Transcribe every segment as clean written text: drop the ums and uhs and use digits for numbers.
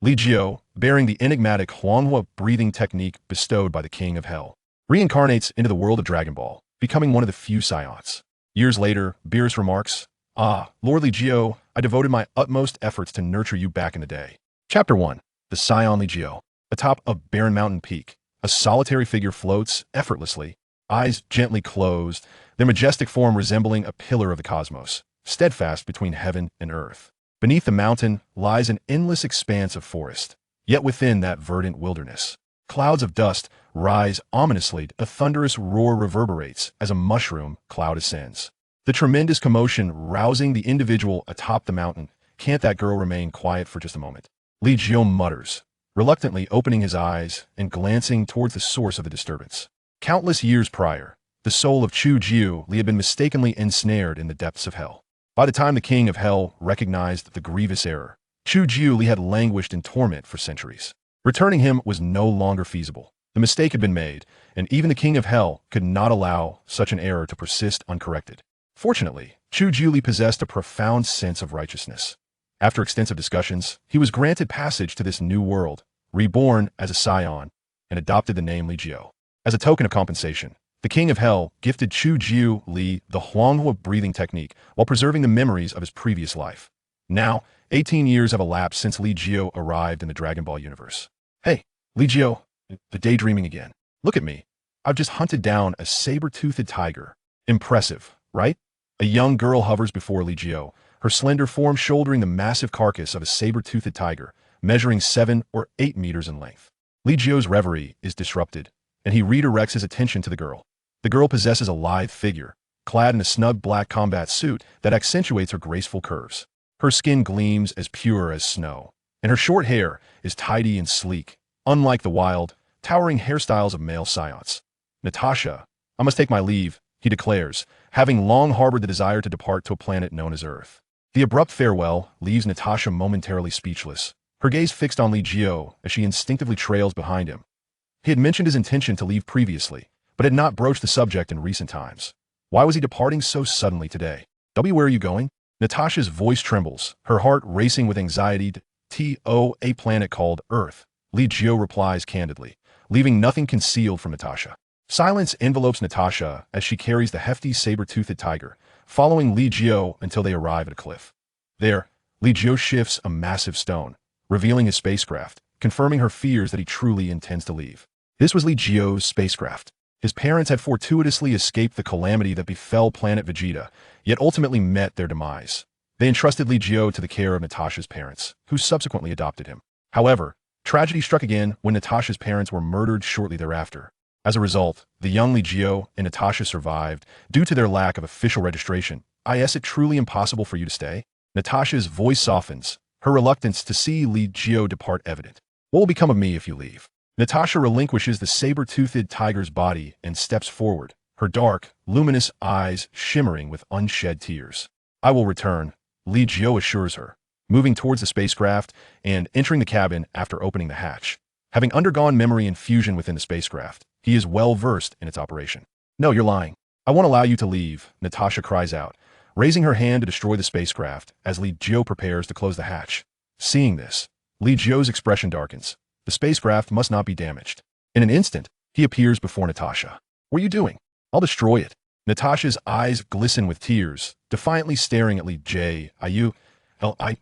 Li Jiu, bearing the enigmatic Xuanhuang Breathing Technique bestowed by the King of Hell, reincarnates into the world of Dragon Ball, becoming one of the few Saiyans. Years later, Beerus remarks, "Ah, Lord Li Jiu, I devoted my utmost efforts to nurture you back in the day." Chapter 1. The Saiyan Li Jiu. Atop a barren mountain peak, a solitary figure floats effortlessly, eyes gently closed, their majestic form resembling a pillar of the cosmos, steadfast between heaven and earth. Beneath the mountain lies an endless expanse of forest, yet within that verdant wilderness, clouds of dust rise ominously. A thunderous roar reverberates as a mushroom cloud ascends. The tremendous commotion rousing the individual atop the mountain. Can't that girl remain quiet for just a moment? Li Jiu mutters, reluctantly opening his eyes and glancing towards the source of the disturbance. Countless years prior, the soul of Chu Jiu Li had been mistakenly ensnared in the depths of hell. By the time the King of Hell recognized the grievous error, Chu Jiu Li had languished in torment for centuries. Returning him was no longer feasible. The mistake had been made, and even the King of Hell could not allow such an error to persist uncorrected. Fortunately, Chu Jiu Li possessed a profound sense of righteousness. After extensive discussions, he was granted passage to this new world, reborn as a Saiyan, and adopted the name Li Jiu. As a token of compensation, the King of Hell gifted Chu Jiu Li the Xuanhuang Breathing Technique while preserving the memories of his previous life. Now, 18 years have elapsed since Li Jiu arrived in the Dragon Ball universe. Hey, Li Jiu, the daydreaming again. Look at me. I've just hunted down a saber-toothed tiger. Impressive, right? A young girl hovers before Li Jiu, her slender form shouldering the massive carcass of a saber-toothed tiger, measuring 7 or 8 meters in length. Li Jiu's reverie is disrupted, and he redirects his attention to the girl. The girl possesses a lithe figure, clad in a snug black combat suit that accentuates her graceful curves. Her skin gleams as pure as snow, and her short hair is tidy and sleek, unlike the wild, towering hairstyles of male Saiyans. "Natasha, I must take my leave," he declares, having long harbored the desire to depart to a planet known as Earth. The abrupt farewell leaves Natasha momentarily speechless, her gaze fixed on Li Jiu as she instinctively trails behind him. He had mentioned his intention to leave previously, but had not broached the subject in recent times. Why was he departing so suddenly today? Where are you going? Natasha's voice trembles, her heart racing with anxiety. To a planet called Earth, Li Jiu replies candidly, leaving nothing concealed from Natasha. Silence envelopes Natasha as she carries the hefty saber-toothed tiger, following Li Jiu until they arrive at a cliff. There, Li Jiu shifts a massive stone, revealing his spacecraft, confirming her fears that he truly intends to leave. This was Li Jiu's spacecraft. His parents had fortuitously escaped the calamity that befell planet Vegeta, yet ultimately met their demise. They entrusted Li Jiu to the care of Natasha's parents, who subsequently adopted him. However, tragedy struck again when Natasha's parents were murdered shortly thereafter. As a result, the young Li Jiu and Natasha survived due to their lack of official registration. Is it truly impossible for you to stay? Natasha's voice softens, her reluctance to see Li Jiu depart evident. What will become of me if you leave? Natasha relinquishes the saber-toothed tiger's body and steps forward, her dark, luminous eyes shimmering with unshed tears. "I will return," Li Jiu assures her, moving towards the spacecraft and entering the cabin after opening the hatch. Having undergone memory infusion within the spacecraft, he is well versed in its operation. "No, you're lying. I won't allow you to leave," Natasha cries out, raising her hand to destroy the spacecraft as Li Jiu prepares to close the hatch. Seeing this, Li Jiu's expression darkens. The spacecraft must not be damaged. In an instant, he appears before Natasha. "What are you doing? I'll destroy it." Natasha's eyes glisten with tears, defiantly staring at Li Jiu. Li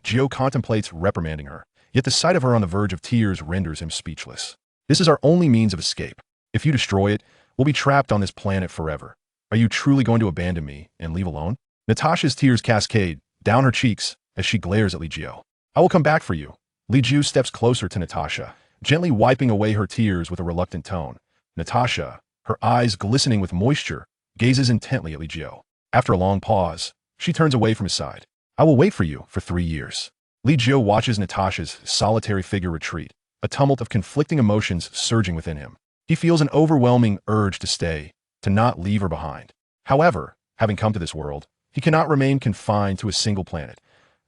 Jiu contemplates reprimanding her, yet the sight of her on the verge of tears renders him speechless. "This is our only means of escape. If you destroy it, we'll be trapped on this planet forever. Are you truly going to abandon me and leave alone?" Natasha's tears cascade down her cheeks as she glares at Li Jiu. "I will come back for you." Li Jiu steps closer to Natasha, gently wiping away her tears with a reluctant tone. Natasha, her eyes glistening with moisture, gazes intently at Li Jiu. After a long pause, she turns away from his side. "I will wait for you for 3 years." Li Jiu watches Natasha's solitary figure retreat, a tumult of conflicting emotions surging within him. He feels an overwhelming urge to stay, to not leave her behind. However, having come to this world, he cannot remain confined to a single planet,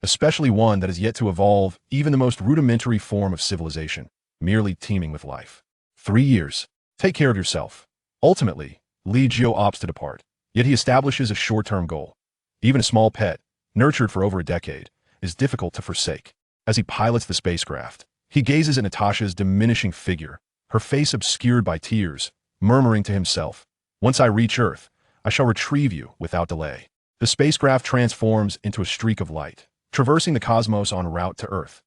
especially one that has yet to evolve even the most rudimentary form of civilization, merely teeming with life. 3 years. Take care of yourself. Ultimately, Li Jiu opts to depart, yet he establishes a short-term goal. Even a small pet, nurtured for over a decade, is difficult to forsake. As he pilots the spacecraft, He gazes at Natasha's diminishing figure, her face obscured by tears, murmuring to himself, "Once I reach Earth, I shall retrieve you without delay." The spacecraft transforms into a streak of light, traversing the cosmos en route to Earth.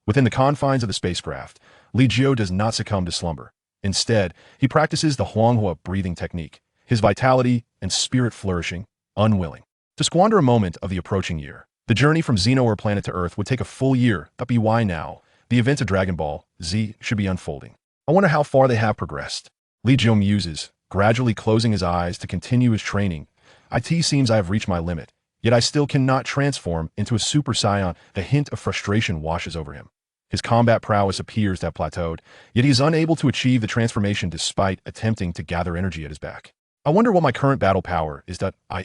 Within the confines of the spacecraft, Li Jiu does not succumb to slumber. Instead, he practices the Xuanhuang Breathing Technique, his vitality and spirit flourishing, unwilling to squander a moment of the approaching year. The journey from Xeno planet to Earth would take a full year, but why now? The events of Dragon Ball Z should be unfolding. I wonder how far they have progressed. Li Jiu muses, gradually closing his eyes to continue his training. It seems I have reached my limit, yet I still cannot transform into a Super Saiyan. The hint of frustration washes over him. His combat prowess appears to have plateaued, yet he is unable to achieve the transformation despite attempting to gather energy at his back. I wonder what my current battle power is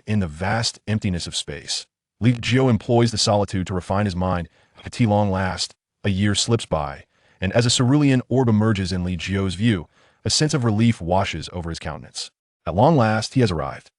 in the vast emptiness of space. Li Jiu employs the solitude to refine his mind. At long last, a year slips by, and as a cerulean orb emerges in Li Jiu's view, a sense of relief washes over his countenance. At long last, he has arrived.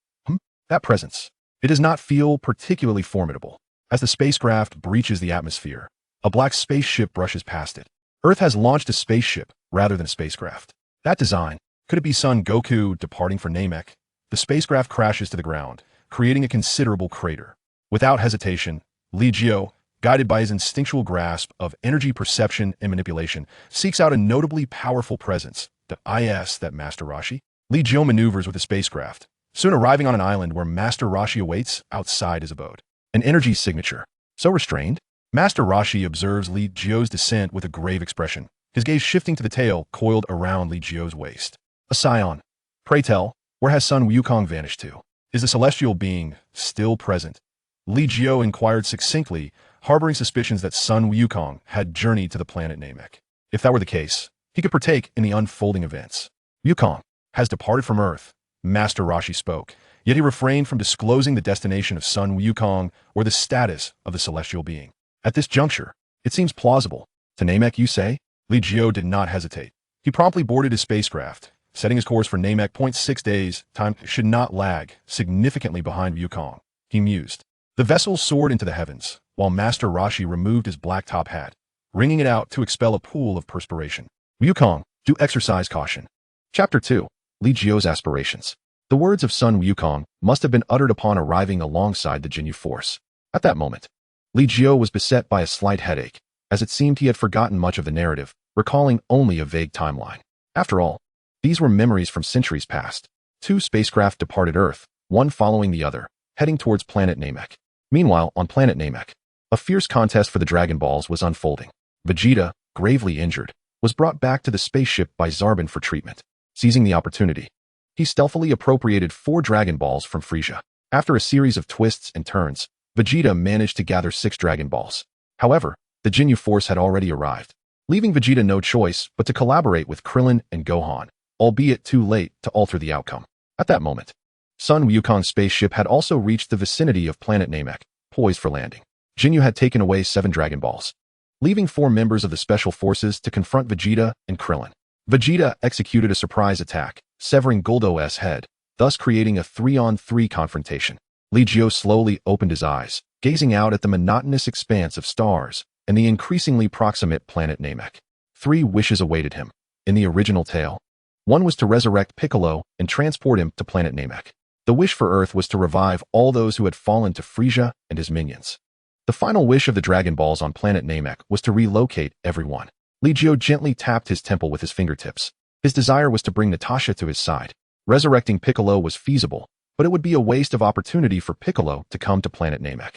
That presence. It does not feel particularly formidable. As the spacecraft breaches the atmosphere, a black spaceship brushes past it. Earth has launched a spaceship rather than a spacecraft. That design, could it be Son Goku departing for Namek? The spacecraft crashes to the ground, creating a considerable crater. Without hesitation, Li Jiu, guided by his instinctual grasp of energy perception and manipulation, seeks out a notably powerful presence, that Master Roshi. Li Jiu maneuvers with the spacecraft, soon arriving on an island where Master Roshi awaits outside his abode. An energy signature, so restrained. Master Roshi observes Li Jiu's descent with a grave expression, his gaze shifting to the tail coiled around Li Jiu's waist. A Saiyan. Pray tell, where has Sun Wukong vanished to? Is the celestial being still present? Li Jiu inquired succinctly, harboring suspicions that Sun Wukong had journeyed to the planet Namek. If that were the case, he could partake in the unfolding events. Wukong has departed from Earth, Master Roshi spoke, yet he refrained from disclosing the destination of Sun Wukong or the status of the celestial being. At this juncture, it seems plausible. To Namek, you say? Li Jiu did not hesitate. He promptly boarded his spacecraft, setting his course for Namek. 6 days, time should not lag significantly behind Wukong. He mused. The vessel soared into the heavens, while Master Roshi removed his black top hat, wringing it out to expel a pool of perspiration. Wukong, do exercise caution. Chapter 2. Li Jiu's aspirations. The words of Sun Wukong must have been uttered upon arriving alongside the Jinyu force. At that moment, Li Jiu was beset by a slight headache, as it seemed he had forgotten much of the narrative, recalling only a vague timeline. After all, these were memories from centuries past. 2 spacecraft departed Earth, one following the other, heading towards planet Namek. Meanwhile, on planet Namek, a fierce contest for the Dragon Balls was unfolding. Vegeta, gravely injured, was brought back to the spaceship by Zarbon for treatment. Seizing the opportunity, he stealthily appropriated 4 Dragon Balls from Frieza. After a series of twists and turns, Vegeta managed to gather 6 Dragon Balls. However, the Jinyu force had already arrived, leaving Vegeta no choice but to collaborate with Krillin and Gohan, albeit too late to alter the outcome. At that moment, Sun Wukong's spaceship had also reached the vicinity of planet Namek, poised for landing. Jinyu had taken away 7 Dragon Balls, leaving 4 members of the Special Forces to confront Vegeta and Krillin. Vegeta executed a surprise attack, severing Goldo's head, thus creating a 3-on-3 confrontation. Li Jiu slowly opened his eyes, gazing out at the monotonous expanse of stars and the increasingly proximate planet Namek. 3 wishes awaited him. In the original tale, one was to resurrect Piccolo and transport him to planet Namek. The wish for Earth was to revive all those who had fallen to Frieza and his minions. The final wish of the Dragon Balls on planet Namek was to relocate everyone. Li Jiu gently tapped his temple with his fingertips. His desire was to bring Natasha to his side. Resurrecting Piccolo was feasible, but it would be a waste of opportunity for Piccolo to come to planet Namek.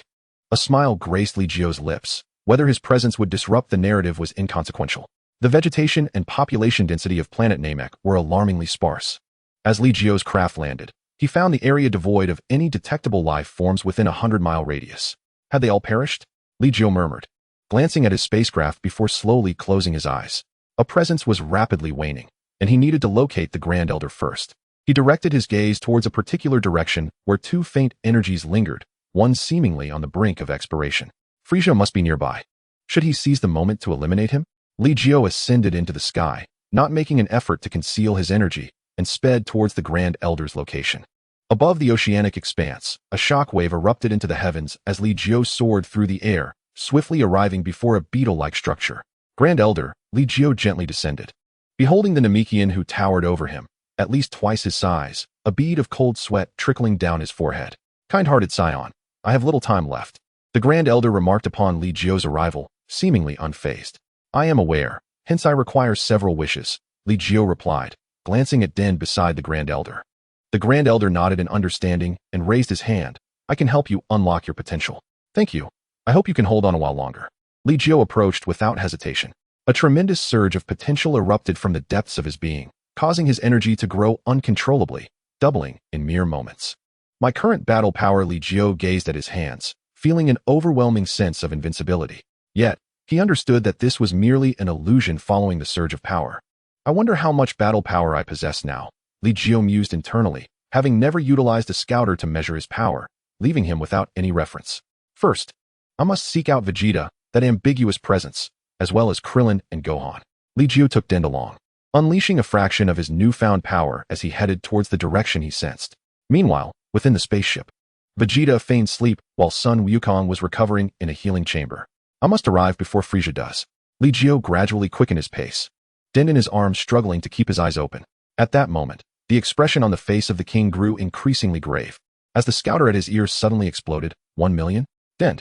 A smile graced Li Jiu's lips. Whether his presence would disrupt the narrative was inconsequential. The vegetation and population density of planet Namek were alarmingly sparse. As Li Jiu's craft landed, he found the area devoid of any detectable life forms within a 100-mile radius. Had they all perished? Li Jiu murmured, glancing at his spacecraft before slowly closing his eyes. A presence was rapidly waning, and he needed to locate the Grand Elder first. He directed his gaze towards a particular direction where 2 faint energies lingered, one seemingly on the brink of expiration. Frieza must be nearby. Should he seize the moment to eliminate him? Li Jiu ascended into the sky, not making an effort to conceal his energy, and sped towards the Grand Elder's location. Above the oceanic expanse, a shockwave erupted into the heavens as Li Jiu soared through the air, swiftly arriving before a beetle-like structure. Grand Elder, Li Jiu gently descended. Beholding the Namekian who towered over him, at least twice his size, a bead of cold sweat trickling down his forehead. Kind-hearted Saiyan, I have little time left. The Grand Elder remarked upon Li Jiu's arrival, seemingly unfazed. I am aware, hence I require several wishes, Li Jiu replied, glancing at Den beside the Grand Elder. The Grand Elder nodded in understanding and raised his hand. I can help you unlock your potential. Thank you. I hope you can hold on a while longer. Li Jiu approached without hesitation. A tremendous surge of potential erupted from the depths of his being, causing his energy to grow uncontrollably, doubling in mere moments. My current battle power. Li Jiu gazed at his hands, feeling an overwhelming sense of invincibility. Yet, he understood that this was merely an illusion following the surge of power. I wonder how much battle power I possess now, Li Jiu mused internally, having never utilized a scouter to measure his power, leaving him without any reference. First, I must seek out Vegeta, that ambiguous presence, as well as Krillin and Gohan. Li Jiu took Den along, unleashing a fraction of his newfound power as he headed towards the direction he sensed. Meanwhile, within the spaceship, Vegeta feigned sleep while Sun Wukong was recovering in a healing chamber. I must arrive before Frieza does. Li Jiu gradually quickened his pace, Den in his arms struggling to keep his eyes open. At that moment, the expression on the face of the king grew increasingly grave. As the scouter at his ears suddenly exploded, 1 million? Den,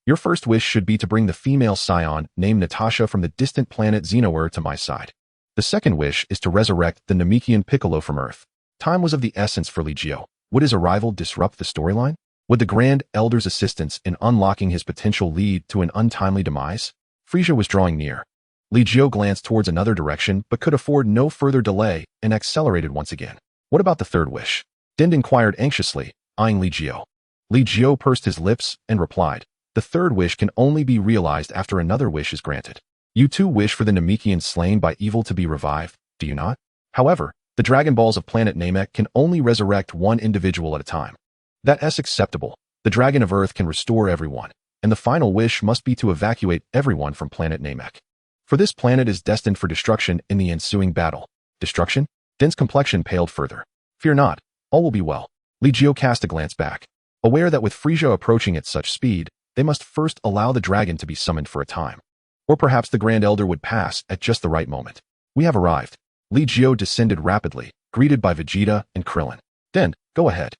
your first wish should be to bring the female Saiyan named Natasha from the distant planet Xenoer to my side. The second wish is to resurrect the Namekian Piccolo from Earth. Time was of the essence for Li Jiu. Would his arrival disrupt the storyline? Would the Grand Elder's assistance in unlocking his potential lead to an untimely demise? Frieza was drawing near. Li Jiu glanced towards another direction but could afford no further delay and accelerated once again. What about the third wish? Den inquired anxiously, eyeing Li Jiu. Li Jiu pursed his lips and replied, the third wish can only be realized after another wish is granted. You too wish for the Namekian slain by evil to be revived, do you not? However, the Dragon Balls of planet Namek can only resurrect one individual at a time. That's acceptable. The Dragon of Earth can restore everyone, and the final wish must be to evacuate everyone from planet Namek. For this planet is destined for destruction in the ensuing battle. Destruction? Den's complexion paled further. Fear not, all will be well. Li Jiu cast a glance back, aware that with Frieza approaching at such speed, they must first allow the dragon to be summoned for a time. Or perhaps the Grand Elder would pass at just the right moment. We have arrived. Li Jiu descended rapidly, greeted by Vegeta and Krillin. Den, go ahead.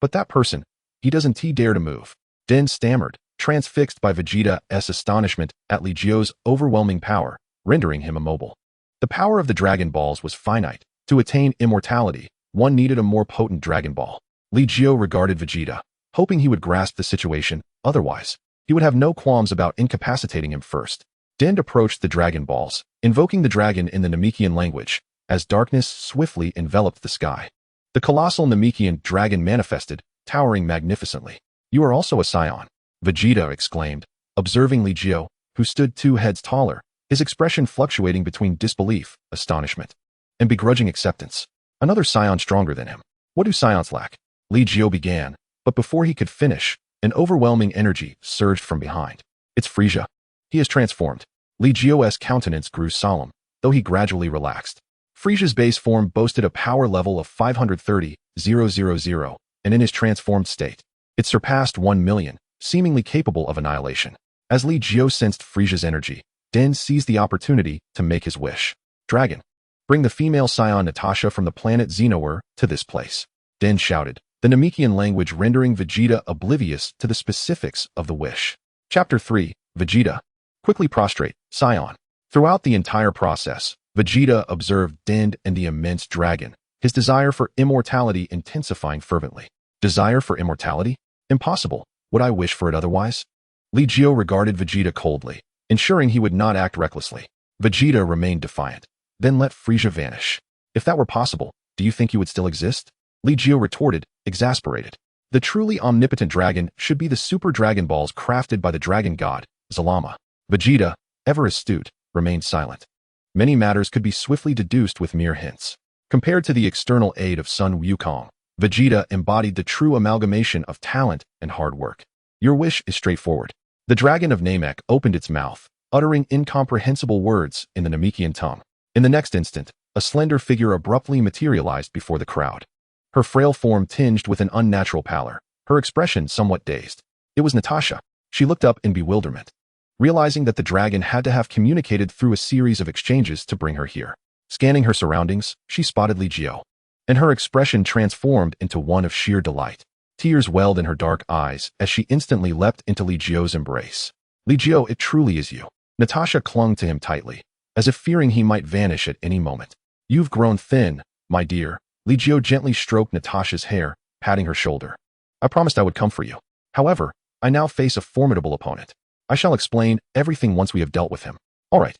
But that person, he doesn't dare to move. Den stammered, transfixed by Vegeta's astonishment at Li Jiu's overwhelming power, rendering him immobile. The power of the Dragon Balls was finite. To attain immortality, one needed a more potent Dragon Ball. Li Jiu regarded Vegeta, hoping he would grasp the situation, otherwise, he would have no qualms about incapacitating him first. Den approached the Dragon Balls, invoking the dragon in the Namekian language, as darkness swiftly enveloped the sky. The colossal Namekian dragon manifested, towering magnificently. You are also a Saiyan, Vegeta exclaimed, observing Li Jiu, who stood 2 heads taller, his expression fluctuating between disbelief, astonishment, and begrudging acceptance. Another Saiyan stronger than him. What do Saiyans lack? Li Jiu began, but before he could finish, an overwhelming energy surged from behind. It's Frieza. He has transformed. Li Jiu's countenance grew solemn, though he gradually relaxed. Frieza's base form boasted a power level of 530,000, and in his transformed state, it surpassed 1 million, seemingly capable of annihilation. As Li Jiu sensed Frieza's energy, Den seized the opportunity to make his wish. Dragon, bring the female Saiyan Natasha from the planet Xenoer to this place. Den shouted, the Namekian language rendering Vegeta oblivious to the specifics of the wish. Chapter 3, Vegeta. Quickly prostrate, Saiyan. Throughout the entire process, Vegeta observed Den and the immense dragon, his desire for immortality intensifying fervently. Desire for immortality? Impossible. Would I wish for it otherwise? Li Jiu regarded Vegeta coldly, ensuring he would not act recklessly. Vegeta remained defiant. Then let Frieza vanish. If that were possible, do you think you would still exist? Li Jiu retorted, exasperated. The truly omnipotent dragon should be the super Dragon Balls crafted by the dragon god, Zalama. Vegeta, ever astute, remained silent. Many matters could be swiftly deduced with mere hints. Compared to the external aid of Sun Wukong, Vegeta embodied the true amalgamation of talent and hard work. Your wish is straightforward. The dragon of Namek opened its mouth, uttering incomprehensible words in the Namekian tongue. In the next instant, a slender figure abruptly materialized before the crowd. Her frail form tinged with an unnatural pallor, her expression somewhat dazed. It was Natasha. She looked up in bewilderment. realizing that the dragon had to have communicated through a series of exchanges to bring her here. Scanning her surroundings, she spotted Li Jiu, and her expression transformed into one of sheer delight. Tears welled in her dark eyes as she instantly leapt into Li Jiu's embrace. Li Jiu, it truly is you. Natasha clung to him tightly, as if fearing he might vanish at any moment. You've grown thin, my dear. Li Jiu gently stroked Natasha's hair, patting her shoulder. I promised I would come for you. However, I now face a formidable opponent. I shall explain everything once we have dealt with him. All right.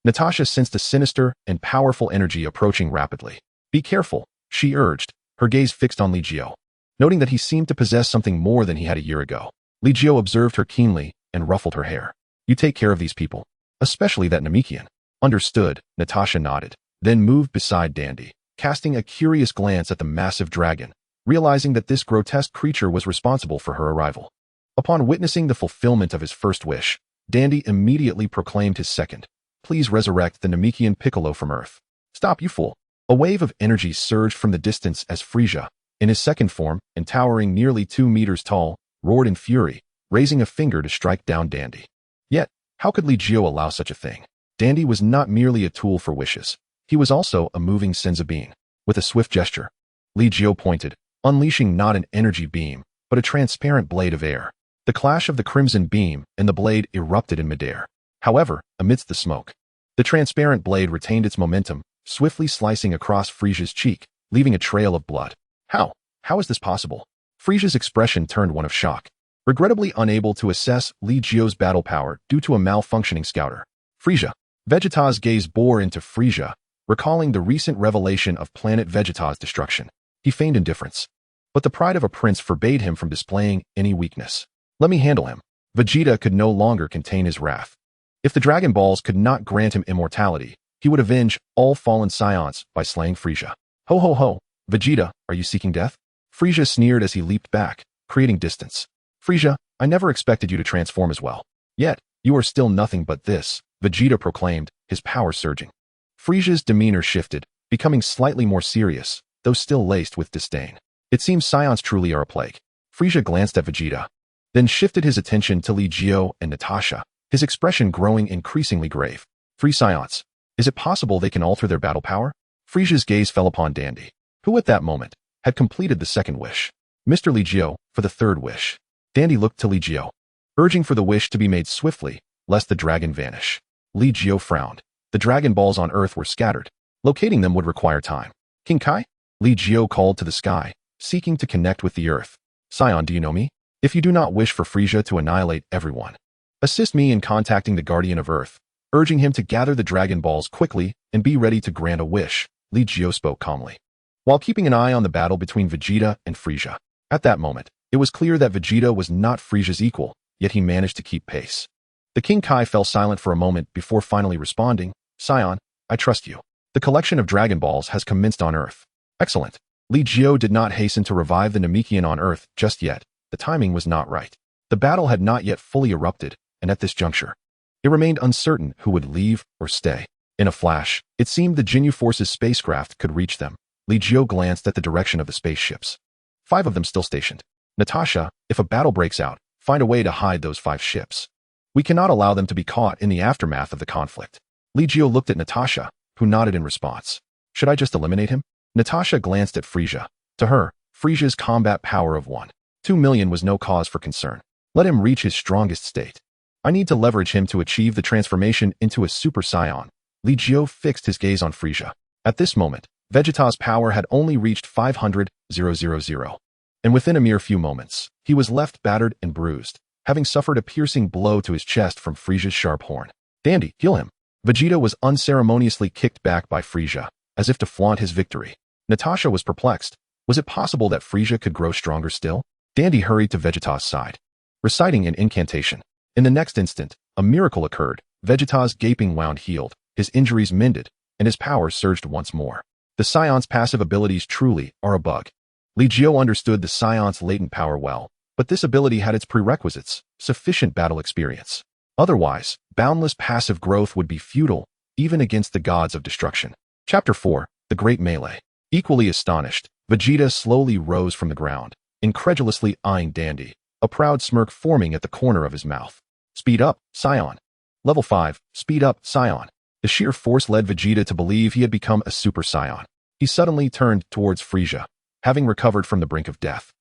Natasha sensed a sinister and powerful energy approaching rapidly. Be careful, she urged, her gaze fixed on Li Jiu. Noting that he seemed to possess something more than he had a year ago, Li Jiu observed her keenly and ruffled her hair. You take care of these people, especially that Namekian. Understood, Natasha nodded, then moved beside Dandy, casting a curious glance at the massive dragon, realizing that this grotesque creature was responsible for her arrival. Upon witnessing the fulfillment of his first wish, Dandy immediately proclaimed his second. Please resurrect the Namekian Piccolo from Earth. Stop, you fool. A wave of energy surged from the distance as Frisia, in his second form and towering nearly 2 meters tall, roared in fury, raising a finger to strike down Dandy. Yet, how could Li Jiu allow such a thing? Dandy was not merely a tool for wishes. He was also a moving senza being. With a swift gesture, Li Jiu pointed, unleashing not an energy beam, but a transparent blade of air. The clash of the crimson beam and the blade erupted in midair. However, amidst the smoke, the transparent blade retained its momentum, swiftly slicing across Frisia's cheek, leaving a trail of blood. How? How is this possible? Frisia's expression turned one of shock, regrettably unable to assess Li Jiu's battle power due to a malfunctioning scouter. Frisia. Vegeta's gaze bore into Frisia, recalling the recent revelation of planet Vegeta's destruction. He feigned indifference, but the pride of a prince forbade him from displaying any weakness. Let me handle him. Vegeta could no longer contain his wrath. If the Dragon Balls could not grant him immortality, he would avenge all fallen Saiyans by slaying Frisia. Ho ho ho, Vegeta, are you seeking death? Frisia sneered as he leaped back, creating distance. Frisia, I never expected you to transform as well. Yet, you are still nothing but this, Vegeta proclaimed, his power surging. Frisia's demeanor shifted, becoming slightly more serious, though still laced with disdain. It seems Saiyans truly are a plague. Frisia glanced at Vegeta, then shifted his attention to Li Jiu and Natasha, his expression growing increasingly grave. Free Saiyans. Is it possible they can alter their battle power? Frisia's gaze fell upon Dandy, who at that moment had completed the second wish. Mr. Li Jiu, for the third wish. Dandy looked to Li Jiu, urging for the wish to be made swiftly, lest the dragon vanish. Li Jiu frowned. The Dragon Balls on Earth were scattered. Locating them would require time. King Kai? Li Jiu called to the sky, seeking to connect with the Earth. Saiyan, do you know me? If you do not wish for Frisia to annihilate everyone, assist me in contacting the Guardian of Earth, urging him to gather the Dragon Balls quickly and be ready to grant a wish. Li Jiu spoke calmly, while keeping an eye on the battle between Vegeta and Frisia. At that moment, it was clear that Vegeta was not Frisia's equal, yet he managed to keep pace. The King Kai fell silent for a moment before finally responding, Saiyan, I trust you. The collection of Dragon Balls has commenced on Earth. Excellent. Li Jiu did not hasten to revive the Namekian on Earth just yet. The timing was not right. The battle had not yet fully erupted, and at this juncture, it remained uncertain who would leave or stay. In a flash, it seemed the Jinyu Force's spacecraft could reach them. Li Jiu glanced at the direction of the spaceships. 5 of them still stationed. Natasha, if a battle breaks out, find a way to hide those 5 ships. We cannot allow them to be caught in the aftermath of the conflict. Li Jiu looked at Natasha, who nodded in response. Should I just eliminate him? Natasha glanced at Frisia. To her, Frisia's combat power of 1.2 million was no cause for concern. Let him reach his strongest state. I need to leverage him to achieve the transformation into a Super Saiyan. Li Jiu fixed his gaze on Frisia. At this moment, Vegeta's power had only reached 500,000, and within a mere few moments, he was left battered and bruised, having suffered a piercing blow to his chest from Frisia's sharp horn. Dandy, heal him. Vegeta was unceremoniously kicked back by Frisia, as if to flaunt his victory. Natasha was perplexed. Was it possible that Frisia could grow stronger still? Dandy hurried to Vegeta's side, reciting an incantation. In the next instant, a miracle occurred. Vegeta's gaping wound healed, his injuries mended, and his power surged once more. The Saiyans' passive abilities truly are a bug. Li Jiu understood the Saiyans' latent power well, but this ability had its prerequisites, sufficient battle experience. Otherwise, boundless passive growth would be futile, even against the gods of destruction. Chapter 4, The Great Melee. Equally astonished, Vegeta slowly rose from the ground, incredulously eyeing Dandy, a proud smirk forming at the corner of his mouth. Speed up, Saiyan. Level 5, Speed Up, Saiyan. The sheer force led Vegeta to believe he had become a Super Saiyan. He suddenly turned towards Frieza, having recovered from the brink of death.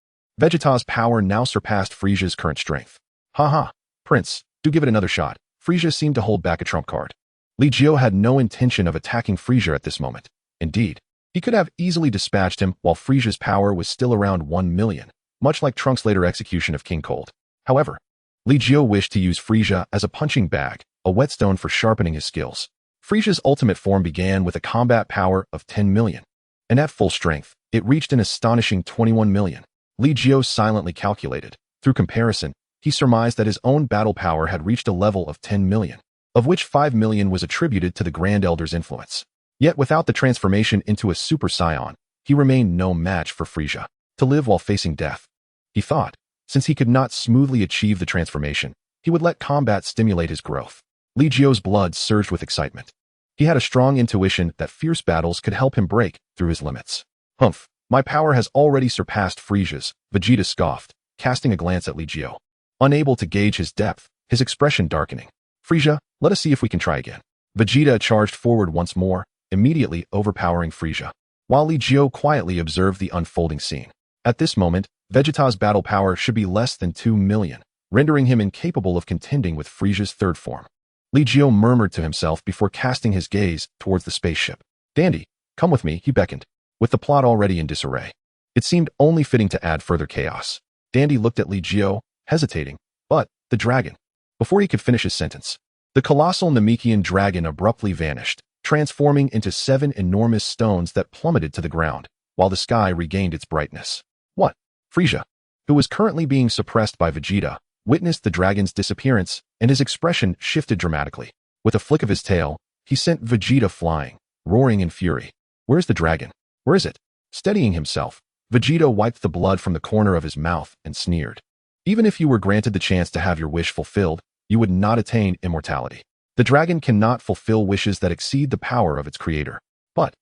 Vegeta's power now surpassed Frieza's current strength. Haha, Prince, do give it another shot. Frieza seemed to hold back a trump card. Li Jiu had no intention of attacking Frieza at this moment. Indeed, he could have easily dispatched him while Frieza's power was still around 1 million, much like Trunks' later execution of King Cold. However, Li Jiu wished to use Frieza as a punching bag, a whetstone for sharpening his skills. Frieza's ultimate form began with a combat power of 10 million, and at full strength, it reached an astonishing 21 million. Li Jiu silently calculated. Through comparison, he surmised that his own battle power had reached a level of 10 million, of which 5 million was attributed to the Grand Elder's influence. Yet without the transformation into a Super Saiyan, he remained no match for Frieza. To live while facing death, he thought, since he could not smoothly achieve the transformation, he would let combat stimulate his growth. Li Jiu's blood surged with excitement. He had a strong intuition that fierce battles could help him break through his limits. Humph, my power has already surpassed Frieza's, Vegeta scoffed, casting a glance at Li Jiu. Unable to gauge his depth, his expression darkening. Frieza, let us see if we can try again. Vegeta charged forward once more, immediately overpowering Frieza, while Li Jiu quietly observed the unfolding scene. At this moment, Vegeta's battle power should be less than 2 million, rendering him incapable of contending with Frieza's third form. Li Jiu murmured to himself before casting his gaze towards the spaceship. Dandy, come with me, he beckoned, with the plot already in disarray. It seemed only fitting to add further chaos. Dandy looked at Li Jiu, hesitating, but the dragon. Before he could finish his sentence, the colossal Namekian dragon abruptly vanished, transforming into 7 enormous stones that plummeted to the ground, while the sky regained its brightness. What? Frieza, who was currently being suppressed by Vegeta, witnessed the dragon's disappearance, and his expression shifted dramatically. With a flick of his tail, he sent Vegeta flying, roaring in fury. Where's the dragon? Where is it? Steadying himself, Vegeta wiped the blood from the corner of his mouth and sneered. Even if you were granted the chance to have your wish fulfilled, you would not attain immortality. The dragon cannot fulfill wishes that exceed the power of its creator. But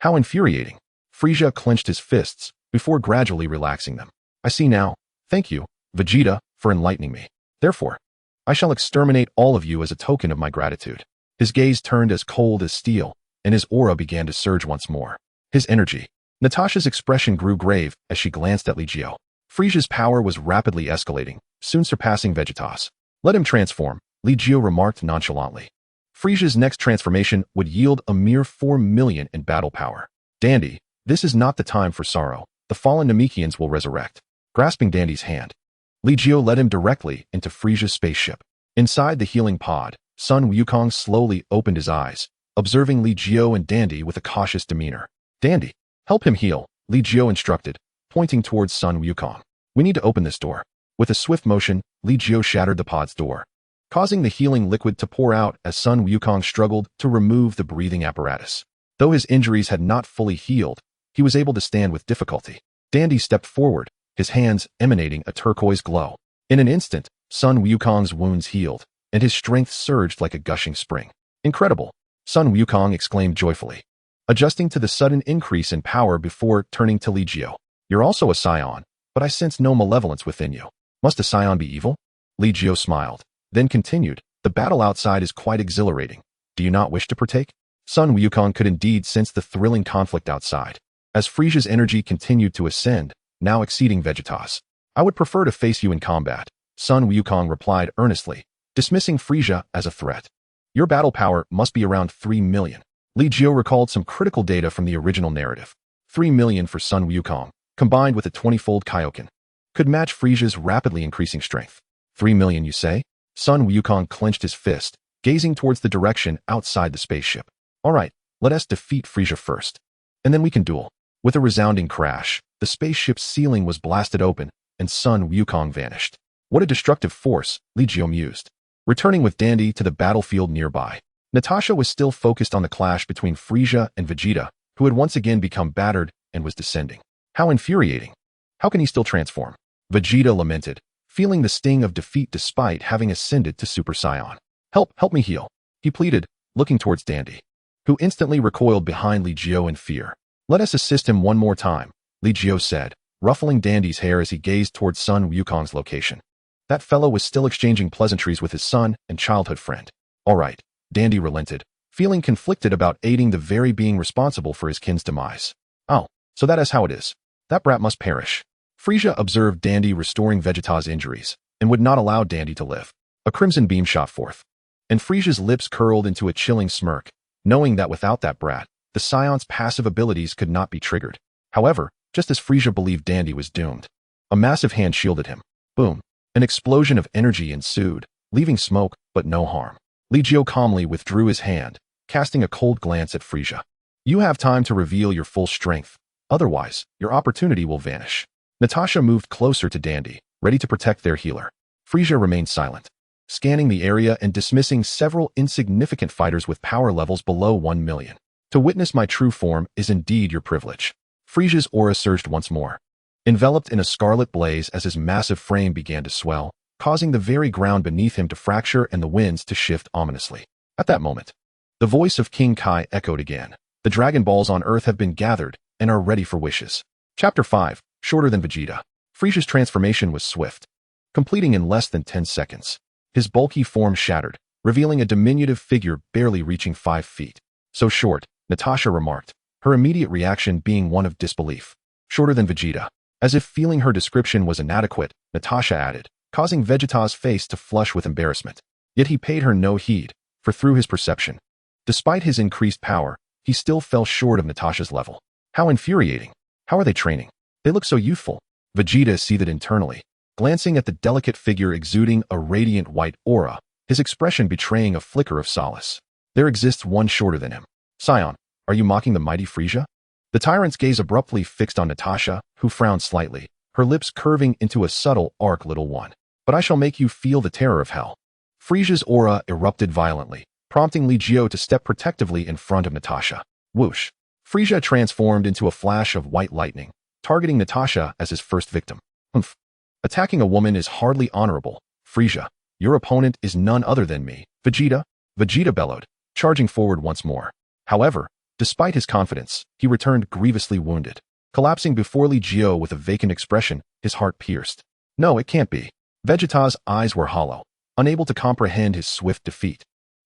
how infuriating. Frieza clenched his fists before gradually relaxing them. I see now. Thank you, Vegeta, for enlightening me. Therefore, I shall exterminate all of you as a token of my gratitude. His gaze turned as cold as steel, and his aura began to surge once more. His energy. Natasha's expression grew grave as she glanced at Li Jiu. Frieza's power was rapidly escalating, soon surpassing Vegeta's. Let him transform, Li Jiu remarked nonchalantly. Frieza's next transformation would yield a mere 4 million in battle power. Dandy, this is not the time for sorrow. The fallen Namekians will resurrect. Grasping Dandy's hand, Li Jiu led him directly into Frieza's spaceship. Inside the healing pod, Sun Wukong slowly opened his eyes, observing Li Jiu and Dandy with a cautious demeanor. Dandy, help him heal, Li Jiu instructed, pointing towards Sun Wukong. We need to open this door. With a swift motion, Li Jiu shattered the pod's door, causing the healing liquid to pour out as Sun Wukong struggled to remove the breathing apparatus. Though his injuries had not fully healed, he was able to stand with difficulty. Dandy stepped forward, his hands emanating a turquoise glow. In an instant, Sun Wukong's wounds healed, and his strength surged like a gushing spring. Incredible! Sun Wukong exclaimed joyfully, adjusting to the sudden increase in power before turning to Li Jiu. You're also a Saiyan, but I sense no malevolence within you. Must a Saiyan be evil? Li Jiu smiled, then continued, the battle outside is quite exhilarating. Do you not wish to partake? Sun Wukong could indeed sense the thrilling conflict outside. As Frieza's energy continued to ascend, now exceeding Vegeta's. I would prefer to face you in combat, Sun Wukong replied earnestly, dismissing Frieza as a threat. Your battle power must be around 3 million. Li Jiu recalled some critical data from the original narrative. 3 million for Sun Wukong, combined with a 20-fold Kaioken, could match Frieza's rapidly increasing strength. 3 million, you say? Sun Wukong clenched his fist, gazing towards the direction outside the spaceship. All right, let us defeat Frieza first, and then we can duel. With a resounding crash, the spaceship's ceiling was blasted open, and Sun Wukong vanished. What a destructive force, Li Jiu mused. Returning with Dandy to the battlefield nearby, Natasha was still focused on the clash between Frieza and Vegeta, who had once again become battered and was descending. How infuriating. How can he still transform? Vegeta lamented, feeling the sting of defeat despite having ascended to Super Saiyan. Help me heal, he pleaded, looking towards Dandy, who instantly recoiled behind Li Jiu in fear. Let us assist him one more time, Li Jiu said, ruffling Dandy's hair as he gazed towards Sun Wukong's location. That fellow was still exchanging pleasantries with his son and childhood friend. All right, Dandy relented, feeling conflicted about aiding the very being responsible for his kin's demise. Oh, so that is how it is. That brat must perish. Frisia observed Dandy restoring Vegeta's injuries, and would not allow Dandy to live. A crimson beam shot forth, and Frisia's lips curled into a chilling smirk, knowing that without that brat, the Scion's passive abilities could not be triggered. However, just as Frisia believed Dandy was doomed, a massive hand shielded him. Boom. An explosion of energy ensued, leaving smoke, but no harm. Li Jiu calmly withdrew his hand, casting a cold glance at Frisia. You have time to reveal your full strength. Otherwise, your opportunity will vanish. Natasha moved closer to Dandy, ready to protect their healer. Frisia remained silent, scanning the area and dismissing several insignificant fighters with power levels below 1 million. To witness my true form is indeed your privilege. Frisia's aura surged once more, enveloped in a scarlet blaze as his massive frame began to swell, causing the very ground beneath him to fracture and the winds to shift ominously. At that moment, the voice of King Kai echoed again. The Dragon Balls on Earth have been gathered and are ready for wishes. Chapter 5, shorter than Vegeta. Frisia's transformation was swift, completing in less than 10 seconds. His bulky form shattered, revealing a diminutive figure barely reaching 5 feet. So short, Natasha remarked, her immediate reaction being one of disbelief. Shorter than Vegeta. As if feeling her description was inadequate, Natasha added, causing Vegeta's face to flush with embarrassment. Yet he paid her no heed, for through his perception, despite his increased power, he still fell short of Natasha's level. How infuriating. How are they training? They look so youthful. Vegeta seethed internally, glancing at the delicate figure exuding a radiant white aura, his expression betraying a flicker of solace. There exists one shorter than him. Saiyan, are you mocking the mighty Frisia? The tyrant's gaze abruptly fixed on Natasha, who frowned slightly, her lips curving into a subtle arc, little one. But I shall make you feel the terror of hell. Frisia's aura erupted violently, prompting Li Jiu to step protectively in front of Natasha. Whoosh. Frisia transformed into a flash of white lightning, targeting Natasha as his first victim. Humph. Attacking a woman is hardly honorable. Frisia, your opponent is none other than me. Vegeta? Vegeta bellowed, charging forward once more. However, despite his confidence, he returned grievously wounded. Collapsing before Li Jiu with a vacant expression, his heart pierced. No, it can't be. Vegeta's eyes were hollow, unable to comprehend his swift defeat.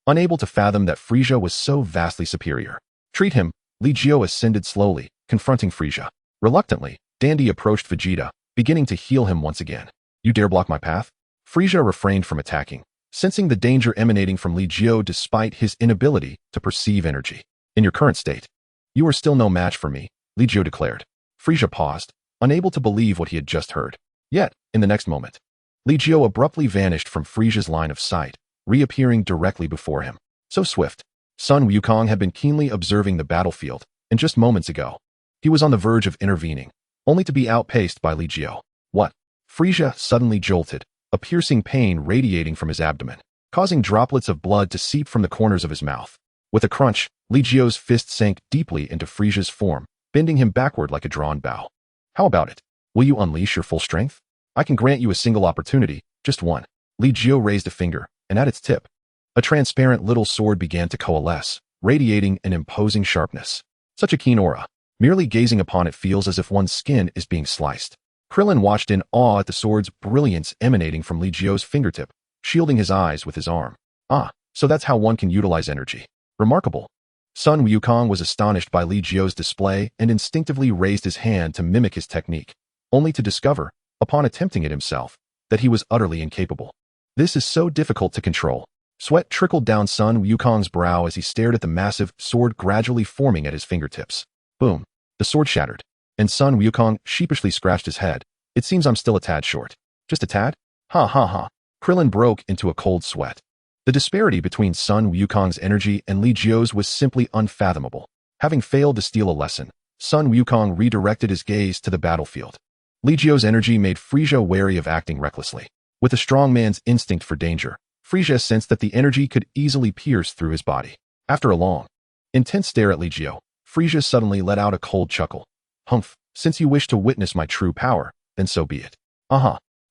Unable to fathom that Frisia was so vastly superior. Treat him. Li Jiu ascended slowly, confronting Frisia. Reluctantly, Dandy approached Vegeta, beginning to heal him once again. You dare block my path? Frisia refrained from attacking, sensing the danger emanating from Li Jiu despite his inability to perceive energy. In your current state, you are still no match for me, Li Jiu declared. Frisia paused, unable to believe what he had just heard. Yet, in the next moment, Li Jiu abruptly vanished from Frisia's line of sight, reappearing directly before him. So swift. Sun Wukong had been keenly observing the battlefield, and just moments ago, he was on the verge of intervening, only to be outpaced by Li Jiu. What? Frisia suddenly jolted, a piercing pain radiating from his abdomen, causing droplets of blood to seep from the corners of his mouth. With a crunch, Li Jiu's fist sank deeply into Frisia's form, bending him backward like a drawn bow. How about it? Will you unleash your full strength? I can grant you a single opportunity, just one. Li Jiu raised a finger, and at its tip, a transparent little sword began to coalesce, radiating an imposing sharpness. Such a keen aura. Merely gazing upon it feels as if one's skin is being sliced. Krillin watched in awe at the sword's brilliance emanating from Li Jiu's fingertip, shielding his eyes with his arm. Ah, so that's how one can utilize energy. Remarkable. Sun Wukong was astonished by Li Jiu's display and instinctively raised his hand to mimic his technique, only to discover, upon attempting it himself, that he was utterly incapable. This is so difficult to control. Sweat trickled down Sun Wukong's brow as he stared at the massive sword gradually forming at his fingertips. Boom. The sword shattered, and Sun Wukong sheepishly scratched his head. It seems I'm still a tad short. Just a tad? Ha ha ha. Krillin broke into a cold sweat. The disparity between Sun Wukong's energy and Li Jiu's was simply unfathomable. Having failed to steal a lesson, Sun Wukong redirected his gaze to the battlefield. Li Jiu's energy made Frisia wary of acting recklessly. With a strong man's instinct for danger, Frisia sensed that the energy could easily pierce through his body. After a long, intense stare at Li Jiu, Frisia suddenly let out a cold chuckle. Humph, since you wish to witness my true power, then so be it.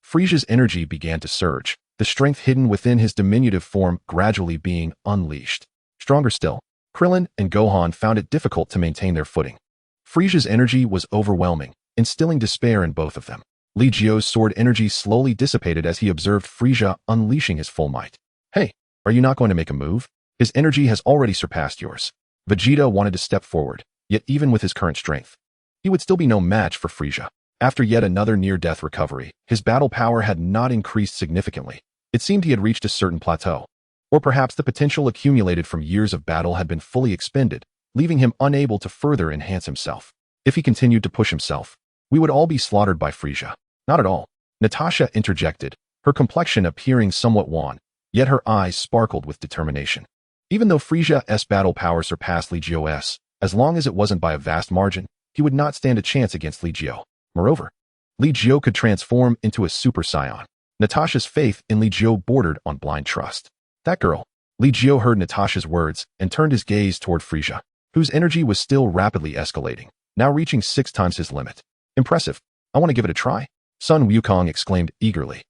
Frisia's energy began to surge, the strength hidden within his diminutive form gradually being unleashed. Stronger still, Krillin and Gohan found it difficult to maintain their footing. Frisia's energy was overwhelming, instilling despair in both of them. Li Jiu's sword energy slowly dissipated as he observed Frieza unleashing his full might. Hey, are you not going to make a move? His energy has already surpassed yours. Vegeta wanted to step forward, yet even with his current strength, he would still be no match for Frieza. After yet another near-death recovery, his battle power had not increased significantly. It seemed he had reached a certain plateau. Or perhaps the potential accumulated from years of battle had been fully expended, leaving him unable to further enhance himself. If he continued to push himself, we would all be slaughtered by Frieza. Not at all. Natasha interjected, her complexion appearing somewhat wan, yet her eyes sparkled with determination. Even though Frieza's battle power surpassed Li Jiu's, as long as it wasn't by a vast margin, he would not stand a chance against Li Jiu. Moreover, Li Jiu could transform into a Super Saiyan. Natasha's faith in Li Jiu bordered on blind trust. That girl. Li Jiu heard Natasha's words and turned his gaze toward Frieza, whose energy was still rapidly escalating, now reaching 6 times his limit. Impressive. I want to give it a try. Sun Wukong exclaimed eagerly,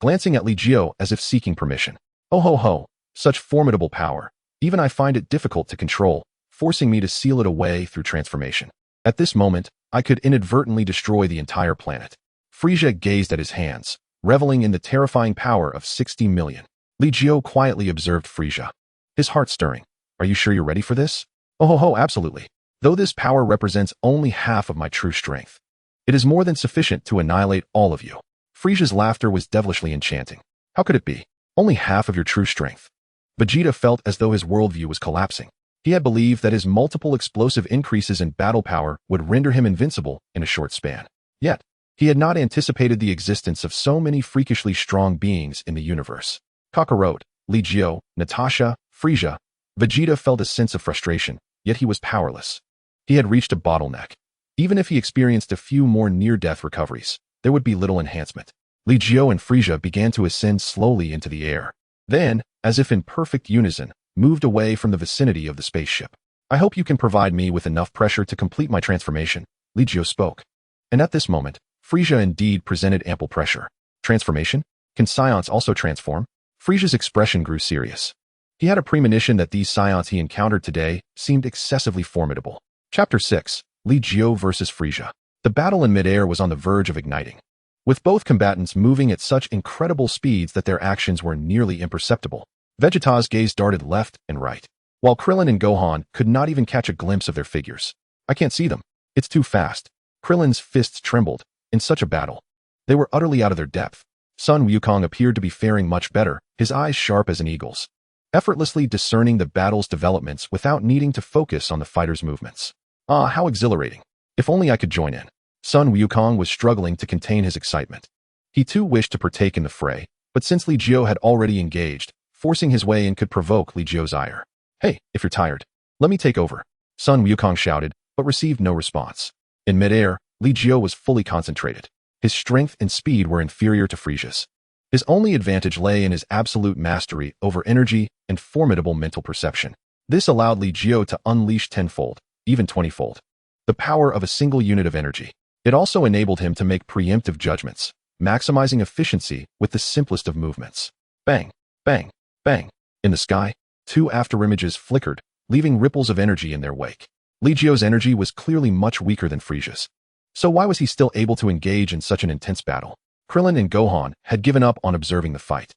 glancing at Li Jiu as if seeking permission. Oh ho ho, such formidable power. Even I find it difficult to control, forcing me to seal it away through transformation. At this moment, I could inadvertently destroy the entire planet. Frieza gazed at his hands, reveling in the terrifying power of 60 million. Li Jiu quietly observed Frieza, his heart stirring. Are you sure you're ready for this? Oh ho ho, absolutely. Though this power represents only half of my true strength, it is more than sufficient to annihilate all of you. Frieza's laughter was devilishly enchanting. How could it be? Only half of your true strength. Vegeta felt as though his worldview was collapsing. He had believed that his multiple explosive increases in battle power would render him invincible in a short span. Yet, he had not anticipated the existence of so many freakishly strong beings in the universe. Kakarot, Li Jiu, Natasha, Frieza. Vegeta felt a sense of frustration, yet he was powerless. He had reached a bottleneck. Even if he experienced a few more near-death recoveries, there would be little enhancement. Li Jiu and Frieza began to ascend slowly into the air. Then, as if in perfect unison, moved away from the vicinity of the spaceship. I hope you can provide me with enough pressure to complete my transformation, Li Jiu spoke. And at this moment, Frieza indeed presented ample pressure. Transformation? Can Saiyans also transform? Frieza's expression grew serious. He had a premonition that these Saiyans he encountered today seemed excessively formidable. Chapter 6, Li Jiu versus Frieza. The battle in midair was on the verge of igniting, with both combatants moving at such incredible speeds that their actions were nearly imperceptible. Vegeta's gaze darted left and right, while Krillin and Gohan could not even catch a glimpse of their figures. I can't see them. It's too fast. Krillin's fists trembled. In such a battle, they were utterly out of their depth. Sun Wukong appeared to be faring much better, his eyes sharp as an eagle's, effortlessly discerning the battle's developments without needing to focus on the fighter's movements. Ah, how exhilarating. If only I could join in. Sun Wukong was struggling to contain his excitement. He too wished to partake in the fray, but since Li Jiu had already engaged, forcing his way in could provoke Li Jiu's ire. Hey, if you're tired, let me take over. Sun Wukong shouted, but received no response. In midair, Li Jiu was fully concentrated. His strength and speed were inferior to Frieza's. His only advantage lay in his absolute mastery over energy and formidable mental perception. This allowed Li Jiu to unleash tenfold, even 20-fold, the power of a single unit of energy. It also enabled him to make preemptive judgments, maximizing efficiency with the simplest of movements. Bang, bang, bang. In the sky, 2 afterimages flickered, leaving ripples of energy in their wake. Li Jiu's energy was clearly much weaker than Frieza's. So why was he still able to engage in such an intense battle? Krillin and Gohan had given up on observing the fight.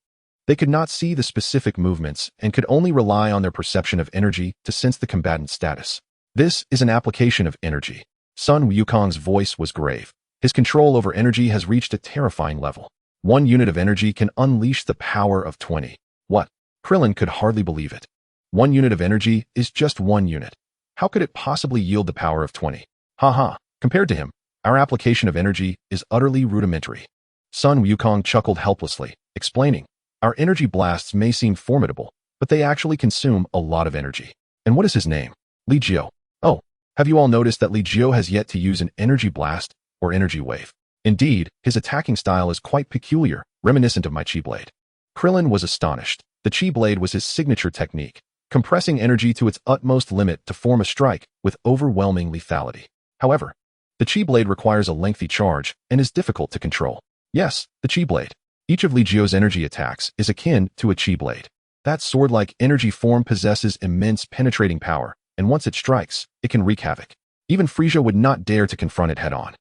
They could not see the specific movements and could only rely on their perception of energy to sense the combatant status. This is an application of energy. Sun Wukong's voice was grave. His control over energy has reached a terrifying level. 1 unit of energy can unleash the power of 20. What? Krillin could hardly believe it. 1 unit of energy is just 1 unit. How could it possibly yield the power of 20? Ha. Compared to him, our application of energy is utterly rudimentary. Sun Wukong chuckled helplessly, explaining, our energy blasts may seem formidable, but they actually consume a lot of energy. And what is his name? Li Jiu. Oh, have you all noticed that Li Jiu has yet to use an energy blast or energy wave? Indeed, his attacking style is quite peculiar, reminiscent of my Chi Blade. Krillin was astonished. The Chi Blade was his signature technique, compressing energy to its utmost limit to form a strike with overwhelming lethality. However, the Chi Blade requires a lengthy charge and is difficult to control. Yes, the Chi Blade. Each of Li Jiu's energy attacks is akin to a Chi Blade. That sword-like energy form possesses immense penetrating power, and once it strikes, it can wreak havoc. Even Frieza would not dare to confront it head-on.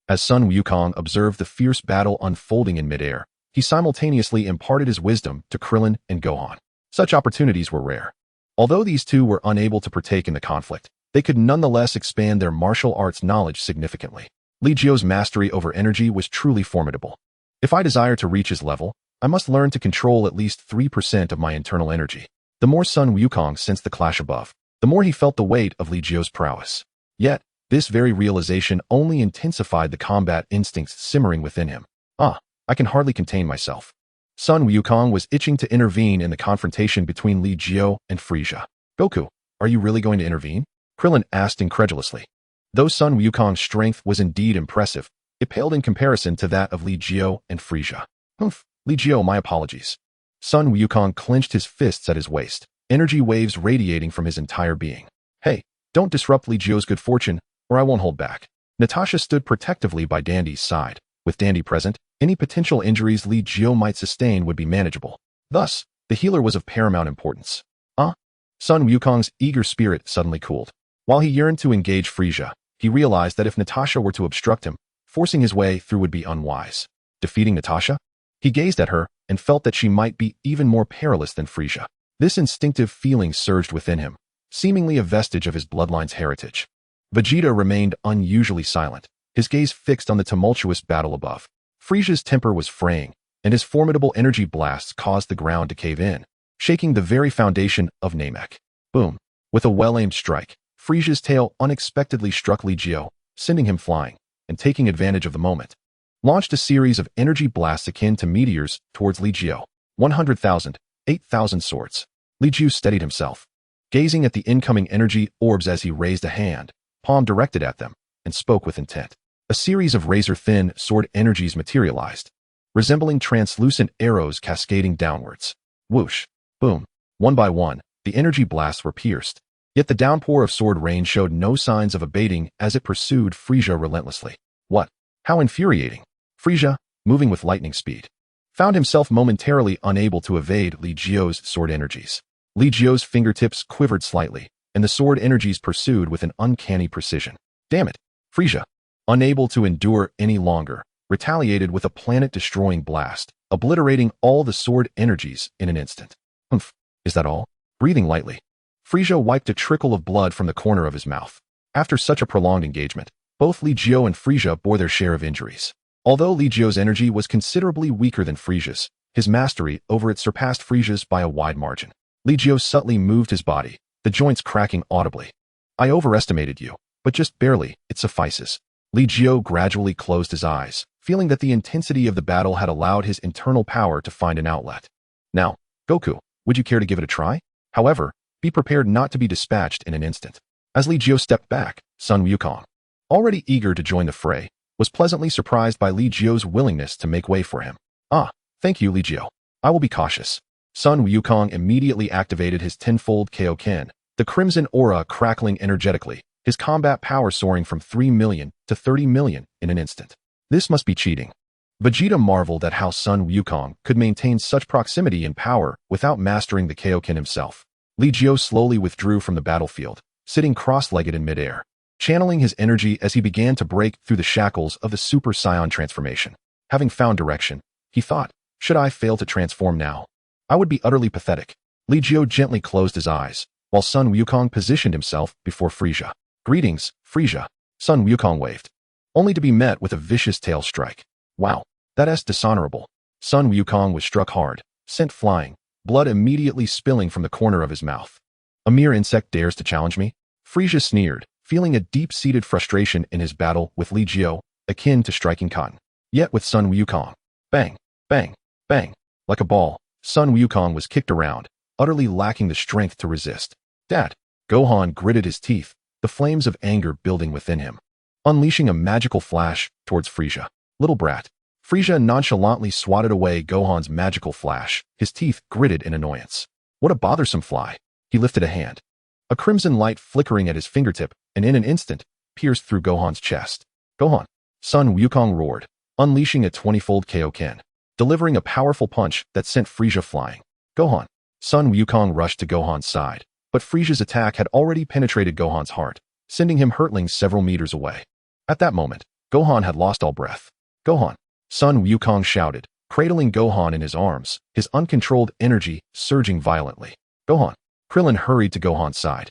As Sun Wukong observed the fierce battle unfolding in midair, he simultaneously imparted his wisdom to Krillin and Gohan. Such opportunities were rare. Although these two were unable to partake in the conflict, they could nonetheless expand their martial arts knowledge significantly. Li Jiu's mastery over energy was truly formidable. If I desire to reach his level, I must learn to control at least 3% of my internal energy. The more Sun Wukong sensed the clash above, the more he felt the weight of Li Jiu's prowess. Yet, this very realization only intensified the combat instincts simmering within him. I can hardly contain myself. Sun Wukong was itching to intervene in the confrontation between Li Jiu and Frieza. Goku, are you really going to intervene? Krillin asked incredulously. Though Sun Wukong's strength was indeed impressive, it paled in comparison to that of Li Jiu and Frieza. Li Jiu, my apologies. Sun Wukong clenched his fists at his waist, energy waves radiating from his entire being. Hey, don't disrupt Li Jiu's good fortune, or I won't hold back. Natasha stood protectively by Dandy's side. With Dandy present, any potential injuries Li Jiu might sustain would be manageable. Thus, the healer was of paramount importance. Sun Wukong's eager spirit suddenly cooled. While he yearned to engage Frieza, he realized that if Natasha were to obstruct him, forcing his way through would be unwise. Defeating Natasha? He gazed at her and felt that she might be even more perilous than Frieza. This instinctive feeling surged within him, seemingly a vestige of his bloodline's heritage. Vegeta remained unusually silent, his gaze fixed on the tumultuous battle above. Frieza's temper was fraying, and his formidable energy blasts caused the ground to cave in, shaking the very foundation of Namek. Boom! With a well-aimed strike, Frieza's tail unexpectedly struck Li Jiu, sending him flying, and taking advantage of the moment, launched a series of energy blasts akin to meteors towards Li Jiu. 100,000, 8,000 swords. Li Jiu steadied himself, gazing at the incoming energy orbs as he raised a hand, palm directed at them, and spoke with intent. A series of razor-thin sword energies materialized, resembling translucent arrows cascading downwards. Whoosh! Boom! One by one, the energy blasts were pierced. Yet the downpour of sword rain showed no signs of abating as it pursued Frieza relentlessly. What? How infuriating! Frieza, moving with lightning speed, found himself momentarily unable to evade Li Jiu's sword energies. Li Jiu's fingertips quivered slightly, and the sword energies pursued with an uncanny precision. Damn it! Frieza, unable to endure any longer, retaliated with a planet-destroying blast, obliterating all the sword energies in an instant. Is that all? Breathing lightly, Frieza wiped a trickle of blood from the corner of his mouth. After such a prolonged engagement, both Li Jiu and Frieza bore their share of injuries. Although Li Jiu's energy was considerably weaker than Frieza's, his mastery over it surpassed Frieza's by a wide margin. Li Jiu subtly moved his body, the joints cracking audibly. I overestimated you, but just barely, it suffices. Li Jiu gradually closed his eyes, feeling that the intensity of the battle had allowed his internal power to find an outlet. Now, Goku, would you care to give it a try? However, be prepared not to be dispatched in an instant. As Li Jiu stepped back, Sun Wukong, already eager to join the fray, was pleasantly surprised by Li Jiu's willingness to make way for him. Thank you, Li Jiu. I will be cautious. Sun Wukong immediately activated his tenfold Kaioken, the crimson aura crackling energetically, his combat power soaring from 3 million to 30 million in an instant. This must be cheating. Vegeta marveled at how Sun Wukong could maintain such proximity and power without mastering the Kaioken himself. Li Jiu slowly withdrew from the battlefield, sitting cross-legged in midair, channeling his energy as he began to break through the shackles of the Super Saiyan transformation. Having found direction, he thought, should I fail to transform now, I would be utterly pathetic. Li Jiu gently closed his eyes, while Sun Wukong positioned himself before Frieza. Greetings, Frieza. Sun Wukong waved, only to be met with a vicious tail strike. Wow, that's dishonorable. Sun Wukong was struck hard, sent flying, blood immediately spilling from the corner of his mouth. A mere insect dares to challenge me? Frieza sneered, feeling a deep-seated frustration in his battle with Li Jiu, akin to striking cotton. Yet with Sun Wukong, bang, bang, bang, like a ball, Sun Wukong was kicked around, utterly lacking the strength to resist. Dad! Gohan gritted his teeth, the flames of anger building within him, unleashing a magical flash towards Frieza. Little brat. Frieza nonchalantly swatted away Gohan's magical flash, his teeth gritted in annoyance. What a bothersome fly. He lifted a hand, a crimson light flickering at his fingertip, and in an instant, pierced through Gohan's chest. Gohan! Sun Wukong roared, unleashing a 20-fold Kaioken, delivering a powerful punch that sent Frieza flying. Gohan! Sun Wukong rushed to Gohan's side, but Frieza's attack had already penetrated Gohan's heart, sending him hurtling several meters away. At that moment, Gohan had lost all breath. Gohan! Sun Wukong shouted, cradling Gohan in his arms, his uncontrolled energy surging violently. Gohan! Krillin hurried to Gohan's side,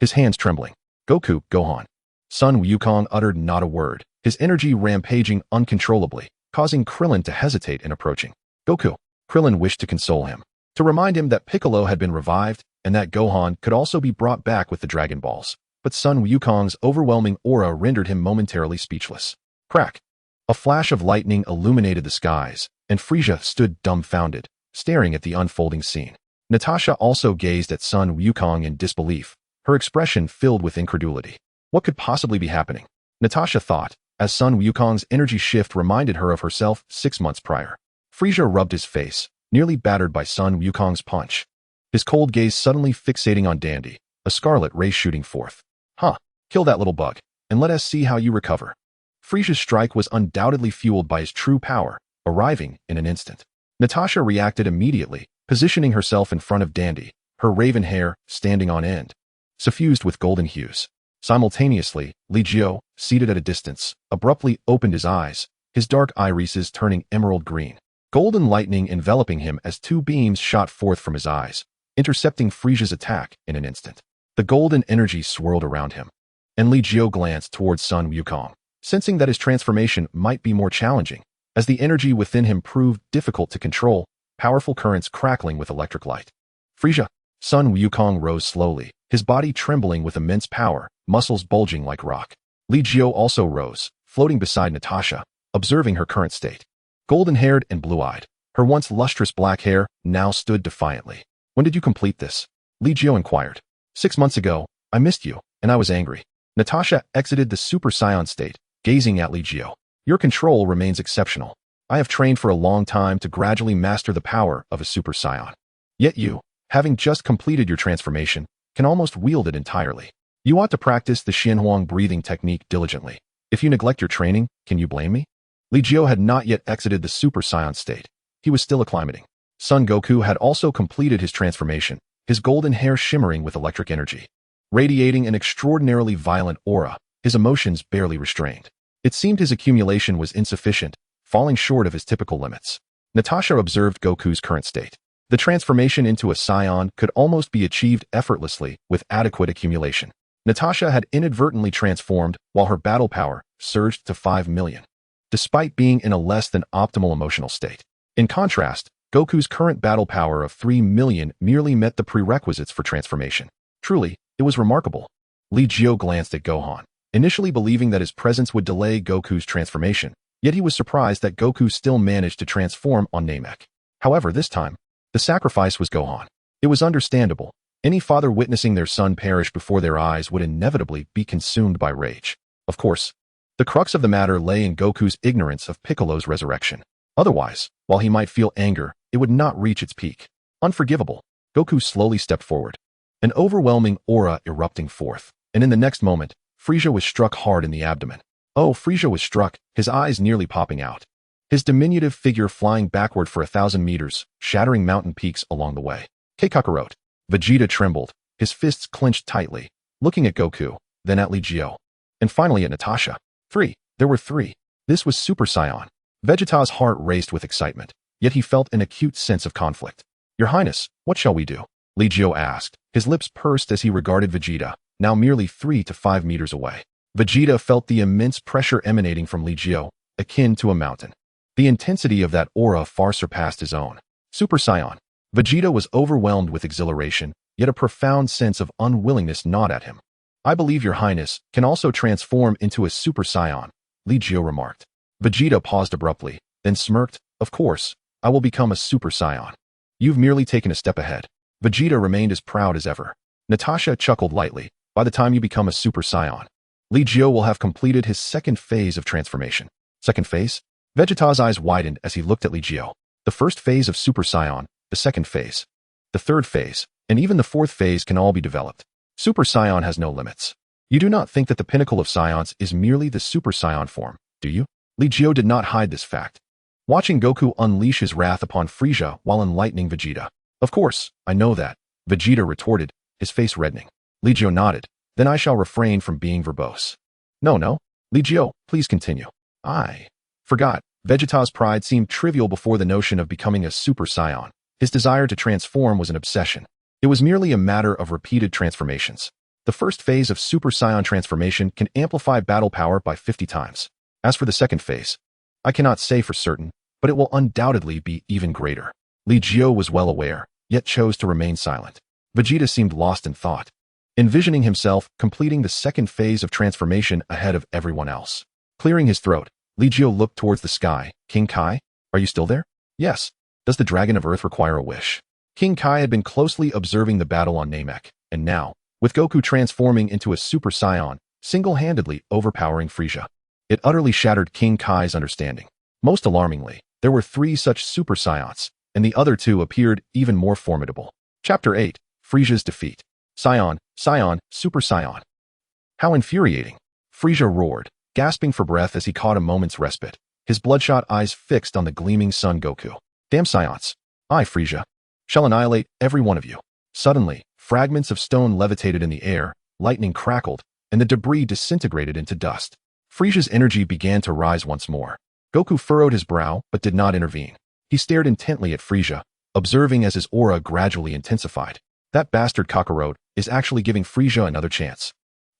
his hands trembling. Goku, Gohan! Sun Wukong uttered not a word, his energy rampaging uncontrollably, causing Krillin to hesitate in approaching. Goku! Krillin wished to console him, to remind him that Piccolo had been revived and that Gohan could also be brought back with the Dragon Balls. But Sun Wukong's overwhelming aura rendered him momentarily speechless. Crack! A flash of lightning illuminated the skies, and Frieza stood dumbfounded, staring at the unfolding scene. Natasha also gazed at Sun Wukong in disbelief, her expression filled with incredulity. What could possibly be happening? Natasha thought, as Sun Wukong's energy shift reminded her of herself 6 months prior. Frieza rubbed his face, nearly battered by Sun Wukong's punch, his cold gaze suddenly fixating on Dandy, a scarlet ray shooting forth. Huh, kill that little bug, and let us see how you recover. Frieza's strike was undoubtedly fueled by his true power, arriving in an instant. Natasha reacted immediately, positioning herself in front of Dandy, her raven hair standing on end, suffused with golden hues. Simultaneously, Li Jiu, seated at a distance, abruptly opened his eyes, his dark irises turning emerald green. Golden lightning enveloping him as 2 beams shot forth from his eyes, intercepting Frieza's attack in an instant. The golden energy swirled around him, and Li Jiu glanced towards Sun Wukong, sensing that his transformation might be more challenging, as the energy within him proved difficult to control, powerful currents crackling with electric light. Frieza! Sun Wukong rose slowly, his body trembling with immense power, muscles bulging like rock. Li Jiu also rose, floating beside Natasha, observing her current state. Golden-haired and blue-eyed, her once lustrous black hair now stood defiantly. When did you complete this? Li Jiu inquired. 6 months ago, I missed you, and I was angry. Natasha exited the Super Saiyan state, gazing at Li Jiu. Your control remains exceptional. I have trained for a long time to gradually master the power of a Super Saiyan. Yet you, having just completed your transformation, can almost wield it entirely. You ought to practice the Xuanhuang Breathing Technique diligently. If you neglect your training, can you blame me? Li Jiu had not yet exited the Super Saiyan state. He was still acclimating. Son Goku had also completed his transformation, his golden hair shimmering with electric energy. Radiating an extraordinarily violent aura, his emotions barely restrained. It seemed his accumulation was insufficient, falling short of his typical limits. Natasha observed Goku's current state. The transformation into a Saiyan could almost be achieved effortlessly with adequate accumulation. Natasha had inadvertently transformed while her battle power surged to 5 million, despite being in a less than optimal emotional state. In contrast, Goku's current battle power of 3 million merely met the prerequisites for transformation. Truly, it was remarkable. Li Jiu glanced at Gohan, initially believing that his presence would delay Goku's transformation, yet he was surprised that Goku still managed to transform on Namek. However, this time, the sacrifice was Gohan. It was understandable. Any father witnessing their son perish before their eyes would inevitably be consumed by rage. Of course, the crux of the matter lay in Goku's ignorance of Piccolo's resurrection. Otherwise, while he might feel anger, it would not reach its peak. Unforgivable. Goku slowly stepped forward, an overwhelming aura erupting forth, and in the next moment, Frieza was struck hard in the abdomen. Oh, Frieza was struck, his eyes nearly popping out. His diminutive figure flying backward for 1,000 meters, shattering mountain peaks along the way. Kakarot. Vegeta trembled, his fists clenched tightly, looking at Goku, then at Li Jiu, and finally at Natasha. 3. There were 3. This was Super Saiyan. Vegeta's heart raced with excitement, yet he felt an acute sense of conflict. Your Highness, what shall we do? Li Jiu asked, his lips pursed as he regarded Vegeta, now merely 3 to 5 meters away. Vegeta felt the immense pressure emanating from Li Jiu, akin to a mountain. The intensity of that aura far surpassed his own. Super Saiyan. Vegeta was overwhelmed with exhilaration, yet a profound sense of unwillingness gnawed at him. I believe your Highness can also transform into a Super Saiyan, Li Jiu remarked. Vegeta paused abruptly, then smirked. Of course, I will become a Super Saiyan. You've merely taken a step ahead. Vegeta remained as proud as ever. Natasha chuckled lightly. By the time you become a Super Saiyan, Li Jiu will have completed his second phase of transformation. Second phase? Vegeta's eyes widened as he looked at Li Jiu. The first phase of Super Saiyan, the second phase, the third phase, and even the fourth phase can all be developed. Super Saiyan has no limits. You do not think that the pinnacle of Saiyans is merely the Super Saiyan form, do you? Li Jiu did not hide this fact, watching Goku unleash his wrath upon Frieza while enlightening Vegeta. Of course, I know that, Vegeta retorted, his face reddening. Li Jiu nodded. Then I shall refrain from being verbose. No, Li Jiu, please continue. I forgot. Vegeta's pride seemed trivial before the notion of becoming a Super Saiyan. His desire to transform was an obsession. It was merely a matter of repeated transformations. The first phase of Super Saiyan transformation can amplify battle power by 50 times. As for the second phase, I cannot say for certain, but it will undoubtedly be even greater. Li Jiu was well aware, yet chose to remain silent. Vegeta seemed lost in thought, envisioning himself completing the second phase of transformation ahead of everyone else. Clearing his throat, Li Jiu looked towards the sky. King Kai, are you still there? Yes. Does the Dragon of Earth require a wish? King Kai had been closely observing the battle on Namek, and now, with Goku transforming into a Super Saiyan, single-handedly overpowering Frieza, it utterly shattered King Kai's understanding. Most alarmingly, there were 3 such Super Saiyans, and the other 2 appeared even more formidable. Chapter 8, Frieza's Defeat. Saiyan, Super Saiyan. How infuriating! Frieza roared, gasping for breath as he caught a moment's respite, his bloodshot eyes fixed on the gleaming Son Goku. Damn Saiyans! I, Frieza, shall annihilate every one of you. Suddenly, fragments of stone levitated in the air, lightning crackled, and the debris disintegrated into dust. Frieza's energy began to rise once more. Goku furrowed his brow, but did not intervene. He stared intently at Frieza, observing as his aura gradually intensified. That bastard Kakarot is actually giving Frieza another chance.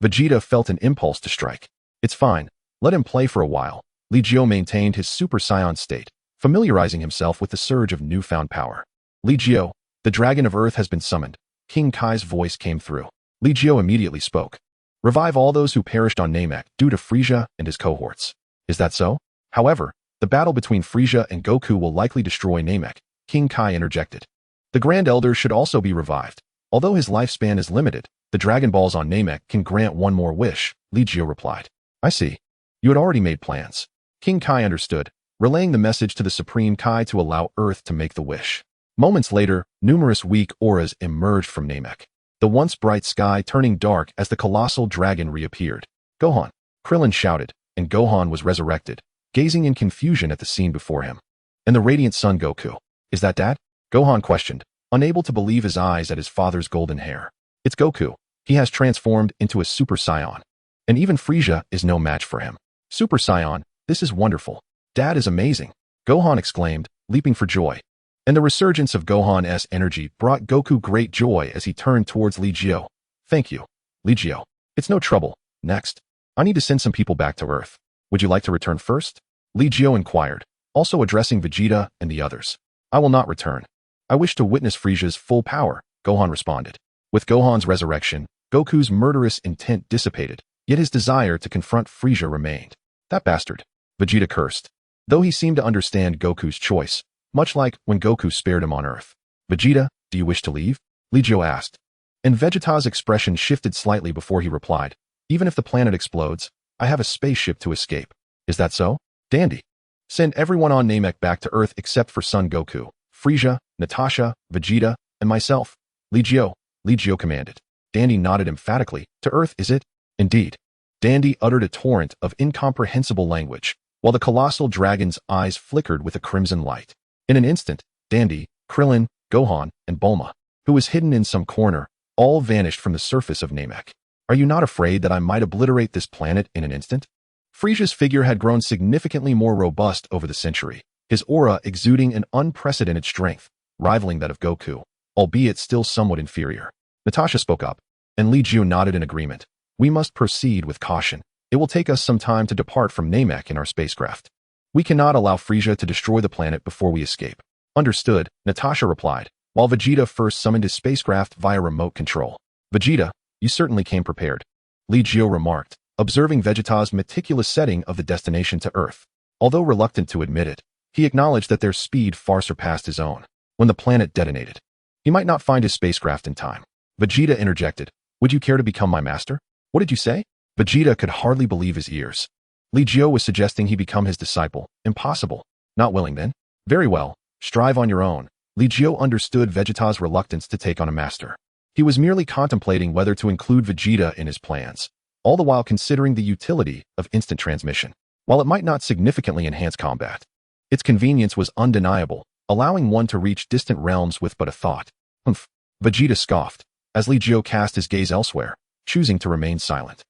Vegeta felt an impulse to strike. It's fine. Let him play for a while. Li Jiu maintained his Super Saiyan state, familiarizing himself with the surge of newfound power. Li Jiu, the Dragon of Earth has been summoned. King Kai's voice came through. Li Jiu immediately spoke. Revive all those who perished on Namek due to Frieza and his cohorts. Is that so? However, the battle between Frieza and Goku will likely destroy Namek, King Kai interjected. The Grand Elder should also be revived. Although his lifespan is limited, the Dragon Balls on Namek can grant one more wish, Li Jiu replied. I see. You had already made plans. King Kai understood, relaying the message to the Supreme Kai to allow Earth to make the wish. Moments later, numerous weak auras emerged from Namek, the once bright sky turning dark as the colossal dragon reappeared. Gohan! Krillin shouted, and Gohan was resurrected, gazing in confusion at the scene before him. And the radiant Son Goku. Is that Dad? Gohan questioned, unable to believe his eyes at his father's golden hair. It's Goku. He has transformed into a Super Saiyan. And even Frieza is no match for him. Super Saiyan, this is wonderful. Dad is amazing. Gohan exclaimed, leaping for joy. And the resurgence of Gohan's energy brought Goku great joy as he turned towards Li Jiu. Thank you, Li Jiu. It's no trouble. Next, I need to send some people back to Earth. Would you like to return first? Li Jiu inquired, also addressing Vegeta and the others. I will not return. I wish to witness Frieza's full power, Gohan responded. With Gohan's resurrection, Goku's murderous intent dissipated, yet his desire to confront Frieza remained. That bastard, Vegeta cursed. Though he seemed to understand Goku's choice, much like when Goku spared him on Earth. Vegeta, do you wish to leave? Li Jiu asked. And Vegeta's expression shifted slightly before he replied. Even if the planet explodes, I have a spaceship to escape. Is that so? Dandy. Send everyone on Namek back to Earth except for Son Goku, Frieza, Natasha, Vegeta, and myself. Li Jiu commanded. Dandy nodded emphatically. To Earth, is it? Indeed. Dandy uttered a torrent of incomprehensible language, while the colossal dragon's eyes flickered with a crimson light. In an instant, Dandy, Krillin, Gohan, and Bulma, who was hidden in some corner, all vanished from the surface of Namek. Are you not afraid that I might obliterate this planet in an instant? Frieza's figure had grown significantly more robust over the century, his aura exuding an unprecedented strength, rivaling that of Goku, albeit still somewhat inferior. Natasha spoke up, and Li Jiu nodded in agreement. We must proceed with caution. It will take us some time to depart from Namek in our spacecraft. We cannot allow Frieza to destroy the planet before we escape. Understood, Natasha replied, while Vegeta first summoned his spacecraft via remote control. Vegeta, you certainly came prepared, Li Jiu remarked, observing Vegeta's meticulous setting of the destination to Earth. Although reluctant to admit it, he acknowledged that their speed far surpassed his own. When the planet detonated, he might not find his spacecraft in time. Vegeta interjected, would you care to become my master? What did you say? Vegeta could hardly believe his ears. Li Jiu was suggesting he become his disciple. Impossible. Not willing then? Very well, strive on your own. Li Jiu understood Vegeta's reluctance to take on a master. He was merely contemplating whether to include Vegeta in his plans, all the while considering the utility of instant transmission. While it might not significantly enhance combat, its convenience was undeniable, allowing one to reach distant realms with but a thought. Humph. Vegeta scoffed, as Li Jiu cast his gaze elsewhere, choosing to remain silent.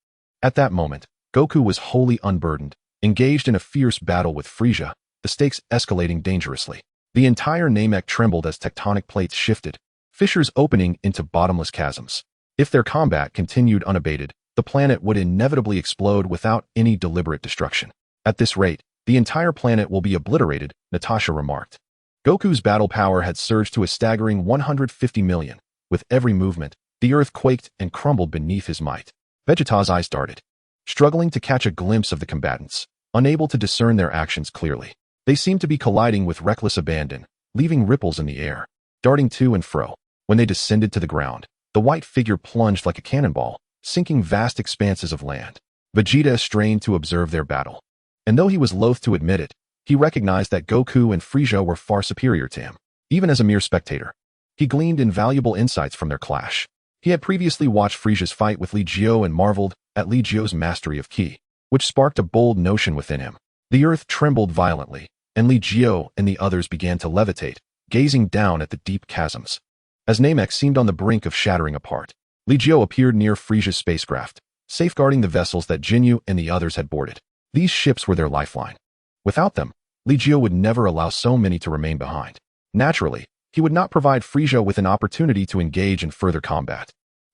At that moment, Goku was wholly unburdened, engaged in a fierce battle with Frisia, the stakes escalating dangerously. The entire Namek trembled as tectonic plates shifted, fissures opening into bottomless chasms. If their combat continued unabated, the planet would inevitably explode without any deliberate destruction. At this rate, the entire planet will be obliterated, Natasha remarked. Goku's battle power had surged to a staggering 150 million. With every movement, the earth quaked and crumbled beneath his might. Vegeta's eyes darted, struggling to catch a glimpse of the combatants, unable to discern their actions clearly. They seemed to be colliding with reckless abandon, leaving ripples in the air, darting to and fro. When they descended to the ground, the white figure plunged like a cannonball, sinking vast expanses of land. Vegeta strained to observe their battle. And though he was loath to admit it, he recognized that Goku and Frisia were far superior to him. Even as a mere spectator, he gleaned invaluable insights from their clash. He had previously watched Frisia's fight with Li Jiu and marveled at Li Jiu's mastery of ki, which sparked a bold notion within him. The earth trembled violently, and Li Jiu and the others began to levitate, gazing down at the deep chasms. As Namek seemed on the brink of shattering apart, Li Jiu appeared near Frisia's spacecraft, safeguarding the vessels that Jinyu and the others had boarded. These ships were their lifeline. Without them, Li Jiu would never allow so many to remain behind. Naturally, he would not provide Frisia with an opportunity to engage in further combat.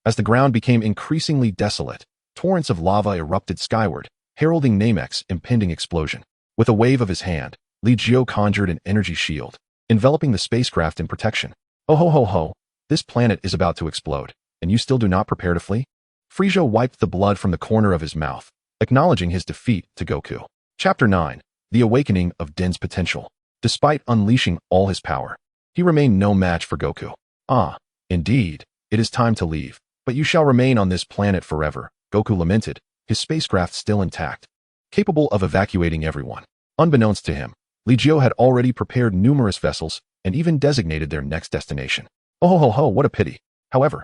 As the ground became increasingly desolate, torrents of lava erupted skyward, heralding Namek's impending explosion. With a wave of his hand, Li Jiu conjured an energy shield, enveloping the spacecraft in protection. Oh ho ho ho, this planet is about to explode, and you still do not prepare to flee? Frisia wiped the blood from the corner of his mouth, acknowledging his defeat to Goku. Chapter 9. The Awakening of Den's Potential. Despite unleashing all his power, he remained no match for Goku. Ah, indeed, it is time to leave, but you shall remain on this planet forever, Goku lamented, his spacecraft still intact, capable of evacuating everyone. Unbeknownst to him, Li Jiu had already prepared numerous vessels and even designated their next destination. Oh ho ho ho, what a pity. However,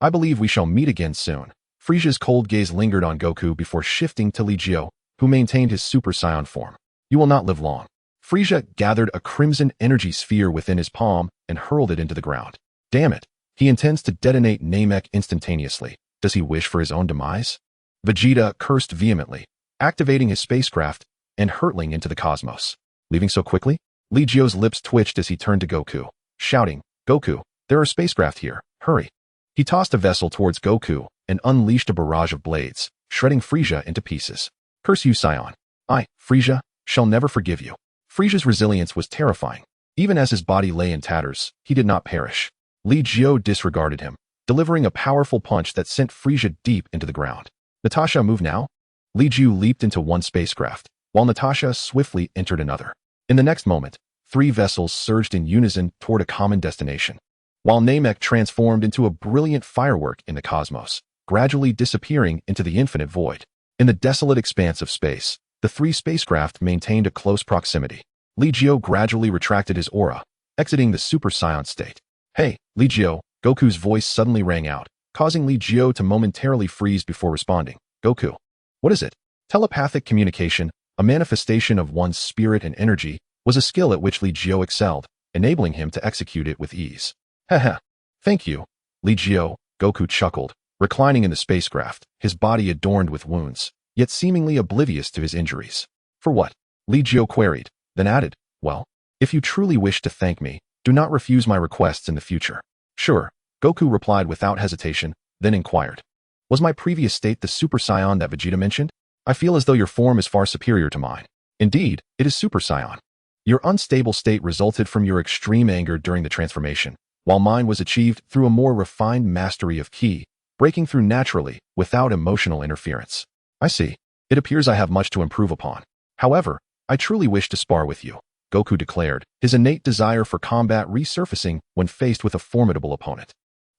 I believe we shall meet again soon. Frisia's cold gaze lingered on Goku before shifting to Li Jiu, who maintained his Super Saiyan form. You will not live long. Frisia gathered a crimson energy sphere within his palm and hurled it into the ground. Damn it, he intends to detonate Namek instantaneously. Does he wish for his own demise? Vegeta cursed vehemently, activating his spacecraft and hurtling into the cosmos. Leaving so quickly? Li Jiu's lips twitched as he turned to Goku, shouting, Goku, there are spacecraft here, hurry. He tossed a vessel towards Goku and unleashed a barrage of blades, shredding Frisia into pieces. Curse you, Saiyan. I, Frisia, shall never forgive you. Frisia's resilience was terrifying. Even as his body lay in tatters, he did not perish. Li Jiu disregarded him, delivering a powerful punch that sent Frisia deep into the ground. Natasha, move now? Li Jiu leaped into one spacecraft, while Natasha swiftly entered another. In the next moment, 3 vessels surged in unison toward a common destination, while Namek transformed into a brilliant firework in the cosmos, gradually disappearing into the infinite void. In the desolate expanse of space, the 3 spacecraft maintained a close proximity. Li Jiu gradually retracted his aura, exiting the Super Saiyan state. Hey, Li Jiu, Goku's voice suddenly rang out, causing Li Jiu to momentarily freeze before responding. Goku. What is it? Telepathic communication, a manifestation of one's spirit and energy, was a skill at which Li Jiu excelled, enabling him to execute it with ease. Haha. Thank you, Li Jiu, Goku chuckled, reclining in the spacecraft, his body adorned with wounds, yet seemingly oblivious to his injuries. For what? Li Jiu queried, then added, well, if you truly wish to thank me, do not refuse my requests in the future. Sure, Goku replied without hesitation, then inquired. Was my previous state the Super Saiyan that Vegeta mentioned? I feel as though your form is far superior to mine. Indeed, it is Super Saiyan. Your unstable state resulted from your extreme anger during the transformation, while mine was achieved through a more refined mastery of ki, breaking through naturally, without emotional interference. I see. It appears I have much to improve upon. However, I truly wish to spar with you, Goku declared, his innate desire for combat resurfacing when faced with a formidable opponent.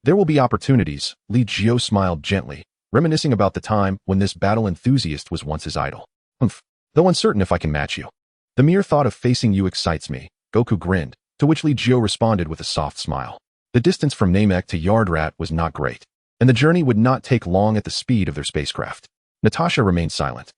There will be opportunities, Li Jiu smiled gently, reminiscing about the time when this battle enthusiast was once his idol. Humph, though uncertain if I can match you. The mere thought of facing you excites me, Goku grinned, to which Li Jiu responded with a soft smile. The distance from Namek to Yardrat was not great, and the journey would not take long at the speed of their spacecraft. Natasha remained silent,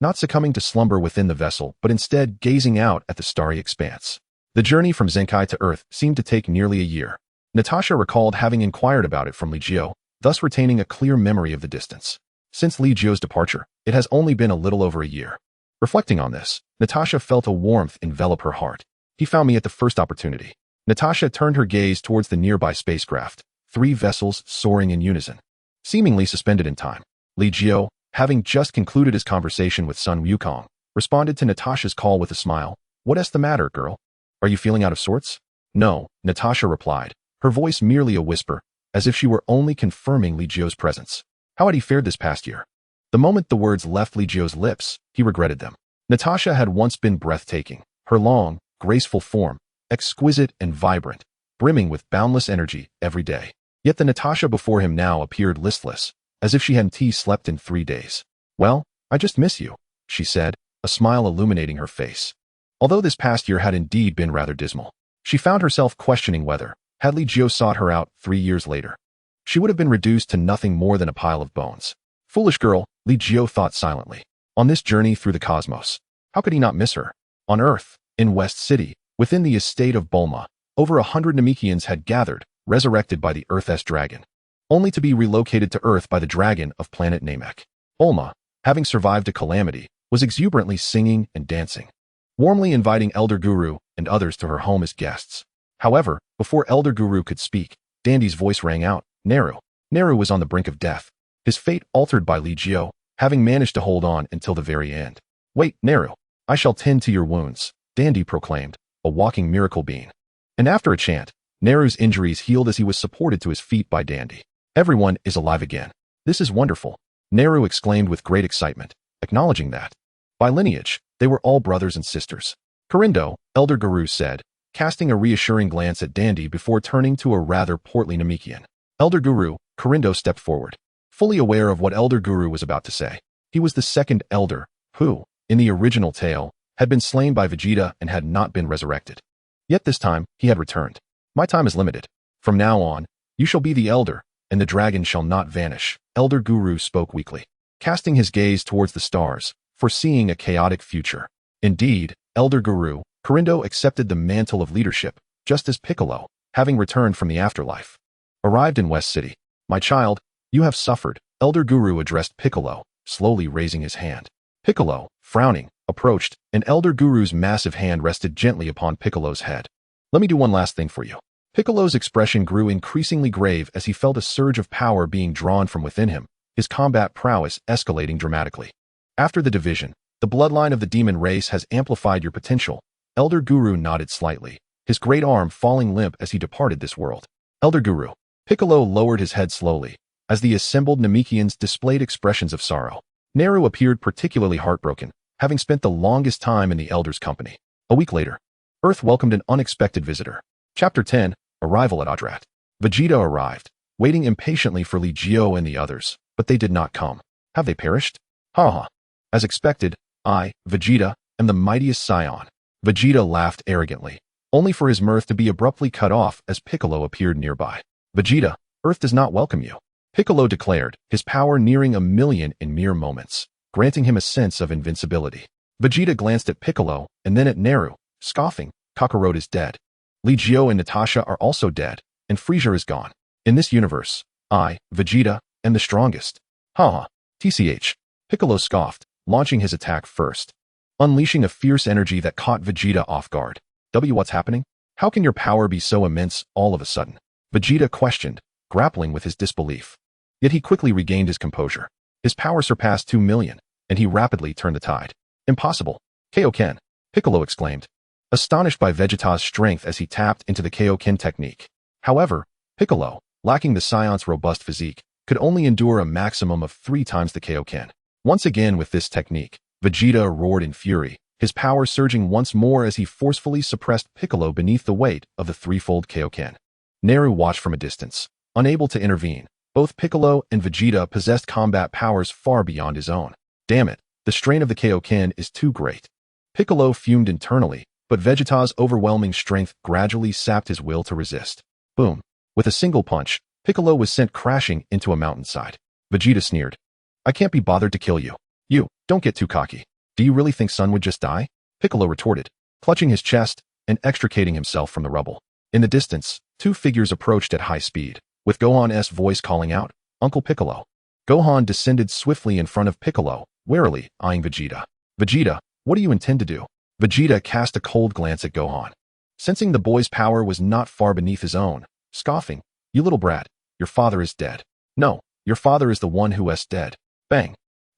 not succumbing to slumber within the vessel, but instead gazing out at the starry expanse. The journey from Zenkai to Earth seemed to take nearly a year. Natasha recalled having inquired about it from Li Jiu, thus retaining a clear memory of the distance. Since Li Jiu's departure, it has only been a little over a year. Reflecting on this, Natasha felt a warmth envelop her heart. He found me at the first opportunity. Natasha turned her gaze towards the nearby spacecraft, 3 vessels soaring in unison, seemingly suspended in time. Li Jiu, having just concluded his conversation with Xuanhuang, responded to Natasha's call with a smile. What's the matter, girl? Are you feeling out of sorts? No, Natasha replied, her voice merely a whisper, as if she were only confirming Li Jiu's presence. How had he fared this past year? The moment the words left Li Jiu's lips, he regretted them. Natasha had once been breathtaking, her long, graceful form, exquisite and vibrant, brimming with boundless energy every day. Yet the Natasha before him now appeared listless, as if she hadn't slept in 3 days. Well, I just miss you, she said, a smile illuminating her face. Although this past year had indeed been rather dismal, she found herself questioning whether, had Li Jiu sought her out 3 years later, she would have been reduced to nothing more than a pile of bones. Foolish girl, Li Jiu thought silently. On this journey through the cosmos, how could he not miss her? On Earth, in West City, within the estate of Bulma, over 100 Namekians had gathered, resurrected by the Earth's dragon, only to be relocated to Earth by the dragon of planet Namek. Bulma, having survived a calamity, was exuberantly singing and dancing, warmly inviting Elder Guru and others to her home as guests. However, before Elder Guru could speak, Dandy's voice rang out, Naru. Naru was on the brink of death, his fate altered by Li Jiu, having managed to hold on until the very end. Wait, Naru, I shall tend to your wounds, Dandy proclaimed, a walking miracle being. And after a chant, Naru's injuries healed as he was supported to his feet by Dandy. Everyone is alive again. This is wonderful, Naru exclaimed with great excitement, acknowledging that, by lineage, they were all brothers and sisters. Corindo, Elder Guru said, casting a reassuring glance at Dandy before turning to a rather portly Namekian. Elder Guru, Corindo stepped forward, fully aware of what Elder Guru was about to say. He was the second elder, who, in the original tale, had been slain by Vegeta and had not been resurrected. Yet this time, he had returned. My time is limited. From now on, you shall be the elder, and the dragon shall not vanish, Elder Guru spoke weakly, casting his gaze towards the stars, foreseeing a chaotic future. Indeed, Elder Guru, Corindo accepted the mantle of leadership, just as Piccolo, having returned from the afterlife, arrived in West City. My child, you have suffered, Elder Guru addressed Piccolo, slowly raising his hand. Piccolo, frowning, approached, and Elder Guru's massive hand rested gently upon Piccolo's head. Let me do one last thing for you. Piccolo's expression grew increasingly grave as he felt a surge of power being drawn from within him, his combat prowess escalating dramatically. After the division, the bloodline of the demon race has amplified your potential. Elder Guru nodded slightly, his great arm falling limp as he departed this world. Elder Guru. Piccolo lowered his head slowly, as the assembled Namekians displayed expressions of sorrow. Naru appeared particularly heartbroken, having spent the longest time in the elder's company. A week later, Earth welcomed an unexpected visitor. Chapter 10, Arrival at Adrat. Vegeta arrived, waiting impatiently for Li Jiu and the others, but they did not come. Have they perished? Ha. As expected, I, Vegeta, am the mightiest Saiyan. Vegeta laughed arrogantly, only for his mirth to be abruptly cut off as Piccolo appeared nearby. Vegeta, Earth does not welcome you, Piccolo declared, his power nearing 1,000,000 in mere moments, granting him a sense of invincibility. Vegeta glanced at Piccolo and then at Naru, scoffing, Kakarot is dead. Li Jiu and Natasha are also dead, and Frieza is gone. In this universe, I, Vegeta, am the strongest. TCH. Piccolo scoffed, launching his attack first, unleashing a fierce energy that caught Vegeta off guard. What's happening? How can your power be so immense all of a sudden? Vegeta questioned, grappling with his disbelief. Yet he quickly regained his composure. His power surpassed 2,000,000, and he rapidly turned the tide. Impossible. Kaioken, Piccolo exclaimed, astonished by Vegeta's strength as he tapped into the Kaioken technique. However, Piccolo, lacking the Saiyans' robust physique, could only endure a maximum of 3 times the Kaioken. Once again with this technique, Vegeta roared in fury, his power surging once more as he forcefully suppressed Piccolo beneath the weight of the threefold Kaioken. Naru watched from a distance, unable to intervene. Both Piccolo and Vegeta possessed combat powers far beyond his own. Damn it, the strain of the Kaioken is too great. Piccolo fumed internally, but Vegeta's overwhelming strength gradually sapped his will to resist. Boom. With a single punch, Piccolo was sent crashing into a mountainside. Vegeta sneered. I can't be bothered to kill you. You, don't get too cocky. Do you really think Son would just die? Piccolo retorted, clutching his chest and extricating himself from the rubble. In the distance, 2 figures approached at high speed, with Gohan's voice calling out, Uncle Piccolo. Gohan descended swiftly in front of Piccolo, warily eyeing Vegeta. Vegeta, What do you intend to do? Vegeta cast a cold glance at Gohan. Sensing the boy's power was not far beneath his own, scoffing, "You little brat, your father is dead. No, your father is the one who is dead." Bang!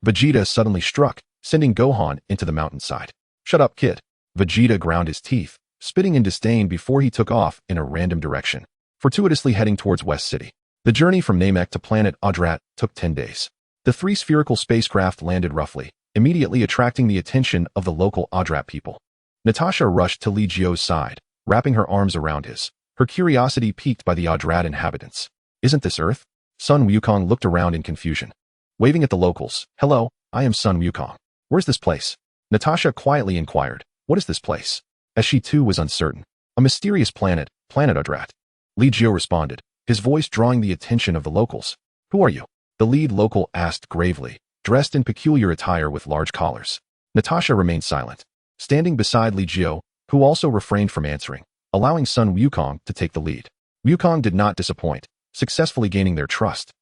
Vegeta suddenly struck, sending Gohan into the mountainside. "Shut up, kid." Vegeta ground his teeth, spitting in disdain before he took off in a random direction, fortuitously heading towards West City. The journey from Namek to planet Adrat took 10 days. The 3 spherical spacecraft landed roughly, immediately attracting the attention of the local Adrat people. Natasha rushed to Li Jiu's side, wrapping her arms around his, her curiosity piqued by the Adrat inhabitants. "Isn't this Earth?" Sun Wukong looked around in confusion. Waving at the locals, "Hello, I am Sun Wukong. Where's this place?" Natasha quietly inquired, "What is this place?" As she too was uncertain. "A mysterious planet, Planet Adrat." Li Jiu responded, his voice drawing the attention of the locals. "Who are you?" The lead local asked gravely, dressed in peculiar attire with large collars. Natasha remained silent, standing beside Li Jiu, who also refrained from answering, allowing Sun Wukong to take the lead. Wukong did not disappoint, successfully gaining their trust,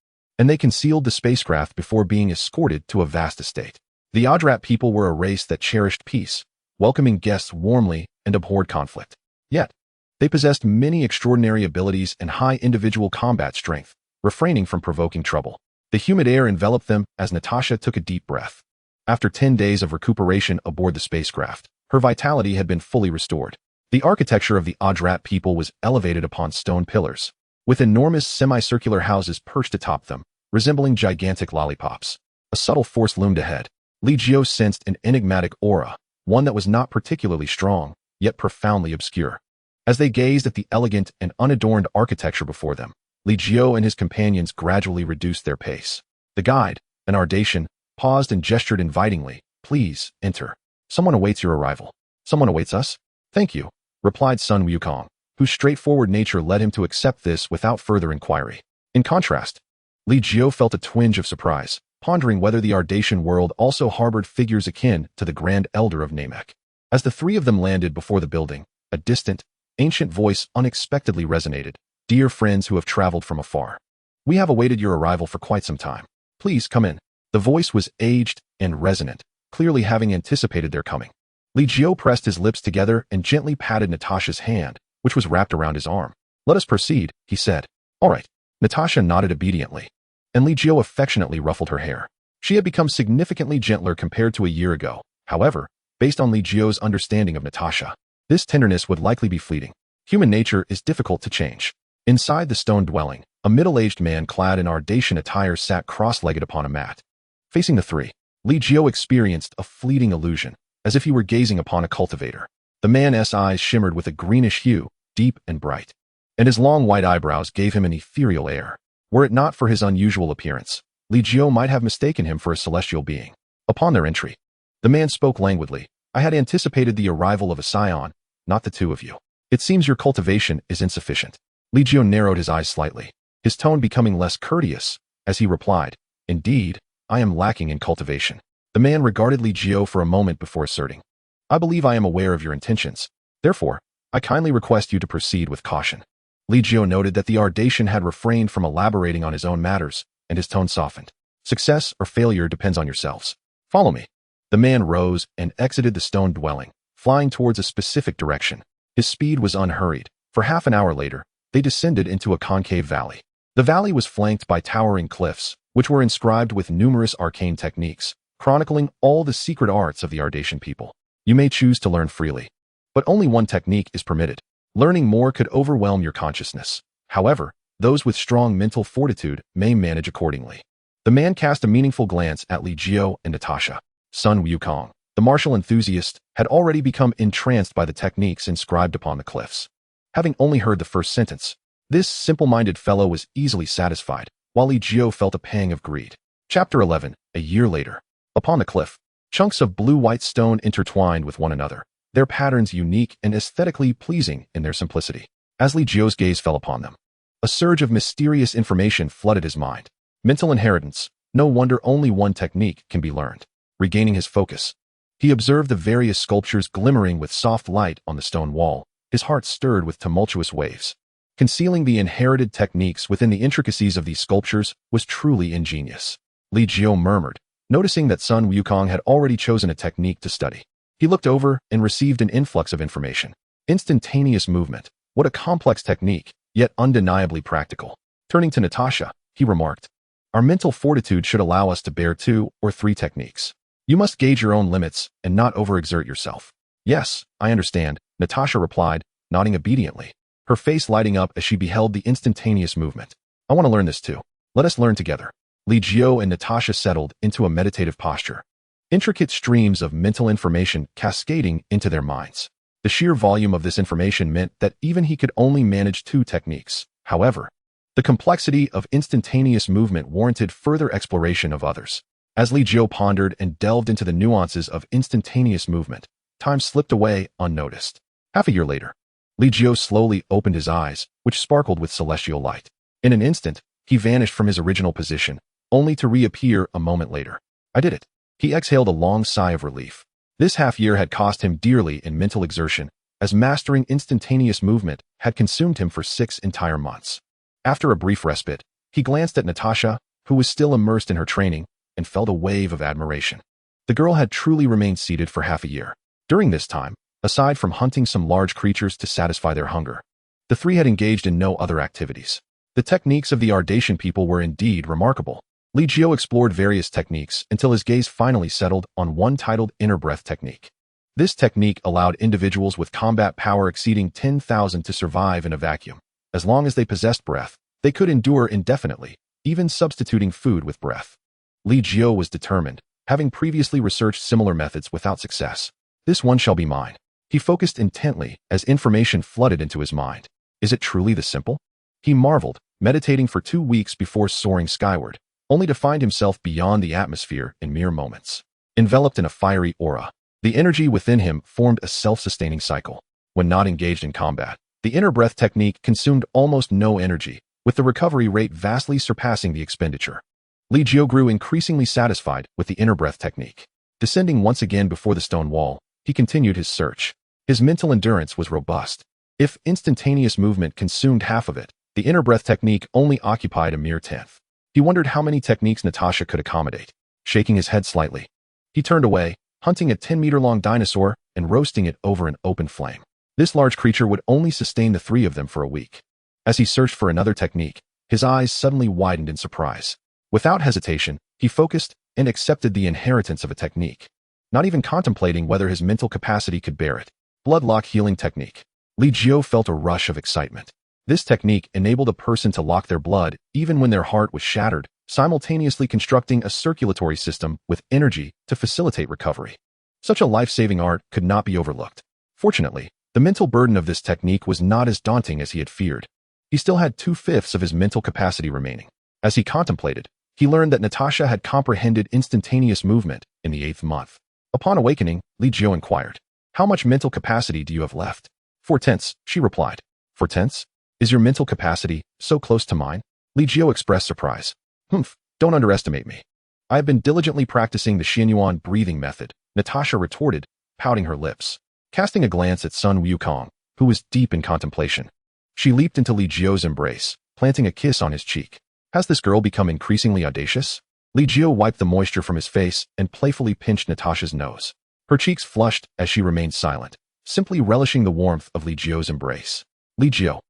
and they concealed the spacecraft before being escorted to a vast estate. The Adrat people were a race that cherished peace, welcoming guests warmly and abhorred conflict. Yet, they possessed many extraordinary abilities and high individual combat strength, refraining from provoking trouble. The humid air enveloped them as Natasha took a deep breath. After 10 days of recuperation aboard the spacecraft, her vitality had been fully restored. The architecture of the Adrat people was elevated upon stone pillars, with enormous semicircular houses perched atop them, resembling gigantic lollipops. A subtle force loomed ahead. Li Jiu sensed an enigmatic aura, one that was not particularly strong, yet profoundly obscure. As they gazed at the elegant and unadorned architecture before them, Li Jiu and his companions gradually reduced their pace. The guide, an Ardatian, paused and gestured invitingly. "Please, enter. Someone awaits your arrival." "Someone awaits us?" "Thank you," replied Sun Wukong, whose straightforward nature led him to accept this without further inquiry. In contrast, Li Jiu felt a twinge of surprise, pondering whether the Ardatian world also harbored figures akin to the Grand Elder of Namek. As the 3 of them landed before the building, a distant, ancient voice unexpectedly resonated. "Dear friends who have traveled from afar, we have awaited your arrival for quite some time. Please come in." The voice was aged and resonant, clearly having anticipated their coming. Li Jiu pressed his lips together and gently patted Natasha's hand, which was wrapped around his arm. "Let us proceed," he said. "All right." Natasha nodded obediently, and Li Jiu affectionately ruffled her hair. She had become significantly gentler compared to a year ago. However, based on Li Jiu's understanding of Natasha, this tenderness would likely be fleeting. Human nature is difficult to change. Inside the stone dwelling, a middle-aged man clad in Ardatian attire sat cross-legged upon a mat. Facing the 3, Li Jiu experienced a fleeting illusion, as if he were gazing upon a cultivator. The man's eyes shimmered with a greenish hue, deep and bright, and his long white eyebrows gave him an ethereal air. Were it not for his unusual appearance, Li Jiu might have mistaken him for a celestial being. Upon their entry, the man spoke languidly. "I had anticipated the arrival of a Saiyan, not the 2 of you. It seems your cultivation is insufficient." Li Jiu narrowed his eyes slightly, his tone becoming less courteous, as he replied, "Indeed, I am lacking in cultivation." The man regarded Li Jiu for a moment before asserting, "I believe I am aware of your intentions. Therefore, I kindly request you to proceed with caution." Li Jiu noted that the Ardatian had refrained from elaborating on his own matters, and his tone softened. "Success or failure depends on yourselves. Follow me." The man rose and exited the stone dwelling, flying towards a specific direction. His speed was unhurried. For half an hour later, they descended into a concave valley. The valley was flanked by towering cliffs, which were inscribed with numerous arcane techniques, chronicling all the secret arts of the Ardatian people. You may choose to learn freely, but only one technique is permitted. Learning more could overwhelm your consciousness. However, those with strong mental fortitude may manage accordingly. The man cast a meaningful glance at Li Jiu and Natasha. Sun Wukong, the martial enthusiast, had already become entranced by the techniques inscribed upon the cliffs. Having only heard the first sentence, this simple-minded fellow was easily satisfied, while Li Jiu felt a pang of greed. Chapter 11, a year later. Upon the cliff, chunks of blue-white stone intertwined with one another, their patterns unique and aesthetically pleasing in their simplicity. As Li Jiu's gaze fell upon them, a surge of mysterious information flooded his mind. Mental inheritance. No wonder only one technique can be learned. Regaining his focus, he observed the various sculptures glimmering with soft light on the stone wall. His heart stirred with tumultuous waves. Concealing the inherited techniques within the intricacies of these sculptures was truly ingenious. Li Jiu murmured, noticing that Sun Wukong had already chosen a technique to study. He looked over and received an influx of information. Instantaneous movement. What a complex technique, yet undeniably practical. Turning to Natasha, he remarked, "Our mental fortitude should allow us to bear 2 or 3 techniques. You must gauge your own limits and not overexert yourself." "Yes, I understand," Natasha replied, nodding obediently, her face lighting up as she beheld the instantaneous movement. "I want to learn this too. Let us learn together." Li Jiu and Natasha settled into a meditative posture, intricate streams of mental information cascading into their minds. The sheer volume of this information meant that even he could only manage 2 techniques. However, the complexity of instantaneous movement warranted further exploration of others. As Li Jiu pondered and delved into the nuances of instantaneous movement, time slipped away unnoticed. Half a year later, Li Jiu slowly opened his eyes, which sparkled with celestial light. In an instant, he vanished from his original position, only to reappear a moment later. "I did it." He exhaled a long sigh of relief. This half year had cost him dearly in mental exertion, as mastering instantaneous movement had consumed him for 6 entire months. After a brief respite, he glanced at Natasha, who was still immersed in her training, and felt a wave of admiration. The girl had truly remained seated for half a year. During this time, aside from hunting some large creatures to satisfy their hunger, the 3 had engaged in no other activities. The techniques of the Ardatian people were indeed remarkable. Li Jiu explored various techniques until his gaze finally settled on one titled Inner Breath Technique. This technique allowed individuals with combat power exceeding 10,000 to survive in a vacuum. As long as they possessed breath, they could endure indefinitely, even substituting food with breath. Li Jiu was determined, having previously researched similar methods without success. "This one shall be mine." He focused intently as information flooded into his mind. Is it truly this simple? He marveled, meditating for 2 weeks before soaring skyward, only to find himself beyond the atmosphere in mere moments. Enveloped in a fiery aura, the energy within him formed a self-sustaining cycle. When not engaged in combat, the inner breath technique consumed almost no energy, with the recovery rate vastly surpassing the expenditure. Li Jiu grew increasingly satisfied with the inner breath technique. Descending once again before the stone wall, he continued his search. His mental endurance was robust. If instantaneous movement consumed half of it, the inner breath technique only occupied a mere 10th. He wondered how many techniques Natasha could accommodate. Shaking his head slightly, he turned away, hunting a 10-meter-long dinosaur and roasting it over an open flame. This large creature would only sustain the 3 of them for a week. As he searched for another technique, his eyes suddenly widened in surprise. Without hesitation, he focused and accepted the inheritance of a technique, not even contemplating whether his mental capacity could bear it. Bloodlock healing technique. Li Jiu felt a rush of excitement. This technique enabled a person to lock their blood even when their heart was shattered, simultaneously constructing a circulatory system with energy to facilitate recovery. Such a life-saving art could not be overlooked. Fortunately, the mental burden of this technique was not as daunting as he had feared. He still had 2/5 of his mental capacity remaining. As he contemplated, he learned that Natasha had comprehended instantaneous movement in the 8th month. Upon awakening, Li Jiu inquired, "How much mental capacity do you have left?" 4/10, she replied. 4/10? Is your mental capacity so close to mine? Li Jiu expressed surprise. Don't underestimate me. I have been diligently practicing the Xuanhuang breathing method, Natasha retorted, pouting her lips. Casting a glance at Sun Wukong, who was deep in contemplation, she leaped into Li Jiu's embrace, planting a kiss on his cheek. Has this girl become increasingly audacious? Li Jiu wiped the moisture from his face and playfully pinched Natasha's nose. Her cheeks flushed as she remained silent, simply relishing the warmth of Li Jiu's embrace. Li Jiu.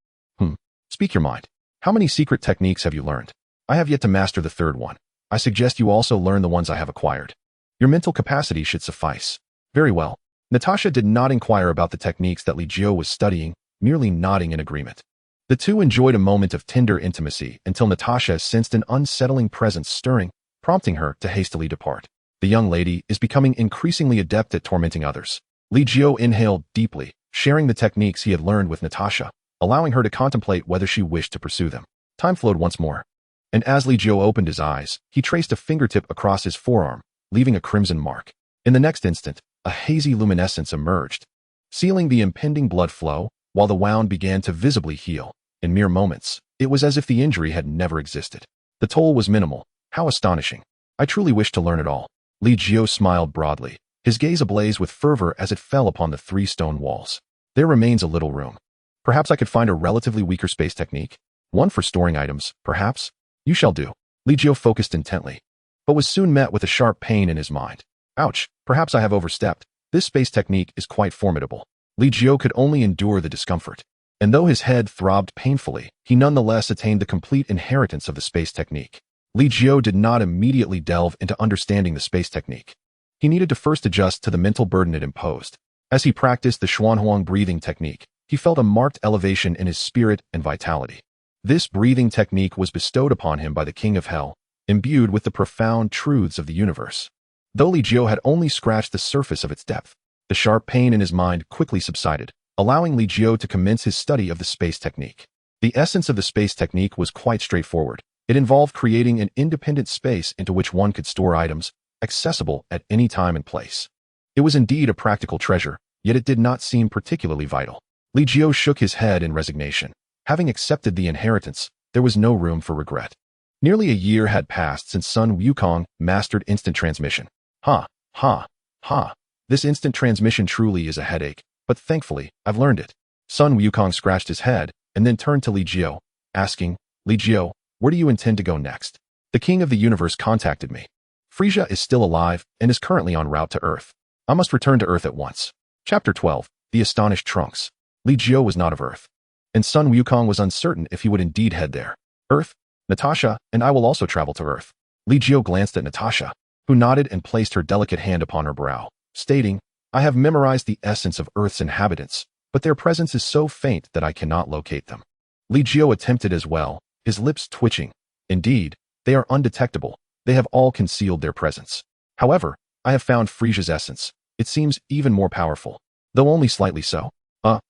Speak your mind. How many secret techniques have you learned? I have yet to master the 3rd one. I suggest you also learn the ones I have acquired. Your mental capacity should suffice. Very well. Natasha did not inquire about the techniques that Li Jiu was studying, merely nodding in agreement. The 2 enjoyed a moment of tender intimacy until Natasha sensed an unsettling presence stirring, prompting her to hastily depart. The young lady is becoming increasingly adept at tormenting others. Li Jiu inhaled deeply, sharing the techniques he had learned with Natasha, allowing her to contemplate whether she wished to pursue them. Time flowed once more, and as Li Jiu opened his eyes, he traced a fingertip across his forearm, leaving a crimson mark. In the next instant, a hazy luminescence emerged, sealing the impending blood flow, while the wound began to visibly heal. In mere moments, it was as if the injury had never existed. The toll was minimal. How astonishing. I truly wish to learn it all. Li Jiu smiled broadly, his gaze ablaze with fervor as it fell upon the 3 stone walls. There remains a little room. Perhaps I could find a relatively weaker space technique. One for storing items, perhaps? You shall do. Li Jiu focused intently, but was soon met with a sharp pain in his mind. Ouch, perhaps I have overstepped. This space technique is quite formidable. Li Jiu could only endure the discomfort. And though his head throbbed painfully, he nonetheless attained the complete inheritance of the space technique. Li Jiu did not immediately delve into understanding the space technique. He needed to first adjust to the mental burden it imposed. As he practiced the Xuanhuang Breathing Technique, he felt a marked elevation in his spirit and vitality. This breathing technique was bestowed upon him by the King of Hell, imbued with the profound truths of the universe. Though Li Jiu had only scratched the surface of its depth, the sharp pain in his mind quickly subsided, allowing Li Jiu to commence his study of the space technique. The essence of the space technique was quite straightforward. It involved creating an independent space into which one could store items, accessible at any time and place. It was indeed a practical treasure, yet it did not seem particularly vital. Li Jiu shook his head in resignation. Having accepted the inheritance, there was no room for regret. Nearly a year had passed since Sun Wukong mastered instant transmission. This instant transmission truly is a headache, but thankfully, I've learned it. Sun Wukong scratched his head and then turned to Li Jiu, asking, Li Jiu, where do you intend to go next? The King of the Universe contacted me. Frisia is still alive and is currently en route to Earth. I must return to Earth at once. Chapter 12. The Astonished Trunks. Li Jiu was not of Earth, and Sun Wukong was uncertain if he would indeed head there. Earth? Natasha and I will also travel to Earth. Li Jiu glanced at Natasha, who nodded and placed her delicate hand upon her brow, stating, I have memorized the essence of Earth's inhabitants, but their presence is so faint that I cannot locate them. Li Jiu attempted as well, his lips twitching. Indeed, they are undetectable. They have all concealed their presence. However, I have found Frisia's essence. It seems even more powerful, though only slightly so.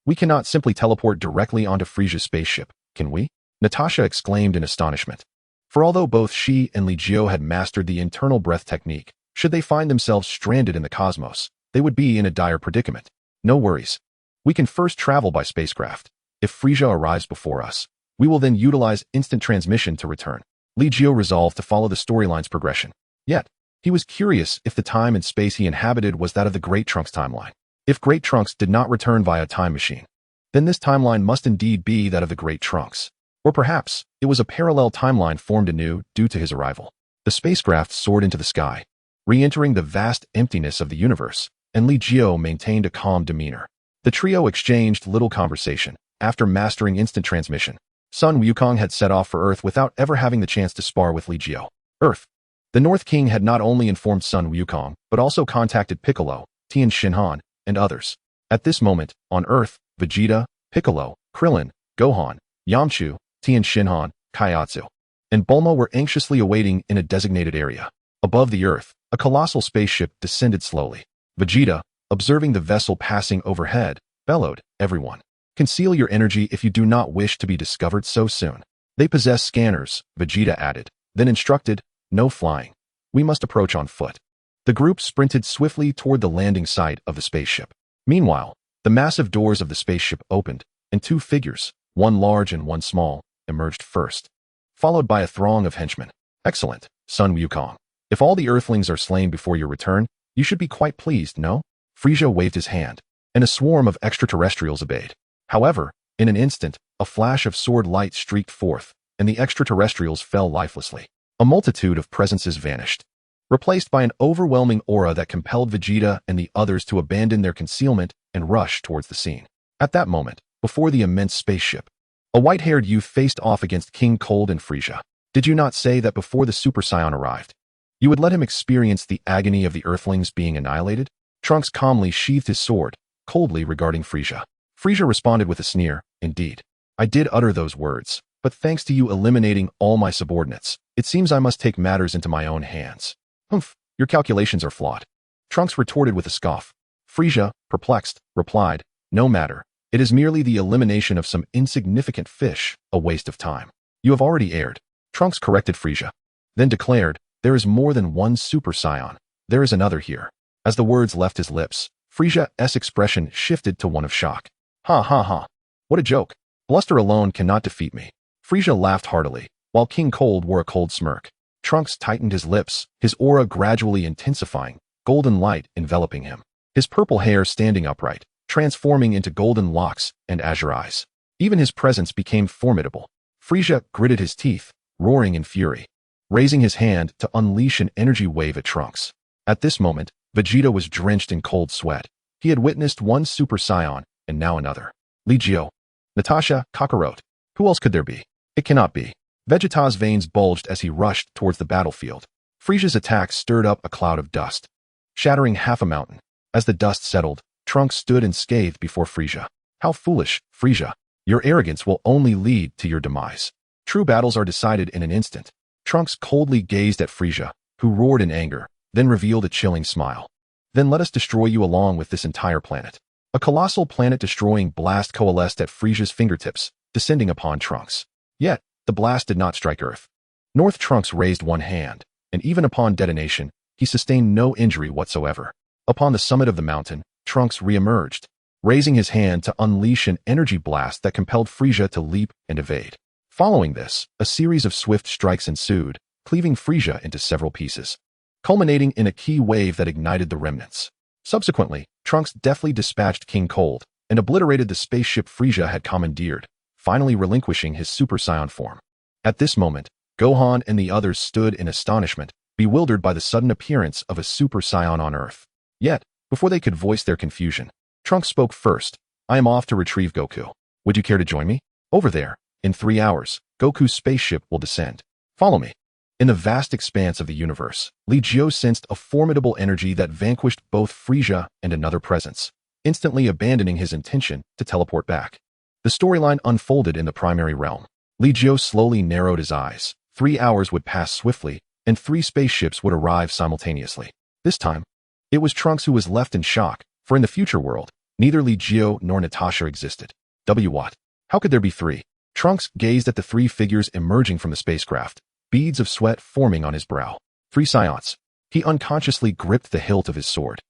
We cannot simply teleport directly onto Frisia's spaceship, can we? Natasha exclaimed in astonishment. For although both she and Li Jiu had mastered the internal breath technique, should they find themselves stranded in the cosmos, they would be in a dire predicament. No worries. We can first travel by spacecraft. If Frisia arrives before us, we will then utilize instant transmission to return. Li Jiu resolved to follow the storyline's progression. Yet, he was curious if the time and space he inhabited was that of the Great Trunks timeline. If Great Trunks did not return via a time machine, then this timeline must indeed be that of the Great Trunks. Or perhaps, it was a parallel timeline formed anew due to his arrival. The spacecraft soared into the sky, re-entering the vast emptiness of the universe, and Li Jiu maintained a calm demeanor. The trio exchanged little conversation. After mastering instant transmission, Sun Wukong had set off for Earth without ever having the chance to spar with Li Jiu. Earth. The North King had not only informed Sun Wukong, but also contacted Piccolo, Tian Shinhan, and others. At this moment, on Earth, Vegeta, Piccolo, Krillin, Gohan, Yamchu, Tian Shinhan, Kaiatsu, and Bulma were anxiously awaiting in a designated area. Above the Earth, a colossal spaceship descended slowly. Vegeta, observing the vessel passing overhead, bellowed, everyone, conceal your energy if you do not wish to be discovered so soon. They possess scanners, Vegeta added, then instructed, no flying. We must approach on foot. The group sprinted swiftly toward the landing site of the spaceship. Meanwhile, the massive doors of the spaceship opened, and two figures, one large and one small, emerged first, followed by a throng of henchmen. Excellent, Sun Wukong. If all the Earthlings are slain before your return, you should be quite pleased, no? Frisia waved his hand, and a swarm of extraterrestrials obeyed. However, in an instant, a flash of sword light streaked forth, and the extraterrestrials fell lifelessly. A multitude of presences vanished, replaced by an overwhelming aura that compelled Vegeta and the others to abandon their concealment and rush towards the scene. At that moment, before the immense spaceship, a white-haired youth faced off against King Cold and Frisia. Did you not say that before the Super Saiyan arrived, you would let him experience the agony of the Earthlings being annihilated? Trunks calmly sheathed his sword, coldly regarding Frisia. Frisia responded with a sneer, indeed. I did utter those words, but thanks to you eliminating all my subordinates, it seems I must take matters into my own hands. Humph, your calculations are flawed. Trunks retorted with a scoff. Frisia, perplexed, replied, no matter. It is merely the elimination of some insignificant fish, a waste of time. You have already erred. Trunks corrected Frisia, then declared, there is more than one Super Saiyan. There is another here. As the words left his lips, Frisia's expression shifted to one of shock. Ha ha ha. What a joke. Bluster alone cannot defeat me. Frisia laughed heartily, while King Cold wore a cold smirk. Trunks tightened his lips, his aura gradually intensifying, golden light enveloping him. His purple hair standing upright, transforming into golden locks and azure eyes. Even his presence became formidable. Frisia gritted his teeth, roaring in fury, raising his hand to unleash an energy wave at Trunks. At this moment, Vegeta was drenched in cold sweat. He had witnessed one Super Saiyan, and now another. Li Jiu, Natasha, Kakarot. Who else could there be? It cannot be. Vegeta's veins bulged as he rushed towards the battlefield. Frieza's attack stirred up a cloud of dust, shattering half a mountain. As the dust settled, Trunks stood unscathed before Frieza. How foolish, Frieza. Your arrogance will only lead to your demise. True battles are decided in an instant. Trunks coldly gazed at Frieza, who roared in anger, then revealed a chilling smile. Then let us destroy you along with this entire planet. A colossal planet-destroying blast coalesced at Frieza's fingertips, descending upon Trunks. Yet, the blast did not strike Earth. North Trunks raised one hand, and even upon detonation, he sustained no injury whatsoever. Upon the summit of the mountain, Trunks re-emerged, raising his hand to unleash an energy blast that compelled Frieza to leap and evade. Following this, a series of swift strikes ensued, cleaving Frieza into several pieces, culminating in a key wave that ignited the remnants. Subsequently, Trunks deftly dispatched King Cold and obliterated the spaceship Frieza had commandeered, finally relinquishing his Super Saiyan form. At this moment, Gohan and the others stood in astonishment, bewildered by the sudden appearance of a Super Saiyan on Earth. Yet, before they could voice their confusion, Trunks spoke first. I am off to retrieve Goku. Would you care to join me? Over there, in 3 hours, Goku's spaceship will descend. Follow me. In the vast expanse of the universe, Li Jiu sensed a formidable energy that vanquished both Frieza and another presence, instantly abandoning his intention to teleport back. The storyline unfolded in the primary realm. Li Jiu slowly narrowed his eyes. 3 hours would pass swiftly, and 3 spaceships would arrive simultaneously. This time, it was Trunks who was left in shock, for in the future world, neither Li Jiu nor Natasha existed. What? How could there be 3? Trunks gazed at the 3 figures emerging from the spacecraft, beads of sweat forming on his brow. 3 Saiyans. He unconsciously gripped the hilt of his sword,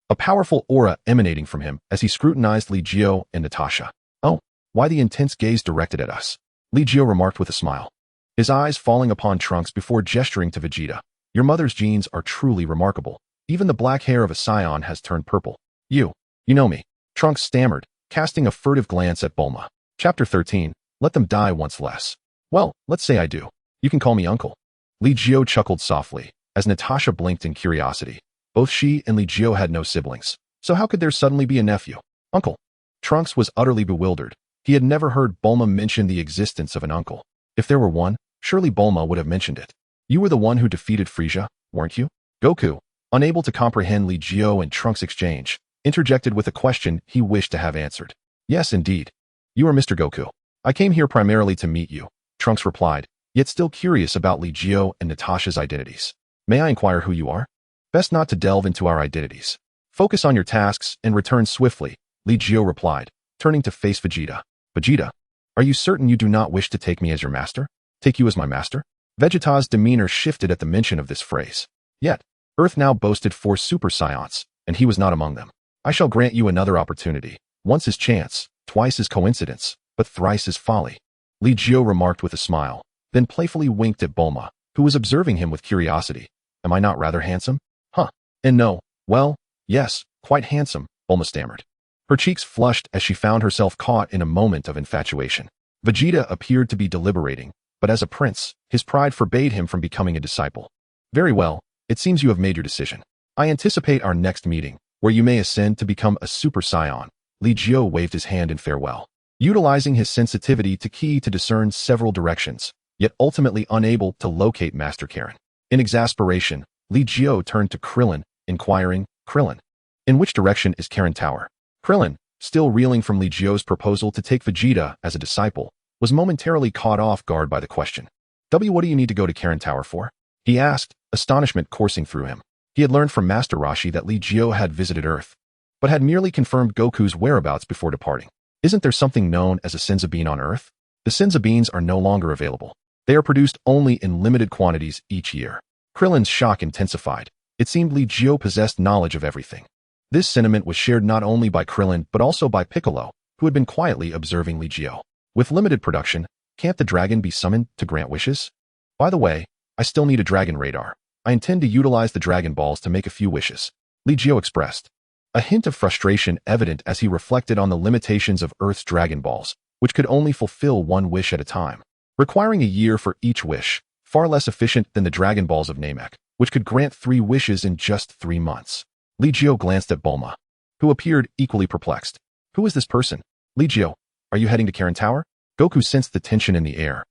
a powerful aura emanating from him as he scrutinized Li Jiu and Natasha. Oh, why the intense gaze directed at us? Li Jiu remarked with a smile, his eyes falling upon Trunks before gesturing to Vegeta. Your mother's genes are truly remarkable. Even the black hair of a Saiyan has turned purple. You know me. Trunks stammered, casting a furtive glance at Bulma. Chapter 13, Let them die once less. Well, let's say I do. You can call me uncle. Li Jiu chuckled softly, as Natasha blinked in curiosity. Both she and Li Jiu had no siblings, so how could there suddenly be a nephew? Uncle. Trunks was utterly bewildered. He had never heard Bulma mention the existence of an uncle. If there were one, surely Bulma would have mentioned it. You were the one who defeated Frieza, weren't you? Goku, unable to comprehend Li Jiu and Trunks' exchange, interjected with a question he wished to have answered. Yes, indeed. You are Mr. Goku. I came here primarily to meet you, Trunks replied, yet still curious about Li Jiu and Natasha's identities. May I inquire who you are? Best not to delve into our identities. Focus on your tasks and return swiftly, Li Jiu replied, turning to face Vegeta. Vegeta, are you certain you do not wish to take me as your master? Take you as my master? Vegeta's demeanor shifted at the mention of this phrase. Yet, Earth now boasted 4 Super Saiyans, and he was not among them. I shall grant you another opportunity. Once is chance, twice is coincidence, but thrice is folly. Li Jiu remarked with a smile, then playfully winked at Bulma, who was observing him with curiosity. Am I not rather handsome? Huh. And no. Well, yes, quite handsome, Bulma stammered. Her cheeks flushed as she found herself caught in a moment of infatuation. Vegeta appeared to be deliberating, but as a prince, his pride forbade him from becoming a disciple. Very well, it seems you have made your decision. I anticipate our next meeting, where you may ascend to become a Super Saiyan. Li Jiu waved his hand in farewell, utilizing his sensitivity to discern several directions, yet ultimately unable to locate Master Karen. In exasperation, Li Jiu turned to Krillin, inquiring, Krillin, in which direction is Karen Tower? Krillin, still reeling from Li Jiu's proposal to take Vegeta as a disciple, was momentarily caught off guard by the question. What do you need to go to Karen Tower for? He asked, astonishment coursing through him. He had learned from Master Roshi that Li Jiu had visited Earth, but had merely confirmed Goku's whereabouts before departing. Isn't there something known as a senza bean on Earth? The senza beans are no longer available. They are produced only in limited quantities each year. Krillin's shock intensified. It seemed Li Jiu possessed knowledge of everything. This sentiment was shared not only by Krillin but also by Piccolo, who had been quietly observing Li Jiu. With limited production, can't the dragon be summoned to grant wishes? By the way, I still need a dragon radar. I intend to utilize the Dragon Balls to make a few wishes, Li Jiu expressed, a hint of frustration evident as he reflected on the limitations of Earth's Dragon Balls, which could only fulfill one wish at a time, requiring a year for each wish, far less efficient than the Dragon Balls of Namek, which could grant 3 wishes in just 3 months. Li Jiu glanced at Bulma, who appeared equally perplexed. Who is this person? Li Jiu, are you heading to Karen Tower? Goku sensed the tension in the air.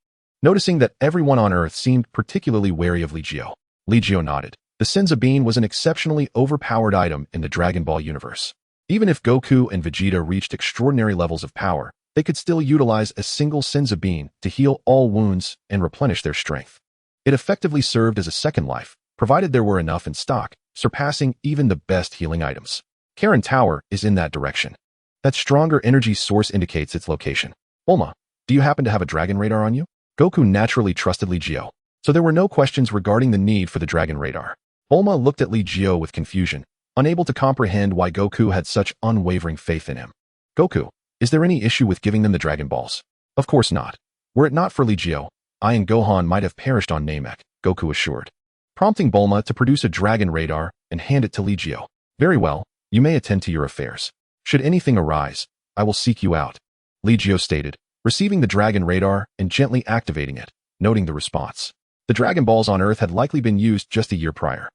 Noticing that everyone on Earth seemed particularly wary of Li Jiu nodded. The Senzu Bean was an exceptionally overpowered item in the Dragon Ball universe. Even if Goku and Vegeta reached extraordinary levels of power, they could still utilize a single Senzu Bean to heal all wounds and replenish their strength. It effectively served as a second life, provided there were enough in stock, surpassing even the best healing items. Karen Tower is in that direction. That stronger energy source indicates its location. Bulma, do you happen to have a dragon radar on you? Goku naturally trusted Li Jiu, so there were no questions regarding the need for the dragon radar. Bulma looked at Li Jiu with confusion, unable to comprehend why Goku had such unwavering faith in him. Goku, is there any issue with giving them the Dragon Balls? Of course not. Were it not for Li Jiu, I and Gohan might have perished on Namek, Goku assured, prompting Bulma to produce a dragon radar and hand it to Li Jiu. Very well, you may attend to your affairs. Should anything arise, I will seek you out, Li Jiu stated, receiving the dragon radar and gently activating it, noting the response. The Dragon Balls on Earth had likely been used just a year prior.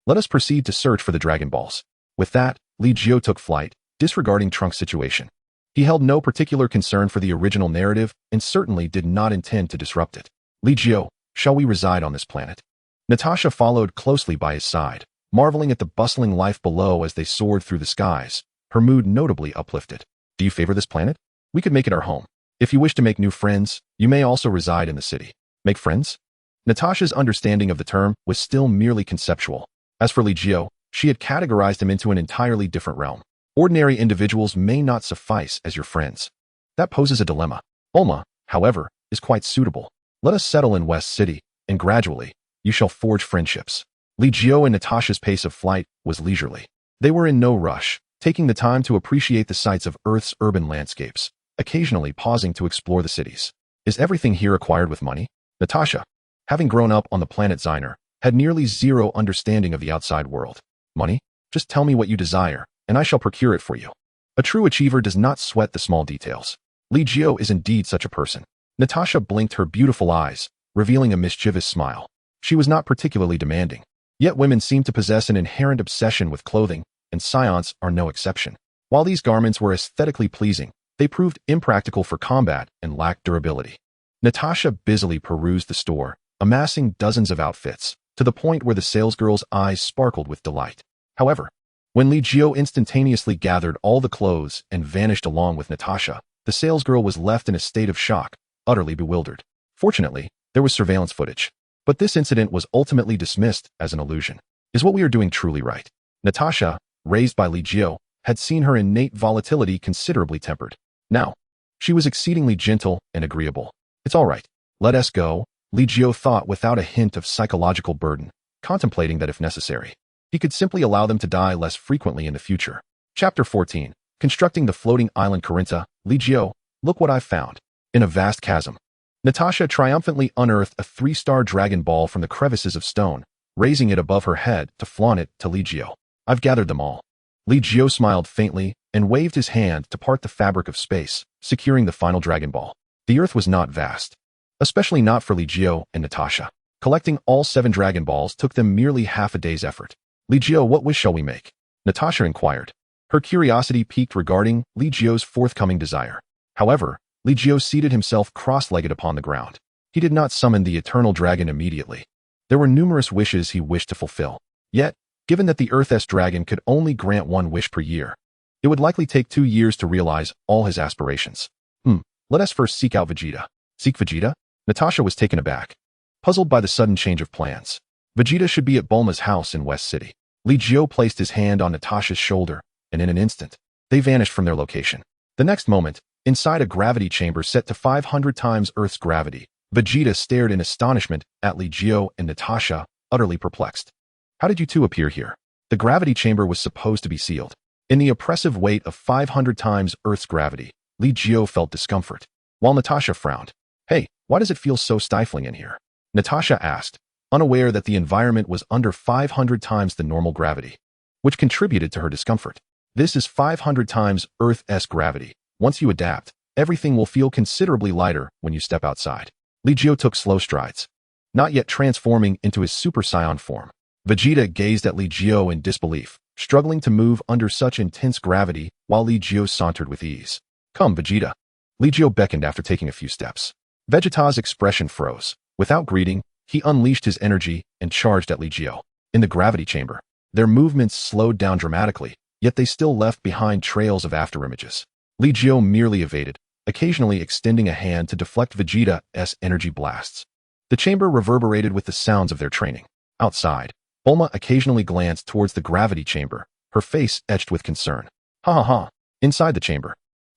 Let us proceed to search for the Dragon Balls. With that, Li Jiu took flight, disregarding Trunks' situation. He held no particular concern for the original narrative and certainly did not intend to disrupt it. Li Jiu, shall we reside on this planet? Natasha followed closely by his side, marveling at the bustling life below as they soared through the skies, her mood notably uplifted. Do you favor this planet? We could make it our home. If you wish to make new friends, you may also reside in the city. Make friends? Natasha's understanding of the term was still merely conceptual. As for Li Jiu, she had categorized him into an entirely different realm. Ordinary individuals may not suffice as your friends. That poses a dilemma. Bulma, however, is quite suitable. Let us settle in West City, and gradually, you shall forge friendships. Li Jiu and Natasha's pace of flight was leisurely. They were in no rush, taking the time to appreciate the sights of Earth's urban landscapes, occasionally pausing to explore the cities. Is everything here acquired with money? Natasha, having grown up on the planet Xiner, had nearly zero understanding of the outside world. Money? Just tell me what you desire, and I shall procure it for you. A true achiever does not sweat the small details. Li Jiu is indeed such a person. Natasha blinked her beautiful eyes, revealing a mischievous smile. She was not particularly demanding. Yet women seem to possess an inherent obsession with clothing, and Saiyans are no exception. While these garments were aesthetically pleasing, they proved impractical for combat and lacked durability. Natasha busily perused the store, amassing dozens of outfits, to the point where the salesgirl's eyes sparkled with delight. However, when Li Jiu instantaneously gathered all the clothes and vanished along with Natasha, the salesgirl was left in a state of shock, utterly bewildered. Fortunately, there was surveillance footage. But this incident was ultimately dismissed as an illusion. Is what we are doing truly right? Natasha, raised by Li Jiu, had seen her innate volatility considerably tempered. Now, she was exceedingly gentle and agreeable. It's all right. Let us go, Li Jiu thought without a hint of psychological burden, contemplating that if necessary, he could simply allow them to die less frequently in the future. Chapter 14. Constructing the Floating Island Corinta. Li Jiu, look what I've found. In a vast chasm, Natasha triumphantly unearthed a 3-star Dragon Ball from the crevices of stone, raising it above her head to flaunt it to Li Jiu. I've gathered them all. Li Jiu smiled faintly and waved his hand to part the fabric of space, securing the final Dragon Ball. The Earth was not vast, especially not for Li Jiu and Natasha. Collecting all 7 Dragon Balls took them merely half a day's effort. Li Jiu, what wish shall we make? Natasha inquired. Her curiosity piqued regarding Li Jiu's forthcoming desire. However, Li Jiu seated himself cross-legged upon the ground. He did not summon the eternal dragon immediately. There were numerous wishes he wished to fulfill. Yet, given that the Earth's dragon could only grant 1 wish per year, it would likely take 2 years to realize all his aspirations. Let us first seek out Vegeta. Seek Vegeta? Natasha was taken aback, puzzled by the sudden change of plans. Vegeta should be at Bulma's house in West City. Li Jiu placed his hand on Natasha's shoulder, and in an instant, they vanished from their location. The next moment, inside a gravity chamber set to 500 times Earth's gravity, Vegeta stared in astonishment at Li Jiu and Natasha, utterly perplexed. How did you two appear here? The gravity chamber was supposed to be sealed. In the oppressive weight of 500 times Earth's gravity, Li Jiu felt discomfort, while Natasha frowned. Hey, why does it feel so stifling in here? Natasha asked, unaware that the environment was under 500 times the normal gravity, which contributed to her discomfort. This is 500 times Earth's gravity. Once you adapt, everything will feel considerably lighter when you step outside. Li Jiu took slow strides, not yet transforming into his Super Saiyan form. Vegeta gazed at Li Jiu in disbelief, struggling to move under such intense gravity while Li Jiu sauntered with ease. "Come, Vegeta." Li Jiu beckoned after taking a few steps. Vegeta's expression froze. Without greeting, he unleashed his energy and charged at Li Jiu. In the gravity chamber, their movements slowed down dramatically, yet they still left behind trails of afterimages. Li Jiu merely evaded, occasionally extending a hand to deflect Vegeta's energy blasts. The chamber reverberated with the sounds of their training. Outside, Bulma occasionally glanced towards the gravity chamber, her face etched with concern. "Ha ha ha." Inside the chamber,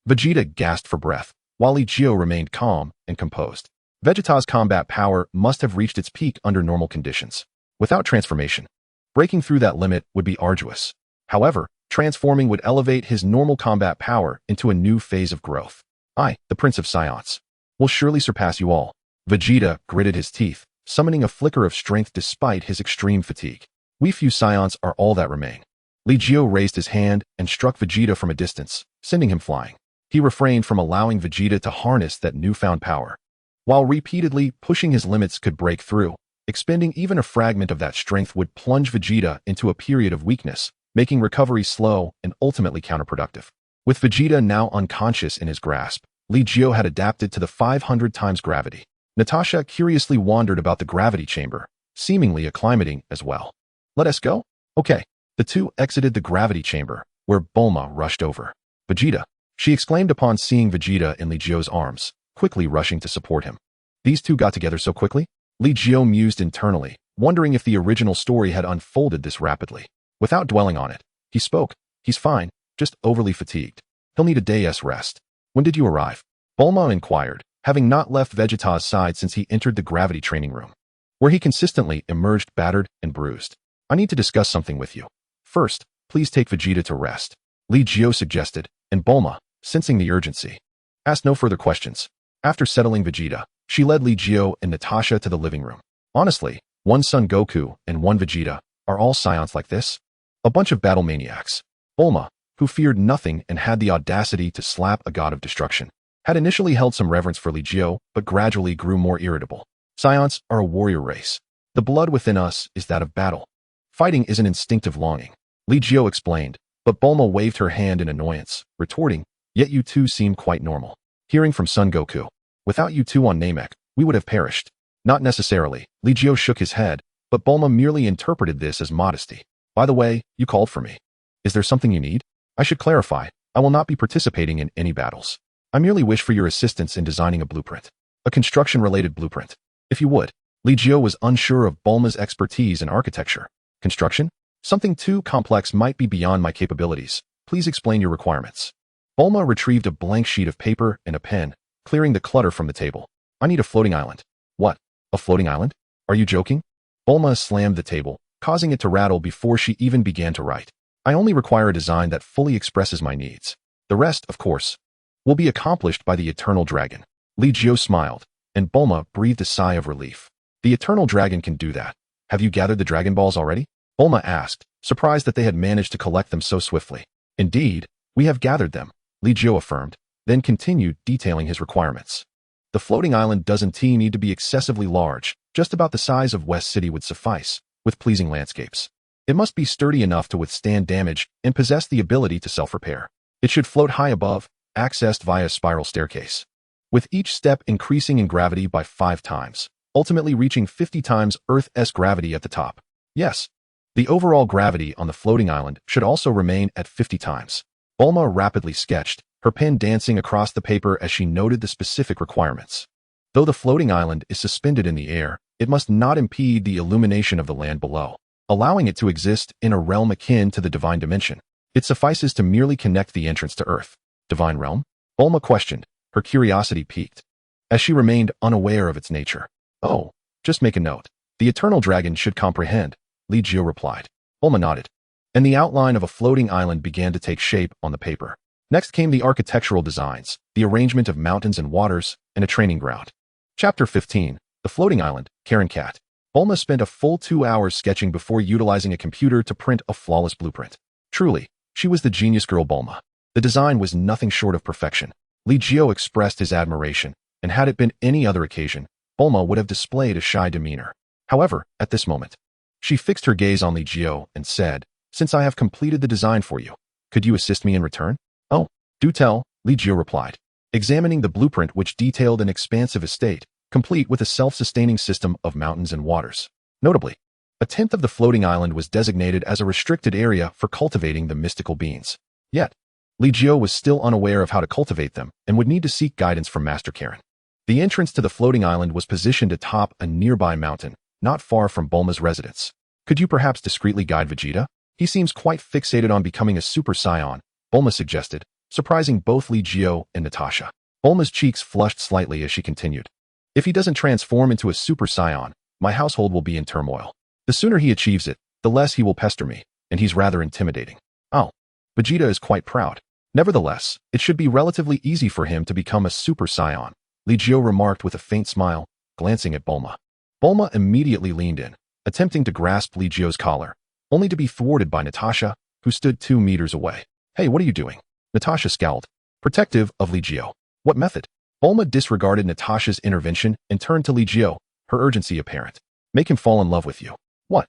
Vegeta gasped for breath, while Li Jiu remained calm and composed. Vegeta's combat power must have reached its peak under normal conditions. Without transformation, breaking through that limit would be arduous. However, transforming would elevate his normal combat power into a new phase of growth. "I, the Prince of Saiyans, will surely surpass you all." Vegeta gritted his teeth, summoning a flicker of strength despite his extreme fatigue. "We few Saiyans are all that remain." Li Jiu raised his hand and struck Vegeta from a distance, sending him flying. He refrained from allowing Vegeta to harness that newfound power. While repeatedly pushing his limits could break through, expending even a fragment of that strength would plunge Vegeta into a period of weakness, making recovery slow and ultimately counterproductive. With Vegeta now unconscious in his grasp, Li Jiu had adapted to the 500 times gravity. Natasha curiously wandered about the gravity chamber, seemingly acclimating as well. "Let us go?" "Okay." The two exited the gravity chamber, where Bulma rushed over. "Vegeta," she exclaimed upon seeing Vegeta in Li Jiu's arms, quickly rushing to support him. These two got together so quickly? Li Jiu mused internally, wondering if the original story had unfolded this rapidly. Without dwelling on it, he spoke. "He's fine, just overly fatigued. He'll need a day's rest." "When did you arrive?" Bulma inquired, having not left Vegeta's side since he entered the gravity training room, where he consistently emerged battered and bruised. "I need to discuss something with you. First, please take Vegeta to rest," Li Jiu suggested, and Bulma, sensing the urgency, asked no further questions. After settling Vegeta, she led Li Jiu and Natasha to the living room. "Honestly, one Son Goku and one Vegeta, are all Saiyans like this? A bunch of battle maniacs." Bulma, who feared nothing and had the audacity to slap a god of destruction, had initially held some reverence for Li Jiu, but gradually grew more irritable. "Saiyans are a warrior race. The blood within us is that of battle. Fighting is an instinctive longing," Li Jiu explained, but Bulma waved her hand in annoyance, retorting, "Yet you two seem quite normal." Hearing from Son Goku, "Without you two on Namek, we would have perished." "Not necessarily," Li Jiu shook his head, but Bulma merely interpreted this as modesty. "By the way, you called for me. Is there something you need?" "I should clarify, I will not be participating in any battles. I merely wish for your assistance in designing a blueprint. A construction-related blueprint. If you would." Li Jiu was unsure of Bulma's expertise in architecture. "Construction? Something too complex might be beyond my capabilities. Please explain your requirements." Bulma retrieved a blank sheet of paper and a pen, clearing the clutter from the table. "I need a floating island." "What? A floating island? Are you joking?" Bulma slammed the table, causing it to rattle before she even began to write. "I only require a design that fully expresses my needs. The rest, of course, will be accomplished by the Eternal Dragon." Li Jiu smiled, and Bulma breathed a sigh of relief. "The Eternal Dragon can do that. Have you gathered the Dragon Balls already?" Bulma asked, surprised that they had managed to collect them so swiftly. "Indeed, we have gathered them," Li Jiu affirmed, then continued detailing his requirements. "The floating island doesn't need to be excessively large, just about the size of West City would suffice, with pleasing landscapes. It must be sturdy enough to withstand damage and possess the ability to self-repair. It should float high above, accessed via a spiral staircase, with each step increasing in gravity by 5 times, ultimately reaching 50 times Earth's gravity at the top. Yes, the overall gravity on the floating island should also remain at 50 times. Bulma rapidly sketched, her pen dancing across the paper as she noted the specific requirements. Though the floating island is suspended in the air, it must not impede the illumination of the land below, allowing it to exist in a realm akin to the divine dimension. It suffices to merely connect the entrance to Earth. Divine realm? Bulma questioned, her curiosity piqued, as she remained unaware of its nature. "Oh, just make a note. The Eternal Dragon should comprehend," Li Jiu replied. Bulma nodded, and the outline of a floating island began to take shape on the paper. Next came the architectural designs, the arrangement of mountains and waters, and a training ground. Chapter 15, The Floating Island, Karen Cat. Bulma spent a full 2 hours sketching before utilizing a computer to print a flawless blueprint. Truly, she was the genius girl Bulma. The design was nothing short of perfection. Li Jiu expressed his admiration, and had it been any other occasion, Bulma would have displayed a shy demeanor. However, at this moment, she fixed her gaze on Li Jiu and said, since I have completed the design for you. Could you assist me in return? Oh, do tell, Li Jiu replied, examining the blueprint which detailed an expansive estate, complete with a self-sustaining system of mountains and waters. Notably, a tenth of the floating island was designated as a restricted area for cultivating the mystical beings. Yet, Li Jiu was still unaware of how to cultivate them and would need to seek guidance from Master Karen. The entrance to the floating island was positioned atop a nearby mountain, not far from Bulma's residence. Could you perhaps discreetly guide Vegeta? He seems quite fixated on becoming a Super Saiyan, Bulma suggested, surprising both Li Jiu and Natasha. Bulma's cheeks flushed slightly as she continued. If he doesn't transform into a Super Saiyan, my household will be in turmoil. The sooner he achieves it, the less he will pester me, and he's rather intimidating. Oh, Vegeta is quite proud. Nevertheless, it should be relatively easy for him to become a Super Saiyan, Li Jiu remarked with a faint smile, glancing at Bulma. Bulma immediately leaned in, attempting to grasp Li Jiu's collar, only to be thwarted by Natasha, who stood 2 meters away. Hey, what are you doing? Natasha scowled, protective of Li Jiu. What method? Bulma disregarded Natasha's intervention and turned to Li Jiu, her urgency apparent. Make him fall in love with you. What?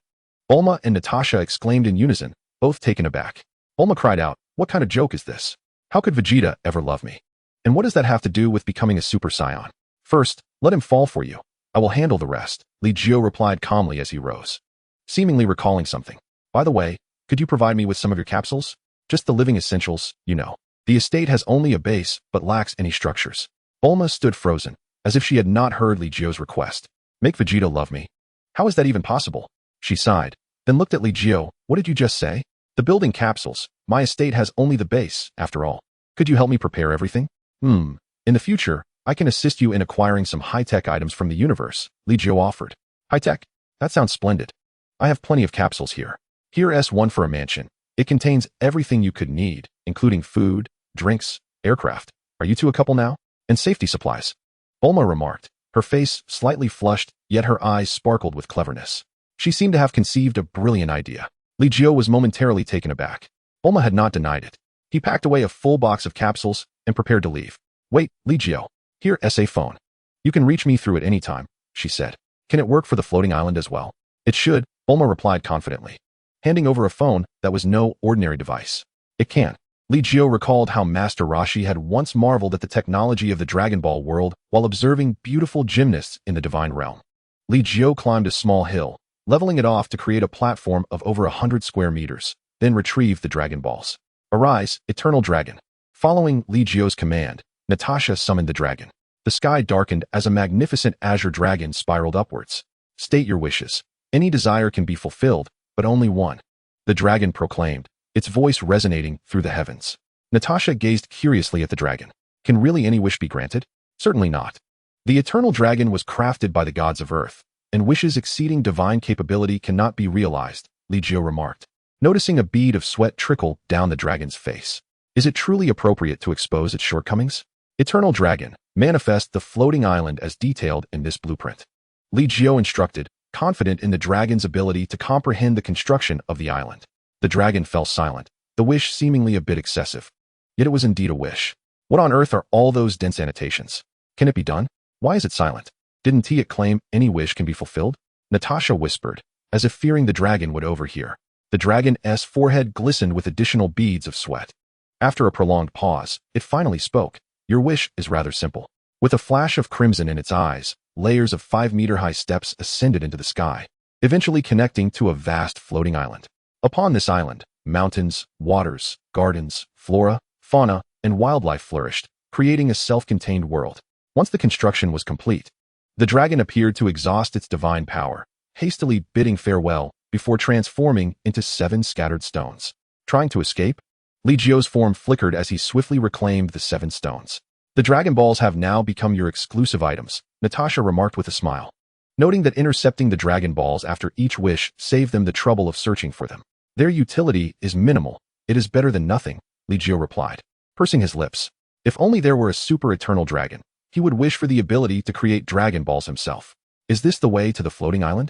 Bulma and Natasha exclaimed in unison, both taken aback. Bulma cried out, what kind of joke is this? How could Vegeta ever love me? And what does that have to do with becoming a Super Saiyan? First, let him fall for you. I will handle the rest, Li Jiu replied calmly as he rose, seemingly recalling something. By the way, could you provide me with some of your capsules? Just the living essentials, you know. The estate has only a base, but lacks any structures. Bulma stood frozen, as if she had not heard Li Jiu's request. Make Vegeta love me. How is that even possible? She sighed, then looked at Li Jiu. What did you just say? The building capsules. My estate has only the base, after all. Could you help me prepare everything? In the future, I can assist you in acquiring some high-tech items from the universe, Li Jiu offered. High-tech? That sounds splendid. I have plenty of capsules here. Here's one for a mansion. It contains everything you could need, including food, drinks, aircraft. Are you two a couple now? And safety supplies. Bulma remarked, her face slightly flushed, yet her eyes sparkled with cleverness. She seemed to have conceived a brilliant idea. Li Jiu was momentarily taken aback. Bulma had not denied it. He packed away a full box of capsules and prepared to leave. Wait, Li Jiu. Here's a phone. You can reach me through it any time, she said. Can it work for the floating island as well? It should, Bulma replied confidently, handing over a phone that was no ordinary device. It can. Li Jiu recalled how Master Roshi had once marveled at the technology of the Dragon Ball world while observing beautiful gymnasts in the divine realm. Li Jiu climbed a small hill, leveling it off to create a platform of over 100 square meters, then retrieved the Dragon Balls. Arise, Eternal Dragon. Following Li Jiu's command, Natasha summoned the dragon. The sky darkened as a magnificent azure dragon spiraled upwards. State your wishes. Any desire can be fulfilled, but only one. The dragon proclaimed, its voice resonating through the heavens. Natasha gazed curiously at the dragon. Can really any wish be granted? Certainly not. The eternal dragon was crafted by the gods of earth, and wishes exceeding divine capability cannot be realized, Li Jiu remarked, noticing a bead of sweat trickle down the dragon's face. Is it truly appropriate to expose its shortcomings? Eternal Dragon, manifest the floating island as detailed in this blueprint. Li Jiu instructed, confident in the dragon's ability to comprehend the construction of the island. The dragon fell silent, the wish seemingly a bit excessive. Yet it was indeed a wish. What on earth are all those dense annotations? Can it be done? Why is it silent? Didn't it claim any wish can be fulfilled? Natasha whispered, as if fearing the dragon would overhear. The dragon's forehead glistened with additional beads of sweat. After a prolonged pause, it finally spoke. Your wish is rather simple. With a flash of crimson in its eyes, layers of 5-meter-high steps ascended into the sky, eventually connecting to a vast floating island. Upon this island, mountains, waters, gardens, flora, fauna, and wildlife flourished, creating a self-contained world. Once the construction was complete, the dragon appeared to exhaust its divine power, hastily bidding farewell before transforming into 7 scattered stones. Trying to escape? Li Jiu's form flickered as he swiftly reclaimed the 7 stones. The Dragon Balls have now become your exclusive items, Natasha remarked with a smile, noting that intercepting the Dragon Balls after each wish saved them the trouble of searching for them. Their utility is minimal. It is better than nothing, Li Jiu replied, pursing his lips. If only there were a super eternal dragon, he would wish for the ability to create Dragon Balls himself. Is this the way to the floating island?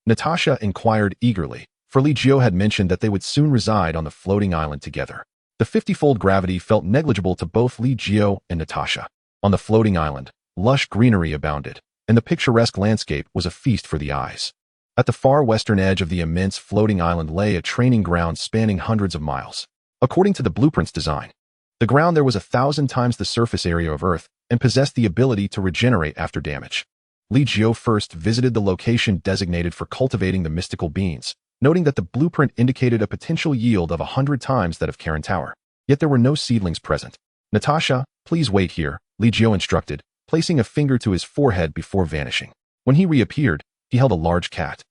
Natasha inquired eagerly, for Li Jiu had mentioned that they would soon reside on the floating island together. The 50-fold gravity felt negligible to both Li Jiu and Natasha. On the floating island, lush greenery abounded, and the picturesque landscape was a feast for the eyes. At the far western edge of the immense floating island lay a training ground spanning hundreds of miles. According to the blueprint's design, the ground there was 1,000 times the surface area of Earth and possessed the ability to regenerate after damage. Li Jiu first visited the location designated for cultivating the mystical beings, noting that the blueprint indicated a potential yield of 100 times that of Karen Tower. Yet there were no seedlings present. "Natasha, please wait here," Li Jiu instructed, placing a finger to his forehead before vanishing. When he reappeared, he held a large cat.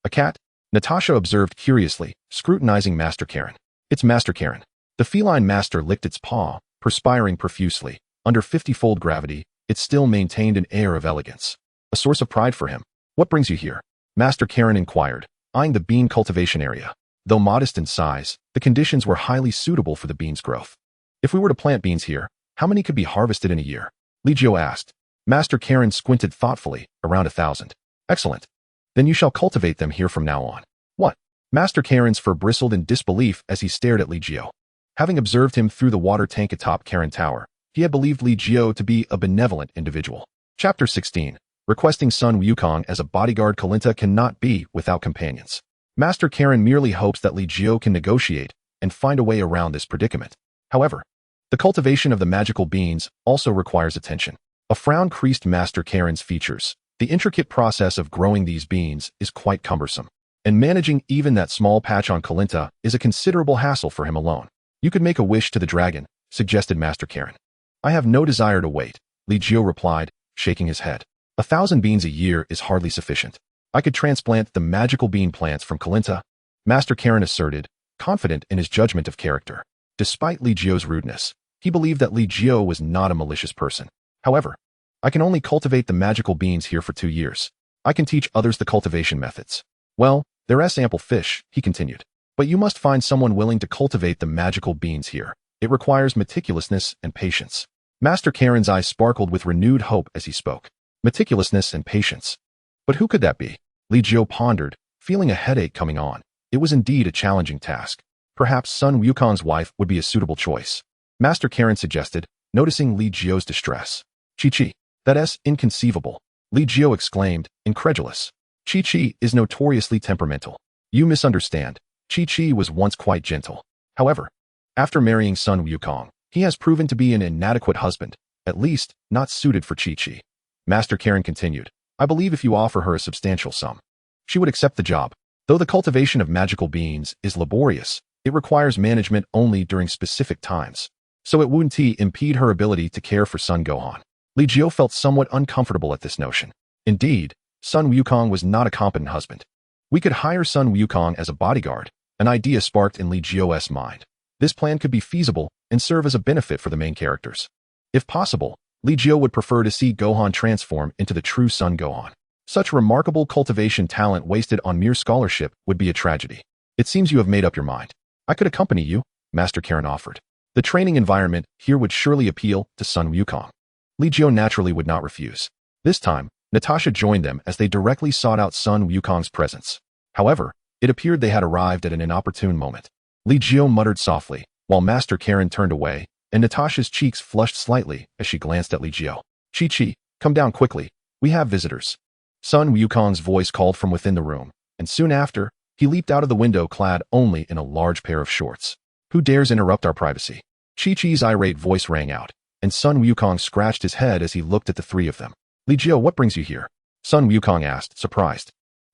"A cat?" Natasha observed curiously, scrutinizing Master Karen. "It's Master Karen." The feline master licked its paw, perspiring profusely. Under 50-fold gravity, it still maintained an air of elegance. A source of pride for him. "What brings you here?" Master Karen inquired, eyeing the bean cultivation area. Though modest in size, the conditions were highly suitable for the bean's growth. "If we were to plant beans here, how many could be harvested in a year?" Li Jiu asked. Master Karen squinted thoughtfully, "Around 1,000. "Excellent. Then you shall cultivate them here from now on." "What?" Master Karen's fur bristled in disbelief as he stared at Li Jiu. Having observed him through the water tank atop Karen Tower, he had believed Li Jiu to be a benevolent individual. Chapter 16. Requesting Sun Wukong as a bodyguard. Cultivate cannot be without companions. Master Karen merely hopes that Li Jiu can negotiate and find a way around this predicament. However, the cultivation of the magical beans also requires attention. A frown creased Master Karen's features. The intricate process of growing these beans is quite cumbersome, and managing even that small patch on Cultivate is a considerable hassle for him alone. "You could make a wish to the dragon," suggested Master Karen. "I have no desire to wait," Li Jiu replied, shaking his head. 1,000 beans a year is hardly sufficient. "I could transplant the magical bean plants from Cultivate," Master Karen asserted, confident in his judgment of character. Despite Li Jiu's rudeness, he believed that Li Jiu was not a malicious person. "However, I can only cultivate the magical beans here for 2 years. I can teach others the cultivation methods." "Well, there's ample fish," he continued. "But you must find someone willing to cultivate the magical beans here. It requires meticulousness and patience." Master Karen's eyes sparkled with renewed hope as he spoke. Meticulousness and patience. But who could that be? Li Jiu pondered, feeling a headache coming on. It was indeed a challenging task. Perhaps Sun Wukong's wife would be a suitable choice. Master Karen suggested, noticing Li Jiu's distress. "Chi-Chi, that's inconceivable," Li Jiu exclaimed, incredulous. "Chi-Chi is notoriously temperamental. You misunderstand. Chi-Chi was once quite gentle. However, after marrying Sun Wukong, he has proven to be an inadequate husband, at least not suited for Chi-Chi." Master Karen continued, "I believe if you offer her a substantial sum, she would accept the job. Though the cultivation of magical beans is laborious, it requires management only during specific times, so it wouldn't impede her ability to care for Sun Gohan." Li Jiu felt somewhat uncomfortable at this notion. Indeed, Sun Wukong was not a competent husband. "We could hire Sun Wukong as a bodyguard," an idea sparked in Li Jiu's mind. This plan could be feasible and serve as a benefit for the main characters. If possible, Li Jiu would prefer to see Gohan transform into the true Sun Gohan. Such remarkable cultivation talent wasted on mere scholarship would be a tragedy. "It seems you have made up your mind. I could accompany you," Master Karen offered. The training environment here would surely appeal to Sun Wukong. Li Jiu naturally would not refuse. This time, Natasha joined them as they directly sought out Sun Wukong's presence. However, it appeared they had arrived at an inopportune moment. Li Jiu muttered softly, while Master Karen turned away, and Natasha's cheeks flushed slightly as she glanced at Li Jiu. "Chi-Chi, come down quickly. We have visitors." Sun Wukong's voice called from within the room, and soon after, he leaped out of the window clad only in a large pair of shorts. "Who dares interrupt our privacy?" Chi-Chi's irate voice rang out, and Sun Wukong scratched his head as he looked at the three of them. "Li Jiu, what brings you here?" Sun Wukong asked, surprised.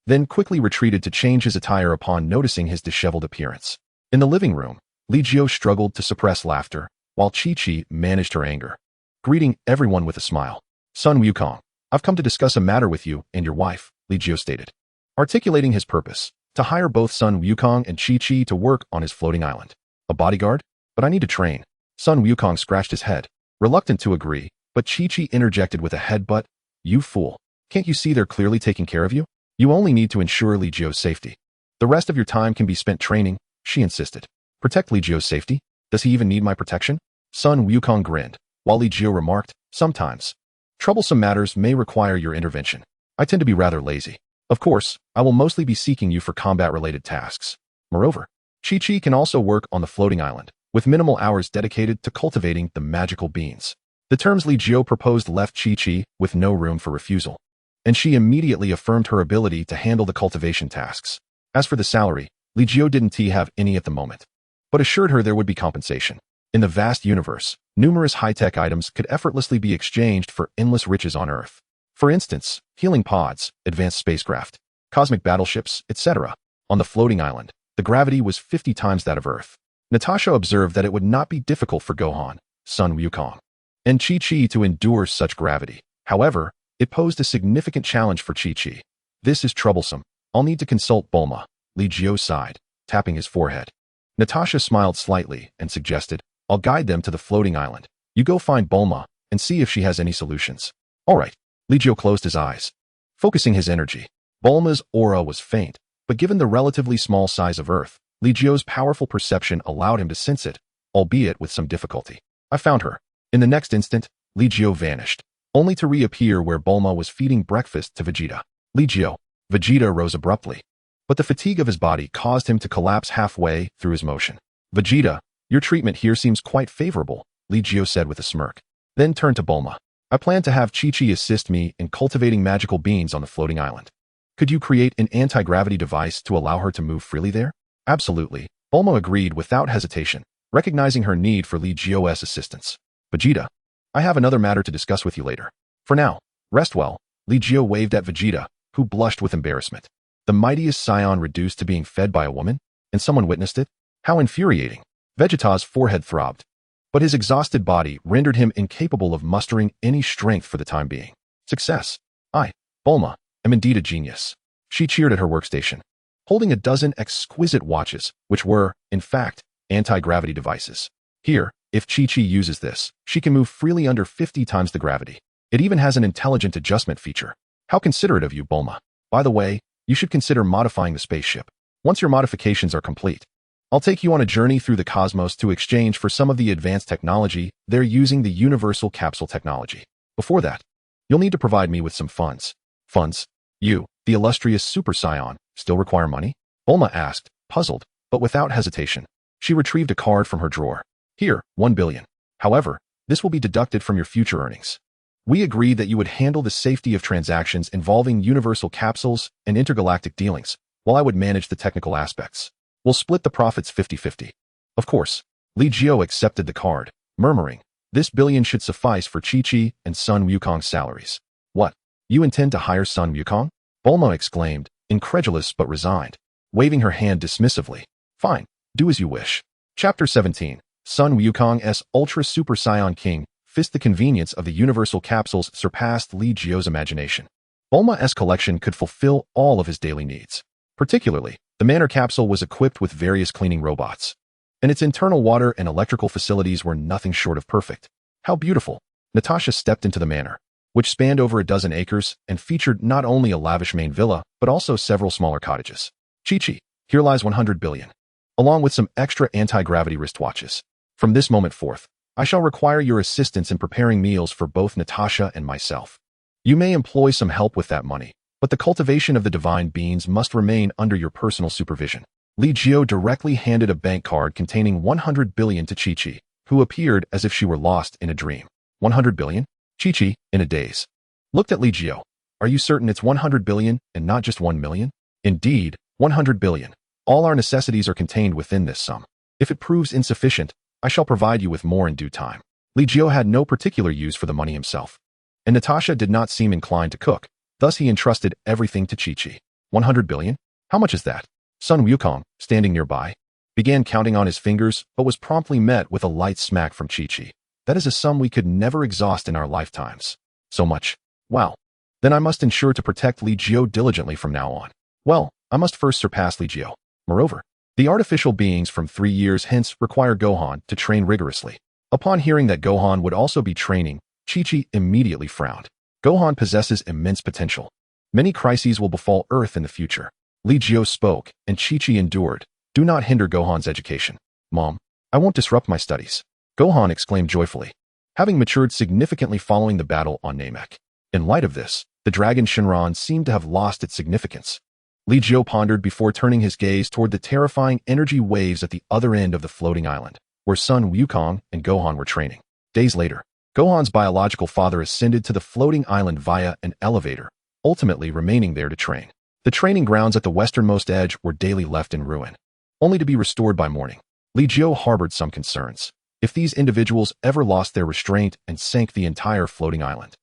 Then quickly retreated to change his attire upon noticing his disheveled appearance. In the living room, Li Jiu struggled to suppress laughter, while Chi-Chi managed her anger. Greeting everyone with a smile. "Sun Wukong, I've come to discuss a matter with you and your wife," Li Jiu stated, articulating his purpose, to hire both Sun Wukong and Chi-Chi to work on his floating island. "A bodyguard? But I need to train." Sun Wukong scratched his head, reluctant to agree, but Chi-Chi interjected with a headbutt. "You fool. Can't you see they're clearly taking care of you? You only need to ensure Li Jiu's safety. The rest of your time can be spent training," she insisted. "Protect Li Jiu's safety? Does he even need my protection?" Sun Wukong grinned, while Li Jiu remarked, "Sometimes troublesome matters may require your intervention. I tend to be rather lazy. Of course, I will mostly be seeking you for combat-related tasks. Moreover, Chi-Chi can also work on the floating island, with minimal hours dedicated to cultivating the magical beans." The terms Li Jiu proposed left Chi-Chi with no room for refusal. and she immediately affirmed her ability to handle the cultivation tasks. As for the salary, Li Jiu didn't have any at the moment, but assured her there would be compensation. In the vast universe, numerous high-tech items could effortlessly be exchanged for endless riches on Earth. For instance, healing pods, advanced spacecraft, cosmic battleships, etc. On the floating island, the gravity was 50 times that of Earth. Natasha observed that it would not be difficult for Gohan, Sun Wukong, and Chi-Chi to endure such gravity. However, it posed a significant challenge for Chi-Chi. This is troublesome. I'll need to consult Bulma, Li Jiu sighed, tapping his forehead. Natasha smiled slightly and suggested, I'll guide them to the floating island. You go find Bulma and see if she has any solutions. All right. Li Jiu closed his eyes, focusing his energy. Bulma's aura was faint, but given the relatively small size of Earth, Li Jiu's powerful perception allowed him to sense it, albeit with some difficulty. I found her. In the next instant, Li Jiu vanished, only to reappear where Bulma was feeding breakfast to Vegeta. Li Jiu. Vegeta rose abruptly, but the fatigue of his body caused him to collapse halfway through his motion. Vegeta, your treatment here seems quite favorable, Li Jiu said with a smirk, then turned to Bulma. I plan to have Chi-Chi assist me in cultivating magical beings on the floating island. Could you create an anti-gravity device to allow her to move freely there? Absolutely, Bulma agreed without hesitation, recognizing her need for Li Jiu's assistance. Vegeta, I have another matter to discuss with you later. For now, rest well. Li Jiu waved at Vegeta, who blushed with embarrassment. The mightiest Saiyan reduced to being fed by a woman? And someone witnessed it? How infuriating. Vegeta's forehead throbbed, but his exhausted body rendered him incapable of mustering any strength for the time being. Success. I, Bulma, am indeed a genius. She cheered at her workstation, holding a dozen exquisite watches, which were, in fact, anti-gravity devices. Here, if Chi-Chi uses this, she can move freely under 50 times the gravity. It even has an intelligent adjustment feature. How considerate of you, Bulma. By the way, you should consider modifying the spaceship. Once your modifications are complete, I'll take you on a journey through the cosmos to exchange for some of the advanced technology they're using the universal capsule technology. Before that, you'll need to provide me with some funds. Funds? You, the illustrious Super Saiyan, still require money? Bulma asked, puzzled, but without hesitation. She retrieved a card from her drawer. Here, 1 billion. However, this will be deducted from your future earnings. We agreed that you would handle the safety of transactions involving universal capsules and intergalactic dealings, while I would manage the technical aspects. We'll split the profits 50-50. Of course, Li Jiu accepted the card, murmuring, this billion should suffice for Chi-Chi and Sun Wukong's salaries. What? You intend to hire Sun Wukong? Bulma exclaimed, incredulous but resigned, waving her hand dismissively. Fine, do as you wish. Chapter 17. Sun Wukong's Ultra Super Saiyan King Fist. The convenience of the universal capsules surpassed Li Jiu's imagination. Bulma's collection could fulfill all of his daily needs. Particularly, the manor capsule was equipped with various cleaning robots, and its internal water and electrical facilities were nothing short of perfect. How beautiful! Natasha stepped into the manor, which spanned over a dozen acres and featured not only a lavish main villa, but also several smaller cottages. Chi-Chi, here lies 100 billion, along with some extra anti-gravity wristwatches. From this moment forth, I shall require your assistance in preparing meals for both Natasha and myself. You may employ some help with that money, but the cultivation of the divine beings must remain under your personal supervision. Li Jiu directly handed a bank card containing 100 billion to Chi-Chi, who appeared as if she were lost in a dream. 100 billion? Chi-Chi, in a daze, looked at Li Jiu. Are you certain it's 100 billion and not just 1 million? Indeed, 100 billion. All our necessities are contained within this sum. If it proves insufficient, I shall provide you with more in due time. Li Jiu had no particular use for the money himself, and Natasha did not seem inclined to cook. Thus he entrusted everything to Chi-Chi. 100 billion? How much is that? Sun Wukong, standing nearby, began counting on his fingers, but was promptly met with a light smack from Chi-Chi. That is a sum we could never exhaust in our lifetimes. So much. Wow. Then I must ensure to protect Li Jiu diligently from now on. Well, I must first surpass Li Jiu. Moreover, the artificial beings from 3 years hence require Gohan to train rigorously. Upon hearing that Gohan would also be training, Chi-Chi immediately frowned. Gohan possesses immense potential. Many crises will befall Earth in the future. Li Jiu spoke, and Chi-Chi endured. Do not hinder Gohan's education. Mom, I won't disrupt my studies. Gohan exclaimed joyfully, having matured significantly following the battle on Namek. In light of this, the dragon Shinran seemed to have lost its significance. Li Jiu pondered before turning his gaze toward the terrifying energy waves at the other end of the floating island, where Sun Wukong and Gohan were training. Days later, Gohan's biological father ascended to the floating island via an elevator, ultimately remaining there to train. The training grounds at the westernmost edge were daily left in ruin, only to be restored by morning. Li Jiu harbored some concerns. If these individuals ever lost their restraint and sank the entire floating island,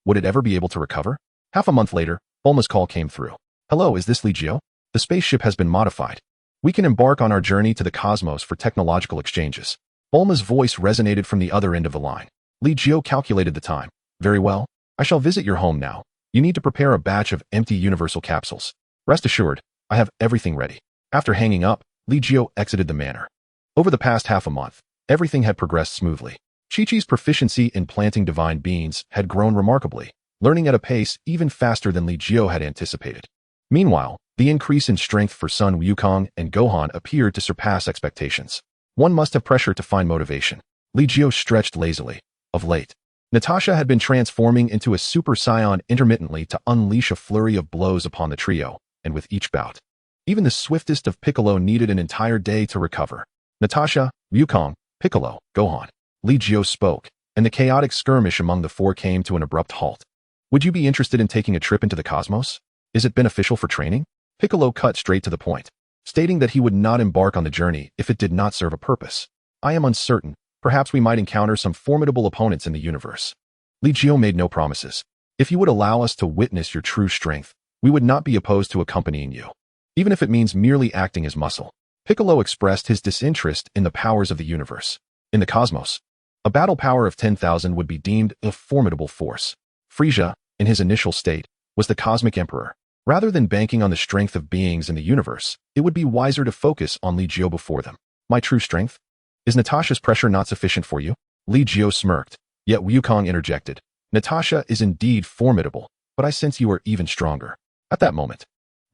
would it ever be able to recover? Half a month later, Bulma's call came through. Hello, is this Li Jiu? The spaceship has been modified. We can embark on our journey to the cosmos for technological exchanges. Bulma's voice resonated from the other end of the line. Li Jiu calculated the time. Very well. I shall visit your home now. You need to prepare a batch of empty universal capsules. Rest assured, I have everything ready. After hanging up, Li Jiu exited the manor. Over the past half a month, everything had progressed smoothly. Chi-Chi's proficiency in planting divine beings had grown remarkably, learning at a pace even faster than Li Jiu had anticipated. Meanwhile, the increase in strength for Sun Wukong and Gohan appeared to surpass expectations. One must have pressure to find motivation. Li Jiu stretched lazily. Of late, Natasha had been transforming into a Super Saiyan intermittently to unleash a flurry of blows upon the trio, and with each bout, even the swiftest of Piccolo needed an entire day to recover. Natasha, Wukong, Piccolo, Gohan. Li Jiu spoke, and the chaotic skirmish among the four came to an abrupt halt. Would you be interested in taking a trip into the cosmos? Is it beneficial for training? Piccolo cut straight to the point, stating that he would not embark on the journey if it did not serve a purpose. I am uncertain. Perhaps we might encounter some formidable opponents in the universe. Li Jiu made no promises. If you would allow us to witness your true strength, we would not be opposed to accompanying you, even if it means merely acting as muscle. Piccolo expressed his disinterest in the powers of the universe. In the cosmos, a battle power of 10,000 would be deemed a formidable force. Frieza, in his initial state, was the cosmic emperor. Rather than banking on the strength of beings in the universe, it would be wiser to focus on Li Jiu before them. My true strength? Is Natasha's pressure not sufficient for you? Li Jiu smirked, yet Wukong interjected. Natasha is indeed formidable, but I sense you are even stronger. At that moment,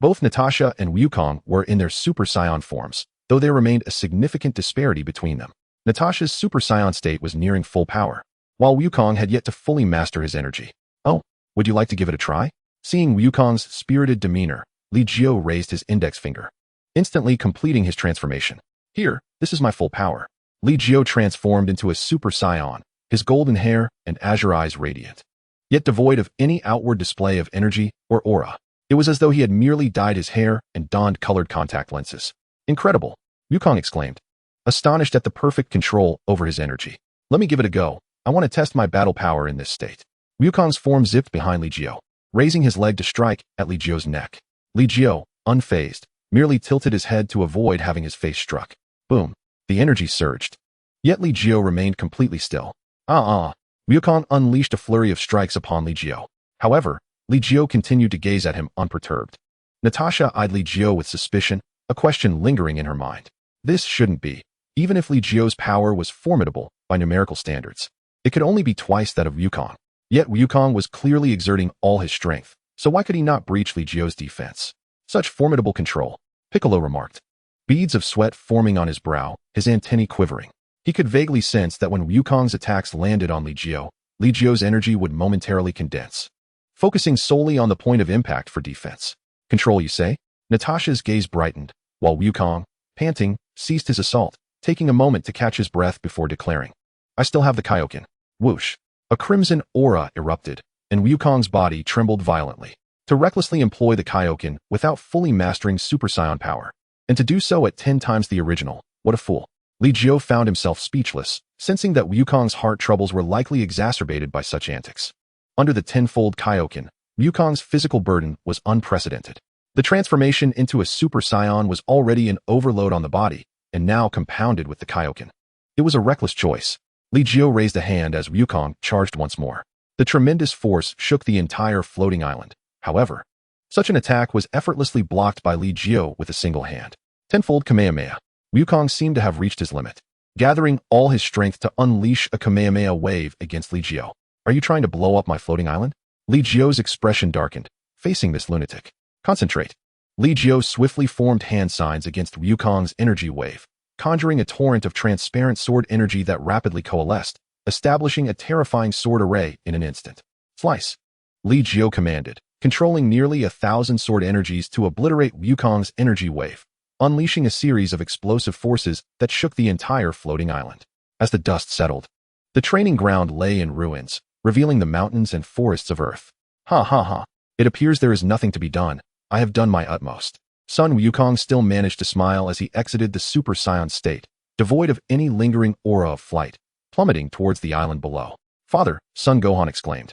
both Natasha and Wukong were in their Super Saiyan forms, though there remained a significant disparity between them. Natasha's Super Saiyan state was nearing full power, while Wukong had yet to fully master his energy. Oh, would you like to give it a try? Seeing Wukong's spirited demeanor, Li Jiu raised his index finger, instantly completing his transformation. Here, this is my full power. Li Jiu transformed into a Super Saiyan, his golden hair and azure eyes radiant, yet devoid of any outward display of energy or aura. It was as though he had merely dyed his hair and donned colored contact lenses. Incredible, Wukong exclaimed, astonished at the perfect control over his energy. Let me give it a go. I want to test my battle power in this state. Wukong's form zipped behind Li Jiu, raising his leg to strike at Li Jiu's neck. Li Jiu, unfazed, merely tilted his head to avoid having his face struck. Boom. The energy surged. Yet Li Jiu remained completely still. Wukong unleashed a flurry of strikes upon Li Jiu. However, Li Jiu continued to gaze at him unperturbed. Natasha eyed Li Jiu with suspicion, a question lingering in her mind. This shouldn't be. Even if Li Jiu's power was formidable by numerical standards, it could only be twice that of Wukong. Yet Wukong was clearly exerting all his strength, so why could he not breach Li Jiu's defense? Such formidable control, Piccolo remarked. Beads of sweat forming on his brow, his antennae quivering. He could vaguely sense that when Wukong's attacks landed on Li Jiu's energy would momentarily condense, focusing solely on the point of impact for defense. Control, you say? Natasha's gaze brightened, while Wukong, panting, ceased his assault, taking a moment to catch his breath before declaring, I still have the Kaioken. Whoosh. A crimson aura erupted, and Wukong's body trembled violently. To recklessly employ the Kaioken without fully mastering Super Saiyan power, and to do so at 10 times the original, what a fool. Li Jiu found himself speechless, sensing that Wukong's heart troubles were likely exacerbated by such antics. Under the tenfold Kaioken, Wukong's physical burden was unprecedented. The transformation into a Super Saiyan was already an overload on the body, and now compounded with the Kaioken. It was a reckless choice. Li Jiu raised a hand as Wukong charged once more. The tremendous force shook the entire floating island. However, such an attack was effortlessly blocked by Li Jiu with a single hand. Tenfold Kamehameha. Wukong seemed to have reached his limit, gathering all his strength to unleash a Kamehameha wave against Li Jiu. Are you trying to blow up my floating island? Li Jiu's expression darkened, facing this lunatic. Concentrate. Li Jiu swiftly formed hand signs against Wukong's energy wave, conjuring a torrent of transparent sword energy that rapidly coalesced, establishing a terrifying sword array in an instant. Slice. Li Jiu commanded, controlling nearly 1,000 sword energies to obliterate Wukong's energy wave, unleashing a series of explosive forces that shook the entire floating island. As the dust settled, the training ground lay in ruins, revealing the mountains and forests of Earth. Ha ha ha. It appears there is nothing to be done. I have done my utmost. Sun Wukong still managed to smile as he exited the Super Saiyan state, devoid of any lingering aura of flight, plummeting towards the island below. Father, Sun Gohan exclaimed,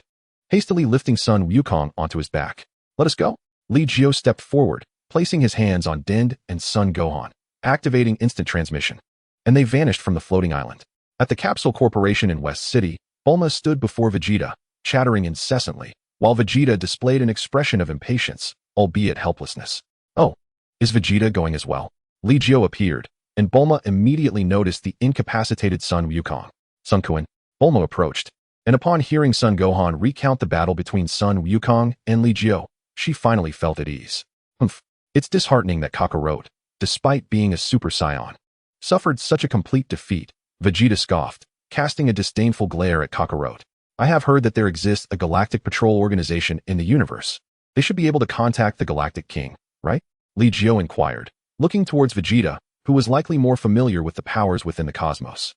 hastily lifting Sun Wukong onto his back. Let us go. Li Jiu stepped forward, placing his hands on Din and Sun Gohan, activating instant transmission, and they vanished from the floating island. At the Capsule Corporation in West City, Bulma stood before Vegeta, chattering incessantly, while Vegeta displayed an expression of impatience, albeit helplessness. Oh, is Vegeta going as well? Li Jiu appeared, and Bulma immediately noticed the incapacitated Sun Wukong. Sun Quan, Bulma approached, and upon hearing Sun Gohan recount the battle between Sun Wukong and Li Jiu, she finally felt at ease. It's disheartening that Kakarot, despite being a Super Saiyan, suffered such a complete defeat, Vegeta scoffed, casting a disdainful glare at Kakarot. I have heard that there exists a galactic patrol organization in the universe. They should be able to contact the Galactic King, right? Li Jiu inquired, looking towards Vegeta, who was likely more familiar with the powers within the cosmos.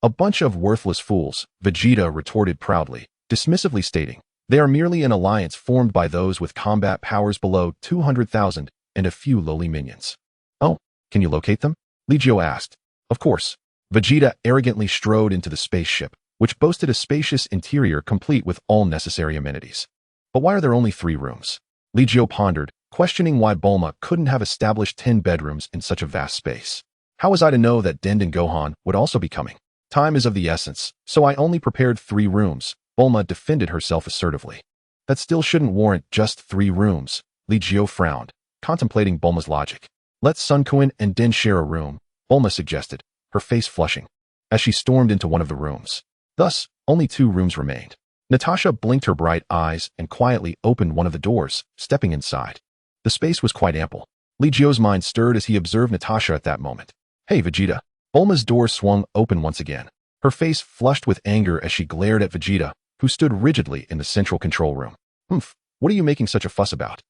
A bunch of worthless fools, Vegeta retorted proudly, dismissively stating, they are merely an alliance formed by those with combat powers below 200,000 and a few lowly minions. Oh, can you locate them? Li Jiu asked. Of course. Vegeta arrogantly strode into the spaceship, which boasted a spacious interior complete with all necessary amenities. But why are there only 3 rooms? Li Jiu pondered, questioning why Bulma couldn't have established 10 bedrooms in such a vast space. How was I to know that Din and Gohan would also be coming? Time is of the essence, so I only prepared 3 rooms. Bulma defended herself assertively. That still shouldn't warrant just 3 rooms. Li Jiu frowned, contemplating Bulma's logic. Let Sun Quan and Din share a room, Bulma suggested, her face flushing, as she stormed into one of the rooms. Thus, only 2 rooms remained. Natasha blinked her bright eyes and quietly opened one of the doors, stepping inside. The space was quite ample. Li Jiu's mind stirred as he observed Natasha at that moment. Hey, Vegeta. Bulma's door swung open once again. Her face flushed with anger as she glared at Vegeta, who stood rigidly in the central control room. What are you making such a fuss about?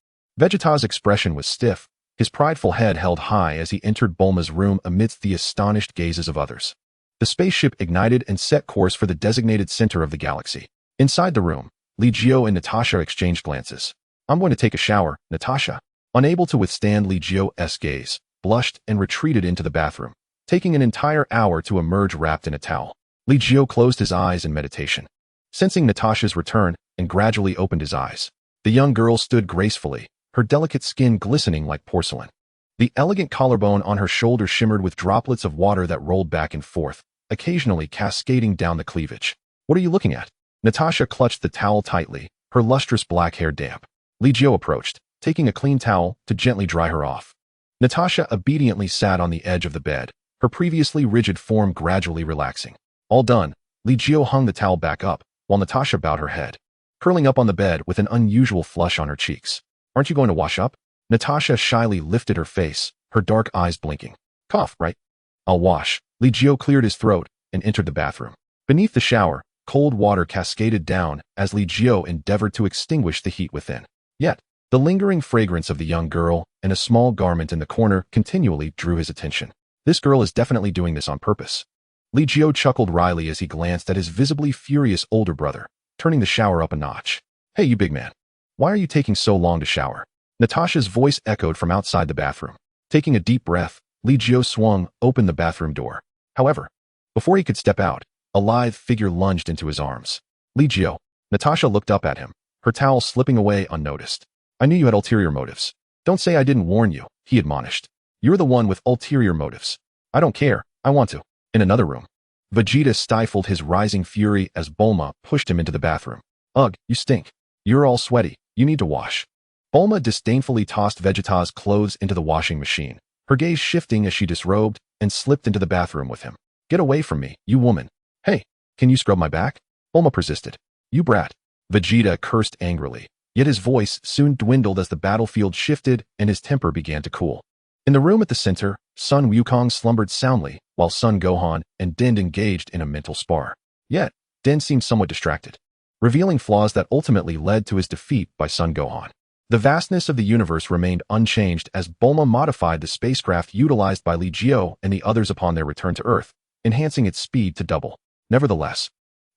Vegeta's expression was stiff, his prideful head held high as he entered Bulma's room amidst the astonished gazes of others. The spaceship ignited and set course for the designated center of the galaxy. Inside the room, Li Jiu and Natasha exchanged glances. I'm going to take a shower, Natasha. Unable to withstand Li Jiu's gaze, blushed and retreated into the bathroom, taking an entire hour to emerge wrapped in a towel. Li Jiu closed his eyes in meditation, sensing Natasha's return, and gradually opened his eyes. The young girl stood gracefully, her delicate skin glistening like porcelain. The elegant collarbone on her shoulder shimmered with droplets of water that rolled back and forth, occasionally cascading down the cleavage. What are you looking at? Natasha clutched the towel tightly, her lustrous black hair damp. Li Jiu approached, taking a clean towel to gently dry her off. Natasha obediently sat on the edge of the bed, her previously rigid form gradually relaxing. All done, Li Jiu hung the towel back up, while Natasha bowed her head, curling up on the bed with an unusual flush on her cheeks. Aren't you going to wash up? Natasha shyly lifted her face, her dark eyes blinking. Cough, right? I'll wash. Li Jiu cleared his throat and entered the bathroom. Beneath the shower, cold water cascaded down as Li Jiu endeavored to extinguish the heat within. Yet, the lingering fragrance of the young girl and a small garment in the corner continually drew his attention. This girl is definitely doing this on purpose. Li Jiu chuckled wryly as he glanced at his visibly furious older brother, turning the shower up a notch. Hey, you big man. Why are you taking so long to shower? Natasha's voice echoed from outside the bathroom. Taking a deep breath, Li Jiu swung open the bathroom door. However, before he could step out, a lithe figure lunged into his arms. Li Jiu. Natasha looked up at him, her towel slipping away unnoticed. I knew you had ulterior motives. Don't say I didn't warn you, he admonished. You're the one with ulterior motives. I don't care, I want to. In another room. Vegeta stifled his rising fury as Bulma pushed him into the bathroom. Ugh, you stink. You're all sweaty, you need to wash. Bulma disdainfully tossed Vegeta's clothes into the washing machine, her gaze shifting as she disrobed and slipped into the bathroom with him. Get away from me, you woman. Hey, can you scrub my back? Bulma persisted. You brat. Vegeta cursed angrily, yet his voice soon dwindled as the battlefield shifted and his temper began to cool. In the room at the center, Sun Wukong slumbered soundly, while Sun Gohan and Din engaged in a mental spar. Yet, Din seemed somewhat distracted, revealing flaws that ultimately led to his defeat by Sun Gohan. The vastness of the universe remained unchanged as Bulma modified the spacecraft utilized by Li Jiu and the others upon their return to Earth, enhancing its speed to double. Nevertheless,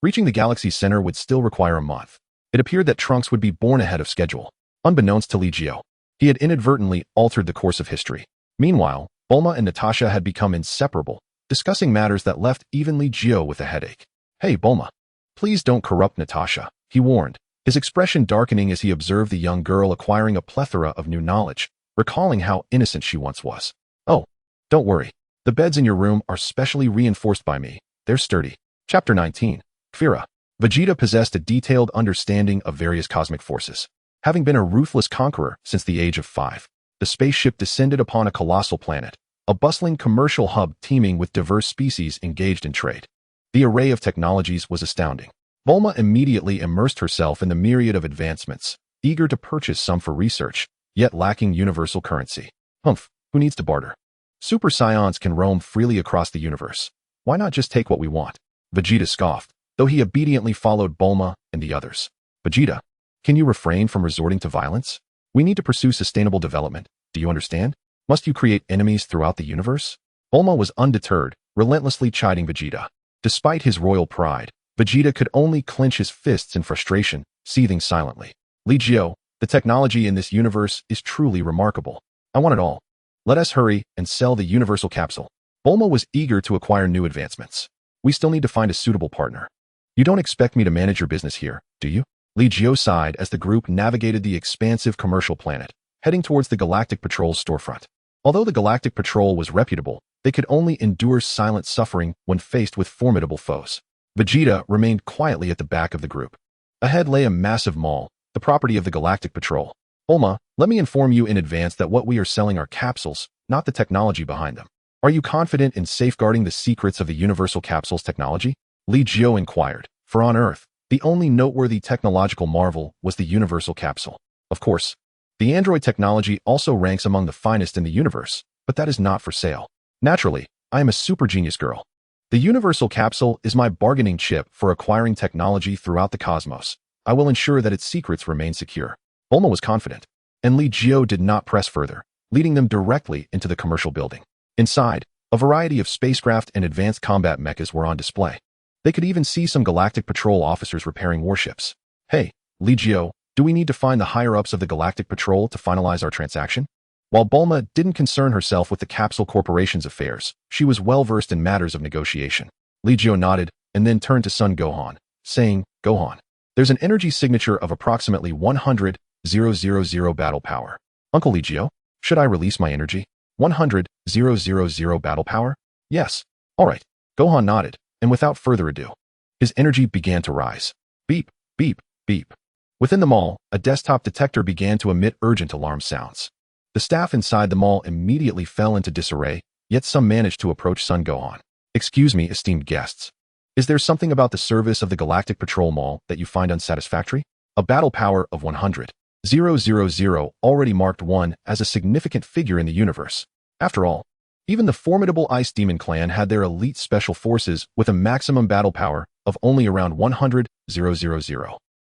reaching the galaxy's center would still require a month. It appeared that Trunks would be born ahead of schedule. Unbeknownst to Li Jiu, he had inadvertently altered the course of history. Meanwhile, Bulma and Natasha had become inseparable, discussing matters that left even Li Jiu with a headache. "Hey, Bulma. Please don't corrupt Natasha," he warned, his expression darkening as he observed the young girl acquiring a plethora of new knowledge, recalling how innocent she once was. "Oh, don't worry. The beds in your room are specially reinforced by me. They're sturdy." Chapter 19. Fira. Vegeta possessed a detailed understanding of various cosmic forces. Having been a ruthless conqueror since the age of 5, the spaceship descended upon a colossal planet, a bustling commercial hub teeming with diverse species engaged in trade. The array of technologies was astounding. Bulma immediately immersed herself in the myriad of advancements, eager to purchase some for research, yet lacking universal currency. Humph, who needs to barter? Super Saiyans can roam freely across the universe. Why not just take what we want? Vegeta scoffed, though he obediently followed Bulma and the others. Vegeta, can you refrain from resorting to violence? We need to pursue sustainable development. Do you understand? Must you create enemies throughout the universe? Bulma was undeterred, relentlessly chiding Vegeta. Despite his royal pride, Vegeta could only clench his fists in frustration, seething silently. Li Jiu, the technology in this universe is truly remarkable. I want it all. Let us hurry and sell the universal capsule. Bulma was eager to acquire new advancements. We still need to find a suitable partner. You don't expect me to manage your business here, do you? Li Jiu sighed as the group navigated the expansive commercial planet, heading towards the Galactic Patrol's storefront. Although the Galactic Patrol was reputable, they could only endure silent suffering when faced with formidable foes. Vegeta remained quietly at the back of the group. Ahead lay a massive mall, the property of the Galactic Patrol. Bulma, let me inform you in advance that what we are selling are capsules, not the technology behind them. Are you confident in safeguarding the secrets of the Universal Capsule's technology? Li Jiu inquired, for on Earth, the only noteworthy technological marvel was the Universal Capsule. Of course, the android technology also ranks among the finest in the universe, but that is not for sale. Naturally, I am a super genius girl. The Universal Capsule is my bargaining chip for acquiring technology throughout the cosmos. I will ensure that its secrets remain secure. Bulma was confident, and Li Jiu did not press further, leading them directly into the commercial building. Inside, a variety of spacecraft and advanced combat mechas were on display. They could even see some Galactic Patrol officers repairing warships. Hey, Li Jiu, do we need to find the higher-ups of the Galactic Patrol to finalize our transaction? While Bulma didn't concern herself with the Capsule Corporation's affairs, she was well-versed in matters of negotiation. Li Jiu nodded and then turned to Son Gohan, saying, Gohan, there's an energy signature of approximately 100,000 battle power. Uncle Li Jiu, should I release my energy? 100,000 battle power? Yes. All right. Gohan nodded, and without further ado, his energy began to rise. Beep, beep, beep. Within the mall, a desktop detector began to emit urgent alarm sounds. The staff inside the mall immediately fell into disarray, yet some managed to approach Son Gohan. Excuse me, esteemed guests. Is there something about the service of the Galactic Patrol Mall that you find unsatisfactory? A battle power of 100,000 already marked one as a significant figure in the universe. After all, even the formidable Ice Demon Clan had their elite special forces with a maximum battle power of only around 100,000.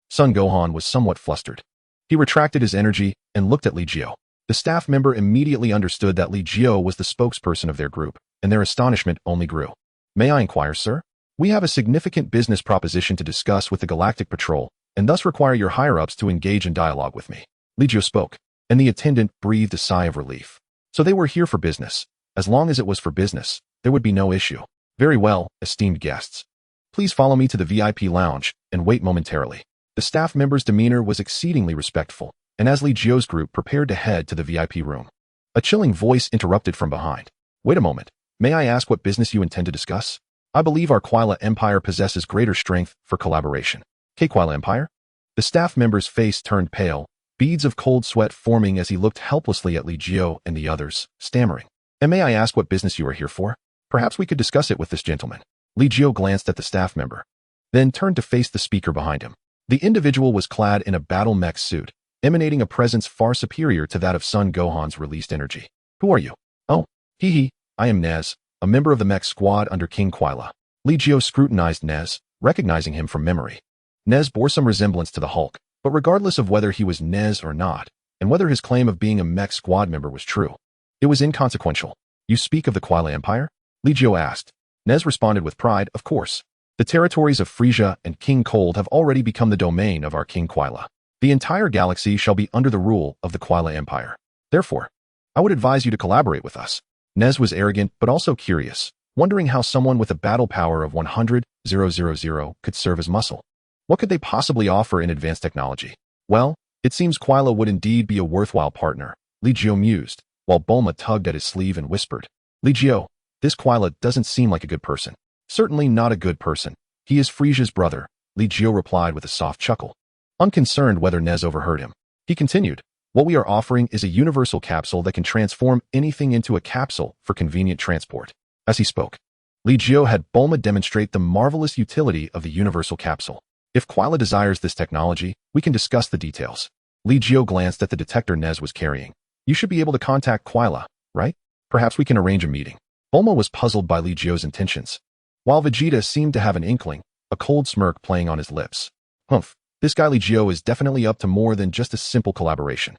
Son Gohan was somewhat flustered. He retracted his energy and looked at Li Jiu. The staff member immediately understood that Li Jiu was the spokesperson of their group, and their astonishment only grew. May I inquire, sir? We have a significant business proposition to discuss with the Galactic Patrol, and thus require your higher-ups to engage in dialogue with me. Li Jiu spoke, and the attendant breathed a sigh of relief. So they were here for business. As long as it was for business, there would be no issue. Very well, esteemed guests. Please follow me to the VIP lounge and wait momentarily. The staff member's demeanor was exceedingly respectful, and as Li Jiu's group prepared to head to the VIP room, a chilling voice interrupted from behind. Wait a moment. May I ask what business you intend to discuss? I believe our Quila Empire possesses greater strength for collaboration. Quila Empire? The staff member's face turned pale, beads of cold sweat forming as he looked helplessly at Li Jiu and the others, stammering. And may I ask what business you are here for? Perhaps we could discuss it with this gentleman. Li Jiu glanced at the staff member, then turned to face the speaker behind him. The individual was clad in a battle mech suit, emanating a presence far superior to that of Son Gohan's released energy. Who are you? Oh, I am Nez, a member of the mech squad under King Quila. Li Jiu scrutinized Nez, recognizing him from memory. Nez bore some resemblance to the Hulk, but regardless of whether he was Nez or not, and whether his claim of being a mech squad member was true, it was inconsequential. You speak of the Quila Empire? Li Jiu asked. Nez responded with pride, of course. The The territories of Frisia and King Cold have already become the domain of our King Quila. The entire galaxy shall be under the rule of the Quila Empire. Therefore, I would advise you to collaborate with us. Nez was arrogant but also curious, wondering how someone with a battle power of 100,000 could serve as muscle. What could they possibly offer in advanced technology? Well, it seems Quila would indeed be a worthwhile partner, Li Jiu mused, while Bulma tugged at his sleeve and whispered, Li Jiu, this Quila doesn't seem like a good person. Certainly not a good person. He is Frisia's brother, Li Jiu replied with a soft chuckle. Unconcerned whether Nez overheard him, he continued, what we are offering is a universal capsule that can transform anything into a capsule for convenient transport. As he spoke, Li Jiu had Bulma demonstrate the marvelous utility of the universal capsule. If Quila desires this technology, we can discuss the details. Li Jiu glanced at the detector Nez was carrying. You should be able to contact Quila, right? Perhaps we can arrange a meeting. Bulma was puzzled by Li Jiu's intentions, while Vegeta seemed to have an inkling, a cold smirk playing on his lips. Humph, this guy Li Jiu is definitely up to more than just a simple collaboration.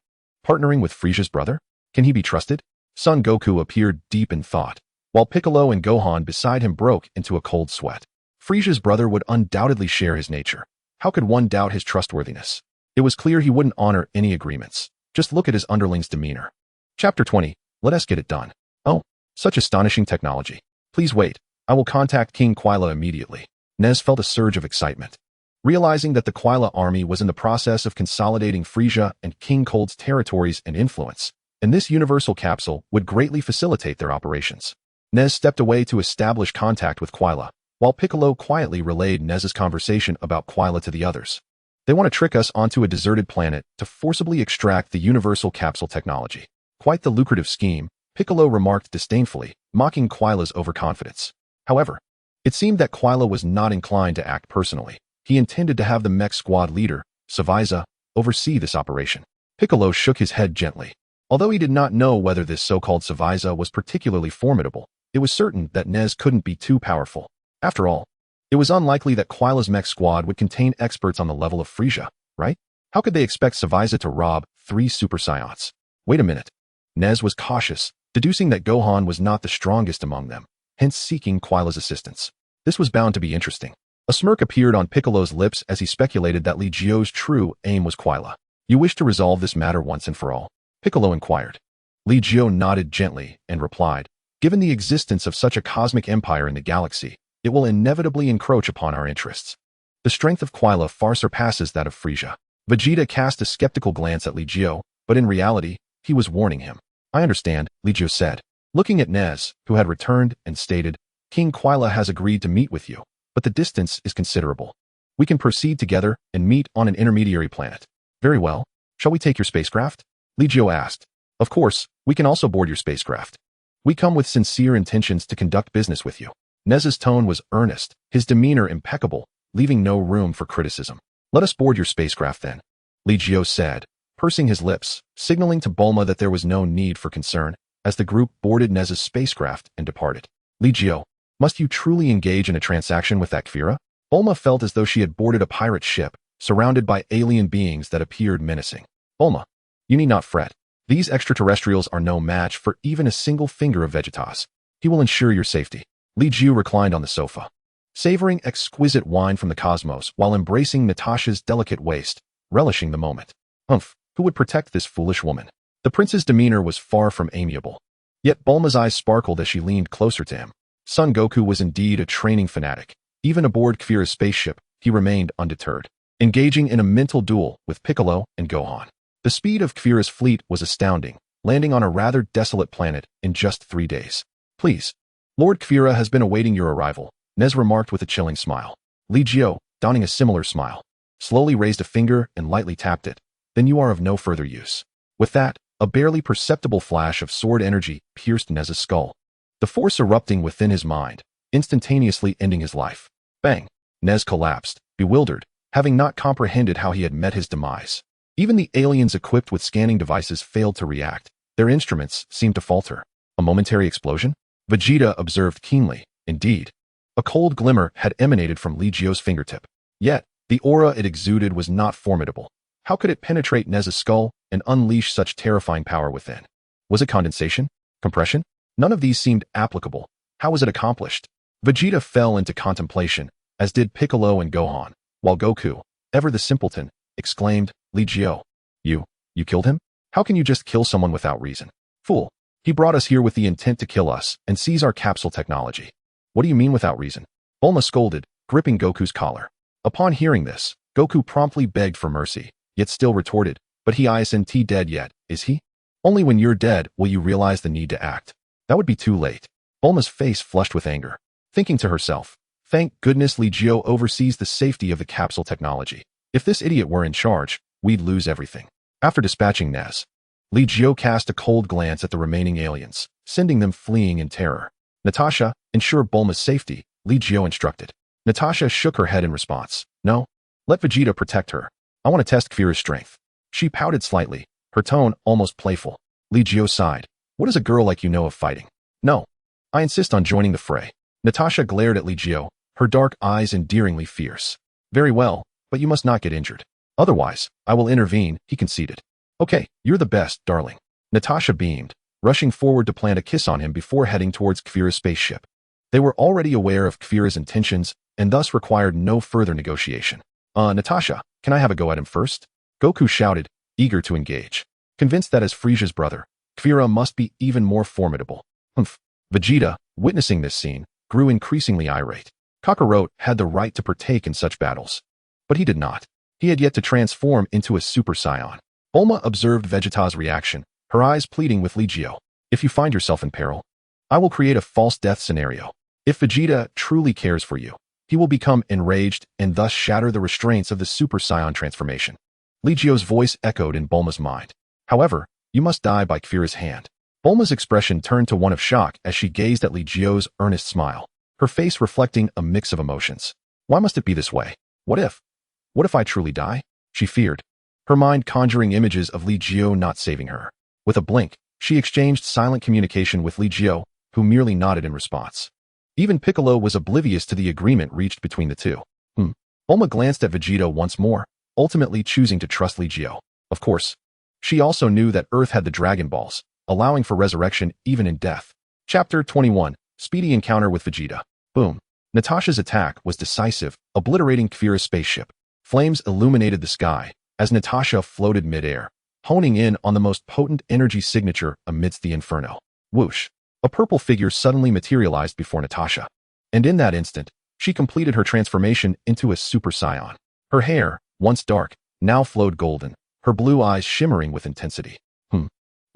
Partnering with Frisia's brother? Can he be trusted? Son Goku appeared deep in thought, while Piccolo and Gohan beside him broke into a cold sweat. Frisia's brother would undoubtedly share his nature. How could one doubt his trustworthiness? It was clear he wouldn't honor any agreements. Just look at his underling's demeanor. Chapter 20. Let us get it done. Oh, such astonishing technology. Please wait. I will contact King Quila immediately. Nez felt a surge of excitement. Realizing that the Quila army was in the process of consolidating Frisia and King Cold's territories and influence, and this universal capsule would greatly facilitate their operations. Nez stepped away to establish contact with Quila, while Piccolo quietly relayed Nez's conversation about Quila to the others. They want to trick us onto a deserted planet to forcibly extract the universal capsule technology. Quite the lucrative scheme, Piccolo remarked disdainfully, mocking Quila's overconfidence. However, it seemed that Quila was not inclined to act personally. He intended to have the mech squad leader, Savaiza, oversee this operation. Piccolo shook his head gently. Although he did not know whether this so-called Savaiza was particularly formidable, it was certain that Nez couldn't be too powerful. After all, it was unlikely that Quila's mech squad would contain experts on the level of Frisia, right? How could they expect Savaiza to rob 3 Super Saiyans? Wait a minute. Nez was cautious, deducing that Gohan was not the strongest among them, hence seeking Quila's assistance. This was bound to be interesting. A smirk appeared on Piccolo's lips as he speculated that Li Jiu's true aim was Quila. You wish to resolve this matter once and for all? Piccolo inquired. Li Jiu nodded gently and replied, given the existence of such a cosmic empire in the galaxy, it will inevitably encroach upon our interests. The strength of Quila far surpasses that of Frisia. Vegeta cast a skeptical glance at Li Jiu, but in reality, he was warning him. I understand, Li Jiu said, looking at Nez, who had returned and stated, King Quila has agreed to meet with you, but the distance is considerable. We can proceed together and meet on an intermediary planet. Very well. Shall we take your spacecraft? Li Jiu asked. Of course, we can also board your spacecraft. We come with sincere intentions to conduct business with you. Nez's tone was earnest, his demeanor impeccable, leaving no room for criticism. Let us board your spacecraft then, Li Jiu said, pursing his lips, signaling to Bulma that there was no need for concern, as the group boarded Nez's spacecraft and departed. Li Jiu, must you truly engage in a transaction with that Kfira? Bulma felt as though she had boarded a pirate ship, surrounded by alien beings that appeared menacing. Bulma, you need not fret. These extraterrestrials are no match for even a single finger of Vegetas. He will ensure your safety. Li Jiu reclined on the sofa, savoring exquisite wine from the cosmos while embracing Natasha's delicate waist, relishing the moment. Humph, who would protect this foolish woman? The prince's demeanor was far from amiable. Yet Bulma's eyes sparkled as she leaned closer to him. Son Goku was indeed a training fanatic. Even aboard Kfira's spaceship, he remained undeterred, engaging in a mental duel with Piccolo and Gohan. The speed of Kfira's fleet was astounding, landing on a rather desolate planet in just 3 days. Please, Lord Kfira has been awaiting your arrival, Nez remarked with a chilling smile. Li Jiu, donning a similar smile, slowly raised a finger and lightly tapped it. Then you are of no further use. With that, a barely perceptible flash of sword energy pierced Nez's skull, the force erupting within his mind, instantaneously ending his life. Bang! Nez collapsed, bewildered, having not comprehended how he had met his demise. Even the aliens equipped with scanning devices failed to react. Their instruments seemed to falter. A momentary explosion? Vegeta observed keenly. Indeed, a cold glimmer had emanated from Li Jiu's fingertip. Yet, the aura it exuded was not formidable. How could it penetrate Nez's skull and unleash such terrifying power within? Was it condensation? Compression? None of these seemed applicable. How was it accomplished? Vegeta fell into contemplation, as did Piccolo and Gohan, while Goku, ever the simpleton, exclaimed, Li Jiu. You killed him? How can you just kill someone without reason? Fool. He brought us here with the intent to kill us and seize our capsule technology. What do you mean without reason? Bulma scolded, gripping Goku's collar. Upon hearing this, Goku promptly begged for mercy, yet still retorted, but he isn't dead yet, is he? Only when you're dead will you realize the need to act. That would be too late. Bulma's face flushed with anger, thinking to herself, thank goodness Li Jiu oversees the safety of the capsule technology. If this idiot were in charge, we'd lose everything. After dispatching Nez, Li Jiu cast a cold glance at the remaining aliens, sending them fleeing in terror. Natasha, ensure Bulma's safety, Li Jiu instructed. Natasha shook her head in response. No. Let Vegeta protect her. I want to test Kefira's strength. She pouted slightly, her tone almost playful. Li Jiu sighed. What does a girl like you know of fighting? No. I insist on joining the fray. Natasha glared at Li Jiu, her dark eyes endearingly fierce. Very well, but you must not get injured. Otherwise, I will intervene, he conceded. Okay, you're the best, darling. Natasha beamed, rushing forward to plant a kiss on him before heading towards Kefira's spaceship. They were already aware of Kefira's intentions and thus required no further negotiation. Natasha, can I have a go at him first? Goku shouted, eager to engage. Convinced that as Frieza's brother, Kefira must be even more formidable. Humph. Vegeta, witnessing this scene, grew increasingly irate. Kakarot had the right to partake in such battles. But he did not. He had yet to transform into a Super Saiyan. Bulma observed Vegeta's reaction, her eyes pleading with Li Jiu. If you find yourself in peril, I will create a false death scenario. If Vegeta truly cares for you, he will become enraged and thus shatter the restraints of the Super Saiyan transformation. Li Jiu's voice echoed in Bulma's mind. However, you must die by Kefira's hand. Bulma's expression turned to one of shock as she gazed at Li Jiu's earnest smile, her face reflecting a mix of emotions. Why must it be this way? What if I truly die? She feared, her mind conjuring images of Li Jiu not saving her. With a blink, she exchanged silent communication with Li Jiu, who merely nodded in response. Even Piccolo was oblivious to the agreement reached between the two. Bulma glanced at Vegeta once more, ultimately choosing to trust Li Jiu. Of course, she also knew that Earth had the Dragon Balls, allowing for resurrection even in death. Chapter 21, Speedy Encounter with Vegeta. Boom. Natasha's attack was decisive, obliterating Kefira's spaceship. Flames illuminated the sky as Natasha floated mid-air, honing in on the most potent energy signature amidst the inferno. Whoosh. A purple figure suddenly materialized before Natasha. And in that instant, she completed her transformation into a Super Saiyan. Her hair, once dark, now flowed golden, her blue eyes shimmering with intensity.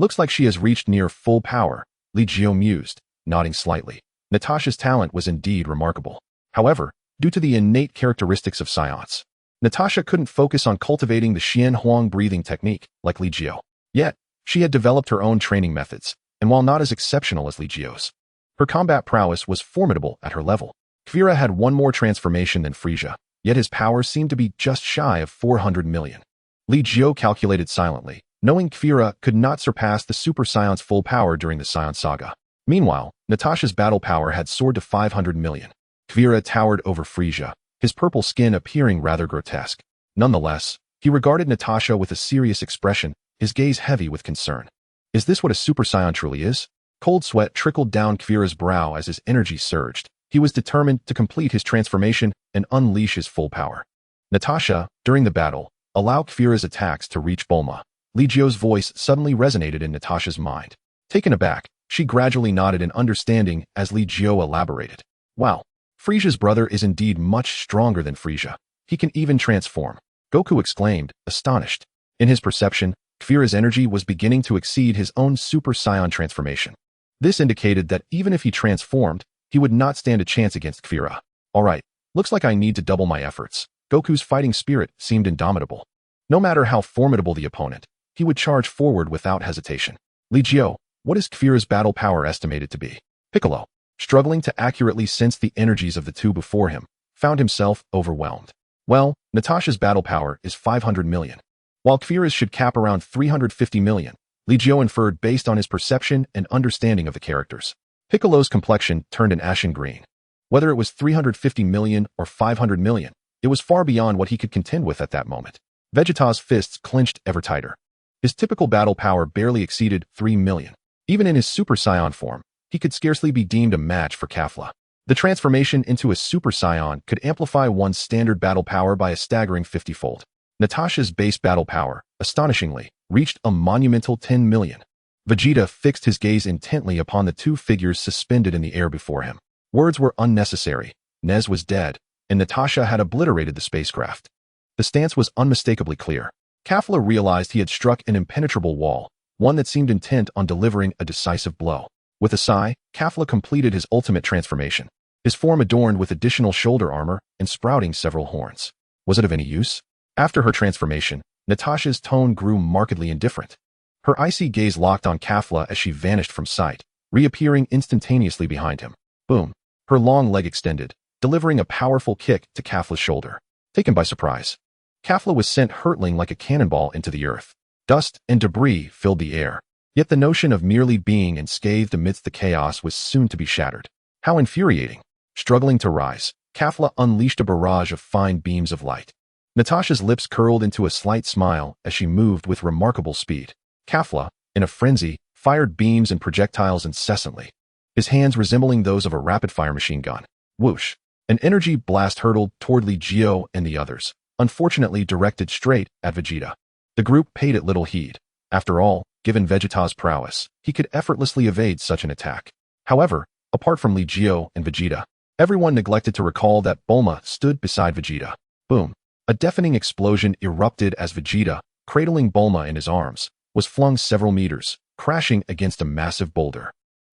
Looks like she has reached near full power, Li Jiu mused, nodding slightly. Natasha's talent was indeed remarkable. However, due to the innate characteristics of Saiyans, Natasha couldn't focus on cultivating the Xuanhuang Breathing Technique like Li Jiu. Yet, she had developed her own training methods, and while not as exceptional as Li Jiu's, her combat prowess was formidable at her level. Kefira had one more transformation than Frieza, yet his power seemed to be just shy of 400 million. Li Jiu calculated silently, knowing Kefira could not surpass the Super Saiyan's full power during the Saiyan saga. Meanwhile, Natasha's battle power had soared to 500 million. Kefira towered over Frieza, his purple skin appearing rather grotesque. Nonetheless, he regarded Natasha with a serious expression, his gaze heavy with concern. Is this what a Super Saiyan truly is? Cold sweat trickled down Kefira's brow as his energy surged. He was determined to complete his transformation and unleash his full power. Natasha, during the battle, allow Kefira's attacks to reach Bulma. Li Jiu's voice suddenly resonated in Natasha's mind. Taken aback, she gradually nodded in understanding as Li Jiu elaborated. Wow, Frieza's brother is indeed much stronger than Frieza. He can even transform. Goku exclaimed, astonished. In his perception, Kefira's energy was beginning to exceed his own Super Saiyan transformation. This indicated that even if he transformed, he would not stand a chance against Kefira. Alright, looks like I need to double my efforts. Goku's fighting spirit seemed indomitable. No matter how formidable the opponent, he would charge forward without hesitation. Li Jiu, what is Kefira's battle power estimated to be? Piccolo, struggling to accurately sense the energies of the two before him, found himself overwhelmed. Well, Natasha's battle power is 500 million. While Kefira's should cap around 350 million, Li Jiu inferred based on his perception and understanding of the characters. Piccolo's complexion turned an ashen green. Whether it was 350 million or 500 million, it was far beyond what he could contend with at that moment. Vegeta's fists clenched ever tighter. His typical battle power barely exceeded 3 million. Even in his Super Saiyan form, he could scarcely be deemed a match for Kefla. The transformation into a Super Saiyan could amplify one's standard battle power by a staggering 50-fold. Natasha's base battle power, astonishingly, reached a monumental 10 million. Vegeta fixed his gaze intently upon the two figures suspended in the air before him. Words were unnecessary. Nez was dead, and Natasha had obliterated the spacecraft. The stance was unmistakably clear. Kafla realized he had struck an impenetrable wall, one that seemed intent on delivering a decisive blow. With a sigh, Kafla completed his ultimate transformation, his form adorned with additional shoulder armor and sprouting several horns. Was it of any use? After her transformation, Natasha's tone grew markedly indifferent. Her icy gaze locked on Kafla as she vanished from sight, reappearing instantaneously behind him. Boom! Her long leg extended, delivering a powerful kick to Kafla's shoulder. Taken by surprise, Kafla was sent hurtling like a cannonball into the earth. Dust and debris filled the air. Yet the notion of merely being unscathed amidst the chaos was soon to be shattered. How infuriating! Struggling to rise, Kafla unleashed a barrage of fine beams of light. Natasha's lips curled into a slight smile as she moved with remarkable speed. Kafla, in a frenzy, fired beams and projectiles incessantly, his hands resembling those of a rapid-fire machine gun. Whoosh! An energy blast hurtled toward Li Jiu and the others, unfortunately directed straight at Vegeta. The group paid it little heed. After all, given Vegeta's prowess, he could effortlessly evade such an attack. However, apart from Li Jiu and Vegeta, everyone neglected to recall that Bulma stood beside Vegeta. Boom! A deafening explosion erupted as Vegeta, cradling Bulma in his arms, was flung several meters, crashing against a massive boulder.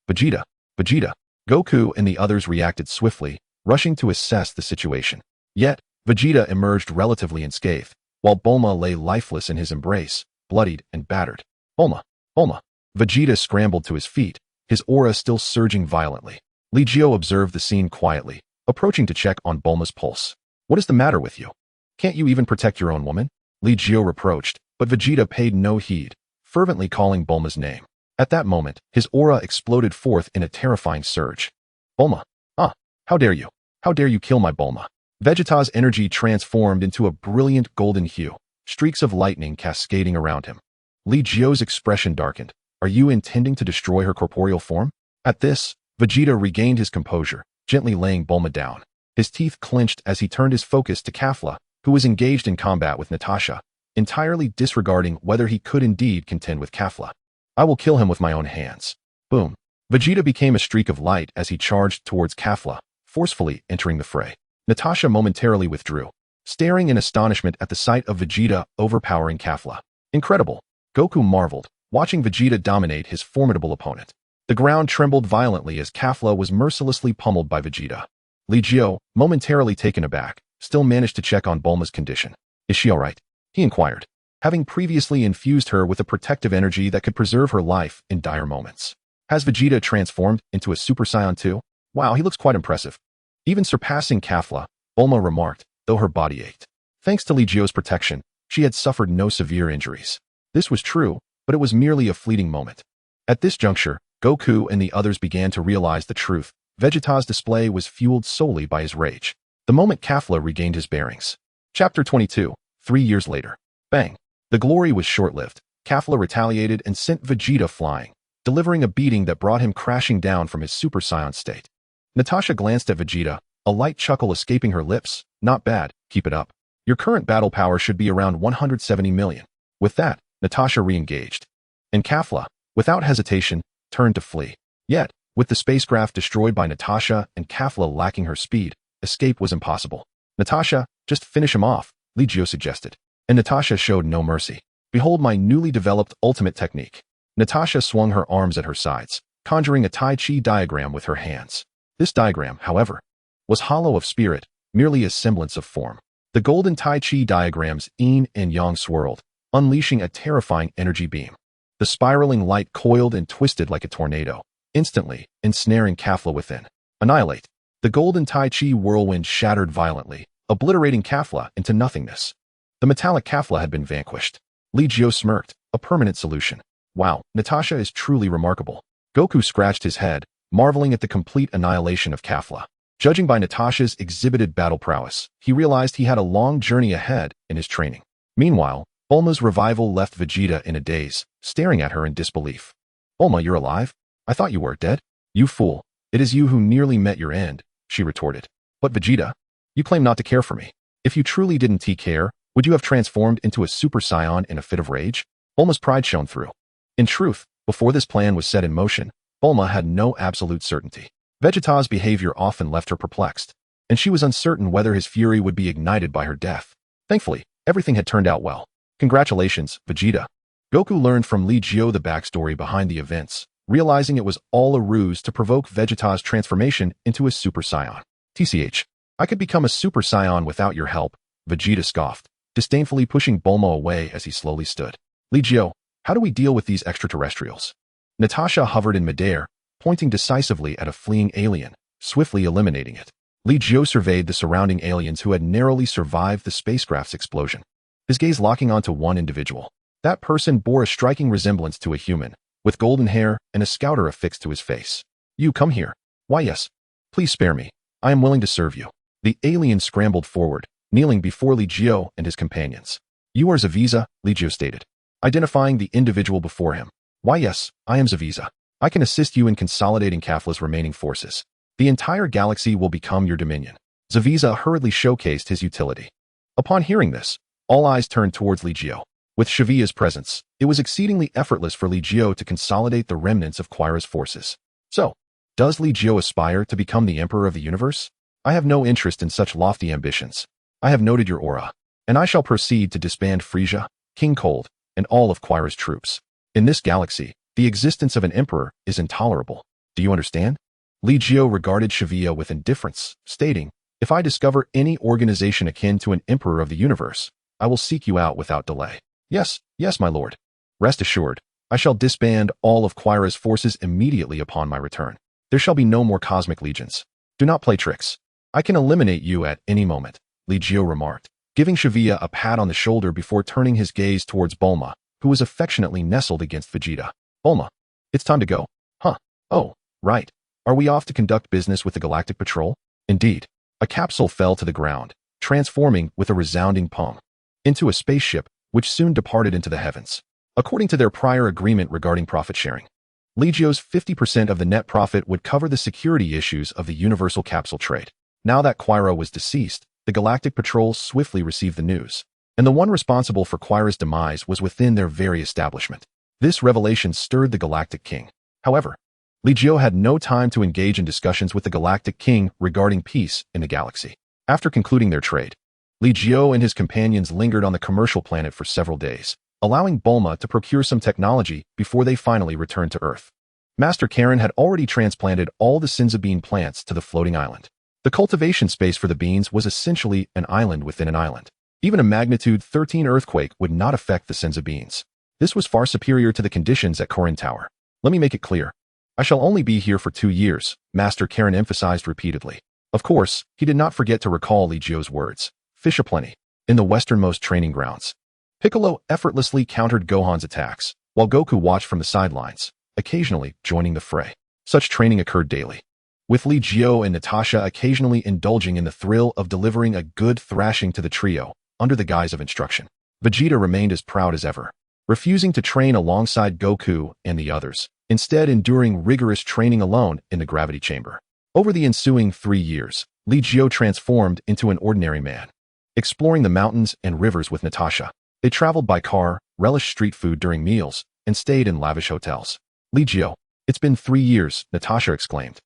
Vegeta! Vegeta! Goku and the others reacted swiftly, rushing to assess the situation. Yet, Vegeta emerged relatively unscathed, while Bulma lay lifeless in his embrace, bloodied and battered. Bulma! Bulma! Vegeta scrambled to his feet, his aura still surging violently. Li Jiu observed the scene quietly, approaching to check on Bulma's pulse. What is the matter with you? Can't you even protect your own woman? Li Jiu reproached, but Vegeta paid no heed, fervently calling Bulma's name. At that moment, his aura exploded forth in a terrifying surge. Bulma! How dare you? How dare you kill my Bulma? Vegeta's energy transformed into a brilliant golden hue, streaks of lightning cascading around him. Li Jiu's expression darkened. Are you intending to destroy her corporeal form? At this, Vegeta regained his composure, gently laying Bulma down. His teeth clenched as he turned his focus to Kafla, who was engaged in combat with Natasha, entirely disregarding whether he could indeed contend with Kafla. I will kill him with my own hands. Boom! Vegeta became a streak of light as he charged towards Kafla, forcefully entering the fray. Natasha momentarily withdrew, staring in astonishment at the sight of Vegeta overpowering Kafla. Incredible! Goku marveled, watching Vegeta dominate his formidable opponent. The ground trembled violently as Kafla was mercilessly pummeled by Vegeta. Li Jiu, momentarily taken aback, still managed to check on Bulma's condition. Is she alright? He inquired, having previously infused her with a protective energy that could preserve her life in dire moments. Has Vegeta transformed into a Super Saiyan too? Wow, he looks quite impressive. Even surpassing Kafla, Bulma remarked, though her body ached. Thanks to Li Jiu's protection, she had suffered no severe injuries. This was true, but it was merely a fleeting moment. At this juncture, Goku and the others began to realize the truth. Vegeta's display was fueled solely by his rage. The moment Kafla regained his bearings. Chapter 22, 3 years later. Bang! The glory was short-lived. Kafla retaliated and sent Vegeta flying, delivering a beating that brought him crashing down from his Super Saiyan state. Natasha glanced at Vegeta, a light chuckle escaping her lips. Not bad, keep it up. Your current battle power should be around 170 million. With that, Natasha re-engaged. And Kafla, without hesitation, turned to flee. Yet, with the spacecraft destroyed by Natasha and Kafla lacking her speed, escape was impossible. Natasha, just finish him off, Li Jiu suggested. And Natasha showed no mercy. Behold my newly developed ultimate technique. Natasha swung her arms at her sides, conjuring a Tai Chi diagram with her hands. This diagram, however, was hollow of spirit, merely a semblance of form. The golden Tai Chi diagram's yin and yang swirled, unleashing a terrifying energy beam. The spiraling light coiled and twisted like a tornado, instantly ensnaring Kafla within. Annihilate. The golden Tai Chi whirlwind shattered violently, obliterating Kafla into nothingness. The metallic Kafla had been vanquished. Li Jiu smirked, a permanent solution. Wow, Natasha is truly remarkable. Goku scratched his head, marveling at the complete annihilation of Kafla. Judging by Natasha's exhibited battle prowess, he realized he had a long journey ahead in his training. Meanwhile, Bulma's revival left Vegeta in a daze, staring at her in disbelief. Bulma, you're alive? I thought you were dead. You fool. It is you who nearly met your end, she retorted. But Vegeta, you claim not to care for me. If you truly didn't care, would you have transformed into a Super Saiyan in a fit of rage? Bulma's pride shone through. In truth, before this plan was set in motion, Bulma had no absolute certainty. Vegeta's behavior often left her perplexed, and she was uncertain whether his fury would be ignited by her death. Thankfully, everything had turned out well. Congratulations, Vegeta. Goku learned from Li Jiu the backstory behind the events, realizing it was all a ruse to provoke Vegeta's transformation into a Super Saiyan. TCH, I could become a Super Saiyan without your help, Vegeta scoffed, disdainfully pushing Bulma away as he slowly stood. Li Jiu, how do we deal with these extraterrestrials? Natasha hovered in midair, pointing decisively at a fleeing alien, swiftly eliminating it. Li Jiu surveyed the surrounding aliens who had narrowly survived the spacecraft's explosion, his gaze locking onto one individual. That person bore a striking resemblance to a human, with golden hair and a scouter affixed to his face. You come here. Why yes. Please spare me. I am willing to serve you. The alien scrambled forward, kneeling before Li Jiu and his companions. You are Zaviza, Li Jiu stated, identifying the individual before him. Why yes, I am Zaviza. I can assist you in consolidating Kafla's remaining forces. The entire galaxy will become your dominion. Zaviza hurriedly showcased his utility. Upon hearing this, all eyes turned towards Li Jiu. With Shavia's presence, it was exceedingly effortless for Li Jiu to consolidate the remnants of Quira's forces. So, does Li Jiu aspire to become the Emperor of the Universe? I have no interest in such lofty ambitions. I have noted your aura, and I shall proceed to disband Frisia, King Cold, and all of Quira's troops. In this galaxy, the existence of an emperor is intolerable. Do you understand? Li Jiu regarded Shavia with indifference, stating, if I discover any organization akin to an emperor of the universe, I will seek you out without delay. Yes, my lord. Rest assured, I shall disband all of Quira's forces immediately upon my return. There shall be no more cosmic legions. Do not play tricks. I can eliminate you at any moment, Li Jiu remarked, giving Shavia a pat on the shoulder before turning his gaze towards Bulma, who was affectionately nestled against Vegeta. Bulma, it's time to go. Huh. Oh, right. Are we off to conduct business with the Galactic Patrol? Indeed. A capsule fell to the ground, transforming with a resounding pong into a spaceship, which soon departed into the heavens. According to their prior agreement regarding profit sharing, Li Jiu's 50% of the net profit would cover the security issues of the universal capsule trade. Now that Quira was deceased, the Galactic Patrol swiftly received the news, and the one responsible for Quira's demise was within their very establishment. This revelation stirred the Galactic King. However, Li Jiu had no time to engage in discussions with the Galactic King regarding peace in the galaxy. After concluding their trade, Li Jiu and his companions lingered on the commercial planet for several days, allowing Bulma to procure some technology before they finally returned to Earth. Master Karen had already transplanted all the Senza bean plants to the floating island. The cultivation space for the beans was essentially an island within an island. Even a magnitude 13 earthquake would not affect the Senza beans. This was far superior to the conditions at Korin Tower. Let me make it clear. I shall only be here for 2 years, Master Karen emphasized repeatedly. Of course, he did not forget to recall Li Jiu's words. Fish aplenty. In the westernmost training grounds, Piccolo effortlessly countered Gohan's attacks, while Goku watched from the sidelines, occasionally joining the fray. Such training occurred daily, with Li Jiu and Natasha occasionally indulging in the thrill of delivering a good thrashing to the trio under the guise of instruction. Vegeta remained as proud as ever, refusing to train alongside Goku and the others, instead enduring rigorous training alone in the gravity chamber. Over the ensuing 3 years, Li Jiu transformed into an ordinary man, exploring the mountains and rivers with Natasha. They traveled by car, relished street food during meals, and stayed in lavish hotels. Li Jiu, it's been 3 years, Natasha exclaimed,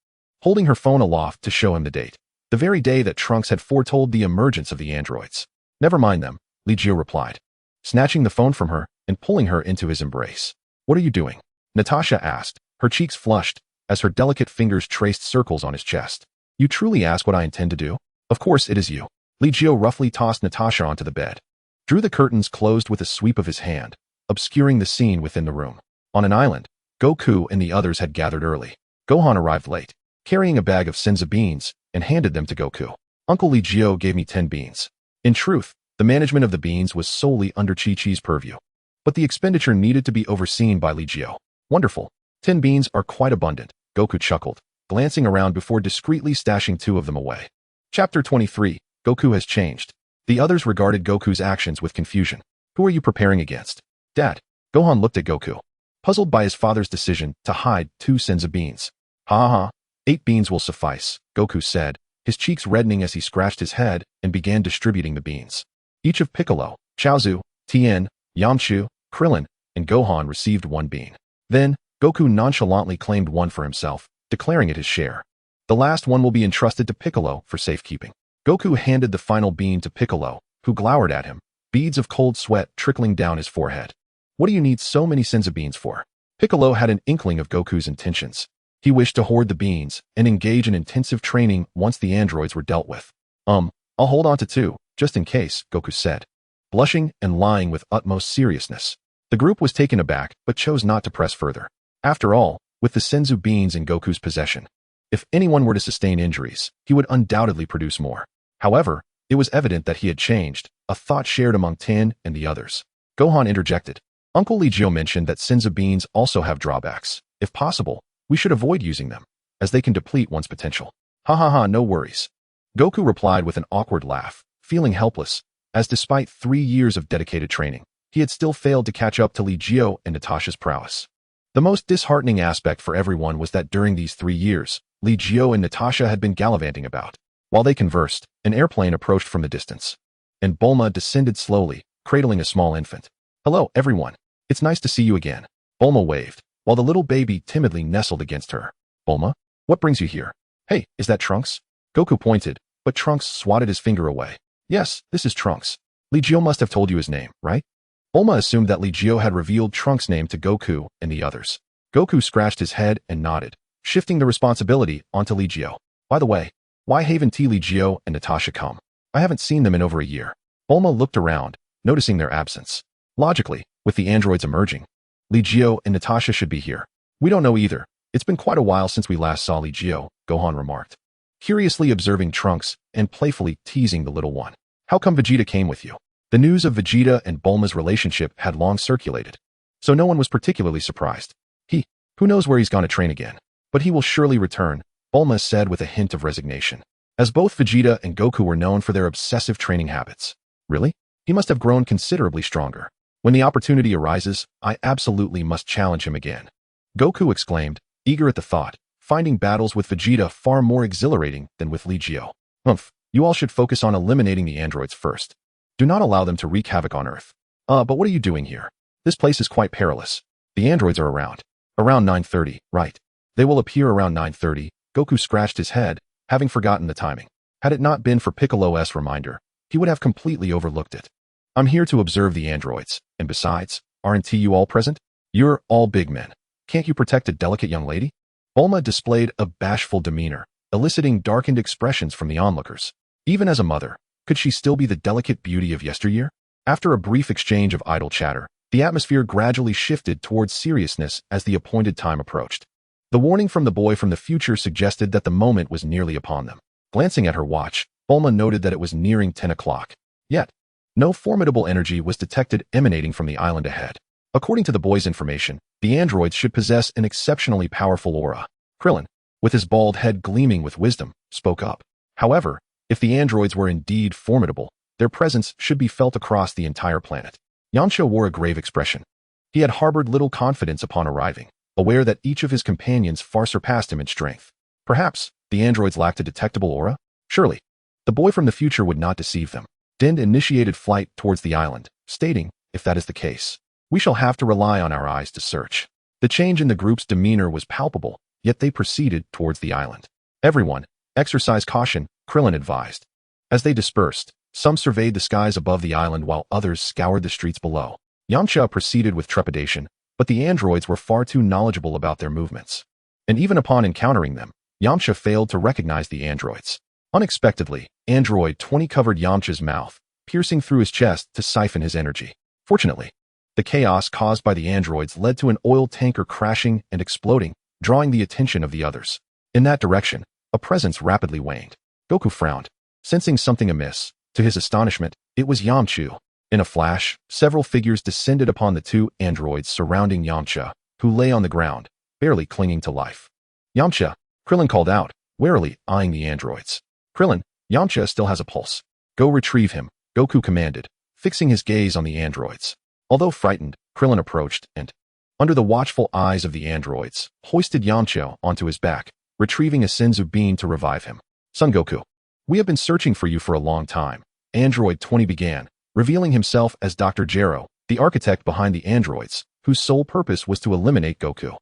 holding her phone aloft to show him the date. The very day that Trunks had foretold the emergence of the androids. Never mind them, Li Jiu replied, snatching the phone from her and pulling her into his embrace. What are you doing? Natasha asked, her cheeks flushed as her delicate fingers traced circles on his chest. You truly ask what I intend to do? Of course it is you. Li Jiu roughly tossed Natasha onto the bed, drew the curtains closed with a sweep of his hand, obscuring the scene within the room. On an island, Goku and the others had gathered early. Gohan arrived late, carrying a bag of Senza beans, and handed them to Goku. Uncle Li Jiu gave me 10 beans. In truth, the management of the beans was solely under Chi-Chi's purview, but the expenditure needed to be overseen by Li Jiu. Wonderful. 10 beans are quite abundant, Goku chuckled, glancing around before discreetly stashing 2 of them away. Chapter 23. Goku has changed. The others regarded Goku's actions with confusion. Who are you preparing against? Dad. Gohan looked at Goku, puzzled by his father's decision to hide 2 Senza beans. Ha ha. 8 beans will suffice, Goku said, his cheeks reddening as he scratched his head and began distributing the beans. Each of Piccolo, Chaozu, Tien, Yamchu, Krillin, and Gohan received one bean. Then, Goku nonchalantly claimed one for himself, declaring it his share. The last one will be entrusted to Piccolo for safekeeping. Goku handed the final bean to Piccolo, who glowered at him, beads of cold sweat trickling down his forehead. What do you need so many Senzu beans for? Piccolo had an inkling of Goku's intentions. He wished to hoard the beans and engage in intensive training once the androids were dealt with. I'll hold on to 2, just in case, Goku said, blushing and lying with utmost seriousness. The group was taken aback, but chose not to press further. After all, with the Senzu beans in Goku's possession, if anyone were to sustain injuries, he would undoubtedly produce more. However, it was evident that he had changed, a thought shared among Tien and the others. Gohan interjected. Uncle Li Jiu mentioned that Senzu beans also have drawbacks. If possible, we should avoid using them, as they can deplete one's potential. Ha ha ha, no worries. Goku replied with an awkward laugh, feeling helpless, as despite 3 years of dedicated training, he had still failed to catch up to Li Jiu and Natasha's prowess. The most disheartening aspect for everyone was that during these 3 years, Li Jiu and Natasha had been gallivanting about. While they conversed, an airplane approached from the distance, and Bulma descended slowly, cradling a small infant. Hello, everyone. It's nice to see you again. Bulma waved, while the little baby timidly nestled against her. Bulma, what brings you here? Hey, is that Trunks? Goku pointed, but Trunks swatted his finger away. Yes, this is Trunks. Li Jiu must have told you his name, right? Bulma assumed that Li Jiu had revealed Trunks' name to Goku and the others. Goku scratched his head and nodded, shifting the responsibility onto Li Jiu. By the way, why haven't Li Jiu and Natasha come? I haven't seen them in over a year. Bulma looked around, noticing their absence. Logically, with the androids emerging, Li Jiu and Natasha should be here. We don't know either. It's been quite a while since we last saw Li Jiu, Gohan remarked, curiously observing Trunks and playfully teasing the little one. How come Vegeta came with you? The news of Vegeta and Bulma's relationship had long circulated, so no one was particularly surprised. Who knows where he's gone to train again? But he will surely return, Bulma said with a hint of resignation, as both Vegeta and Goku were known for their obsessive training habits. Really? He must have grown considerably stronger. When the opportunity arises, I absolutely must challenge him again. Goku exclaimed, eager at the thought, finding battles with Vegeta far more exhilarating than with Li Jiu. You all should focus on eliminating the androids first. Do not allow them to wreak havoc on Earth. But what are you doing here? This place is quite perilous. The androids are around. Around 9:30, right. They will appear around 9:30. Goku scratched his head, having forgotten the timing. Had it not been for Piccolo's reminder, he would have completely overlooked it. I'm here to observe the androids, and besides, aren't you all present? You're all big men. Can't you protect a delicate young lady? Bulma displayed a bashful demeanor, eliciting darkened expressions from the onlookers. Even as a mother, could she still be the delicate beauty of yesteryear? After a brief exchange of idle chatter, the atmosphere gradually shifted towards seriousness as the appointed time approached. The warning from the boy from the future suggested that the moment was nearly upon them. Glancing at her watch, Bulma noted that it was nearing 10 o'clock. Yet, no formidable energy was detected emanating from the island ahead. According to the boy's information, the androids should possess an exceptionally powerful aura. Krillin, with his bald head gleaming with wisdom, spoke up. However, if the androids were indeed formidable, their presence should be felt across the entire planet. Yamcha wore a grave expression. He had harbored little confidence upon arriving, aware that each of his companions far surpassed him in strength. Perhaps the androids lacked a detectable aura? Surely, the boy from the future would not deceive them. Din initiated flight towards the island, stating, if that is the case, we shall have to rely on our eyes to search. The change in the group's demeanor was palpable, yet they proceeded towards the island. Everyone, exercise caution, Krillin advised. As they dispersed, some surveyed the skies above the island while others scoured the streets below. Yamcha proceeded with trepidation, but the androids were far too knowledgeable about their movements. And even upon encountering them, Yamcha failed to recognize the androids. Unexpectedly, Android 20 covered Yamcha's mouth, piercing through his chest to siphon his energy. Fortunately, the chaos caused by the androids led to an oil tanker crashing and exploding, drawing the attention of the others. In that direction, a presence rapidly waned. Goku frowned, sensing something amiss. To his astonishment, it was Yamchu. In a flash, several figures descended upon the 2 androids surrounding Yamcha, who lay on the ground, barely clinging to life. Yamcha, Krillin called out, warily eyeing the androids. Krillin, Yamcha still has a pulse. Go retrieve him, Goku commanded, fixing his gaze on the androids. Although frightened, Krillin approached and, under the watchful eyes of the androids, hoisted Yamcha onto his back, retrieving a Senzu bean to revive him. Son Goku, We have been searching for you for a long time. Android 20 began, revealing himself as Dr. Jero, the architect behind the androids, whose sole purpose was to eliminate Goku.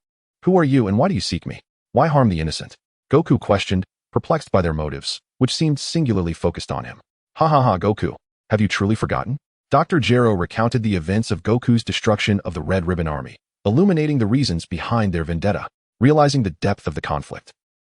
Who are you and why do you seek me? Why harm the innocent? Goku questioned, perplexed by their motives, which seemed singularly focused on him. Ha ha ha, Goku. Have you truly forgotten? Dr. Jero recounted the events of Goku's destruction of the Red Ribbon Army, illuminating the reasons behind their vendetta. Realizing the depth of the conflict,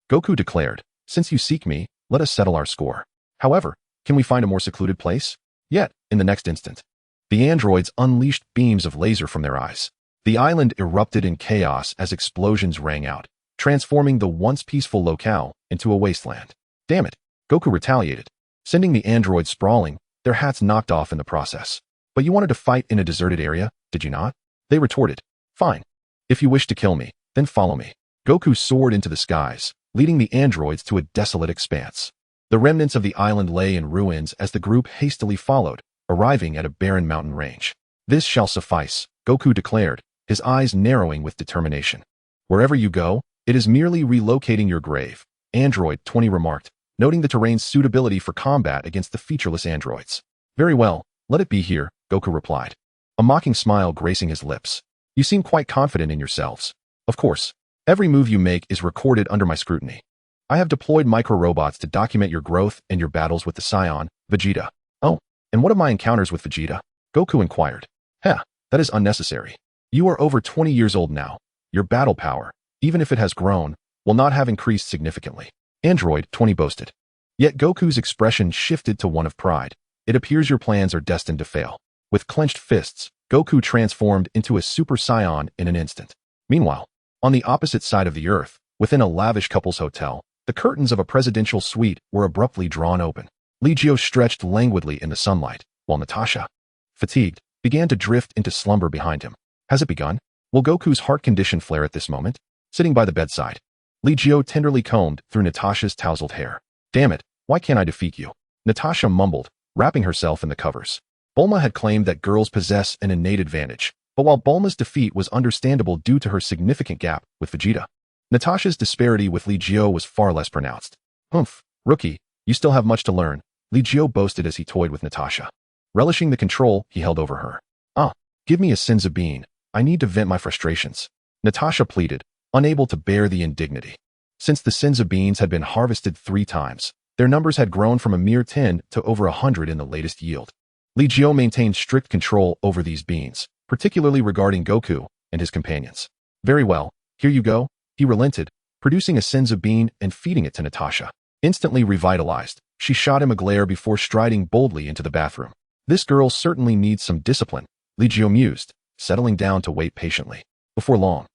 Goku declared, since you seek me, let us settle our score. However, can we find a more secluded place? Yet, in the next instant, the androids unleashed beams of laser from their eyes. The island erupted in chaos as explosions rang out, transforming the once peaceful locale into a wasteland. Damn it, Goku retaliated, sending the androids sprawling, their hats knocked off in the process. But you wanted to fight in a deserted area, did you not? They retorted. Fine. If you wish to kill me, then follow me. Goku soared into the skies, leading the androids to a desolate expanse. The remnants of the island lay in ruins as the group hastily followed, arriving at a barren mountain range. This shall suffice, Goku declared, his eyes narrowing with determination. Wherever you go, it is merely relocating your grave, Android 20 remarked, noting the terrain's suitability for combat against the featureless androids. Very well, let it be here, Goku replied, a mocking smile gracing his lips. You seem quite confident in yourselves. Of course, every move you make is recorded under my scrutiny. I have deployed micro-robots to document your growth and your battles with the Saiyan, Vegeta. Oh, and what of my encounters with Vegeta? Goku inquired. Heh, that is unnecessary. You are over 20 years old now. Your battle power, even if it has grown, will not have increased significantly. Android 20 boasted. Yet Goku's expression shifted to one of pride. It appears your plans are destined to fail. With clenched fists, Goku transformed into a Super Saiyan in an instant. Meanwhile, on the opposite side of the earth, within a lavish couple's hotel, the curtains of a presidential suite were abruptly drawn open. Li Jiu stretched languidly in the sunlight, while Natasha, fatigued, began to drift into slumber behind him. Has it begun? Will Goku's heart condition flare at this moment? Sitting by the bedside, Li Jiu tenderly combed through Natasha's tousled hair. Damn it, why can't I defeat you? Natasha mumbled, wrapping herself in the covers. Bulma had claimed that girls possess an innate advantage, but while Bulma's defeat was understandable due to her significant gap with Vegeta, Natasha's disparity with Li Jiu was far less pronounced. Humph, rookie, you still have much to learn, Li Jiu boasted as he toyed with Natasha, relishing the control he held over her. Give me a Senzu bean, I need to vent my frustrations, Natasha pleaded, unable to bear the indignity. Since the Senzu beans had been harvested 3 times, their numbers had grown from a mere 10 to over 100 in the latest yield. Li Jiu maintained strict control over these beans, particularly regarding Goku and his companions. Very well, here you go, he relented, producing a Senzu bean and feeding it to Natasha. Instantly revitalized, she shot him a glare before striding boldly into the bathroom. This girl certainly needs some discipline, Li Jiu mused, settling down to wait patiently. Before long,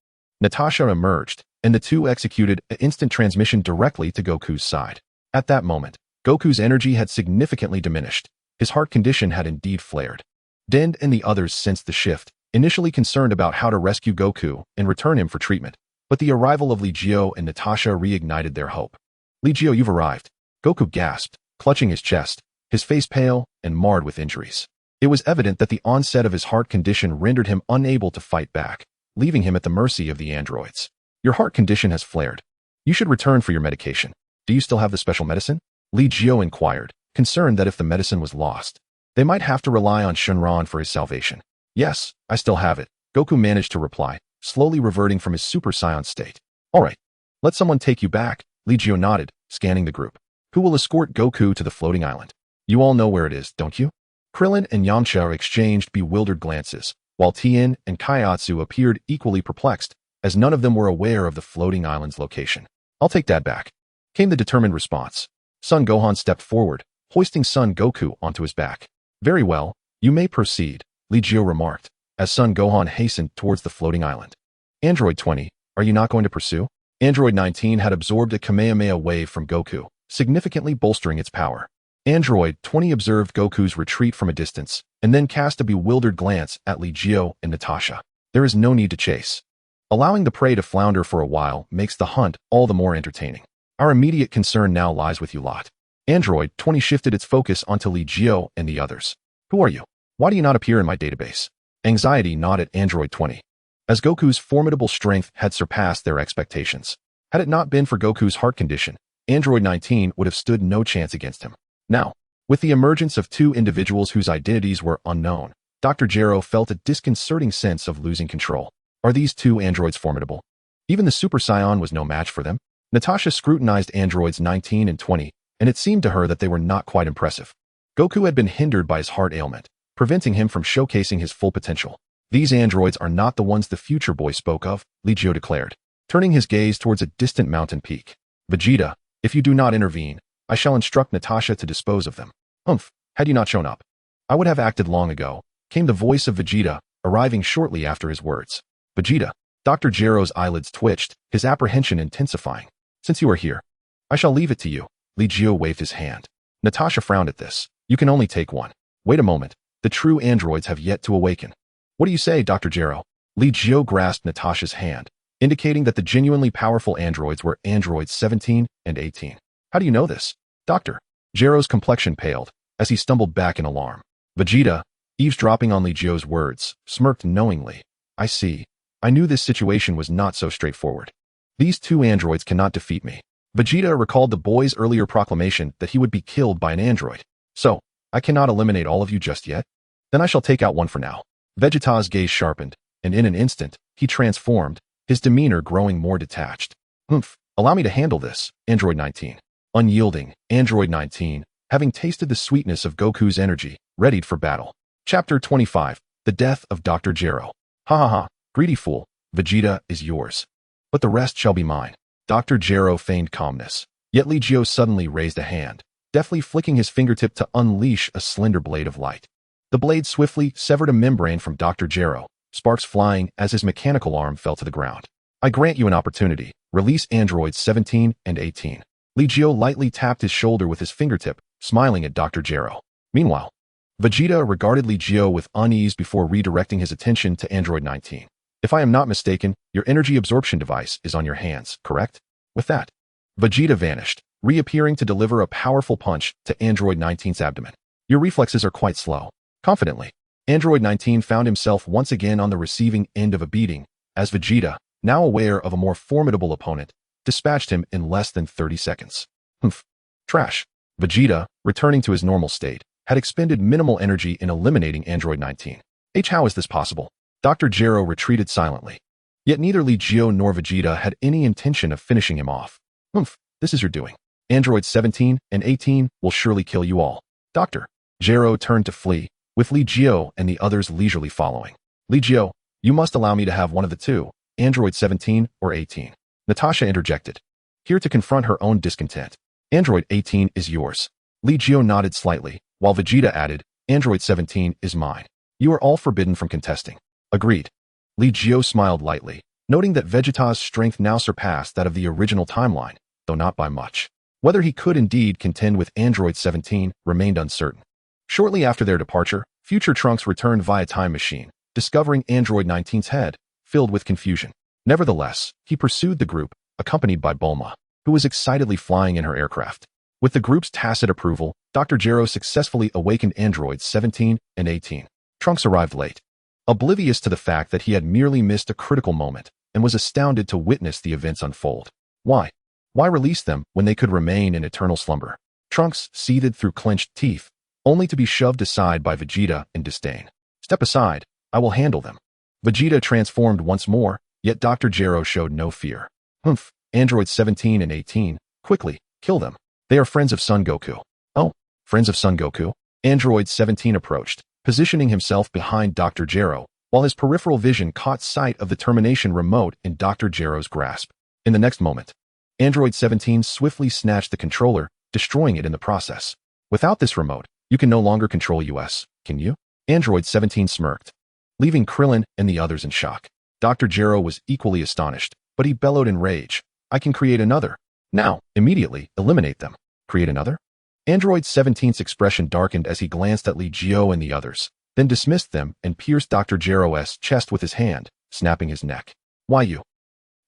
Natasha emerged, and the two executed an instant transmission directly to Goku's side. At that moment, Goku's energy had significantly diminished. His heart condition had indeed flared. Den and the others sensed the shift, initially concerned about how to rescue Goku and return him for treatment. But the arrival of Li Jiu and Natasha reignited their hope. Li Jiu, you've arrived. Goku gasped, clutching his chest, his face pale and marred with injuries. It was evident that the onset of his heart condition rendered him unable to fight back, leaving him at the mercy of the androids. Your heart condition has flared. You should return for your medication. Do you still have the special medicine? Li Jiu inquired, concerned that if the medicine was lost, they might have to rely on Shenron for his salvation. Yes, I still have it, Goku managed to reply, slowly reverting from his Super Saiyan state. All right, let someone take you back, Li Jiu nodded, scanning the group. Who will escort Goku to the floating island? You all know where it is, don't you? Krillin and Yamcha exchanged bewildered glances, while Tien and Kaiatsu appeared equally perplexed, as none of them were aware of the floating island's location. I'll take Dad back, came the determined response. Son Gohan stepped forward, hoisting Son Goku onto his back. Very well, you may proceed, Li Jiu remarked, as Son Gohan hastened towards the floating island. Android 20, are you not going to pursue? Android 19 had absorbed a Kamehameha wave from Goku, significantly bolstering its power. Android 20 observed Goku's retreat from a distance, and then cast a bewildered glance at Li Jiu and Natasha. There is no need to chase. Allowing the prey to flounder for a while makes the hunt all the more entertaining. Our immediate concern now lies with you lot. Android 20 shifted its focus onto Li Jiu and the others. Who are you? Why do you not appear in my database? Anxiety gnawed at Android 20, as Goku's formidable strength had surpassed their expectations. Had it not been for Goku's heart condition, Android 19 would have stood no chance against him. Now, with the emergence of two individuals whose identities were unknown, Dr. Gero felt a disconcerting sense of losing control. Are these two androids formidable? Even the Super Saiyan was no match for them. Natasha scrutinized androids 19 and 20, and it seemed to her that they were not quite impressive. Goku had been hindered by his heart ailment, preventing him from showcasing his full potential. These androids are not the ones the future boy spoke of, Li Jiu declared, turning his gaze towards a distant mountain peak. Vegeta, if you do not intervene, I shall instruct Natasha to dispose of them. Had you not shown up, I would have acted long ago, came the voice of Vegeta, arriving shortly after his words. Vegeta, Dr. Gero's eyelids twitched, his apprehension intensifying. Since you are here, I shall leave it to you. Li Jiu waved his hand. Natasha frowned at this. You can only take one. Wait a moment. The true androids have yet to awaken. What do you say, Dr. Gero? Li Jiu grasped Natasha's hand, indicating that the genuinely powerful androids were androids 17 and 18. How do you know this? Dr. Gero's complexion paled, as he stumbled back in alarm. Vegeta, eavesdropping on Li Jiu's words, smirked knowingly. I see. I knew this situation was not so straightforward. These two androids cannot defeat me. Vegeta recalled the boy's earlier proclamation that he would be killed by an android. So, I cannot eliminate all of you just yet? Then I shall take out one for now. Vegeta's gaze sharpened, and in an instant, he transformed, his demeanor growing more detached. Allow me to handle this, Android 19. Unyielding, Android 19, having tasted the sweetness of Goku's energy, readied for battle. Chapter 25, The Death of Dr. Gero. Ha ha ha, greedy fool, Vegeta is yours. But the rest shall be mine. Dr. Gero feigned calmness, yet Li Jiu suddenly raised a hand, deftly flicking his fingertip to unleash a slender blade of light. The blade swiftly severed a membrane from Dr. Gero, sparks flying as his mechanical arm fell to the ground. I grant you an opportunity. Release androids 17 and 18. Li Jiu lightly tapped his shoulder with his fingertip, smiling at Dr. Gero. Meanwhile, Vegeta regarded Li Jiu with unease before redirecting his attention to Android 19. If I am not mistaken, your energy absorption device is on your hands, correct? With that, Vegeta vanished, reappearing to deliver a powerful punch to Android 19's abdomen. Your reflexes are quite slow. Confidently, Android 19 found himself once again on the receiving end of a beating, as Vegeta, now aware of a more formidable opponent, dispatched him in less than 30 seconds. Trash. Vegeta, returning to his normal state, had expended minimal energy in eliminating Android 19. How is this possible? Dr. Gero retreated silently. Yet neither Li Jiu nor Vegeta had any intention of finishing him off. This is your doing. Androids 17 and 18 will surely kill you all. Dr. Gero turned to flee, with Li Jiu and the others leisurely following. Li Jiu, you must allow me to have one of the two, Android 17 or 18. Natasha interjected, here to confront her own discontent. Android 18 is yours. Li Jiu nodded slightly, while Vegeta added, Android 17 is mine. You are all forbidden from contesting. Agreed. Li Jiu smiled lightly, noting that Vegeta's strength now surpassed that of the original timeline, though not by much. Whether he could indeed contend with Android 17 remained uncertain. Shortly after their departure, Future Trunks returned via time machine, discovering Android 19's head, filled with confusion. Nevertheless, he pursued the group, accompanied by Bulma, who was excitedly flying in her aircraft. With the group's tacit approval, Dr. Gero successfully awakened androids 17 and 18. Trunks arrived late, oblivious to the fact that he had merely missed a critical moment, and was astounded to witness the events unfold. Why? Why release them when they could remain in eternal slumber? Trunks seethed through clenched teeth, only to be shoved aside by Vegeta in disdain. Step aside, I will handle them. Vegeta transformed once more, yet Dr. Gero showed no fear. Androids 17 and 18, quickly, kill them. They are friends of Son Goku. Oh, friends of Son Goku? Android 17 approached, positioning himself behind Dr. Gero, while his peripheral vision caught sight of the termination remote in Dr. Gero's grasp. In the next moment, Android 17 swiftly snatched the controller, destroying it in the process. Without this remote, you can no longer control US, can you? Android 17 smirked, leaving Krillin and the others in shock. Dr. Gero was equally astonished, but he bellowed in rage. I can create another. Now, immediately, eliminate them. Create another? Android 17's expression darkened as he glanced at Li Jiu and the others, then dismissed them and pierced Dr. Gero's chest with his hand, snapping his neck. Why you?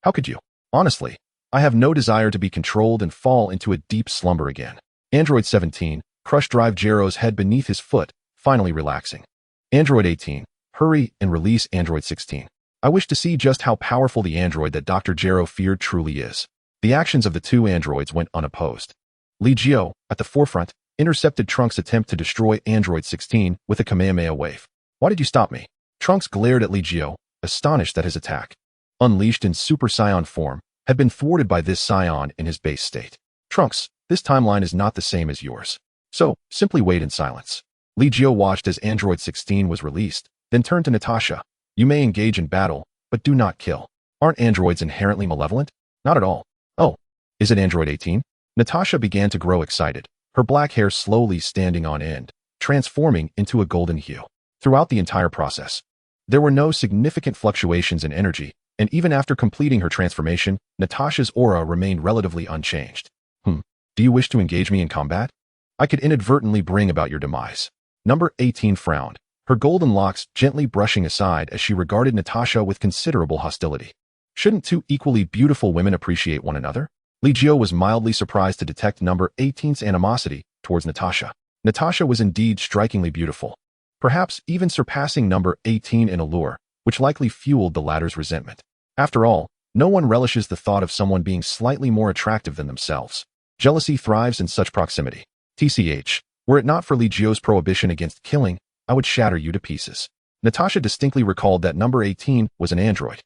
How could you? Honestly, I have no desire to be controlled and fall into a deep slumber again. Android 17, crushed drive Gero's head beneath his foot, finally relaxing. Android 18, hurry and release Android 16. I wish to see just how powerful the android that Dr. Gero feared truly is. The actions of the two androids went unopposed. Li Jiu, at the forefront, intercepted Trunks' attempt to destroy Android 16 with a Kamehameha wave. Why did you stop me? Trunks glared at Li Jiu, astonished that his attack, unleashed in Super Saiyan form, had been thwarted by this Saiyan in his base state. Trunks, this timeline is not the same as yours. So, simply wait in silence. Li Jiu watched as Android 16 was released, then turned to Natasha. You may engage in battle, but do not kill. Aren't androids inherently malevolent? Not at all. Oh, is it Android 18? Natasha began to grow excited, her black hair slowly standing on end, transforming into a golden hue. Throughout the entire process, there were no significant fluctuations in energy, and even after completing her transformation, Natasha's aura remained relatively unchanged. Do you wish to engage me in combat? I could inadvertently bring about your demise. Number 18 frowned, her golden locks gently brushing aside as she regarded Natasha with considerable hostility. Shouldn't two equally beautiful women appreciate one another? Li Jiu was mildly surprised to detect number 18's animosity towards Natasha. Natasha was indeed strikingly beautiful, perhaps even surpassing number 18 in allure, which likely fueled the latter's resentment. After all, no one relishes the thought of someone being slightly more attractive than themselves. Jealousy thrives in such proximity. TCH, were it not for Li Jiu's prohibition against killing, I would shatter you to pieces. Natasha distinctly recalled that number 18 was an android.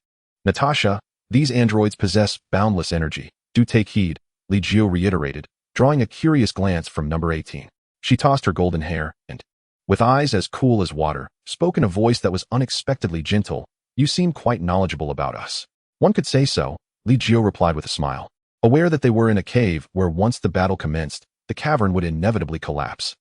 Natasha, these androids possess boundless energy. Do take heed, Li Jiu reiterated, drawing a curious glance from number 18. She tossed her golden hair and, with eyes as cool as water, spoke in a voice that was unexpectedly gentle. You seem quite knowledgeable about us. One could say so, Li Jiu replied with a smile. Aware that they were in a cave where once the battle commenced, the cavern would inevitably collapse.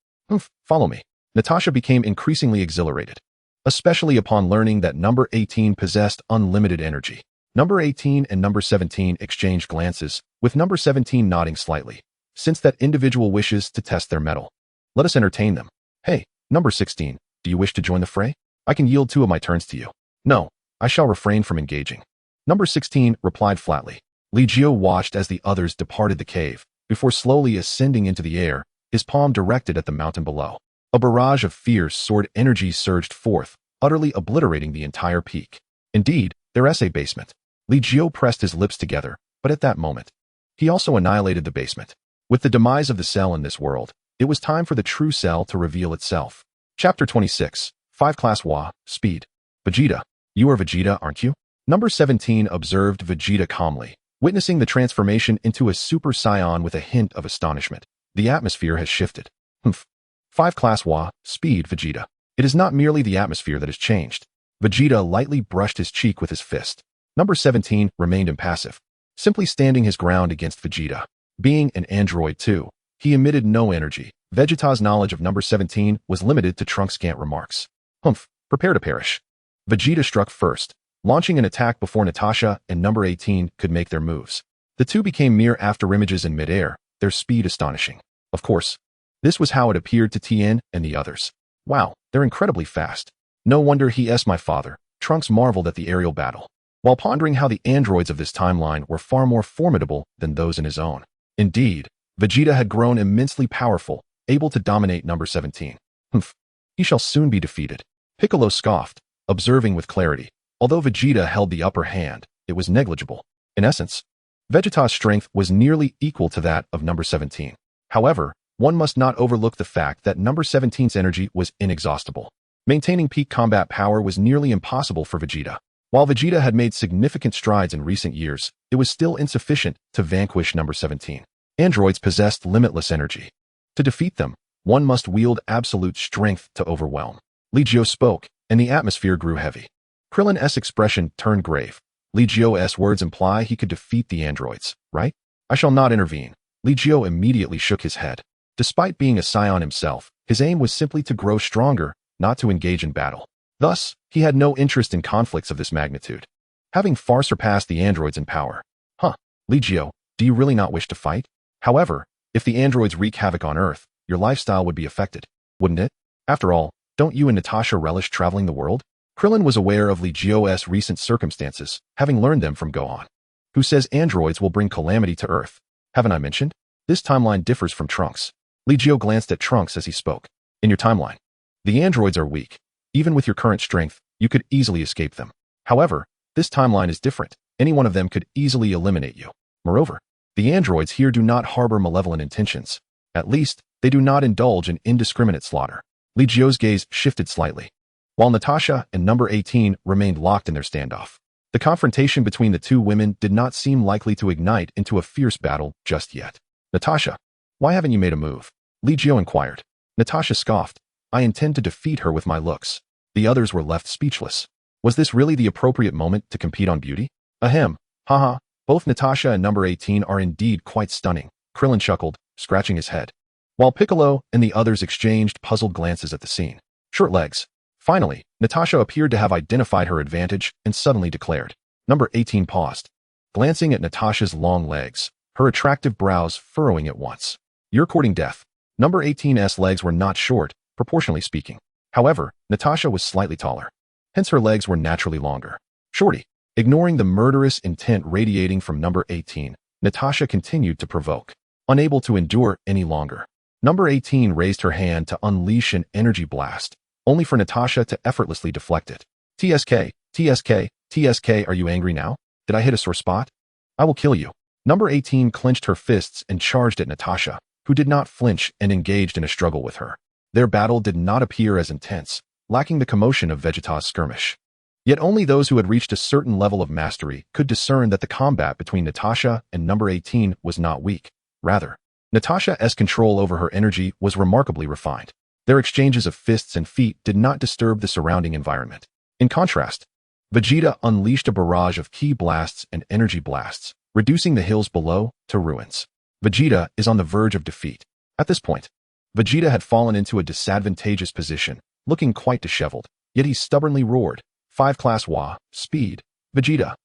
Follow me. Natasha became increasingly exhilarated, especially upon learning that number 18 possessed unlimited energy. Number 18 and number 17 exchanged glances, with number 17 nodding slightly, since that individual wishes to test their mettle. Let us entertain them. Hey, number 16, do you wish to join the fray? I can yield 2 of my turns to you. No, I shall refrain from engaging. Number 16 replied flatly. Li Jiu watched as the others departed the cave, before slowly ascending into the air, his palm directed at the mountain below. A barrage of fierce sword energy surged forth, utterly obliterating the entire peak. Indeed, their essay basement. Li Jiu pressed his lips together, but at that moment, he also annihilated the basement. With the demise of the cell in this world, it was time for the true cell to reveal itself. Chapter 26, 5 Class Wa, Speed. Vegeta. You are Vegeta, aren't you? Number 17 observed Vegeta calmly, witnessing the transformation into a Super Saiyan with a hint of astonishment. The atmosphere has shifted. 5 Class Wa, Speed, Vegeta. It is not merely the atmosphere that has changed. Vegeta lightly brushed his cheek with his fist. Number 17 remained impassive, simply standing his ground against Vegeta. Being an android too, he emitted no energy. Vegeta's knowledge of number 17 was limited to Trunks' scant remarks. Prepare to perish. Vegeta struck first, launching an attack before Natasha and number 18 could make their moves. The two became mere afterimages in midair, their speed astonishing. Of course, this was how it appeared to Tien and the others. Wow, they're incredibly fast. No wonder he's my father. Trunks marveled at the aerial battle, while pondering how the androids of this timeline were far more formidable than those in his own. Indeed, Vegeta had grown immensely powerful, able to dominate number 17. He shall soon be defeated. Piccolo scoffed, observing with clarity. Although Vegeta held the upper hand, it was negligible. In essence, Vegeta's strength was nearly equal to that of number 17. However, one must not overlook the fact that number 17's energy was inexhaustible. Maintaining peak combat power was nearly impossible for Vegeta. While Vegeta had made significant strides in recent years, it was still insufficient to vanquish number 17. Androids possessed limitless energy. To defeat them, one must wield absolute strength to overwhelm. Li Jiu spoke, and the atmosphere grew heavy. Krillin's expression turned grave. Li Jiu's words imply he could defeat the androids, right? I shall not intervene. Li Jiu immediately shook his head. Despite being a Saiyan himself, his aim was simply to grow stronger, not to engage in battle. Thus, he had no interest in conflicts of this magnitude, having far surpassed the androids in power. Li Jiu, do you really not wish to fight? However, if the androids wreak havoc on Earth, your lifestyle would be affected, wouldn't it? After all, don't you and Natasha relish traveling the world? Krillin was aware of Li Jiu's recent circumstances, having learned them from Gohan, who says androids will bring calamity to Earth. Haven't I mentioned? This timeline differs from Trunks. Li Jiu glanced at Trunks as he spoke. In your timeline, the androids are weak. Even with your current strength, you could easily escape them. However, this timeline is different. Any one of them could easily eliminate you. Moreover, The androids here do not harbor malevolent intentions. At least, they do not indulge in indiscriminate slaughter. Li Jiu's gaze shifted slightly, while Natasha and number 18 remained locked in their standoff. The confrontation between the two women did not seem likely to ignite into a fierce battle just yet. Natasha, why haven't you made a move? Li Jiu inquired. Natasha scoffed. I intend to defeat her with my looks. The others were left speechless. Was this really the appropriate moment to compete on beauty? Ahem. Haha. Both Natasha and number 18 are indeed quite stunning. Krillin chuckled, scratching his head, while Piccolo and the others exchanged puzzled glances at the scene. Short legs. Finally, Natasha appeared to have identified her advantage and suddenly declared. Number 18 paused, glancing at Natasha's long legs, her attractive brows furrowing at once. You're courting death. Number 18's legs were not short, proportionally speaking. However, Natasha was slightly taller. Hence her legs were naturally longer. Shorty. Ignoring the murderous intent radiating from number 18, Natasha continued to provoke. Unable to endure any longer, number 18 raised her hand to unleash an energy blast, only for Natasha to effortlessly deflect it. TSK, TSK, TSK, are you angry now? Did I hit a sore spot? I will kill you. Number 18 clenched her fists and charged at Natasha, who did not flinch and engaged in a struggle with her. Their battle did not appear as intense, lacking the commotion of Vegeta's skirmish. Yet only those who had reached a certain level of mastery could discern that the combat between Natasha and number 18 was not weak. Rather, Natasha's control over her energy was remarkably refined. Their exchanges of fists and feet did not disturb the surrounding environment. In contrast, Vegeta unleashed a barrage of ki blasts and energy blasts, reducing the hills below to ruins. Vegeta is on the verge of defeat. At this point, Vegeta had fallen into a disadvantageous position, looking quite disheveled, yet he stubbornly roared, 5 class Wa, speed, Vegeta.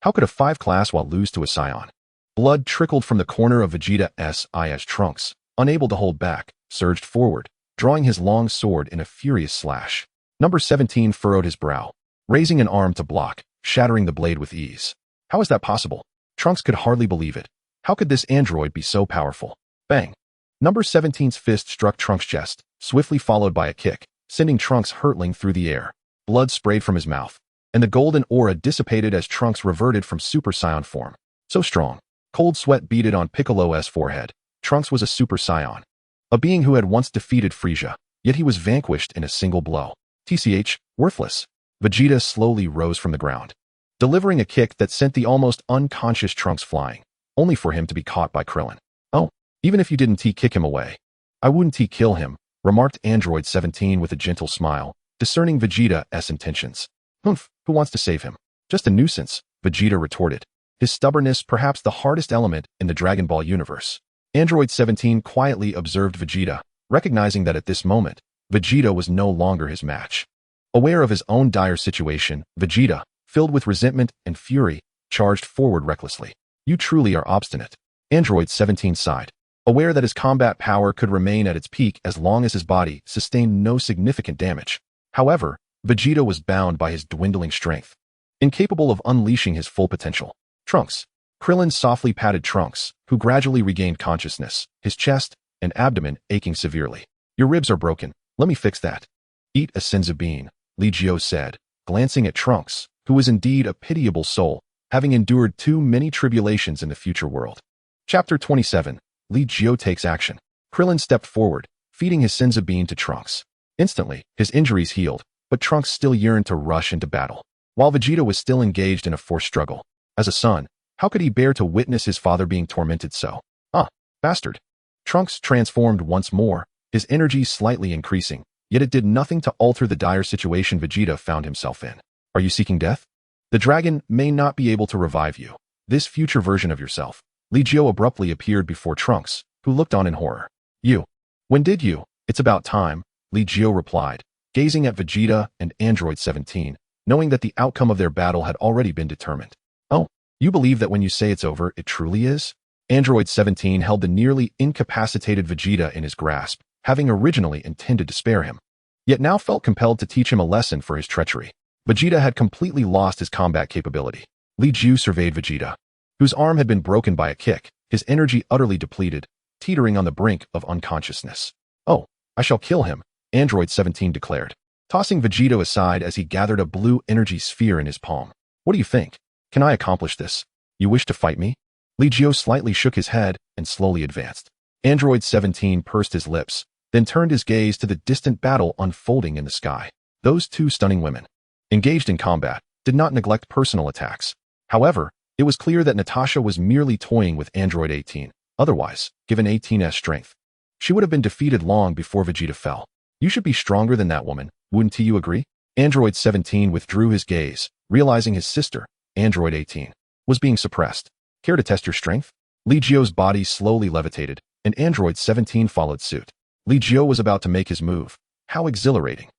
How could a 5 class Wa lose to a Saiyan? Blood trickled from the corner of Vegeta's eye as Trunks, unable to hold back, surged forward, drawing his long sword in a furious slash. Number 17 furrowed his brow, raising an arm to block, shattering the blade with ease. How is that possible? Trunks could hardly believe it. How could this android be so powerful? Bang! Number 17's fist struck Trunks' chest, swiftly followed by a kick, sending Trunks hurtling through the air. Blood sprayed from his mouth, and the golden aura dissipated as Trunks reverted from Super Saiyan form. So strong. Cold sweat beaded on Piccolo's forehead. Trunks was a Super Saiyan, a being who had once defeated Frieza, yet he was vanquished in a single blow. TCH, worthless. Vegeta slowly rose from the ground, delivering a kick that sent the almost unconscious Trunks flying, only for him to be caught by Krillin. Oh, even if you didn't T-kick him away, I wouldn't T-kill him, remarked Android 17 with a gentle smile, discerning Vegeta's intentions. Humph, who wants to save him? Just a nuisance, Vegeta retorted, his stubbornness perhaps the hardest element in the Dragon Ball universe. Android 17 quietly observed Vegeta, recognizing that at this moment, Vegeta was no longer his match. Aware of his own dire situation, Vegeta, filled with resentment and fury, charged forward recklessly. You truly are obstinate. Android 17 sighed, aware that his combat power could remain at its peak as long as his body sustained no significant damage. However, Vegeta was bound by his dwindling strength, incapable of unleashing his full potential. Trunks. Krillin softly patted Trunks, who gradually regained consciousness, his chest and abdomen aching severely. Your ribs are broken. Let me fix that. Eat a senzu bean, Li Jiu said, glancing at Trunks, who was indeed a pitiable soul, having endured too many tribulations in the future world. Chapter 27. Li Jiu takes action. Krillin stepped forward, feeding his senzu bean to Trunks. Instantly, his injuries healed, but Trunks still yearned to rush into battle, while Vegeta was still engaged in a forced struggle. As a son, how could he bear to witness his father being tormented so? Ah, bastard. Trunks transformed once more, his energy slightly increasing, yet it did nothing to alter the dire situation Vegeta found himself in. Are you seeking death? The dragon may not be able to revive you. This future version of yourself. Li Jiu abruptly appeared before Trunks, who looked on in horror. You. When did you? It's about time, Li Jiu replied, gazing at Vegeta and Android 17, knowing that the outcome of their battle had already been determined. Oh, you believe that when you say it's over, it truly is? Android 17 held the nearly incapacitated Vegeta in his grasp, having originally intended to spare him, yet now felt compelled to teach him a lesson for his treachery. Vegeta had completely lost his combat capability. Li Jiu surveyed Vegeta, whose arm had been broken by a kick, his energy utterly depleted, teetering on the brink of unconsciousness. Oh, I shall kill him, Android 17 declared, tossing Vegeta aside as he gathered a blue energy sphere in his palm. What do you think? Can I accomplish this? You wish to fight me? Li Jiu slightly shook his head and slowly advanced. Android 17 pursed his lips, then turned his gaze to the distant battle unfolding in the sky. Those two stunning women, engaged in combat, did not neglect personal attacks. However, it was clear that Natasha was merely toying with Android 18. Otherwise, given 18's strength, she would have been defeated long before Vegeta fell. You should be stronger than that woman, wouldn't you agree? Android 17 withdrew his gaze, realizing his sister, Android 18, was being suppressed. Care to test your strength? Li Jiu's body slowly levitated, and Android 17 followed suit. Li Jiu was about to make his move. How exhilarating.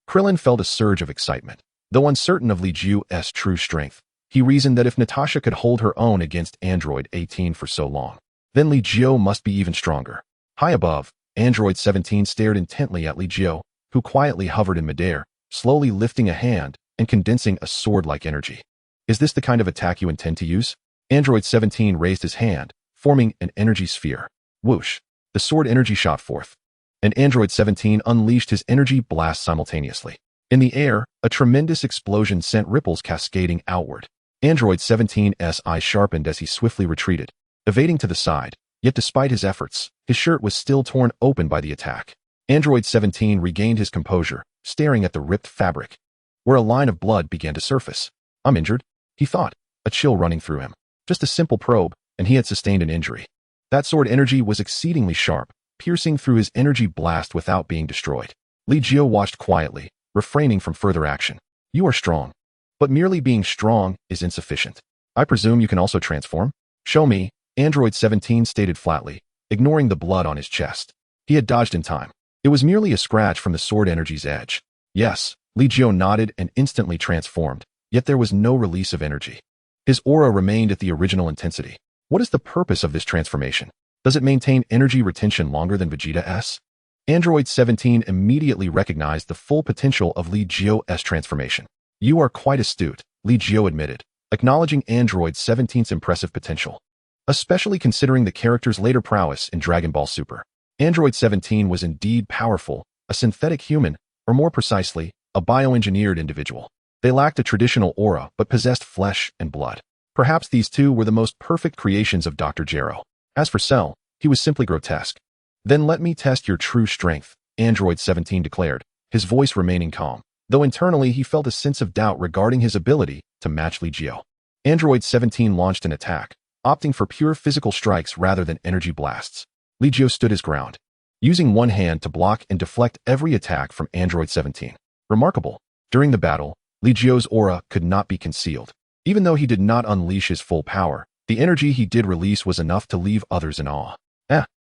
Krillin felt a surge of excitement. Though uncertain of Li Jiu's true strength, he reasoned that if Natasha could hold her own against Android 18 for so long, then Li Jiu must be even stronger. High above, Android 17 stared intently at Li Jiu, who quietly hovered in midair, slowly lifting a hand and condensing a sword-like energy. Is this the kind of attack you intend to use? Android 17 raised his hand, forming an energy sphere. Whoosh! The sword energy shot forth, and Android 17 unleashed his energy blast simultaneously. In the air, a tremendous explosion sent ripples cascading outward. Android 17's eye sharpened as he swiftly retreated, evading to the side, yet despite his efforts, his shirt was still torn open by the attack. Android 17 regained his composure, staring at the ripped fabric, where a line of blood began to surface. I'm injured, he thought, a chill running through him. Just a simple probe, and he had sustained an injury. That sword energy was exceedingly sharp, piercing through his energy blast without being destroyed. Li Jiu watched quietly, refraining from further action. You are strong. But merely being strong is insufficient. I presume you can also transform? Show me, Android 17 stated flatly, ignoring the blood on his chest. He had dodged in time. It was merely a scratch from the sword energy's edge. Yes, Li Jiu nodded and instantly transformed, yet there was no release of energy. His aura remained at the original intensity. What is the purpose of this transformation? Does it maintain energy retention longer than Vegeta's? Android 17 immediately recognized the full potential of Li Jiu's transformation. You are quite astute, Li Jiu admitted, acknowledging Android 17's impressive potential, especially considering the character's later prowess in Dragon Ball Super. Android 17 was indeed powerful, a synthetic human, or more precisely, a bioengineered individual. They lacked a traditional aura but possessed flesh and blood. Perhaps these two were the most perfect creations of Dr. Gero. As for Cell, he was simply grotesque. Then let me test your true strength, Android 17 declared, his voice remaining calm, though internally he felt a sense of doubt regarding his ability to match Li Jiu. Android 17 launched an attack, opting for pure physical strikes rather than energy blasts. Li Jiu stood his ground, using one hand to block and deflect every attack from Android 17. Remarkable. During the battle, Li Jiu's aura could not be concealed. Even though he did not unleash his full power, the energy he did release was enough to leave others in awe.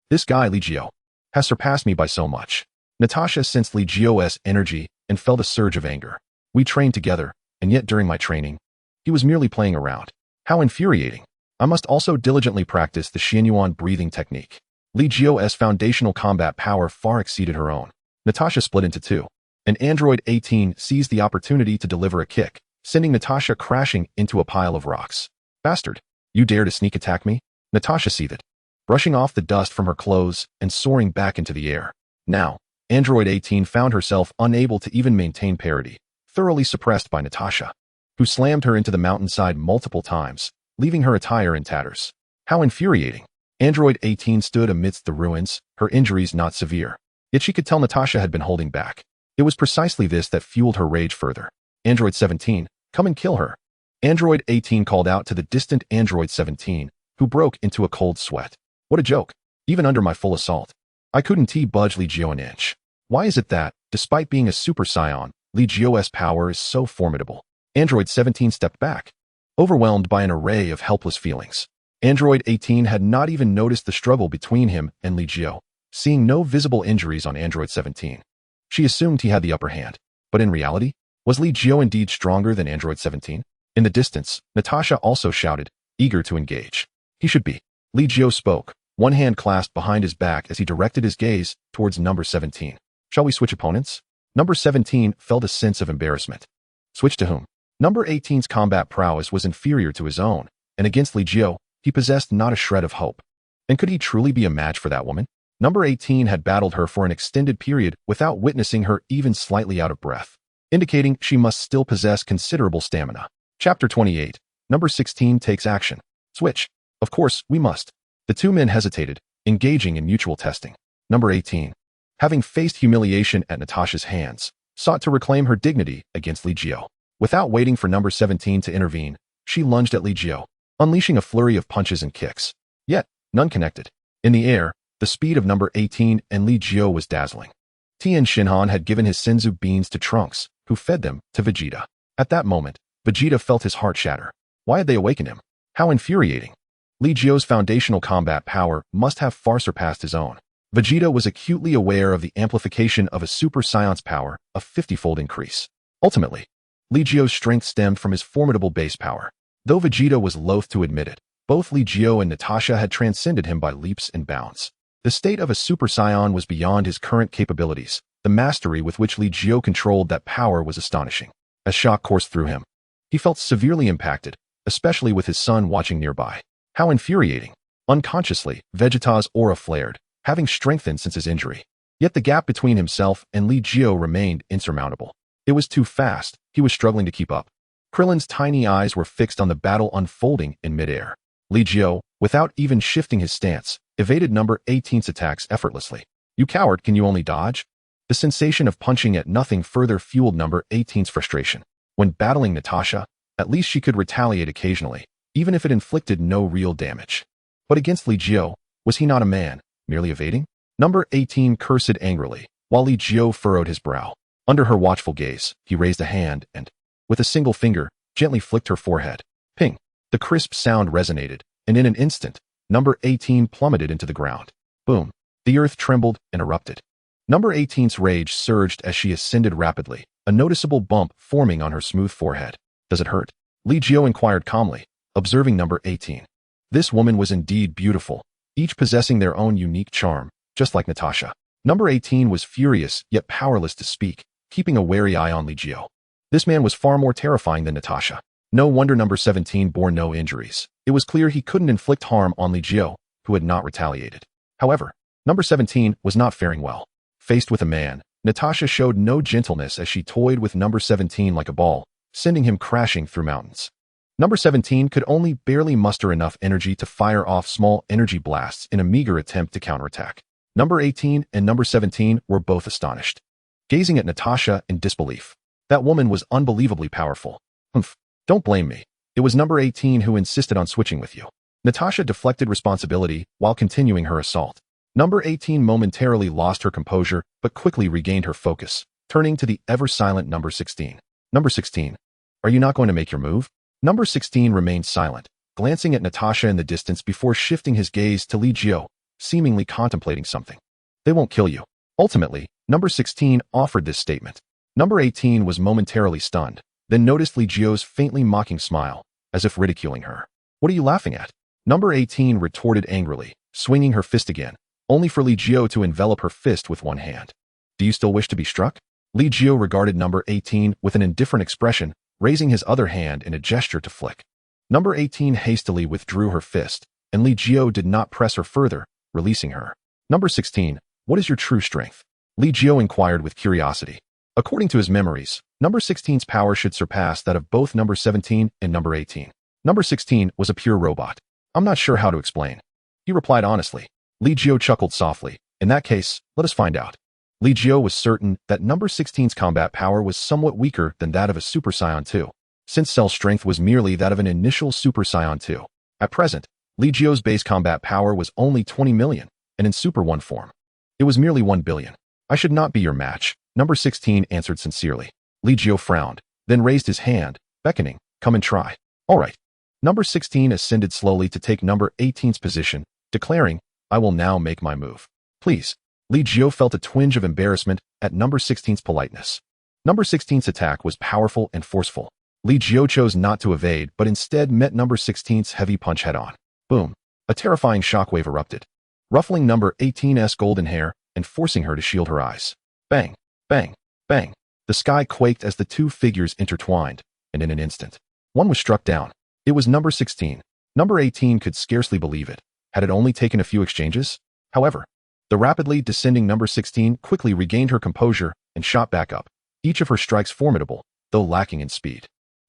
This guy Li Jiu has surpassed me by so much. Natasha sensed Li Jiu's energy and felt a surge of anger. We trained together, and yet during my training, he was merely playing around. How infuriating. I must also diligently practice the Xuanhuang Breathing Technique. Li Jiu's foundational combat power far exceeded her own. Natasha split into two, and Android 18 seized the opportunity to deliver a kick, sending Natasha crashing into a pile of rocks. Bastard, you dare to sneak attack me? Natasha seethed, brushing off the dust from her clothes and soaring back into the air. Now, Android 18 found herself unable to even maintain parity, thoroughly suppressed by Natasha, who slammed her into the mountainside multiple times, leaving her attire in tatters. How infuriating. Android 18 stood amidst the ruins, her injuries not severe. Yet she could tell Natasha had been holding back. It was precisely this that fueled her rage further. Android 17, come and kill her. Android 18 called out to the distant Android 17, who broke into a cold sweat. What a joke. Even under my full assault, I couldn't budge Li Jiu an inch. Why is it that, despite being a Super Saiyan, Li Jiu's power is so formidable? Android 17 stepped back, overwhelmed by an array of helpless feelings. Android 18 had not even noticed the struggle between him and Li Jiu, seeing no visible injuries on Android 17. She assumed he had the upper hand. But in reality, was Li Jiu indeed stronger than Android 17? In the distance, Natasha also shouted, eager to engage. He should be. Li Jiu spoke, one hand clasped behind his back as he directed his gaze towards number 17. Shall we switch opponents? Number 17 felt a sense of embarrassment. Switch to whom? Number 18's combat prowess was inferior to his own, and against Li Jiu, he possessed not a shred of hope. And could he truly be a match for that woman? Number 18 had battled her for an extended period without witnessing her even slightly out of breath, indicating she must still possess considerable stamina. Chapter 28. Number 16 takes action. Switch. Of course, we must. The two men hesitated, engaging in mutual testing. Number 18. Having faced humiliation at Natasha's hands, sought to reclaim her dignity against Li Jiu. Without waiting for number 17 to intervene, she lunged at Li Jiu, unleashing a flurry of punches and kicks. Yet, none connected. In the air, the speed of number 18 and Li Jiu was dazzling. Tien Shinhan had given his Senzu beans to Trunks, who fed them to Vegeta. At that moment, Vegeta felt his heart shatter. Why had they awakened him? How infuriating. Li Jiu's foundational combat power must have far surpassed his own. Vegeta was acutely aware of the amplification of a Super Saiyan's power, a 50-fold increase. Ultimately, Li Jiu's strength stemmed from his formidable base power. Though Vegeta was loath to admit it, both Li Jiu and Natasha had transcended him by leaps and bounds. The state of a Super Saiyan was beyond his current capabilities. The mastery with which Li Jiu controlled that power was astonishing. As shock coursed through him, he felt severely impacted, especially with his son watching nearby. How infuriating. Unconsciously, Vegeta's aura flared, having strengthened since his injury. Yet the gap between himself and Li Jiu remained insurmountable. It was too fast, he was struggling to keep up. Krillin's tiny eyes were fixed on the battle unfolding in midair. Li Jiu, without even shifting his stance, evaded number 18's attacks effortlessly. You coward, can you only dodge? The sensation of punching at nothing further fueled number 18's frustration. When battling Natasha, at least she could retaliate occasionally, even if it inflicted no real damage. But against Li Jiu, was he not a man, merely evading? Number 18 cursed angrily, while Li Jiu furrowed his brow. Under her watchful gaze, he raised a hand and, with a single finger, gently flicked her forehead. Ping! The crisp sound resonated, and in an instant, number 18 plummeted into the ground. Boom! The earth trembled and erupted. Number 18's rage surged as she ascended rapidly, a noticeable bump forming on her smooth forehead. Does it hurt? Li Jiu inquired calmly, observing number 18. This woman was indeed beautiful, each possessing their own unique charm, just like Natasha. Number 18 was furious, yet powerless to speak, keeping a wary eye on Li Jiu. This man was far more terrifying than Natasha. No wonder number 17 bore no injuries. It was clear he couldn't inflict harm on Li Jiu, who had not retaliated. However, number 17 was not faring well. Faced with a man, Natasha showed no gentleness as she toyed with number 17 like a ball, sending him crashing through mountains. Number 17 could only barely muster enough energy to fire off small energy blasts in a meager attempt to counterattack. Number 18 and number 17 were both astonished, gazing at Natasha in disbelief. That woman was unbelievably powerful. Humph. Don't blame me. It was number 18 who insisted on switching with you. Natasha deflected responsibility while continuing her assault. Number 18 momentarily lost her composure but quickly regained her focus, turning to the ever-silent number 16. Number 16, are you not going to make your move? Number 16 remained silent, glancing at Natasha in the distance before shifting his gaze to Li Jiu, seemingly contemplating something. They won't kill you. Ultimately, number 16 offered this statement. Number 18 was momentarily stunned, then noticed Li Jiu's faintly mocking smile, as if ridiculing her. What are you laughing at? Number 18 retorted angrily, swinging her fist again, only for Li Jiu to envelop her fist with one hand. Do you still wish to be struck? Li Jiu regarded number 18 with an indifferent expression, raising his other hand in a gesture to flick. Number 18 hastily withdrew her fist, and Li Jiu did not press her further, releasing her. Number 16, what is your true strength? Li Jiu inquired with curiosity. According to his memories, number 16's power should surpass that of both number 17 and number 18. Number 16 was a pure robot. I'm not sure how to explain. He replied honestly. Li Jiu chuckled softly. In that case, let us find out. Li Jiu was certain that number 16's combat power was somewhat weaker than that of a Super Saiyan 2, since Cell's strength was merely that of an initial Super Saiyan 2. At present, Li Jiu's base combat power was only 20 million, and in Super 1 form, it was merely 1 billion. I should not be your match, number 16 answered sincerely. Li Jiu frowned, then raised his hand, beckoning, come and try. All right. Number 16 ascended slowly to take number 18's position, declaring, I will now make my move. Please. Li Jiu felt a twinge of embarrassment at number 16's politeness. Number 16's attack was powerful and forceful. Li Jiu chose not to evade, but instead met number 16's heavy punch head-on. Boom. A terrifying shockwave erupted, ruffling number 18's golden hair and forcing her to shield her eyes. Bang, bang, bang. The sky quaked as the two figures intertwined, and in an instant, one was struck down. It was number 16. Number 18 could scarcely believe it. Had it only taken a few exchanges? However, the rapidly descending number 16 quickly regained her composure and shot back up, each of her strikes formidable, though lacking in speed.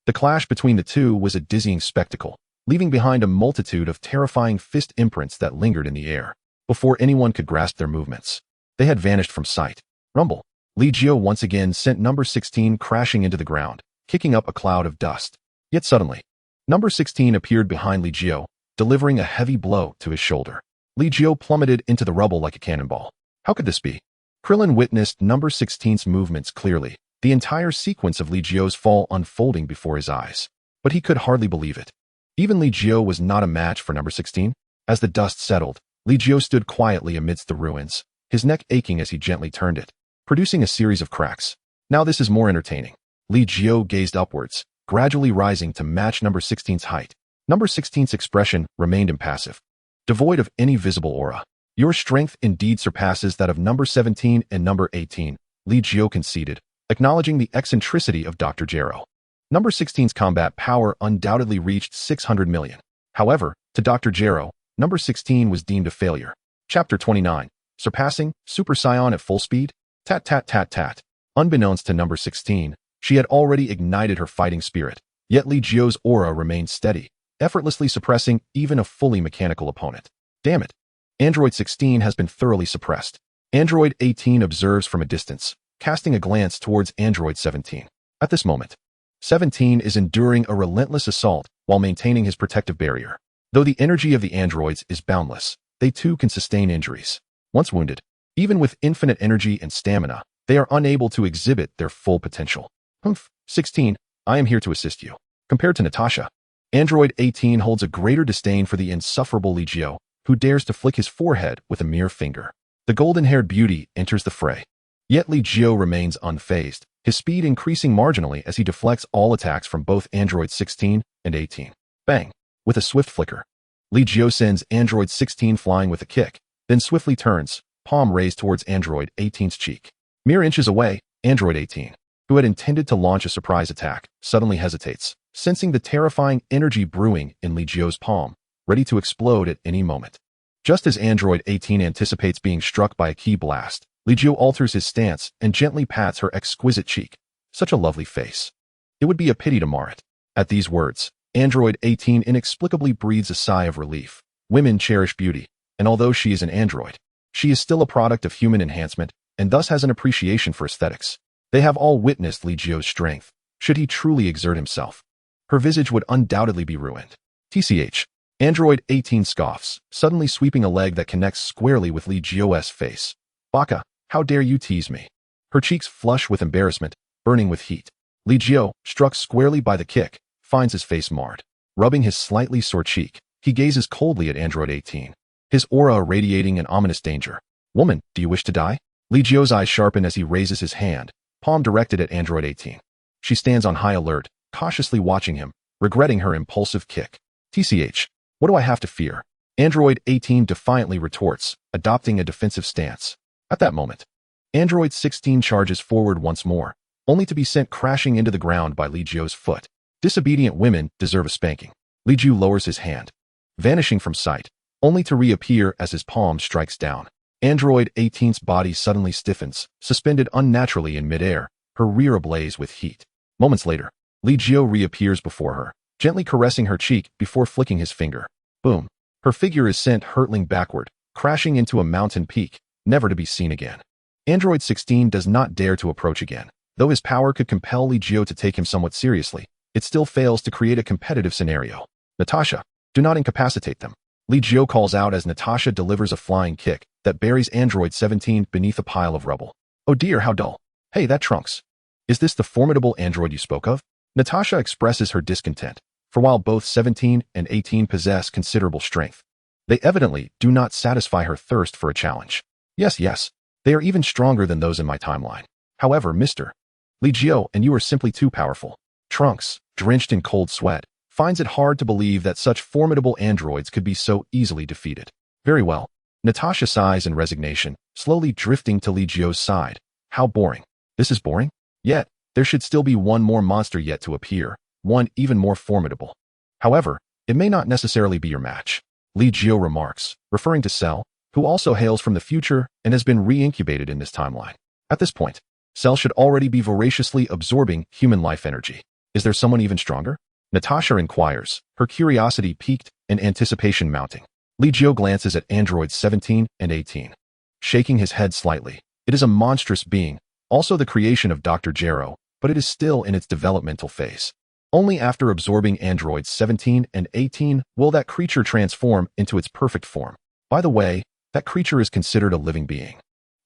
The clash between the two was a dizzying spectacle. leaving behind a multitude of terrifying fist imprints that lingered in the air. Before anyone could grasp their movements, they had vanished from sight. Rumble. Li Jiu once again sent number 16 crashing into the ground, kicking up a cloud of dust. Yet suddenly, number 16 appeared behind Li Jiu, delivering a heavy blow to his shoulder. Li Jiu plummeted into the rubble like a cannonball. How could this be? Krillin witnessed number 16's movements clearly, the entire sequence of Li Jiu's fall unfolding before his eyes. But he could hardly believe it. Even Li Jiu was not a match for number 16. As the dust settled, Li Jiu stood quietly amidst the ruins, his neck aching as he gently turned it, producing a series of cracks. Now this is more entertaining. Li Jiu gazed upwards, gradually rising to match number 16's height. Number 16's expression remained impassive, devoid of any visible aura. Your strength indeed surpasses that of number 17 and number 18, Li Jiu conceded, acknowledging the eccentricity of Dr. Gero. Number 16's combat power undoubtedly reached 600 million. However, to Dr. Gero, number 16 was deemed a failure. Chapter 29. Surpassing Super Saiyan at full speed? Tat tat tat tat. Unbeknownst to number 16, she had already ignited her fighting spirit, yet Li Jiu's aura remained steady, effortlessly suppressing even a fully mechanical opponent. Damn it. Android 16 has been thoroughly suppressed. Android 18 observes from a distance, casting a glance towards Android 17. At this moment, 17 is enduring a relentless assault while maintaining his protective barrier. Though the energy of the androids is boundless, they too can sustain injuries. Once wounded, even with infinite energy and stamina, they are unable to exhibit their full potential. 16, I am here to assist you. Compared to Natasha, Android 18 holds a greater disdain for the insufferable Li Jiu, who dares to flick his forehead with a mere finger. The golden-haired beauty enters the fray. Yet Li Jiu remains unfazed, his speed increasing marginally as he deflects all attacks from both Android 16 and 18. Bang! With a swift flicker, Li Jiu sends Android 16 flying with a kick, then swiftly turns, palm raised towards Android 18's cheek. Mere inches away, Android 18, who had intended to launch a surprise attack, suddenly hesitates, sensing the terrifying energy brewing in Li Jiu's palm, ready to explode at any moment. Just as Android 18 anticipates being struck by a ki blast, Li Jiu alters his stance and gently pats her exquisite cheek. Such a lovely face. It would be a pity to mar it. At these words, Android 18 inexplicably breathes a sigh of relief. Women cherish beauty, and although she is an android, she is still a product of human enhancement and thus has an appreciation for aesthetics. They have all witnessed Li Jiu's strength. Should he truly exert himself, her visage would undoubtedly be ruined. TCH. Android 18 scoffs, suddenly sweeping a leg that connects squarely with Li Jiu's face. Baka, how dare you tease me? Her cheeks flush with embarrassment, burning with heat. Li Jiu, struck squarely by the kick, finds his face marred. Rubbing his slightly sore cheek, he gazes coldly at Android 18, his aura radiating an ominous danger. Woman, do you wish to die? Li Jiu's eyes sharpen as he raises his hand, palm directed at Android 18. She stands on high alert, cautiously watching him, regretting her impulsive kick. TCH. What do I have to fear? Android 18 defiantly retorts, adopting a defensive stance. At that moment, Android 16 charges forward once more, only to be sent crashing into the ground by Li Jiu's foot. Disobedient women deserve a spanking. Li Jiu lowers his hand, vanishing from sight, only to reappear as his palm strikes down. Android 18's body suddenly stiffens, suspended unnaturally in midair, her rear ablaze with heat. Moments later, Li Jiu reappears before her, gently caressing her cheek before flicking his finger. Boom. Her figure is sent hurtling backward, crashing into a mountain peak, never to be seen again. Android 16 does not dare to approach again. Though his power could compel Li Jiu to take him somewhat seriously, it still fails to create a competitive scenario. Natasha, do not incapacitate them. Li Jiu calls out as Natasha delivers a flying kick that buries Android 17 beneath a pile of rubble. Oh dear, how dull. Hey, that Trunks. Is this the formidable android you spoke of? Natasha expresses her discontent, for while both 17 and 18 possess considerable strength, they evidently do not satisfy her thirst for a challenge. Yes, they are even stronger than those in my timeline. However, Mr. Li Jiu and you are simply too powerful. Trunks, drenched in cold sweat, finds it hard to believe that such formidable androids could be so easily defeated. Very well. Natasha sighs in resignation, slowly drifting to Li Jiu's side. How boring. This is boring? Yet, there should still be one more monster yet to appear, one even more formidable. However, it may not necessarily be your match. Li Jiu remarks, referring to Cell, who also hails from the future and has been re-incubated in this timeline. At this point, Cell should already be voraciously absorbing human life energy. Is there someone even stronger? Natasha inquires, her curiosity piqued and anticipation mounting. Li Jiu glances at androids 17 and 18. Shaking his head slightly. It is a monstrous being, also the creation of Dr. Jero, but it is still in its developmental phase. Only after absorbing androids 17 and 18 will that creature transform into its perfect form. By the way, that creature is considered a living being.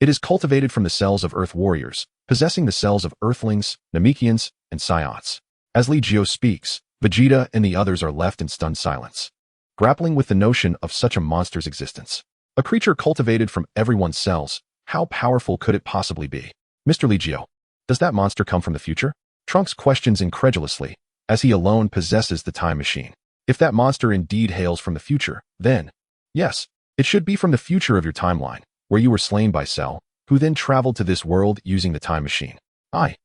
It is cultivated from the cells of Earth warriors, possessing the cells of Earthlings, Namekians, and Saiyans. As Li Jiu speaks, Vegeta and the others are left in stunned silence, grappling with the notion of such a monster's existence. A creature cultivated from everyone's cells, how powerful could it possibly be? Mr. Li Jiu, does that monster come from the future? Trunks questions incredulously, as he alone possesses the time machine. If that monster indeed hails from the future, then, yes, it should be from the future of your timeline, where you were slain by Cell, who then traveled to this world using the time machine. I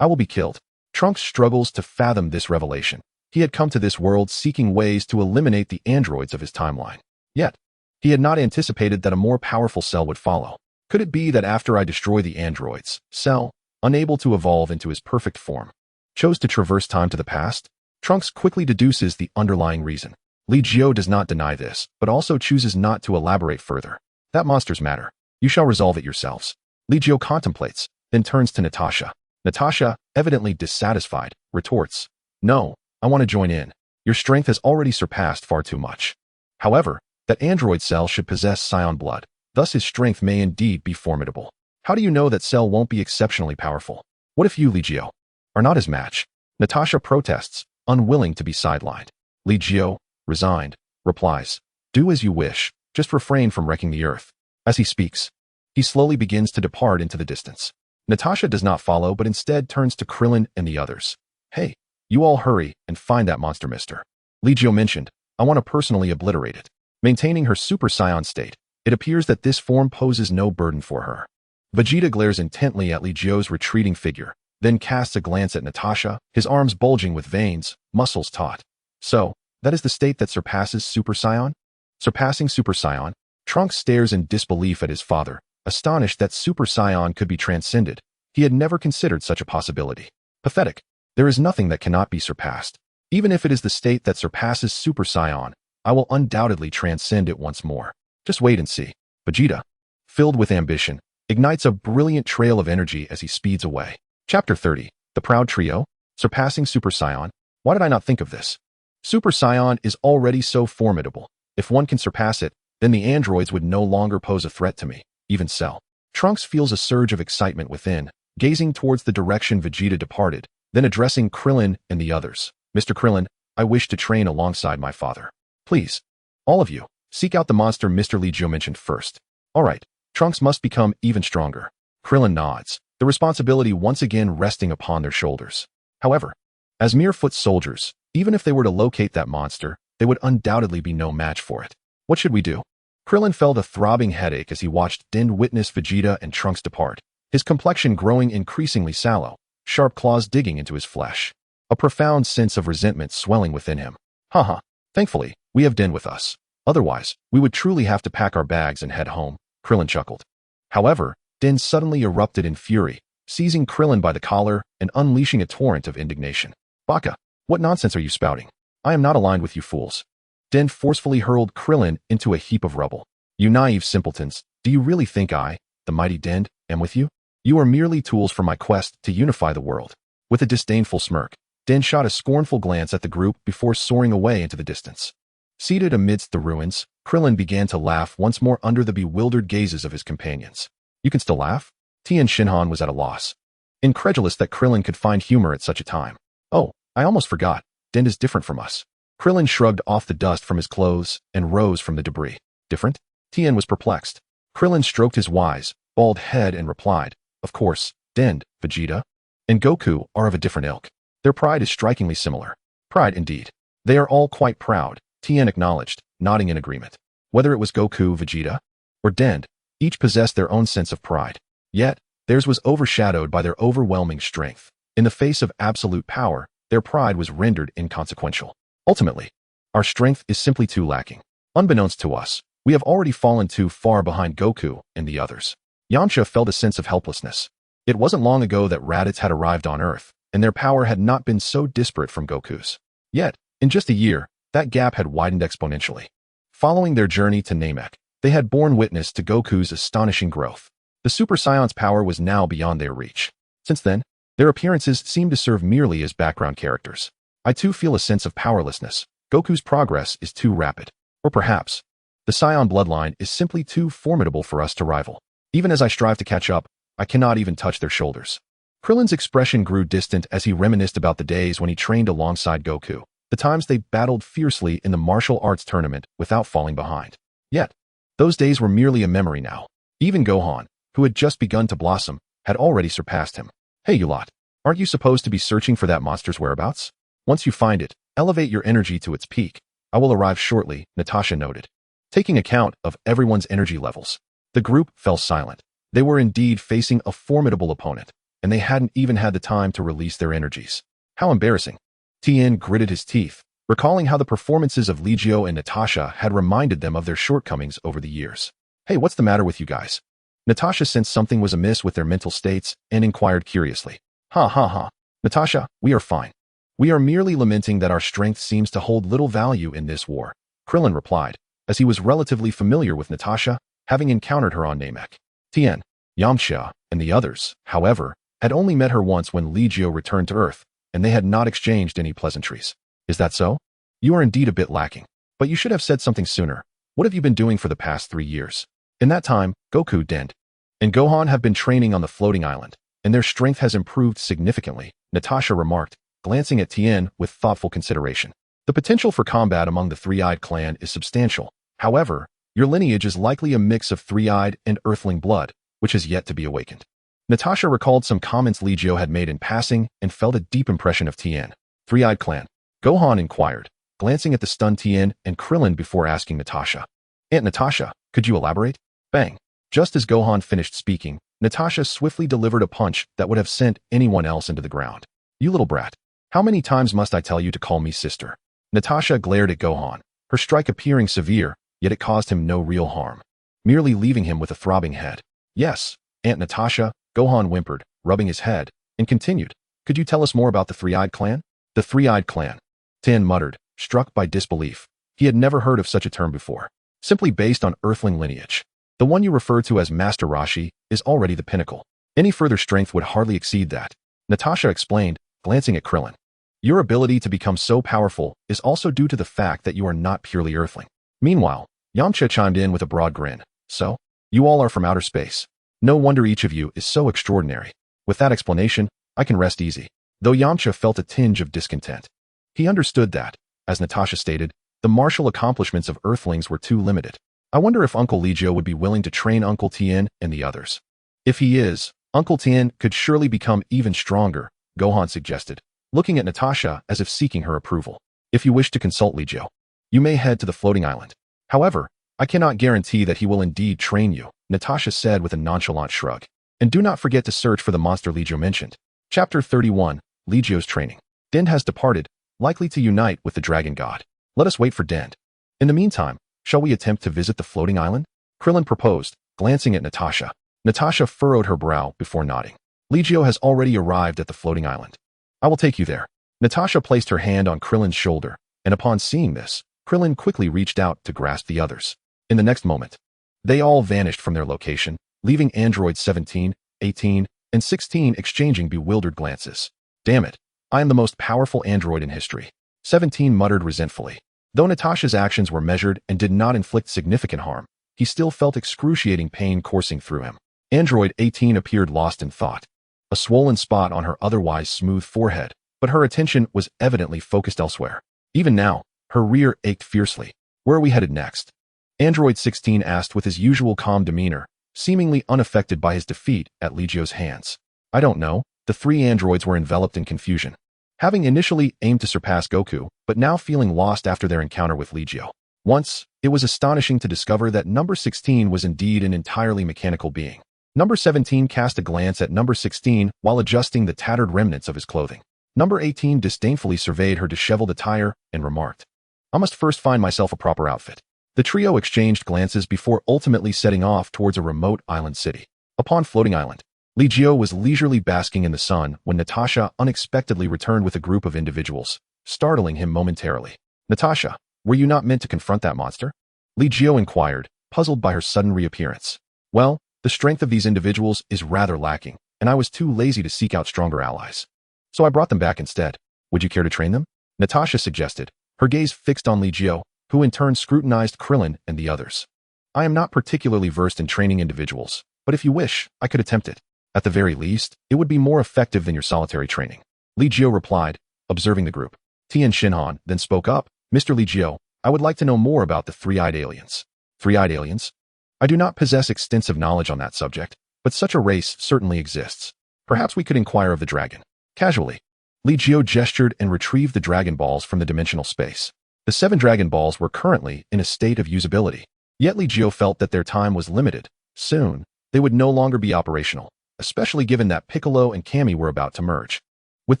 will be killed. Trunks struggles to fathom this revelation. He had come to this world seeking ways to eliminate the androids of his timeline. Yet, he had not anticipated that a more powerful Cell would follow. Could it be that after I destroy the androids, Cell, unable to evolve into his perfect form, chose to traverse time to the past? Trunks quickly deduces the underlying reason. Li Jiu does not deny this, but also chooses not to elaborate further. That monster's matter. You shall resolve it yourselves. Li Jiu contemplates, then turns to Natasha. Natasha, evidently dissatisfied, retorts, "No, I want to join in. Your strength has already surpassed far too much. However, that android Cell should possess Saiyan blood, thus his strength may indeed be formidable. How do you know that Cell won't be exceptionally powerful? What if you, Li Jiu, are not his match?" Natasha protests, unwilling to be sidelined. Li Jiu, resigned, replies, "Do as you wish, just refrain from wrecking the earth." As he speaks, he slowly begins to depart into the distance. Natasha does not follow but instead turns to Krillin and the others. "Hey, you all hurry and find that monster, mister." Li Jiu mentioned, "I want to personally obliterate it." Maintaining her Super Saiyan state, it appears that this form poses no burden for her. Vegeta glares intently at Li Jiu's retreating figure, then casts a glance at Natasha, his arms bulging with veins, muscles taut. "So, that is the state that surpasses Super Saiyan?" Surpassing Super Saiyan, Trunks stares in disbelief at his father, astonished that Super Saiyan could be transcended. He had never considered such a possibility. Pathetic. There is nothing that cannot be surpassed. Even if it is the state that surpasses Super Saiyan, I will undoubtedly transcend it once more. Just wait and see. Vegeta, filled with ambition, ignites a brilliant trail of energy as he speeds away. Chapter 30. The Proud Trio? Surpassing Super Saiyan? Why did I not think of this? Super Saiyan is already so formidable. If one can surpass it, then the androids would no longer pose a threat to me, even Cell. Trunks feels a surge of excitement within, gazing towards the direction Vegeta departed, then addressing Krillin and the others. "Mr. Krillin, I wish to train alongside my father. Please, all of you, seek out the monster Mr. Li Jiu mentioned first." "All right." Trunks must become even stronger. Krillin nods, the responsibility once again resting upon their shoulders. However, as mere foot soldiers, even if they were to locate that monster, they would undoubtedly be no match for it. What should we do? Krillin felt a throbbing headache as he watched Din witness Vegeta and Trunks depart, his complexion growing increasingly sallow, sharp claws digging into his flesh. A profound sense of resentment swelling within him. Haha, thankfully, we have Din with us. Otherwise, we would truly have to pack our bags and head home, Krillin chuckled. However, Din suddenly erupted in fury, seizing Krillin by the collar and unleashing a torrent of indignation. "Baka, what nonsense are you spouting? I am not aligned with you fools." Din forcefully hurled Krillin into a heap of rubble. "You naive simpletons, do you really think I, the mighty Din, am with you? You are merely tools for my quest to unify the world." With a disdainful smirk, Din shot a scornful glance at the group before soaring away into the distance. Seated amidst the ruins, Krillin began to laugh once more under the bewildered gazes of his companions. "You can still laugh?" Tien Shinhan was at a loss, incredulous that Krillin could find humor at such a time. "Oh, I almost forgot. Din is different from us." Krillin shrugged off the dust from his clothes and rose from the debris. "Different?" Tien was perplexed. Krillin stroked his wise, bald head and replied, "Of course, Din, Vegeta, and Goku are of a different ilk. Their pride is strikingly similar." "Pride indeed. They are all quite proud," Tien acknowledged, nodding in agreement. Whether it was Goku, Vegeta, or Din, each possessed their own sense of pride. Yet, theirs was overshadowed by their overwhelming strength. In the face of absolute power, their pride was rendered inconsequential. Ultimately, our strength is simply too lacking. Unbeknownst to us, we have already fallen too far behind Goku and the others. Yamcha felt a sense of helplessness. It wasn't long ago that Raditz had arrived on Earth, and their power had not been so disparate from Goku's. Yet, in just a year, that gap had widened exponentially. Following their journey to Namek, they had borne witness to Goku's astonishing growth. The Super Saiyan's power was now beyond their reach. Since then, their appearances seemed to serve merely as background characters. I too feel a sense of powerlessness. Goku's progress is too rapid. Or perhaps, the Saiyan bloodline is simply too formidable for us to rival. Even as I strive to catch up, I cannot even touch their shoulders. Krillin's expression grew distant as he reminisced about the days when he trained alongside Goku, the times they battled fiercely in the martial arts tournament without falling behind. Yet, those days were merely a memory now. Even Gohan, who had just begun to blossom, had already surpassed him. Hey you lot, aren't you supposed to be searching for that monster's whereabouts? Once you find it, elevate your energy to its peak. I will arrive shortly, Natasha noted. Taking account of everyone's energy levels, the group fell silent. They were indeed facing a formidable opponent, and they hadn't even had the time to release their energies. How embarrassing. Tien gritted his teeth, recalling how the performances of Li Jiu and Natasha had reminded them of their shortcomings over the years. Hey, what's the matter with you guys? Natasha sensed something was amiss with their mental states and inquired curiously. Ha ha ha. Natasha, we are fine. We are merely lamenting that our strength seems to hold little value in this war, Krillin replied, as he was relatively familiar with Natasha, having encountered her on Namek. Tien, Yamcha, and the others, however, had only met her once when Li Jiu returned to Earth, and they had not exchanged any pleasantries. Is that so? You are indeed a bit lacking. But you should have said something sooner. What have you been doing for the past 3 years? In that time, Goku and Gohan have been training on the floating island, and their strength has improved significantly, Natasha remarked, glancing at Tien with thoughtful consideration. The potential for combat among the Three-Eyed clan is substantial. However, your lineage is likely a mix of Three-Eyed and Earthling blood, which has yet to be awakened. Natasha recalled some comments Li Jiu had made in passing and felt a deep impression of Tien. Three-Eyed clan. Gohan inquired, glancing at the stunned Tien and Krillin before asking Natasha. Aunt Natasha, could you elaborate? Bang. Just as Gohan finished speaking, Natasha swiftly delivered a punch that would have sent anyone else into the ground. You little brat. How many times must I tell you to call me sister? Natasha glared at Gohan, her strike appearing severe, yet it caused him no real harm, merely leaving him with a throbbing head. Yes, Aunt Natasha, Gohan whimpered, rubbing his head, and continued. Could you tell us more about the Three-Eyed clan? The Three-Eyed clan. Tien muttered, struck by disbelief. He had never heard of such a term before. Simply based on Earthling lineage. The one you refer to as Master Rashi is already the pinnacle. Any further strength would hardly exceed that. Natasha explained, glancing at Krillin. Your ability to become so powerful is also due to the fact that you are not purely Earthling. Meanwhile, Yamcha chimed in with a broad grin. So, you all are from outer space. No wonder each of you is so extraordinary. With that explanation, I can rest easy. Though Yamcha felt a tinge of discontent. He understood that, as Natasha stated, the martial accomplishments of Earthlings were too limited. I wonder if Uncle Li Jiu would be willing to train Uncle Tien and the others. If he is, Uncle Tien could surely become even stronger, Gohan suggested, looking at Natasha as if seeking her approval. If you wish to consult Li Jiu, you may head to the floating island. However, I cannot guarantee that he will indeed train you, Natasha said with a nonchalant shrug. And do not forget to search for the monster Li Jiu mentioned. Chapter 31, Li Jiu's training. Dend has departed, likely to unite with the dragon god. Let us wait for Dend. In the meantime, shall we attempt to visit the floating island? Krillin proposed, glancing at Natasha. Natasha furrowed her brow before nodding. Li Jiu has already arrived at the floating island. I will take you there. Natasha placed her hand on Krillin's shoulder, and upon seeing this, Krillin quickly reached out to grasp the others. In the next moment, they all vanished from their location, leaving androids 17, 18, and 16 exchanging bewildered glances. Damn it, I am the most powerful android in history. 17 muttered resentfully. Though Natasha's actions were measured and did not inflict significant harm, he still felt excruciating pain coursing through him. Android 18 appeared lost in thought. A swollen spot on her otherwise smooth forehead, but her attention was evidently focused elsewhere. Even now, her rear ached fiercely. Where are we headed next? Android 16 asked with his usual calm demeanor, seemingly unaffected by his defeat at Li Jiu's hands. I don't know. The 3 androids were enveloped in confusion. Having initially aimed to surpass Goku, but now feeling lost after their encounter with Li Jiu. Once, it was astonishing to discover that number 16 was indeed an entirely mechanical being. Number 17 cast a glance at number 16 while adjusting the tattered remnants of his clothing. Number 18 disdainfully surveyed her disheveled attire and remarked, I must first find myself a proper outfit. The trio exchanged glances before ultimately setting off towards a remote island city. Upon floating island, Li Jiu was leisurely basking in the sun when Natasha unexpectedly returned with a group of individuals, startling him momentarily. Natasha, were you not meant to confront that monster? Li Jiu inquired, puzzled by her sudden reappearance. Well, the strength of these individuals is rather lacking, and I was too lazy to seek out stronger allies. So I brought them back instead. Would you care to train them? Natasha suggested, her gaze fixed on Li Jiu, who in turn scrutinized Krillin and the others. I am not particularly versed in training individuals, but if you wish, I could attempt it. At the very least, it would be more effective than your solitary training. Li Jiu replied, observing the group. Tian Xinhan then spoke up, Mr. Li Jiu, I would like to know more about the three-eyed aliens. Three-eyed aliens? I do not possess extensive knowledge on that subject, but such a race certainly exists. Perhaps we could inquire of the dragon. Casually, Li Jiu gestured and retrieved the Dragon Balls from the dimensional space. The 7 Dragon Balls were currently in a state of usability, yet Li Jiu felt that their time was limited. Soon, they would no longer be operational, especially given that Piccolo and Kami were about to merge. With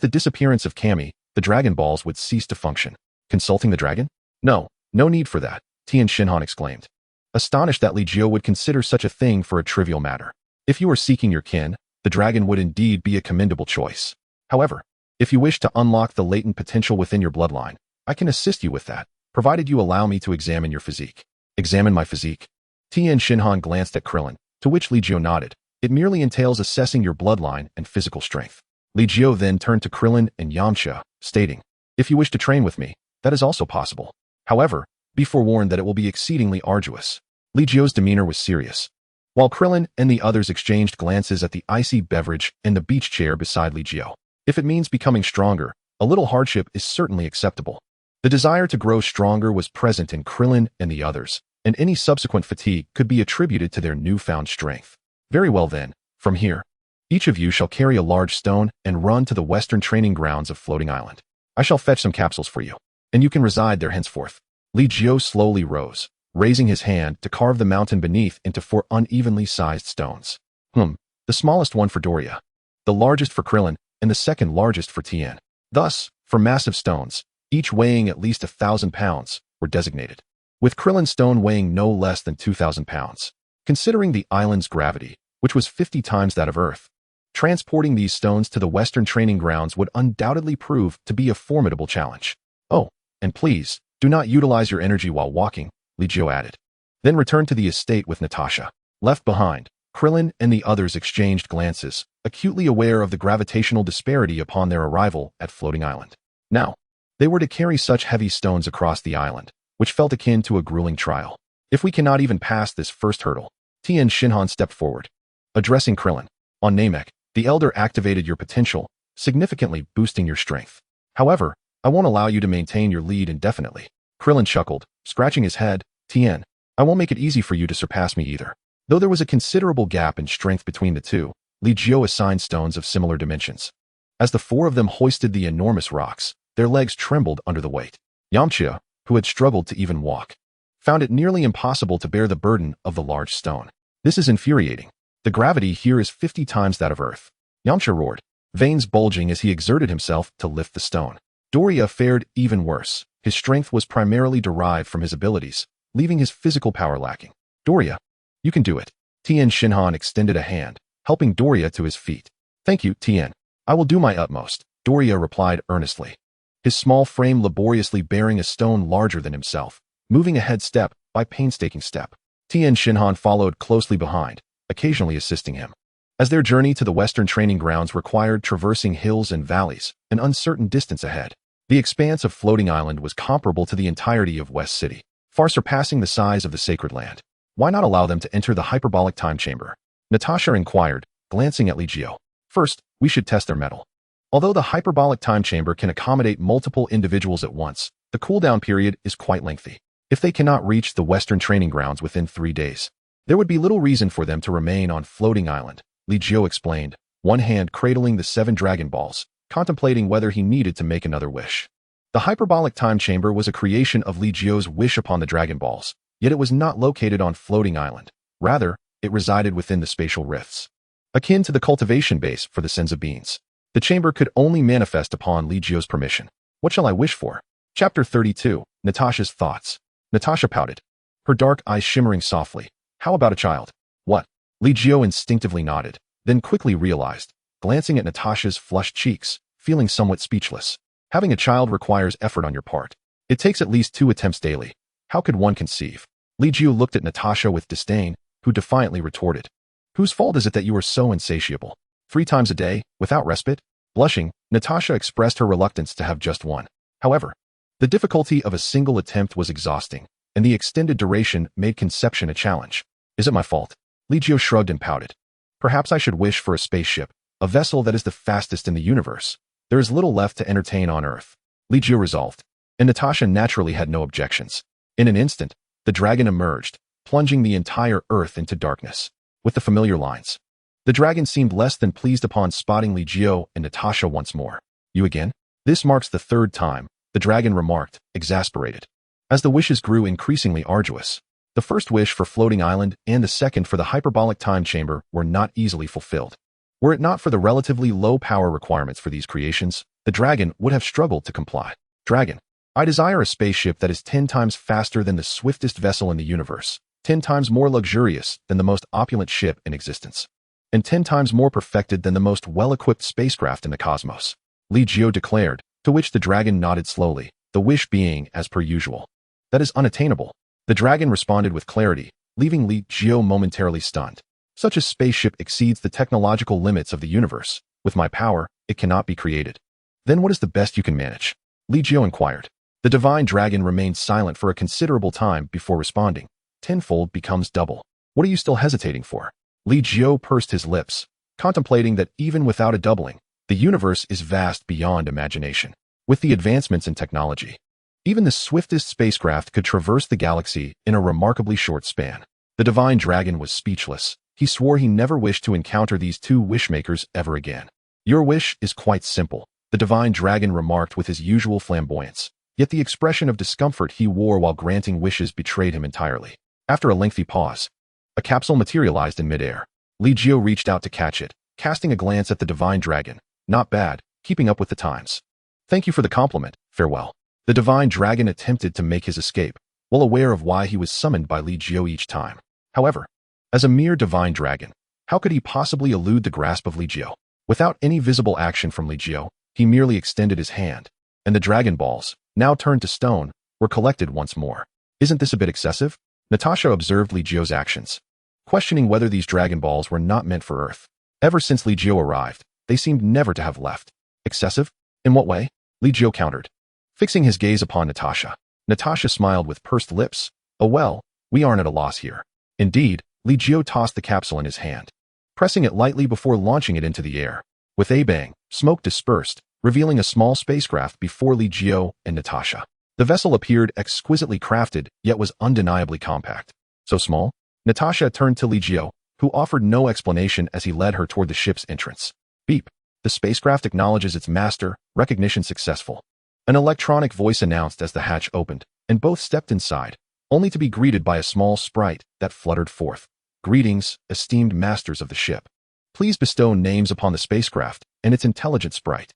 the disappearance of Kami, the Dragon Balls would cease to function. Consulting the dragon? No need for that, Tian Xinhan exclaimed, astonished that Li Jiu would consider such a thing for a trivial matter. If you are seeking your kin, the dragon would indeed be a commendable choice. However, if you wish to unlock the latent potential within your bloodline, I can assist you with that, provided you allow me to examine your physique. Examine my physique? Tian Xinhan glanced at Krillin, to which Li Jiu nodded. It merely entails assessing your bloodline and physical strength. Li Jiu then turned to Krillin and Yamcha, stating, if you wish to train with me, that is also possible. However, be forewarned that it will be exceedingly arduous. Li Jiu's demeanor was serious. While Krillin and the others exchanged glances at the icy beverage and the beach chair beside Li Jiu. If it means becoming stronger, a little hardship is certainly acceptable. The desire to grow stronger was present in Krillin and the others, and any subsequent fatigue could be attributed to their newfound strength. Very well then, from here, each of you shall carry a large stone and run to the western training grounds of Floating Island. I shall fetch some capsules for you, and you can reside there henceforth. Li Jiu slowly rose, raising his hand to carve the mountain beneath into 4 unevenly sized stones. The smallest one for Doria, the largest for Krillin, and the second largest for Tian. Thus, for massive stones, each weighing at least 1,000 pounds, were designated, with Krillin's stone weighing no less than 2,000 pounds. Considering the island's gravity, which was 50 times that of Earth, transporting these stones to the western training grounds would undoubtedly prove to be a formidable challenge. Oh, and please, do not utilize your energy while walking, Li Jiu added. Then return to the estate with Natasha. Left behind, Krillin and the others exchanged glances, acutely aware of the gravitational disparity upon their arrival at Floating Island. Now, they were to carry such heavy stones across the island, which felt akin to a grueling trial. If we cannot even pass this first hurdle, Tian Xinhan stepped forward. Addressing Krillin, on Namek, the Elder activated your potential, significantly boosting your strength. However, I won't allow you to maintain your lead indefinitely. Krillin chuckled, scratching his head. Tian, I won't make it easy for you to surpass me either. Though there was a considerable gap in strength between the two, Li Jiu assigned stones of similar dimensions. As the 4 of them hoisted the enormous rocks, their legs trembled under the weight. Yamcha, who had struggled to even walk, found it nearly impossible to bear the burden of the large stone. This is infuriating. The gravity here is 50 times that of Earth. Yamcha roared, veins bulging as he exerted himself to lift the stone. Doria fared even worse. His strength was primarily derived from his abilities, leaving his physical power lacking. Doria, you can do it. Tian Xinhan extended a hand, helping Doria to his feet. Thank you, Tian. I will do my utmost, Doria replied earnestly, his small frame laboriously bearing a stone larger than himself, moving ahead step by painstaking step. Tian Xinhan followed closely behind, occasionally assisting him. As their journey to the western training grounds required traversing hills and valleys, an uncertain distance ahead, the expanse of Floating Island was comparable to the entirety of West City, far surpassing the size of the Sacred Land. Why not allow them to enter the hyperbolic time chamber? Natasha inquired, glancing at Li Jiu. First, we should test their mettle. Although the hyperbolic time chamber can accommodate multiple individuals at once, the cooldown period is quite lengthy. If they cannot reach the western training grounds within 3 days, there would be little reason for them to remain on Floating Island, Li Jiu explained, one hand cradling the 7 Dragon Balls, contemplating whether he needed to make another wish. The hyperbolic time chamber was a creation of Li Jiu's wish upon the Dragon Balls, yet it was not located on Floating Island. Rather, it resided within the spatial rifts. Akin to the cultivation base for the Senzu beans, the chamber could only manifest upon Li Jiu's permission. What shall I wish for? Chapter 32, Natasha's Thoughts. Natasha pouted, her dark eyes shimmering softly. How about a child? What? Li Jiu instinctively nodded, then quickly realized, glancing at Natasha's flushed cheeks, feeling somewhat speechless. Having a child requires effort on your part. It takes at least 2 attempts daily. How could one conceive? Li Jiu looked at Natasha with disdain, who defiantly retorted. Whose fault is it that you are so insatiable? 3 times a day, without respite? Blushing, Natasha expressed her reluctance to have just one. However, the difficulty of a single attempt was exhausting, and the extended duration made conception a challenge. Is it my fault? Li Jiu shrugged and pouted. Perhaps I should wish for a spaceship, a vessel that is the fastest in the universe. There is little left to entertain on Earth. Li Jiu resolved, and Natasha naturally had no objections. In an instant, the dragon emerged, plunging the entire Earth into darkness. With the familiar lines, the dragon seemed less than pleased upon spotting Li Jiu and Natasha once more. You again? This marks the 3rd time, the dragon remarked, exasperated. As the wishes grew increasingly arduous, the first wish for floating island and the second for the hyperbolic time chamber were not easily fulfilled. Were it not for the relatively low power requirements for these creations, the dragon would have struggled to comply. Dragon, I desire a spaceship that is 10 times faster than the swiftest vessel in the universe, 10 times more luxurious than the most opulent ship in existence, and 10 times more perfected than the most well-equipped spacecraft in the cosmos, Li Jiu declared, to which the dragon nodded slowly, the wish being as per usual. That is unattainable. The dragon responded with clarity, leaving Li Jiu momentarily stunned. Such a spaceship exceeds the technological limits of the universe. With my power, it cannot be created. Then what is the best you can manage? Li Jiu inquired. The divine dragon remained silent for a considerable time before responding. Tenfold becomes double. What are you still hesitating for? Li Jiu pursed his lips, contemplating that even without a doubling, the universe is vast beyond imagination. With the advancements in technology, even the swiftest spacecraft could traverse the galaxy in a remarkably short span. The divine dragon was speechless. He swore he never wished to encounter these 2 wishmakers ever again. Your wish is quite simple, the divine dragon remarked with his usual flamboyance. Yet the expression of discomfort he wore while granting wishes betrayed him entirely. After a lengthy pause, a capsule materialized in midair. Li Jiu reached out to catch it, casting a glance at the divine dragon. Not bad, keeping up with the times. Thank you for the compliment, farewell. The divine dragon attempted to make his escape, well aware of why he was summoned by Li Jiu each time. However, as a mere divine dragon, how could he possibly elude the grasp of Li Jiu? Without any visible action from Li Jiu, he merely extended his hand, and the dragon balls, now turned to stone, were collected once more. Isn't this a bit excessive? Natasha observed Li Jiu's actions, questioning whether these dragon balls were not meant for Earth. Ever since Li Jiu arrived, they seemed never to have left. Excessive? In what way? Li Jiu countered, fixing his gaze upon Natasha. Natasha smiled with pursed lips. Oh well, we aren't at a loss here. Indeed, Li Jiu tossed the capsule in his hand, pressing it lightly before launching it into the air. With a bang, smoke dispersed, revealing a small spacecraft before Li Jiu and Natasha. The vessel appeared exquisitely crafted, yet was undeniably compact. So small? Natasha turned to Li Jiu, who offered no explanation as he led her toward the ship's entrance. Beep. The spacecraft acknowledges its master, recognition successful. An electronic voice announced as the hatch opened, and both stepped inside, only to be greeted by a small sprite that fluttered forth. Greetings, esteemed masters of the ship. Please bestow names upon the spacecraft and its intelligent sprite.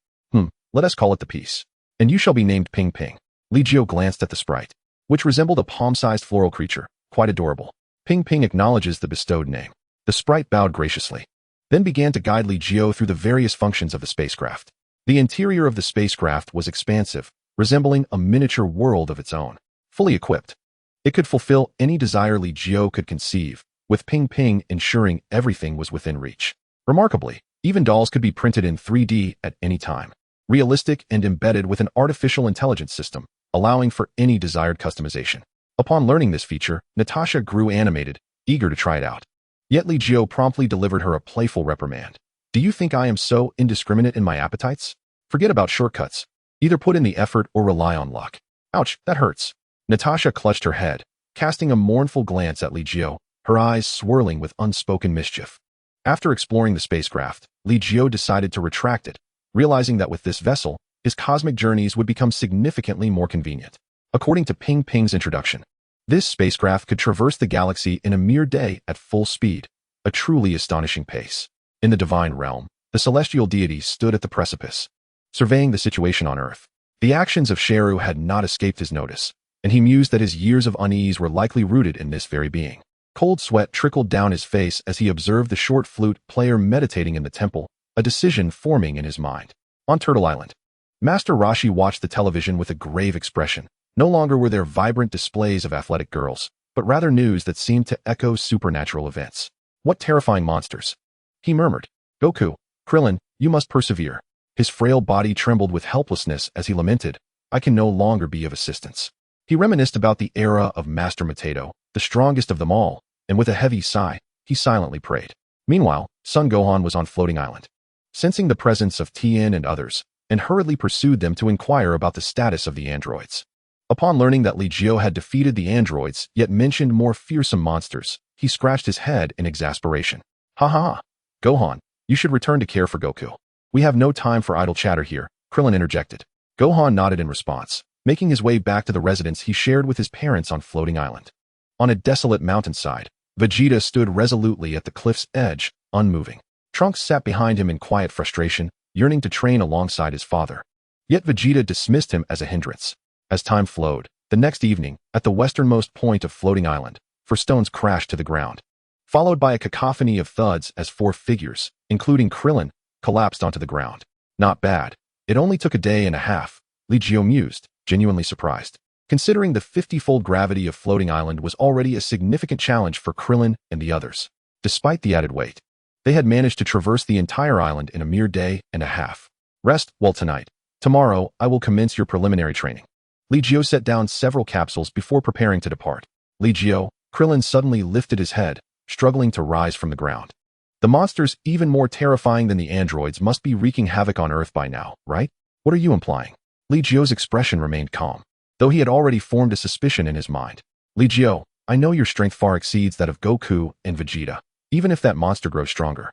Let us call it the Peace. And you shall be named Ping Ping. Li Jiu glanced at the sprite, which resembled a palm-sized floral creature, quite adorable. Ping Ping acknowledges the bestowed name. The sprite bowed graciously, then began to guide Li Jiu through the various functions of the spacecraft. The interior of the spacecraft was expansive, resembling a miniature world of its own. Fully equipped, it could fulfill any desire Li Jiu could conceive, with Ping Ping ensuring everything was within reach. Remarkably, even dolls could be printed in 3D at any time. Realistic and embedded with an artificial intelligence system, allowing for any desired customization. Upon learning this feature, Natasha grew animated, eager to try it out. Yet Li Jiu promptly delivered her a playful reprimand. Do you think I am so indiscriminate in my appetites? Forget about shortcuts. Either put in the effort or rely on luck. Ouch, that hurts. Natasha clutched her head, casting a mournful glance at Li Jiu, her eyes swirling with unspoken mischief. After exploring the spacecraft, Li Jiu decided to retract it, realizing that with this vessel, his cosmic journeys would become significantly more convenient. According to Ping Ping's introduction, this spacecraft could traverse the galaxy in a mere day at full speed, a truly astonishing pace. In the divine realm, the celestial deity stood at the precipice, surveying the situation on Earth. The actions of Sheru had not escaped his notice, and he mused that his years of unease were likely rooted in this very being. Cold sweat trickled down his face as he observed the short flute player meditating in the temple, a decision forming in his mind. On Turtle Island, Master Roshi watched the television with a grave expression. No longer were there vibrant displays of athletic girls, but rather news that seemed to echo supernatural events. What terrifying monsters! He murmured. Goku, Krillin, you must persevere. His frail body trembled with helplessness as he lamented, I can no longer be of assistance. He reminisced about the era of Master Mateto, the strongest of them all, and with a heavy sigh, he silently prayed. Meanwhile, Son Gohan was on Floating Island. Sensing the presence of Tien and others, and hurriedly pursued them to inquire about the status of the androids. Upon learning that Li Jiu had defeated the androids, yet mentioned more fearsome monsters, he scratched his head in exasperation. Ha ha ha. Gohan, you should return to care for Goku. We have no time for idle chatter here, Krillin interjected. Gohan nodded in response, making his way back to the residence he shared with his parents on Floating Island. On a desolate mountainside, Vegeta stood resolutely at the cliff's edge, unmoving. Trunks sat behind him in quiet frustration, yearning to train alongside his father. Yet Vegeta dismissed him as a hindrance. As time flowed, the next evening, at the westernmost point of Floating Island, 4 stones crashed to the ground, followed by a cacophony of thuds as 4 figures, including Krillin, collapsed onto the ground. Not bad. It only took a day and a half, Li Jiu mused, genuinely surprised. Considering the 50-fold gravity of Floating Island was already a significant challenge for Krillin and the others. Despite the added weight, they had managed to traverse the entire island in a mere day and a half. Rest well tonight. Tomorrow, I will commence your preliminary training. Li Jiu set down several capsules before preparing to depart. Li Jiu, Krillin suddenly lifted his head, struggling to rise from the ground. The monsters, even more terrifying than the androids, must be wreaking havoc on Earth by now, right? What are you implying? Li Jiu's expression remained calm, though he had already formed a suspicion in his mind. Li Jiu, I know your strength far exceeds that of Goku and Vegeta, even if that monster grows stronger.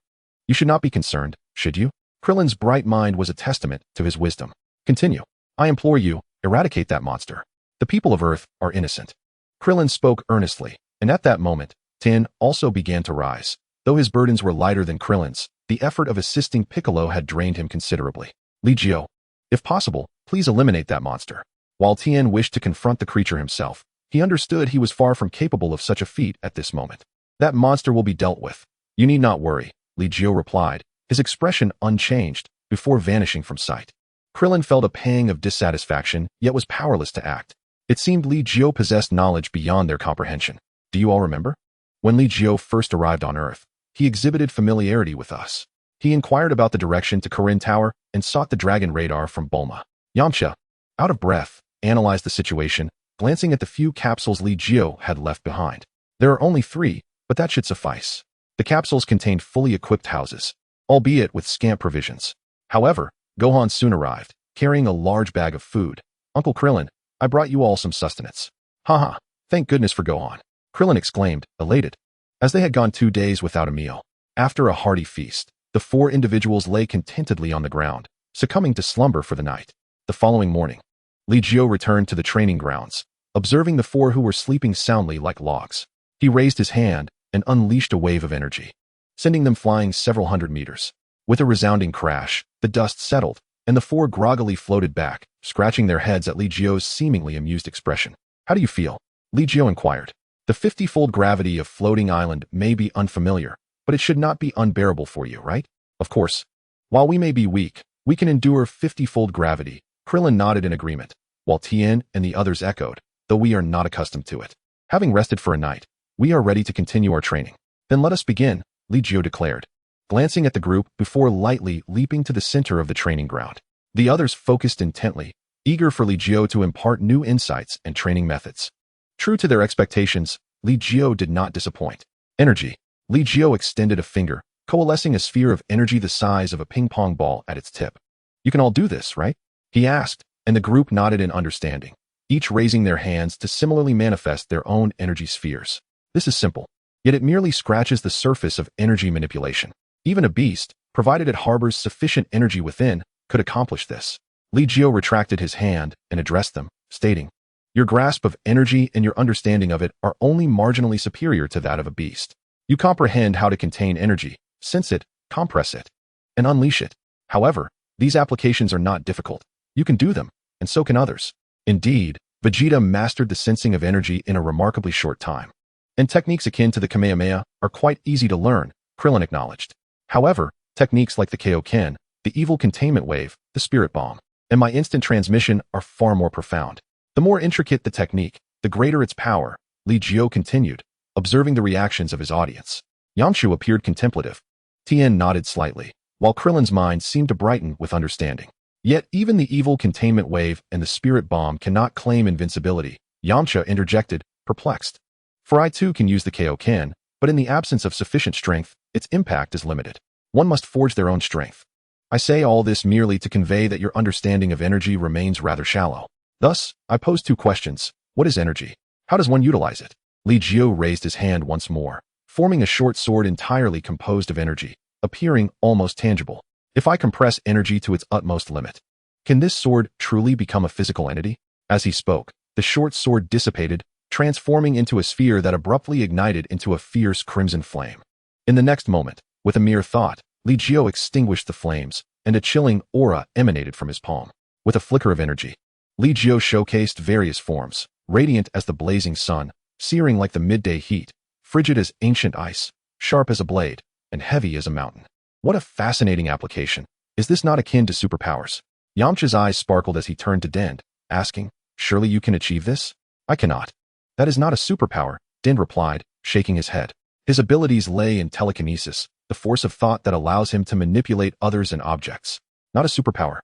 You should not be concerned, should you? Krillin's bright mind was a testament to his wisdom. Continue. I implore you, eradicate that monster. The people of Earth are innocent. Krillin spoke earnestly, and at that moment, Tien also began to rise. Though his burdens were lighter than Krillin's, the effort of assisting Piccolo had drained him considerably. Li Jiu, if possible, please eliminate that monster. While Tien wished to confront the creature himself, he understood he was far from capable of such a feat at this moment. That monster will be dealt with. You need not worry, Li Jiu replied, his expression unchanged, before vanishing from sight. Krillin felt a pang of dissatisfaction, yet was powerless to act. It seemed Li Jiu possessed knowledge beyond their comprehension. Do you all remember? When Li Jiu first arrived on Earth, he exhibited familiarity with us. He inquired about the direction to Corinne Tower and sought the dragon radar from Bulma. Yamcha, out of breath, analyzed the situation, glancing at the few capsules Li Jiu had left behind. There are only 3, but that should suffice. The capsules contained fully equipped houses, albeit with scant provisions. However, Gohan soon arrived, carrying a large bag of food. Uncle Krillin, I brought you all some sustenance. Haha, thank goodness for Gohan. Krillin exclaimed, elated. As they had gone 2 days without a meal, after a hearty feast, the 4 individuals lay contentedly on the ground, succumbing to slumber for the night. The following morning, Li Jiu returned to the training grounds, observing the 4 who were sleeping soundly like logs. He raised his hand and unleashed a wave of energy, sending them flying several hundred meters. With a resounding crash, the dust settled, and the 4 groggily floated back, scratching their heads at Li Jiu's seemingly amused expression. How do you feel? Li Jiu inquired. The 50-fold gravity of Floating Island may be unfamiliar, but it should not be unbearable for you, right? Of course. While we may be weak, we can endure 50-fold gravity. Krillin nodded in agreement, while Tien and the others echoed, though we are not accustomed to it. Having rested for a night, we are ready to continue our training. Then let us begin, Li Jiu declared, glancing at the group before lightly leaping to the center of the training ground. The others focused intently, eager for Li Jiu to impart new insights and training methods. True to their expectations, Li Jiu did not disappoint. Energy. Li Jiu extended a finger, coalescing a sphere of energy the size of a ping-pong ball at its tip. You can all do this, right? He asked, and the group nodded in understanding, each raising their hands to similarly manifest their own energy spheres. This is simple, yet it merely scratches the surface of energy manipulation. Even a beast, provided it harbors sufficient energy within, could accomplish this. Li Jiu retracted his hand and addressed them, stating, your grasp of energy and your understanding of it are only marginally superior to that of a beast. You comprehend how to contain energy, sense it, compress it, and unleash it. However, these applications are not difficult. You can do them, and so can others. Indeed, Vegeta mastered the sensing of energy in a remarkably short time. And techniques akin to the Kamehameha are quite easy to learn, Krillin acknowledged. However, techniques like the Kaioken, the evil containment wave, the spirit bomb, and my instant transmission are far more profound. The more intricate the technique, the greater its power, Li Jiu continued, observing the reactions of his audience. Yamchu appeared contemplative. Tien nodded slightly, while Krillin's mind seemed to brighten with understanding. Yet even the evil containment wave and the spirit bomb cannot claim invincibility, Yamcha interjected, perplexed. For I too can use the Kaioken, but in the absence of sufficient strength, its impact is limited. One must forge their own strength. I say all this merely to convey that your understanding of energy remains rather shallow. Thus, I pose two questions. What is energy? How does one utilize it? Li Jiu raised his hand once more, forming a short sword entirely composed of energy, appearing almost tangible. If I compress energy to its utmost limit, can this sword truly become a physical entity? As he spoke, the short sword dissipated, transforming into a sphere that abruptly ignited into a fierce crimson flame. In the next moment, with a mere thought, Li Jiu extinguished the flames, and a chilling aura emanated from his palm. With a flicker of energy, Li Jiu showcased various forms, radiant as the blazing sun, searing like the midday heat, frigid as ancient ice, sharp as a blade, and heavy as a mountain. What a fascinating application. Is this not akin to superpowers? Yamcha's eyes sparkled as he turned to Dend, asking, surely you can achieve this? I cannot. That is not a superpower, Dend replied, shaking his head. His abilities lay in telekinesis, the force of thought that allows him to manipulate others and objects. Not a superpower.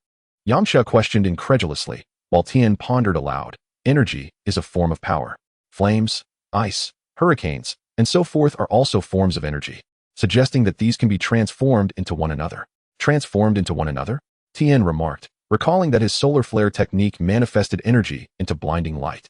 Yamcha questioned incredulously, while Tien pondered aloud. Energy is a form of power. Flames, ice, hurricanes, and so forth are also forms of energy, suggesting that these can be transformed into one another. Transformed into one another? Tien remarked, recalling that his solar flare technique manifested energy into blinding light.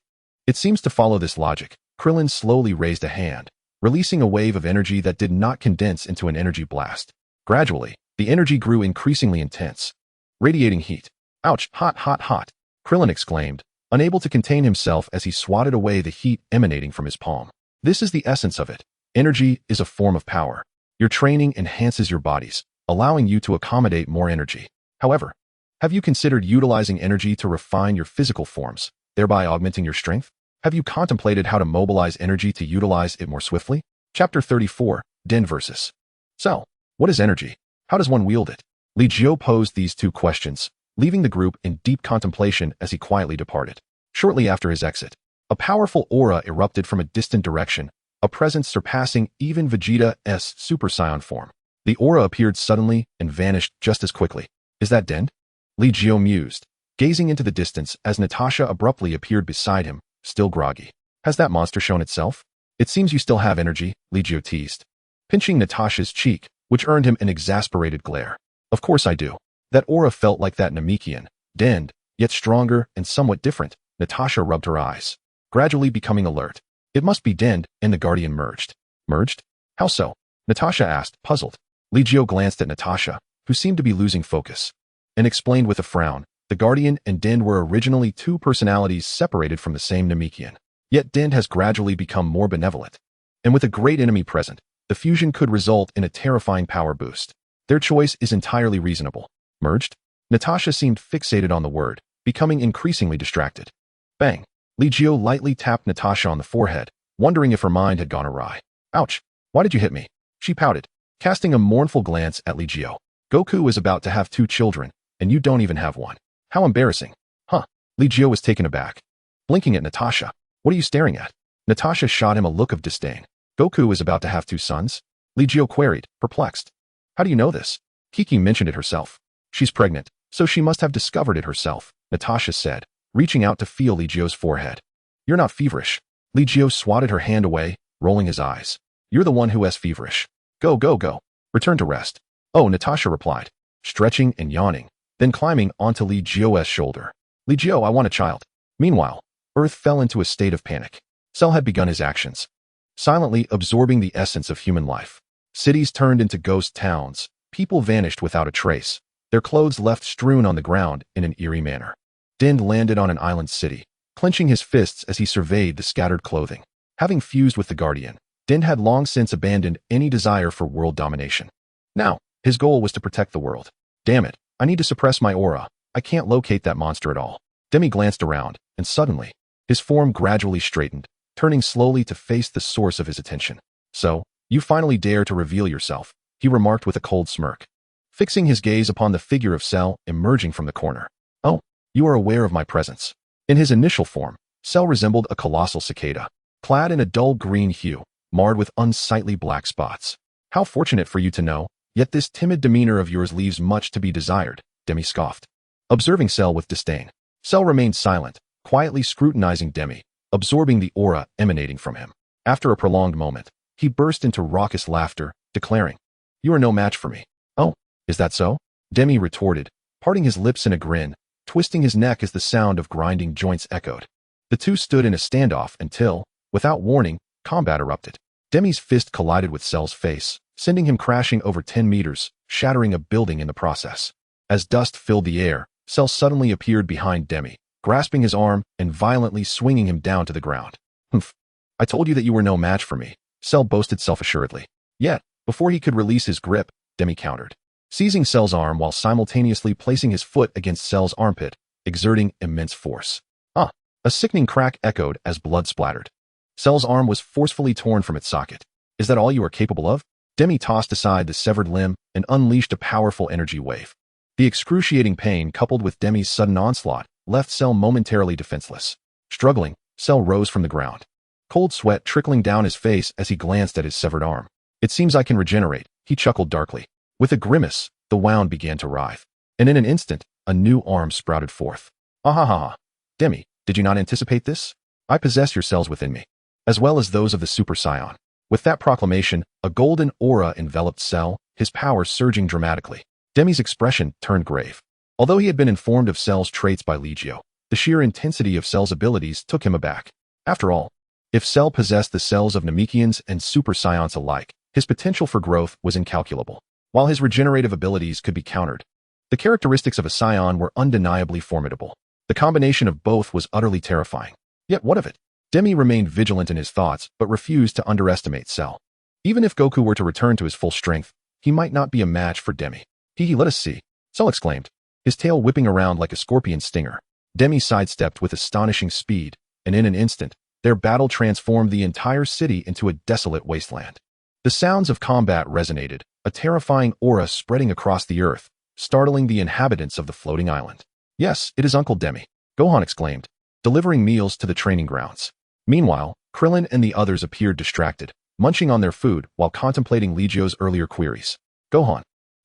It seems to follow this logic. Krillin slowly raised a hand, releasing a wave of energy that did not condense into an energy blast. Gradually, the energy grew increasingly intense, radiating heat. Ouch, hot, hot, hot, Krillin exclaimed, unable to contain himself as he swatted away the heat emanating from his palm. This is the essence of it. Energy is a form of power. Your training enhances your bodies, allowing you to accommodate more energy. However, have you considered utilizing energy to refine your physical forms, thereby augmenting your strength? Have you contemplated how to mobilize energy to utilize it more swiftly? Chapter 34, Dend vs. Cell. What is energy? How does one wield it? Li Jiu posed these two questions, leaving the group in deep contemplation as he quietly departed. Shortly after his exit, a powerful aura erupted from a distant direction, a presence surpassing even Vegeta's Super Saiyan form. The aura appeared suddenly and vanished just as quickly. Is that Dend? Li Jiu mused, gazing into the distance as Natasha abruptly appeared beside him, still groggy. Has that monster shown itself? It seems you still have energy, Li Jiu teased, pinching Natasha's cheek, which earned him an exasperated glare. Of course I do. That aura felt like that Namekian, Dend, yet stronger and somewhat different. Natasha rubbed her eyes, gradually becoming alert. It must be Dend and the Guardian merged. Merged? How so? Natasha asked, puzzled. Li Jiu glanced at Natasha, who seemed to be losing focus, and explained with a frown. The Guardian and Dend were originally two personalities separated from the same Namekian. Yet Dend has gradually become more benevolent. And with a great enemy present, the fusion could result in a terrifying power boost. Their choice is entirely reasonable. Merged? Natasha seemed fixated on the word, becoming increasingly distracted. Bang! Li Jiu lightly tapped Natasha on the forehead, wondering if her mind had gone awry. Ouch! Why did you hit me? She pouted, casting a mournful glance at Li Jiu. Goku is about to have 2 children, and you don't even have one. How embarrassing. Huh. Li Jiu was taken aback, blinking at Natasha. What are you staring at? Natasha shot him a look of disdain. Goku is about to have 2 sons? Li Jiu queried, perplexed. How do you know this? Kiki mentioned it herself. She's pregnant, so she must have discovered it herself, Natasha said, reaching out to feel Li Jiu's forehead. You're not feverish. Li Jiu swatted her hand away, rolling his eyes. You're the one who is feverish. Go, go, go. Return to rest. Oh, Natasha replied, stretching and yawning, then climbing onto Li Jiu's shoulder. Li Jiu, I want a child. Meanwhile, Earth fell into a state of panic. Cell had begun his actions, silently absorbing the essence of human life. Cities turned into ghost towns. People vanished without a trace, their clothes left strewn on the ground in an eerie manner. Dend landed on an island city, clenching his fists as he surveyed the scattered clothing. Having fused with the Guardian, Dend had long since abandoned any desire for world domination. Now, his goal was to protect the world. Damn it, I need to suppress my aura. I can't locate that monster at all. Demi glanced around, and suddenly, his form gradually straightened, turning slowly to face the source of his attention. So, you finally dare to reveal yourself, he remarked with a cold smirk, fixing his gaze upon the figure of Cell emerging from the corner. Oh, you are aware of my presence. In his initial form, Cell resembled a colossal cicada, clad in a dull green hue, marred with unsightly black spots. How fortunate for you to know, yet this timid demeanor of yours leaves much to be desired, Demi scoffed. Observing Cell with disdain, Cell remained silent, quietly scrutinizing Demi, absorbing the aura emanating from him. After a prolonged moment, he burst into raucous laughter, declaring, "You are no match for me." "Oh, is that so?" Demi retorted, parting his lips in a grin, twisting his neck as the sound of grinding joints echoed. The two stood in a standoff until, without warning, combat erupted. Demi's fist collided with Cell's face, sending him crashing over 10 meters, shattering a building in the process. As dust filled the air, Cell suddenly appeared behind Demi, grasping his arm and violently swinging him down to the ground. "Humph. I told you that you were no match for me," Cell boasted self-assuredly. Yet, before he could release his grip, Demi countered, seizing Cell's arm while simultaneously placing his foot against Cell's armpit, exerting immense force. Ah! A sickening crack echoed as blood splattered. Cell's arm was forcefully torn from its socket. "Is that all you are capable of?" Demi tossed aside the severed limb and unleashed a powerful energy wave. The excruciating pain coupled with Demi's sudden onslaught left Cell momentarily defenseless. Struggling, Cell rose from the ground, cold sweat trickling down his face as he glanced at his severed arm. "It seems I can regenerate," he chuckled darkly. With a grimace, the wound began to writhe, and in an instant, a new arm sprouted forth. "Ah-ha-ha! Demi, did you not anticipate this? I possess your cells within me, as well as those of the Super Saiyan." With that proclamation, a golden aura enveloped Cell, his power surging dramatically. Demi's expression turned grave. Although he had been informed of Cell's traits by Li Jiu, the sheer intensity of Cell's abilities took him aback. After all, if Cell possessed the cells of Namekians and Super Saiyans alike, his potential for growth was incalculable. While his regenerative abilities could be countered, the characteristics of a Saiyan were undeniably formidable. The combination of both was utterly terrifying. Yet what of it? Demi remained vigilant in his thoughts, but refused to underestimate Cell. Even if Goku were to return to his full strength, he might not be a match for Demi. Let us see," Cell exclaimed, his tail whipping around like a scorpion stinger. Demi sidestepped with astonishing speed, and in an instant, their battle transformed the entire city into a desolate wasteland. The sounds of combat resonated, a terrifying aura spreading across the earth, startling the inhabitants of the floating island. "Yes, it is Uncle Demi," Gohan exclaimed, delivering meals to the training grounds. Meanwhile, Krillin and the others appeared distracted, munching on their food while contemplating Li Jiu's earlier queries. "Gohan,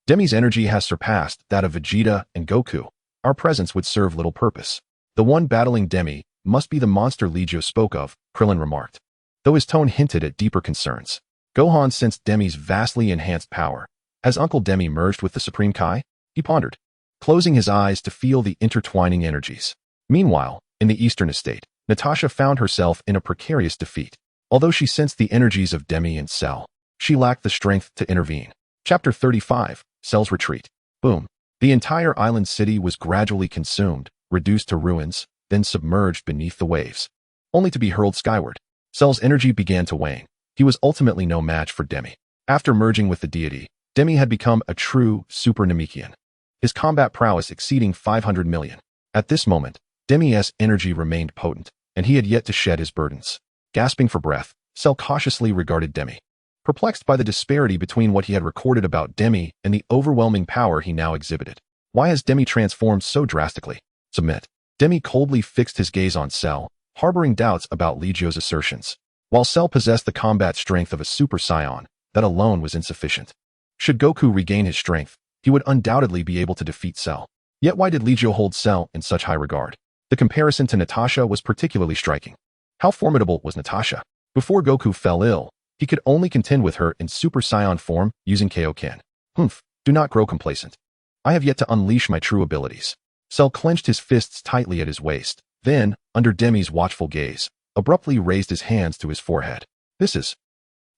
Demi's energy has surpassed that of Vegeta and Goku. Our presence would serve little purpose. The one battling Demi must be the monster Li Jiu spoke of," Krillin remarked, though his tone hinted at deeper concerns. Gohan sensed Demi's vastly enhanced power. Has Uncle Demi merged with the Supreme Kai? He pondered, closing his eyes to feel the intertwining energies. Meanwhile, in the Eastern Estate, Natasha found herself in a precarious defeat. Although she sensed the energies of Demi and Cell, she lacked the strength to intervene. Chapter 35, Cell's Retreat. Boom. The entire island city was gradually consumed, reduced to ruins, then submerged beneath the waves, only to be hurled skyward. Cell's energy began to wane. He was ultimately no match for Demi. After merging with the deity, Demi had become a true Super Namekian, his combat prowess exceeding 500 million. At this moment, Demi's energy remained potent, and he had yet to shed his burdens. Gasping for breath, Cell cautiously regarded Demi, perplexed by the disparity between what he had recorded about Demi and the overwhelming power he now exhibited. Why has Demi transformed so drastically? Submit. Demi coldly fixed his gaze on Cell, harboring doubts about Li Jiu's assertions. While Cell possessed the combat strength of a Super Saiyan, that alone was insufficient. Should Goku regain his strength, he would undoubtedly be able to defeat Cell. Yet why did Li Jiu hold Cell in such high regard? The comparison to Natasha was particularly striking. How formidable was Natasha? Before Goku fell ill, he could only contend with her in Super Saiyan form using Kaioken. Humph, do not grow complacent. I have yet to unleash my true abilities. Cell clenched his fists tightly at his waist, then, under Demi's watchful gaze, abruptly raised his hands to his forehead. This is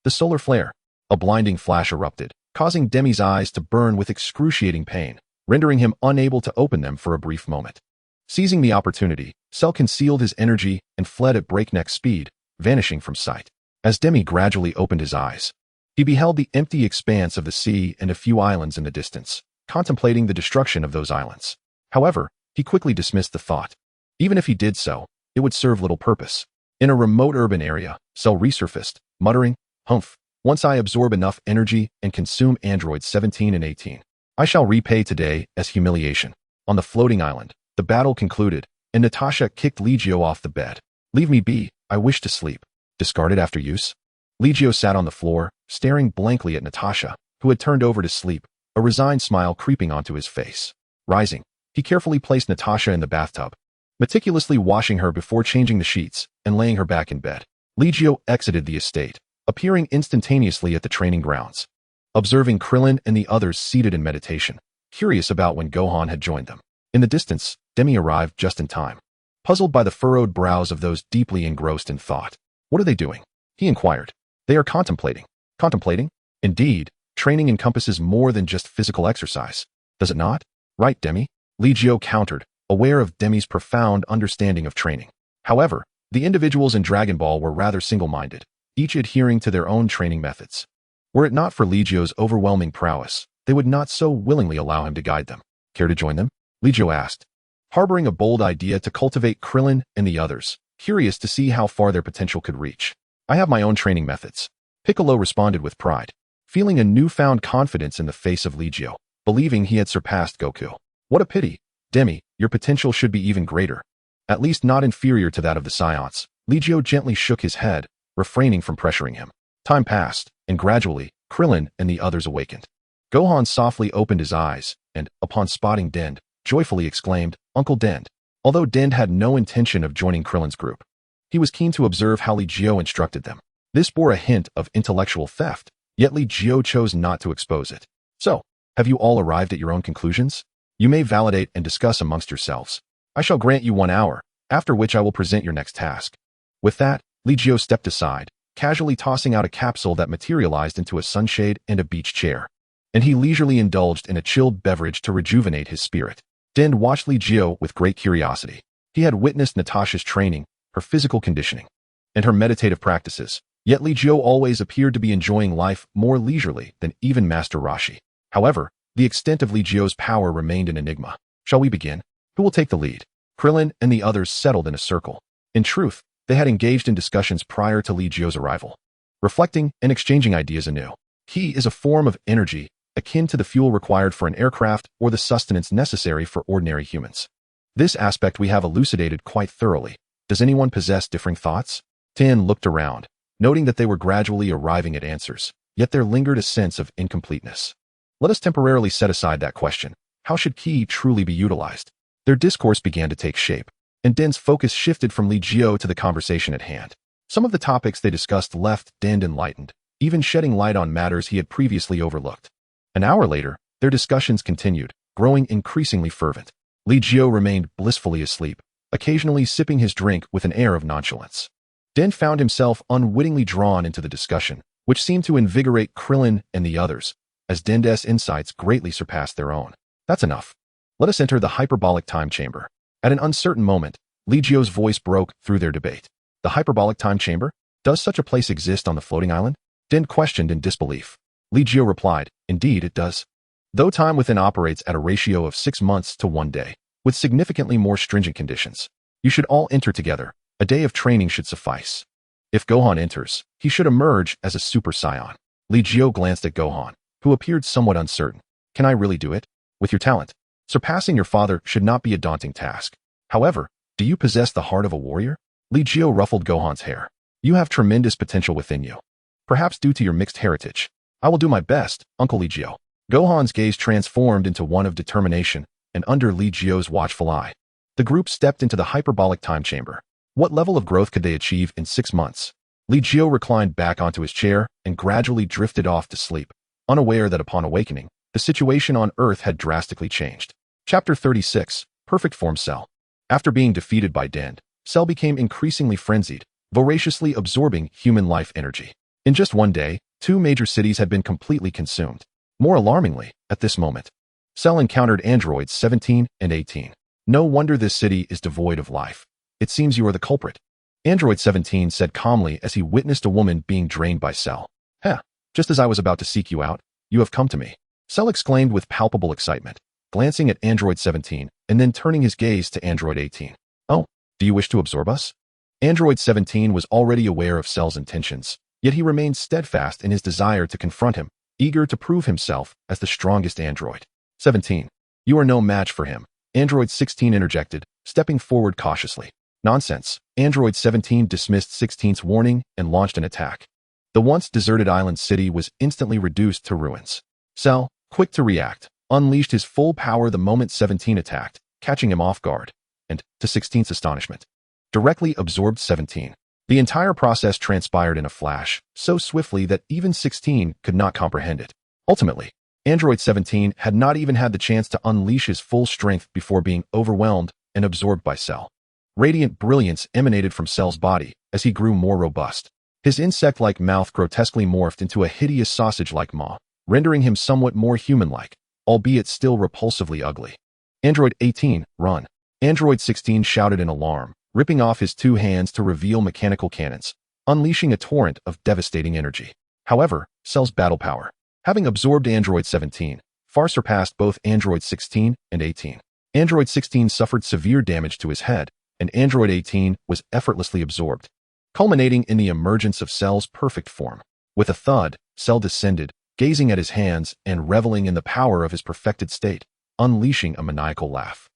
the solar flare. A blinding flash erupted, causing Demi's eyes to burn with excruciating pain, rendering him unable to open them for a brief moment. Seizing the opportunity, Cell concealed his energy and fled at breakneck speed, vanishing from sight. As Demi gradually opened his eyes, he beheld the empty expanse of the sea and a few islands in the distance, contemplating the destruction of those islands. However, he quickly dismissed the thought. Even if he did so, it would serve little purpose. In a remote urban area, Cell resurfaced, muttering, "Humph, once I absorb enough energy and consume androids 17 and 18, I shall repay today as humiliation." On the floating island, The battle concluded, and Natasha kicked Li Jiu off the bed. "Leave me be, I wish to sleep." Discarded after use? Li Jiu sat on the floor, staring blankly at Natasha, who had turned over to sleep, a resigned smile creeping onto his face. Rising, he carefully placed Natasha in the bathtub, meticulously washing her before changing the sheets and laying her back in bed. Li Jiu exited the estate, appearing instantaneously at the training grounds, observing Krillin and the others seated in meditation, curious about when Gohan had joined them. In the distance, Demi arrived just in time, puzzled by the furrowed brows of those deeply engrossed in thought. "What are they doing?" he inquired. "They are contemplating." "Contemplating? Indeed, training encompasses more than just physical exercise, does it not? Right, Demi?" Li Jiu countered, aware of Demi's profound understanding of training. However, the individuals in Dragon Ball were rather single-minded, each adhering to their own training methods. Were it not for Li Jiu's overwhelming prowess, they would not so willingly allow him to guide them. "Care to join them?" Li Jiu asked, harboring a bold idea to cultivate Krillin and the others, curious to see how far their potential could reach. "I have my own training methods," Piccolo responded with pride, feeling a newfound confidence in the face of Li Jiu, believing he had surpassed Goku. "What a pity. Demi, your potential should be even greater. At least not inferior to that of the Saiyans." Li Jiu gently shook his head, refraining from pressuring him. Time passed, and gradually, Krillin and the others awakened. Gohan softly opened his eyes, and, upon spotting Dend, joyfully exclaimed, "Uncle Dend." Although Dend had no intention of joining Krillin's group, he was keen to observe how Li Jiu instructed them. This bore a hint of intellectual theft, yet Li Jiu chose not to expose it. "So, have you all arrived at your own conclusions? You may validate and discuss amongst yourselves. I shall grant you 1 hour, after which I will present your next task." With that, Li Jiu stepped aside, casually tossing out a capsule that materialized into a sunshade and a beach chair, and he leisurely indulged in a chilled beverage to rejuvenate his spirit. Dend watched Li Jiu with great curiosity. He had witnessed Natasha's training, her physical conditioning, and her meditative practices, yet Li Jiu always appeared to be enjoying life more leisurely than even Master Roshi. However, the extent of Li Jiu's power remained an enigma. "Shall we begin? Who will take the lead?" Krillin and the others settled in a circle. In truth, they had engaged in discussions prior to Li Jiu's arrival, reflecting and exchanging ideas anew. Ki is a form of energy akin to the fuel required for an aircraft or the sustenance necessary for ordinary humans. This aspect we have elucidated quite thoroughly. Does anyone possess differing thoughts? Tien looked around, noting that they were gradually arriving at answers, yet there lingered a sense of incompleteness. Let us temporarily set aside that question. How should Ki truly be utilized? Their discourse began to take shape, and Den's focus shifted from Li Jiu to the conversation at hand. Some of the topics they discussed left Den enlightened, even shedding light on matters he had previously overlooked. An hour later, their discussions continued, growing increasingly fervent. Li Jiu remained blissfully asleep, occasionally sipping his drink with an air of nonchalance. Den found himself unwittingly drawn into the discussion, which seemed to invigorate Krillin and the others, as Den's insights greatly surpassed their own. "That's enough. Let us enter the hyperbolic time chamber." At an uncertain moment, Li Jiu's voice broke through their debate. "The hyperbolic time chamber? Does such a place exist on the floating island?" Den questioned in disbelief. Li Jiu replied, "Indeed it does. Though time within operates at a ratio of 6 months to 1 day, with significantly more stringent conditions. You should all enter together. A day of training should suffice. If Gohan enters, he should emerge as a Super Saiyan." Li Jiu glanced at Gohan, who appeared somewhat uncertain. "Can I really do it? With your talent, surpassing your father should not be a daunting task. However, do you possess the heart of a warrior?" Li Jiu ruffled Gohan's hair. "You have tremendous potential within you. Perhaps due to your mixed heritage. I will do my best, Uncle Li Jiu." Gohan's gaze transformed into one of determination, and under Li Jiu's watchful eye, the group stepped into the hyperbolic time chamber. What level of growth could they achieve in 6 months? Li Jiu reclined back onto his chair and gradually drifted off to sleep, unaware that upon awakening, the situation on Earth had drastically changed. Chapter 36, Perfect Form Cell. After being defeated by Dend, Cell became increasingly frenzied, voraciously absorbing human life energy. In just 1 day, 2 major cities had been completely consumed. More alarmingly, at this moment, Cell encountered androids 17 and 18. "No wonder this city is devoid of life. It seems you are the culprit," Android 17 said calmly as he witnessed a woman being drained by Cell. "Heh, just as I was about to seek you out, you have come to me," Cell exclaimed with palpable excitement, glancing at Android 17 and then turning his gaze to Android 18. "Oh, do you wish to absorb us?" Android 17 was already aware of Cell's intentions, yet he remained steadfast in his desire to confront him, eager to prove himself as the strongest android. 17. "You are no match for him. Android 16 interjected, stepping forward cautiously. Nonsense. Android 17 dismissed 16's warning and launched an attack. The once deserted island city was instantly reduced to ruins. Cell, quick to react, unleashed his full power the moment 17 attacked, catching him off guard, and, to 16's astonishment, directly absorbed 17. The entire process transpired in a flash, so swiftly that even 16 could not comprehend it. Ultimately, Android 17 had not even had the chance to unleash his full strength before being overwhelmed and absorbed by Cell. Radiant brilliance emanated from Cell's body as he grew more robust. His insect-like mouth grotesquely morphed into a hideous sausage-like maw, rendering him somewhat more human-like, albeit still repulsively ugly. Android 18, run. Android 16 shouted in alarm, ripping off his two hands to reveal mechanical cannons, unleashing a torrent of devastating energy. However, Cell's battle power, having absorbed Android 17, far surpassed both Android 16 and 18. Android 16 suffered severe damage to his head, and Android 18 was effortlessly absorbed, culminating in the emergence of Cell's perfect form. With a thud, Cell descended, gazing at his hands and reveling in the power of his perfected state, unleashing a maniacal laugh.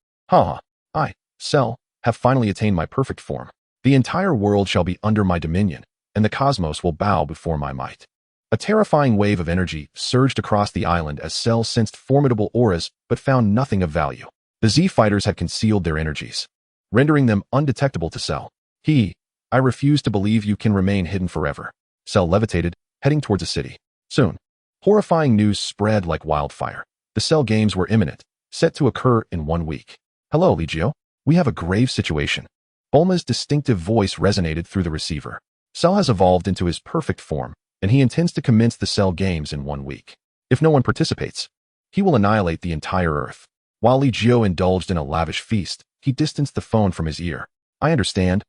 I, Cell, have finally attained my perfect form. The entire world shall be under my dominion, and the cosmos will bow before my might. A terrifying wave of energy surged across the island as Cell sensed formidable auras but found nothing of value. The Z fighters had concealed their energies, rendering them undetectable to Cell. I refuse to believe you can remain hidden forever. Cell levitated, heading towards a city. Soon, horrifying news spread like wildfire. The Cell Games were imminent, set to occur in 1 week. Hello, Li Jiu. We have a grave situation. Bulma's distinctive voice resonated through the receiver. Cell has evolved into his perfect form, and he intends to commence the Cell Games in 1 week. If no one participates, he will annihilate the entire Earth. While Li Jiu indulged in a lavish feast, he distanced the phone from his ear. I understand.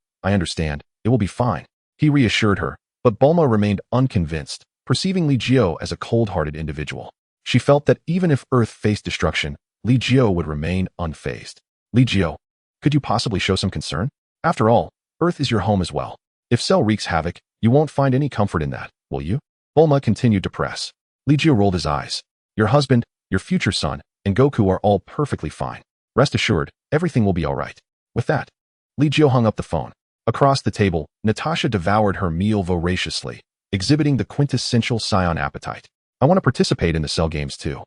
It will be fine. He reassured her, but Bulma remained unconvinced, perceiving Li Jiu as a cold-hearted individual. She felt that even if Earth faced destruction, Li Jiu would remain unfazed. Li Jiu, could you possibly show some concern? After all, Earth is your home as well. If Cell wreaks havoc, you won't find any comfort in that, will you? Bulma continued to press. Li Jiu rolled his eyes. Your husband, your future son, and Goku are all perfectly fine. Rest assured, everything will be all right. With that, Li Jiu hung up the phone. Across the table, Natasha devoured her meal voraciously, exhibiting the quintessential Saiyan appetite. I want to participate in the Cell Games too.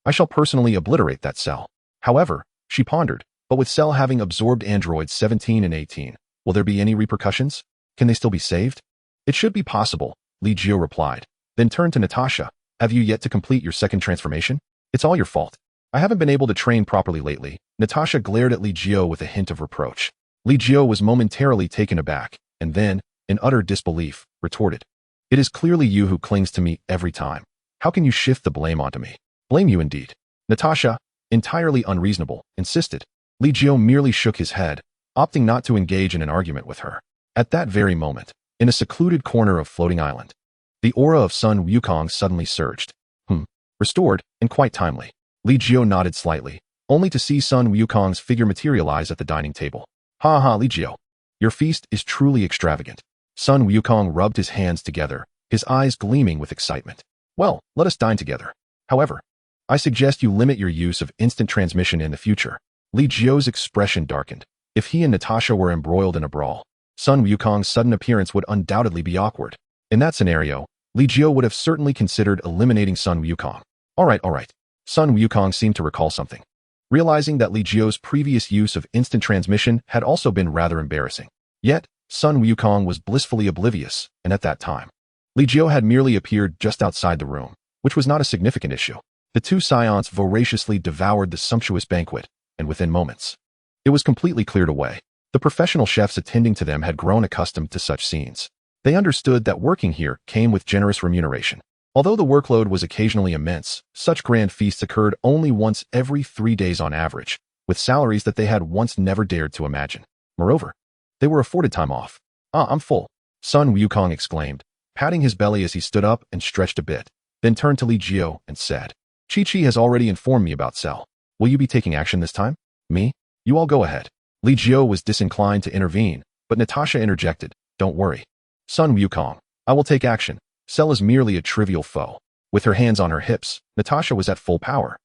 I shall personally obliterate that Cell. However, she pondered, but with Cell having absorbed androids 17 and 18, will there be any repercussions? Can they still be saved? It should be possible, Li Jiu replied, then turned to Natasha. Have you yet to complete your second transformation? It's all your fault. I haven't been able to train properly lately. Natasha glared at Li Jiu with a hint of reproach. Li Jiu was momentarily taken aback, and then, in utter disbelief, retorted. It is clearly you who clings to me every time. How can you shift the blame onto me? Blame you indeed. Natasha, entirely unreasonable, insisted. Li Jiu merely shook his head, opting not to engage in an argument with her. At that very moment, in a secluded corner of Floating Island, the aura of Sun Wukong suddenly surged. Restored, and quite timely. Li Jiu nodded slightly, only to see Sun Wukong's figure materialize at the dining table. Li Jiu. Your feast is truly extravagant. Sun Wukong rubbed his hands together, his eyes gleaming with excitement. Well, let us dine together. However, I suggest you limit your use of instant transmission in the future. Li Jiu's expression darkened. If he and Natasha were embroiled in a brawl, Sun Wukong's sudden appearance would undoubtedly be awkward. In that scenario, Li Jiu would have certainly considered eliminating Sun Wukong. All right. Sun Wukong seemed to recall something, realizing that Li Jiu's previous use of instant transmission had also been rather embarrassing. Yet, Sun Wukong was blissfully oblivious, and at that time, Li Jiu had merely appeared just outside the room, which was not a significant issue. The two Saiyans voraciously devoured the sumptuous banquet, and within moments, it was completely cleared away. The professional chefs attending to them had grown accustomed to such scenes. They understood that working here came with generous remuneration. Although the workload was occasionally immense, such grand feasts occurred only once every 3 days on average, with salaries that they had once never dared to imagine. Moreover, they were afforded time off. I'm full, Sun Wukong exclaimed, patting his belly as he stood up and stretched a bit, then turned to Li Jiu and said, Chi-Chi has already informed me about Cell. Will you be taking action this time? Me? You all go ahead. Li Jiu was disinclined to intervene, but Natasha interjected, Don't worry. Sun Wukong, I will take action. Cell is merely a trivial foe. With her hands on her hips, Natasha was at full power,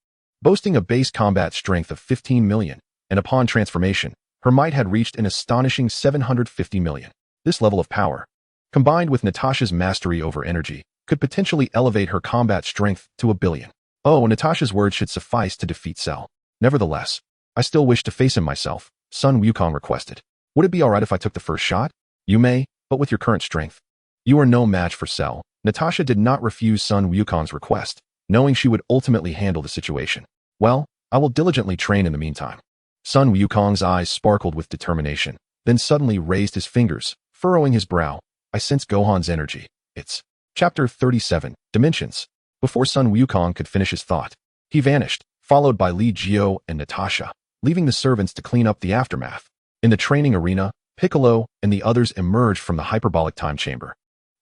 boasting a base combat strength of 15 million. and upon transformation, her might had reached an astonishing 750 million. This level of power, combined with Natasha's mastery over energy, could potentially elevate her combat strength to 1 billion. Oh, Natasha's words should suffice to defeat Cell. Nevertheless, I still wish to face him myself, Sun Wukong requested. Would it be alright if I took the first shot? You may, but with your current strength. You are no match for Cell. Natasha did not refuse Sun Wukong's request, knowing she would ultimately handle the situation. Well, I will diligently train in the meantime. Sun Wukong's eyes sparkled with determination, then suddenly raised his fingers, furrowing his brow. I sense Gohan's energy. It's Chapter 37, Dimensions. Before Sun Wukong could finish his thought, he vanished, followed by Li Jiu and Natasha, leaving the servants to clean up the aftermath. In the training arena, Piccolo and the others emerged from the hyperbolic time chamber,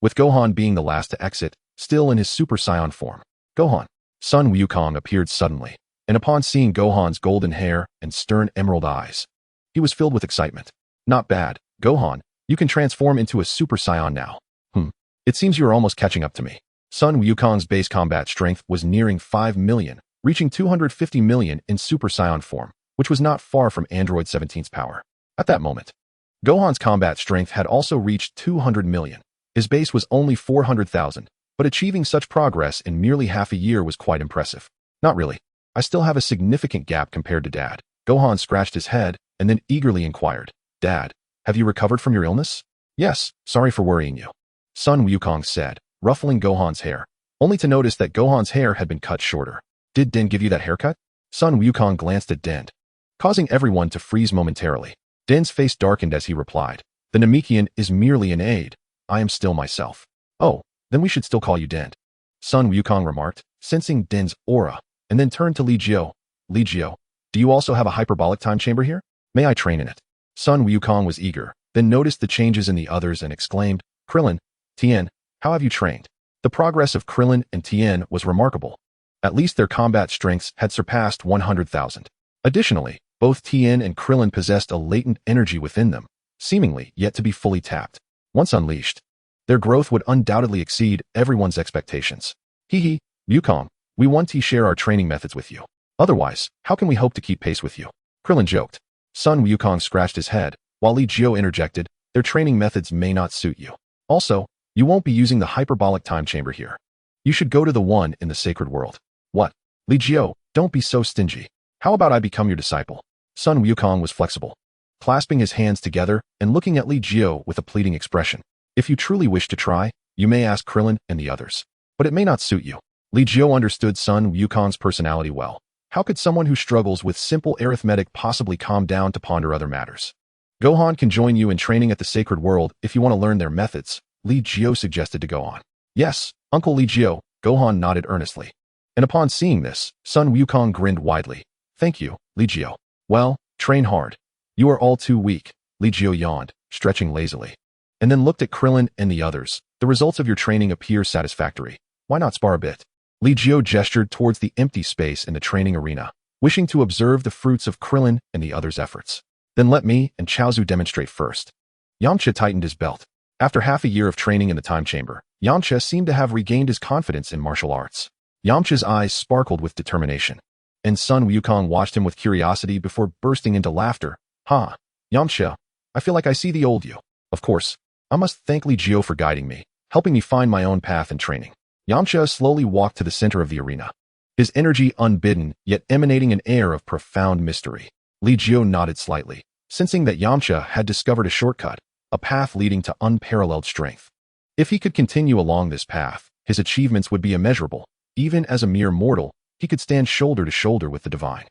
with Gohan being the last to exit, still in his Super Saiyan form. Gohan. Sun Wukong appeared suddenly, and upon seeing Gohan's golden hair and stern emerald eyes, he was filled with excitement. Not bad, Gohan, you can transform into a Super Saiyan now. It seems you are almost catching up to me. Sun Wukong's base combat strength was nearing 5 million, reaching 250 million in Super Saiyan form, which was not far from Android 17's power. At that moment, Gohan's combat strength had also reached 200 million. His base was only 400,000, but achieving such progress in merely half a year was quite impressive. Not really. I still have a significant gap compared to Dad. Gohan scratched his head and then eagerly inquired, Dad, have you recovered from your illness? Yes, sorry for worrying you, Sun Wukong said, ruffling Gohan's hair, only to notice that Gohan's hair had been cut shorter. Did Den give you that haircut? Sun Wukong glanced at Den, causing everyone to freeze momentarily. Den's face darkened as he replied, the Namekian is merely an aide. I am still myself. Oh, then we should still call you Den, Sun Wukong remarked, sensing Den's aura, and then turned to Li Jiu. Li Jiu, do you also have a hyperbolic time chamber here? May I train in it? Sun Wukong was eager, then noticed the changes in the others and exclaimed, Krillin, Tien, how have you trained? The progress of Krillin and Tien was remarkable. At least their combat strengths had surpassed 100,000. Additionally, both Tien and Krillin possessed a latent energy within them, seemingly yet to be fully tapped. Once unleashed, their growth would undoubtedly exceed everyone's expectations. Hee, Wukong, we want to share our training methods with you. Otherwise, how can we hope to keep pace with you? Krillin joked. Sun Wukong scratched his head, while Li Jiu interjected, their training methods may not suit you. Also, you won't be using the hyperbolic time chamber here. You should go to the one in the sacred world. What? Li Jiu, don't be so stingy. How about I become your disciple? Sun Wukong was flexible, clasping his hands together and looking at Li Jiu with a pleading expression. If you truly wish to try, you may ask Krillin and the others. But it may not suit you. Li Jiu understood Sun Wukong's personality well. How could someone who struggles with simple arithmetic possibly calm down to ponder other matters? Gohan can join you in training at the sacred world if you want to learn their methods, Li Jiu suggested to Gohan. Yes, Uncle Li Jiu, Gohan nodded earnestly. And upon seeing this, Sun Wukong grinned widely. Thank you, Li Jiu. Well, train hard. You are all too weak, Li Jiu yawned, stretching lazily. And then looked at Krillin and the others. The results of your training appear satisfactory. Why not spar a bit? Li Jiu gestured towards the empty space in the training arena, wishing to observe the fruits of Krillin and the others' efforts. Then let me and Chaozu demonstrate first. Yamcha tightened his belt. After half a year of training in the time chamber, Yamcha seemed to have regained his confidence in martial arts. Yamcha's eyes sparkled with determination, and Sun Wukong watched him with curiosity before bursting into laughter. Ha! Yamcha, I feel like I see the old you. Of course, I must thank Li Jiu for guiding me, helping me find my own path in training. Yamcha slowly walked to the center of the arena, his energy unbidden, yet emanating an air of profound mystery. Li Jiu nodded slightly, sensing that Yamcha had discovered a shortcut, a path leading to unparalleled strength. If he could continue along this path, his achievements would be immeasurable. Even as a mere mortal, he could stand shoulder to shoulder with the divine.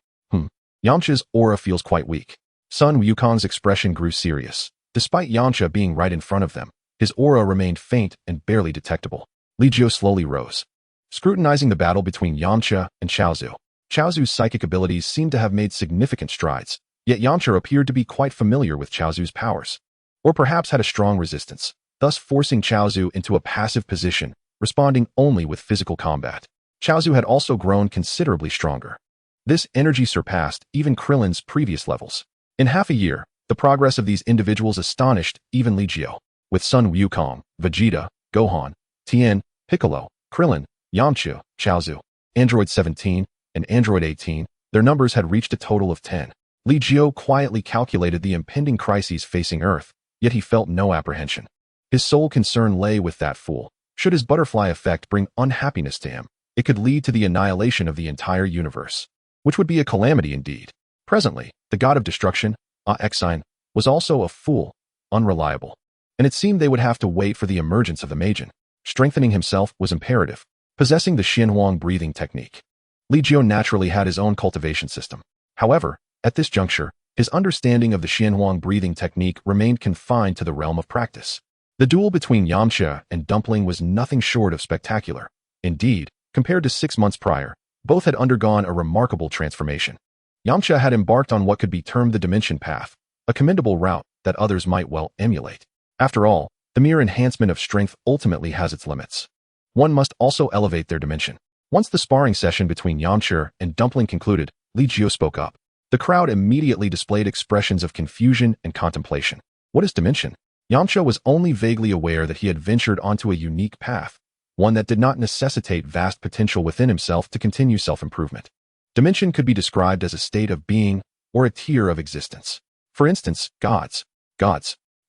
Yamcha's aura feels quite weak. Sun Wukong's expression grew serious. Despite Yamcha being right in front of them, his aura remained faint and barely detectable. Li Jiu slowly rose, scrutinizing the battle between Yamcha and Chaozu. Chaozu's psychic abilities seemed to have made significant strides, yet Yamcha appeared to be quite familiar with Chaozu's powers, or perhaps had a strong resistance, thus forcing Chaozu into a passive position, responding only with physical combat. Chaozu had also grown considerably stronger. This energy surpassed even Krillin's previous levels. In half a year, the progress of these individuals astonished even Li Jiu. With Sun Wukong, Vegeta, Gohan, Tien, Piccolo, Krillin, Yamcha, Chaozu, Android 17, and Android 18, their numbers had reached a total of 10. Li Jiu quietly calculated the impending crises facing Earth, yet he felt no apprehension. His sole concern lay with that fool. Should his butterfly effect bring unhappiness to him, it could lead to the annihilation of the entire universe, which would be a calamity indeed. Presently, the god of destruction, awakens, was also a fool, unreliable, and it seemed they would have to wait for the emergence of the Magian. Strengthening himself was imperative, possessing the Xuanhuang Breathing Technique. Li Jiu naturally had his own cultivation system. However, at this juncture, his understanding of the Xuanhuang Breathing Technique remained confined to the realm of practice. The duel between Yamcha and Dumpling was nothing short of spectacular. Indeed, compared to 6 months prior, both had undergone a remarkable transformation. Yamcha had embarked on what could be termed the dimension path, a commendable route that others might well emulate. After all, the mere enhancement of strength ultimately has its limits. One must also elevate their dimension. Once the sparring session between Yamcha and Dumpling concluded, Li Jiu spoke up. The crowd immediately displayed expressions of confusion and contemplation. What is dimension? Yamcha was only vaguely aware that he had ventured onto a unique path, one that did not necessitate vast potential within himself to continue self-improvement. Dimension could be described as a state of being or a tier of existence. For instance, gods.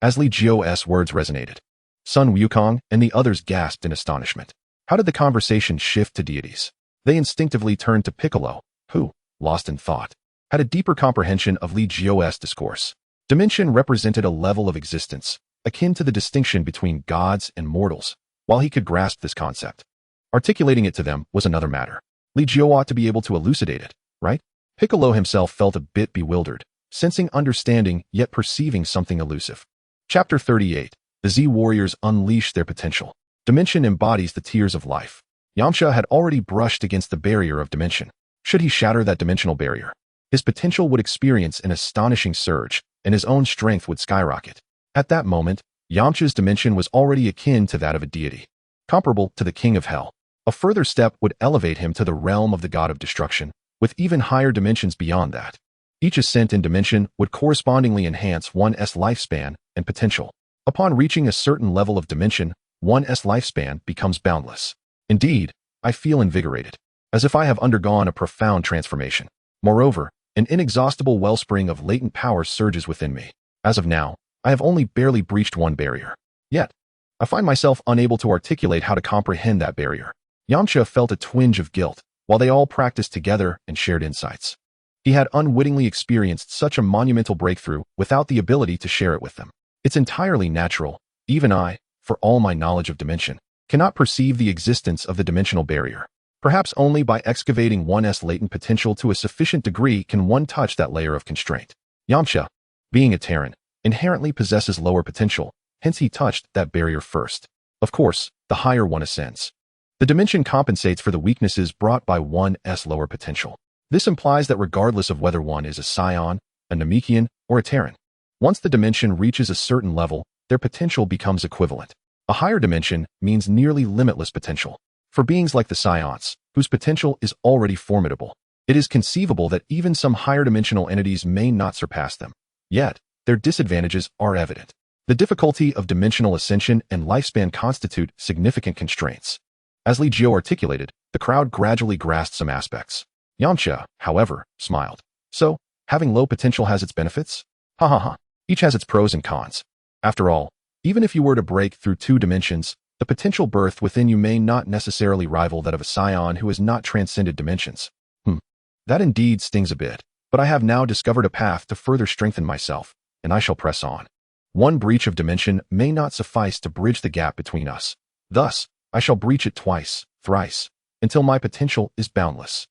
As Li Jiu's words resonated, Sun Wukong and the others gasped in astonishment. How did the conversation shift to deities? They instinctively turned to Piccolo, who, lost in thought, had a deeper comprehension of Li Jiu's discourse. Dimension represented a level of existence, akin to the distinction between gods and mortals. While he could grasp this concept, articulating it to them was another matter. Li Jiu ought to be able to elucidate it, right? Piccolo himself felt a bit bewildered, sensing understanding yet perceiving something elusive. Chapter 38. The Z Warriors unleash their potential. Dimension embodies the tiers of life. Yamcha had already brushed against the barrier of dimension. Should he shatter that dimensional barrier, his potential would experience an astonishing surge, and his own strength would skyrocket. At that moment, Yamcha's dimension was already akin to that of a deity, comparable to the King of Hell. A further step would elevate him to the realm of the god of destruction, with even higher dimensions beyond that. Each ascent in dimension would correspondingly enhance one's lifespan and potential. Upon reaching a certain level of dimension, one's lifespan becomes boundless. Indeed, I feel invigorated, as if I have undergone a profound transformation. Moreover, an inexhaustible wellspring of latent power surges within me. As of now, I have only barely breached one barrier. Yet, I find myself unable to articulate how to comprehend that barrier. Yamcha felt a twinge of guilt, while they all practiced together and shared insights. He had unwittingly experienced such a monumental breakthrough without the ability to share it with them. It's entirely natural. Even I, for all my knowledge of dimension, cannot perceive the existence of the dimensional barrier. Perhaps only by excavating one's latent potential to a sufficient degree can one touch that layer of constraint. Yamcha, being a Terran, inherently possesses lower potential, hence he touched that barrier first. Of course, the higher one ascends, the dimension compensates for the weaknesses brought by one's lower potential. This implies that regardless of whether one is a Saiyan, a Namekian, or a Terran, once the dimension reaches a certain level, their potential becomes equivalent. A higher dimension means nearly limitless potential. For beings like the Saiyans, whose potential is already formidable, it is conceivable that even some higher dimensional entities may not surpass them. Yet, their disadvantages are evident. The difficulty of dimensional ascension and lifespan constitute significant constraints. As Li Jiu articulated, the crowd gradually grasped some aspects. Yamcha, however, smiled. So, having low potential has its benefits? Ha ha ha. Each has its pros and cons. After all, even if you were to break through 2 dimensions, the potential birth within you may not necessarily rival that of a Saiyan who has not transcended dimensions. That indeed stings a bit, but I have now discovered a path to further strengthen myself, and I shall press on. One breach of dimension may not suffice to bridge the gap between us. Thus, I shall breach it twice, thrice, until my potential is boundless.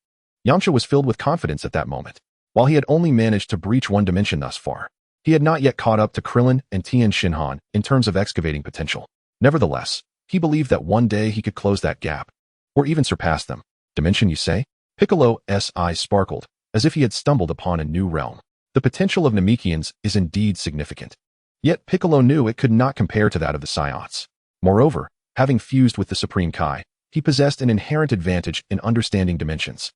Yamcha was filled with confidence at that moment. While he had only managed to breach one dimension thus far, he had not yet caught up to Krillin and Tien Shinhan in terms of excavating potential. Nevertheless, he believed that one day he could close that gap, or even surpass them. Dimension, you say? Piccolo's eyes sparkled, as if he had stumbled upon a new realm. The potential of Namekians is indeed significant. Yet Piccolo knew it could not compare to that of the Saiyans. Moreover, having fused with the Supreme Kai, he possessed an inherent advantage in understanding dimensions.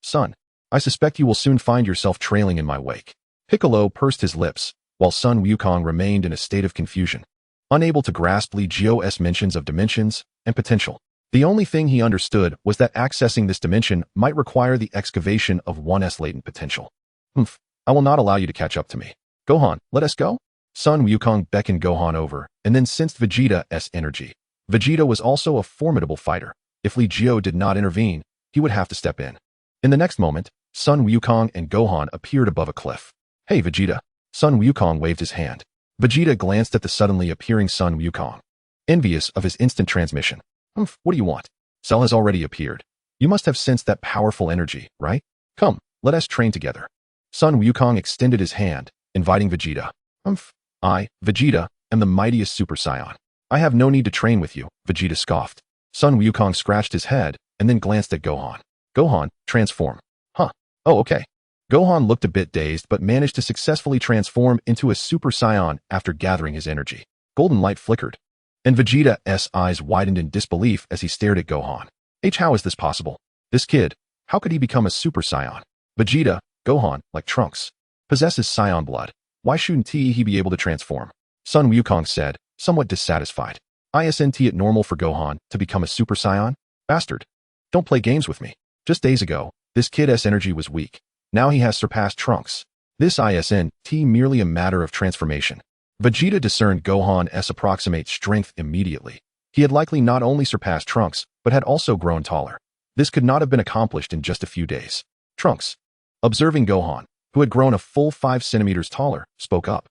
Son, I suspect you will soon find yourself trailing in my wake. Piccolo pursed his lips, while Sun Wukong remained in a state of confusion, unable to grasp Li Jiu's mentions of dimensions and potential. The only thing he understood was that accessing this dimension might require the excavation of one's latent potential. I will not allow you to catch up to me. Gohan, let us go? Sun Wukong beckoned Gohan over, and then sensed Vegeta's energy. Vegeta was also a formidable fighter. If Li Jiu did not intervene, he would have to step in. In the next moment, Sun Wukong and Gohan appeared above a cliff. Hey, Vegeta. Sun Wukong waved his hand. Vegeta glanced at the suddenly appearing Sun Wukong, envious of his instant transmission. What do you want? Cell has already appeared. You must have sensed that powerful energy, right? Come, let us train together. Sun Wukong extended his hand, inviting Vegeta. I, Vegeta, am the mightiest Super Saiyan. I have no need to train with you, Vegeta scoffed. Sun Wukong scratched his head and then glanced at Gohan. Gohan, transform. Huh. Oh, okay. Gohan looked a bit dazed but managed to successfully transform into a Super Saiyan after gathering his energy. Golden light flickered, and Vegeta's eyes widened in disbelief as he stared at Gohan. How is this possible? This kid, how could he become a Super Saiyan? Vegeta, Gohan, like Trunks, possesses Saiyan blood. Why shouldn't he be able to transform? Sun Wukong said, somewhat dissatisfied. Isn't it normal for Gohan to become a Super Saiyan? Bastard. Don't play games with me. Just days ago, this kid's energy was weak. Now he has surpassed Trunks. This isn't merely a matter of transformation. Vegeta discerned Gohan's approximate strength immediately. He had likely not only surpassed Trunks, but had also grown taller. This could not have been accomplished in just a few days. Trunks, observing Gohan, who had grown a full 5 centimeters taller, spoke up.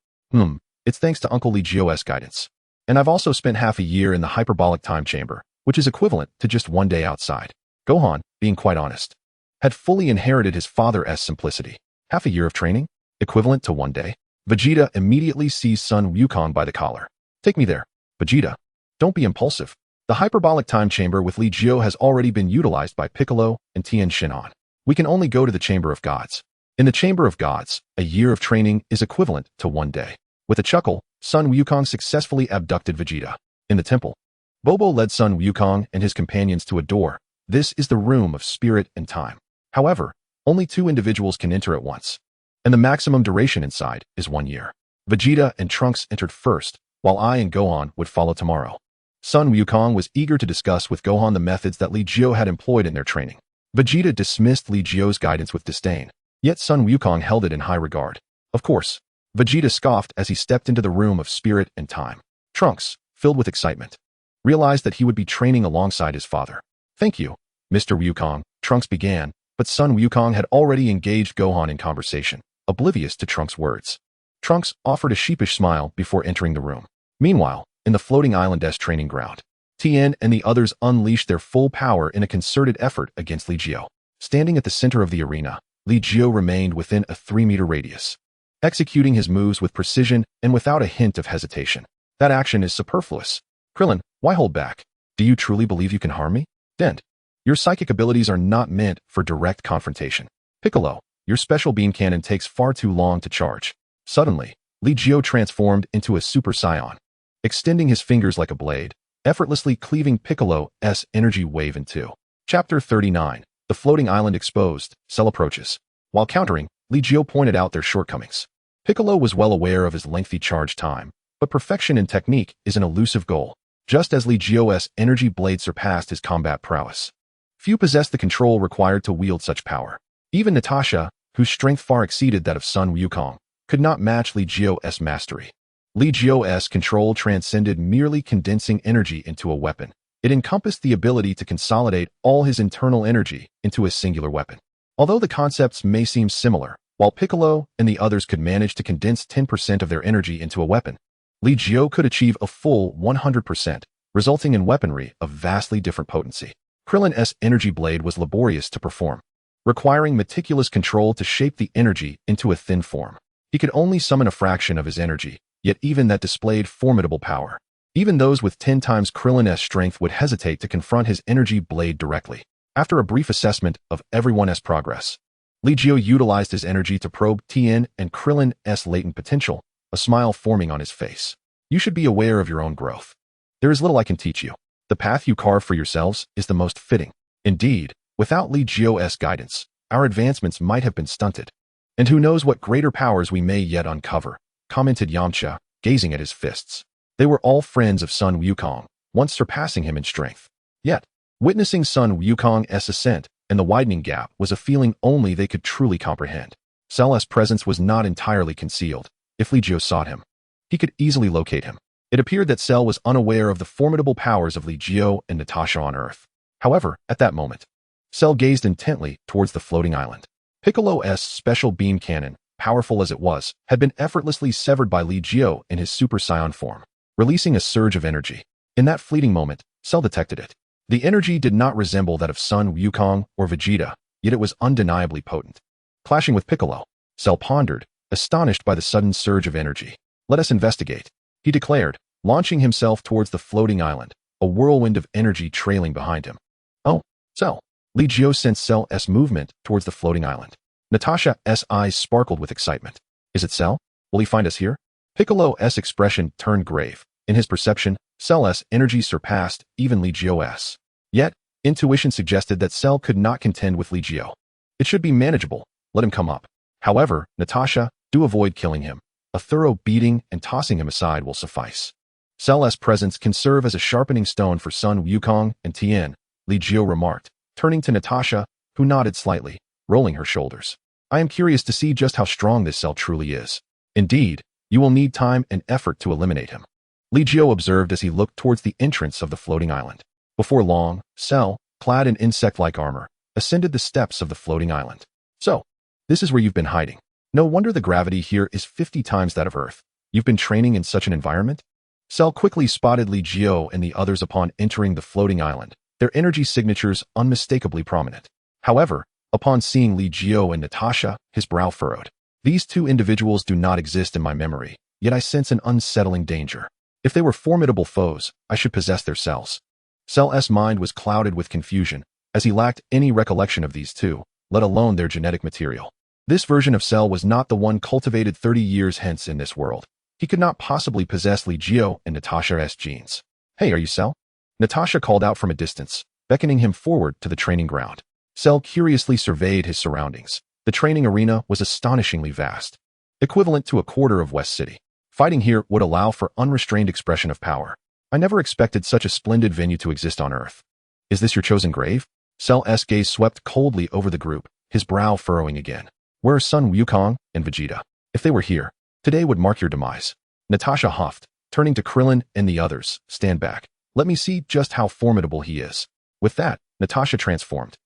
It's thanks to Uncle Li Jiu's guidance. And I've also spent half a year in the hyperbolic time chamber, which is equivalent to just 1 day outside. Gohan, being quite honest, had fully inherited his father's simplicity. Half a year of training? Equivalent to 1 day? Vegeta immediately seized Sun Wukong by the collar. Take me there. Vegeta, don't be impulsive. The hyperbolic time chamber with Li Jiu has already been utilized by Piccolo and Tien Shinhan. We can only go to the Chamber of Gods. In the Chamber of Gods, a year of training is equivalent to 1 day. With a chuckle, Sun Wukong successfully abducted Vegeta. In the temple, Bobo led Sun Wukong and his companions to a door. This is the room of spirit and time. However, only 2 individuals can enter at once, and the maximum duration inside is 1 year. Vegeta and Trunks entered first, while I and Gohan would follow tomorrow. Sun Wukong was eager to discuss with Gohan the methods that Li Jiu had employed in their training. Vegeta dismissed Li Jiu's guidance with disdain, yet Sun Wukong held it in high regard. Of course, Vegeta scoffed as he stepped into the room of spirit and time. Trunks, filled with excitement, realized that he would be training alongside his father. Thank you, Mr. Wukong, Trunks began, but Sun Wukong had already engaged Gohan in conversation, oblivious to Trunks' words. Trunks offered a sheepish smile before entering the room. Meanwhile, in the floating island's training ground, Tien and the others unleashed their full power in a concerted effort against Li Jiu. Standing at the center of the arena, Li Jiu remained within a 3-meter radius, executing his moves with precision and without a hint of hesitation. That action is superfluous. Krillin, why hold back? Do you truly believe you can harm me? Dent, your psychic abilities are not meant for direct confrontation. Piccolo, your special beam cannon takes far too long to charge. Suddenly, Li Jiu transformed into a Super Saiyan, extending his fingers like a blade, effortlessly cleaving Piccolo's energy wave in two. Chapter 39, The Floating Island Exposed, Cell Approaches. While countering, Li Jiu pointed out their shortcomings. Piccolo was well aware of his lengthy charge time, but perfection in technique is an elusive goal, just as Li Jiu's energy blade surpassed his combat prowess. Few possessed the control required to wield such power. Even Natasha, whose strength far exceeded that of Sun Wukong, could not match Li Jiu's mastery. Li Jiu's control transcended merely condensing energy into a weapon. It encompassed the ability to consolidate all his internal energy into a singular weapon. Although the concepts may seem similar, while Piccolo and the others could manage to condense 10% of their energy into a weapon, Li Jiu could achieve a full 100%, resulting in weaponry of vastly different potency. Krillin's energy blade was laborious to perform, requiring meticulous control to shape the energy into a thin form. He could only summon a fraction of his energy, yet even that displayed formidable power. Even those with 10 times Krillin's strength would hesitate to confront his energy blade directly. After a brief assessment of everyone's progress, Li Jiu utilized his energy to probe Tien and Krillin's latent potential, a smile forming on his face. You should be aware of your own growth. There is little I can teach you. The path you carve for yourselves is the most fitting. Indeed, without Li Jiu's guidance, our advancements might have been stunted. And who knows what greater powers we may yet uncover, commented Yamcha, gazing at his fists. They were all friends of Sun Wukong, once surpassing him in strength. Yet, witnessing Sun Wukong's ascent and the widening gap was a feeling only they could truly comprehend. Cell's presence was not entirely concealed. If Li Jiu sought him, he could easily locate him. It appeared that Cell was unaware of the formidable powers of Li Jiu and Natasha on Earth. However, at that moment, Cell gazed intently towards the floating island. Piccolo's special beam cannon, powerful as it was, had been effortlessly severed by Li Jiu in his Super Saiyan form, releasing a surge of energy. In that fleeting moment, Cell detected it. The energy did not resemble that of Sun Wukong or Vegeta, yet it was undeniably potent. Clashing with Piccolo, Cell pondered, astonished by the sudden surge of energy. "Let us investigate," he declared, launching himself towards the floating island, a whirlwind of energy trailing behind him. "Oh, Cell." Li Jiu sensed Cell's movement towards the floating island. Natasha's eyes sparkled with excitement. "Is it Cell? Will he find us here?" Piccolo's expression turned grave. In his perception, Cell's energy surpassed even Li Jiu's. Yet, intuition suggested that Cell could not contend with Li Jiu. It should be manageable. Let him come up. However, Natasha, do avoid killing him. A thorough beating and tossing him aside will suffice. Cell's presence can serve as a sharpening stone for Sun Wukong and Tien, Li Jiu remarked, turning to Natasha, who nodded slightly, rolling her shoulders. "I am curious to see just how strong this Cell truly is. Indeed, you will need time and effort to eliminate him," Li Jiu observed as he looked towards the entrance of the floating island. Before long, Cell, clad in insect-like armor, ascended the steps of the floating island. "So, this is where you've been hiding. No wonder the gravity here is 50 times that of Earth. You've been training in such an environment?" Cell quickly spotted Li Jiu and the others upon entering the floating island, their energy signatures unmistakably prominent. However, upon seeing Li Jiu and Natasha, his brow furrowed. "These two individuals do not exist in my memory, yet I sense an unsettling danger. If they were formidable foes, I should possess their cells." Cell's mind was clouded with confusion, as he lacked any recollection of these two, let alone their genetic material. This version of Cell was not the one cultivated 30 years hence in this world. He could not possibly possess Li Jiu and Natasha's genes. "Hey, are you Cell?" Natasha called out from a distance, beckoning him forward to the training ground. Cell curiously surveyed his surroundings. The training arena was astonishingly vast, equivalent to a quarter of West City. Fighting here would allow for unrestrained expression of power. "I never expected such a splendid venue to exist on Earth. Is this your chosen grave?" Cell's gaze swept coldly over the group, his brow furrowing again. "Where are Sun Wukong and Vegeta? If they were here, today would mark your demise." Natasha huffed, turning to Krillin and the others. "Stand back. Let me see just how formidable he is." With that, Natasha transformed,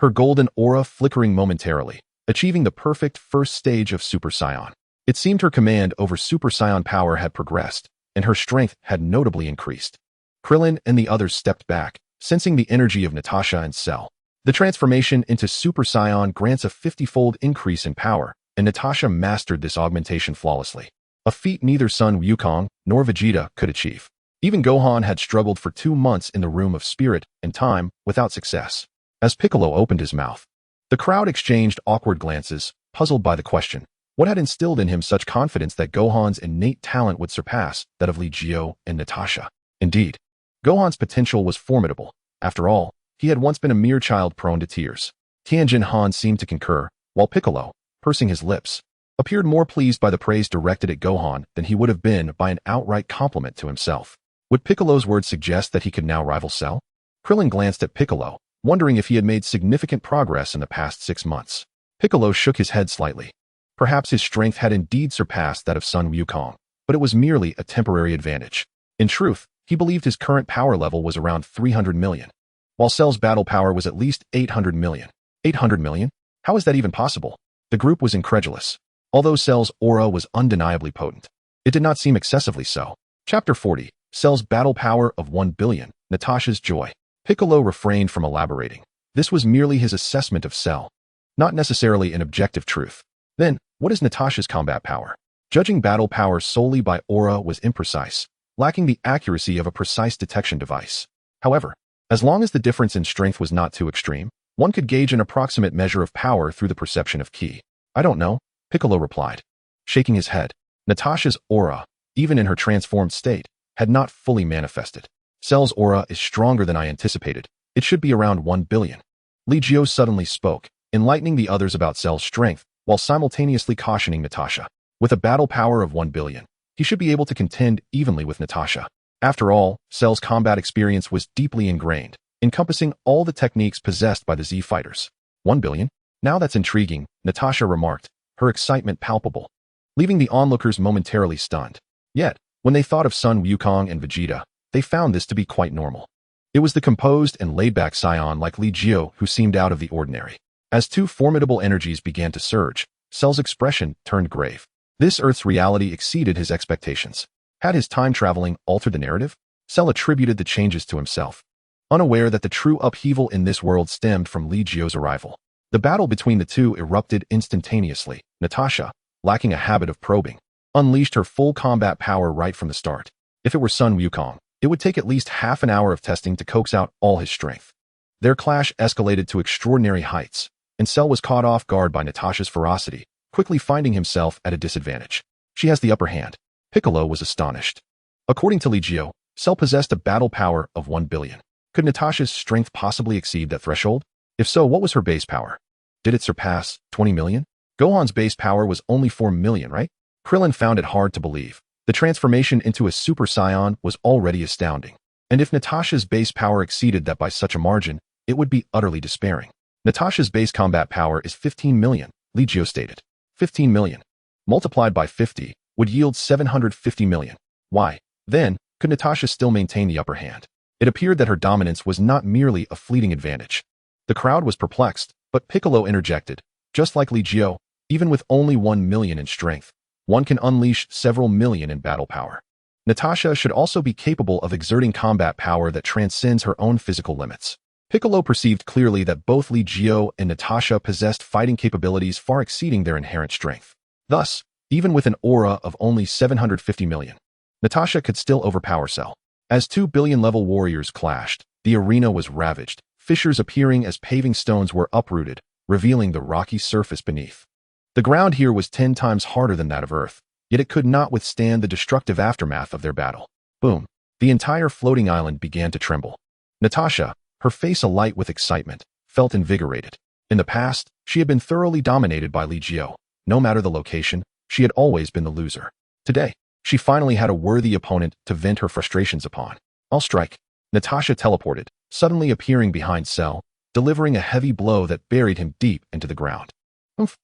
her golden aura flickering momentarily, achieving the perfect first stage of Super Saiyan. It seemed her command over Super Saiyan power had progressed, and her strength had notably increased. Krillin and the others stepped back, sensing the energy of Natasha and Cell. The transformation into Super Saiyan grants a 50-fold increase in power, and Natasha mastered this augmentation flawlessly, a feat neither Sun Wukong nor Vegeta could achieve. Even Gohan had struggled for 2 months in the Room of Spirit and Time without success. As Piccolo opened his mouth, the crowd exchanged awkward glances, puzzled by the question. What had instilled in him such confidence that Gohan's innate talent would surpass that of Li Jiu and Natasha? Indeed, Gohan's potential was formidable. After all, he had once been a mere child prone to tears. Tianjin Han seemed to concur, while Piccolo, pursing his lips, appeared more pleased by the praise directed at Gohan than he would have been by an outright compliment to himself. Would Piccolo's words suggest that he could now rival Cell? Krillin glanced at Piccolo, wondering if he had made significant progress in the past 6 months. Piccolo shook his head slightly. Perhaps his strength had indeed surpassed that of Sun Wukong, but it was merely a temporary advantage. In truth, he believed his current power level was around 300 million, while Cell's battle power was at least 800 million. 800 million? How is that even possible? The group was incredulous. Although Cell's aura was undeniably potent, it did not seem excessively so. Chapter 40, Cell's battle power of 1 billion, Natasha's joy. Piccolo refrained from elaborating. This was merely his assessment of Cell, not necessarily an objective truth. Then, what is Natasha's combat power? Judging battle power solely by aura was imprecise, lacking the accuracy of a precise detection device. However, as long as the difference in strength was not too extreme, one could gauge an approximate measure of power through the perception of ki. "I don't know," Piccolo replied, shaking his head. Natasha's aura, even in her transformed state, had not fully manifested. "Cell's aura is stronger than I anticipated. It should be around 1 billion. Li Jiu suddenly spoke, enlightening the others about Cell's strength, while simultaneously cautioning Natasha. With a battle power of 1 billion, he should be able to contend evenly with Natasha. After all, Cell's combat experience was deeply ingrained, encompassing all the techniques possessed by the Z fighters. 1 billion? Now that's intriguing, Natasha remarked, her excitement palpable, leaving the onlookers momentarily stunned. Yet, when they thought of Sun Wukong and Vegeta, they found this to be quite normal. It was the composed and laid-back Saiyan like Li Jiu who seemed out of the ordinary. As two formidable energies began to surge, Cell's expression turned grave. This Earth's reality exceeded his expectations. Had his time traveling altered the narrative? Cell attributed the changes to himself, unaware that the true upheaval in this world stemmed from Li Jiu's arrival. The battle between the two erupted instantaneously. Natasha, lacking a habit of probing, unleashed her full combat power right from the start. If it were Sun Wukong, it would take at least half an hour of testing to coax out all his strength. Their clash escalated to extraordinary heights, and Cell was caught off guard by Natasha's ferocity, quickly finding himself at a disadvantage. She has the upper hand. Piccolo was astonished. According to Li Jiu, Cell possessed a battle power of 1 billion. Could Natasha's strength possibly exceed that threshold? If so, what was her base power? Did it surpass 20 million? Gohan's base power was only 4 million, right? Krillin found it hard to believe. The transformation into a Super Saiyan was already astounding. And if Natasha's base power exceeded that by such a margin, it would be utterly despairing. Natasha's base combat power is 15 million, Li Jiu stated. 15 million, multiplied by 50, would yield 750 million. Why, then, could Natasha still maintain the upper hand? It appeared that her dominance was not merely a fleeting advantage. The crowd was perplexed, but Piccolo interjected. Just like Li Jiu, even with only 1 million in strength, one can unleash several million in battle power. Natasha should also be capable of exerting combat power that transcends her own physical limits. Piccolo perceived clearly that both Li Jiu and Natasha possessed fighting capabilities far exceeding their inherent strength. Thus, even with an aura of only 750 million, Natasha could still overpower Cell. As 2 billion-level warriors clashed, the arena was ravaged, fissures appearing as paving stones were uprooted, revealing the rocky surface beneath. The ground here was 10 times harder than that of Earth, yet it could not withstand the destructive aftermath of their battle. Boom! The entire floating island began to tremble. Natasha, her face alight with excitement, felt invigorated. In the past, she had been thoroughly dominated by Li Jiu. No matter the location, she had always been the loser. Today, she finally had a worthy opponent to vent her frustrations upon. I'll strike. Natasha teleported, suddenly appearing behind Cell, delivering a heavy blow that buried him deep into the ground.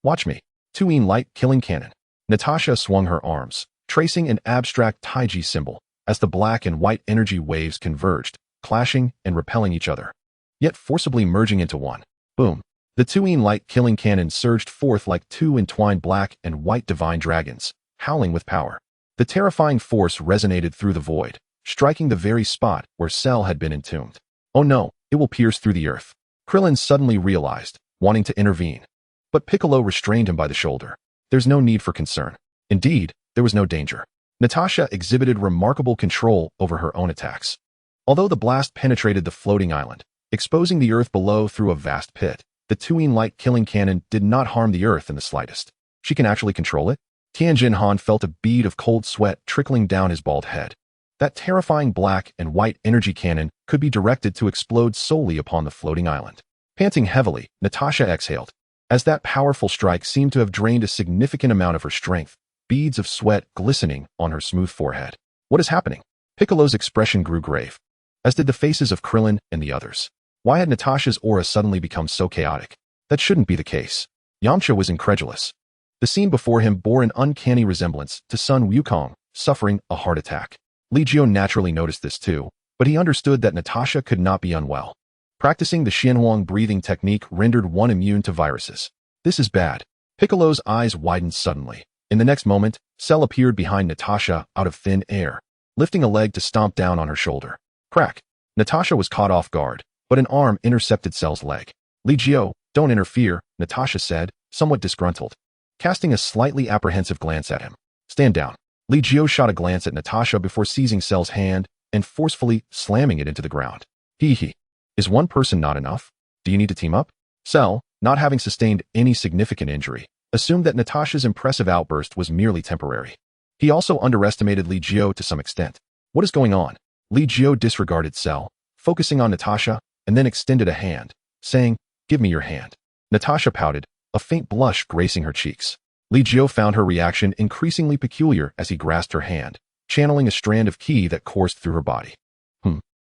Watch me. Tuyin light killing cannon. Natasha swung her arms, tracing an abstract taiji symbol, as the black and white energy waves converged, clashing and repelling each other, yet forcibly merging into one. Boom! The Tuyin light killing cannon surged forth like two entwined black and white divine dragons, howling with power. The terrifying force resonated through the void, striking the very spot where Cell had been entombed. Oh no, it will pierce through the earth. Krillin suddenly realized, wanting to intervene. But Piccolo restrained him by the shoulder. There's no need for concern. Indeed, there was no danger. Natasha exhibited remarkable control over her own attacks. Although the blast penetrated the floating island, exposing the earth below through a vast pit, the Tuyin light killing cannon did not harm the earth in the slightest. She can actually control it? Tianjin Han felt a bead of cold sweat trickling down his bald head. That terrifying black and white energy cannon could be directed to explode solely upon the floating island. Panting heavily, Natasha exhaled. As that powerful strike seemed to have drained a significant amount of her strength, beads of sweat glistening on her smooth forehead. What is happening? Piccolo's expression grew grave, as did the faces of Krillin and the others. Why had Natasha's aura suddenly become so chaotic? That shouldn't be the case. Yamcha was incredulous. The scene before him bore an uncanny resemblance to Sun Wukong suffering a heart attack. Li Jiu naturally noticed this too, but he understood that Natasha could not be unwell. Practicing the Xuanhuang Breathing Technique rendered one immune to viruses. This is bad. Piccolo's eyes widened suddenly. In the next moment, Cell appeared behind Natasha out of thin air, lifting a leg to stomp down on her shoulder. Crack! Natasha was caught off guard, but an arm intercepted Cell's leg. Li Jiu, don't interfere, Natasha said, somewhat disgruntled, casting a slightly apprehensive glance at him. Stand down. Li Jiu shot a glance at Natasha before seizing Cell's hand and forcefully slamming it into the ground. Hee. Is one person not enough? Do you need to team up? Cell, not having sustained any significant injury, assumed that Natasha's impressive outburst was merely temporary. He also underestimated Li Jiu to some extent. What is going on? Li Jiu disregarded Cell, focusing on Natasha, and then extended a hand, saying, "Give me your hand." Natasha pouted, a faint blush gracing her cheeks. Li Jiu found her reaction increasingly peculiar as he grasped her hand, channeling a strand of ki that coursed through her body.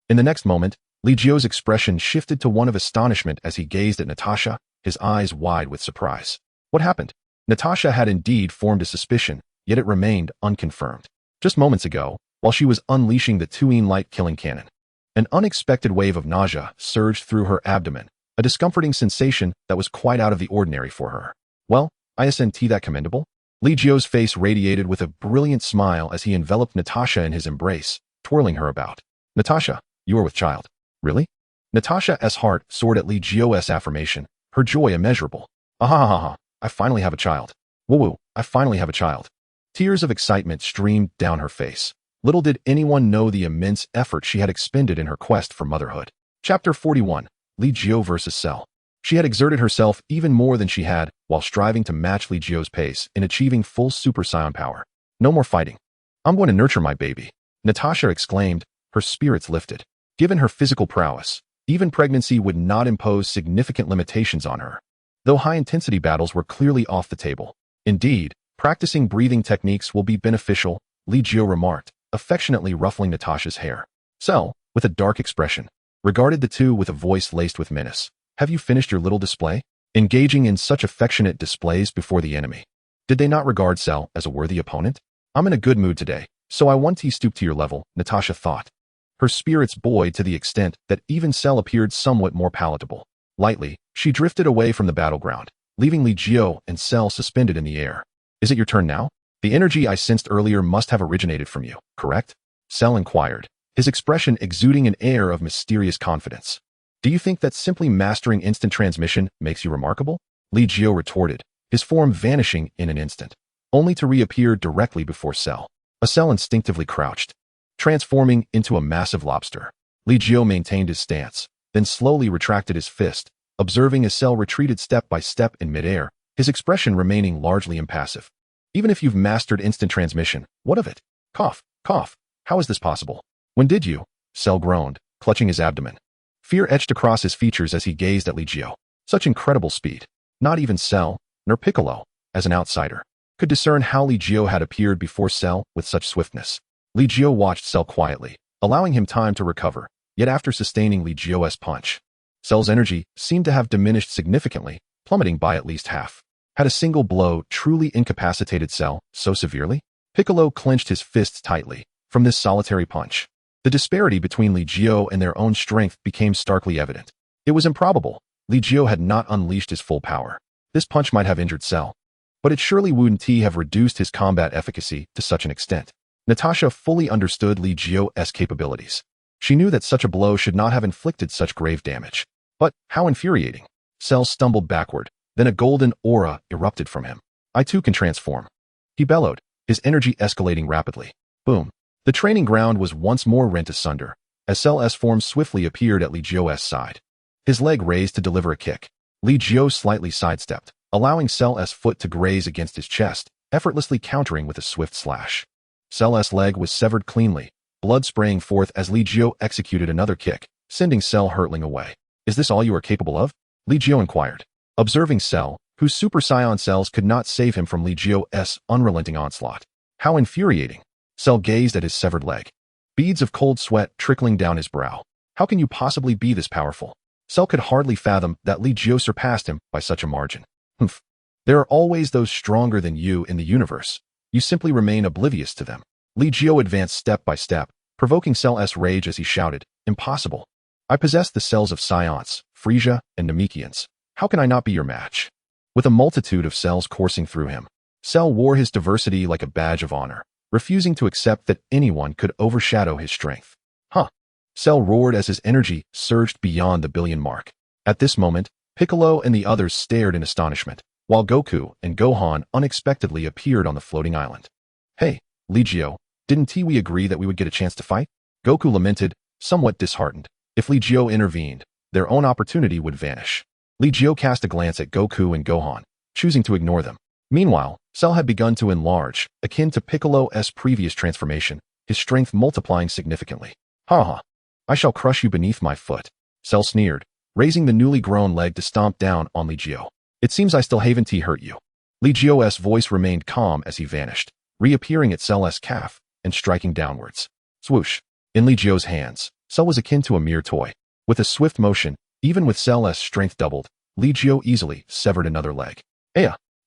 In the next moment, Li Jiu's expression shifted to one of astonishment as he gazed at Natasha, his eyes wide with surprise. What happened? Natasha had indeed formed a suspicion, yet it remained unconfirmed. Just moments ago, while she was unleashing the Tuyin light killing cannon, an unexpected wave of nausea surged through her abdomen, a discomforting sensation that was quite out of the ordinary for her. Well, isn't that commendable? Li Jiu's face radiated with a brilliant smile as he enveloped Natasha in his embrace, twirling her about. Natasha, you are with child. Really? Natasha's heart soared at Li Jiu's affirmation, her joy immeasurable. Ahahaha, I finally have a child. Woo-woo, I finally have a child. Tears of excitement streamed down her face. Little did anyone know the immense effort she had expended in her quest for motherhood. Chapter 41, Li Jiu vs. Cell. She had exerted herself even more than she had while striving to match Li Jiu's pace in achieving full Super Saiyan power. No more fighting. I'm going to nurture my baby, Natasha exclaimed, her spirits lifted. Given her physical prowess, even pregnancy would not impose significant limitations on her, though high-intensity battles were clearly off the table. Indeed, practicing breathing techniques will be beneficial, Li Jiu remarked, affectionately ruffling Natasha's hair. Cell, with a dark expression, regarded the two with a voice laced with menace. Have you finished your little display? Engaging in such affectionate displays before the enemy. Did they not regard Cell as a worthy opponent? I'm in a good mood today, so I want to stoop to your level, Natasha thought. Her spirits buoyed to the extent that even Cell appeared somewhat more palatable. Lightly, she drifted away from the battleground, leaving Li Jiu and Cell suspended in the air. Is it your turn now? The energy I sensed earlier must have originated from you, correct? Cell inquired, his expression exuding an air of mysterious confidence. Do you think that simply mastering instant transmission makes you remarkable? Li Jiu retorted, his form vanishing in an instant, only to reappear directly before Cell. A Cell instinctively crouched, transforming into a massive lobster. Li Jiu maintained his stance, then slowly retracted his fist, observing as Cell retreated step by step in midair, his expression remaining largely impassive. Even if you've mastered instant transmission, what of it? Cough, cough. How is this possible? When did you? Cell groaned, clutching his abdomen. Fear etched across his features as he gazed at Li Jiu. Such incredible speed. Not even Cell, nor Piccolo, as an outsider, could discern how Li Jiu had appeared before Cell with such swiftness. Li Jiu watched Cell quietly, allowing him time to recover, yet after sustaining Li Jiu's punch, Cell's energy seemed to have diminished significantly, plummeting by at least half. Had a single blow truly incapacitated Cell so severely? Piccolo clenched his fists tightly from this solitary punch. The disparity between Li Jiu and their own strength became starkly evident. It was improbable. Li Jiu had not unleashed his full power. This punch might have injured Cell, but it surely wouldn't have reduced his combat efficacy to such an extent. Natasha fully understood Li Jiu's capabilities. She knew that such a blow should not have inflicted such grave damage. But how infuriating. Cell stumbled backward, then a golden aura erupted from him. I too can transform. He bellowed, his energy escalating rapidly. Boom. The training ground was once more rent asunder, as Cell's form swiftly appeared at Li Jiu's side. His leg raised to deliver a kick. Li Jiu slightly sidestepped, allowing Cell's foot to graze against his chest, effortlessly countering with a swift slash. Cell's leg was severed cleanly, blood spraying forth as Li Jiu executed another kick, sending Cell hurtling away. Is this all you are capable of? Li Jiu inquired, observing Cell, whose Super Saiyan cells could not save him from Li Jiu's unrelenting onslaught. How infuriating. Cell gazed at his severed leg, beads of cold sweat trickling down his brow. How can you possibly be this powerful? Cell could hardly fathom that Li Jiu surpassed him by such a margin. Humph. There are always those stronger than you in the universe. You simply remain oblivious to them. Li Jiu advanced step by step, provoking Cell's rage as he shouted, Impossible. I possess the cells of Saiyans, Frisia, and Namekians. How can I not be your match? With a multitude of cells coursing through him, Cell wore his diversity like a badge of honor, refusing to accept that anyone could overshadow his strength. Huh. Cell roared as his energy surged beyond the billion mark. At this moment, Piccolo and the others stared in astonishment, while Goku and Gohan unexpectedly appeared on the floating island. Hey, Li Jiu, didn't we agree that we would get a chance to fight? Goku lamented, somewhat disheartened. If Li Jiu intervened, their own opportunity would vanish. Li Jiu cast a glance at Goku and Gohan, choosing to ignore them. Meanwhile, Cell had begun to enlarge, akin to Piccolo's previous transformation, his strength multiplying significantly. Ha ha. I shall crush you beneath my foot. Cell sneered, raising the newly grown leg to stomp down on Li Jiu. It seems I still haven't hurt you. Li Jiu's voice remained calm as he vanished, reappearing at Cell's calf and striking downwards. Swoosh. In Li Jiu's hands, Cell was akin to a mere toy. With a swift motion, even with Cell's strength doubled, Li Jiu easily severed another leg.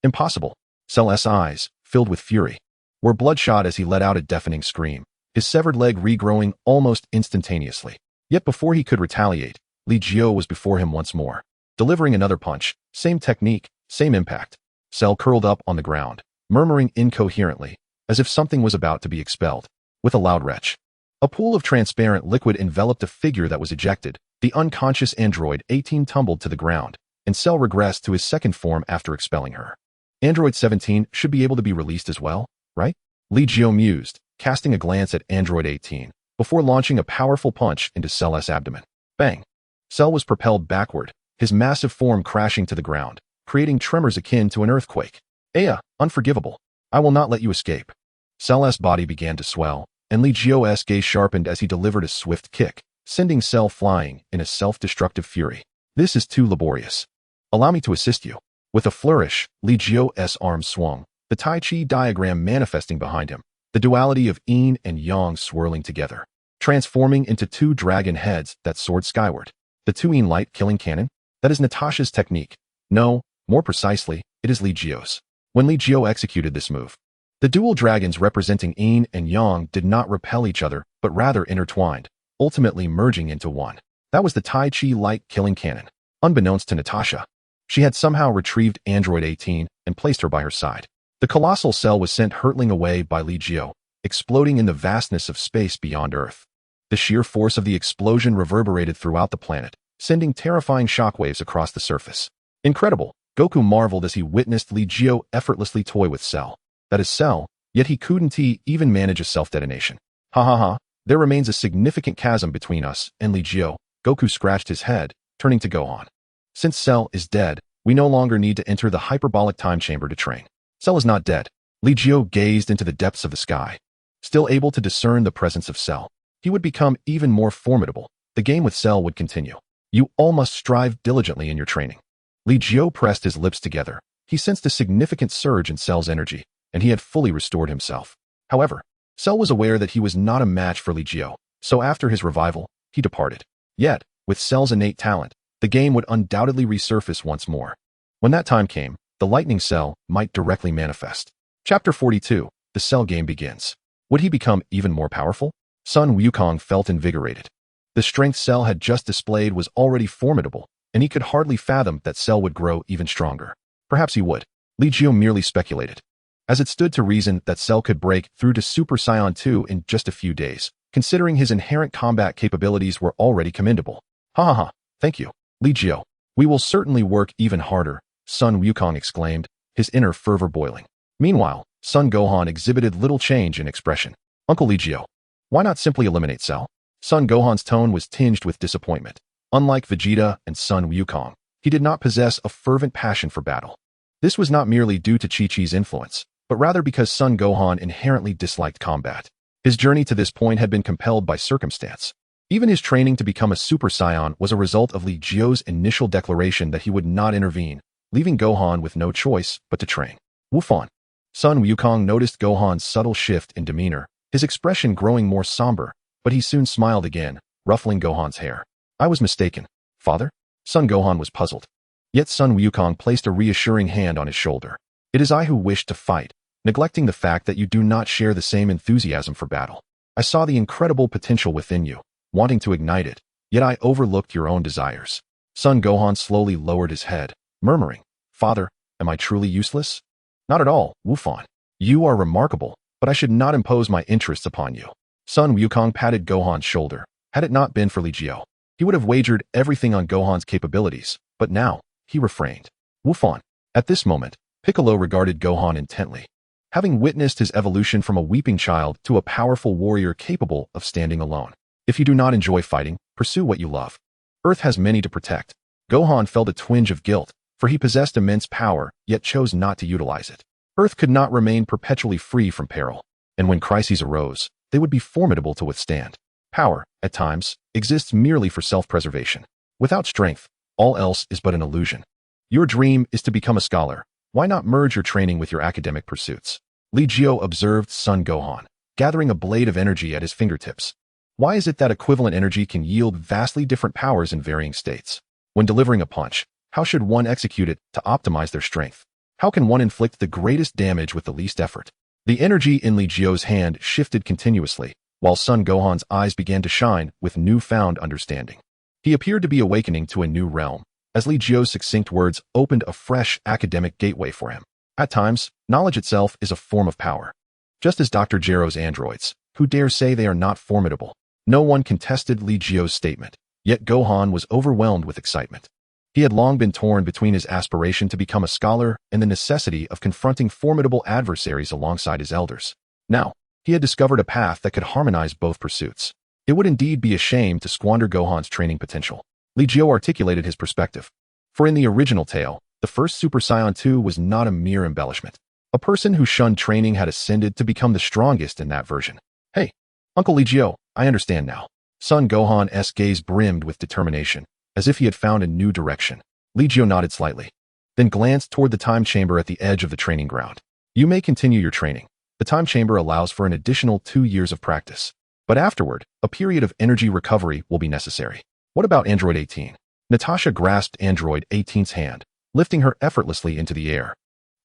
Impossible. Cell's eyes, filled with fury, were bloodshot as he let out a deafening scream, his severed leg regrowing almost instantaneously. Yet before he could retaliate, Li Jiu was before him once more, delivering another punch, same technique, same impact. Cell curled up on the ground, murmuring incoherently, as if something was about to be expelled. With a loud retch, a pool of transparent liquid enveloped a figure that was ejected. The unconscious android 18 tumbled to the ground, and Cell regressed to his second form after expelling her. Android 17 should be able to be released as well, right? Li Jiu mused, casting a glance at Android 18, before launching a powerful punch into Cell's abdomen. Bang! Cell was propelled backward, his massive form crashing to the ground, creating tremors akin to an earthquake. Aya, unforgivable. I will not let you escape. Cell's body began to swell, and Li Jiu's gaze sharpened as he delivered a swift kick, sending Cell flying in a self-destructive fury. This is too laborious. Allow me to assist you. With a flourish, Li Jiu's arms swung, the Tai Chi diagram manifesting behind him, the duality of yin and yang swirling together, transforming into two dragon heads that soared skyward. The two-yin light killing cannon? That is Natasha's technique. No, more precisely, it is Li Jiu's. When Li Jiu executed this move, the dual dragons representing yin and yang did not repel each other, but rather intertwined, ultimately merging into one. That was the Tai Chi light killing cannon. Unbeknownst to Natasha, she had somehow retrieved Android 18 and placed her by her side. The colossal cell was sent hurtling away by Li Jiu, exploding in the vastness of space beyond Earth. The sheer force of the explosion reverberated throughout the planet, sending terrifying shockwaves across the surface. Incredible, Goku marveled as he witnessed Li Jiu effortlessly toy with Cell. That is Cell, yet he couldn't even manage a self-detonation. Ha ha ha, there remains a significant chasm between us and Li Jiu. Goku scratched his head, turning to Gohan. Since Cell is dead, we no longer need to enter the hyperbolic time chamber to train. Cell is not dead. Li Jiu gazed into the depths of the sky. Still able to discern the presence of Cell, he would become even more formidable. The game with Cell would continue. You all must strive diligently in your training. Li Jiu pressed his lips together. He sensed a significant surge in Cell's energy, and he had fully restored himself. However, Cell was aware that he was not a match for Li Jiu, so after his revival, he departed. Yet, with Cell's innate talent, the game would undoubtedly resurface once more. When that time came, the lightning Cell might directly manifest. Chapter 42, the Cell game begins. Would he become even more powerful? Sun Wukong felt invigorated. The strength Cell had just displayed was already formidable, and he could hardly fathom that Cell would grow even stronger. Perhaps he would. Li Jiu merely speculated, as it stood to reason that Cell could break through to Super Saiyan 2 in just a few days, considering his inherent combat capabilities were already commendable. Ha ha ha, thank you, Li Jiu. We will certainly work even harder, Sun Wukong exclaimed, his inner fervor boiling. Meanwhile, Son Gohan exhibited little change in expression. Uncle Li Jiu, why not simply eliminate Cell? Son Gohan's tone was tinged with disappointment. Unlike Vegeta and Sun Wukong, he did not possess a fervent passion for battle. This was not merely due to Chi-Chi's influence, but rather because Son Gohan inherently disliked combat. His journey to this point had been compelled by circumstance. Even his training to become a Super Saiyan was a result of Li Jiu's initial declaration that he would not intervene, leaving Gohan with no choice but to train. Wufan. Sun Wukong noticed Gohan's subtle shift in demeanor, his expression growing more somber, but he soon smiled again, ruffling Gohan's hair. I was mistaken, father? Son Gohan was puzzled. Yet Sun Wukong placed a reassuring hand on his shoulder. It is I who wish to fight, neglecting the fact that you do not share the same enthusiasm for battle. I saw the incredible potential within you, wanting to ignite it, yet I overlooked your own desires. Son Gohan slowly lowered his head, murmuring, Father, am I truly useless? Not at all, Wufan. You are remarkable, but I should not impose my interests upon you. Sun Wukong patted Gohan's shoulder. Had it not been for Li Jiu, he would have wagered everything on Gohan's capabilities, but now, he refrained. Wufan. At this moment, Piccolo regarded Gohan intently. Having witnessed his evolution from a weeping child to a powerful warrior capable of standing alone. If you do not enjoy fighting, pursue what you love. Earth has many to protect. Gohan felt a twinge of guilt, for he possessed immense power, yet chose not to utilize it. Earth could not remain perpetually free from peril, and when crises arose, they would be formidable to withstand. Power, at times, exists merely for self-preservation. Without strength, all else is but an illusion. Your dream is to become a scholar. Why not merge your training with your academic pursuits? Li Jiu observed Son Gohan, gathering a blade of energy at his fingertips. Why is it that equivalent energy can yield vastly different powers in varying states? When delivering a punch, how should one execute it to optimize their strength? How can one inflict the greatest damage with the least effort? The energy in Li Jiu's hand shifted continuously, while Son Gohan's eyes began to shine with newfound understanding. He appeared to be awakening to a new realm, as Li Jiu's succinct words opened a fresh academic gateway for him. At times, knowledge itself is a form of power. Just as Dr. Gero's androids, who dare say they are not formidable. No one contested Li Jiu's statement, yet Gohan was overwhelmed with excitement. He had long been torn between his aspiration to become a scholar and the necessity of confronting formidable adversaries alongside his elders. Now, he had discovered a path that could harmonize both pursuits. It would indeed be a shame to squander Gohan's training potential. Li Jiu articulated his perspective. For in the original tale, the first Super Saiyan 2 was not a mere embellishment. A person who shunned training had ascended to become the strongest in that version. Hey, Uncle Li Jiu, I understand now. Son Gohan's gaze brimmed with determination, as if he had found a new direction. Li Jiu nodded slightly, then glanced toward the time chamber at the edge of the training ground. You may continue your training. The time chamber allows for an additional 2 years of practice. But afterward, a period of energy recovery will be necessary. What about Android 18? Natasha grasped Android 18's hand, lifting her effortlessly into the air.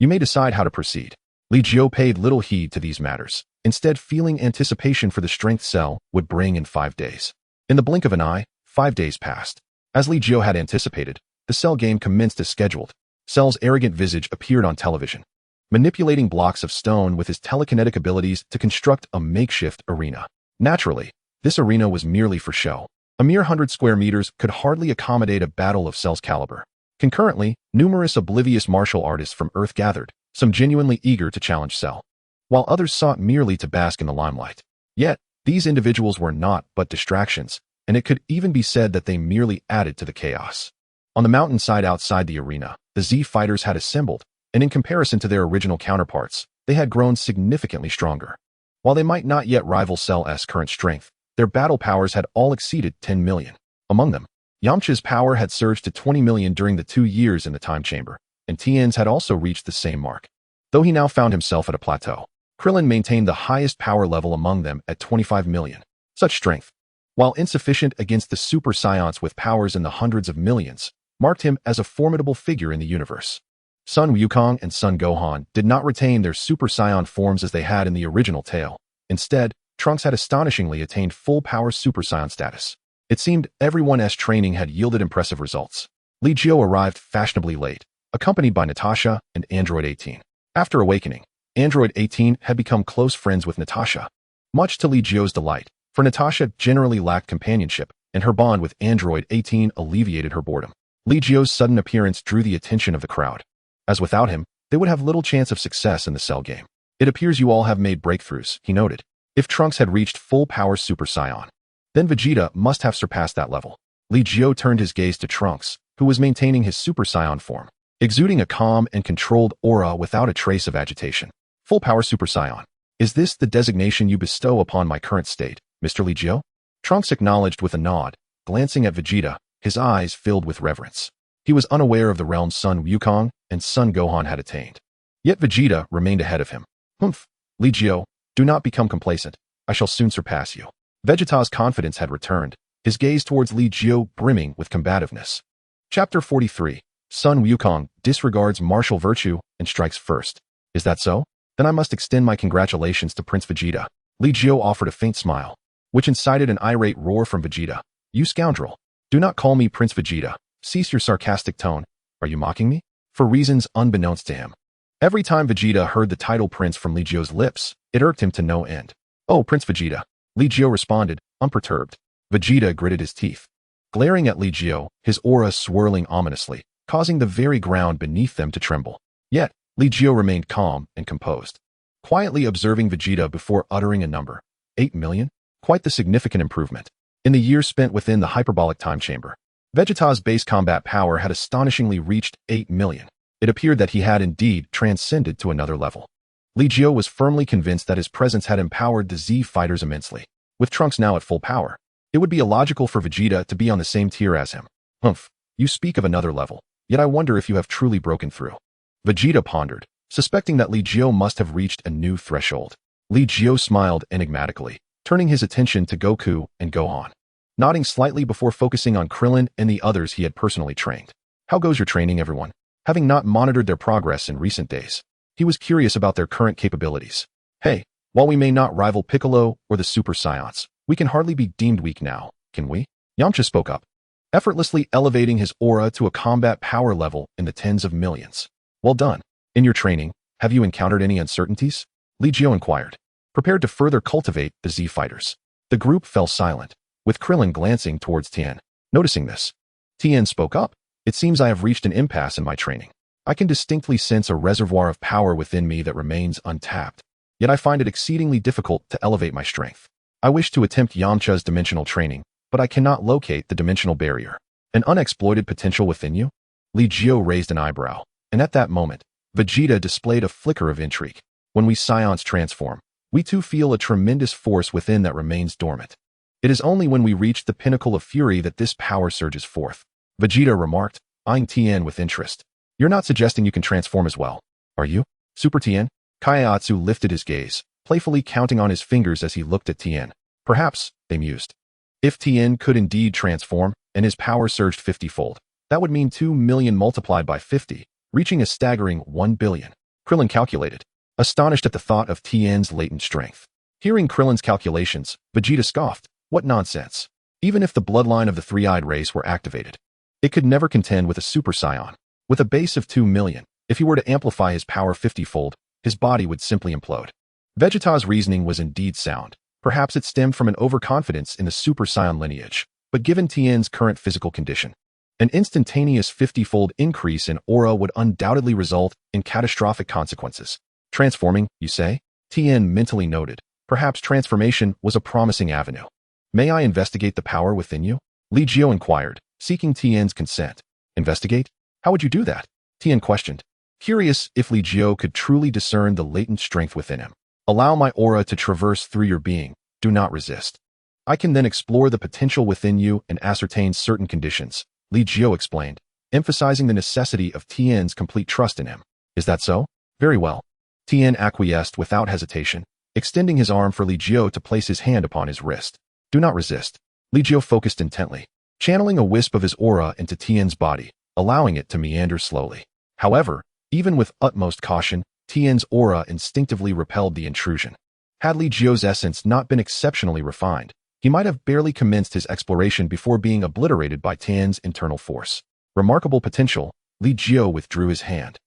You may decide how to proceed. Li Jiu paid little heed to these matters, instead feeling anticipation for the strength cell would bring in 5 days. In the blink of an eye, 5 days passed. As Li Jiu had anticipated, the Cell game commenced as scheduled. Cell's arrogant visage appeared on television, manipulating blocks of stone with his telekinetic abilities to construct a makeshift arena. Naturally, this arena was merely for show. A mere 100 square meters could hardly accommodate a battle of Cell's caliber. Concurrently, numerous oblivious martial artists from Earth gathered, some genuinely eager to challenge Cell, while others sought merely to bask in the limelight. Yet, these individuals were not but distractions, and it could even be said that they merely added to the chaos. On the mountainside outside the arena, the Z fighters had assembled, and in comparison to their original counterparts, they had grown significantly stronger. While they might not yet rival Cell's current strength, their battle powers had all exceeded 10 million. Among them, Yamcha's power had surged to 20 million during the 2 years in the time chamber, and Tien's had also reached the same mark. Though he now found himself at a plateau, Krillin maintained the highest power level among them at 25 million. Such strength, while insufficient against the Super Saiyans with powers in the hundreds of millions, marked him as a formidable figure in the universe. Sun Wukong and Son Gohan did not retain their Super Saiyan forms as they had in the original tale. Instead, Trunks had astonishingly attained full-power Super Saiyan status. It seemed everyone's training had yielded impressive results. Li Jiu arrived fashionably late, accompanied by Natasha and Android 18. After awakening, Android 18 had become close friends with Natasha, much to Li Jiu's delight, for Natasha generally lacked companionship, and her bond with Android 18 alleviated her boredom. Li Jiu's sudden appearance drew the attention of the crowd, as without him, they would have little chance of success in the Cell game. It appears you all have made breakthroughs, he noted. If Trunks had reached full-power Super Saiyan, then Vegeta must have surpassed that level. Li Jiu turned his gaze to Trunks, who was maintaining his Super Saiyan form, exuding a calm and controlled aura without a trace of agitation. Full-power Super Saiyan. Is this the designation you bestow upon my current state, Mr. Li Jiu? Trunks acknowledged with a nod, glancing at Vegeta, his eyes filled with reverence. He was unaware of the realms Son Wukong and Son Gohan had attained. Yet Vegeta remained ahead of him. Humph, Li Jiu, do not become complacent. I shall soon surpass you. Vegeta's confidence had returned, his gaze towards Li Jiu brimming with combativeness. Chapter 43. Son Wukong disregards martial virtue and strikes first. Is that so? Then I must extend my congratulations to Prince Vegeta. Li Jiu offered a faint smile, which incited an irate roar from Vegeta. You scoundrel. Do not call me Prince Vegeta. Cease your sarcastic tone. Are you mocking me? For reasons unbeknownst to him. Every time Vegeta heard the title Prince from Li Jiu's lips, it irked him to no end. Oh, Prince Vegeta. Li Jiu responded, unperturbed. Vegeta gritted his teeth, glaring at Li Jiu, his aura swirling ominously, causing the very ground beneath them to tremble. Yet, Li Jiu remained calm and composed, quietly observing Vegeta before uttering a number. 8 million? Quite the significant improvement. In the years spent within the hyperbolic time chamber, Vegeta's base combat power had astonishingly reached 8 million. It appeared that he had indeed transcended to another level. Li Jiu was firmly convinced that his presence had empowered the Z fighters immensely. With Trunks now at full power, it would be illogical for Vegeta to be on the same tier as him. Humph, you speak of another level, yet I wonder if you have truly broken through. Vegeta pondered, suspecting that Li Jiu must have reached a new threshold. Li Jiu smiled enigmatically, turning his attention to Goku and Gohan, nodding slightly before focusing on Krillin and the others he had personally trained. How goes your training, everyone? having not monitored their progress in recent days. He was curious about their current capabilities. Hey, while we may not rival Piccolo or the Super Saiyans, we can hardly be deemed weak now, can we? Yamcha spoke up, effortlessly elevating his aura to a combat power level in the tens of millions. Well done. In your training, have you encountered any uncertainties? Li Jiu inquired, prepared to further cultivate the Z fighters. The group fell silent, with Krillin glancing towards Tien. Noticing this, Tien spoke up. It seems I have reached an impasse in my training. I can distinctly sense a reservoir of power within me that remains untapped, yet I find it exceedingly difficult to elevate my strength. I wish to attempt Yamcha's dimensional training, but I cannot locate the dimensional barrier. An unexploited potential within you? Li Jiu raised an eyebrow, and at that moment, Vegeta displayed a flicker of intrigue. When we Saiyans transform, we too feel a tremendous force within that remains dormant. It is only when we reach the pinnacle of fury that this power surges forth. Vegeta remarked, eyeing Tien with interest. You're not suggesting you can transform as well, are you? Super Tien? Kaiatsu lifted his gaze, playfully counting on his fingers as he looked at Tien. Perhaps, they mused. If Tien could indeed transform, and his power surged 50-fold, that would mean 2 million multiplied by 50, reaching a staggering 1 billion. Krillin calculated, astonished at the thought of Tien's latent strength. Hearing Krillin's calculations, Vegeta scoffed. What nonsense. Even if the bloodline of the three-eyed race were activated, it could never contend with a Super Saiyan. With a base of 2 million, if he were to amplify his power 50-fold, his body would simply implode. Vegeta's reasoning was indeed sound. Perhaps it stemmed from an overconfidence in the Super Saiyan lineage, but given Tien's current physical condition, an instantaneous 50-fold increase in aura would undoubtedly result in catastrophic consequences. Transforming, you say? Tien mentally noted. Perhaps transformation was a promising avenue. May I investigate the power within you? Li Jiu inquired, seeking Tien's consent. Investigate? How would you do that? Tien questioned, curious if Li Jiu could truly discern the latent strength within him. Allow my aura to traverse through your being. Do not resist. I can then explore the potential within you and ascertain certain conditions, Li Jiu explained, emphasizing the necessity of Tien's complete trust in him. Is that so? Very well. Tien acquiesced without hesitation, extending his arm for Li Jiu to place his hand upon his wrist. Do not resist. Li Jiu focused intently, channeling a wisp of his aura into Tien's body, allowing it to meander slowly. However, even with utmost caution, Tien's aura instinctively repelled the intrusion. Had Li Jiu's essence not been exceptionally refined, he might have barely commenced his exploration before being obliterated by Tien's internal force. Remarkable potential, Li Jiu withdrew his hand.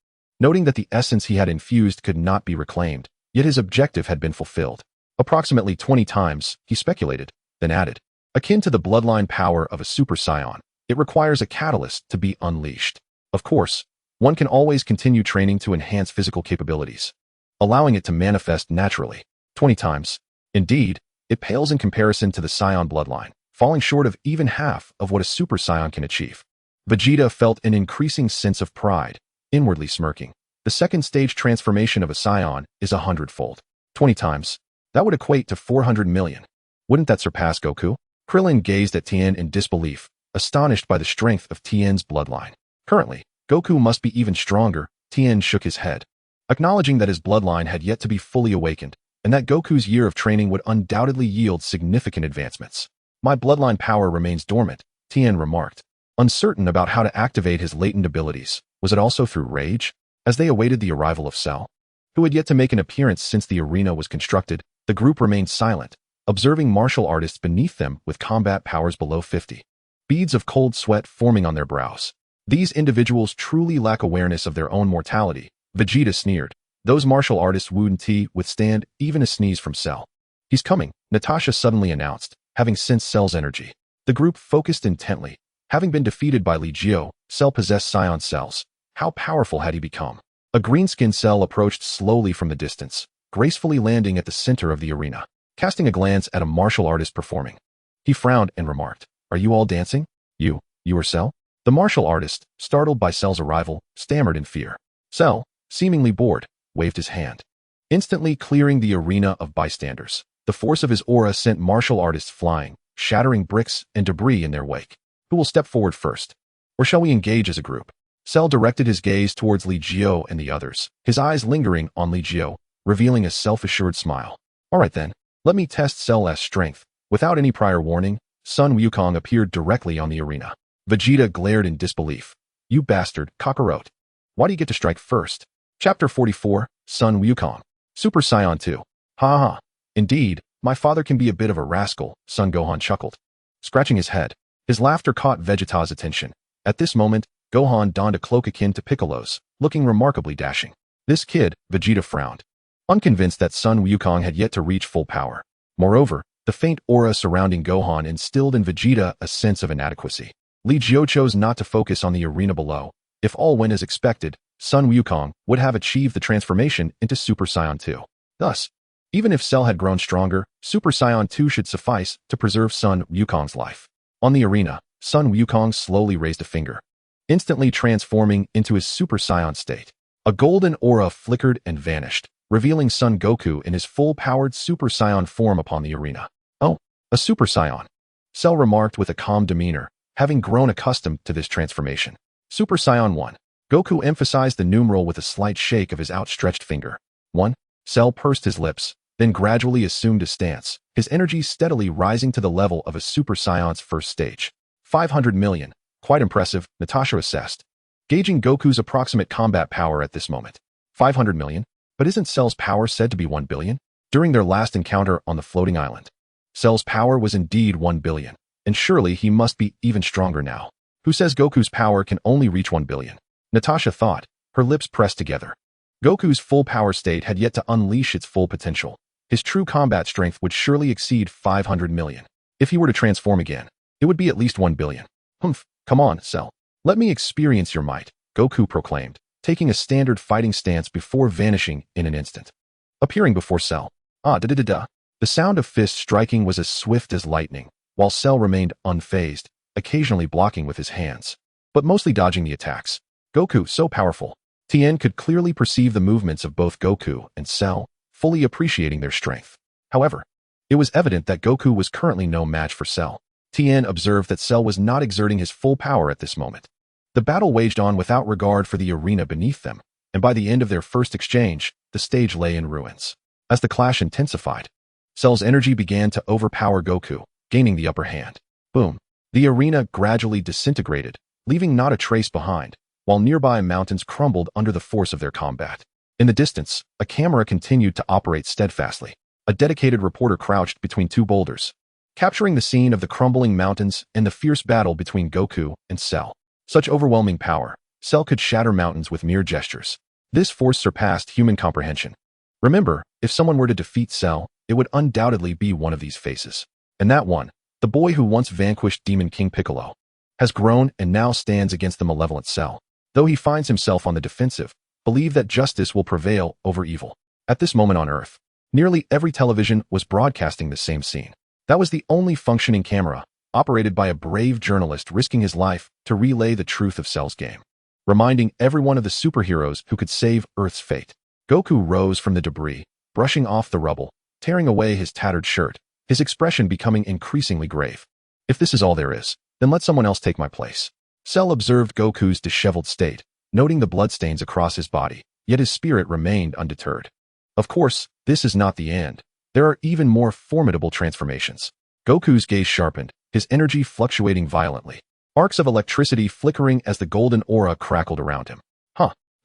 Noting that the essence he had infused could not be reclaimed, yet his objective had been fulfilled. Approximately 20 times, he speculated, then added, akin to the bloodline power of a Super Saiyan, it requires a catalyst to be unleashed. Of course, one can always continue training to enhance physical capabilities, allowing it to manifest naturally. 20 times. Indeed, it pales in comparison to the Saiyan bloodline, falling short of even half of what a Super Saiyan can achieve. Vegeta felt an increasing sense of pride, inwardly smirking. The second stage transformation of a Saiyan is 100-fold. 20 times. That would equate to 400 million. Wouldn't that surpass Goku? Krillin gazed at Tien in disbelief, astonished by the strength of Tien's bloodline. Currently, Goku must be even stronger. Tien shook his head, acknowledging that his bloodline had yet to be fully awakened, and that Goku's year of training would undoubtedly yield significant advancements. My bloodline power remains dormant, Tien remarked, uncertain about how to activate his latent abilities. Was it also through rage? As they awaited the arrival of Cell, who had yet to make an appearance since the arena was constructed, the group remained silent, observing martial artists beneath them with combat powers below 50. Beads of cold sweat forming on their brows. These individuals truly lack awareness of their own mortality, Vegeta sneered. Those martial artists wouldn't withstand even a sneeze from Cell. He's coming, Natasha suddenly announced, having sensed Cell's energy. The group focused intently. Having been defeated by Li Jiu, Cell possessed Saiyan cells. How powerful had he become? A green-skinned Cell approached slowly from the distance, gracefully landing at the center of the arena. Casting a glance at a martial artist performing, he frowned and remarked, "Are you all dancing? You are Cell?" The martial artist, startled by Cell's arrival, stammered in fear. Cell, seemingly bored, waved his hand, instantly clearing the arena of bystanders. The force of his aura sent martial artists flying, shattering bricks and debris in their wake. Who will step forward first? Or shall we engage as a group? Cell directed his gaze towards Li Jiu and the others, his eyes lingering on Li Jiu, revealing a self-assured smile. All right then, let me test Cell's strength. Without any prior warning, Sun Wukong appeared directly on the arena. Vegeta glared in disbelief. You bastard, cockroach. Why do you get to strike first? Chapter 44, Sun Wukong. Super Saiyan 2. Ha ha. Indeed, my father can be a bit of a rascal, Son Gohan chuckled. Scratching his head, his laughter caught Vegeta's attention. At this moment, Gohan donned a cloak akin to Piccolo's, looking remarkably dashing. This kid, Vegeta frowned, unconvinced that Sun Wukong had yet to reach full power. Moreover, the faint aura surrounding Gohan instilled in Vegeta a sense of inadequacy. Li Jiu chose not to focus on the arena below. If all went as expected, Sun Wukong would have achieved the transformation into Super Saiyan 2. Thus, even if Cell had grown stronger, Super Saiyan 2 should suffice to preserve Sun Wukong's life. On the arena, Sun Wukong slowly raised a finger, instantly transforming into his Super Saiyan state. A golden aura flickered and vanished, revealing Son Goku in his full-powered Super Saiyan form upon the arena. Oh, a Super Saiyan, Cell remarked with a calm demeanor, having grown accustomed to this transformation. Super Saiyan 1. Goku emphasized the numeral with a slight shake of his outstretched finger. 1. Cell pursed his lips, then gradually assumed a stance, his energy steadily rising to the level of a Super Saiyan's first stage. 500 million. Quite impressive, Natasha assessed, gauging Goku's approximate combat power at this moment. 500 million? But isn't Cell's power said to be 1 billion? During their last encounter on the floating island, Cell's power was indeed 1 billion, and surely he must be even stronger now. Who says Goku's power can only reach 1 billion? Natasha thought, her lips pressed together. Goku's full power state had yet to unleash its full potential. His true combat strength would surely exceed 500 million. If he were to transform again, it would be at least 1 billion. Humph, come on, Cell. Let me experience your might, Goku proclaimed, taking a standard fighting stance before vanishing in an instant. Appearing before Cell. Ah-da-da-da-da. The sound of fists striking was as swift as lightning, while Cell remained unfazed, occasionally blocking with his hands, but mostly dodging the attacks. Goku, so powerful. Tien could clearly perceive the movements of both Goku and Cell, fully appreciating their strength. However, it was evident that Goku was currently no match for Cell. Tien observed that Cell was not exerting his full power at this moment. The battle waged on without regard for the arena beneath them, and by the end of their first exchange, the stage lay in ruins. As the clash intensified, Cell's energy began to overpower Goku, gaining the upper hand. Boom. The arena gradually disintegrated, leaving not a trace behind, while nearby mountains crumbled under the force of their combat. In the distance, a camera continued to operate steadfastly. A dedicated reporter crouched between two boulders, capturing the scene of the crumbling mountains and the fierce battle between Goku and Cell. Such overwhelming power, Cell could shatter mountains with mere gestures. This force surpassed human comprehension. Remember, if someone were to defeat Cell, it would undoubtedly be one of these faces. And that one, the boy who once vanquished Demon King Piccolo, has grown and now stands against the malevolent Cell. Though he finds himself on the defensive, believe that justice will prevail over evil. At this moment on Earth, nearly every television was broadcasting the same scene. That was the only functioning camera, operated by a brave journalist risking his life to relay the truth of Cell's game, reminding everyone of the superheroes who could save Earth's fate. Goku rose from the debris, brushing off the rubble, tearing away his tattered shirt, his expression becoming increasingly grave. If this is all there is, then let someone else take my place. Cell observed Goku's disheveled state, noting the bloodstains across his body, yet his spirit remained undeterred. Of course, this is not the end. There are even more formidable transformations. Goku's gaze sharpened, his energy fluctuating violently. Arcs of electricity flickering as the golden aura crackled around him.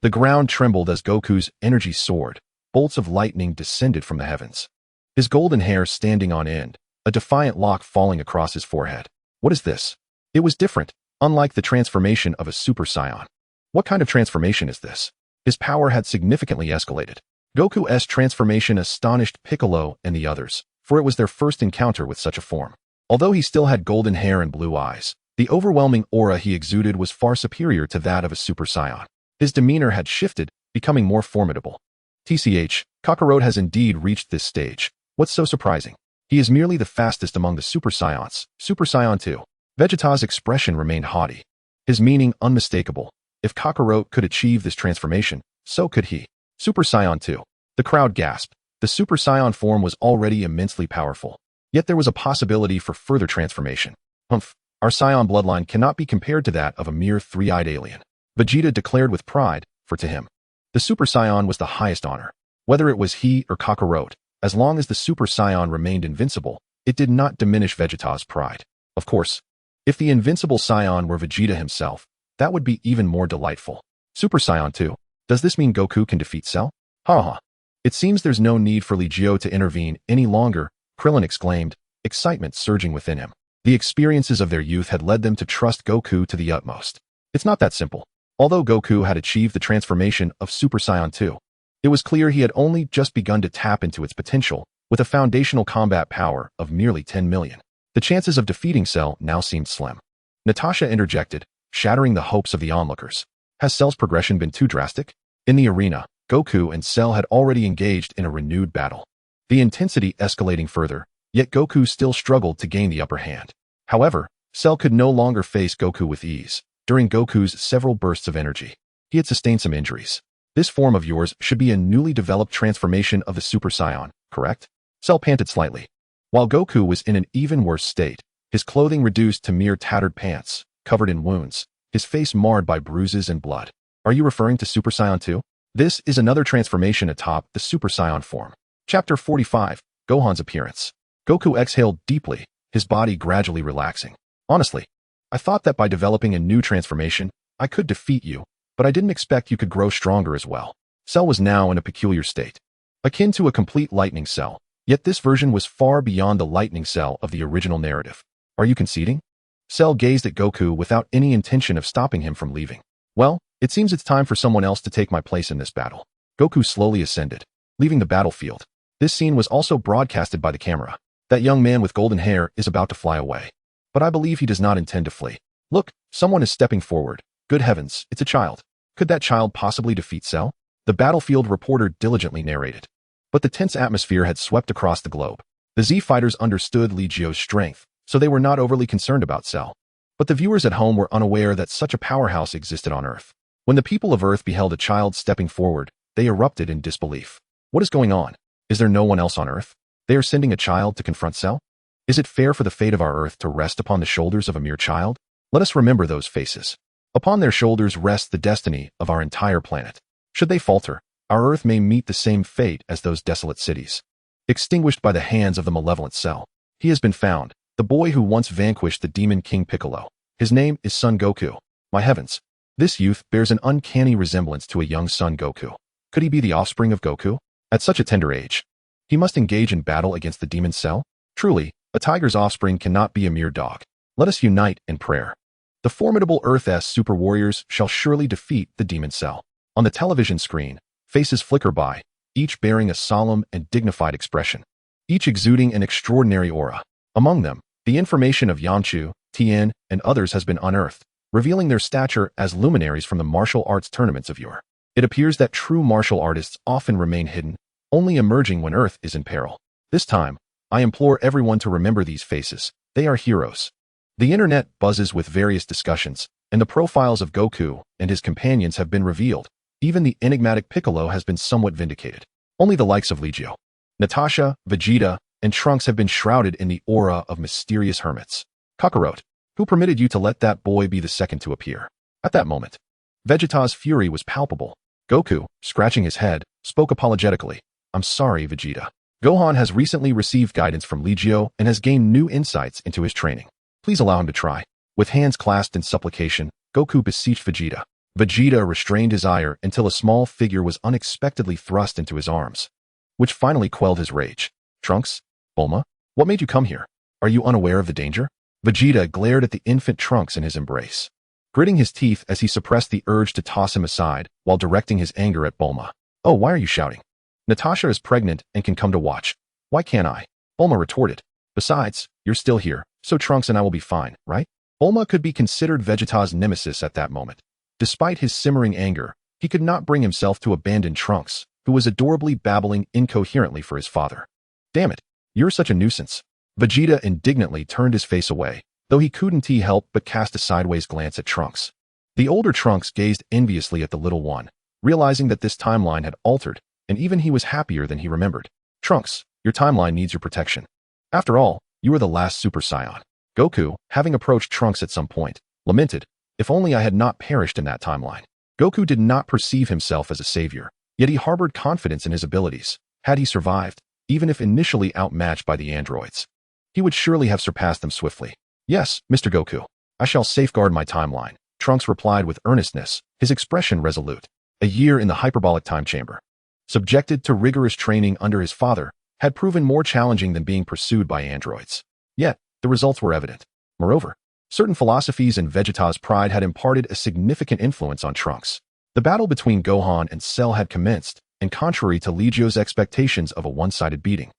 The ground trembled as Goku's energy soared. Bolts of lightning descended from the heavens, his golden hair standing on end, a defiant lock falling across his forehead. What is this? It was different, unlike the transformation of a Super Saiyan. What kind of transformation is this? His power had significantly escalated. Goku's transformation astonished Piccolo and the others, for it was their first encounter with such a form. Although he still had golden hair and blue eyes, the overwhelming aura he exuded was far superior to that of a Super Saiyan. His demeanor had shifted, becoming more formidable. TCH, Kakarot has indeed reached this stage. What's so surprising? He is merely the fastest among the Super Saiyans. Super Saiyan 2. Vegeta's expression remained haughty, his meaning unmistakable. If Kakarot could achieve this transformation, so could he. Super Saiyan 2. The crowd gasped. The Super Saiyan form was already immensely powerful. Yet there was a possibility for further transformation. Humph, our Saiyan bloodline cannot be compared to that of a mere three-eyed alien, Vegeta declared with pride, for to him, the Super Saiyan was the highest honor. Whether it was he or Kakarot, as long as the Super Saiyan remained invincible, it did not diminish Vegeta's pride. Of course, if the invincible Saiyan were Vegeta himself, that would be even more delightful. Super Saiyan 2. Does this mean Goku can defeat Cell? Haha. It seems there's no need for Li Jiu to intervene any longer, Krillin exclaimed, excitement surging within him. The experiences of their youth had led them to trust Goku to the utmost. It's not that simple. Although Goku had achieved the transformation of Super Saiyan 2, it was clear he had only just begun to tap into its potential with a foundational combat power of merely 10 million. The chances of defeating Cell now seemed slim. Natasha interjected, shattering the hopes of the onlookers. Has Cell's progression been too drastic? In the arena, Goku and Cell had already engaged in a renewed battle, the intensity escalating further, yet Goku still struggled to gain the upper hand. However, Cell could no longer face Goku with ease. During Goku's several bursts of energy, he had sustained some injuries. This form of yours should be a newly developed transformation of the Super Saiyan, correct? Cell panted slightly. While Goku was in an even worse state, his clothing reduced to mere tattered pants, covered in wounds, his face marred by bruises and blood. Are you referring to Super Saiyan 2? This is another transformation atop the Super Saiyan form. Chapter 45, Gohan's appearance. Goku exhaled deeply, his body gradually relaxing. Honestly, I thought that by developing a new transformation, I could defeat you, but I didn't expect you could grow stronger as well. Cell was now in a peculiar state, akin to a complete lightning cell, yet this version was far beyond the lightning cell of the original narrative. Are you conceding? Cell gazed at Goku without any intention of stopping him from leaving. Well, it seems it's time for someone else to take my place in this battle. Goku slowly ascended, leaving the battlefield. This scene was also broadcasted by the camera. That young man with golden hair is about to fly away. But I believe he does not intend to flee. Look, someone is stepping forward. Good heavens, it's a child. Could that child possibly defeat Cell? The battlefield reporter diligently narrated. But the tense atmosphere had swept across the globe. The Z fighters understood Li Jiu's strength, so they were not overly concerned about Cell. But the viewers at home were unaware that such a powerhouse existed on Earth. When the people of Earth beheld a child stepping forward, they erupted in disbelief. What is going on? Is there no one else on Earth? They are sending a child to confront Cell? Is it fair for the fate of our Earth to rest upon the shoulders of a mere child? Let us remember those faces. Upon their shoulders rests the destiny of our entire planet. Should they falter, our Earth may meet the same fate as those desolate cities. Extinguished by the hands of the malevolent Cell. He has been found, the boy who once vanquished the demon King Piccolo. His name is Son Goku. My heavens. This youth bears an uncanny resemblance to a young Son Goku. Could he be the offspring of Goku? At such a tender age, he must engage in battle against the demon Cell? Truly, a tiger's offspring cannot be a mere dog. Let us unite in prayer. The formidable Earth's super warriors shall surely defeat the demon Cell. On the television screen, faces flicker by, each bearing a solemn and dignified expression, each exuding an extraordinary aura. Among them, the information of Yamchu, Tien, and others has been unearthed, revealing their stature as luminaries from the martial arts tournaments of yore. It appears that true martial artists often remain hidden, only emerging when Earth is in peril. This time, I implore everyone to remember these faces. They are heroes. The internet buzzes with various discussions, and the profiles of Goku and his companions have been revealed. Even the enigmatic Piccolo has been somewhat vindicated. Only the likes of Li Jiu, Natasha, Vegeta, and Trunks have been shrouded in the aura of mysterious hermits. Kakarot, who permitted you to let that boy be the second to appear? At that moment, Vegeta's fury was palpable. Goku, scratching his head, spoke apologetically. I'm sorry, Vegeta. Gohan has recently received guidance from Li Jiu and has gained new insights into his training. Please allow him to try. With hands clasped in supplication, Goku beseeched Vegeta. Vegeta restrained his ire until a small figure was unexpectedly thrust into his arms, which finally quelled his rage. Trunks? Bulma? What made you come here? Are you unaware of the danger? Vegeta glared at the infant Trunks in his embrace, gritting his teeth as he suppressed the urge to toss him aside while directing his anger at Bulma. Oh, why are you shouting? Natasha is pregnant and can come to watch. Why can't I? Bulma retorted. Besides, you're still here, so Trunks and I will be fine, right? Bulma could be considered Vegeta's nemesis at that moment. Despite his simmering anger, he could not bring himself to abandon Trunks, who was adorably babbling incoherently for his father. Damn it, you're such a nuisance. Vegeta indignantly turned his face away, though he couldn't help but cast a sideways glance at Trunks. The older Trunks gazed enviously at the little one, realizing that this timeline had altered, and even he was happier than he remembered. Trunks, your timeline needs your protection. After all, you are the last Super Saiyan. Goku, having approached Trunks at some point, lamented, if only I had not perished in that timeline. Goku did not perceive himself as a savior, yet he harbored confidence in his abilities. Had he survived, even if initially outmatched by the androids, he would surely have surpassed them swiftly. Yes, Mr. Goku. I shall safeguard my timeline. Trunks replied with earnestness, his expression resolute. A year in the hyperbolic time chamber, subjected to rigorous training under his father, had proven more challenging than being pursued by androids. Yet, the results were evident. Moreover, certain philosophies and Vegeta's pride had imparted a significant influence on Trunks. The battle between Gohan and Cell had commenced, and contrary to Li Jiu's expectations of a one-sided beating,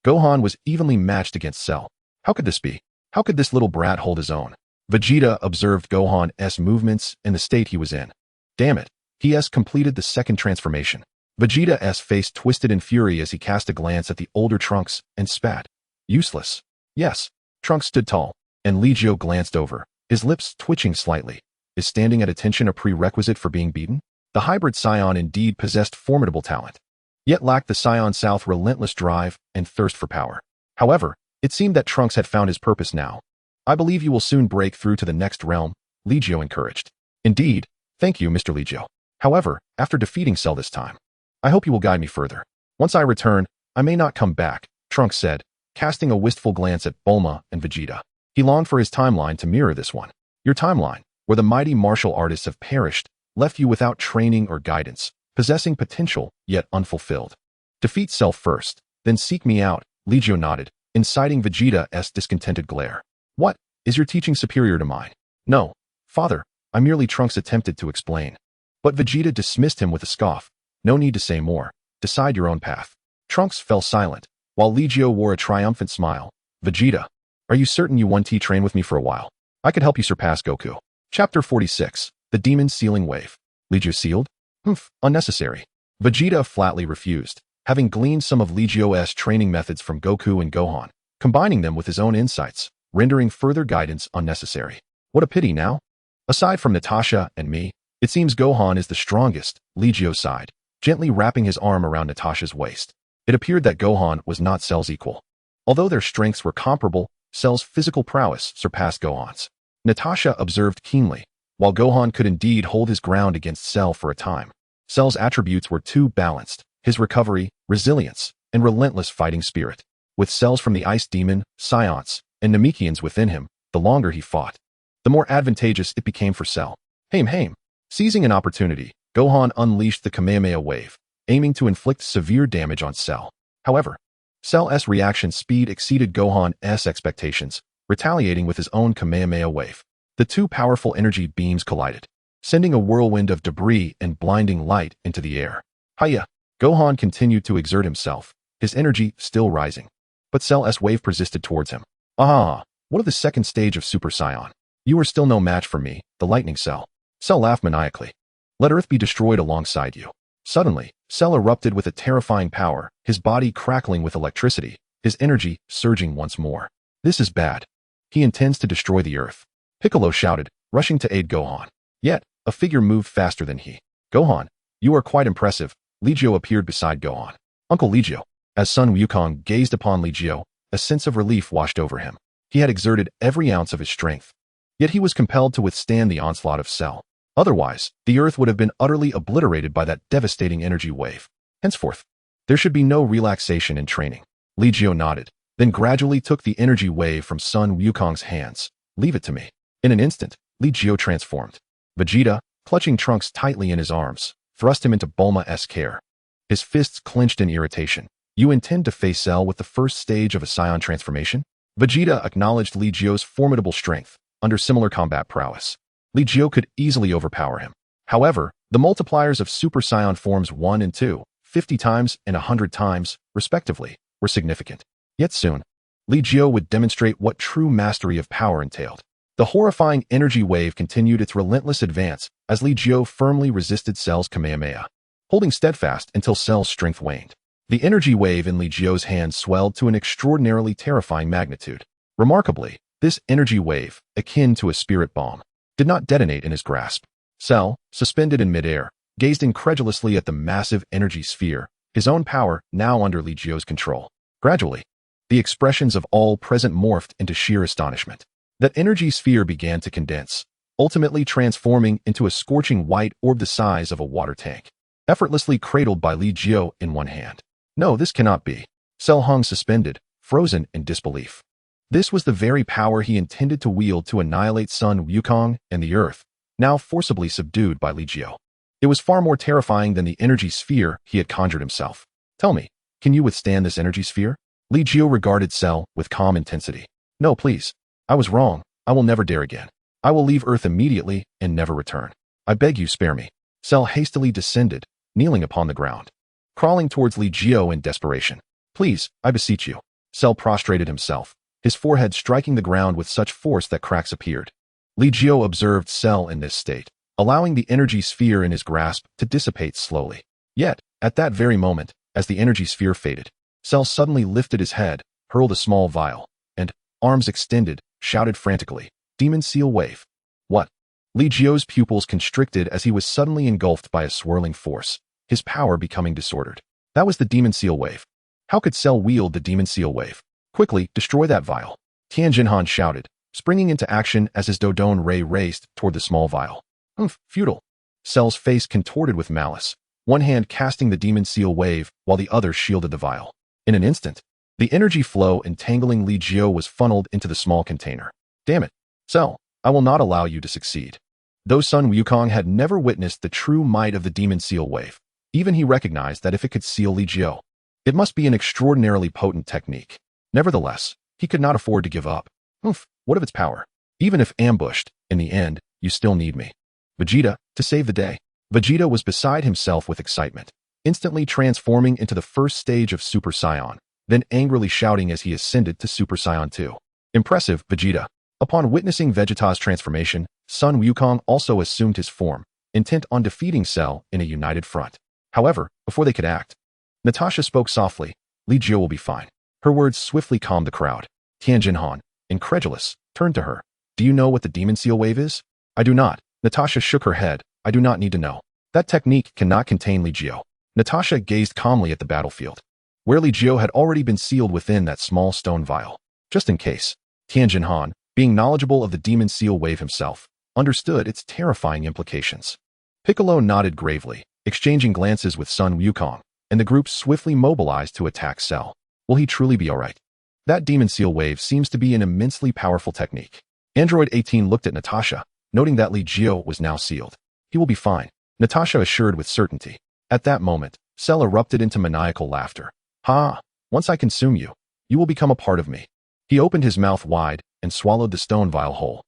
Gohan was evenly matched against Cell. How could this be? How could this little brat hold his own? Vegeta observed Gohan's movements and the state he was in. Damn it, he has completed the second transformation. Vegeta's face twisted in fury as he cast a glance at the older Trunks and spat. Useless. Yes. Trunks stood tall, and Li Jiu glanced over, his lips twitching slightly. Is standing at attention a prerequisite for being beaten? The hybrid Saiyan indeed possessed formidable talent, yet lacked the Saiyan South's relentless drive and thirst for power. However, it seemed that Trunks had found his purpose now. I believe you will soon break through to the next realm, Li Jiu encouraged. Indeed, thank you, Mr. Li Jiu. However, after defeating Cell this time, I hope you will guide me further. Once I return, I may not come back, Trunks said, casting a wistful glance at Bulma and Vegeta. He longed for his timeline to mirror this one. Your timeline, where the mighty martial artists have perished, left you without training or guidance, possessing potential, yet unfulfilled. Defeat Cell first, then seek me out, Li Jiu nodded, inciting Vegeta's discontented glare. What? Is your teaching superior to mine? No, father, I merely Trunks attempted to explain. But Vegeta dismissed him with a scoff. No need to say more. Decide your own path. Trunks fell silent, while Li Jiu wore a triumphant smile. Vegeta, are you certain you want to train with me for a while? I could help you surpass Goku. Chapter 46, The Demon Sealing Wave. Li Jiu sealed? Unnecessary. Vegeta flatly refused, having gleaned some of Li Jiu's training methods from Goku and Gohan, combining them with his own insights, rendering further guidance unnecessary. What a pity now. Aside from Natasha and me, it seems Gohan is the strongest, Li Jiu sighed, gently wrapping his arm around Natasha's waist. It appeared that Gohan was not Cell's equal. Although their strengths were comparable, Cell's physical prowess surpassed Gohan's. Natasha observed keenly. While Gohan could indeed hold his ground against Cell for a time, Cell's attributes were too balanced, his recovery, resilience, and relentless fighting spirit. With cells from the Ice Demon, Saiyans, and Namekians within him, the longer he fought, the more advantageous it became for Cell. Haim. Seizing an opportunity, Gohan unleashed the Kamehameha wave, aiming to inflict severe damage on Cell. However, Cell's reaction speed exceeded Gohan's expectations, retaliating with his own Kamehameha wave. The two powerful energy beams collided, sending a whirlwind of debris and blinding light into the air. Hiya! Gohan continued to exert himself, his energy still rising. But Cell's wave persisted towards him. What of the second stage of Super Saiyan? You are still no match for me, the lightning Cell. Cell laughed maniacally. Let Earth be destroyed alongside you. Suddenly, Cell erupted with a terrifying power, his body crackling with electricity, his energy surging once more. This is bad. He intends to destroy the Earth. Piccolo shouted, rushing to aid Gohan. Yet, a figure moved faster than he. Gohan, you are quite impressive. Li Jiu appeared beside Gohan. Uncle Li Jiu. As Sun Wukong gazed upon Li Jiu, a sense of relief washed over him. He had exerted every ounce of his strength. Yet he was compelled to withstand the onslaught of Cell. Otherwise, the Earth would have been utterly obliterated by that devastating energy wave. Henceforth, there should be no relaxation in training. Li Jiu nodded, then gradually took the energy wave from Sun Wukong's hands. Leave it to me. In an instant, Li Jiu transformed. Vegeta, clutching Trunks tightly in his arms, thrust him into Bulma's care. His fists clenched in irritation. You intend to face Cell with the first stage of a Saiyan transformation? Vegeta acknowledged Li Jiu's formidable strength, under similar combat prowess. Li Jiu could easily overpower him. However, the multipliers of Super Saiyan forms 1 and 2, 50 times and 100 times, respectively, were significant. Yet soon, Li Jiu would demonstrate what true mastery of power entailed. The horrifying energy wave continued its relentless advance as Li Jiu firmly resisted Cell's Kamehameha, holding steadfast until Cell's strength waned. The energy wave in Li Jiu's hand swelled to an extraordinarily terrifying magnitude. Remarkably, this energy wave, akin to a spirit bomb, did not detonate in his grasp. Cell, suspended in midair, gazed incredulously at the massive energy sphere, his own power now under Li Jiu's control. Gradually, the expressions of all present morphed into sheer astonishment. That energy sphere began to condense, ultimately transforming into a scorching white orb the size of a water tank, effortlessly cradled by Li Jiu in one hand. No, this cannot be. Cell hung suspended, frozen in disbelief. This was the very power he intended to wield to annihilate Sun Wukong and the Earth, now forcibly subdued by Li Jiu. It was far more terrifying than the energy sphere he had conjured himself. Tell me, can you withstand this energy sphere? Li Jiu regarded Cell with calm intensity. No, please. I was wrong. I will never dare again. I will leave Earth immediately and never return. I beg you, spare me. Cell hastily descended, kneeling upon the ground, crawling towards Li Jiu in desperation. Please, I beseech you. Cell prostrated himself, his forehead striking the ground with such force that cracks appeared. Li Jiu observed Cell in this state, allowing the energy sphere in his grasp to dissipate slowly. Yet, at that very moment, as the energy sphere faded, Cell suddenly lifted his head, hurled a small vial, and, arms extended, shouted frantically, Demon Seal Wave. What? Li Jiu's pupils constricted as he was suddenly engulfed by a swirling force, his power becoming disordered. That was the Demon Seal Wave. How could Cell wield the Demon Seal Wave? Quickly, destroy that vial. Tianjinhan shouted, springing into action as his Dodone ray raced toward the small vial. Futile. Cell's face contorted with malice, one hand casting the Demon Seal Wave while the other shielded the vial. In an instant, the energy flow entangling Li Jiu was funneled into the small container. Damn it, Cell, I will not allow you to succeed. Though Sun Wukong had never witnessed the true might of the Demon Seal Wave, even he recognized that if it could seal Li Jiu, it must be an extraordinarily potent technique. Nevertheless, he could not afford to give up. What of its power? Even if ambushed, in the end, you still need me. Vegeta, to save the day. Vegeta was beside himself with excitement, instantly transforming into the first stage of Super Saiyan, then angrily shouting as he ascended to Super Saiyan 2. Impressive, Vegeta. Upon witnessing Vegeta's transformation, Sun Wukong also assumed his form, intent on defeating Cell in a united front. However, before they could act, Natasha spoke softly, Li Jiu will be fine. Her words swiftly calmed the crowd. Tianjinhan, incredulous, turned to her. Do you know what the Demon Seal Wave is? I do not. Natasha shook her head. I do not need to know. That technique cannot contain Li Jiu. Natasha gazed calmly at the battlefield, where Li Jiu had already been sealed within that small stone vial. Just in case. Tianjinhan, being knowledgeable of the Demon Seal Wave himself, understood its terrifying implications. Piccolo nodded gravely, exchanging glances with Sun Wukong, and the group swiftly mobilized to attack Cell. Will he truly be alright? That Demon Seal Wave seems to be an immensely powerful technique. Android 18 looked at Natasha, noting that Li Jiu was now sealed. He will be fine, Natasha assured with certainty. At that moment, Cell erupted into maniacal laughter. Ha! Once I consume you, you will become a part of me. He opened his mouth wide and swallowed the stone vial whole.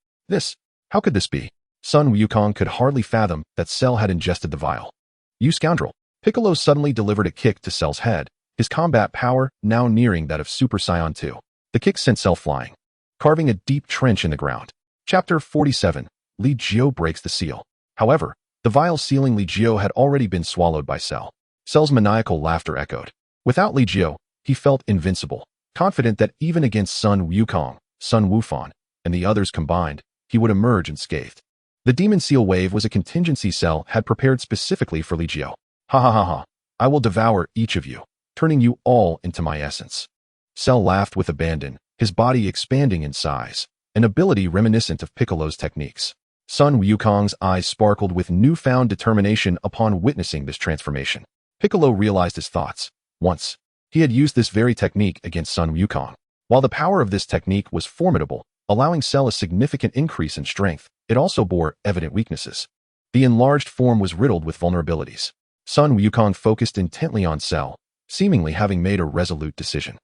How could this be? Sun Wukong could hardly fathom that Cell had ingested the vial. You scoundrel! Piccolo suddenly delivered a kick to Cell's head, his combat power now nearing that of Super Saiyan 2. The kick sent Cell flying, carving a deep trench in the ground. Chapter 47. Li Jiu breaks the seal. However, the vial sealing Li Jiu had already been swallowed by Cell. Cell's maniacal laughter echoed. Without Li Jiu, he felt invincible, confident that even against Sun Wukong, Sun Wufan, and the others combined, he would emerge unscathed. The Demon Seal Wave was a contingency Cell had prepared specifically for Li Jiu. Ha ha ha ha. I will devour each of you, turning you all into my essence. Cell laughed with abandon, his body expanding in size, an ability reminiscent of Piccolo's techniques. Sun Wukong's eyes sparkled with newfound determination upon witnessing this transformation. Piccolo realized his thoughts. Once, he had used this very technique against Sun Wukong. While the power of this technique was formidable, allowing Cell a significant increase in strength, it also bore evident weaknesses. The enlarged form was riddled with vulnerabilities. Sun Wukong focused intently on Cell, seemingly having made a resolute decision.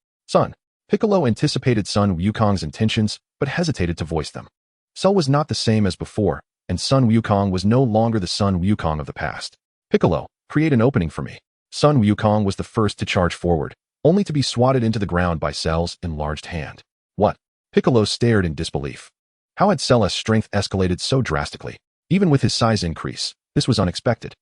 Piccolo anticipated Sun Wukong's intentions, but hesitated to voice them. Cell was not the same as before, and Sun Wukong was no longer the Sun Wukong of the past. Piccolo, create an opening for me. Sun Wukong was the first to charge forward, only to be swatted into the ground by Cell's enlarged hand. What? Piccolo stared in disbelief. How had Cell's strength escalated so drastically? Even with his size increase, this was unexpected.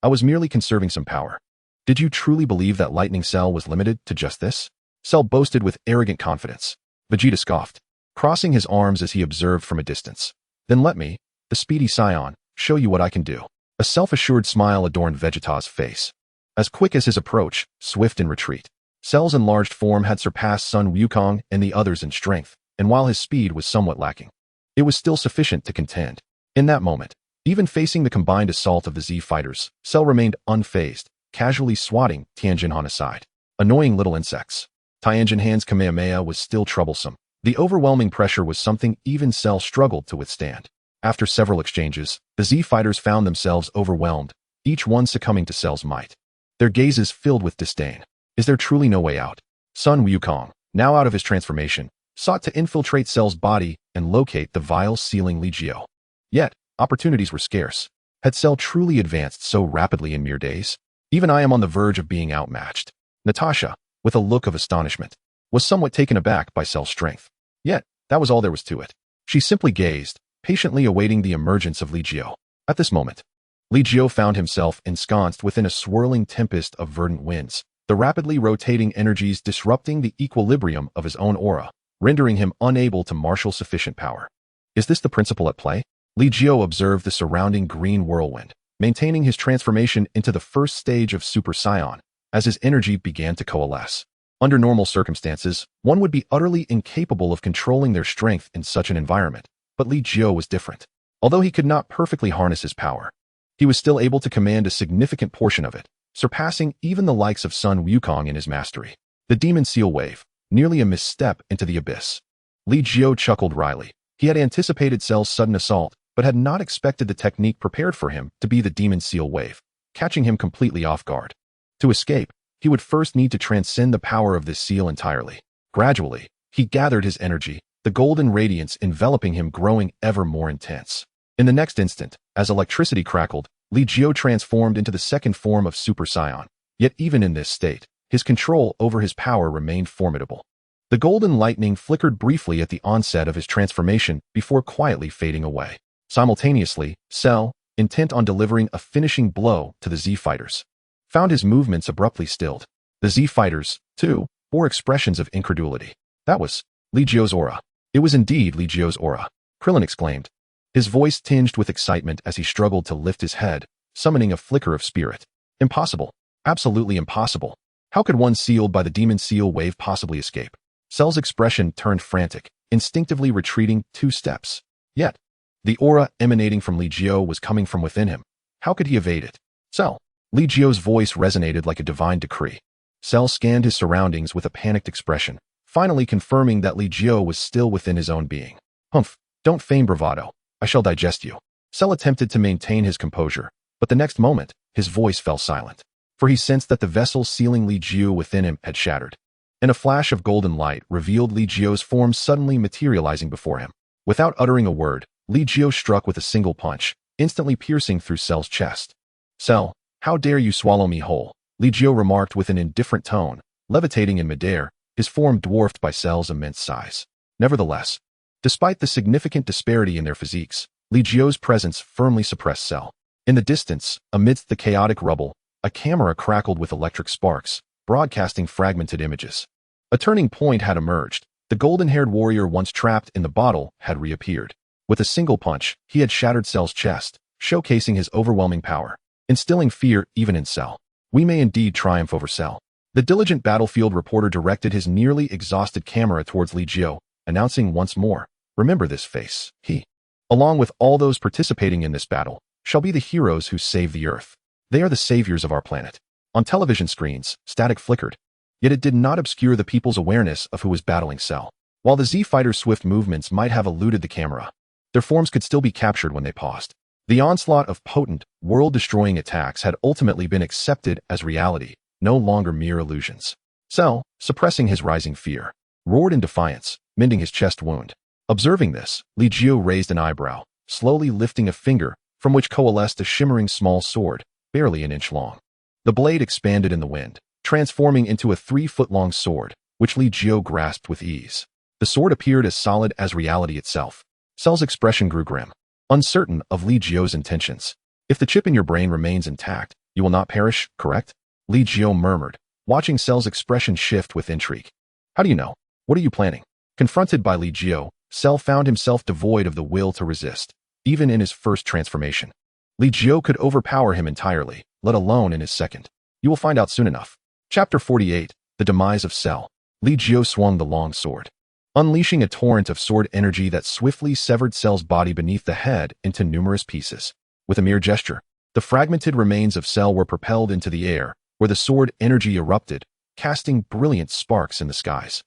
I was merely conserving some power. Did you truly believe that Lightning Cell was limited to just this? Cell boasted with arrogant confidence. Vegeta scoffed, crossing his arms as he observed from a distance. Then let me, the speedy Saiyan, show you what I can do. A self-assured smile adorned Vegeta's face. As quick as his approach, swift in retreat, Cell's enlarged form had surpassed Sun Wukong and the others in strength, and while his speed was somewhat lacking, it was still sufficient to contend. In that moment, even facing the combined assault of the Z fighters, Cell remained unfazed, casually swatting Tianjinhan aside. Annoying little insects. Tianjinhan's Kamehameha was still troublesome. The overwhelming pressure was something even Cell struggled to withstand. After several exchanges, the Z fighters found themselves overwhelmed, each one succumbing to Cell's might. Their gazes filled with disdain. Is there truly no way out? Sun Wukong, now out of his transformation, sought to infiltrate Cell's body and locate the vile sealing Li Jiu. Yet, opportunities were scarce. Had Cell truly advanced so rapidly in mere days? Even I am on the verge of being outmatched. Natasha, with a look of astonishment, was somewhat taken aback by Cell's strength. Yet, that was all there was to it. She simply gazed, patiently awaiting the emergence of Li Jiu. At this moment, Li Jiu found himself ensconced within a swirling tempest of verdant winds, the rapidly rotating energies disrupting the equilibrium of his own aura, rendering him unable to marshal sufficient power. Is this the principle at play? Li Jiu observed the surrounding green whirlwind, maintaining his transformation into the first stage of Super Saiyan, as his energy began to coalesce. Under normal circumstances, one would be utterly incapable of controlling their strength in such an environment, but Li Jiu was different. Although he could not perfectly harness his power, he was still able to command a significant portion of it, surpassing even the likes of Sun Wukong in his mastery. The Demon Seal Wave, nearly a misstep into the abyss. Li Jiu chuckled wryly. He had anticipated Cell's sudden assault, but had not expected the technique prepared for him to be the Demon Seal Wave, catching him completely off guard. To escape, he would first need to transcend the power of this seal entirely. Gradually, he gathered his energy, the golden radiance enveloping him growing ever more intense. In the next instant, as electricity crackled, Li Jiu transformed into the second form of Super Saiyan. Yet even in this state, his control over his power remained formidable. The golden lightning flickered briefly at the onset of his transformation before quietly fading away. Simultaneously, Cell, intent on delivering a finishing blow to the Z fighters, found his movements abruptly stilled. The Z fighters, too, bore expressions of incredulity. That was Li Jiu's aura. It was indeed Li Jiu's aura, Krillin exclaimed, his voice tinged with excitement as he struggled to lift his head, summoning a flicker of spirit. Impossible. Absolutely impossible. How could one sealed by the Demon Seal Wave possibly escape? Cell's expression turned frantic, instinctively retreating 2 steps. Yet, the aura emanating from Li Jiu was coming from within him. How could he evade it? Cell. Li Jiu's voice resonated like a divine decree. Cell scanned his surroundings with a panicked expression, finally confirming that Li Jiu was still within his own being. Humph, don't feign bravado. I shall digest you. Cell attempted to maintain his composure, but the next moment, his voice fell silent, for he sensed that the vessel sealing Li Jiu within him had shattered. And a flash of golden light revealed Li Jiu's form suddenly materializing before him. Without uttering a word, Li Jiu struck with a single punch, instantly piercing through Cell's chest. Cell, how dare you swallow me whole? Li Jiu remarked with an indifferent tone, levitating in midair, his form dwarfed by Cell's immense size. Nevertheless, despite the significant disparity in their physiques, Li Jiu's presence firmly suppressed Cell. In the distance, amidst the chaotic rubble, a camera crackled with electric sparks, broadcasting fragmented images. A turning point had emerged. The golden-haired warrior once trapped in the bottle had reappeared. With a single punch, he had shattered Cell's chest, showcasing his overwhelming power, instilling fear even in Cell. We may indeed triumph over Cell. The diligent battlefield reporter directed his nearly exhausted camera towards Li Jiu, announcing once more, remember this face. He, along with all those participating in this battle, shall be the heroes who save the Earth. They are the saviors of our planet. On television screens, static flickered, yet it did not obscure the people's awareness of who was battling Cell. While the Z fighters' swift movements might have eluded the camera, their forms could still be captured when they paused. The onslaught of potent, world-destroying attacks had ultimately been accepted as reality, no longer mere illusions. Cell, suppressing his rising fear, roared in defiance, mending his chest wound. Observing this, Li Jiu raised an eyebrow, slowly lifting a finger from which coalesced a shimmering small sword, barely an inch long. The blade expanded in the wind, transforming into a 3-foot-long sword, which Li Jiu grasped with ease. The sword appeared as solid as reality itself. Cell's expression grew grim, uncertain of Li Jiu's intentions. If the chip in your brain remains intact, you will not perish, correct? Li Jiu murmured, watching Cell's expression shift with intrigue. How do you know? What are you planning? Confronted by Li Jiu, Cell found himself devoid of the will to resist, even in his first transformation. Li Jiu could overpower him entirely, let alone in his second. You will find out soon enough. Chapter 48, The Demise of Cell. Li Jiu swung the long sword, unleashing a torrent of sword energy that swiftly severed Cell's body beneath the head into numerous pieces. With a mere gesture, the fragmented remains of Cell were propelled into the air, where the sword energy erupted, casting brilliant sparks in the skies.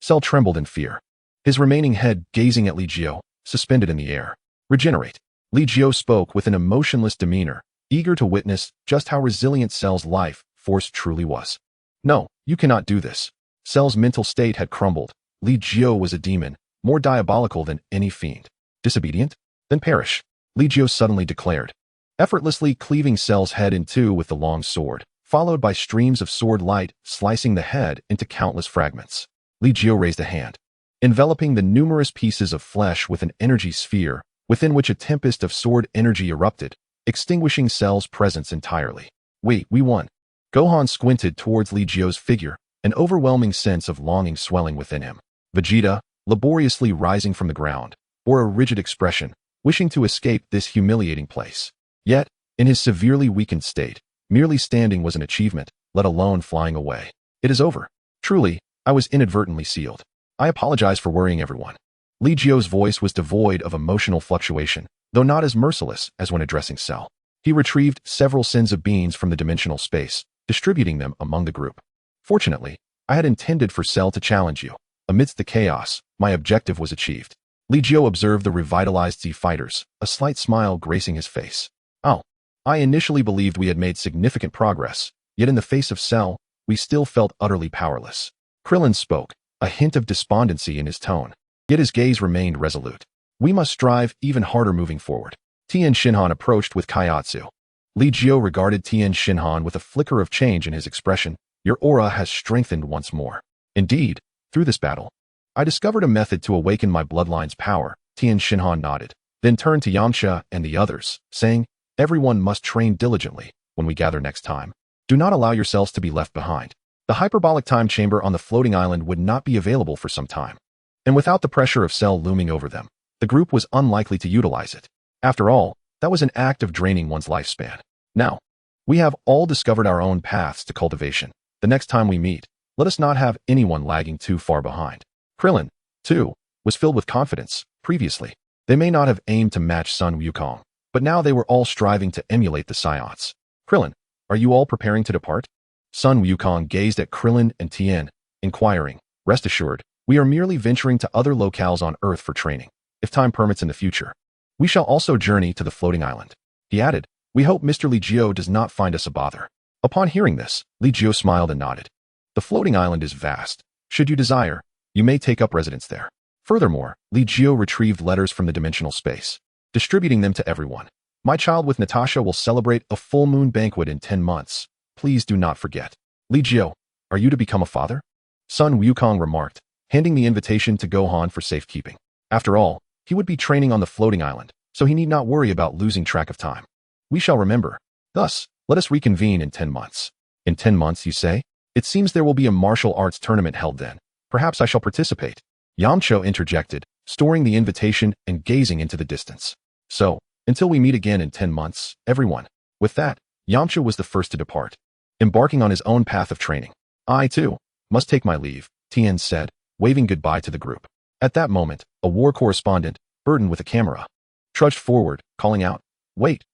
Cell trembled in fear, his remaining head gazing at Li Jiu, suspended in the air. Regenerate. Li Jiu spoke with an emotionless demeanor, eager to witness just how resilient Cell's life force truly was. No, you cannot do this. Cell's mental state had crumbled. Li Jiu was a demon, more diabolical than any fiend. Disobedient? Then perish. Li Jiu suddenly declared, effortlessly cleaving Cell's head in two with the long sword, followed by streams of sword light slicing the head into countless fragments. Li Jiu raised a hand, enveloping the numerous pieces of flesh with an energy sphere, within which a tempest of sword energy erupted, extinguishing Cell's presence entirely. We won. Gohan squinted towards Li Jiu's figure, an overwhelming sense of longing swelling within him. Vegeta, laboriously rising from the ground, bore a rigid expression, wishing to escape this humiliating place. Yet, in his severely weakened state, merely standing was an achievement, let alone flying away. It is over. Truly, I was inadvertently sealed. I apologize for worrying everyone. Li Jiu's voice was devoid of emotional fluctuation, though not as merciless as when addressing Cell. He retrieved several sins of beans from the dimensional space, distributing them among the group. Fortunately, I had intended for Cell to challenge you. Amidst the chaos, my objective was achieved. Li Jiu observed the revitalized Z fighters, a slight smile gracing his face. Oh, I initially believed we had made significant progress, yet in the face of Cell, we still felt utterly powerless. Krillin spoke, a hint of despondency in his tone, yet his gaze remained resolute. We must strive even harder moving forward. Tien Shinhan approached with Kaiatsu. Li Jiu regarded Tien Shinhan with a flicker of change in his expression. Your aura has strengthened once more. Indeed, through this battle, I discovered a method to awaken my bloodline's power. Tien Shinhan nodded, then turned to Yamcha and the others, saying, everyone must train diligently when we gather next time. Do not allow yourselves to be left behind. The hyperbolic time chamber on the floating island would not be available for some time. And without the pressure of Cell looming over them, the group was unlikely to utilize it. After all, that was an act of draining one's lifespan. Now, we have all discovered our own paths to cultivation. The next time we meet, let us not have anyone lagging too far behind. Krillin, too, was filled with confidence. Previously, they may not have aimed to match Sun Wukong, but now they were all striving to emulate the Saiyans. Krillin, are you all preparing to depart? Sun Wukong gazed at Krillin and Tien, inquiring, rest assured, we are merely venturing to other locales on Earth for training. If time permits in the future, we shall also journey to the floating island. He added, we hope Mr. Li Jiu does not find us a bother. Upon hearing this, Li Jiu smiled and nodded. The floating island is vast. Should you desire, you may take up residence there. Furthermore, Li Jiu retrieved letters from the dimensional space, distributing them to everyone. My child with Natasha will celebrate a full moon banquet in 10 months. Please do not forget. Li Jiu, are you to become a father? Sun Wukong remarked, handing the invitation to Gohan for safekeeping. After all, he would be training on the floating island, so he need not worry about losing track of time. We shall remember. Thus, let us reconvene in 10 months. In 10 months, you say? It seems there will be a martial arts tournament held then. Perhaps I shall participate. Yamcha interjected, storing the invitation and gazing into the distance. So, until we meet again in 10 months, everyone. With that, Yamcha was the first to depart, embarking on his own path of training. I, too, must take my leave, Tien said, waving goodbye to the group. At that moment, a war correspondent, burdened with a camera, trudged forward, calling out, wait.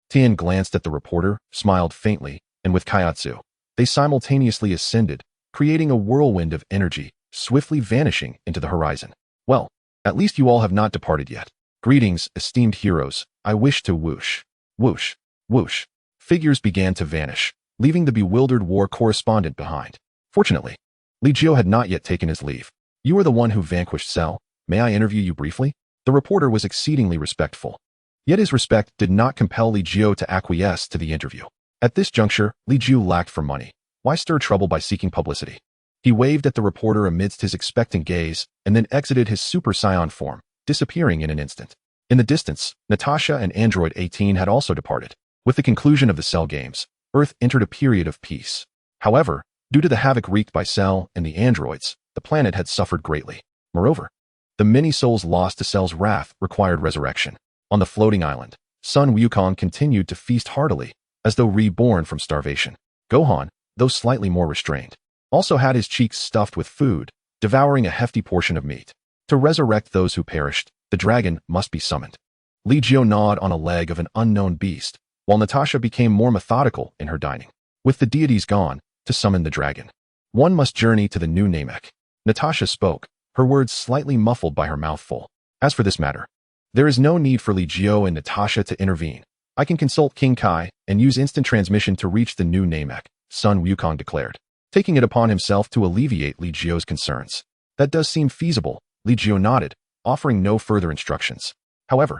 Tien glanced at the reporter, smiled faintly, and with Kaiatsu, they simultaneously ascended, creating a whirlwind of energy, swiftly vanishing into the horizon. Well, at least you all have not departed yet. Greetings, esteemed heroes. I wish to whoosh. Whoosh. Whoosh. Figures began to vanish, leaving the bewildered war correspondent behind. Fortunately, Li Jiu had not yet taken his leave. You are the one who vanquished Cell. May I interview you briefly? The reporter was exceedingly respectful. Yet his respect did not compel Li Jiu to acquiesce to the interview. At this juncture, Li Jiu lacked for money. Why stir trouble by seeking publicity? He waved at the reporter amidst his expectant gaze, and then exited his Super Saiyan form, disappearing in an instant. In the distance, Natasha and Android 18 had also departed. With the conclusion of the Cell games, Earth entered a period of peace. However, due to the havoc wreaked by Cell and the androids, the planet had suffered greatly. Moreover, the many souls lost to Cell's wrath required resurrection. On the floating island, Sun Wukong continued to feast heartily, as though reborn from starvation. Gohan, though slightly more restrained, also had his cheeks stuffed with food, devouring a hefty portion of meat. To resurrect those who perished, the dragon must be summoned. Li Jiu gnawed on a leg of an unknown beast, while Natasha became more methodical in her dining. With the deities gone, to summon the dragon, one must journey to the new Namek. Natasha spoke, her words slightly muffled by her mouthful. As for this matter, There is no need for Li Jiu and Natasha to intervene. I can consult King Kai and use instant transmission to reach the new Namek, Sun Wukong declared, taking it upon himself to alleviate Li Jiu's concerns. That does seem feasible, Li Jiu nodded, offering no further instructions. However,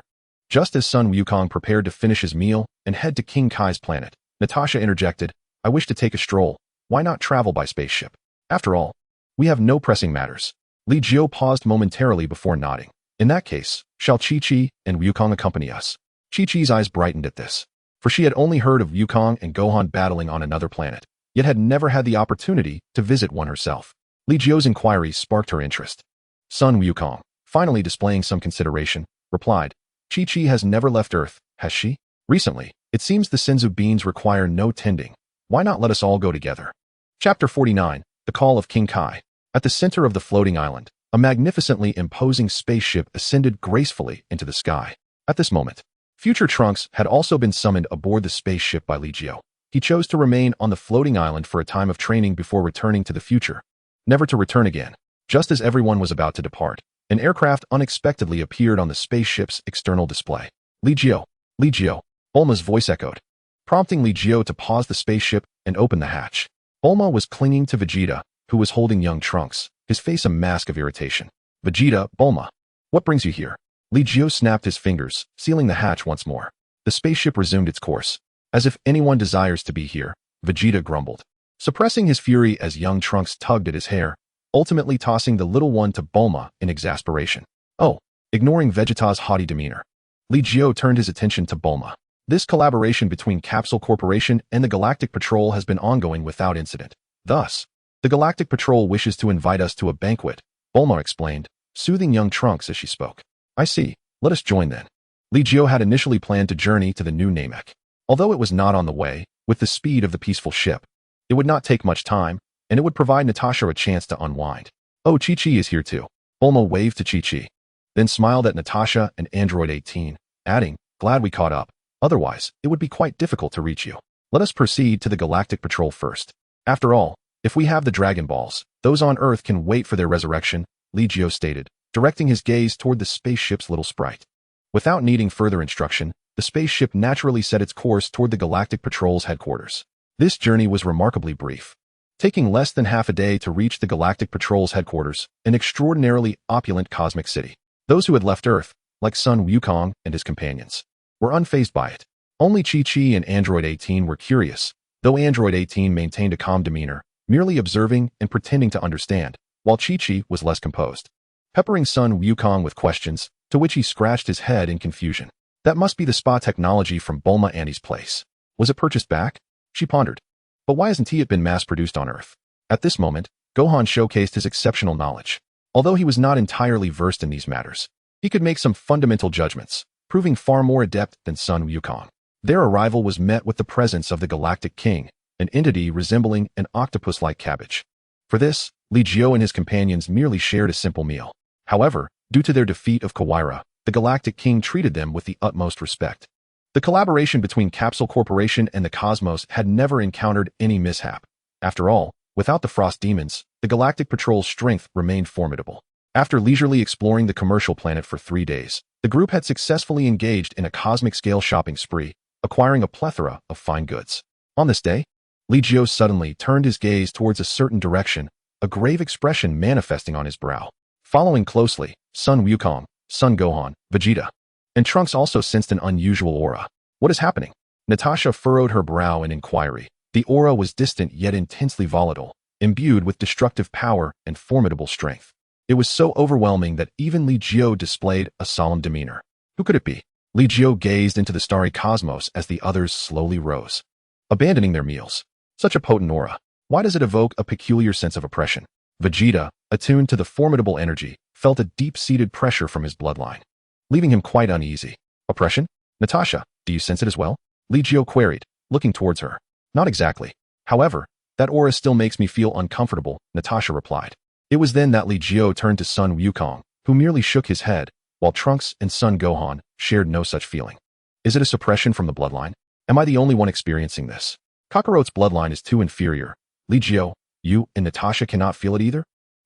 just as Sun Wukong prepared to finish his meal and head to King Kai's planet, Natasha interjected, I wish to take a stroll. Why not travel by spaceship? After all, we have no pressing matters. Li Jiu paused momentarily before nodding. In that case, shall Chi-Chi and Wukong accompany us? Chi-Chi's eyes brightened at this, for she had only heard of Wukong and Gohan battling on another planet, yet had never had the opportunity to visit one herself. Li Jiu's inquiry sparked her interest. Sun Wukong, finally displaying some consideration, replied, Chi-Chi has never left Earth, has she? Recently, it seems the Senzu beans require no tending. Why not let us all go together? Chapter 49, The Call of King Kai. At the center of the floating island, a magnificently imposing spaceship ascended gracefully into the sky. At this moment, future Trunks had also been summoned aboard the spaceship by Li Jiu. He chose to remain on the floating island for a time of training before returning to the future, never to return again. Just as everyone was about to depart, an aircraft unexpectedly appeared on the spaceship's external display. Li Jiu, Bulma's voice echoed, prompting Li Jiu to pause the spaceship and open the hatch. Bulma was clinging to Vegeta, who was holding young Trunks, his face a mask of irritation. Vegeta, Bulma, what brings you here? Li Jiu snapped his fingers, sealing the hatch once more. The spaceship resumed its course. As if anyone desires to be here, Vegeta grumbled, suppressing his fury as young Trunks tugged at his hair, ultimately tossing the little one to Bulma in exasperation. Oh, ignoring Vegeta's haughty demeanor, Li Jiu turned his attention to Bulma. This collaboration between Capsule Corporation and the Galactic Patrol has been ongoing without incident. Thus, the Galactic Patrol wishes to invite us to a banquet, Bulma explained, soothing young Trunks as she spoke. I see. Let us join then. Li Jiu had initially planned to journey to the new Namek. Although it was not on the way, with the speed of the peaceful ship, it would not take much time, and it would provide Natasha a chance to unwind. Oh, Chi-Chi is here too. Bulma waved to Chi-Chi, then smiled at Natasha and Android 18, adding, glad we caught up. Otherwise, it would be quite difficult to reach you. Let us proceed to the Galactic Patrol first. After all, if we have the Dragon Balls, those on Earth can wait for their resurrection, Li Jiu stated, directing his gaze toward the spaceship's little sprite. Without needing further instruction, the spaceship naturally set its course toward the Galactic Patrol's headquarters. This journey was remarkably brief, taking less than half a day to reach the Galactic Patrol's headquarters, an extraordinarily opulent cosmic city. Those who had left Earth, like Sun Wukong and his companions, were unfazed by it. Only Chi-Chi and Android 18 were curious, though Android 18 maintained a calm demeanor, merely observing and pretending to understand, while Chi-Chi was less composed, peppering Sun Wukong with questions, to which he scratched his head in confusion. That must be the spa technology from Bulma Annie's place. Was it purchased back? She pondered. But why hasn't it been mass-produced on Earth? At this moment, Gohan showcased his exceptional knowledge. Although he was not entirely versed in these matters, he could make some fundamental judgments, proving far more adept than Sun Wukong. Their arrival was met with the presence of the Galactic King, an entity resembling an octopus-like cabbage. For this, Li Jiu and his companions merely shared a simple meal. However, due to their defeat of Kawaira, the Galactic King treated them with the utmost respect. The collaboration between Capsule Corporation and the Cosmos had never encountered any mishap. After all, without the Frost Demons, the Galactic Patrol's strength remained formidable. After leisurely exploring the commercial planet for 3 days, the group had successfully engaged in a cosmic-scale shopping spree, acquiring a plethora of fine goods. On this day, Li Jiu suddenly turned his gaze towards a certain direction, a grave expression manifesting on his brow. Following closely, Sun Wukong, Son Gohan, Vegeta, and Trunks also sensed an unusual aura. What is happening? Natasha furrowed her brow in inquiry. The aura was distant yet intensely volatile, imbued with destructive power and formidable strength. It was so overwhelming that even Li Jiu displayed a solemn demeanor. Who could it be? Li Jiu gazed into the starry cosmos as the others slowly rose, abandoning their meals. Such a potent aura. Why does it evoke a peculiar sense of oppression? Vegeta, attuned to the formidable energy, felt a deep-seated pressure from his bloodline, leaving him quite uneasy. Oppression? Natasha, do you sense it as well? Li Jiu queried, looking towards her. Not exactly. However, that aura still makes me feel uncomfortable, Natasha replied. It was then that Li Jiu turned to Sun Wukong, who merely shook his head, while Trunks and Son Gohan shared no such feeling. Is it a suppression from the bloodline? Am I the only one experiencing this? Kakarot's bloodline is too inferior. Li Jiu, you and Natasha cannot feel it either?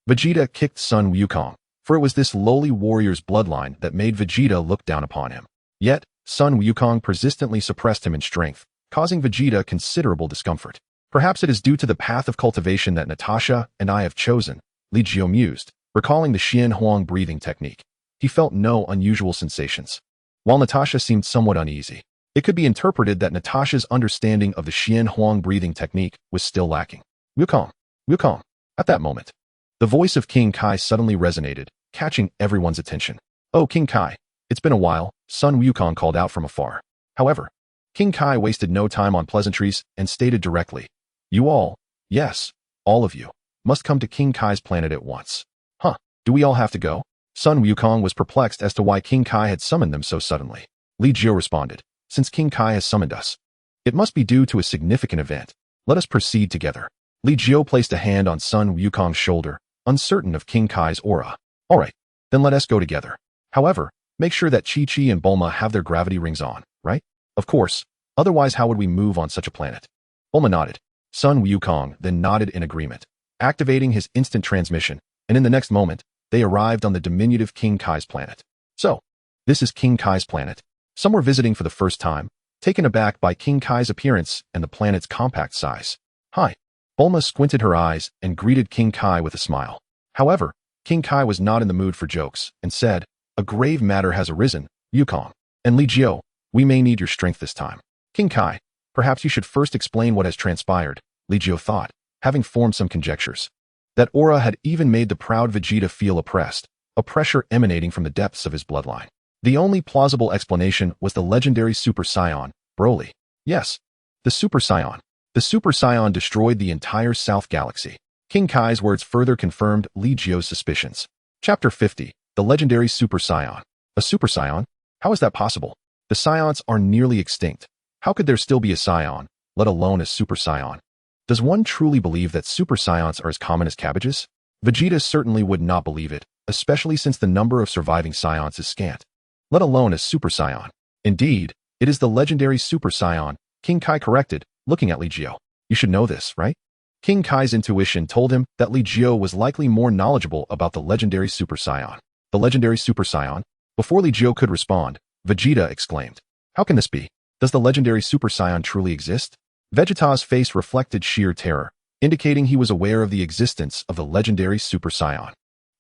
Vegeta kicked Sun Wukong, for it was this lowly warrior's bloodline that made Vegeta look down upon him. Yet, Sun Wukong persistently suppressed him in strength, causing Vegeta considerable discomfort. Perhaps it is due to the path of cultivation that Natasha and I have chosen, Li Jiu mused, recalling the Xuanhuang Breathing Technique. He felt no unusual sensations. While Natasha seemed somewhat uneasy, it could be interpreted that Natasha's understanding of the Xuanhuang Breathing Technique was still lacking. Wukong, Wukong. At that moment, the voice of King Kai suddenly resonated, catching everyone's attention. Oh, King Kai, it's been a while, Sun Wukong called out from afar. However, King Kai wasted no time on pleasantries and stated directly, you all, yes, all of you, must come to King Kai's planet at once. Huh, do we all have to go? Sun Wukong was perplexed as to why King Kai had summoned them so suddenly. Li Jiu responded, since King Kai has summoned us, it must be due to a significant event. Let us proceed together. Li Jiu placed a hand on Sun Wukong's shoulder, uncertain of King Kai's aura. All right, then let us go together. However, make sure that Chi-Chi and Bulma have their gravity rings on, right? Of course, otherwise how would we move on such a planet? Bulma nodded. Sun Wukong then nodded in agreement, activating his instant transmission, and in the next moment, they arrived on the diminutive King Kai's planet. So, this is King Kai's planet. Some were visiting for the first time, taken aback by King Kai's appearance and the planet's compact size. Hi. Bulma squinted her eyes and greeted King Kai with a smile. However, King Kai was not in the mood for jokes and said, a grave matter has arisen, Wukong. And Li Jiu, we may need your strength this time. King Kai, perhaps you should first explain what has transpired, Li Jiu thought, having formed some conjectures. That aura had even made the proud Vegeta feel oppressed, a pressure emanating from the depths of his bloodline. The only plausible explanation was the legendary Super Saiyan, Broly. Yes, the Super Saiyan. The Super Saiyan destroyed the entire South Galaxy. King Kai's words further confirmed Li Jiu's suspicions. Chapter 50, The Legendary Super Saiyan. A Super Saiyan? How is that possible? The Saiyans are nearly extinct. How could there still be a Saiyan, let alone a Super Saiyan? Does one truly believe that Super Saiyans are as common as cabbages? Vegeta certainly would not believe it, especially since the number of surviving Saiyans is scant, let alone a Super Saiyan. Indeed, it is the legendary Super Saiyan, King Kai corrected, looking at Li Jiu. You should know this, right? King Kai's intuition told him that Li Jiu was likely more knowledgeable about the legendary Super Saiyan. The legendary Super Saiyan? Before Li Jiu could respond, Vegeta exclaimed, how can this be? Does the legendary Super Saiyan truly exist? Vegeta's face reflected sheer terror, indicating he was aware of the existence of the legendary Super Saiyan.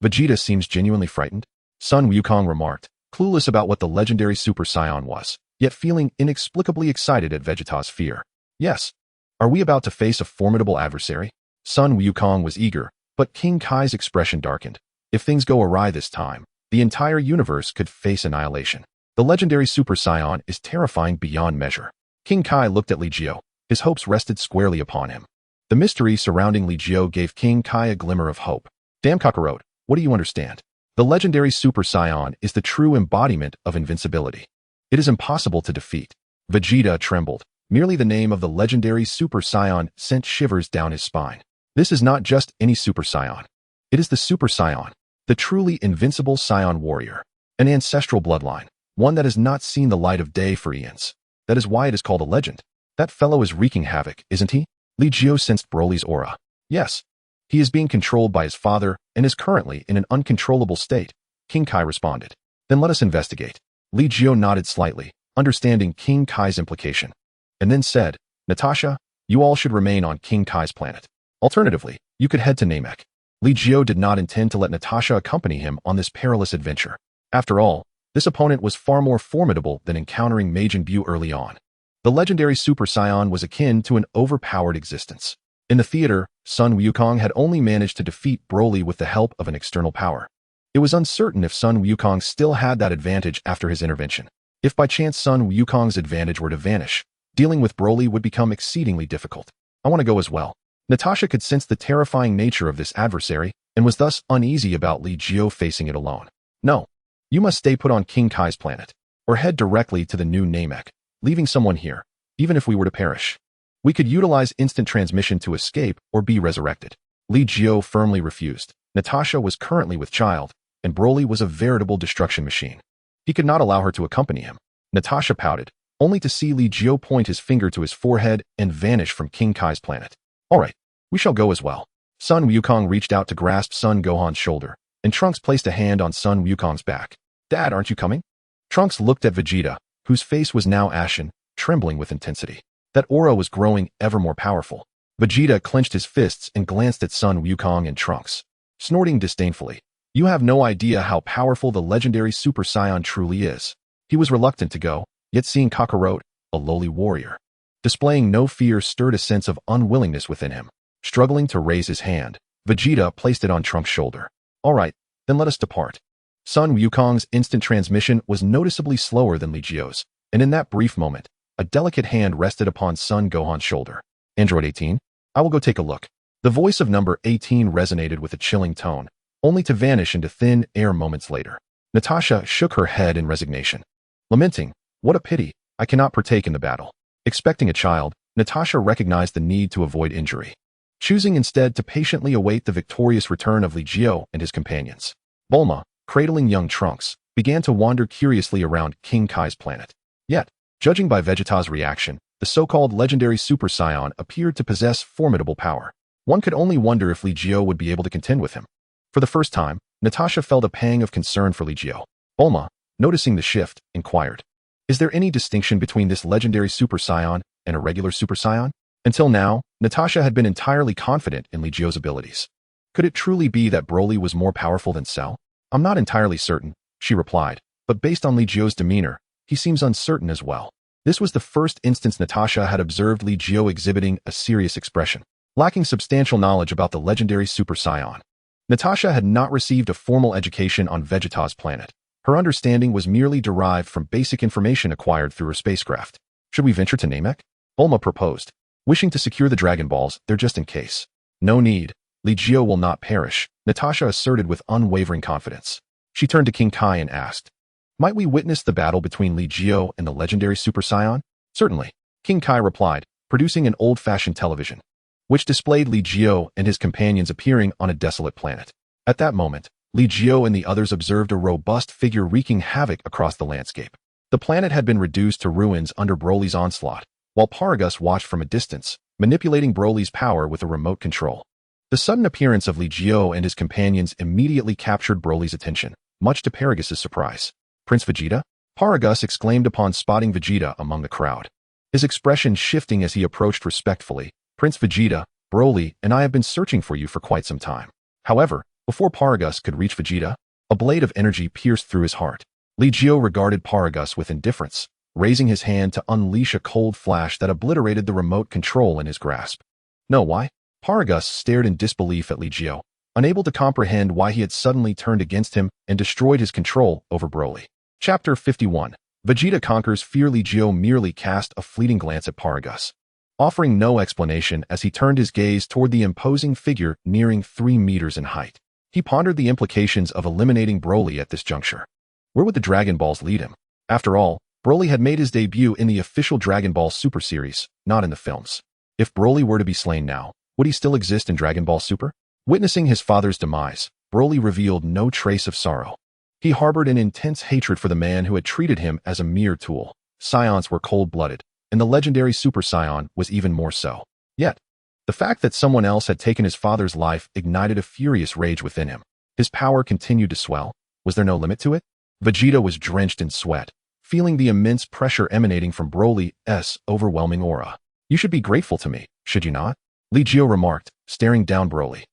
Vegeta seems genuinely frightened, Sun Wukong remarked, clueless about what the legendary Super Saiyan was, yet feeling inexplicably excited at Vegeta's fear. Yes. Are we about to face a formidable adversary? Sun Wukong was eager, but King Kai's expression darkened. If things go awry this time, the entire universe could face annihilation. The legendary Super Saiyan is terrifying beyond measure. King Kai looked at Li Jiu. His hopes rested squarely upon him. The mystery surrounding Li Jiu gave King Kai a glimmer of hope. Damn Kakarot, what do you understand? The legendary Super Saiyan is the true embodiment of invincibility. It is impossible to defeat. Vegeta trembled. Merely the name of the legendary Super Saiyan sent shivers down his spine. This is not just any Super Saiyan. It is the Super Saiyan, the truly invincible Saiyan warrior. An ancestral bloodline, one that has not seen the light of day for eons. That is why it is called a legend. That fellow is wreaking havoc, isn't he? Li Jiu sensed Broly's aura. Yes. He is being controlled by his father and is currently in an uncontrollable state, King Kai responded. Then let us investigate. Li Jiu nodded slightly, understanding King Kai's implication, and then said, Natasha, you all should remain on King Kai's planet. Alternatively, you could head to Namek. Li Jiu did not intend to let Natasha accompany him on this perilous adventure. After all, this opponent was far more formidable than encountering Majin Buu early on. The legendary Super Saiyan was akin to an overpowered existence. In the theater, Sun Wukong had only managed to defeat Broly with the help of an external power. It was uncertain if Sun Wukong still had that advantage after his intervention. If by chance Sun Wukong's advantage were to vanish, dealing with Broly would become exceedingly difficult. I want to go as well. Natasha could sense the terrifying nature of this adversary and was thus uneasy about Li Jiu facing it alone. No, you must stay put on King Kai's planet, or head directly to the new Namek, leaving someone here, even if we were to perish. We could utilize instant transmission to escape or be resurrected. Li Jiu firmly refused. Natasha was currently with child, and Broly was a veritable destruction machine. He could not allow her to accompany him. Natasha pouted, only to see Li Jiu point his finger to his forehead and vanish from King Kai's planet. All right, we shall go as well. Sun Wukong reached out to grasp Sun Gohan's shoulder, and Trunks placed a hand on Sun Wukong's back. "Dad, aren't you coming?" Trunks looked at Vegeta, whose face was now ashen, trembling with intensity. That aura was growing ever more powerful. Vegeta clenched his fists and glanced at Sun Wukong and Trunks, snorting disdainfully. "You have no idea how powerful the legendary Super Saiyan truly is." He was reluctant to go, yet seeing Kakarot, a lowly warrior, displaying no fear, stirred a sense of unwillingness within him. Struggling to raise his hand, Vegeta placed it on Trunks' shoulder. "All right, then let us depart." Sun Wukong's instant transmission was noticeably slower than Li Jiu's, and in that brief moment, a delicate hand rested upon Son Gohan's shoulder. "Android 18, I will go take a look." The voice of number 18 resonated with a chilling tone, only to vanish into thin air moments later. Natasha shook her head in resignation, lamenting, "What a pity, I cannot partake in the battle." Expecting a child, Natasha recognized the need to avoid injury, choosing instead to patiently await the victorious return of Li Jiu and his companions. Bulma, cradling young Trunks, began to wander curiously around King Kai's planet. Yet, judging by Vegeta's reaction, the so-called legendary Super Saiyan appeared to possess formidable power. One could only wonder if Li Jiu would be able to contend with him. For the first time, Natasha felt a pang of concern for Li Jiu. Bulma, noticing the shift, inquired, "Is there any distinction between this legendary Super Saiyan and a regular Super Saiyan?" Until now, Natasha had been entirely confident in Li Jiu's abilities. Could it truly be that Broly was more powerful than Cell? "I'm not entirely certain," she replied, "but based on Li Jiu's demeanor, he seems uncertain as well." This was the first instance Natasha had observed Li Jiu exhibiting a serious expression, lacking substantial knowledge about the legendary Super Saiyan. Natasha had not received a formal education on Vegeta's planet. Her understanding was merely derived from basic information acquired through her spacecraft. "Should we venture to Namek?" Bulma proposed, wishing to secure the Dragon Balls there just in case. "No need. Li Jiu will not perish," Natasha asserted with unwavering confidence. She turned to King Kai and asked, "Might we witness the battle between Li Jiu and the legendary Super Saiyan?" "Certainly," King Kai replied, producing an old-fashioned television, which displayed Li Jiu and his companions appearing on a desolate planet. At that moment, Li Jiu and the others observed a robust figure wreaking havoc across the landscape. The planet had been reduced to ruins under Broly's onslaught, while Paragus watched from a distance, manipulating Broly's power with a remote control. The sudden appearance of Li Jiu and his companions immediately captured Broly's attention, much to Paragus's surprise. "Prince Vegeta?" Paragus exclaimed upon spotting Vegeta among the crowd, his expression shifting as he approached respectfully. "Prince Vegeta, Broly and I have been searching for you for quite some time." However, before Paragus could reach Vegeta, a blade of energy pierced through his heart. Li Jiu regarded Paragus with indifference, raising his hand to unleash a cold flash that obliterated the remote control in his grasp. "No, why?" Paragus stared in disbelief at Li Jiu, unable to comprehend why he had suddenly turned against him and destroyed his control over Broly. Chapter 51. Vegeta conquers fear. Li Jiu merely cast a fleeting glance at Paragus, offering no explanation as he turned his gaze toward the imposing figure nearing 3 meters in height. He pondered the implications of eliminating Broly at this juncture. Where would the Dragon Balls lead him? After all, Broly had made his debut in the official Dragon Ball Super series, not in the films. If Broly were to be slain now, would he still exist in Dragon Ball Super? Witnessing his father's demise, Broly revealed no trace of sorrow. He harbored an intense hatred for the man who had treated him as a mere tool. Saiyans were cold-blooded, and the legendary Super Saiyan was even more so. Yet, the fact that someone else had taken his father's life ignited a furious rage within him. His power continued to swell. Was there no limit to it? Vegeta was drenched in sweat, feeling the immense pressure emanating from Broly's overwhelming aura. "You should be grateful to me, should you not?" Li Jiu remarked, staring down Broly,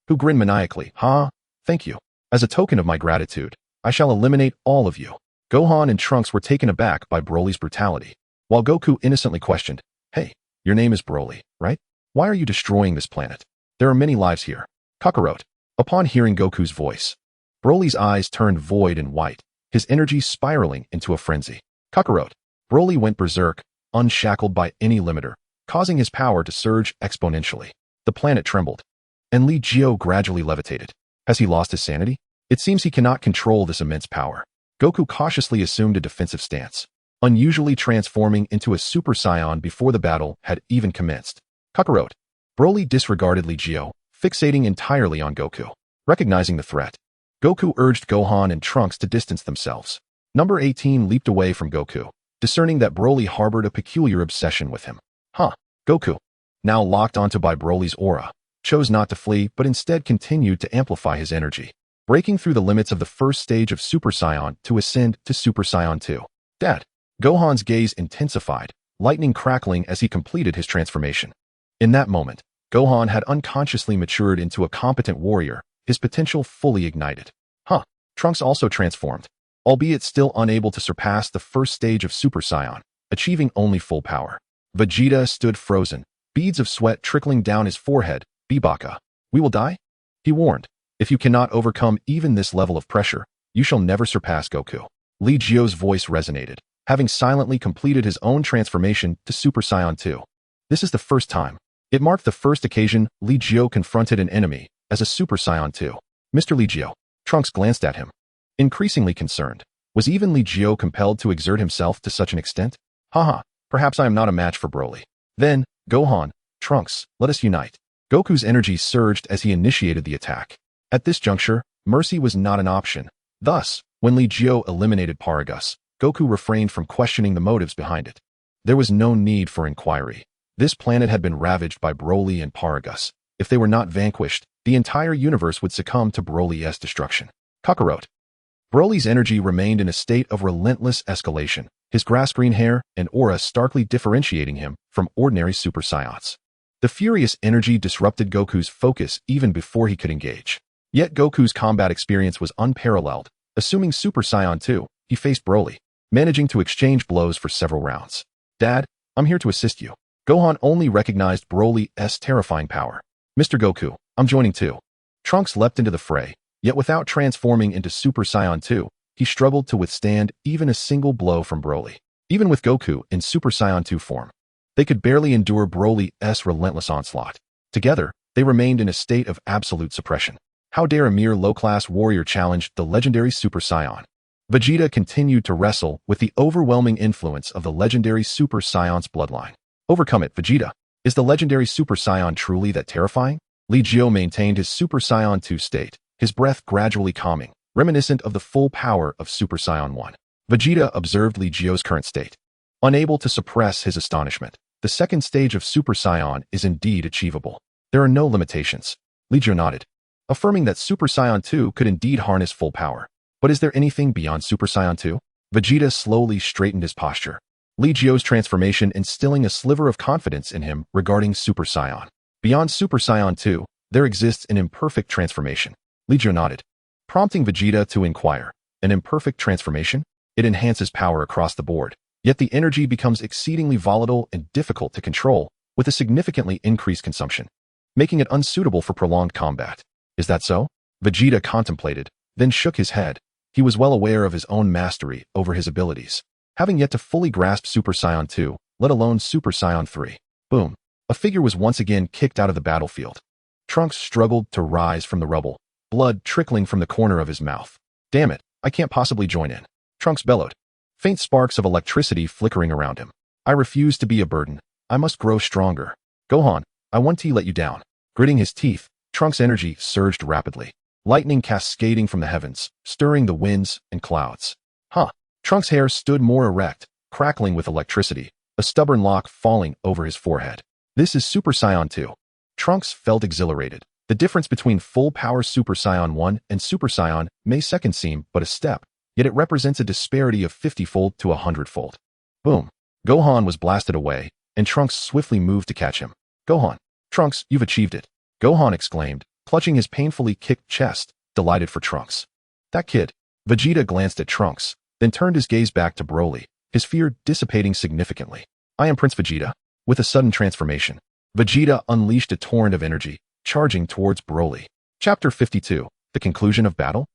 who grinned maniacally. "Huh? Thank you. As a token of my gratitude, I shall eliminate all of you." Gohan and Trunks were taken aback by Broly's brutality, while Goku innocently questioned, "Hey, your name is Broly, right? Why are you destroying this planet? There are many lives here." Kakarot. Upon hearing Goku's voice, Broly's eyes turned void and white, his energy spiraling into a frenzy. Kakarot. Broly went berserk, unshackled by any limiter, causing his power to surge exponentially. The planet trembled, and Li Jiu gradually levitated. Has he lost his sanity? It seems he cannot control this immense power. Goku cautiously assumed a defensive stance, unusually transforming into a Super Saiyan before the battle had even commenced. Kakarot. Broly disregarded Li Jiu, fixating entirely on Goku. Recognizing the threat, Goku urged Gohan and Trunks to distance themselves. Number 18 leaped away from Goku, discerning that Broly harbored a peculiar obsession with him. Goku, now locked onto by Broly's aura, chose not to flee but instead continued to amplify his energy. breaking through the limits of the first stage of Super Saiyan to ascend to Super Saiyan 2. Dad. Gohan's gaze intensified, lightning crackling as he completed his transformation. In that moment, Gohan had unconsciously matured into a competent warrior, his potential fully ignited. Trunks also transformed, albeit still unable to surpass the first stage of Super Saiyan, achieving only full power. Vegeta stood frozen, beads of sweat trickling down his forehead. Bibaka, we will die? He warned. If you cannot overcome even this level of pressure, you shall never surpass Goku. Li Jiu's voice resonated, having silently completed his own transformation to Super Saiyan 2. This is the first time. It marked the first occasion Li Jiu confronted an enemy as a Super Saiyan 2. Mr. Li Jiu. Trunks glanced at him. Increasingly concerned. Was even Li Jiu compelled to exert himself to such an extent? Perhaps I am not a match for Broly. Then, Gohan, Trunks, let us unite. Goku's energy surged as he initiated the attack. At this juncture, mercy was not an option. Thus, when Li Jiu eliminated Paragus, Goku refrained from questioning the motives behind it. There was no need for inquiry. This planet had been ravaged by Broly and Paragus. If they were not vanquished, the entire universe would succumb to Broly's destruction. Kakarot. Broly's energy remained in a state of relentless escalation, his grass-green hair and aura starkly differentiating him from ordinary Super Saiyans. The furious energy disrupted Goku's focus even before he could engage. Yet Goku's combat experience was unparalleled. Assuming Super Saiyan 2, he faced Broly, managing to exchange blows for several rounds. Dad, I'm here to assist you. Gohan only recognized Broly's terrifying power. Mr. Goku, I'm joining too. Trunks leapt into the fray, yet without transforming into Super Saiyan 2, he struggled to withstand even a single blow from Broly. Even with Goku in Super Saiyan 2 form, they could barely endure Broly's relentless onslaught. Together, they remained in a state of absolute suppression. How dare a mere low-class warrior challenge the legendary Super Saiyan? Vegeta continued to wrestle with the overwhelming influence of the legendary Super Saiyan's bloodline. Overcome it, Vegeta. Is the legendary Super Saiyan truly that terrifying? Li Jiu maintained his Super Saiyan 2 state, his breath gradually calming, reminiscent of the full power of Super Saiyan 1. Vegeta observed Li Jiu's current state. Unable to suppress his astonishment, the second stage of Super Saiyan is indeed achievable. There are no limitations. Li Jiu nodded, affirming that Super Saiyan 2 could indeed harness full power. But is there anything beyond Super Saiyan 2? Vegeta slowly straightened his posture, Li Jiu's transformation instilling a sliver of confidence in him regarding Super Saiyan. Beyond Super Saiyan 2, there exists an imperfect transformation. Li Jiu nodded, prompting Vegeta to inquire. An imperfect transformation? It enhances power across the board, yet the energy becomes exceedingly volatile and difficult to control, with a significantly increased consumption, making it unsuitable for prolonged combat. Is that so? Vegeta contemplated, then shook his head. He was well aware of his own mastery over his abilities, having yet to fully grasp Super Saiyan 2, let alone Super Saiyan 3. Boom. A figure was once again kicked out of the battlefield. Trunks struggled to rise from the rubble, blood trickling from the corner of his mouth. Damn it, I can't possibly join in. Trunks bellowed, faint sparks of electricity flickering around him. I refuse to be a burden. I must grow stronger. Gohan, I want to let you down. Gritting his teeth, Trunks' energy surged rapidly, lightning cascading from the heavens, stirring the winds and clouds. Trunks' hair stood more erect, crackling with electricity, a stubborn lock falling over his forehead. This is Super Saiyan 2. Trunks felt exhilarated. The difference between full-power Super Saiyan 1 and Super Saiyan may second seem but a step, yet it represents a disparity of 50-fold to 100-fold. Boom. Gohan was blasted away, and Trunks swiftly moved to catch him. Gohan. Trunks, you've achieved it. Gohan exclaimed, clutching his painfully kicked chest, delighted for Trunks. That kid. Vegeta glanced at Trunks, then turned his gaze back to Broly, his fear dissipating significantly. I am Prince Vegeta. With a sudden transformation, Vegeta unleashed a torrent of energy, charging towards Broly. Chapter 52. The conclusion of battle?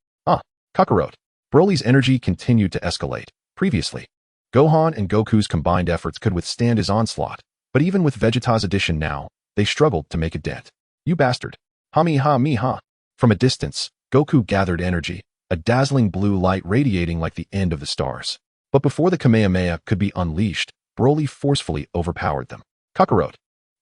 Kakarot. Broly's energy continued to escalate. Previously, Gohan and Goku's combined efforts could withstand his onslaught, but even with Vegeta's addition now, they struggled to make a dent. You bastard. Ha-me-ha-me-ha. From a distance, Goku gathered energy, a dazzling blue light radiating like the end of the stars. But before the Kamehameha could be unleashed, Broly forcefully overpowered them. Kakarot.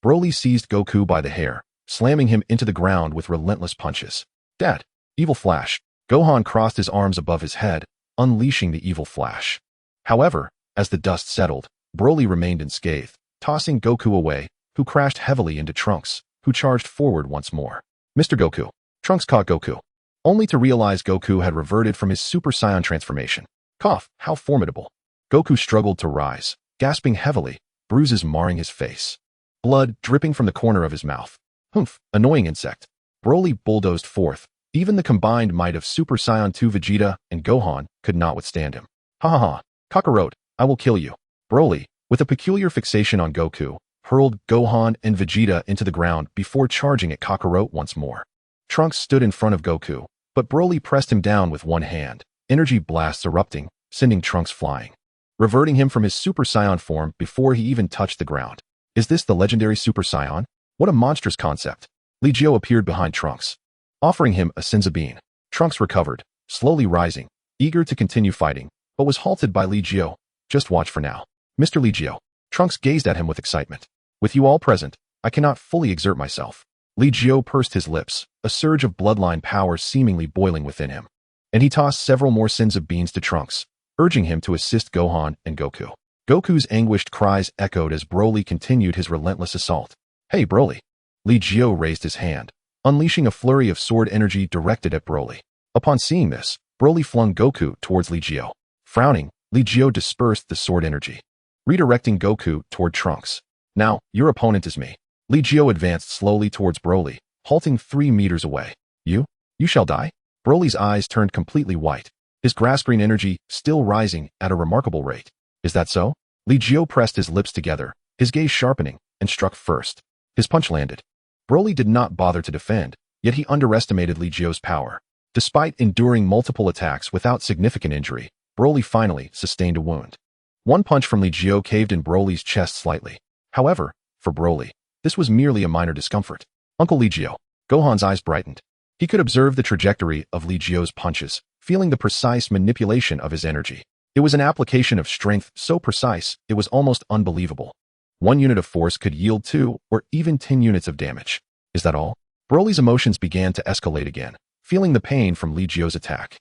Broly seized Goku by the hair, slamming him into the ground with relentless punches. Dad. Evil Flash. Gohan crossed his arms above his head, unleashing the evil flash. However, as the dust settled, Broly remained unscathed, tossing Goku away, who crashed heavily into Trunks, who charged forward once more. Mr. Goku. Trunks caught Goku, only to realize Goku had reverted from his Super Saiyan transformation. Cough, how formidable. Goku struggled to rise, gasping heavily, bruises marring his face. Blood dripping from the corner of his mouth. Humph, annoying insect. Broly bulldozed forth. Even the combined might of Super Saiyan 2 Vegeta and Gohan could not withstand him. Ha ha ha, Kakarot, I will kill you. Broly, with a peculiar fixation on Goku, hurled Gohan and Vegeta into the ground before charging at Kakarot once more. Trunks stood in front of Goku, but Broly pressed him down with one hand, energy blasts erupting, sending Trunks flying, reverting him from his Super Saiyan form before he even touched the ground. Is this the legendary Super Saiyan? What a monstrous concept. Li Jiu appeared behind Trunks, offering him a Senzu bean. Trunks recovered, slowly rising, eager to continue fighting, but was halted by Li Jiu. Just watch for now. Mr. Li Jiu. Trunks gazed at him with excitement. With you all present, I cannot fully exert myself. Li Jiu pursed his lips, a surge of bloodline power seemingly boiling within him. And he tossed several more Senzu beans to Trunks, urging him to assist Gohan and Goku. Goku's anguished cries echoed as Broly continued his relentless assault. Hey Broly. Li Jiu raised his hand, unleashing a flurry of sword energy directed at Broly. Upon seeing this, Broly flung Goku towards Li Jiu. Frowning, Li Jiu dispersed the sword energy, redirecting Goku toward Trunks. Now, your opponent is me. Li Jiu advanced slowly towards Broly, halting 3 meters away. You shall die? Broly's eyes turned completely white, his grass-green energy still rising at a remarkable rate. Is that so? Li Jiu pressed his lips together, his gaze sharpening, and struck first. His punch landed. Broly did not bother to defend, yet he underestimated Li Jiu's power. Despite enduring multiple attacks without significant injury, Broly finally sustained a wound. One punch from Li Jiu caved in Broly's chest slightly. However, for Broly, this was merely a minor discomfort. Uncle Li Jiu. Gohan's eyes brightened. He could observe the trajectory of Li Jiu's punches, feeling the precise manipulation of his energy. It was an application of strength so precise, it was almost unbelievable. 1 unit of force could yield 2 or even 10 units of damage. Is that all? Broly's emotions began to escalate again, feeling the pain from Li Jiu's attack.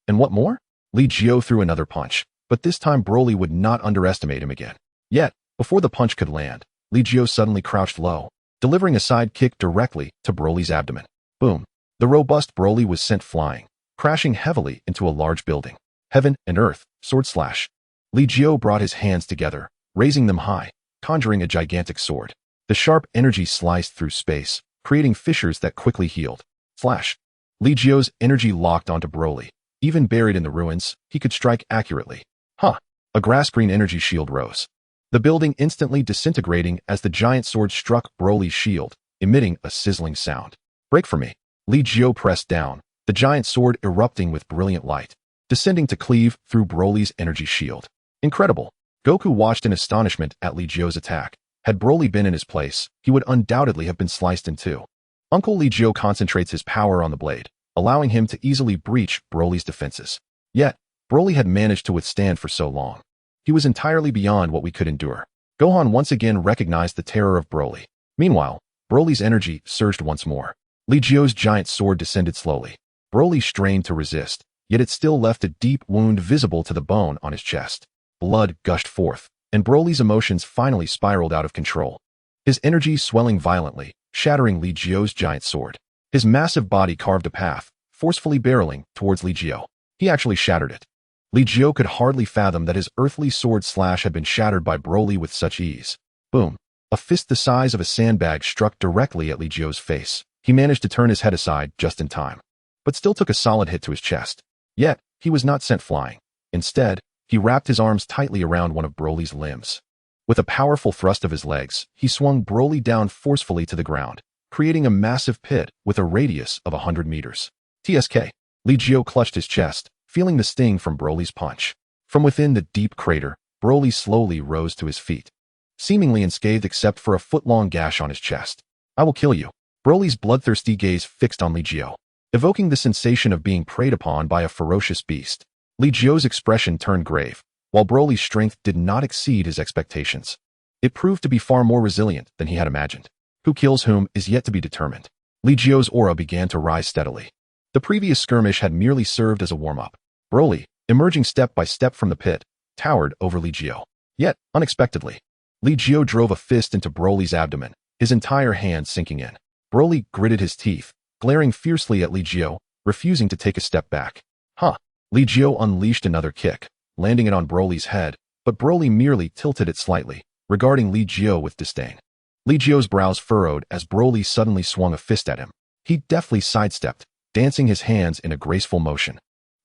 And what more? Li Jiu threw another punch, but this time Broly would not underestimate him again. Yet, before the punch could land, Li Jiu suddenly crouched low, delivering a side kick directly to Broly's abdomen. Boom. The robust Broly was sent flying, crashing heavily into a large building. Heaven and earth, sword slash. Li Jiu brought his hands together, raising them high, conjuring a gigantic sword. The sharp energy sliced through space, creating fissures that quickly healed. Flash. Li Jiu's energy locked onto Broly. Even buried in the ruins, he could strike accurately. Huh. A grass-green energy shield rose, the building instantly disintegrating as the giant sword struck Broly's shield, emitting a sizzling sound. Break for me. Li Jiu pressed down, the giant sword erupting with brilliant light, descending to cleave through Broly's energy shield. Incredible. Goku watched in astonishment at Li Jiu's attack. Had Broly been in his place, he would undoubtedly have been sliced in two. Uncle Li Jiu concentrates his power on the blade, allowing him to easily breach Broly's defenses. Yet, Broly had managed to withstand for so long. He was entirely beyond what we could endure. Gohan once again recognized the terror of Broly. Meanwhile, Broly's energy surged once more. Li Jiu's giant sword descended slowly. Broly strained to resist, yet it still left a deep wound visible to the bone on his chest. Blood gushed forth, and Broly's emotions finally spiraled out of control. His energy swelling violently, shattering Li Jiu's giant sword. His massive body carved a path, forcefully barreling towards Li Jiu. He actually shattered it. Li Jiu could hardly fathom that his earthly sword slash had been shattered by Broly with such ease. Boom. A fist the size of a sandbag struck directly at Li Jiu's face. He managed to turn his head aside just in time, but still took a solid hit to his chest. Yet, he was not sent flying. Instead, he wrapped his arms tightly around one of Broly's limbs. With a powerful thrust of his legs, he swung Broly down forcefully to the ground, creating a massive pit with a radius of 100 meters. TSK. Li Jiu clutched his chest, feeling the sting from Broly's punch. From within the deep crater, Broly slowly rose to his feet, seemingly unscathed except for a foot-long gash on his chest. I will kill you. Broly's bloodthirsty gaze fixed on Li Jiu, evoking the sensation of being preyed upon by a ferocious beast. Li Jiu's expression turned grave, while Broly's strength did not exceed his expectations. It proved to be far more resilient than he had imagined. Who kills whom is yet to be determined. Li Jiu's aura began to rise steadily. The previous skirmish had merely served as a warm-up. Broly, emerging step by step from the pit, towered over Li Jiu. Yet, unexpectedly, Li Jiu drove a fist into Broly's abdomen, his entire hand sinking in. Broly gritted his teeth, glaring fiercely at Li Jiu, refusing to take a step back. Huh. Li Jiu unleashed another kick, landing it on Broly's head, but Broly merely tilted it slightly, regarding Li Jiu with disdain. Li Jiu's brows furrowed as Broly suddenly swung a fist at him. He deftly sidestepped, dancing his hands in a graceful motion,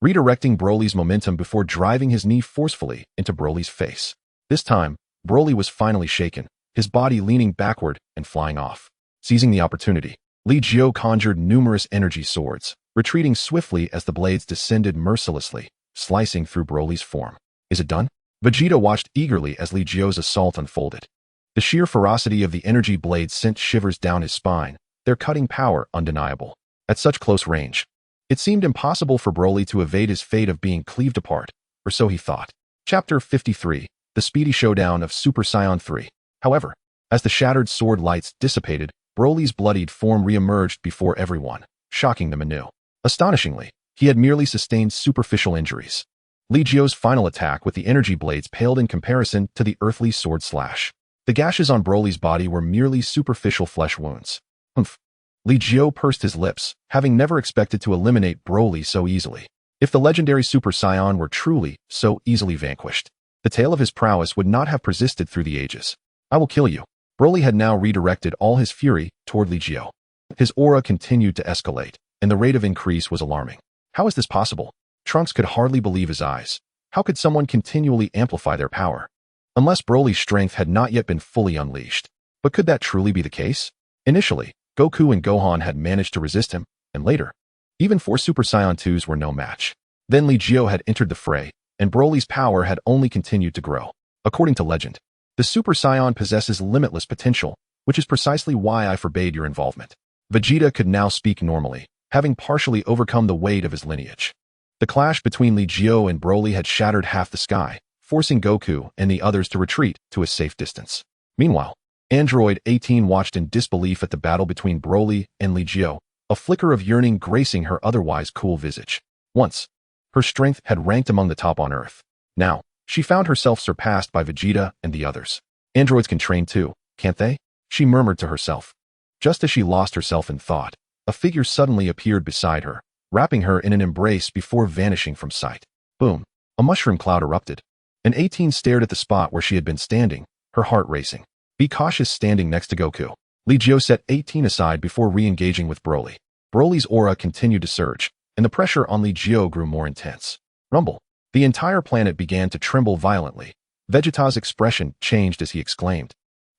redirecting Broly's momentum before driving his knee forcefully into Broly's face. This time, Broly was finally shaken, his body leaning backward and flying off. Seizing the opportunity, Li Jiu conjured numerous energy swords, retreating swiftly as the blades descended mercilessly, slicing through Broly's form. Is it done? Vegeta watched eagerly as Li Jiu's assault unfolded. The sheer ferocity of the energy blades sent shivers down his spine, their cutting power undeniable. At such close range, it seemed impossible for Broly to evade his fate of being cleaved apart, or so he thought. Chapter 53, The Speedy Showdown of Super Saiyan 3. However, as the shattered sword lights dissipated, Broly's bloodied form re-emerged before everyone, shocking them anew. Astonishingly, he had merely sustained superficial injuries. Li Jiu's final attack with the energy blades paled in comparison to the earthly sword slash. The gashes on Broly's body were merely superficial flesh wounds. Humph. Li Jiu pursed his lips, having never expected to eliminate Broly so easily. If the legendary Super Saiyan were truly so easily vanquished, the tale of his prowess would not have persisted through the ages. I will kill you. Broly had now redirected all his fury toward Li Jiu. His aura continued to escalate, and the rate of increase was alarming. How is this possible? Trunks could hardly believe his eyes. How could someone continually amplify their power? Unless Broly's strength had not yet been fully unleashed. But could that truly be the case? Initially, Goku and Gohan had managed to resist him, and later, even 4 Super Saiyan 2s were no match. Then Li Jiu had entered the fray, and Broly's power had only continued to grow. According to legend, the Super Saiyan possesses limitless potential, which is precisely why I forbade your involvement. Vegeta could now speak normally, having partially overcome the weight of his lineage. The clash between Li Jiu and Broly had shattered half the sky, forcing Goku and the others to retreat to a safe distance. Meanwhile, Android 18 watched in disbelief at the battle between Broly and Li Jiu, a flicker of yearning gracing her otherwise cool visage. Once, her strength had ranked among the top on Earth. Now, she found herself surpassed by Vegeta and the others. Androids can train too, can't they? She murmured to herself. Just as she lost herself in thought, a figure suddenly appeared beside her, wrapping her in an embrace before vanishing from sight. Boom. A mushroom cloud erupted. An 18 stared at the spot where she had been standing, her heart racing. Be cautious standing next to Goku. Li Jiu set 18 aside before re-engaging with Broly. Broly's aura continued to surge, and the pressure on Li Jiu grew more intense. Rumble. The entire planet began to tremble violently. Vegeta's expression changed as he exclaimed,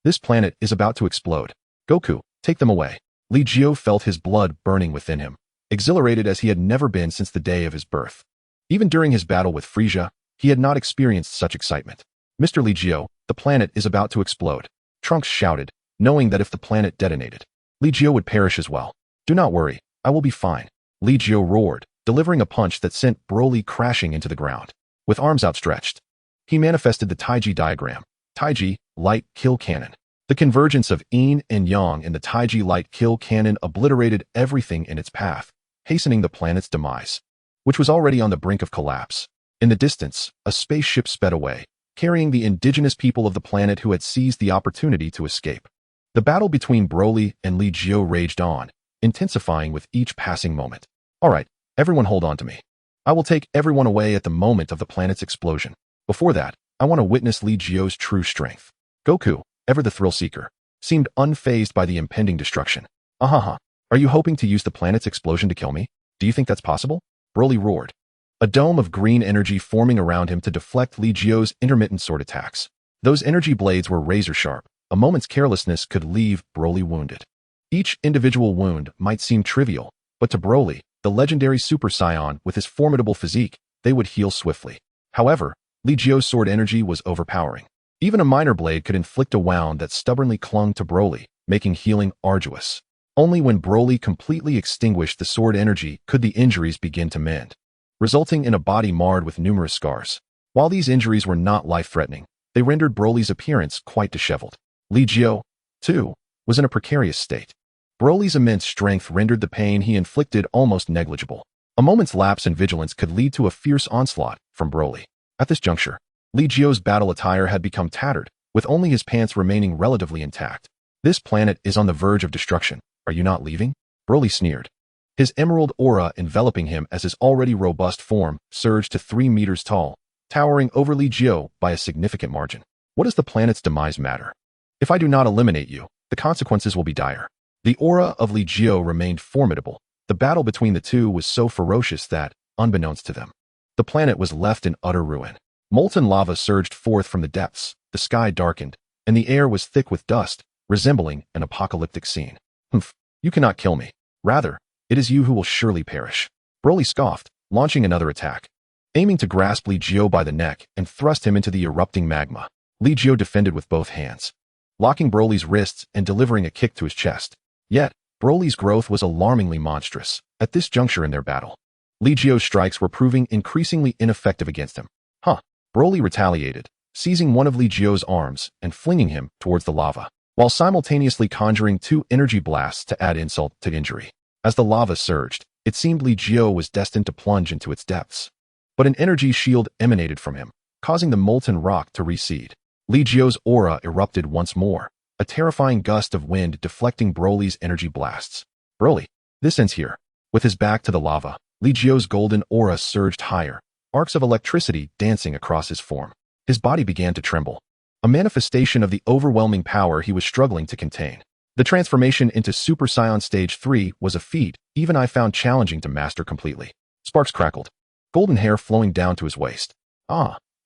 "This planet is about to explode. Goku, take them away." Li Jiu felt his blood burning within him, exhilarated as he had never been since the day of his birth. Even during his battle with Frieza, he had not experienced such excitement. "Mr. Li Jiu, the planet is about to explode," Trunks shouted, knowing that if the planet detonated, Li Jiu would perish as well. "Do not worry, I will be fine," Li Jiu roared, delivering a punch that sent Broly crashing into the ground. With arms outstretched, he manifested the Taiji diagram. Taiji, light kill cannon. The convergence of yin and yang in the Taiji light kill cannon obliterated everything in its path, hastening the planet's demise, which was already on the brink of collapse. In the distance, a spaceship sped away, carrying the indigenous people of the planet who had seized the opportunity to escape. The battle between Broly and Li Jiu raged on, intensifying with each passing moment. "All right, everyone hold on to me. I will take everyone away at the moment of the planet's explosion. Before that, I want to witness Li Jiu's true strength." Goku, ever the thrill-seeker, seemed unfazed by the impending destruction. "Ahaha, are you hoping to use the planet's explosion to kill me? Do you think that's possible?" Broly roared, a dome of green energy forming around him to deflect Li Jiu's intermittent sword attacks. Those energy blades were razor-sharp. A moment's carelessness could leave Broly wounded. Each individual wound might seem trivial, but to Broly, the legendary Super Saiyan with his formidable physique, they would heal swiftly. However, Li Jiu's sword energy was overpowering. Even a minor blade could inflict a wound that stubbornly clung to Broly, making healing arduous. Only when Broly completely extinguished the sword energy could the injuries begin to mend, resulting in a body marred with numerous scars. While these injuries were not life-threatening, they rendered Broly's appearance quite disheveled. Li Jiu, too, was in a precarious state. Broly's immense strength rendered the pain he inflicted almost negligible. A moment's lapse in vigilance could lead to a fierce onslaught from Broly. At this juncture, Li Jiu's battle attire had become tattered, with only his pants remaining relatively intact. "This planet is on the verge of destruction. Are you not leaving?" Broly sneered. His emerald aura enveloping him as his already robust form surged to 3 meters tall, towering over Li Jiu by a significant margin. What does the planet's demise matter? If I do not eliminate you, the consequences will be dire. The aura of Li Jiu remained formidable. The battle between the two was so ferocious that, unbeknownst to them, the planet was left in utter ruin. Molten lava surged forth from the depths, the sky darkened, and the air was thick with dust, resembling an apocalyptic scene. Humph, you cannot kill me. Rather, it is you who will surely perish. Broly scoffed, launching another attack. Aiming to grasp Li Jiu by the neck and thrust him into the erupting magma, Li Jiu defended with both hands, locking Broly's wrists and delivering a kick to his chest. Yet, Broly's growth was alarmingly monstrous at this juncture in their battle. Li Jiu's strikes were proving increasingly ineffective against him. Broly retaliated, seizing one of Li Jiu's arms and flinging him towards the lava, while simultaneously conjuring 2 energy blasts to add insult to injury. As the lava surged, it seemed Li Jiu was destined to plunge into its depths. But an energy shield emanated from him, causing the molten rock to recede. Li Jiu's aura erupted once more, a terrifying gust of wind deflecting Broly's energy blasts. Broly, this ends here. With his back to the lava, Li Jiu's golden aura surged higher, arcs of electricity dancing across his form. His body began to tremble, a manifestation of the overwhelming power he was struggling to contain. The transformation into Super Saiyan Stage 3 was a feat even I found challenging to master completely. Sparks crackled, golden hair flowing down to his waist.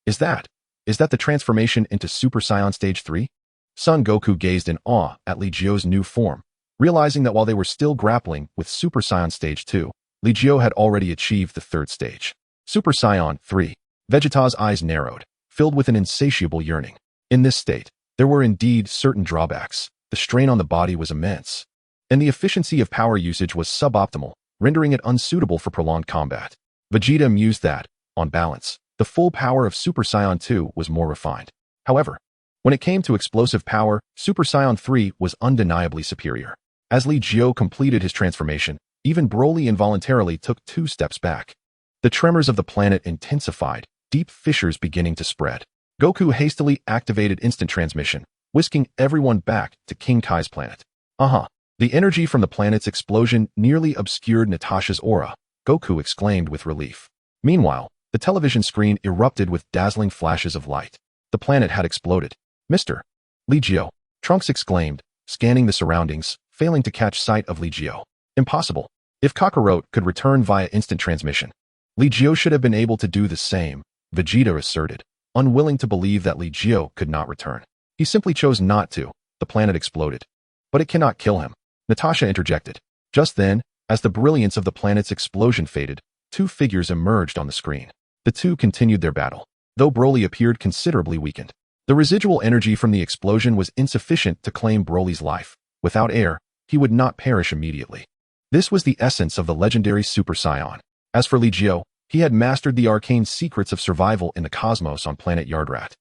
Is that the transformation into Super Saiyan Stage 3? Son Goku gazed in awe at Li Jiu's new form, realizing that while they were still grappling with Super Saiyan Stage 2, Li Jiu had already achieved the 3rd stage. Super Saiyan 3. Vegeta's eyes narrowed, filled with an insatiable yearning. In this state, there were indeed certain drawbacks. The strain on the body was immense, and the efficiency of power usage was suboptimal, rendering it unsuitable for prolonged combat. Vegeta mused that, on balance, the full power of Super Saiyan 2 was more refined. However, when it came to explosive power, Super Saiyan 3 was undeniably superior. As Li Jiu completed his transformation, even Broly involuntarily took 2 steps back. The tremors of the planet intensified, deep fissures beginning to spread. Goku hastily activated instant transmission, whisking everyone back to King Kai's planet. The energy from the planet's explosion nearly obscured Natasha's aura, Goku exclaimed with relief. Meanwhile, the television screen erupted with dazzling flashes of light. The planet had exploded. Mr. Li Jiu, Trunks exclaimed, scanning the surroundings, failing to catch sight of Li Jiu. Impossible. If Kakarot could return via instant transmission, Li Jiu should have been able to do the same, Vegeta asserted, unwilling to believe that Li Jiu could not return. He simply chose not to. The planet exploded. But it cannot kill him, Natasha interjected. Just then, as the brilliance of the planet's explosion faded, 2 figures emerged on the screen. The two continued their battle, though Broly appeared considerably weakened. The residual energy from the explosion was insufficient to claim Broly's life. Without air, he would not perish immediately. This was the essence of the legendary Super Saiyan. As for Li Jiu, he had mastered the arcane secrets of survival in the cosmos on planet Yardrat.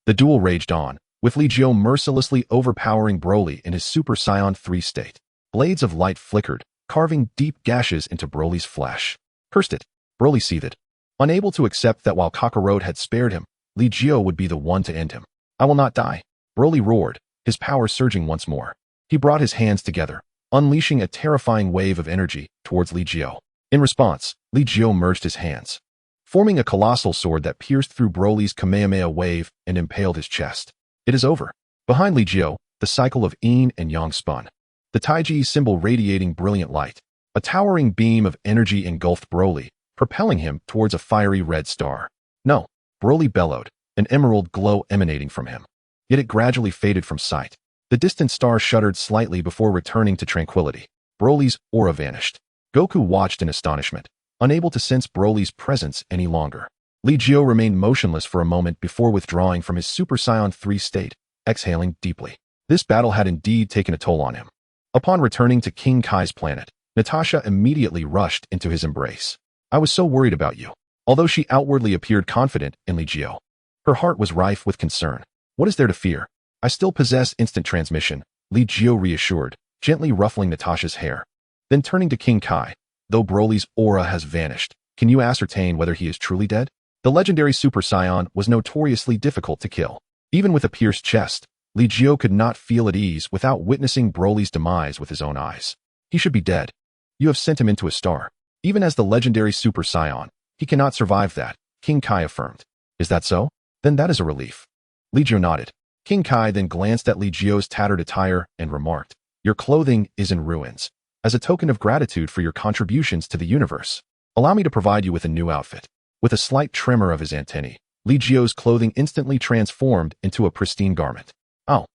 The duel raged on, with Li Jiu mercilessly overpowering Broly in his Super Saiyan 3 state. Blades of light flickered, carving deep gashes into Broly's flesh. Cursed it, Broly seethed, unable to accept that while Kakarot had spared him, Li Jiu would be the one to end him. I will not die, Broly roared, his power surging once more. He brought his hands together, unleashing a terrifying wave of energy towards Li Jiu. In response, Li Jiu merged his hands, forming a colossal sword that pierced through Broly's Kamehameha wave and impaled his chest. It is over. Behind Li Jiu, the cycle of yin and yang spun, the Taiji symbol radiating brilliant light. A towering beam of energy engulfed Broly, propelling him towards a fiery red star. No, Broly bellowed, an emerald glow emanating from him. Yet it gradually faded from sight. The distant star shuddered slightly before returning to tranquility. Broly's aura vanished. Goku watched in astonishment, unable to sense Broly's presence any longer. Li Jiu remained motionless for a moment before withdrawing from his Super Saiyan 3 state, exhaling deeply. This battle had indeed taken a toll on him. Upon returning to King Kai's planet, Natasha immediately rushed into his embrace. I was so worried about you. Although she outwardly appeared confident in Li Jiu, her heart was rife with concern. What is there to fear? I still possess instant transmission, Li Jiu reassured, gently ruffling Natasha's hair. Then turning to King Kai, though Broly's aura has vanished, can you ascertain whether he is truly dead? The legendary Super Saiyan was notoriously difficult to kill. Even with a pierced chest, Li Jiu could not feel at ease without witnessing Broly's demise with his own eyes. He should be dead. You have sent him into a star. Even as the legendary Super Saiyan, he cannot survive that, King Kai affirmed. Is that so? Then that is a relief. Li Jiu nodded. King Kai then glanced at Li Jiu's tattered attire and remarked, your clothing is in ruins. As a token of gratitude for your contributions to the universe, allow me to provide you with a new outfit. With a slight tremor of his antennae, Li Jiu's clothing instantly transformed into a pristine garment. Oh,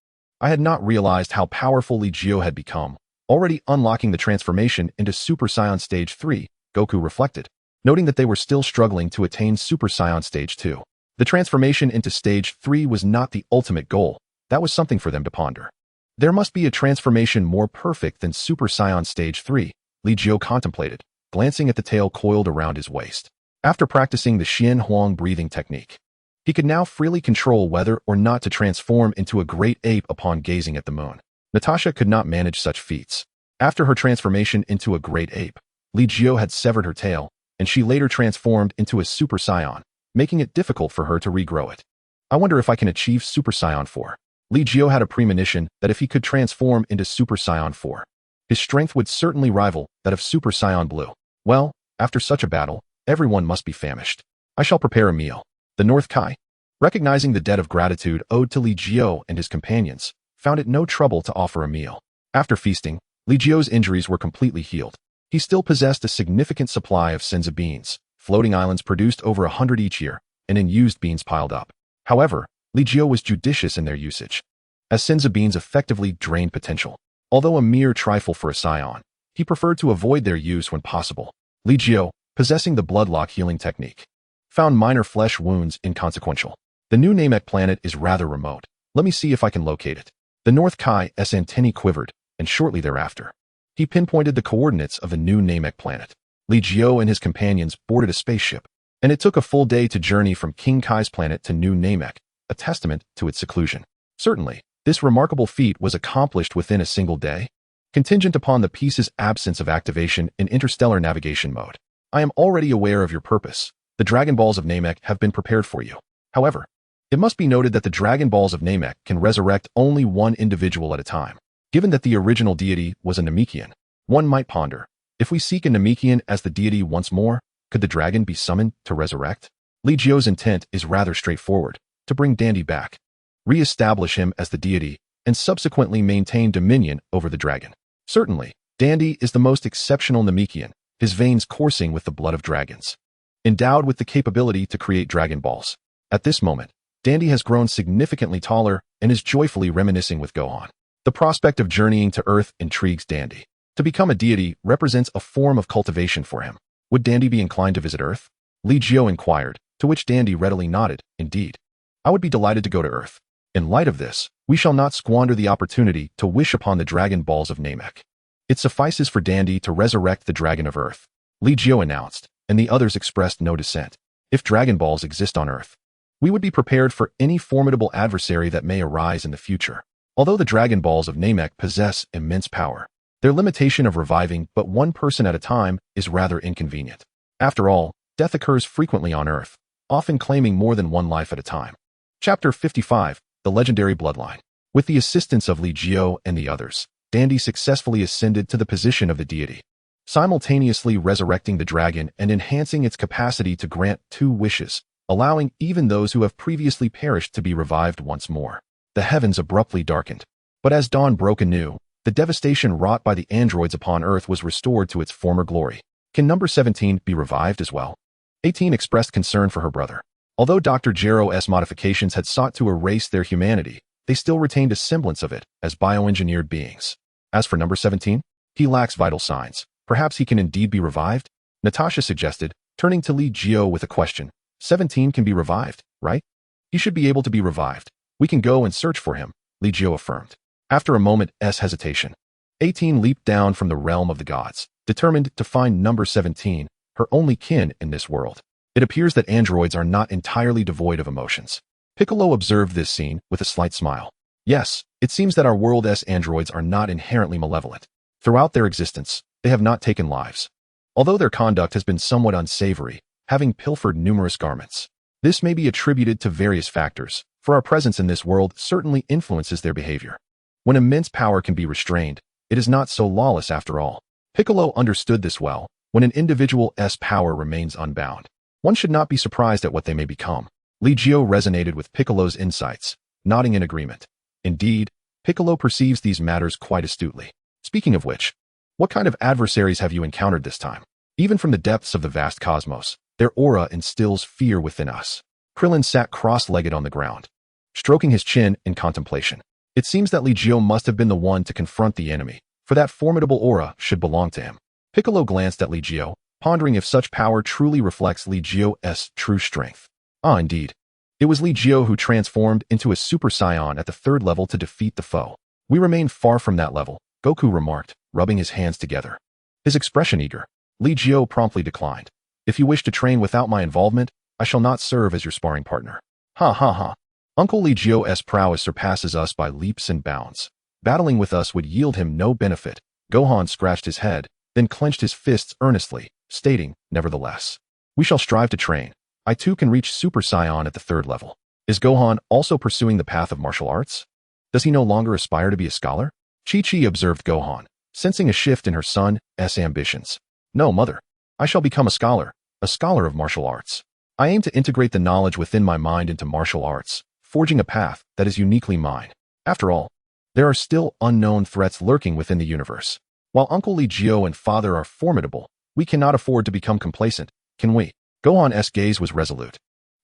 I had not realized how powerful Li Jiu had become, already unlocking the transformation into Super Saiyan Stage 3, Goku reflected, noting that they were still struggling to attain Super Saiyan Stage 2. The transformation into Stage 3 was not the ultimate goal. That was something for them to ponder. There must be a transformation more perfect than Super Saiyan Stage 3, Li Jiu contemplated, glancing at the tail coiled around his waist. After practicing the Xuanhuang Breathing Technique, he could now freely control whether or not to transform into a great ape upon gazing at the moon. Natasha could not manage such feats. After her transformation into a great ape, Li Jiu had severed her tail, and she later transformed into a Super Saiyan, making it difficult for her to regrow it. I wonder if I can achieve Super Saiyan 4. Li Jiu had a premonition that if he could transform into Super Saiyan 4, his strength would certainly rival that of Super Saiyan Blue. Well, after such a battle, everyone must be famished. I shall prepare a meal. The North Kai, recognizing the debt of gratitude owed to Li Jiu and his companions, found it no trouble to offer a meal. After feasting, Li Jiu's injuries were completely healed. He still possessed a significant supply of senza beans. Floating islands produced over 100 each year, and unused beans piled up. However, Li Jiu was judicious in their usage, as senza beans effectively drained potential. Although a mere trifle for a Saiyan, he preferred to avoid their use when possible. Li Jiu, possessing the bloodlock healing technique, found minor flesh wounds inconsequential. The new Namek planet is rather remote. Let me see if I can locate it. The North Kai's antennae quivered, and shortly thereafter, he pinpointed the coordinates of the new Namek planet. Li Jiu and his companions boarded a spaceship, and it took a full day to journey from King Kai's planet to New Namek, a testament to its seclusion. Certainly, this remarkable feat was accomplished within a single day, contingent upon the piece's absence of activation in interstellar navigation mode. I am already aware of your purpose. The Dragon Balls of Namek have been prepared for you. However, it must be noted that the Dragon Balls of Namek can resurrect only one individual at a time. Given that the original deity was a Namekian, one might ponder, if we seek a Namekian as the deity once more, could the dragon be summoned to resurrect? Li Jiu's intent is rather straightforward, to bring Dandy back, re-establish him as the deity, and subsequently maintain dominion over the dragon. Certainly, Dandy is the most exceptional Namekian, his veins coursing with the blood of dragons, endowed with the capability to create Dragon Balls. At this moment, Dandy has grown significantly taller and is joyfully reminiscing with Gohan. The prospect of journeying to Earth intrigues Dandy. To become a deity represents a form of cultivation for him. Would Dandy be inclined to visit Earth? Li Jiu inquired, to which Dandy readily nodded, indeed. I would be delighted to go to Earth. In light of this, we shall not squander the opportunity to wish upon the Dragon Balls of Namek. It suffices for Dandy to resurrect the Dragon of Earth, Li Jiu announced, and the others expressed no dissent. If Dragon Balls exist on Earth, we would be prepared for any formidable adversary that may arise in the future. Although the Dragon Balls of Namek possess immense power, their limitation of reviving but one person at a time is rather inconvenient. After all, death occurs frequently on Earth, often claiming more than one life at a time. Chapter 55, The Legendary Bloodline. With the assistance of Li Jiu and the others, Dandy successfully ascended to the position of the deity, simultaneously resurrecting the dragon and enhancing its capacity to grant 2 wishes, allowing even those who have previously perished to be revived once more. The heavens abruptly darkened, but as dawn broke anew, the devastation wrought by the androids upon Earth was restored to its former glory. Can number 17 be revived as well? 18 expressed concern for her brother. Although Dr. Gero's modifications had sought to erase their humanity, they still retained a semblance of it as bioengineered beings. As for number 17, he lacks vital signs. Perhaps he can indeed be revived? Natasha suggested, turning to Li Jiu with a question. 17 can be revived, right? He should be able to be revived. We can go and search for him, Li Jiu affirmed. After a moment's hesitation, 18 leaped down from the realm of the gods, determined to find number 17, her only kin in this world. It appears that androids are not entirely devoid of emotions. Piccolo observed this scene with a slight smile. Yes, it seems that our world's androids are not inherently malevolent. Throughout their existence, they have not taken lives. Although their conduct has been somewhat unsavory, having pilfered numerous garments. This may be attributed to various factors, for our presence in this world certainly influences their behavior. When immense power can be restrained, it is not so lawless after all. Piccolo understood this well. When an individual's power remains unbound, one should not be surprised at what they may become. Li Jiu resonated with Piccolo's insights, nodding in agreement. Indeed, Piccolo perceives these matters quite astutely. Speaking of which, what kind of adversaries have you encountered this time? Even from the depths of the vast cosmos, their aura instills fear within us. Krillin sat cross-legged on the ground, stroking his chin in contemplation. It seems that Li Jiu must have been the one to confront the enemy, for that formidable aura should belong to him. Piccolo glanced at Li Jiu, pondering if such power truly reflects Li Jiu's true strength. Ah, indeed. It was Li Jiu who transformed into a Super Saiyan at the 3rd level to defeat the foe. We remain far from that level, Goku remarked, rubbing his hands together. His expression eager. Li Jiu promptly declined. If you wish to train without my involvement, I shall not serve as your sparring partner. Ha ha ha. Uncle Li Jiu's prowess surpasses us by leaps and bounds. Battling with us would yield him no benefit. Gohan scratched his head, then clenched his fists earnestly, stating, nevertheless, we shall strive to train. I too can reach Super Saiyan at the 3rd level. Is Gohan also pursuing the path of martial arts? Does he no longer aspire to be a scholar? Chi-Chi observed Gohan, sensing a shift in her son's ambitions. No, mother. I shall become a scholar of martial arts. I aim to integrate the knowledge within my mind into martial arts, forging a path that is uniquely mine. After all, there are still unknown threats lurking within the universe. While Uncle Li Jiu and father are formidable, we cannot afford to become complacent, can we? Gohan's gaze was resolute.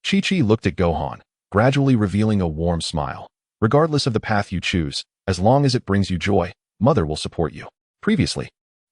Chi-Chi looked at Gohan, gradually revealing a warm smile. Regardless of the path you choose, as long as it brings you joy, mother will support you. Previously,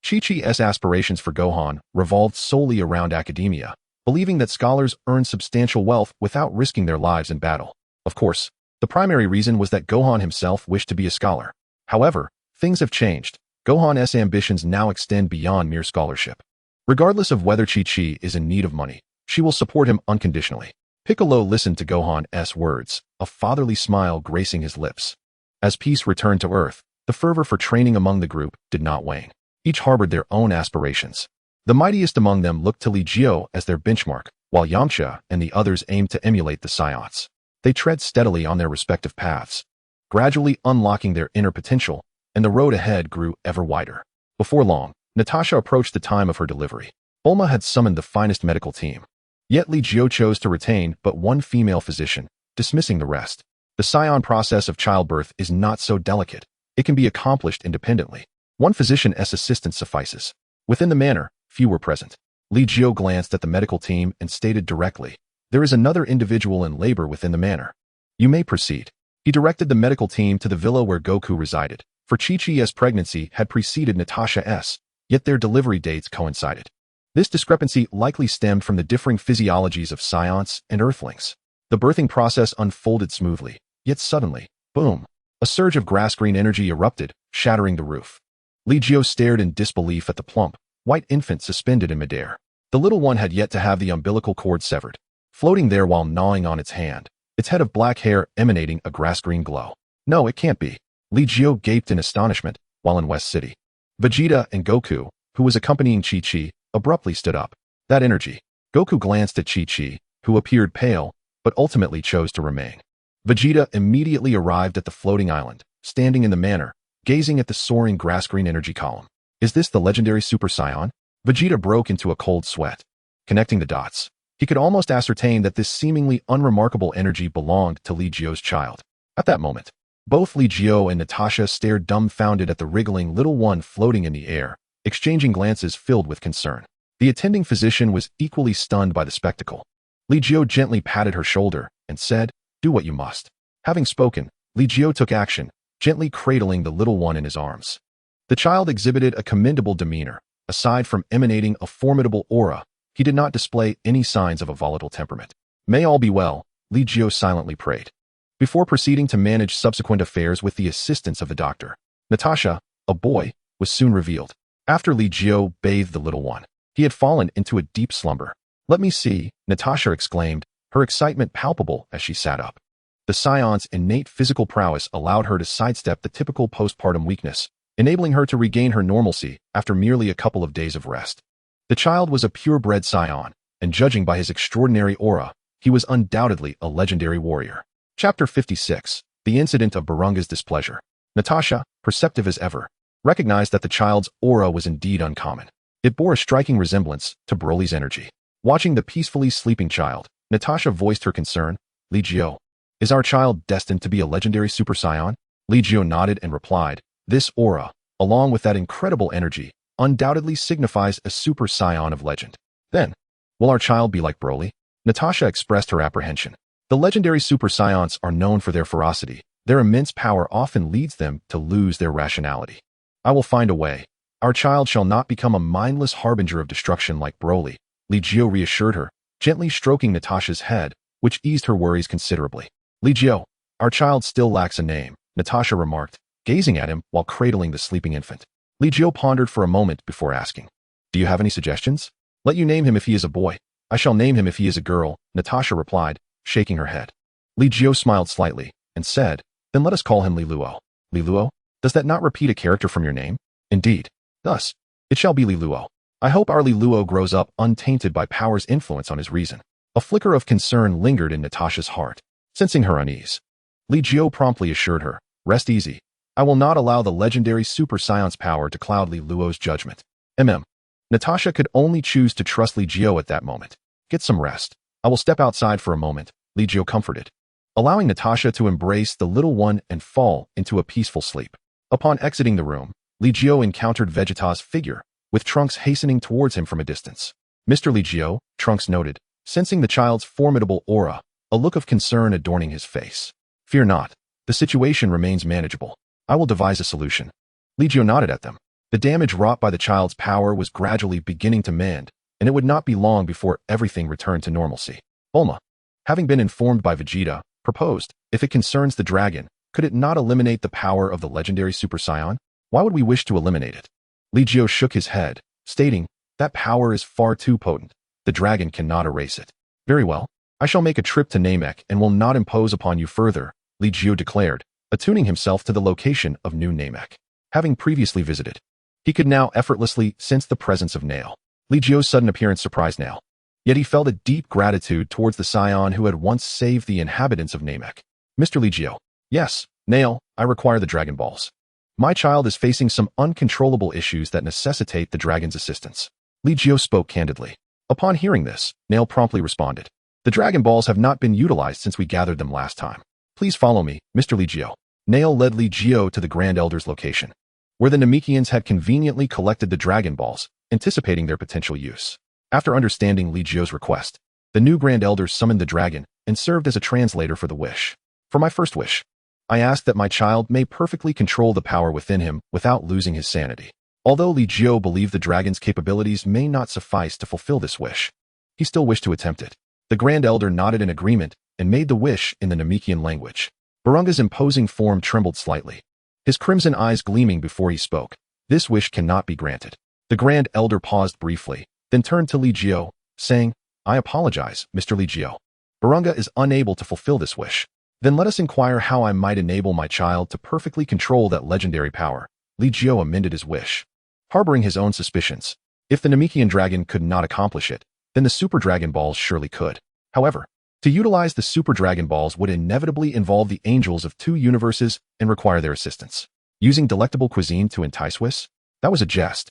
Chi-Chi's aspirations for Gohan revolved solely around academia, believing that scholars earn substantial wealth without risking their lives in battle. Of course, the primary reason was that Gohan himself wished to be a scholar. However, things have changed. Gohan's ambitions now extend beyond mere scholarship. Regardless of whether Chi-Chi is in need of money, she will support him unconditionally. Piccolo listened to Gohan's words, a fatherly smile gracing his lips. As peace returned to Earth, the fervor for training among the group did not wane. Each harbored their own aspirations. The mightiest among them looked to Li Jiu as their benchmark, while Yamcha and the others aimed to emulate the Saiyans. They tread steadily on their respective paths, gradually unlocking their inner potential, and the road ahead grew ever wider. Before long, Natasha approached the time of her delivery. Bulma had summoned the finest medical team. Yet Li Jiu chose to retain but one female physician, dismissing the rest. The Saiyan process of childbirth is not so delicate. It can be accomplished independently. One physician's assistance suffices. Within the manor, few were present. Li Jiu glanced at the medical team and stated directly, there is another individual in labor within the manor. You may proceed. He directed the medical team to the villa where Goku resided, for Chi-Chi's pregnancy had preceded Natasha's, yet their delivery dates coincided. This discrepancy likely stemmed from the differing physiologies of Saiyans and Earthlings. The birthing process unfolded smoothly, yet suddenly, boom, a surge of grass-green energy erupted, shattering the roof. Li Jiu stared in disbelief at the plump, white infant suspended in midair. The little one had yet to have the umbilical cord severed, floating there while gnawing on its hand, its head of black hair emanating a grass-green glow. No, it can't be. Li Jiu gaped in astonishment, while in West City. Vegeta and Goku, who was accompanying Chi-Chi, abruptly stood up. That energy. Goku glanced at Chi-Chi, who appeared pale, but ultimately chose to remain. Vegeta immediately arrived at the floating island, standing in the manor, gazing at the soaring grass-green energy column. Is this the legendary Super Saiyan? Vegeta broke into a cold sweat. Connecting the dots, he could almost ascertain that this seemingly unremarkable energy belonged to Li Jiu's child. At that moment, both Li Jiu and Natasha stared dumbfounded at the wriggling little one floating in the air, exchanging glances filled with concern. The attending physician was equally stunned by the spectacle. Li Jiu gently patted her shoulder and said, do what you must. Having spoken, Li Jiu took action, gently cradling the little one in his arms. The child exhibited a commendable demeanor. Aside from emanating a formidable aura, he did not display any signs of a volatile temperament. May all be well, Li Jiu silently prayed, before proceeding to manage subsequent affairs with the assistance of the doctor. Natasha, a boy, was soon revealed. After Li Jiu bathed the little one, he had fallen into a deep slumber. Let me see, Natasha exclaimed, her excitement palpable as she sat up. The Saiyans' innate physical prowess allowed her to sidestep the typical postpartum weakness, enabling her to regain her normalcy after merely a couple of days of rest. The child was a purebred Saiyan, and judging by his extraordinary aura, he was undoubtedly a legendary warrior. Chapter 56, The Incident of Barunga's Displeasure. Natasha, perceptive as ever, recognized that the child's aura was indeed uncommon. It bore a striking resemblance to Broly's energy. Watching the peacefully sleeping child, Natasha voiced her concern. Li Jiu, is our child destined to be a legendary Super Saiyan? Li Jiu nodded and replied, this aura, along with that incredible energy, undoubtedly signifies a Super Saiyan of legend. Then, will our child be like Broly? Natasha expressed her apprehension. The legendary Super Saiyans are known for their ferocity. Their immense power often leads them to lose their rationality. I will find a way. Our child shall not become a mindless harbinger of destruction like Broly, Li Jiu reassured her, gently stroking Natasha's head, which eased her worries considerably. Li Jiu, our child still lacks a name, Natasha remarked, gazing at him while cradling the sleeping infant. Li Jiu pondered for a moment before asking, do you have any suggestions? Let you name him if he is a boy. I shall name him if he is a girl, Natasha replied, shaking her head. Li Jiu smiled slightly and said, then let us call him Li Luo. Li Luo? Does that not repeat a character from your name? Indeed. Thus, it shall be Li Luo. I hope our Li Luo grows up untainted by power's influence on his reason. A flicker of concern lingered in Natasha's heart, sensing her unease. Li Jiu promptly assured her, rest easy. I will not allow the legendary Super Saiyan's power to cloud Li Luo's judgment. Natasha could only choose to trust Li Jiu at that moment. Get some rest. I will step outside for a moment, Li Jiu comforted, allowing Natasha to embrace the little one and fall into a peaceful sleep. Upon exiting the room, Li Jiu encountered Vegeta's figure, with Trunks hastening towards him from a distance. Mr. Li Jiu, Trunks noted, sensing the child's formidable aura, a look of concern adorning his face. Fear not. The situation remains manageable. I will devise a solution. Li Jiu nodded at them. The damage wrought by the child's power was gradually beginning to mend, and it would not be long before everything returned to normalcy. Bulma, having been informed by Vegeta, proposed, if it concerns the dragon, could it not eliminate the power of the legendary Super Saiyan? Why would we wish to eliminate it? Li Jiu shook his head, stating, that power is far too potent. The dragon cannot erase it. Very well. I shall make a trip to Namek and will not impose upon you further, Li Jiu declared, attuning himself to the location of New Namek. Having previously visited, he could now effortlessly sense the presence of Nail. Li Jiu's sudden appearance surprised Nail. Yet he felt a deep gratitude towards the Saiyan who had once saved the inhabitants of Namek. Mr. Li Jiu. Yes, Nail, I require the Dragon Balls. My child is facing some uncontrollable issues that necessitate the dragon's assistance. Li Jiu spoke candidly. Upon hearing this, Nail promptly responded. The Dragon Balls have not been utilized since we gathered them last time. Please follow me, Mr. Li Jiu. Nail led Li Jiu to the Grand Elder's location, where the Namekians had conveniently collected the Dragon Balls, anticipating their potential use. After understanding Li Jiu's request, the new Grand Elder summoned the dragon and served as a translator for the wish. For my first wish, I ask that my child may perfectly control the power within him without losing his sanity. Although Li Jiu believed the dragon's capabilities may not suffice to fulfill this wish, he still wished to attempt it. The Grand Elder nodded in agreement and made the wish in the Namekian language. Barunga's imposing form trembled slightly, his crimson eyes gleaming before he spoke. This wish cannot be granted. The Grand Elder paused briefly, then turned to Li Jiu, saying, I apologize, Mr. Li Jiu. Barunga is unable to fulfill this wish. Then let us inquire how I might enable my child to perfectly control that legendary power. Li Jiu amended his wish, harboring his own suspicions. If the Namekian dragon could not accomplish it, then the Super Dragon Balls surely could. However, to utilize the Super Dragon Balls would inevitably involve the angels of two universes and require their assistance. Using delectable cuisine to entice Whis? That was a jest.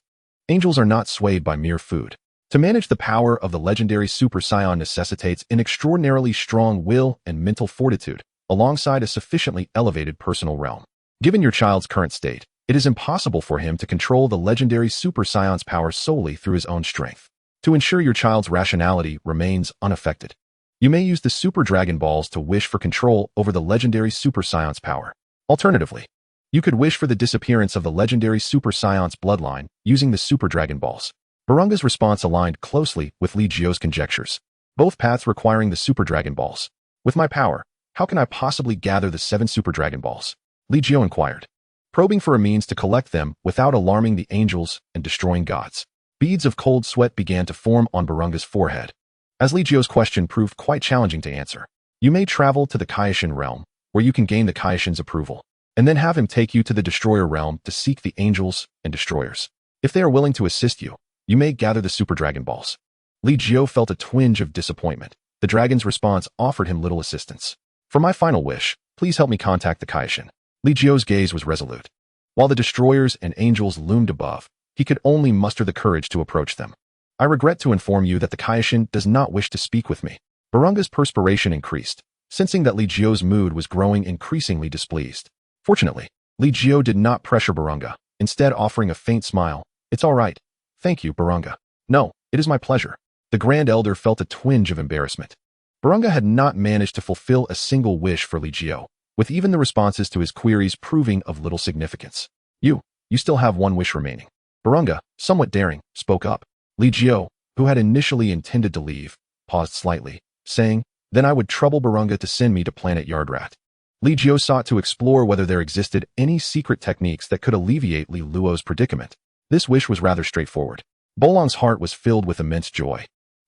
Angels are not swayed by mere food. To manage the power of the legendary Super Saiyan necessitates an extraordinarily strong will and mental fortitude, alongside a sufficiently elevated personal realm. Given your child's current state, it is impossible for him to control the legendary Super Saiyan's power solely through his own strength. To ensure your child's rationality remains unaffected, you may use the Super Dragon Balls to wish for control over the legendary Super Saiyan's power. Alternatively, you could wish for the disappearance of the legendary Super Saiyan's bloodline using the Super Dragon Balls. Barunga's response aligned closely with Li Jiu's conjectures, both paths requiring the Super Dragon Balls. With my power, how can I possibly gather the 7 Super Dragon Balls? Li Jiu inquired, probing for a means to collect them without alarming the angels and destroying gods. Beads of cold sweat began to form on Barunga's forehead, as Li Jiu's question proved quite challenging to answer. You may travel to the Kaishin realm, where you can gain the Kaishin's approval, and then have him take you to the Destroyer realm to seek the angels and destroyers. If they are willing to assist you, you may gather the Super Dragon Balls. Li Jiu felt a twinge of disappointment. The dragon's response offered him little assistance. For my final wish, please help me contact the Kaishin. Li Jiu's gaze was resolute. While the destroyers and angels loomed above, he could only muster the courage to approach them. I regret to inform you that the Kaioshin does not wish to speak with me. Barunga's perspiration increased, sensing that Li Jiu's mood was growing increasingly displeased. Fortunately, Li Jiu did not pressure Barunga, instead offering a faint smile. It's all right. Thank you, Barunga. No, it is my pleasure. The Grand Elder felt a twinge of embarrassment. Barunga had not managed to fulfill a single wish for Li Jiu, with even the responses to his queries proving of little significance. You still have one wish remaining. Barunga, somewhat daring, spoke up. Li Jiu, who had initially intended to leave, paused slightly, saying, then I would trouble Barunga to send me to planet Yardrat. Li Jiu sought to explore whether there existed any secret techniques that could alleviate Li Luo's predicament. This wish was rather straightforward. Bolong's heart was filled with immense joy.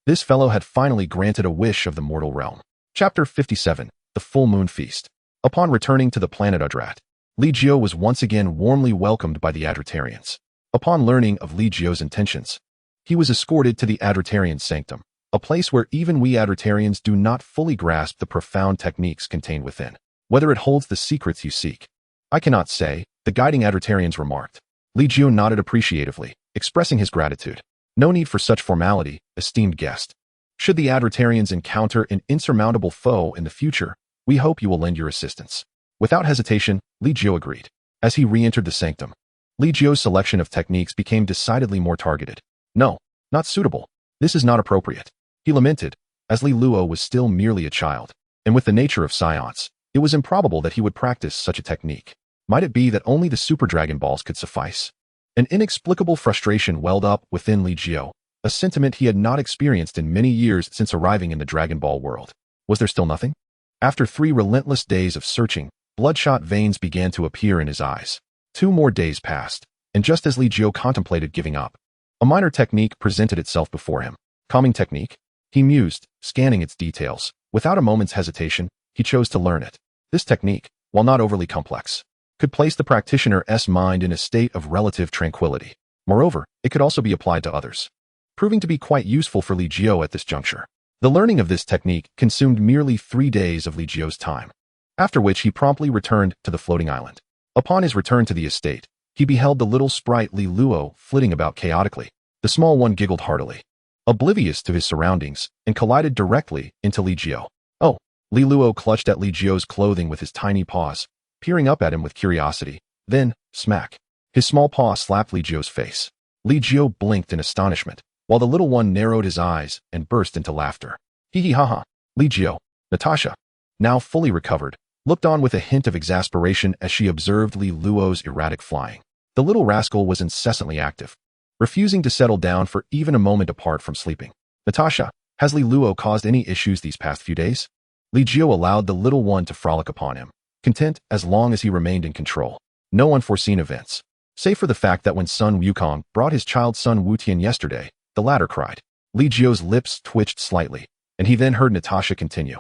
This fellow had finally granted a wish of the mortal realm. Chapter 57, The Full Moon Feast. Upon returning to the planet Yardrat, Li Jiu was once again warmly welcomed by the Adratarians. Upon learning of Li Jiu's intentions, he was escorted to the Adratarian sanctum, a place where even we Adratarians do not fully grasp the profound techniques contained within. Whether it holds the secrets you seek, I cannot say, the guiding Adratarians remarked. Li Jiu nodded appreciatively, expressing his gratitude. No need for such formality, esteemed guest. Should the Adratarians encounter an insurmountable foe in the future, we hope you will lend your assistance. Without hesitation, Li Jiu agreed. As he re-entered the sanctum, Li Jiu's selection of techniques became decidedly more targeted. No, not suitable. This is not appropriate. He lamented, as Li Luo was still merely a child, and with the nature of Saiyans, it was improbable that he would practice such a technique. Might it be that only the Super Dragon Balls could suffice? An inexplicable frustration welled up within Li Jiu, a sentiment he had not experienced in many years since arriving in the Dragon Ball world. Was there still nothing? After 3 relentless days of searching, bloodshot veins began to appear in his eyes. 2 more days passed, and just as Li Jiu contemplated giving up, a minor technique presented itself before him. Calming technique? He mused, scanning its details. Without a moment's hesitation, he chose to learn it. This technique, while not overly complex, could place the practitioner's mind in a state of relative tranquility. Moreover, it could also be applied to others, proving to be quite useful for Li Jiu at this juncture. The learning of this technique consumed merely 3 days of Li Jiu's time, after which he promptly returned to the floating island. Upon his return to the estate, he beheld the little sprite Li Luo flitting about chaotically. The small one giggled heartily, oblivious to his surroundings, and collided directly into Li Jiu. Oh! Li Luo clutched at Li Jiu's clothing with his tiny paws, peering up at him with curiosity. Then, smack! His small paw slapped Li Jiu's face. Li Jiu blinked in astonishment, while the little one narrowed his eyes and burst into laughter. Hee hee ha ha! Li Jiu, Natasha, now fully recovered, looked on with a hint of exasperation as she observed Li Luo's erratic flying. The little rascal was incessantly active, refusing to settle down for even a moment apart from sleeping. Natasha, has Li Luo caused any issues these past few days? Li Jiu allowed the little one to frolic upon him, content as long as he remained in control. No unforeseen events, save for the fact that when Sun Wukong brought his child son Wutian yesterday, the latter cried. Li Jiu's lips twitched slightly, and he then heard Natasha continue.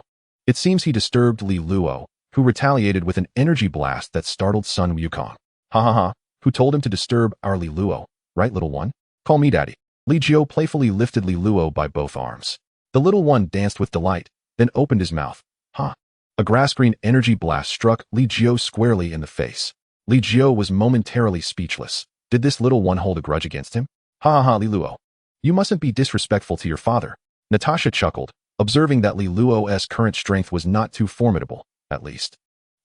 It seems he disturbed Li Luo, who retaliated with an energy blast that startled Sun Wukong. Ha ha ha, who told him to disturb our Li Luo, right little one? Call me daddy. Li Jiu playfully lifted Li Luo by both arms. The little one danced with delight, then opened his mouth. Ha! A grass-green energy blast struck Li Jiu squarely in the face. Li Jiu was momentarily speechless. Did this little one hold a grudge against him? Ha ha ha, Li Luo. You mustn't be disrespectful to your father. Natasha chuckled, observing that Li Luo's current strength was not too formidable, at least.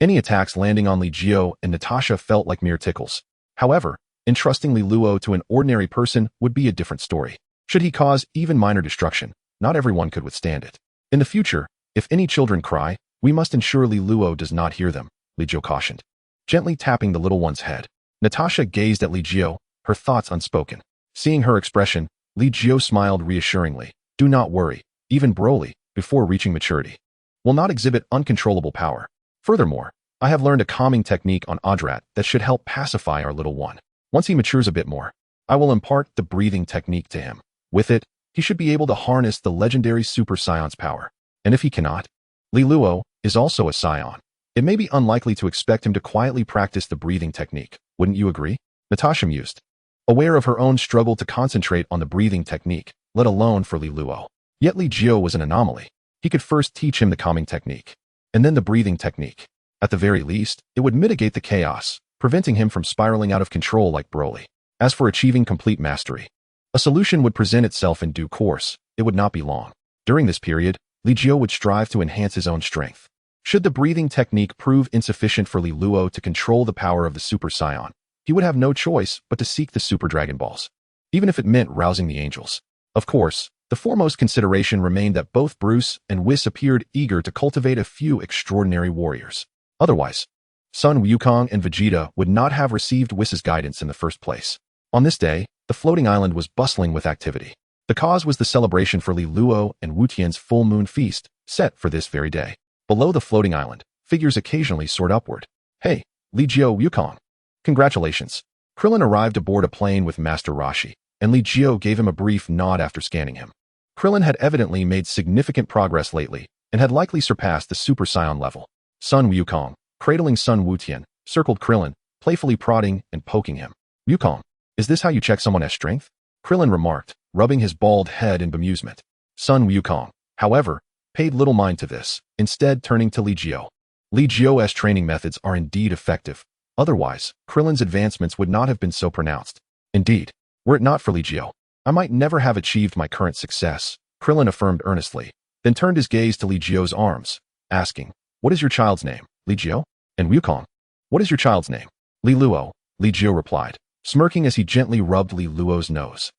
Any attacks landing on Li Jiu and Natasha felt like mere tickles. However, entrusting Li Luo to an ordinary person would be a different story. Should he cause even minor destruction, not everyone could withstand it. In the future, if any children cry, we must ensure Li Luo does not hear them, Li Jiu cautioned, gently tapping the little one's head. Natasha gazed at Li Jiu, her thoughts unspoken. Seeing her expression, Li Jiu smiled reassuringly. Do not worry, even Broly, before reaching maturity, will not exhibit uncontrollable power. Furthermore, I have learned a calming technique on Yardrat that should help pacify our little one. Once he matures a bit more, I will impart the breathing technique to him. With it, he should be able to harness the legendary Super Saiyan's power. And if he cannot, Li Luo is also a Saiyan. It may be unlikely to expect him to quietly practice the breathing technique. Wouldn't you agree? Natasha mused, aware of her own struggle to concentrate on the breathing technique, let alone for Li Luo. Yet Li Jiu was an anomaly. He could first teach him the calming technique, and then the breathing technique. At the very least, it would mitigate the chaos, preventing him from spiraling out of control like Broly. As for achieving complete mastery, a solution would present itself in due course. It would not be long. During this period, Li Jiu would strive to enhance his own strength. Should the breathing technique prove insufficient for Li Luo to control the power of the Super Saiyan, he would have no choice but to seek the Super Dragon Balls, even if it meant rousing the angels. Of course, the foremost consideration remained that both Bruce and Whis appeared eager to cultivate a few extraordinary warriors. Otherwise, Sun Wukong and Vegeta would not have received Whis' guidance in the first place. On this day, the floating island was bustling with activity. The cause was the celebration for Li Luo and Wu Tian's full moon feast, set for this very day. Below the floating island, figures occasionally soared upward. Hey, Li Jiu Wukong. Congratulations. Krillin arrived aboard a plane with Master Roshi, and Li Jiu gave him a brief nod after scanning him. Krillin had evidently made significant progress lately, and had likely surpassed the Super Saiyan level. Sun Wukong, cradling Sun Wutian, circled Krillin, playfully prodding and poking him. Wukong, is this how you check someone's strength? Krillin remarked, rubbing his bald head in bemusement. Sun Wukong, however, paid little mind to this, instead turning to Li Jiu. Li Jiu's training methods are indeed effective. Otherwise, Krillin's advancements would not have been so pronounced. Indeed, were it not for Li Jiu, I might never have achieved my current success, Krillin affirmed earnestly, then turned his gaze to Li Jiu's arms, asking, what is your child's name, Li Jiu? And Wukong, what is your child's name? Li Luo, Li Jiu replied, smirking as he gently rubbed Li Luo's nose.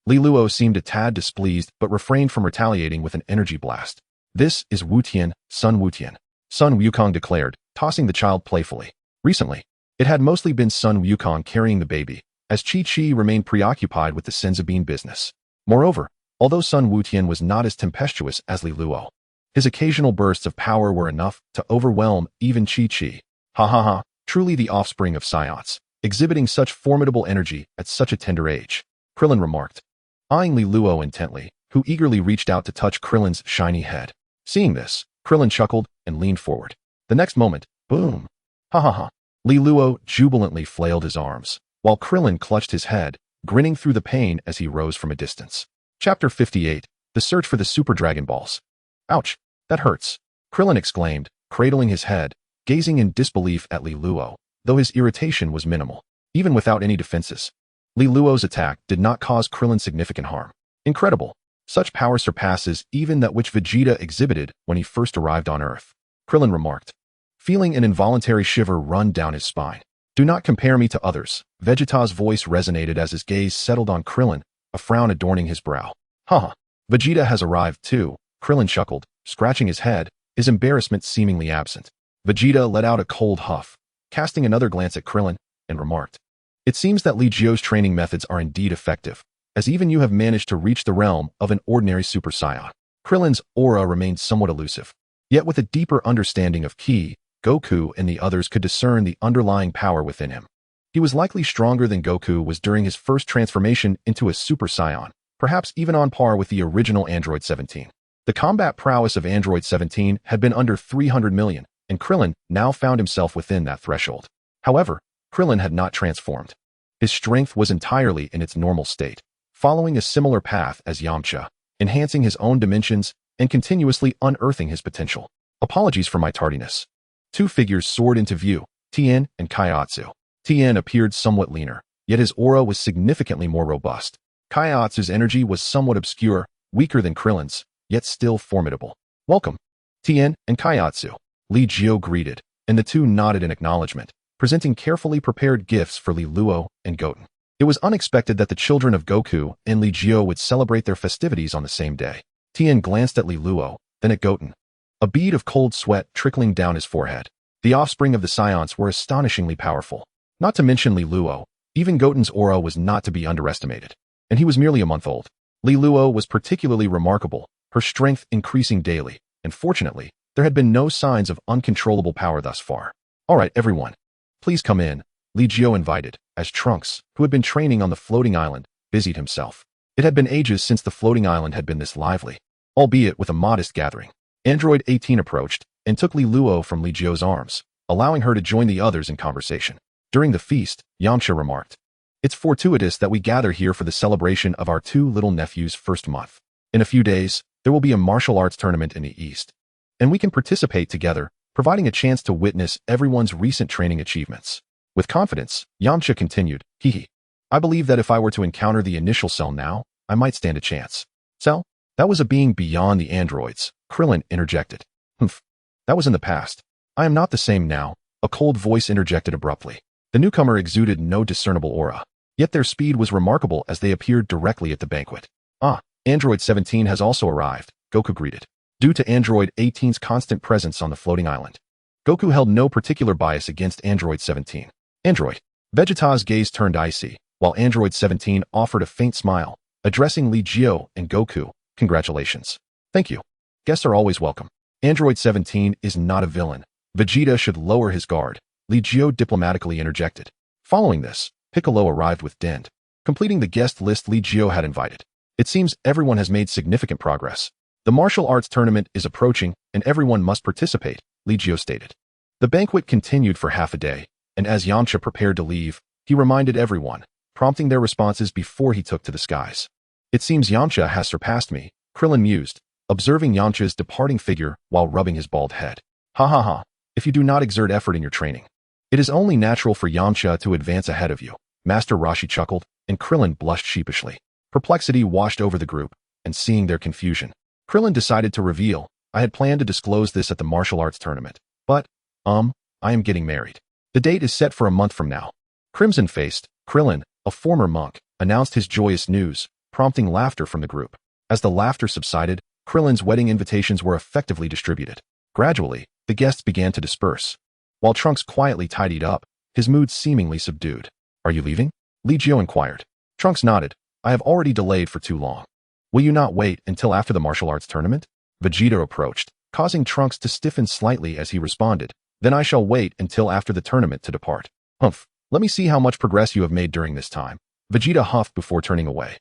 Li Luo seemed a tad displeased but refrained from retaliating with an energy blast. This is Wu Tian, Sun Wutian, Sun Wukong declared, tossing the child playfully. Recently, it had mostly been Sun Wukong carrying the baby, as Chi-Chi remained preoccupied with the Senzabine business. Moreover, although Sun Wutian was not as tempestuous as Li Luo, his occasional bursts of power were enough to overwhelm even Chi-Chi. Ha ha ha, truly the offspring of Saiyans, exhibiting such formidable energy at such a tender age, Krillin remarked, eyeing Li Luo intently, who eagerly reached out to touch Krillin's shiny head. Seeing this, Krillin chuckled and leaned forward. The next moment, boom! Ha ha ha! Li Luo jubilantly flailed his arms, while Krillin clutched his head, grinning through the pain as he rose from a distance. Chapter 58, The Search for the Super Dragon Balls. Ouch! That hurts! Krillin exclaimed, cradling his head, gazing in disbelief at Li Luo, though his irritation was minimal. Even without any defenses, Li Luo's attack did not cause Krillin significant harm. Incredible! Such power surpasses even that which Vegeta exhibited when he first arrived on Earth, Krillin remarked, feeling an involuntary shiver run down his spine. Do not compare me to others. Vegeta's voice resonated as his gaze settled on Krillin, a frown adorning his brow. Haha, Vegeta has arrived too, Krillin chuckled, scratching his head, his embarrassment seemingly absent. Vegeta let out a cold huff, casting another glance at Krillin, and remarked, it seems that Li Jiu's training methods are indeed effective, as even you have managed to reach the realm of an ordinary Super Saiyan. Krillin's aura remained somewhat elusive. Yet with a deeper understanding of Ki, Goku and the others could discern the underlying power within him. He was likely stronger than Goku was during his first transformation into a Super Saiyan, perhaps even on par with the original Android 17. The combat prowess of Android 17 had been under 300 million, and Krillin now found himself within that threshold. However, Krillin had not transformed. His strength was entirely in its normal state, following a similar path as Yamcha, enhancing his own dimensions and continuously unearthing his potential. Apologies for my tardiness. Two figures soared into view, Tien and Kaiatsu. Tien appeared somewhat leaner, yet his aura was significantly more robust. Kaiatsu's energy was somewhat obscure, weaker than Krillin's, yet still formidable. Welcome, Tien and Kaiatsu, Li Jiu greeted, and the two nodded in acknowledgement, presenting carefully prepared gifts for Li Luo and Goten. It was unexpected that the children of Goku and Li Jiu would celebrate their festivities on the same day. Tien glanced at Li Luo, then at Goten, a bead of cold sweat trickling down his forehead. The offspring of the Saiyans were astonishingly powerful. Not to mention Li Luo, even Goten's aura was not to be underestimated, and he was merely a month old. Li Luo was particularly remarkable, her strength increasing daily, and fortunately, there had been no signs of uncontrollable power thus far. All right, everyone. Please come in, Li Jiu invited, as Trunks, who had been training on the floating island, busied himself. It had been ages since the floating island had been this lively, albeit with a modest gathering. Android 18 approached and took Li Luo from Li Jiu's arms, allowing her to join the others in conversation. During the feast, Yamcha remarked, it's fortuitous that we gather here for the celebration of our two little nephews' first month. In a few days, there will be a martial arts tournament in the East, and we can participate together, providing a chance to witness everyone's recent training achievements. With confidence, Yamcha continued, Hee. I believe that if I were to encounter the initial cell now, I might stand a chance. Cell? That was a being beyond the androids, Krillin interjected. Humph. That was in the past. I am not the same now, a cold voice interjected abruptly. The newcomer exuded no discernible aura. Yet their speed was remarkable as they appeared directly at the banquet. Ah, Android 17 has also arrived, Goku greeted. Due to Android 18's constant presence on the floating island, Goku held no particular bias against Android 17. Android. Vegeta's gaze turned icy, while Android 17 offered a faint smile, addressing Li Jiu and Goku. Congratulations. Thank you. Guests are always welcome. Android 17 is not a villain. Vegeta should lower his guard, Li Jiu diplomatically interjected. Following this, Piccolo arrived with Dend, completing the guest list Li Jiu had invited. It seems everyone has made significant progress. The martial arts tournament is approaching, and everyone must participate, Li Jiu stated. The banquet continued for half a day, and as Yamcha prepared to leave, he reminded everyone, prompting their responses before he took to the skies. It seems Yamcha has surpassed me, Krillin mused, observing Yamcha's departing figure while rubbing his bald head. Ha ha ha, if you do not exert effort in your training. It is only natural for Yamcha to advance ahead of you, Master Roshi chuckled, and Krillin blushed sheepishly. Perplexity washed over the group, and seeing their confusion, Krillin decided to reveal, I had planned to disclose this at the martial arts tournament, but, I am getting married. The date is set for a month from now. Crimson-faced, Krillin, a former monk, announced his joyous news, prompting laughter from the group. As the laughter subsided, Krillin's wedding invitations were effectively distributed. Gradually, the guests began to disperse. While Trunks quietly tidied up, his mood seemingly subdued. Are you leaving? Li Jiu inquired. Trunks nodded. I have already delayed for too long. Will you not wait until after the martial arts tournament? Vegeta approached, causing Trunks to stiffen slightly as he responded. Then I shall wait until after the tournament to depart. Humph. Let me see how much progress you have made during this time. Vegeta huffed before turning away.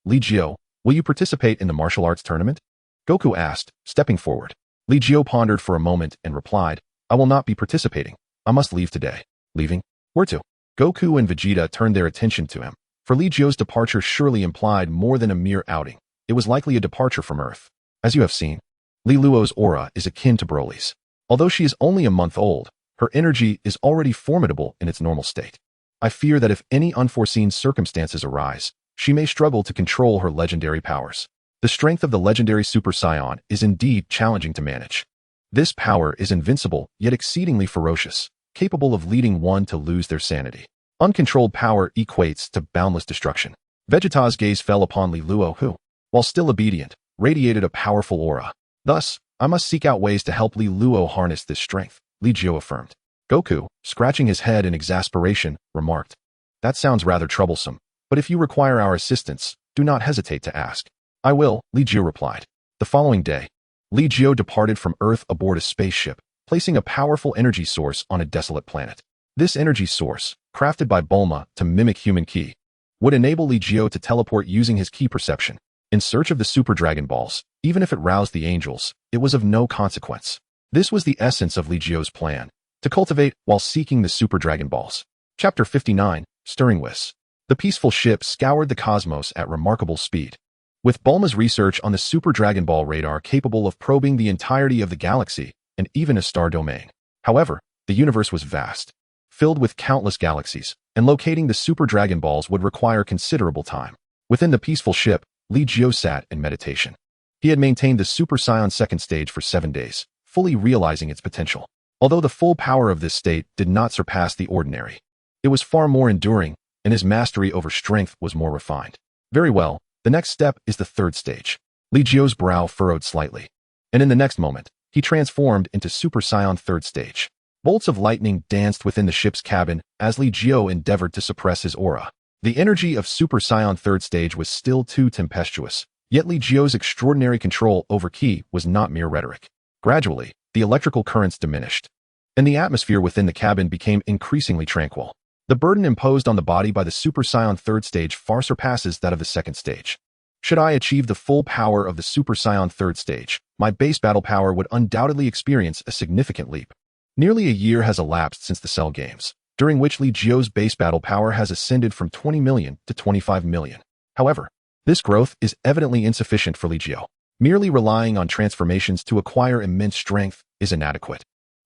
Li Jiu, will you participate in the martial arts tournament? Goku asked, stepping forward. Li Jiu pondered for a moment and replied, I will not be participating. I must leave today. Leaving? Where to? Goku and Vegeta turned their attention to him. For Li Jiu's departure surely implied more than a mere outing. It was likely a departure from Earth. As you have seen, Li Luo's aura is akin to Broly's. Although she is only a month old, her energy is already formidable in its normal state. I fear that if any unforeseen circumstances arise, she may struggle to control her legendary powers. The strength of the legendary Super Saiyan is indeed challenging to manage. This power is invincible, yet exceedingly ferocious, capable of leading one to lose their sanity. Uncontrolled power equates to boundless destruction. Vegeta's gaze fell upon Li Luo who, while still obedient, radiated a powerful aura. Thus, I must seek out ways to help Li Luo harness this strength, Li Jiu affirmed. Goku, scratching his head in exasperation, remarked, That sounds rather troublesome, but if you require our assistance, do not hesitate to ask. I will, Li Jiu replied. The following day, Li Jiu departed from Earth aboard a spaceship, placing a powerful energy source on a desolate planet. This energy source, crafted by Bulma to mimic human ki, would enable Li Jiu to teleport using his ki perception. In search of the Super Dragon Balls, even if it roused the angels, it was of no consequence. This was the essence of Li Jiu's plan, to cultivate while seeking the Super Dragon Balls. Chapter 59, Stirring Whis. The peaceful ship scoured the cosmos at remarkable speed. With Bulma's research on the Super Dragon Ball radar capable of probing the entirety of the galaxy and even a star domain. However, the universe was vast, filled with countless galaxies, and locating the Super Dragon Balls would require considerable time. Within the peaceful ship, Li Jiu sat in meditation. He had maintained the Super Saiyan second stage for 7 days, fully realizing its potential. Although the full power of this state did not surpass the ordinary, it was far more enduring, and his mastery over strength was more refined. Very well, the next step is the third stage. Li Jiu's brow furrowed slightly, and in the next moment, he transformed into Super Saiyan third stage. Bolts of lightning danced within the ship's cabin as Li Jiu endeavored to suppress his aura. The energy of Super Saiyan third stage was still too tempestuous, yet Li Jiu's extraordinary control over ki was not mere rhetoric. Gradually, the electrical currents diminished, and the atmosphere within the cabin became increasingly tranquil. The burden imposed on the body by the Super Saiyan third stage far surpasses that of the second stage. Should I achieve the full power of the Super Saiyan third stage, my base battle power would undoubtedly experience a significant leap. Nearly a year has elapsed since the Cell Games, during which Li Jiu's base battle power has ascended from 20 million to 25 million. However, this growth is evidently insufficient for Li Jiu. Merely relying on transformations to acquire immense strength is inadequate.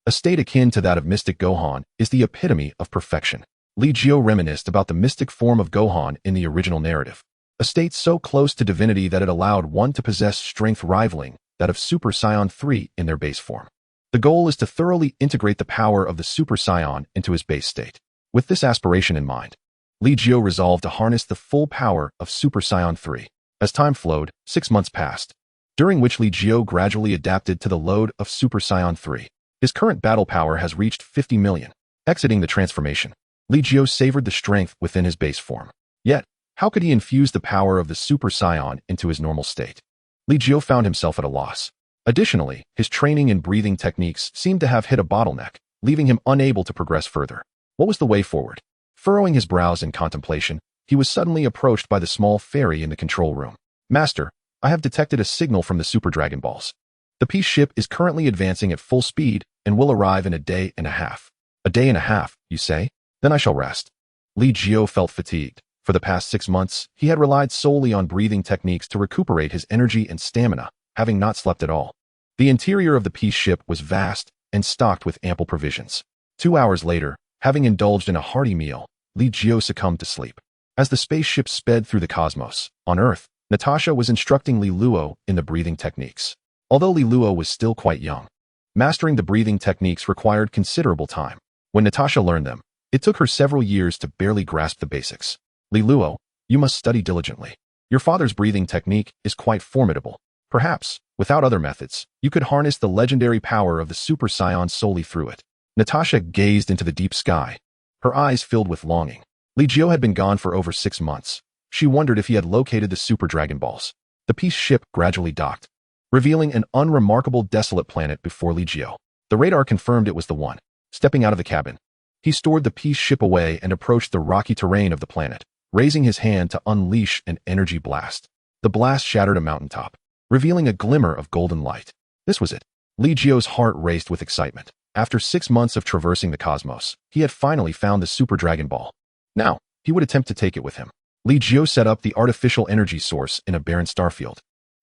A state akin to that of mystic Gohan is the epitome of perfection. Li Jiu reminisced about the mystic form of Gohan in the original narrative, a state so close to divinity that it allowed one to possess strength rivaling that of Super Saiyan 3 in their base form. The goal is to thoroughly integrate the power of the Super Saiyan into his base state. With this aspiration in mind, Li Jiu resolved to harness the full power of Super Saiyan 3. As time flowed, 6 months passed, during which Li Jiu gradually adapted to the load of Super Saiyan 3. His current battle power has reached 50 million. Exiting the transformation, Li Jiu savored the strength within his base form. Yet, how could he infuse the power of the Super Saiyan into his normal state? Li Jiu found himself at a loss. Additionally, his training in breathing techniques seemed to have hit a bottleneck, leaving him unable to progress further. What was the way forward? Furrowing his brows in contemplation, he was suddenly approached by the small fairy in the control room. Master, I have detected a signal from the Super Dragon Balls. The peace ship is currently advancing at full speed and will arrive in a day and a half. A day and a half, you say? Then I shall rest. Li Jiu felt fatigued. For the past 6 months, he had relied solely on breathing techniques to recuperate his energy and stamina, having not slept at all. The interior of the peace ship was vast and stocked with ample provisions. 2 hours later, having indulged in a hearty meal, Li Jiu succumbed to sleep. As the spaceship sped through the cosmos, on Earth, Natasha was instructing Li Luo in the breathing techniques. Although Li Luo was still quite young, mastering the breathing techniques required considerable time. When Natasha learned them, it took her several years to barely grasp the basics. Li Luo, you must study diligently. Your father's breathing technique is quite formidable. Perhaps, without other methods, you could harness the legendary power of the Super Saiyan solely through it. Natasha gazed into the deep sky, her eyes filled with longing. Li Jiu had been gone for over 6 months. She wondered if he had located the Super Dragon Balls. The peace ship gradually docked, revealing an unremarkable desolate planet before Li Jiu. The radar confirmed it was the one. Stepping out of the cabin, he stored the peace ship away and approached the rocky terrain of the planet, raising his hand to unleash an energy blast. The blast shattered a mountaintop, revealing a glimmer of golden light. This was it. Li Jiu's heart raced with excitement. After 6 months of traversing the cosmos, he had finally found the Super Dragon Ball. Now, he would attempt to take it with him. Li Jiu set up the artificial energy source in a barren starfield,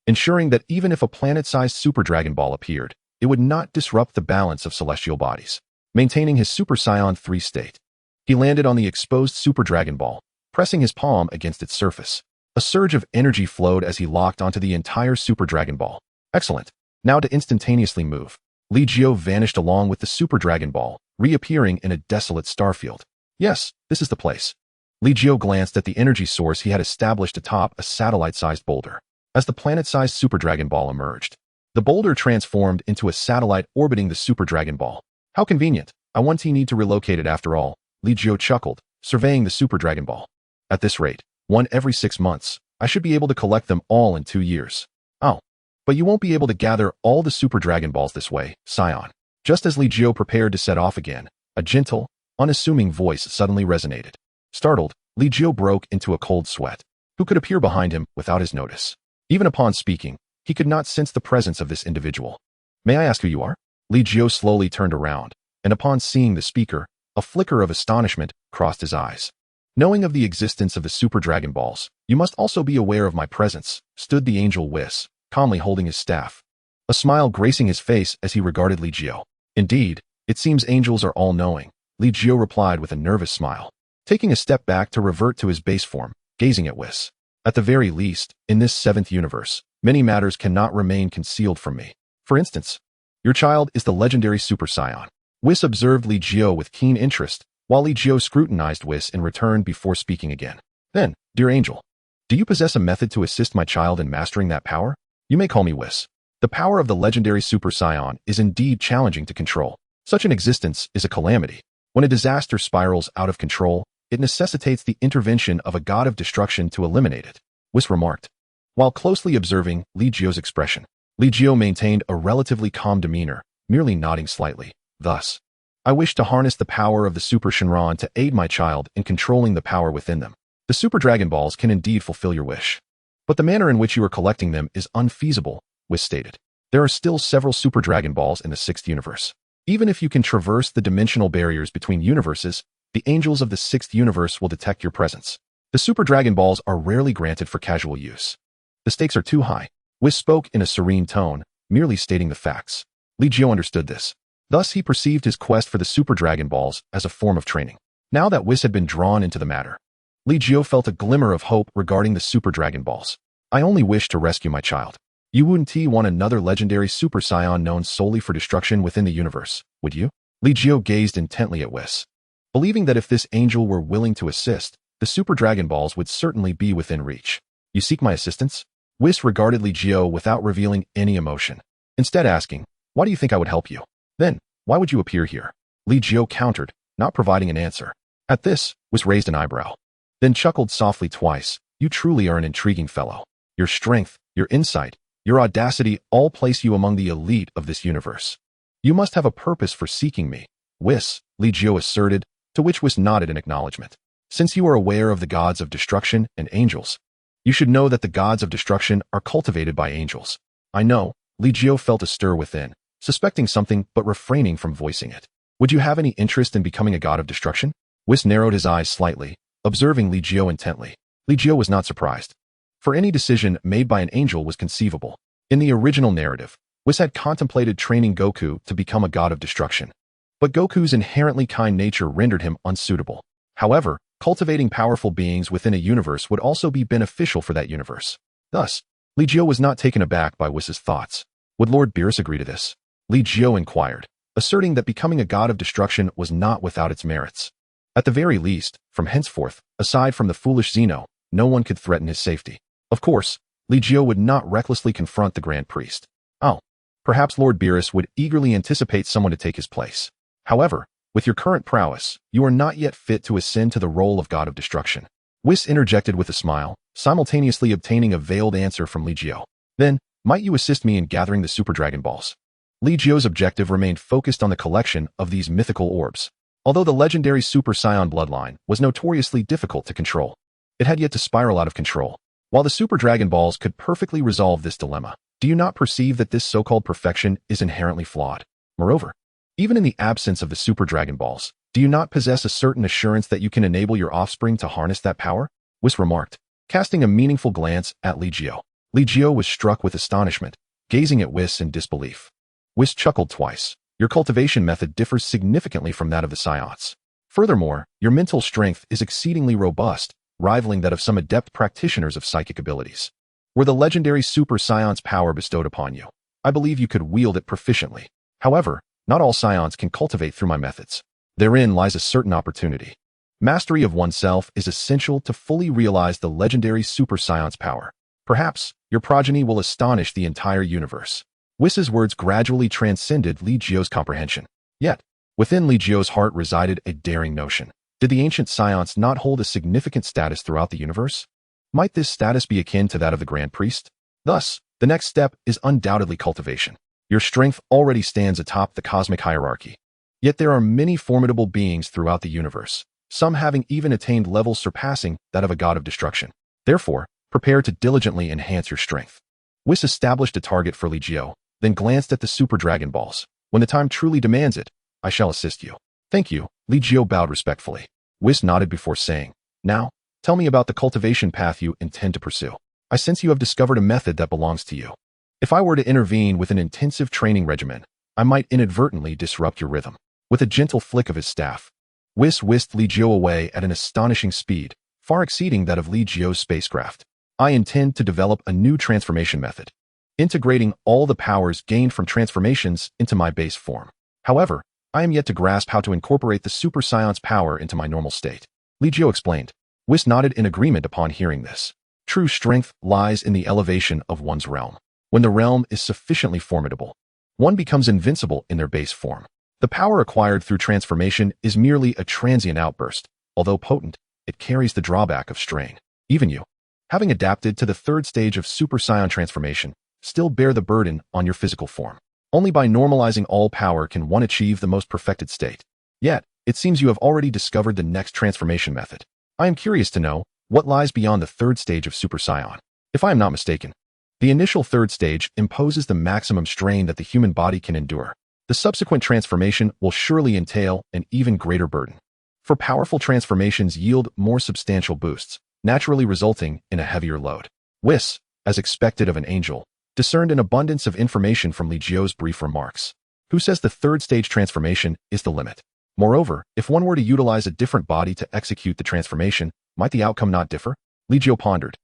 ensuring that even if a planet-sized Super Dragon Ball appeared, it would not disrupt the balance of celestial bodies. Maintaining his Super Saiyan 3 state, he landed on the exposed Super Dragon Ball, pressing his palm against its surface. A surge of energy flowed as he locked onto the entire Super Dragon Ball. Excellent. Now to instantaneously move. Li Jiu vanished along with the Super Dragon Ball, reappearing in a desolate starfield. Yes, this is the place. Li Jiu glanced at the energy source he had established atop a satellite-sized boulder. As the planet-sized Super Dragon Ball emerged, the boulder transformed into a satellite orbiting the Super Dragon Ball. How convenient. I won't need to relocate it after all, Li Jiu chuckled, surveying the Super Dragon Ball. At this rate, one every 6 months, I should be able to collect them all in 2 years. Oh, but you won't be able to gather all the Super Dragon Balls this way, Saiyan. Just as Li Jiu prepared to set off again, a gentle, unassuming voice suddenly resonated. Startled, Li Jiu broke into a cold sweat. Who could appear behind him without his notice? Even upon speaking, he could not sense the presence of this individual. May I ask who you are? Li Jiu slowly turned around, and upon seeing the speaker, a flicker of astonishment crossed his eyes. Knowing of the existence of the Super Dragon Balls, you must also be aware of my presence, stood the angel Whis, calmly holding his staff, a smile gracing his face as he regarded Li Jiu. Indeed, it seems angels are all-knowing, Li Jiu replied with a nervous smile, taking a step back to revert to his base form, gazing at Whis. At the very least, in this 7th universe, many matters cannot remain concealed from me. For instance, your child is the legendary Super Saiyan. Whis observed Li Jiu with keen interest, while Li Jiu scrutinized Whis in return before speaking again. Then, dear angel, do you possess a method to assist my child in mastering that power? You may call me Whis. The power of the legendary Super Saiyan is indeed challenging to control. Such an existence is a calamity. When a disaster spirals out of control, it necessitates the intervention of a god of destruction to eliminate it, Whis remarked. While closely observing Li Jiu's expression, Li Jiu maintained a relatively calm demeanor, merely nodding slightly. Thus, I wish to harness the power of the Super Shenron to aid my child in controlling the power within them. The Super Dragon Balls can indeed fulfill your wish. But the manner in which you are collecting them is unfeasible, Whis stated. There are still several Super Dragon Balls in the 6th universe. Even if you can traverse the dimensional barriers between universes, the angels of the 6th universe will detect your presence. The Super Dragon Balls are rarely granted for casual use. The stakes are too high. Whis spoke in a serene tone, merely stating the facts. Li Jiu understood this. Thus, he perceived his quest for the Super Dragon Balls as a form of training. Now that Whis had been drawn into the matter, Li Jiu felt a glimmer of hope regarding the Super Dragon Balls. I only wish to rescue my child. You wouldn't want another legendary Super Saiyan known solely for destruction within the universe, would you? Li Jiu gazed intently at Whis, believing that if this angel were willing to assist, the Super Dragon Balls would certainly be within reach. You seek my assistance? Whis regarded Li Jiu without revealing any emotion, instead asking, why do you think I would help you? Then, why would you appear here? Li Jiu countered, not providing an answer. At this, Whis raised an eyebrow, then chuckled softly twice. You truly are an intriguing fellow. Your strength, your insight, your audacity all place you among the elite of this universe. You must have a purpose for seeking me. Whis, Li Jiu asserted, to which Whis nodded in acknowledgement. Since you are aware of the gods of destruction and angels, you should know that the gods of destruction are cultivated by angels. I know. Li Jiu felt a stir within, suspecting something but refraining from voicing it. Would you have any interest in becoming a god of destruction? Whis narrowed his eyes slightly, observing Li Jiu intently. Li Jiu was not surprised, for any decision made by an angel was conceivable. In the original narrative, Whis had contemplated training Goku to become a god of destruction, but Goku's inherently kind nature rendered him unsuitable. However, cultivating powerful beings within a universe would also be beneficial for that universe. Thus, Li Jiu was not taken aback by Whis' thoughts. Would Lord Beerus agree to this? Li Jiu inquired, asserting that becoming a god of destruction was not without its merits. At the very least, from henceforth, aside from the foolish Zeno, no one could threaten his safety. Of course, Li Jiu would not recklessly confront the Grand Priest. Oh, perhaps Lord Beerus would eagerly anticipate someone to take his place. However, with your current prowess, you are not yet fit to ascend to the role of god of destruction. Whis interjected with a smile, simultaneously obtaining a veiled answer from Li Jiu. Then, might you assist me in gathering the Super Dragon Balls? Li Jiu's objective remained focused on the collection of these mythical orbs. Although the legendary Super Saiyan bloodline was notoriously difficult to control, it had yet to spiral out of control. While the Super Dragon Balls could perfectly resolve this dilemma, do you not perceive that this so-called perfection is inherently flawed? Moreover, even in the absence of the Super Dragon Balls, do you not possess a certain assurance that you can enable your offspring to harness that power? Whis remarked, casting a meaningful glance at Li Jiu. Li Jiu was struck with astonishment, gazing at Whis in disbelief. Whis chuckled twice. Your cultivation method differs significantly from that of the Saiyans. Furthermore, your mental strength is exceedingly robust, rivaling that of some adept practitioners of psychic abilities. Were the legendary Super Saiyan's power bestowed upon you, I believe you could wield it proficiently. However, not all Saiyans can cultivate through my methods. Therein lies a certain opportunity. Mastery of oneself is essential to fully realize the legendary Super Saiyan's power. Perhaps, your progeny will astonish the entire universe. Whis' words gradually transcended Li Jiu's comprehension. Yet, within Li Jiu's heart resided a daring notion. Did the ancient Saiyans not hold a significant status throughout the universe? Might this status be akin to that of the Grand Priest? Thus, the next step is undoubtedly cultivation. Your strength already stands atop the cosmic hierarchy. Yet there are many formidable beings throughout the universe, some having even attained levels surpassing that of a god of destruction. Therefore, prepare to diligently enhance your strength. Whis established a target for Li Jiu, then glanced at the Super Dragon Balls. When the time truly demands it, I shall assist you. Thank you. Li Jiu bowed respectfully. Whis nodded before saying, now, tell me about the cultivation path you intend to pursue. I sense you have discovered a method that belongs to you. If I were to intervene with an intensive training regimen, I might inadvertently disrupt your rhythm. With a gentle flick of his staff, Whis whisked Li Jiu away at an astonishing speed, far exceeding that of Li Jiu's spacecraft. I intend to develop a new transformation method, integrating all the powers gained from transformations into my base form. However, I am yet to grasp how to incorporate the Super Saiyan's power into my normal state. Li Jiu explained. Whis nodded in agreement upon hearing this. True strength lies in the elevation of one's realm. When the realm is sufficiently formidable, one becomes invincible in their base form. The power acquired through transformation is merely a transient outburst. Although potent, it carries the drawback of strain. Even you, having adapted to the third stage of Super Saiyan transformation, still bear the burden on your physical form. Only by normalizing all power can one achieve the most perfected state. Yet, it seems you have already discovered the next transformation method. I am curious to know what lies beyond the third stage of Super Saiyan. If I am not mistaken, the initial third stage imposes the maximum strain that the human body can endure. The subsequent transformation will surely entail an even greater burden. For powerful transformations yield more substantial boosts, naturally resulting in a heavier load. Whis, as expected of an angel, discerned an abundance of information from Li Jiu's brief remarks. Who says the third stage transformation is the limit? Moreover, if one were to utilize a different body to execute the transformation, might the outcome not differ? Li Jiu pondered.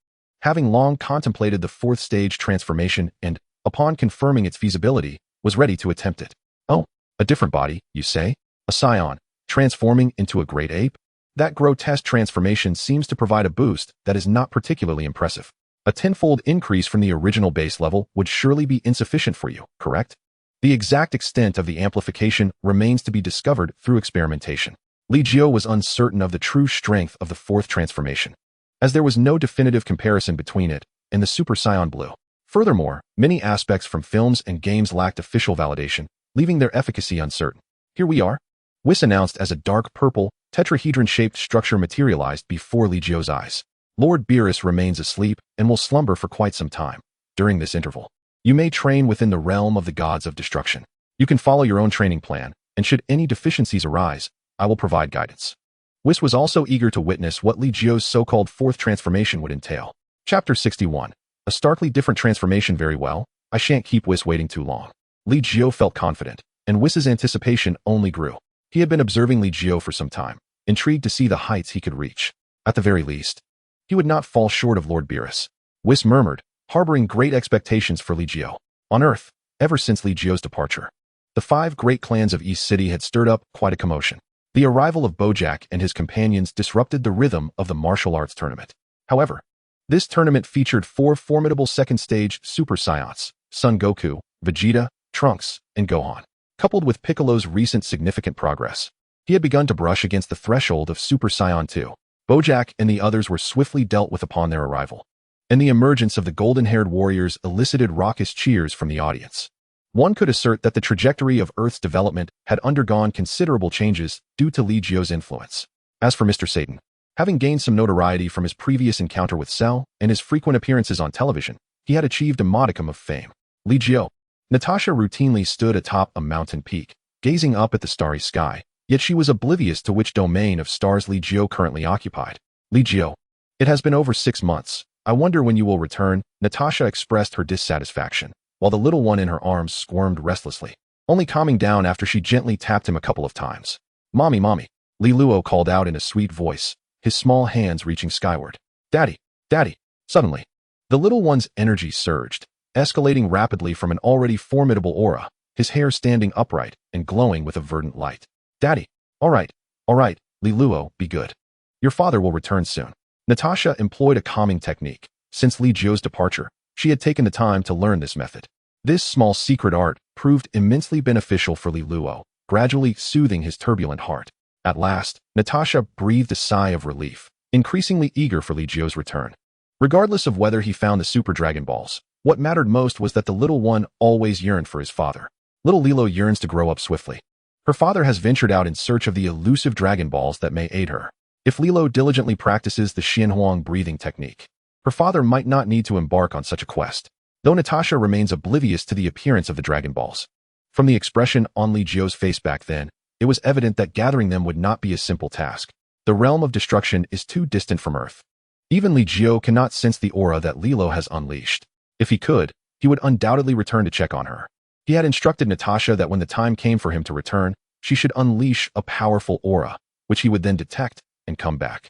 Having long contemplated the fourth stage transformation and, upon confirming its feasibility, was ready to attempt it. Oh, a different body, you say? A Saiyan, transforming into a great ape? That grotesque transformation seems to provide a boost that is not particularly impressive. A tenfold increase from the original base level would surely be insufficient for you, correct? The exact extent of the amplification remains to be discovered through experimentation. Li Jiu was uncertain of the true strength of the fourth transformation, as there was no definitive comparison between it and the Super Saiyan Blue. Furthermore, many aspects from films and games lacked official validation, leaving their efficacy uncertain. Here we are, Whis announced as a dark purple, tetrahedron-shaped structure materialized before Li Jiu's eyes. Lord Beerus remains asleep and will slumber for quite some time. During this interval, you may train within the realm of the gods of destruction. You can follow your own training plan, and should any deficiencies arise, I will provide guidance. Whis was also eager to witness what Li Jiu's so-called fourth transformation would entail. Chapter 61. A starkly different transformation. Very well, I shan't keep Whis waiting too long. Li Jiu felt confident, and Whis's anticipation only grew. He had been observing Li Jiu for some time, intrigued to see the heights he could reach. At the very least, he would not fall short of Lord Beerus. Whis murmured, harboring great expectations for Li Jiu. On Earth, ever since Li Jiu's departure, the 5 great clans of East City had stirred up quite a commotion. The arrival of Bojack and his companions disrupted the rhythm of the martial arts tournament. However, this tournament featured 4 formidable second-stage Super Saiyans, Son Goku, Vegeta, Trunks, and Gohan. Coupled with Piccolo's recent significant progress, he had begun to brush against the threshold of Super Saiyan 2. Bojack and the others were swiftly dealt with upon their arrival, and the emergence of the golden-haired warriors elicited raucous cheers from the audience. One could assert that the trajectory of Earth's development had undergone considerable changes due to Li Jiu's influence. As for Mr. Satan, having gained some notoriety from his previous encounter with Cell and his frequent appearances on television, he had achieved a modicum of fame. Li Jiu. Natasha routinely stood atop a mountain peak, gazing up at the starry sky, yet she was oblivious to which domain of stars Li Jiu currently occupied. Li Jiu. It has been over 6 months. I wonder when you will return. Natasha expressed her dissatisfaction, while the little one in her arms squirmed restlessly, only calming down after she gently tapped him a couple of times. Mommy, mommy, Li Luo called out in a sweet voice, his small hands reaching skyward. Daddy, daddy. Suddenly, the little one's energy surged, escalating rapidly from an already formidable aura, his hair standing upright and glowing with a verdant light. Daddy, all right, Li Luo, be good. Your father will return soon. Natasha employed a calming technique. Since Li Jiu's departure, she had taken the time to learn this method. This small secret art proved immensely beneficial for Li Luo, gradually soothing his turbulent heart. At last, Natasha breathed a sigh of relief, increasingly eager for Li Jiu's return. Regardless of whether he found the Super Dragon Balls, what mattered most was that the little one always yearned for his father. Little Lilo yearns to grow up swiftly. Her father has ventured out in search of the elusive Dragon Balls that may aid her. If Lilo diligently practices the Xuanhuang Breathing Technique, her father might not need to embark on such a quest, though Natasha remains oblivious to the appearance of the Dragon Balls. From the expression on Li Jiu's face back then, it was evident that gathering them would not be a simple task. The realm of destruction is too distant from Earth. Even Li Jiu cannot sense the aura that Lilo has unleashed. If he could, he would undoubtedly return to check on her. He had instructed Natasha that when the time came for him to return, she should unleash a powerful aura, which he would then detect and come back.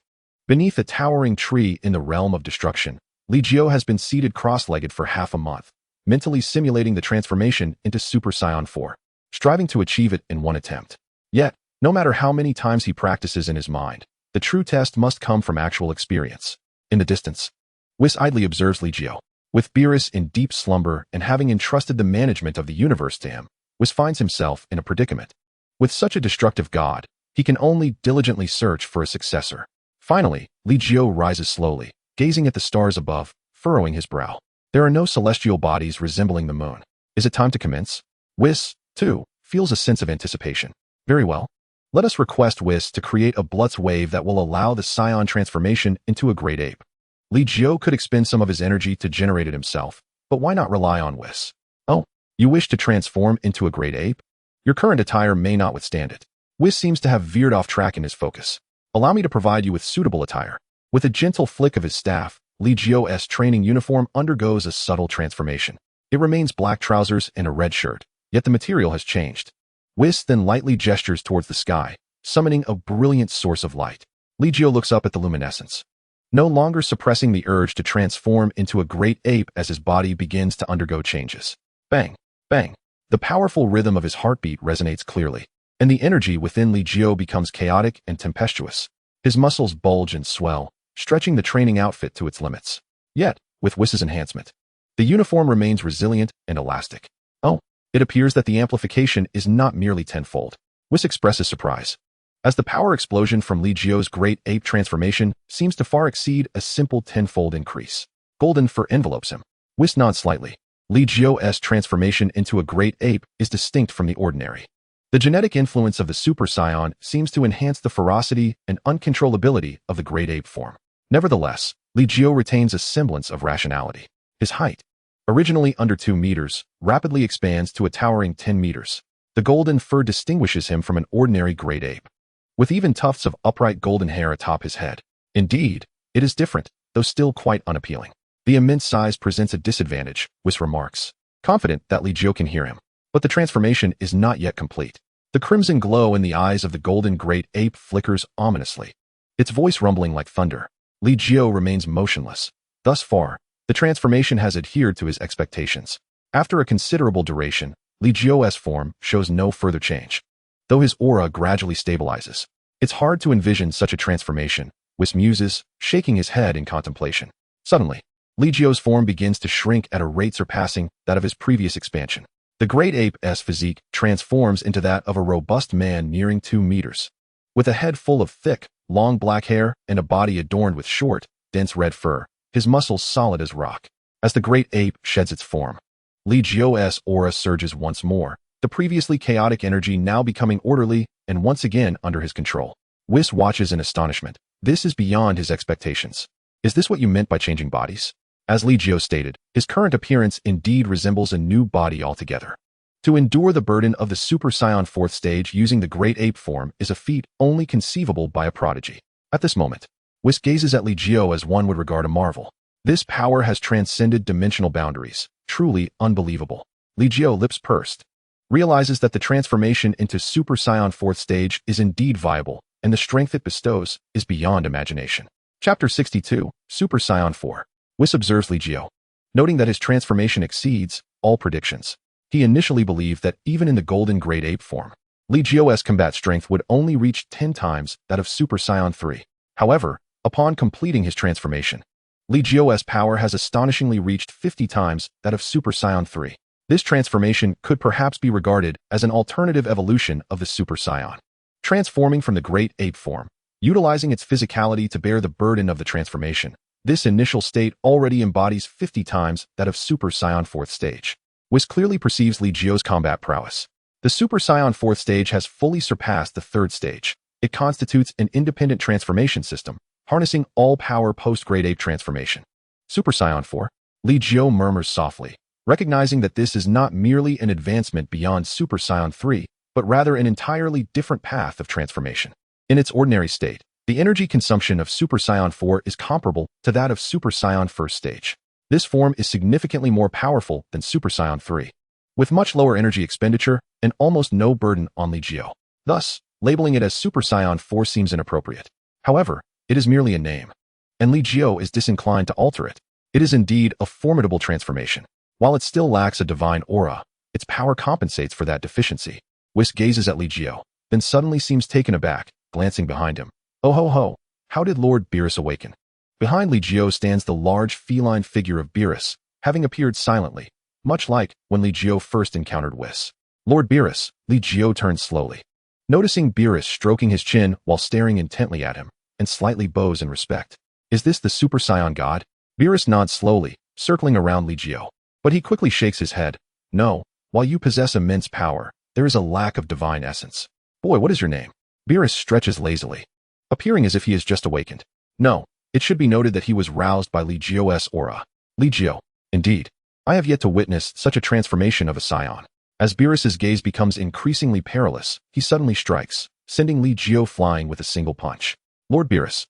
Beneath a towering tree in the realm of destruction, Li Jiu has been seated cross-legged for half a month, mentally simulating the transformation into Super Saiyan 4, striving to achieve it in one attempt. Yet, no matter how many times he practices in his mind, the true test must come from actual experience. In the distance, Whis idly observes Li Jiu. With Beerus in deep slumber and having entrusted the management of the universe to him, Whis finds himself in a predicament. With such a destructive god, he can only diligently search for a successor. Finally, Li Jiu rises slowly, gazing at the stars above, furrowing his brow. There are no celestial bodies resembling the moon. Is it time to commence? Whis, too, feels a sense of anticipation. Very well. Let us request Whis to create a Blutz wave that will allow the Saiyan transformation into a great ape. Li Jiu could expend some of his energy to generate it himself, but why not rely on Whis? Oh, you wish to transform into a great ape? Your current attire may not withstand it. Whis seems to have veered off track in his focus. Allow me to provide you with suitable attire. With a gentle flick of his staff, Li Jiu's training uniform undergoes a subtle transformation. It remains black trousers and a red shirt, yet the material has changed. Whis then lightly gestures towards the sky, summoning a brilliant source of light. Li Jiu looks up at the luminescence, no longer suppressing the urge to transform into a great ape as his body begins to undergo changes. Bang! Bang! The powerful rhythm of his heartbeat resonates clearly, and the energy within Li Jiu becomes chaotic and tempestuous. His muscles bulge and swell, stretching the training outfit to its limits. Yet, with Whis' enhancement, the uniform remains resilient and elastic. Oh, it appears that the amplification is not merely tenfold. Whis expresses surprise, as the power explosion from Li Jiu's great ape transformation seems to far exceed a simple tenfold increase. Golden fur envelopes him. Whis nods slightly. Li Jiu's transformation into a great ape is distinct from the ordinary. The genetic influence of the Super Saiyan seems to enhance the ferocity and uncontrollability of the great ape form. Nevertheless, Li Jiu retains a semblance of rationality. His height, originally under 2 meters, rapidly expands to a towering 10 meters. The golden fur distinguishes him from an ordinary great ape, with even tufts of upright golden hair atop his head. Indeed, it is different, though still quite unappealing. The immense size presents a disadvantage, Whis remarks, confident that Li Jiu can hear him. But the transformation is not yet complete. The crimson glow in the eyes of the golden great ape flickers ominously, its voice rumbling like thunder. Li Jiu remains motionless. Thus far, the transformation has adhered to his expectations. After a considerable duration, Li Jiu's form shows no further change, though his aura gradually stabilizes. It's hard to envision such a transformation, Whis muses, shaking his head in contemplation. Suddenly, Li Jiu's form begins to shrink at a rate surpassing that of his previous expansion. The great ape's physique transforms into that of a robust man nearing 2 meters, with a head full of thick, long black hair and a body adorned with short, dense red fur, his muscles solid as rock. As the great ape sheds its form, Li Jiu's aura surges once more, the previously chaotic energy now becoming orderly and once again under his control. Whis watches in astonishment. This is beyond his expectations. Is this what you meant by changing bodies? As Li Jiu stated, his current appearance indeed resembles a new body altogether. To endure the burden of the Super Saiyan 4th stage using the great ape form is a feat only conceivable by a prodigy. At this moment, Whis gazes at Li Jiu as one would regard a marvel. This power has transcended dimensional boundaries. Truly unbelievable. Li Jiu, lips pursed, realizes that the transformation into Super Saiyan 4th stage is indeed viable, and the strength it bestows is beyond imagination. Chapter 62, Super Saiyan 4. Whis observes Li Jiu, noting that his transformation exceeds all predictions. He initially believed that even in the golden great ape form, Li Jiu's combat strength would only reach 10 times that of Super Saiyan 3. However, upon completing his transformation, Li Jiu's power has astonishingly reached 50 times that of Super Saiyan 3. This transformation could perhaps be regarded as an alternative evolution of the Super Saiyan, transforming from the great ape form, utilizing its physicality to bear the burden of the transformation. This initial state already embodies 50 times that of Super Saiyan 4th stage. Whis clearly perceives Li Jiu's combat prowess. The Super Saiyan 4th stage has fully surpassed the 3rd stage. It constitutes an independent transformation system, harnessing all power post-great ape transformation. Super Saiyan 4? Li Jiu murmurs softly, recognizing that this is not merely an advancement beyond Super Saiyan 3, but rather an entirely different path of transformation. In its ordinary state, the energy consumption of Super Saiyan 4 is comparable to that of Super Saiyan 1st stage. This form is significantly more powerful than Super Saiyan 3, with much lower energy expenditure and almost no burden on Li Jiu. Thus, labeling it as Super Saiyan 4 seems inappropriate. However, it is merely a name, and Li Jiu is disinclined to alter it. It is indeed a formidable transformation. While it still lacks a divine aura, its power compensates for that deficiency. Whis gazes at Li Jiu, then suddenly seems taken aback, glancing behind him. Oh ho ho, how did Lord Beerus awaken? Behind Li Jiu stands the large feline figure of Beerus, having appeared silently, much like when Li Jiu first encountered Whis. Lord Beerus, Li Jiu turns slowly, noticing Beerus stroking his chin while staring intently at him, and slightly bows in respect. Is this the Super Saiyan god? Beerus nods slowly, circling around Li Jiu, but he quickly shakes his head. No, while you possess immense power, there is a lack of divine essence. Boy, what is your name? Beerus stretches lazily, appearing as if he has just awakened. No, it should be noted that he was roused by Li Jiu's aura. Li Jiu, indeed. I have yet to witness such a transformation of a Saiyan. As Beerus's gaze becomes increasingly perilous, he suddenly strikes, sending Li Jiu flying with a single punch. Lord Beerus.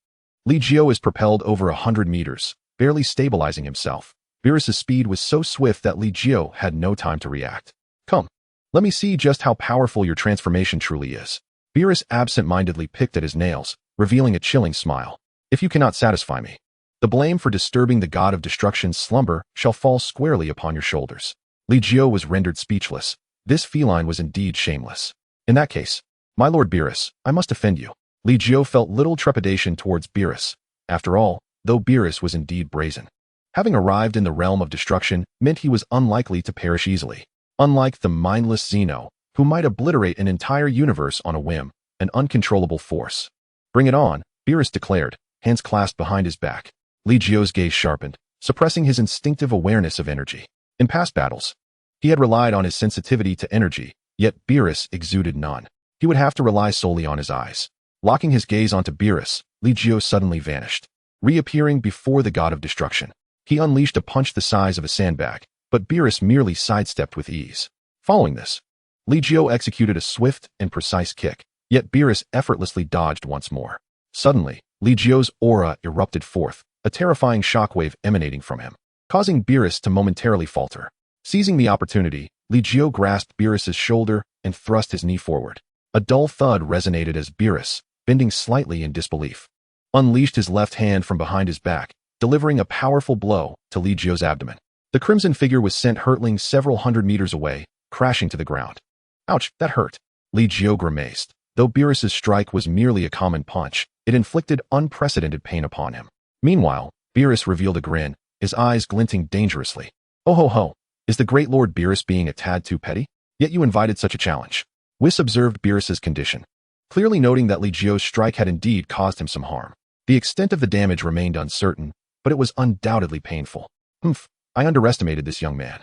Li Jiu is propelled over 100 meters, barely stabilizing himself. Beerus's speed was so swift that Li Jiu had no time to react. Come. Let me see just how powerful your transformation truly is. Beerus absent-mindedly picked at his nails, revealing a chilling smile. If you cannot satisfy me, the blame for disturbing the god of destruction's slumber shall fall squarely upon your shoulders. Li Jiu was rendered speechless. This feline was indeed shameless. In that case, my lord Beerus, I must offend you. Li Jiu felt little trepidation towards Beerus. After all, though Beerus was indeed brazen, having arrived in the realm of destruction meant he was unlikely to perish easily. Unlike the mindless Xeno, who might obliterate an entire universe on a whim, an uncontrollable force. Bring it on, Beerus declared, hands clasped behind his back. Li Jiu's gaze sharpened, suppressing his instinctive awareness of energy. In past battles, he had relied on his sensitivity to energy, yet Beerus exuded none. He would have to rely solely on his eyes. Locking his gaze onto Beerus, Li Jiu suddenly vanished, reappearing before the god of destruction. He unleashed a punch the size of a sandbag, but Beerus merely sidestepped with ease. Following this, Li Jiu executed a swift and precise kick, yet Beerus effortlessly dodged once more. Suddenly, Li Jiu's aura erupted forth, a terrifying shockwave emanating from him, causing Beerus to momentarily falter. Seizing the opportunity, Li Jiu grasped Beerus's shoulder and thrust his knee forward. A dull thud resonated as Beerus, bending slightly in disbelief, unleashed his left hand from behind his back, delivering a powerful blow to Li Jiu's abdomen. The crimson figure was sent hurtling several hundred meters away, crashing to the ground. Ouch, that hurt. Li Jiu grimaced. Though Beerus's strike was merely a common punch, it inflicted unprecedented pain upon him. Meanwhile, Beerus revealed a grin, his eyes glinting dangerously. Oh ho ho, is the great Lord Beerus being a tad too petty? Yet you invited such a challenge. Whis observed Beerus's condition, clearly noting that Li Jiu's strike had indeed caused him some harm. The extent of the damage remained uncertain, but it was undoubtedly painful. I underestimated this young man.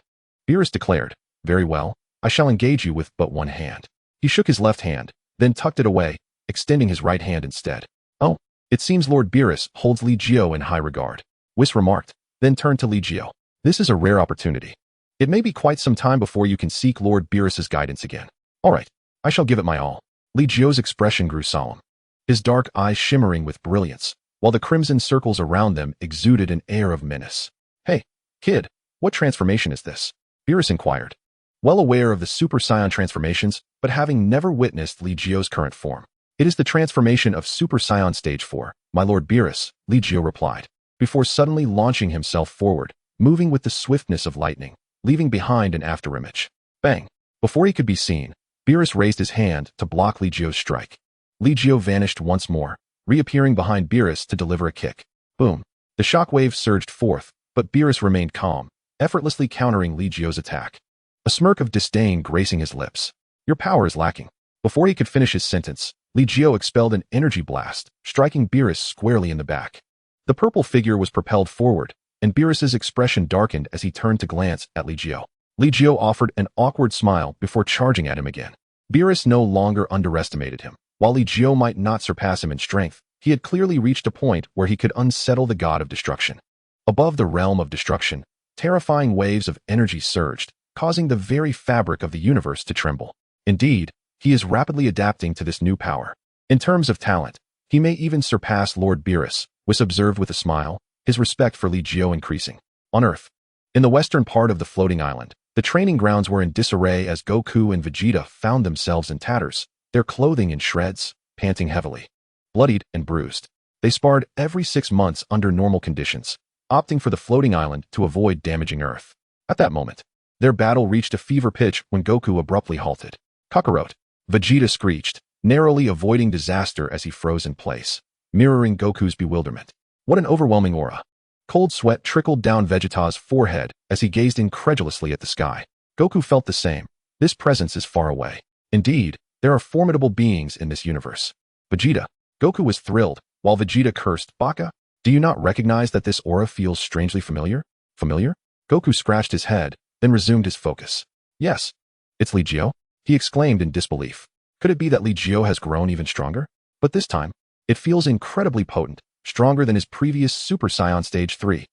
Beerus declared, very well, I shall engage you with but one hand. He shook his left hand, then tucked it away, extending his right hand instead. Oh, it seems Lord Beerus holds Li Jiu in high regard, Whis remarked, then turned to Li Jiu. This is a rare opportunity. It may be quite some time before you can seek Lord Beerus's guidance again. All right, I shall give it my all. Li Jiu's expression grew solemn, his dark eyes shimmering with brilliance, while the crimson circles around them exuded an air of menace. Hey, kid, what transformation is this? Beerus inquired, well aware of the Super Saiyan transformations, but having never witnessed Li Jiu's current form. It is the transformation of Super Saiyan Stage 4, my lord Beerus, Li Jiu replied, before suddenly launching himself forward, moving with the swiftness of lightning, leaving behind an afterimage. Bang! Before he could be seen, Beerus raised his hand to block Li Jiu's strike. Li Jiu vanished once more, reappearing behind Beerus to deliver a kick. Boom! The shockwave surged forth, but Beerus remained calm, effortlessly countering Li Jiu's attack. A smirk of disdain gracing his lips. Your power is lacking. Before he could finish his sentence, Li Jiu expelled an energy blast, striking Beerus squarely in the back. The purple figure was propelled forward, and Beerus's expression darkened as he turned to glance at Li Jiu. Li Jiu offered an awkward smile before charging at him again. Beerus no longer underestimated him. While Li Jiu might not surpass him in strength, he had clearly reached a point where he could unsettle the god of destruction. Above the realm of destruction, terrifying waves of energy surged, causing the very fabric of the universe to tremble. Indeed, he is rapidly adapting to this new power. In terms of talent, he may even surpass Lord Beerus, Whis observed with a smile, his respect for Li Jiu increasing. On Earth, in the western part of the floating island, the training grounds were in disarray as Goku and Vegeta found themselves in tatters, their clothing in shreds, panting heavily. Bloodied and bruised, they sparred every 6 months under normal conditions, opting for the floating island to avoid damaging Earth. At that moment, their battle reached a fever pitch when Goku abruptly halted. Kakarot, Vegeta screeched, narrowly avoiding disaster as he froze in place, mirroring Goku's bewilderment. What an overwhelming aura. Cold sweat trickled down Vegeta's forehead as he gazed incredulously at the sky. Goku felt the same. This presence is far away. Indeed, there are formidable beings in this universe. Vegeta. Goku was thrilled, while Vegeta cursed, Baka, do you not recognize that this aura feels strangely familiar? Familiar? Goku scratched his head, then resumed his focus. Yes, it's Li Jiu, he exclaimed in disbelief. Could it be that Li Jiu has grown even stronger? But this time, it feels incredibly potent, stronger than his previous Super Saiyan Stage 3.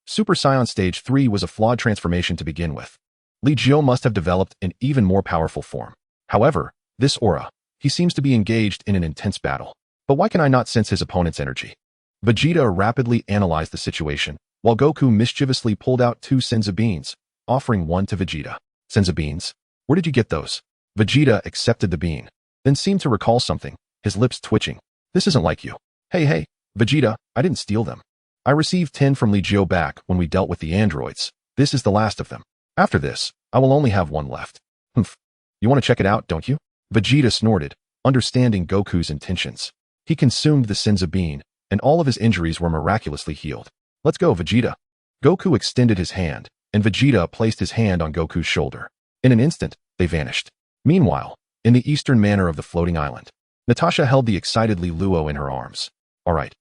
Super Saiyan Stage 3 was a flawed transformation to begin with. Li Jiu must have developed an even more powerful form. However, this aura, he seems to be engaged in an intense battle. But why can I not sense his opponent's energy? Vegeta rapidly analyzed the situation, while Goku mischievously pulled out 2 senzu beans, offering one to Vegeta. Senzu beans? Where did you get those? Vegeta accepted the bean, then seemed to recall something, his lips twitching. This isn't like you. Hey, Vegeta, I didn't steal them. I received 10 from Li Jiu back when we dealt with the androids. This is the last of them. After this, I will only have one left. Humph. You want to check it out, don't you? Vegeta snorted, understanding Goku's intentions. He consumed the Senzu bean, and all of his injuries were miraculously healed. Let's go, Vegeta. Goku extended his hand, and Vegeta placed his hand on Goku's shoulder. In an instant, they vanished. Meanwhile, in the eastern manor of the floating island, Natasha held the excited Li Luo in her arms. All right.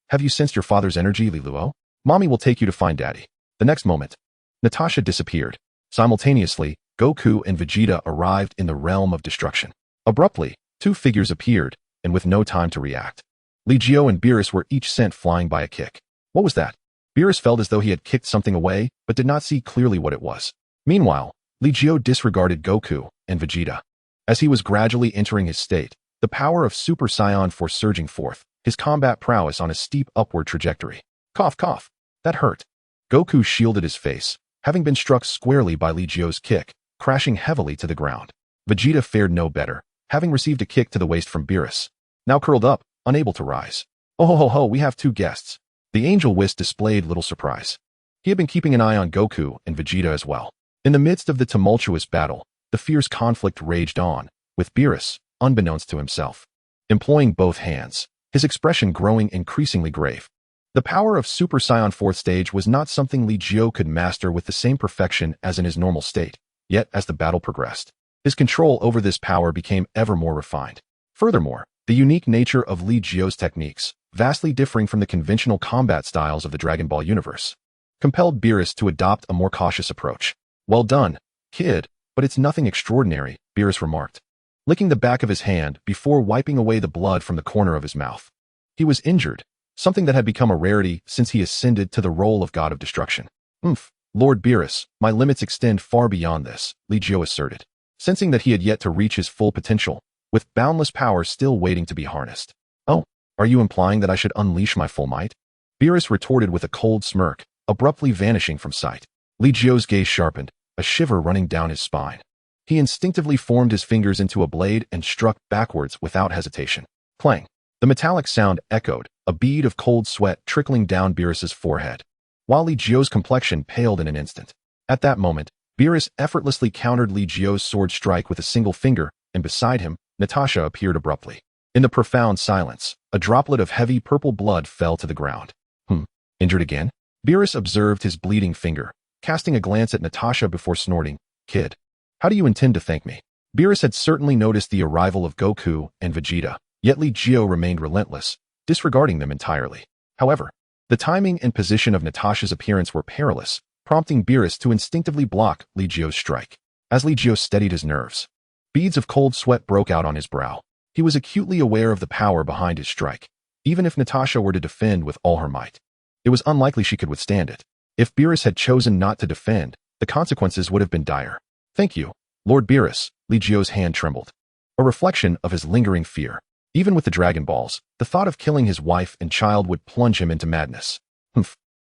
Have you sensed your father's energy, Li Luo? Mommy will take you to find Daddy. The next moment, Natasha disappeared. Simultaneously, Goku and Vegeta arrived in the realm of destruction. Abruptly, two figures appeared, and with no time to react. Li Jiu and Beerus were each sent flying by a kick. What was that? Beerus felt as though he had kicked something away, but did not see clearly what it was. Meanwhile, Li Jiu disregarded Goku and Vegeta. As he was gradually entering his state, the power of Super Saiyan Force surging forth, his combat prowess on a steep upward trajectory. Cough. That hurt. Goku shielded his face, having been struck squarely by Li Jiu's kick, crashing heavily to the ground. Vegeta fared no better, having received a kick to the waist from Beerus. Now curled up, unable to rise. Oh ho, we have two guests. The Angel Whisk displayed little surprise. He had been keeping an eye on Goku and Vegeta as well. In the midst of the tumultuous battle, the fierce conflict raged on, with Beerus, unbeknownst to himself, employing both hands, his expression growing increasingly grave. The power of Super Saiyan 4th stage was not something Li Jiu could master with the same perfection as in his normal state, yet as the battle progressed, his control over this power became ever more refined. Furthermore, the unique nature of Li Jiu's techniques, vastly differing from the conventional combat styles of the Dragon Ball universe, compelled Beerus to adopt a more cautious approach. Well done, kid, but it's nothing extraordinary, Beerus remarked, licking the back of his hand before wiping away the blood from the corner of his mouth. He was injured, something that had become a rarity since he ascended to the role of God of Destruction. Lord Beerus, my limits extend far beyond this, Li Jiu asserted, sensing that he had yet to reach his full potential, with boundless power still waiting to be harnessed. Oh, are you implying that I should unleash my full might? Beerus retorted with a cold smirk, abruptly vanishing from sight. Li Jiu's gaze sharpened, a shiver running down his spine. He instinctively formed his fingers into a blade and struck backwards without hesitation. Clang. The metallic sound echoed, a bead of cold sweat trickling down Beerus's forehead, while Li Jiu's complexion paled in an instant. At that moment, Beerus effortlessly countered Li Jiu's sword strike with a single finger, and beside him, Natasha appeared abruptly. In the profound silence, a droplet of heavy purple blood fell to the ground. Injured again? Beerus observed his bleeding finger, casting a glance at Natasha before snorting, Kid, how do you intend to thank me? Beerus had certainly noticed the arrival of Goku and Vegeta, yet Li Jiu remained relentless, disregarding them entirely. However, the timing and position of Natasha's appearance were perilous, prompting Beerus to instinctively block Li Jiu's strike. As Li Jiu steadied his nerves, beads of cold sweat broke out on his brow. He was acutely aware of the power behind his strike. Even if Natasha were to defend with all her might, it was unlikely she could withstand it. If Beerus had chosen not to defend, the consequences would have been dire. Thank you, Lord Beerus. Li Jiu's hand trembled, a reflection of his lingering fear. Even with the Dragon Balls, the thought of killing his wife and child would plunge him into madness.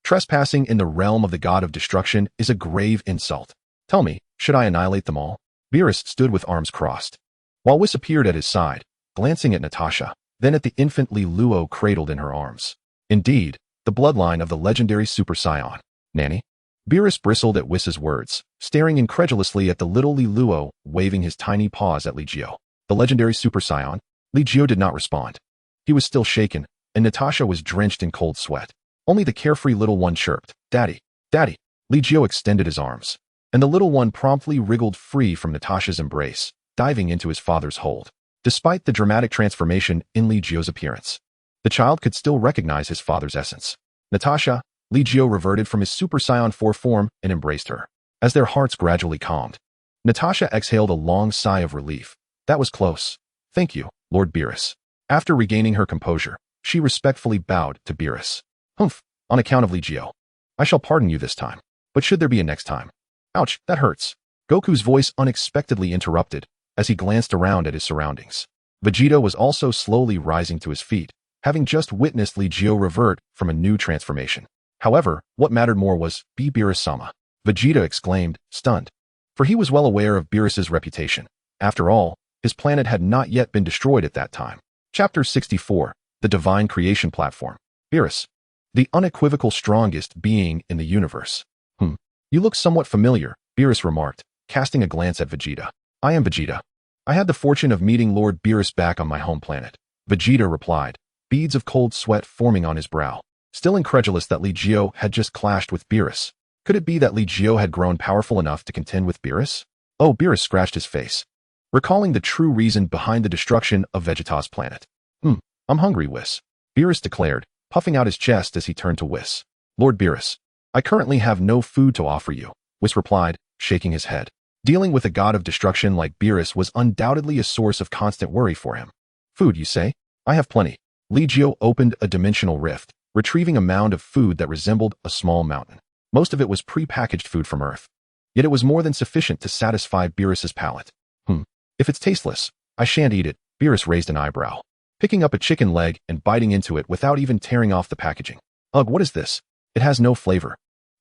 Trespassing in the realm of the God of Destruction is a grave insult. Tell me, should I annihilate them all? Beerus stood with arms crossed, while Whis appeared at his side, glancing at Natasha, then at the infant Li Luo cradled in her arms. Indeed, the bloodline of the legendary Super Saiyan. Nanny? Beerus bristled at Whis's words, staring incredulously at the little Li Luo, waving his tiny paws at Li Jiu. The legendary Super Saiyan? Li Jiu did not respond. He was still shaken, and Natasha was drenched in cold sweat. Only the carefree little one chirped, Daddy, Daddy. Li Jiu extended his arms, and the little one promptly wriggled free from Natasha's embrace, diving into his father's hold. Despite the dramatic transformation in Li Jiu's appearance, the child could still recognize his father's essence. Natasha, Li Jiu reverted from his Super Saiyan 4 form and embraced her. As their hearts gradually calmed, Natasha exhaled a long sigh of relief. That was close. Thank you, Lord Beerus. After regaining her composure, she respectfully bowed to Beerus. On account of Li Jiu, I shall pardon you this time. But should there be a next time? Ouch, that hurts. Goku's voice unexpectedly interrupted as he glanced around at his surroundings. Vegeta was also slowly rising to his feet, having just witnessed Li Jiu revert from a new transformation. However, what mattered more was, Beerus-sama. Vegeta exclaimed, stunned. for he was well aware of Beerus's reputation. After all, his planet had not yet been destroyed at that time. Chapter 64, The Divine Creation Platform. Beerus, the unequivocal strongest being in the universe. You look somewhat familiar, Beerus remarked, casting a glance at Vegeta. I am Vegeta. I had the fortune of meeting Lord Beerus back on my home planet. Vegeta replied, beads of cold sweat forming on his brow. Still incredulous that Li Jiu had just clashed with Beerus. Could it be that Li Jiu had grown powerful enough to contend with Beerus? Oh, Beerus scratched his face, recalling the true reason behind the destruction of Vegeta's planet. I'm hungry, Whis, Beerus declared, puffing out his chest as he turned to Whis. Lord Beerus, I currently have no food to offer you, Whis replied, shaking his head. Dealing with a god of destruction like Beerus was undoubtedly a source of constant worry for him. Food, you say? I have plenty. Li Jiu opened a dimensional rift, retrieving a mound of food that resembled a small mountain. Most of it was pre-packaged food from Earth. Yet it was more than sufficient to satisfy Beerus's palate. If it's tasteless, I shan't eat it, Beerus raised an eyebrow, picking up a chicken leg and biting into it without even tearing off the packaging. Ugh, what is this? It has no flavor.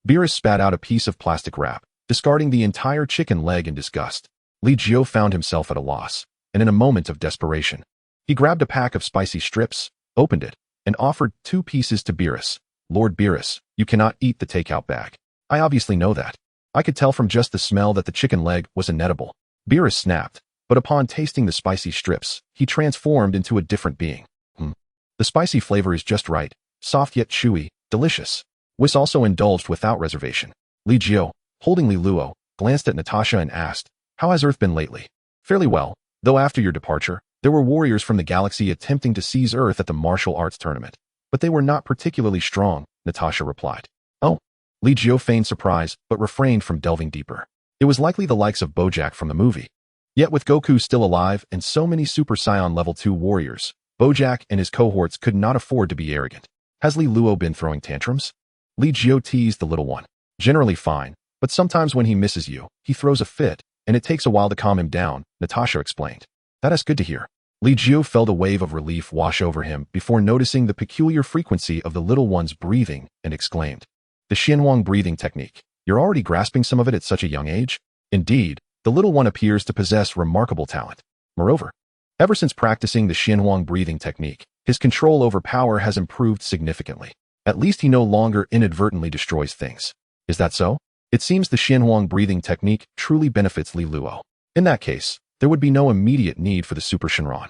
Beerus spat out a piece of plastic wrap, discarding the entire chicken leg in disgust. Li Jiu found himself at a loss, and in a moment of desperation, he grabbed a pack of spicy strips, opened it, and offered 2 pieces to Beerus. Lord Beerus, you cannot eat the takeout bag. I obviously know that. I could tell from just the smell that the chicken leg was inedible. Beerus snapped, but upon tasting the spicy strips, he transformed into a different being. The spicy flavor is just right, soft yet chewy, delicious. Whis also indulged without reservation. Li Jiu, holding Li Luo, glanced at Natasha and asked, how has Earth been lately? Fairly well, though after your departure, there were warriors from the galaxy attempting to seize Earth at the martial arts tournament. But they were not particularly strong, Natasha replied. Oh. Li Jiu feigned surprise, but refrained from delving deeper. It was likely the likes of Bojack from the movie. Yet with Goku still alive and so many Super Saiyan Level 2 warriors, Bojack and his cohorts could not afford to be arrogant. Has Li Luo been throwing tantrums? Li Jiu teased the little one. Generally fine, but sometimes when he misses you, he throws a fit, and it takes a while to calm him down, Natasha explained. That is good to hear. Li Jiu felt a wave of relief wash over him before noticing the peculiar frequency of the little one's breathing and exclaimed, the Xuanhuang Breathing Technique. You're already grasping some of it at such a young age? Indeed, the little one appears to possess remarkable talent. Moreover, ever since practicing the Xuanhuang Breathing Technique, his control over power has improved significantly. At least he no longer inadvertently destroys things. Is that so? It seems the Xuanhuang Breathing Technique truly benefits Li Luo. In that case, there would be no immediate need for the Super Shenron.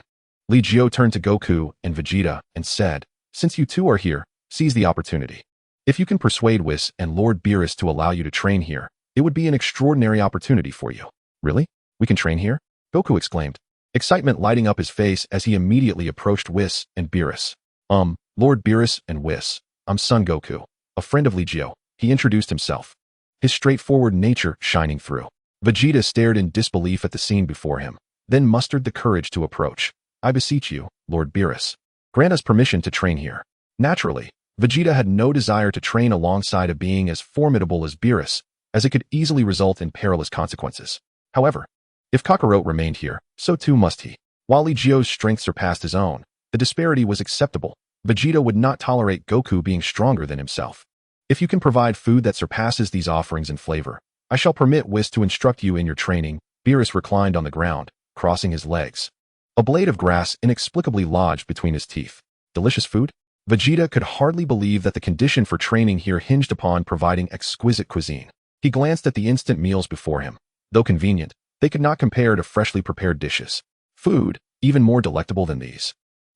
Li Jiu turned to Goku and Vegeta and said, since you two are here, seize the opportunity. If you can persuade Whis and Lord Beerus to allow you to train here, it would be an extraordinary opportunity for you. Really? We can train here? Goku exclaimed, excitement lighting up his face as he immediately approached Whis and Beerus. Lord Beerus and Whis, I'm Son Goku, a friend of Li Jiu. He introduced himself, his straightforward nature shining through. Vegeta stared in disbelief at the scene before him, then mustered the courage to approach. I beseech you, Lord Beerus, grant us permission to train here. Naturally, Vegeta had no desire to train alongside a being as formidable as Beerus, as it could easily result in perilous consequences. However, if Kakarot remained here, so too must he. While Li Jiu's strength surpassed his own, the disparity was acceptable. Vegeta would not tolerate Goku being stronger than himself. If you can provide food that surpasses these offerings in flavor, I shall permit Whis to instruct you in your training. Beerus reclined on the ground, crossing his legs. A blade of grass inexplicably lodged between his teeth. Delicious food? Vegeta could hardly believe that the condition for training here hinged upon providing exquisite cuisine. He glanced at the instant meals before him. Though convenient, they could not compare to freshly prepared dishes. Food, even more delectable than these.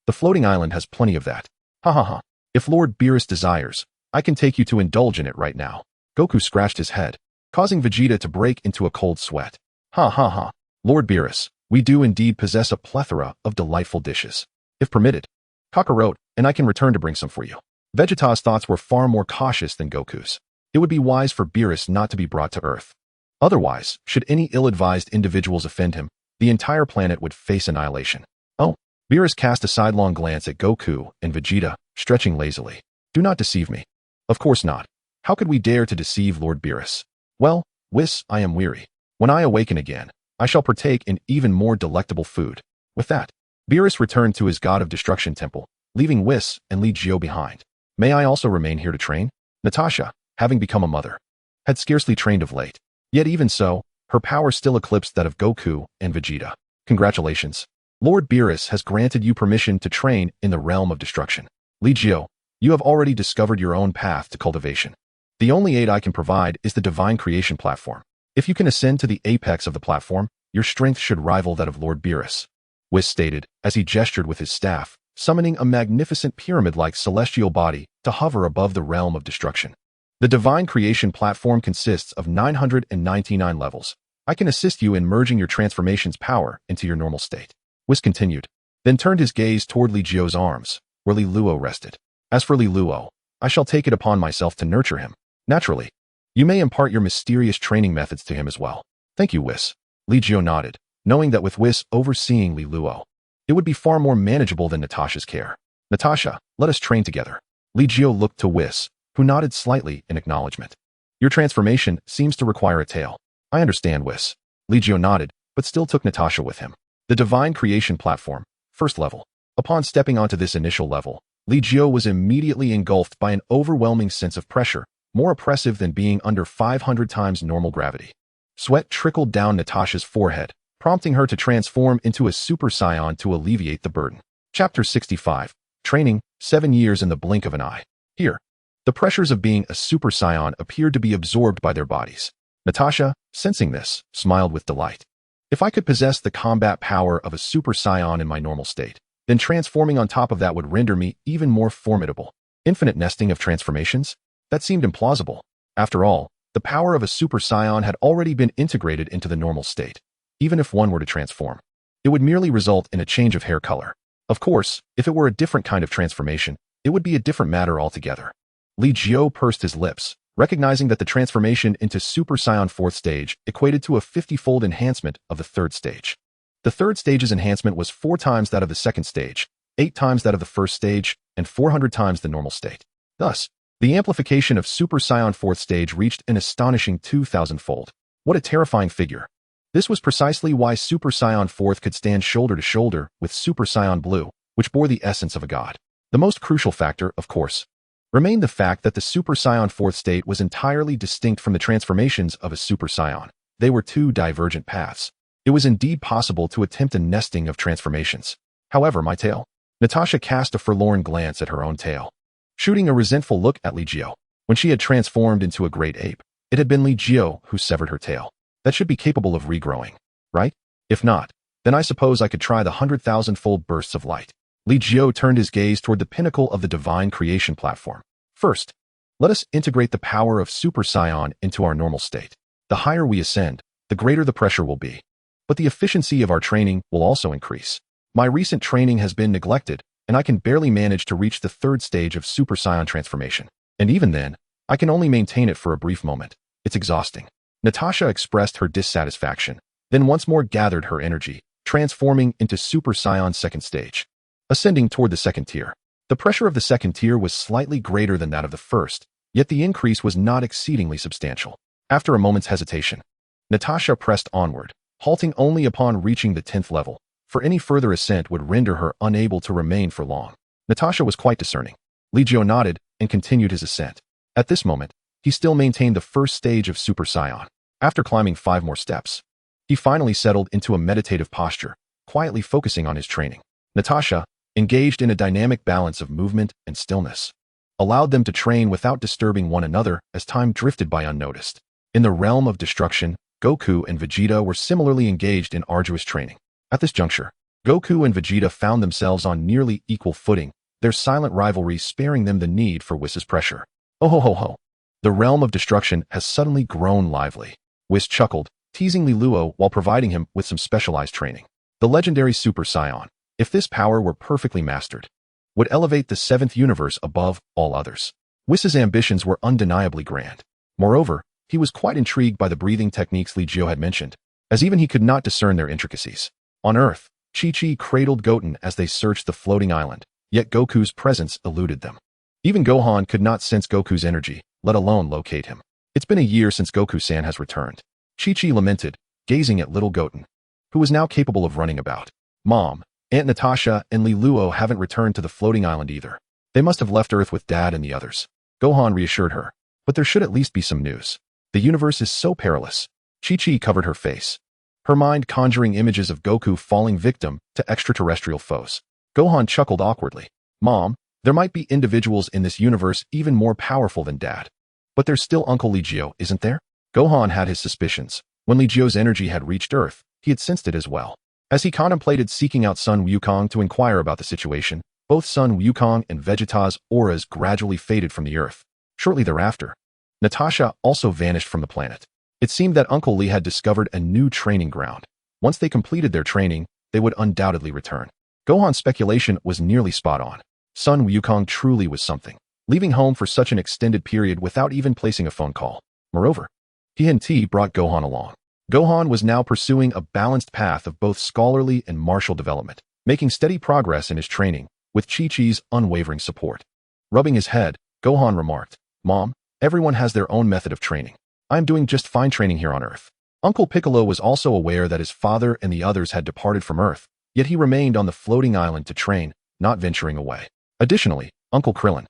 The floating island has plenty of that. Ha ha ha. If Lord Beerus desires, I can take you to indulge in it right now. Goku scratched his head, causing Vegeta to break into a cold sweat. Ha ha ha. Lord Beerus, we do indeed possess a plethora of delightful dishes. If permitted, Kakarot and I can return to bring some for you. Vegeta's thoughts were far more cautious than Goku's. It would be wise for Beerus not to be brought to Earth. Otherwise, should any ill-advised individuals offend him, the entire planet would face annihilation. Oh, Beerus cast a sidelong glance at Goku and Vegeta, stretching lazily. Do not deceive me. Of course not. How could we dare to deceive Lord Beerus? Well, Whis, I am weary. When I awaken again, I shall partake in even more delectable food. With that, Beerus returned to his God of Destruction temple, leaving Whis and Li Jiu behind. May I also remain here to train? Natasha, having become a mother, had scarcely trained of late. Yet even so, her power still eclipsed that of Goku and Vegeta. Congratulations. Lord Beerus has granted you permission to train in the realm of destruction. Li Jiu, you have already discovered your own path to cultivation. The only aid I can provide is the divine creation platform. If you can ascend to the apex of the platform, your strength should rival that of Lord Beerus, Whis stated as he gestured with his staff, summoning a magnificent pyramid-like celestial body to hover above the realm of destruction. The divine creation platform consists of 999 levels. I can assist you in merging your transformation's power into your normal state. Whis continued, then turned his gaze toward Li Jiu's arms, where Li Luo rested. As for Li Luo, I shall take it upon myself to nurture him. Naturally, you may impart your mysterious training methods to him as well. Thank you, Whis. Li Jiu nodded, knowing that with Whis overseeing Li Luo, it would be far more manageable than Natasha's care. Natasha, let us train together. Li Jiu looked to Whis, who nodded slightly in acknowledgement. Your transformation seems to require a tail. I understand, Whis. Li Jiu nodded, but still took Natasha with him. The divine creation platform, first level. Upon stepping onto this initial level, Li Jiu was immediately engulfed by an overwhelming sense of pressure, more oppressive than being under 500 times normal gravity. Sweat trickled down Natasha's forehead, prompting her to transform into a Super Saiyan to alleviate the burden. Chapter 65. Training, 7 years in the blink of an eye. Here, the pressures of being a Super Saiyan appeared to be absorbed by their bodies. Natasha, sensing this, smiled with delight. If I could possess the combat power of a Super Saiyan in my normal state, then transforming on top of that would render me even more formidable. Infinite nesting of transformations? That seemed implausible. After all, the power of a Super Saiyan had already been integrated into the normal state. Even if one were to transform, it would merely result in a change of hair color. Of course, if it were a different kind of transformation, it would be a different matter altogether. Li Jiu pursed his lips, recognizing that the transformation into Super Saiyan 4th stage equated to a 50-fold enhancement of the 3rd stage. The 3rd stage's enhancement was 4 times that of the 2nd stage, 8 times that of the 1st stage, and 400 times the normal state. Thus, the amplification of Super Saiyan 4th stage reached an astonishing 2,000-fold. What a terrifying figure. This was precisely why Super Saiyan 4th could stand shoulder to shoulder with Super Saiyan Blue, which bore the essence of a god. The most crucial factor, of course, remained the fact that the Super Saiyan 4th state was entirely distinct from the transformations of a Super Saiyan. They were 2 divergent paths. It was indeed possible to attempt a nesting of transformations. However, my tail? Natasha cast a forlorn glance at her own tail, shooting a resentful look at Li Jiu. When she had transformed into a great ape, it had been Li Jiu who severed her tail. That should be capable of regrowing, right? If not, then I suppose I could try the 100,000-fold bursts of light. Li Jiu turned his gaze toward the pinnacle of the divine creation platform. First, let us integrate the power of Super Saiyan into our normal state. The higher we ascend, the greater the pressure will be. But the efficiency of our training will also increase. My recent training has been neglected, and I can barely manage to reach the 3rd stage of Super Saiyan transformation. And even then, I can only maintain it for a brief moment. It's exhausting. Natasha expressed her dissatisfaction, then once more gathered her energy, transforming into Super Saiyan 2nd stage. Ascending toward the 2nd tier. The pressure of the 2nd tier was slightly greater than that of the 1st, yet the increase was not exceedingly substantial. After a moment's hesitation, Natasha pressed onward, halting only upon reaching the 10th level, for any further ascent would render her unable to remain for long. Natasha was quite discerning. Li Jiu nodded and continued his ascent. At this moment, he still maintained the 1st stage of Super Saiyan. After climbing 5 more steps, he finally settled into a meditative posture, quietly focusing on his training. Natasha, engaged in a dynamic balance of movement and stillness, allowed them to train without disturbing one another as time drifted by unnoticed. In the realm of destruction, Goku and Vegeta were similarly engaged in arduous training. At this juncture, Goku and Vegeta found themselves on nearly equal footing, their silent rivalry sparing them the need for Whis' pressure. Oh ho ho ho. The realm of destruction has suddenly grown lively. Whis chuckled, teasing Li Luo while providing him with some specialized training. The legendary Super Saiyan, if this power were perfectly mastered, would elevate the 7th universe above all others. Whis' ambitions were undeniably grand. Moreover, he was quite intrigued by the breathing techniques Li Jiu had mentioned, as even he could not discern their intricacies. On Earth, Chi-Chi cradled Goten as they searched the floating island, yet Goku's presence eluded them. Even Gohan could not sense Goku's energy, let alone locate him. It's been a year since Goku-san has returned. Chi-Chi lamented, gazing at little Goten, who was now capable of running about. Mom, Aunt Natasha, and Li Luo haven't returned to the floating island either. They must have left Earth with Dad and the others. Gohan reassured her, but there should at least be some news. The universe is so perilous. Chi-Chi covered her face, her mind conjuring images of Goku falling victim to extraterrestrial foes. Gohan chuckled awkwardly. Mom, there might be individuals in this universe even more powerful than Dad. But there's still Uncle Li Jiu, isn't there? Gohan had his suspicions. When Li Jiu's energy had reached Earth, he had sensed it as well. As he contemplated seeking out Sun Wukong to inquire about the situation, both Sun Wukong and Vegeta's auras gradually faded from the Earth. Shortly thereafter, Natasha also vanished from the planet. It seemed that Uncle Li had discovered a new training ground. Once they completed their training, they would undoubtedly return. Gohan's speculation was nearly spot on. Sun Wukong truly was something, leaving home for such an extended period without even placing a phone call. Moreover, he and T brought Gohan along. Gohan was now pursuing a balanced path of both scholarly and martial development, making steady progress in his training, with Chi-Chi's unwavering support. Rubbing his head, Gohan remarked, Mom, everyone has their own method of training. I am doing just fine training here on Earth. Uncle Piccolo was also aware that his father and the others had departed from Earth, yet he remained on the floating island to train, not venturing away. Additionally, Uncle Krillin,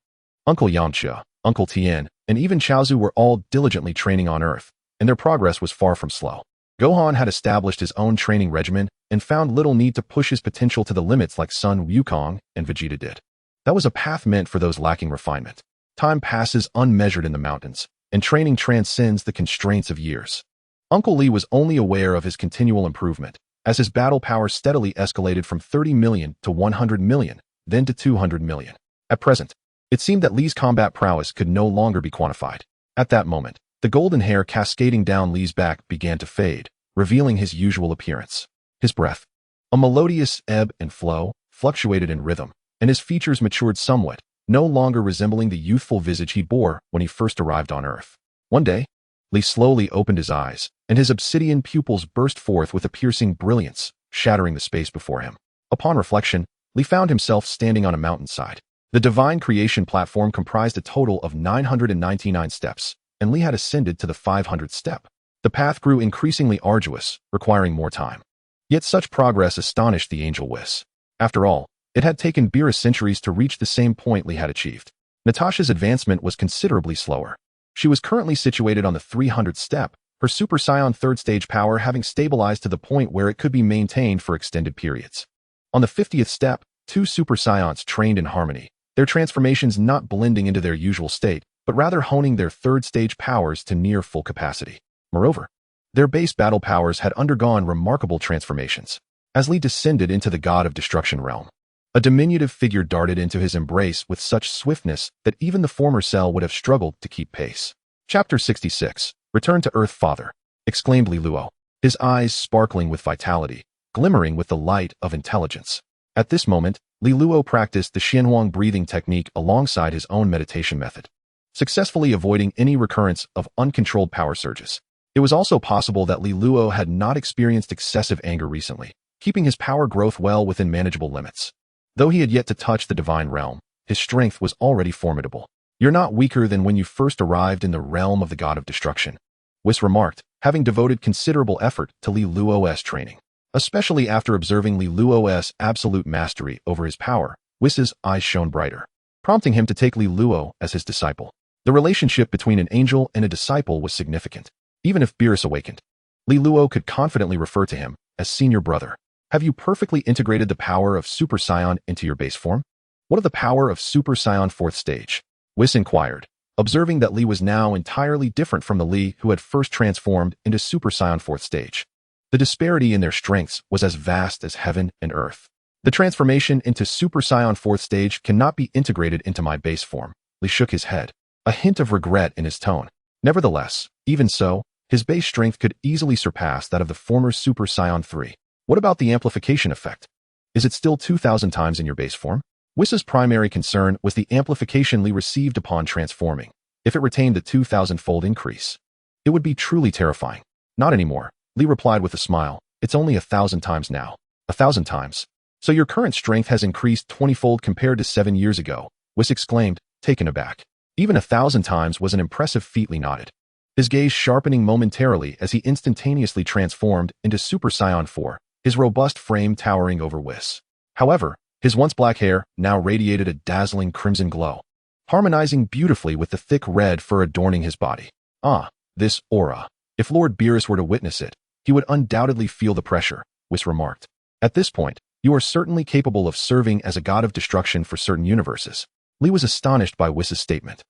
Uncle Yamcha, Uncle Tien, and even Chaozu were all diligently training on Earth, and their progress was far from slow. Gohan had established his own training regimen and found little need to push his potential to the limits like Sun Wukong and Vegeta did. That was a path meant for those lacking refinement. Time passes unmeasured in the mountains, and training transcends the constraints of years. Uncle Li was only aware of his continual improvement, as his battle power steadily escalated from 30 million to 100 million, then to 200 million. At present, it seemed that Li's combat prowess could no longer be quantified. At that moment, the golden hair cascading down Li's back began to fade, revealing his usual appearance. His breath, a melodious ebb and flow, fluctuated in rhythm, and his features matured somewhat, no longer resembling the youthful visage he bore when he first arrived on Earth. One day, Li slowly opened his eyes, and his obsidian pupils burst forth with a piercing brilliance, shattering the space before him. Upon reflection, Li found himself standing on a mountainside. The divine creation platform comprised a total of 999 steps, and Li had ascended to the 500th step. The path grew increasingly arduous, requiring more time. Yet such progress astonished the angel Whis. After all, it had taken Beerus centuries to reach the same point Li had achieved. Natasha's advancement was considerably slower. She was currently situated on the 300th step, her Super Saiyan third stage power having stabilized to the point where it could be maintained for extended periods. On the 50th step, two Super Saiyans trained in harmony, their transformations not blending into their usual state, but rather honing their third stage powers to near full capacity. Moreover, their base battle powers had undergone remarkable transformations. As Li descended into the God of Destruction realm, a diminutive figure darted into his embrace with such swiftness that even the former Cell would have struggled to keep pace. Chapter 66, Return to Earth Father, exclaimed Li Luo, his eyes sparkling with vitality, glimmering with the light of intelligence. At this moment, Li Luo practiced the Xuanhuang Breathing Technique alongside his own meditation method, successfully avoiding any recurrence of uncontrolled power surges. It was also possible that Li Luo had not experienced excessive anger recently, keeping his power growth well within manageable limits. Though he had yet to touch the divine realm, his strength was already formidable. You're not weaker than when you first arrived in the realm of the God of Destruction, Whis remarked, having devoted considerable effort to Li Luo's training. Especially after observing Li Luo's absolute mastery over his power, Whis's eyes shone brighter, prompting him to take Li Luo as his disciple. The relationship between an angel and a disciple was significant. Even if Beerus awakened, Li Luo could confidently refer to him as senior brother. Have you perfectly integrated the power of Super Saiyan into your base form? What of the power of Super Saiyan 4th stage? Whis inquired, observing that Li was now entirely different from the Li who had first transformed into Super Saiyan 4th stage. The disparity in their strengths was as vast as heaven and earth. The transformation into Super Saiyan 4th stage cannot be integrated into my base form. Li shook his head, a hint of regret in his tone. Nevertheless, even so, his base strength could easily surpass that of the former Super Saiyan 3. What about the amplification effect? Is it still 2,000 times in your base form? Whis's primary concern was the amplification Li received upon transforming. If it retained the 2,000-fold increase, it would be truly terrifying. Not anymore, Li replied with a smile. It's only 1,000 times now. 1,000 times. So your current strength has increased 20-fold compared to 7 years ago, Whis exclaimed, taken aback. Even 1,000 times was an impressive feat, Li nodded, his gaze sharpening momentarily as he instantaneously transformed into Super Saiyan 4. His robust frame towering over Whis. However, his once black hair now radiated a dazzling crimson glow, harmonizing beautifully with the thick red fur adorning his body. Ah, this aura. If Lord Beerus were to witness it, he would undoubtedly feel the pressure, Whis remarked. At this point, you are certainly capable of serving as a god of destruction for certain universes. Li was astonished by Whis's statement.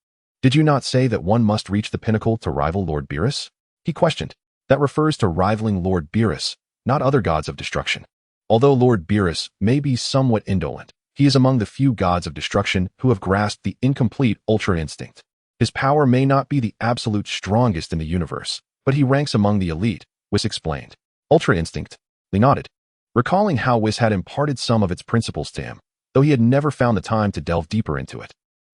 Did you not say that one must reach the pinnacle to rival Lord Beerus? He questioned. That refers to rivaling Lord Beerus, not other gods of destruction. Although Lord Beerus may be somewhat indolent, he is among the few gods of destruction who have grasped the incomplete Ultra Instinct. His power may not be the absolute strongest in the universe, but he ranks among the elite, Whis explained. Ultra Instinct? Li nodded, recalling how Whis had imparted some of its principles to him, though he had never found the time to delve deeper into it.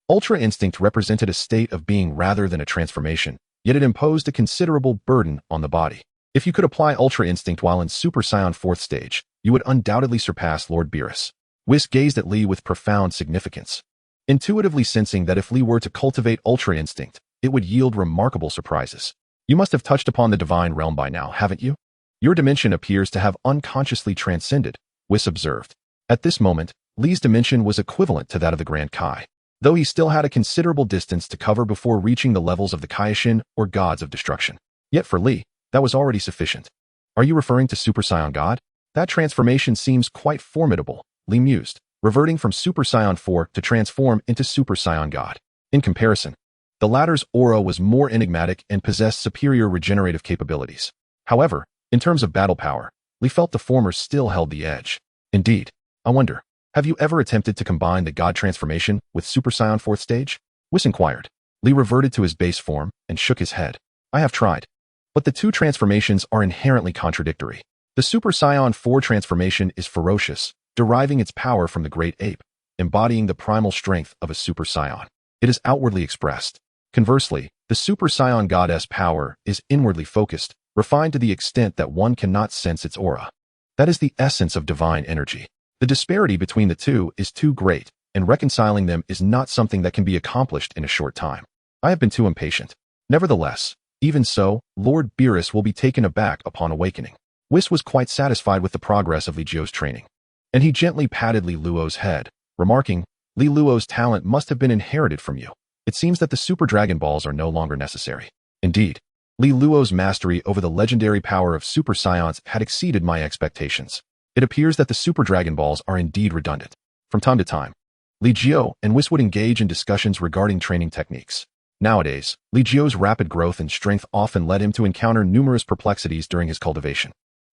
Ultra Instinct represented a state of being rather than a transformation, yet it imposed a considerable burden on the body. If you could apply Ultra Instinct while in Super Saiyan 4th stage, you would undoubtedly surpass Lord Beerus. Whis gazed at Li with profound significance, intuitively sensing that if Li were to cultivate Ultra Instinct, it would yield remarkable surprises. You must have touched upon the divine realm by now, haven't you? Your dimension appears to have unconsciously transcended, Whis observed. At this moment, Li's dimension was equivalent to that of the Grand Kai, though he still had a considerable distance to cover before reaching the levels of the Kaioshin or gods of destruction. Yet for Li, that was already sufficient. Are you referring to Super Saiyan God? That transformation seems quite formidable, Li mused, reverting from Super Saiyan 4 to transform into Super Saiyan God. In comparison, the latter's aura was more enigmatic and possessed superior regenerative capabilities. However, in terms of battle power, Li felt the former still held the edge. Indeed, I wonder, have you ever attempted to combine the God transformation with Super Saiyan 4th stage? Whis inquired. Li reverted to his base form and shook his head. I have tried. But the two transformations are inherently contradictory. The Super Saiyan 4 transformation is ferocious, deriving its power from the great ape, embodying the primal strength of a Super Saiyan. It is outwardly expressed. Conversely, the Super Saiyan Goddess power is inwardly focused, refined to the extent that one cannot sense its aura. That is the essence of divine energy. The disparity between the two is too great, and reconciling them is not something that can be accomplished in a short time. I have been too impatient. Nevertheless, even so, Lord Beerus will be taken aback upon awakening. Whis was quite satisfied with the progress of Li Jiu's training, and he gently patted Li Luo's head, remarking, Li Luo's talent must have been inherited from you. It seems that the Super Dragon Balls are no longer necessary. Indeed, Li Luo's mastery over the legendary power of Super Saiyans had exceeded my expectations. It appears that the Super Dragon Balls are indeed redundant. From time to time, Li Jiu and Whis would engage in discussions regarding training techniques. Nowadays, Li Jiu's rapid growth and strength often led him to encounter numerous perplexities during his cultivation.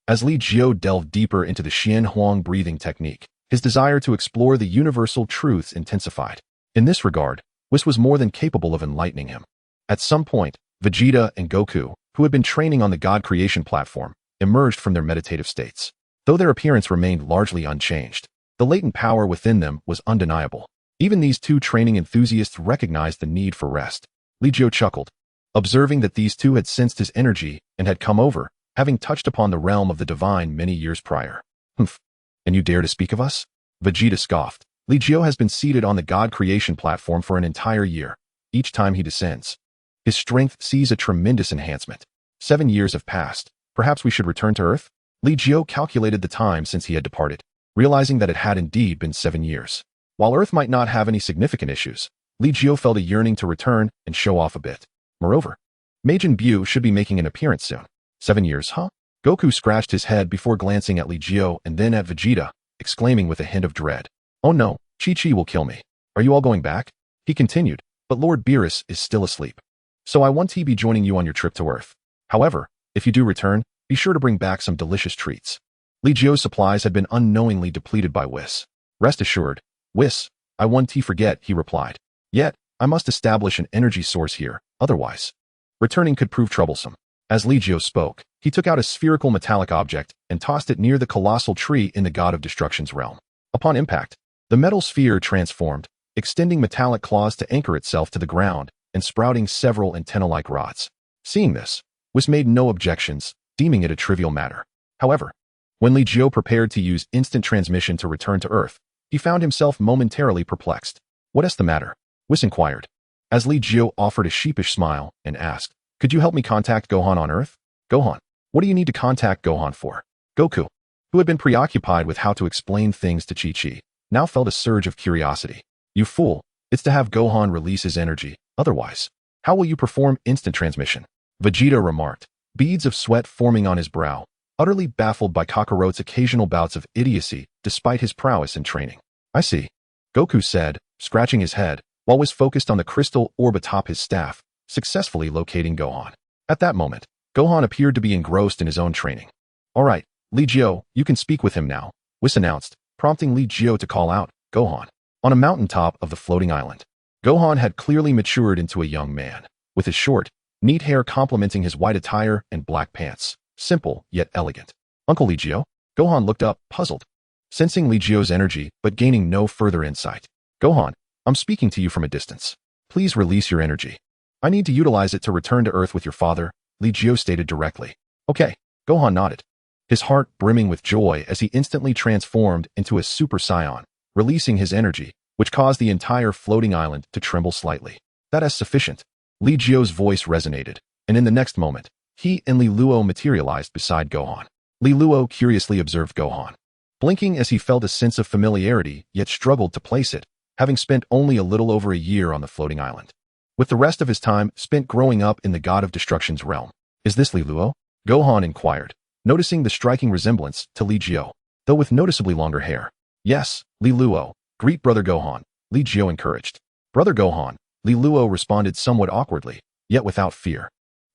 As Li Jiu delved deeper into the Xuanhuang Breathing Technique, his desire to explore the universal truths intensified. In this regard, Whis was more than capable of enlightening him. At some point, Vegeta and Goku, who had been training on the God creation platform, emerged from their meditative states. Though their appearance remained largely unchanged, the latent power within them was undeniable. Even these two training enthusiasts recognized the need for rest. Li Jiu chuckled, observing that these two had sensed his energy and had come over, having touched upon the realm of the divine many years prior. Humph. And you dare to speak of us? Vegeta scoffed. Li Jiu has been seated on the God creation platform for an entire year. Each time he descends, his strength sees a tremendous enhancement. 7 years have passed. Perhaps we should return to Earth? Li Jiu calculated the time since he had departed, realizing that it had indeed been 7 years. While Earth might not have any significant issues, Li Jiu felt a yearning to return and show off a bit. Moreover, Majin Buu should be making an appearance soon. 7 years, huh? Goku scratched his head before glancing at Li Jiu and then at Vegeta, exclaiming with a hint of dread. Oh no, Chi-Chi will kill me. Are you all going back? He continued, but Lord Beerus is still asleep. So I won't be joining you on your trip to Earth. However, if you do return, be sure to bring back some delicious treats. Li Jiu's supplies had been unknowingly depleted by Whis. Rest assured, Whis, I won't forget, he replied. Yet, I must establish an energy source here, otherwise returning could prove troublesome. As Li Jiu spoke, he took out a spherical metallic object and tossed it near the colossal tree in the God of Destruction's realm. Upon impact, the metal sphere transformed, extending metallic claws to anchor itself to the ground and sprouting several antenna-like rods. Seeing this, Whis made no objections, deeming it a trivial matter. However, when Li Jiu prepared to use instant transmission to return to Earth, he found himself momentarily perplexed. What is the matter? Whis inquired, as Li Jiu offered a sheepish smile and asked, could you help me contact Gohan on Earth? Gohan, what do you need to contact Gohan for? Goku, who had been preoccupied with how to explain things to Chi-Chi, now felt a surge of curiosity. You fool, it's to have Gohan release his energy. Otherwise, how will you perform instant transmission? Vegeta remarked, beads of sweat forming on his brow, utterly baffled by Kakarote's occasional bouts of idiocy despite his prowess and training. I see, Goku said, scratching his head, while was focused on the crystal orb atop his staff, successfully locating Gohan. At that moment, Gohan appeared to be engrossed in his own training. All right, Li Jiu, you can speak with him now, Whis announced, prompting Li Jiu to call out, Gohan. On a mountaintop of the floating island, Gohan had clearly matured into a young man, with his short, neat hair complementing his white attire and black pants, simple yet elegant. Uncle Li Jiu? Gohan looked up, puzzled, sensing Li Jiu's energy but gaining no further insight. Gohan, I'm speaking to you from a distance. Please release your energy. I need to utilize it to return to Earth with your father, Li Jiu stated directly. Okay, Gohan nodded, his heart brimming with joy as he instantly transformed into a Super Saiyan, releasing his energy, which caused the entire floating island to tremble slightly. That is sufficient. Li Jiu's voice resonated, and in the next moment, he and Li Luo materialized beside Gohan. Li Luo curiously observed Gohan, blinking as he felt a sense of familiarity yet struggled to place it, having spent only a little over a year on the floating island, with the rest of his time spent growing up in the God of Destruction's realm. Is this Li Luo? Gohan inquired, noticing the striking resemblance to Li Jiu, though with noticeably longer hair. Yes, Li Luo, greet Brother Gohan, Li Jiu encouraged. Brother Gohan, Li Luo responded somewhat awkwardly, yet without fear,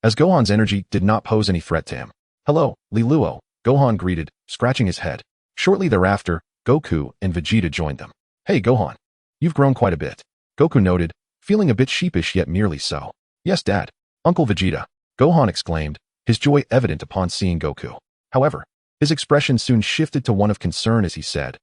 as Gohan's energy did not pose any threat to him. Hello, Li Luo, Gohan greeted, scratching his head. Shortly thereafter, Goku and Vegeta joined them. Hey Gohan, you've grown quite a bit, Goku noted, feeling a bit sheepish yet merely so. Yes, Dad. Uncle Vegeta, Gohan exclaimed, his joy evident upon seeing Goku. However, his expression soon shifted to one of concern as he said,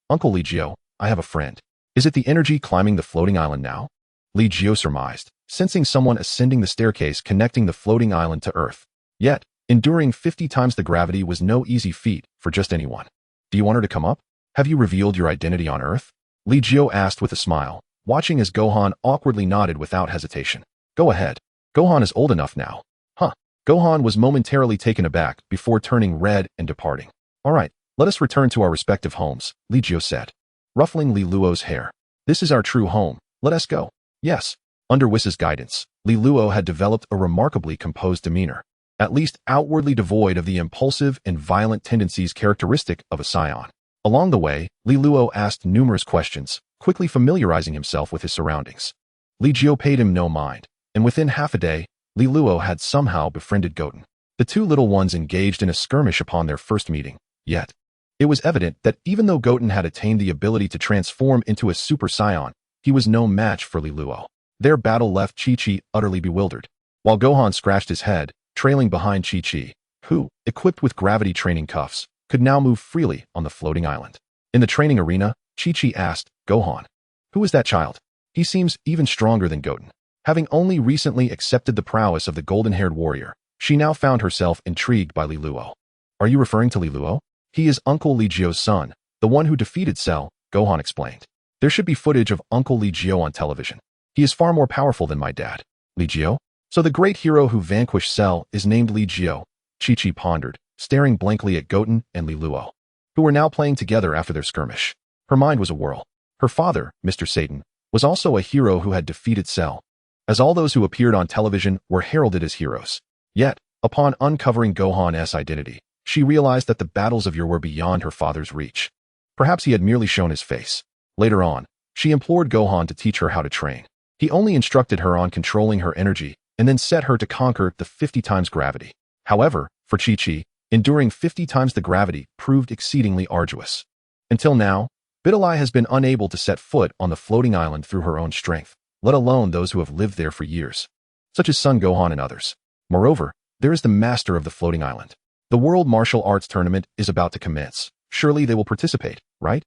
Uncle Li Jiu, I have a friend. Is it the energy climbing the floating island now? Li Jiu surmised, sensing someone ascending the staircase connecting the floating island to Earth. Yet, enduring 50 times the gravity was no easy feat for just anyone. Do you want her to come up? Have you revealed your identity on Earth? Li Jiu asked with a smile, watching as Gohan awkwardly nodded without hesitation. Go ahead. Gohan is old enough now. Huh. Gohan was momentarily taken aback before turning red and departing. All right, let us return to our respective homes, Li Jiu said, ruffling Li Luo's hair. This is our true home. Let us go. Yes. Under Whis's guidance, Li Luo had developed a remarkably composed demeanor, at least outwardly devoid of the impulsive and violent tendencies characteristic of a Saiyan. Along the way, Li Luo asked numerous questions, quickly familiarizing himself with his surroundings. Li Jiu paid him no mind, and within half a day, Li Luo had somehow befriended Goten. The two little ones engaged in a skirmish upon their first meeting, yet it was evident that even though Goten had attained the ability to transform into a Super Saiyan, he was no match for Li Luo. Their battle left Chi-Chi utterly bewildered, while Gohan scratched his head, trailing behind Chi-Chi, who, equipped with gravity training cuffs, could now move freely on the floating island. In the training arena, Chi-Chi asked, Gohan, who is that child? He seems even stronger than Goten. Having only recently accepted the prowess of the golden-haired warrior, she now found herself intrigued by Li Luo. Are you referring to Li Luo? He is Uncle Li Jiu's son, the one who defeated Cell, Gohan explained. There should be footage of Uncle Li Jiu on television. He is far more powerful than my dad. Li Jiu? So the great hero who vanquished Cell is named Li Jiu, Chi-Chi pondered, staring blankly at Goten and Li Luo, who were now playing together after their skirmish. Her mind was a whirl. Her father, Mr. Satan, was also a hero who had defeated Cell, as all those who appeared on television were heralded as heroes. Yet, upon uncovering Gohan's identity, she realized that the battles of yore were beyond her father's reach. Perhaps he had merely shown his face. Later on, she implored Gohan to teach her how to train. He only instructed her on controlling her energy and then set her to conquer the 50 times gravity. However, for Chi-Chi, enduring 50 times the gravity proved exceedingly arduous. Until now, Beerus has been unable to set foot on the floating island through her own strength, let alone those who have lived there for years, such as Son Gohan and others. Moreover, there is the master of the floating island. The World Martial Arts Tournament is about to commence. Surely they will participate, right?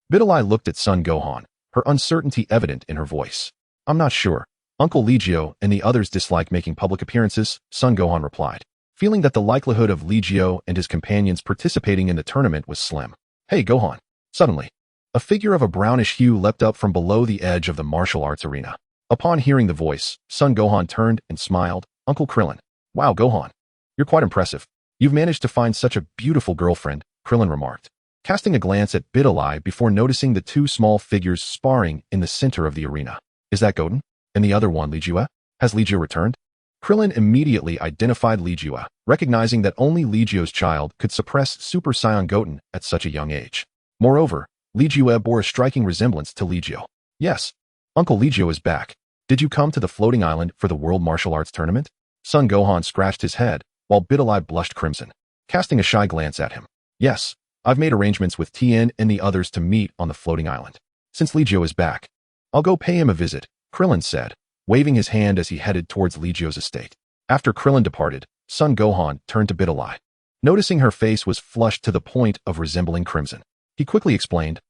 Beerus looked at Son Gohan, her uncertainty evident in her voice. I'm not sure. Uncle Li Jiu and the others dislike making public appearances, Son Gohan replied, feeling that the likelihood of Li Jiu and his companions participating in the tournament was slim. Hey Gohan. Suddenly, a figure of a brownish hue leapt up from below the edge of the martial arts arena. Upon hearing the voice, Son Gohan turned and smiled. Uncle Krillin. Wow, Gohan. You're quite impressive. You've managed to find such a beautiful girlfriend, Krillin remarked, casting a glance at Beerus before noticing the two small figures sparring in the center of the arena. Is that Goten? And the other one Li Jiu? Has Li Jiu returned? Krillin immediately identified Li Jiu, recognizing that only Li Jiu's child could suppress Super Saiyan Goten at such a young age. Moreover, Li Jiu bore a striking resemblance to Li Jiu. Yes, Uncle Li Jiu is back. Did you come to the floating island for the World Martial Arts Tournament? Son Gohan scratched his head, while Beerus blushed crimson, casting a shy glance at him. Yes, I've made arrangements with Tien and the others to meet on the floating island. Since Li Jiu is back, I'll go pay him a visit, Krillin said, waving his hand as he headed towards Li Jiu's estate. After Krillin departed, Son Gohan turned to Beerus. Noticing her face was flushed to the point of resembling crimson, he quickly explained,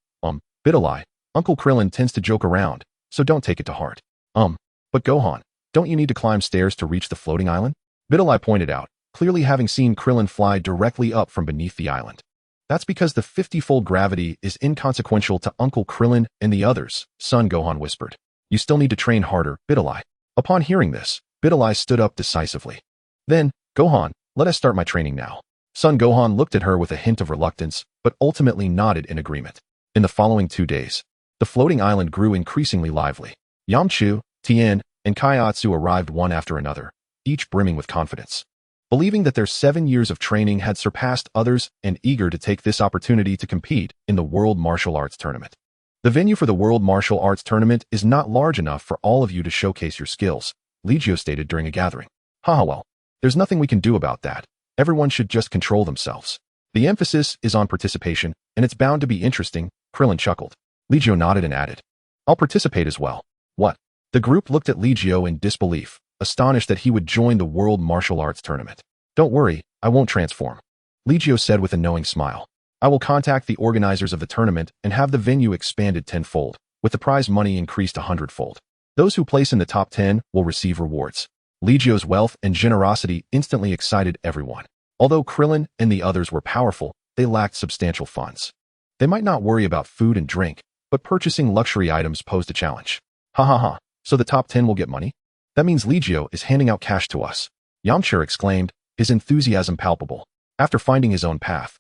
Beerus, Uncle Krillin tends to joke around, so don't take it to heart. But Gohan, don't you need to climb stairs to reach the floating island? Beerus pointed out, clearly having seen Krillin fly directly up from beneath the island. That's because the 50-fold gravity is inconsequential to Uncle Krillin and the others, Son Gohan whispered. You still need to train harder, Beerus. Upon hearing this, Beerus stood up decisively. Then, Gohan, let us start my training now. Son Gohan looked at her with a hint of reluctance, but ultimately nodded in agreement. In the following 2 days, the floating island grew increasingly lively. Yamcha, Tien, and Kaiatsu arrived one after another, each brimming with confidence. Believing that their 7 years of training had surpassed others and eager to take this opportunity to compete in the World Martial Arts Tournament. The venue for the World Martial Arts Tournament is not large enough for all of you to showcase your skills, Li Jiu stated during a gathering. Haha, well, there's nothing we can do about that. Everyone should just control themselves. The emphasis is on participation, and it's bound to be interesting, Krillin chuckled. Li Jiu nodded and added, I'll participate as well. What? The group looked at Li Jiu in disbelief, astonished that he would join the World Martial Arts Tournament. Don't worry, I won't transform, Li Jiu said with a knowing smile. I will contact the organizers of the tournament and have the venue expanded 10-fold, with the prize money increased 100-fold. Those who place in the top 10 will receive rewards. Li Jiu's wealth and generosity instantly excited everyone. Although Krillin and the others were powerful, they lacked substantial funds. They might not worry about food and drink, but purchasing luxury items posed a challenge. Ha ha ha, so the top 10 will get money? That means Li Jiu is handing out cash to us, Yamcha exclaimed, his enthusiasm palpable. After finding his own path,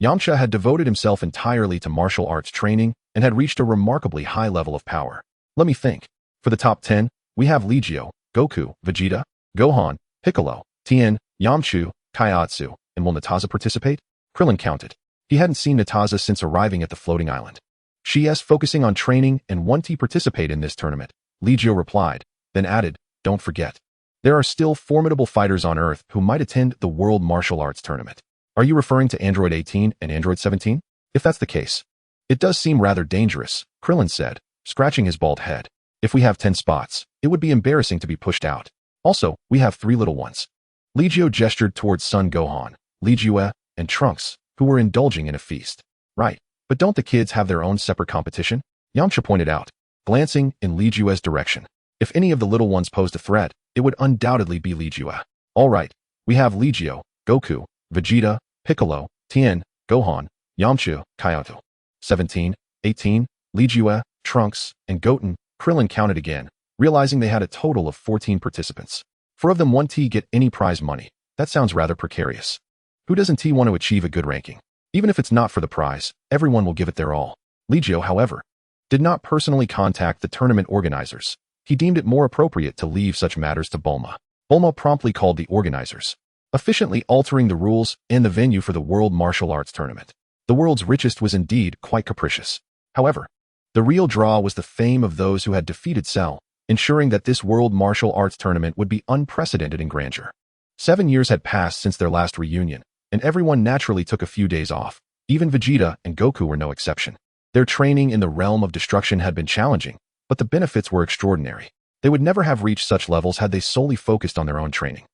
Yamcha had devoted himself entirely to martial arts training and had reached a remarkably high level of power. Let me think. For the top 10, we have Li Jiu, Goku, Vegeta, Gohan, Piccolo, Tien, Yamcha, Kaiatsu, and will Nataza participate? Krillin counted. He hadn't seen Nataza since arriving at the floating island. She is focusing on training and want to participate in this tournament, Li Jiu replied, then added, don't forget. There are still formidable fighters on Earth who might attend the World Martial Arts Tournament. Are you referring to Android 18 and Android 17? If that's the case, it does seem rather dangerous, Krillin said, scratching his bald head. If we have 10 spots, it would be embarrassing to be pushed out. Also, we have 3 little ones. Li Jiu gestured towards Son Gohan, Li Jiu, and Trunks, who were indulging in a feast. Right, but don't the kids have their own separate competition? Yamcha pointed out, glancing in Li Jiu's direction. If any of the little ones posed a threat, it would undoubtedly be Li Jiu. All right, we have Li Jiu, Goku, Vegeta, Piccolo, Tien, Gohan, Yamcha, Kaiatsu. 17, 18, Li Jiu, Trunks, and Goten. Krillin counted again, realizing they had a total of 14 participants. 4 of them want to get any prize money. That sounds rather precarious. Who doesn't want to achieve a good ranking? Even if it's not for the prize, everyone will give it their all. Li Jiu, however, did not personally contact the tournament organizers. He deemed it more appropriate to leave such matters to Bulma. Bulma promptly called the organizers, efficiently altering the rules and the venue for the World Martial Arts Tournament. The world's richest was indeed quite capricious. However, the real draw was the fame of those who had defeated Cell, ensuring that this World Martial Arts Tournament would be unprecedented in grandeur. 7 years had passed since their last reunion, and everyone naturally took a few days off. Even Vegeta and Goku were no exception. Their training in the realm of destruction had been challenging, but the benefits were extraordinary. They would never have reached such levels had they solely focused on their own training.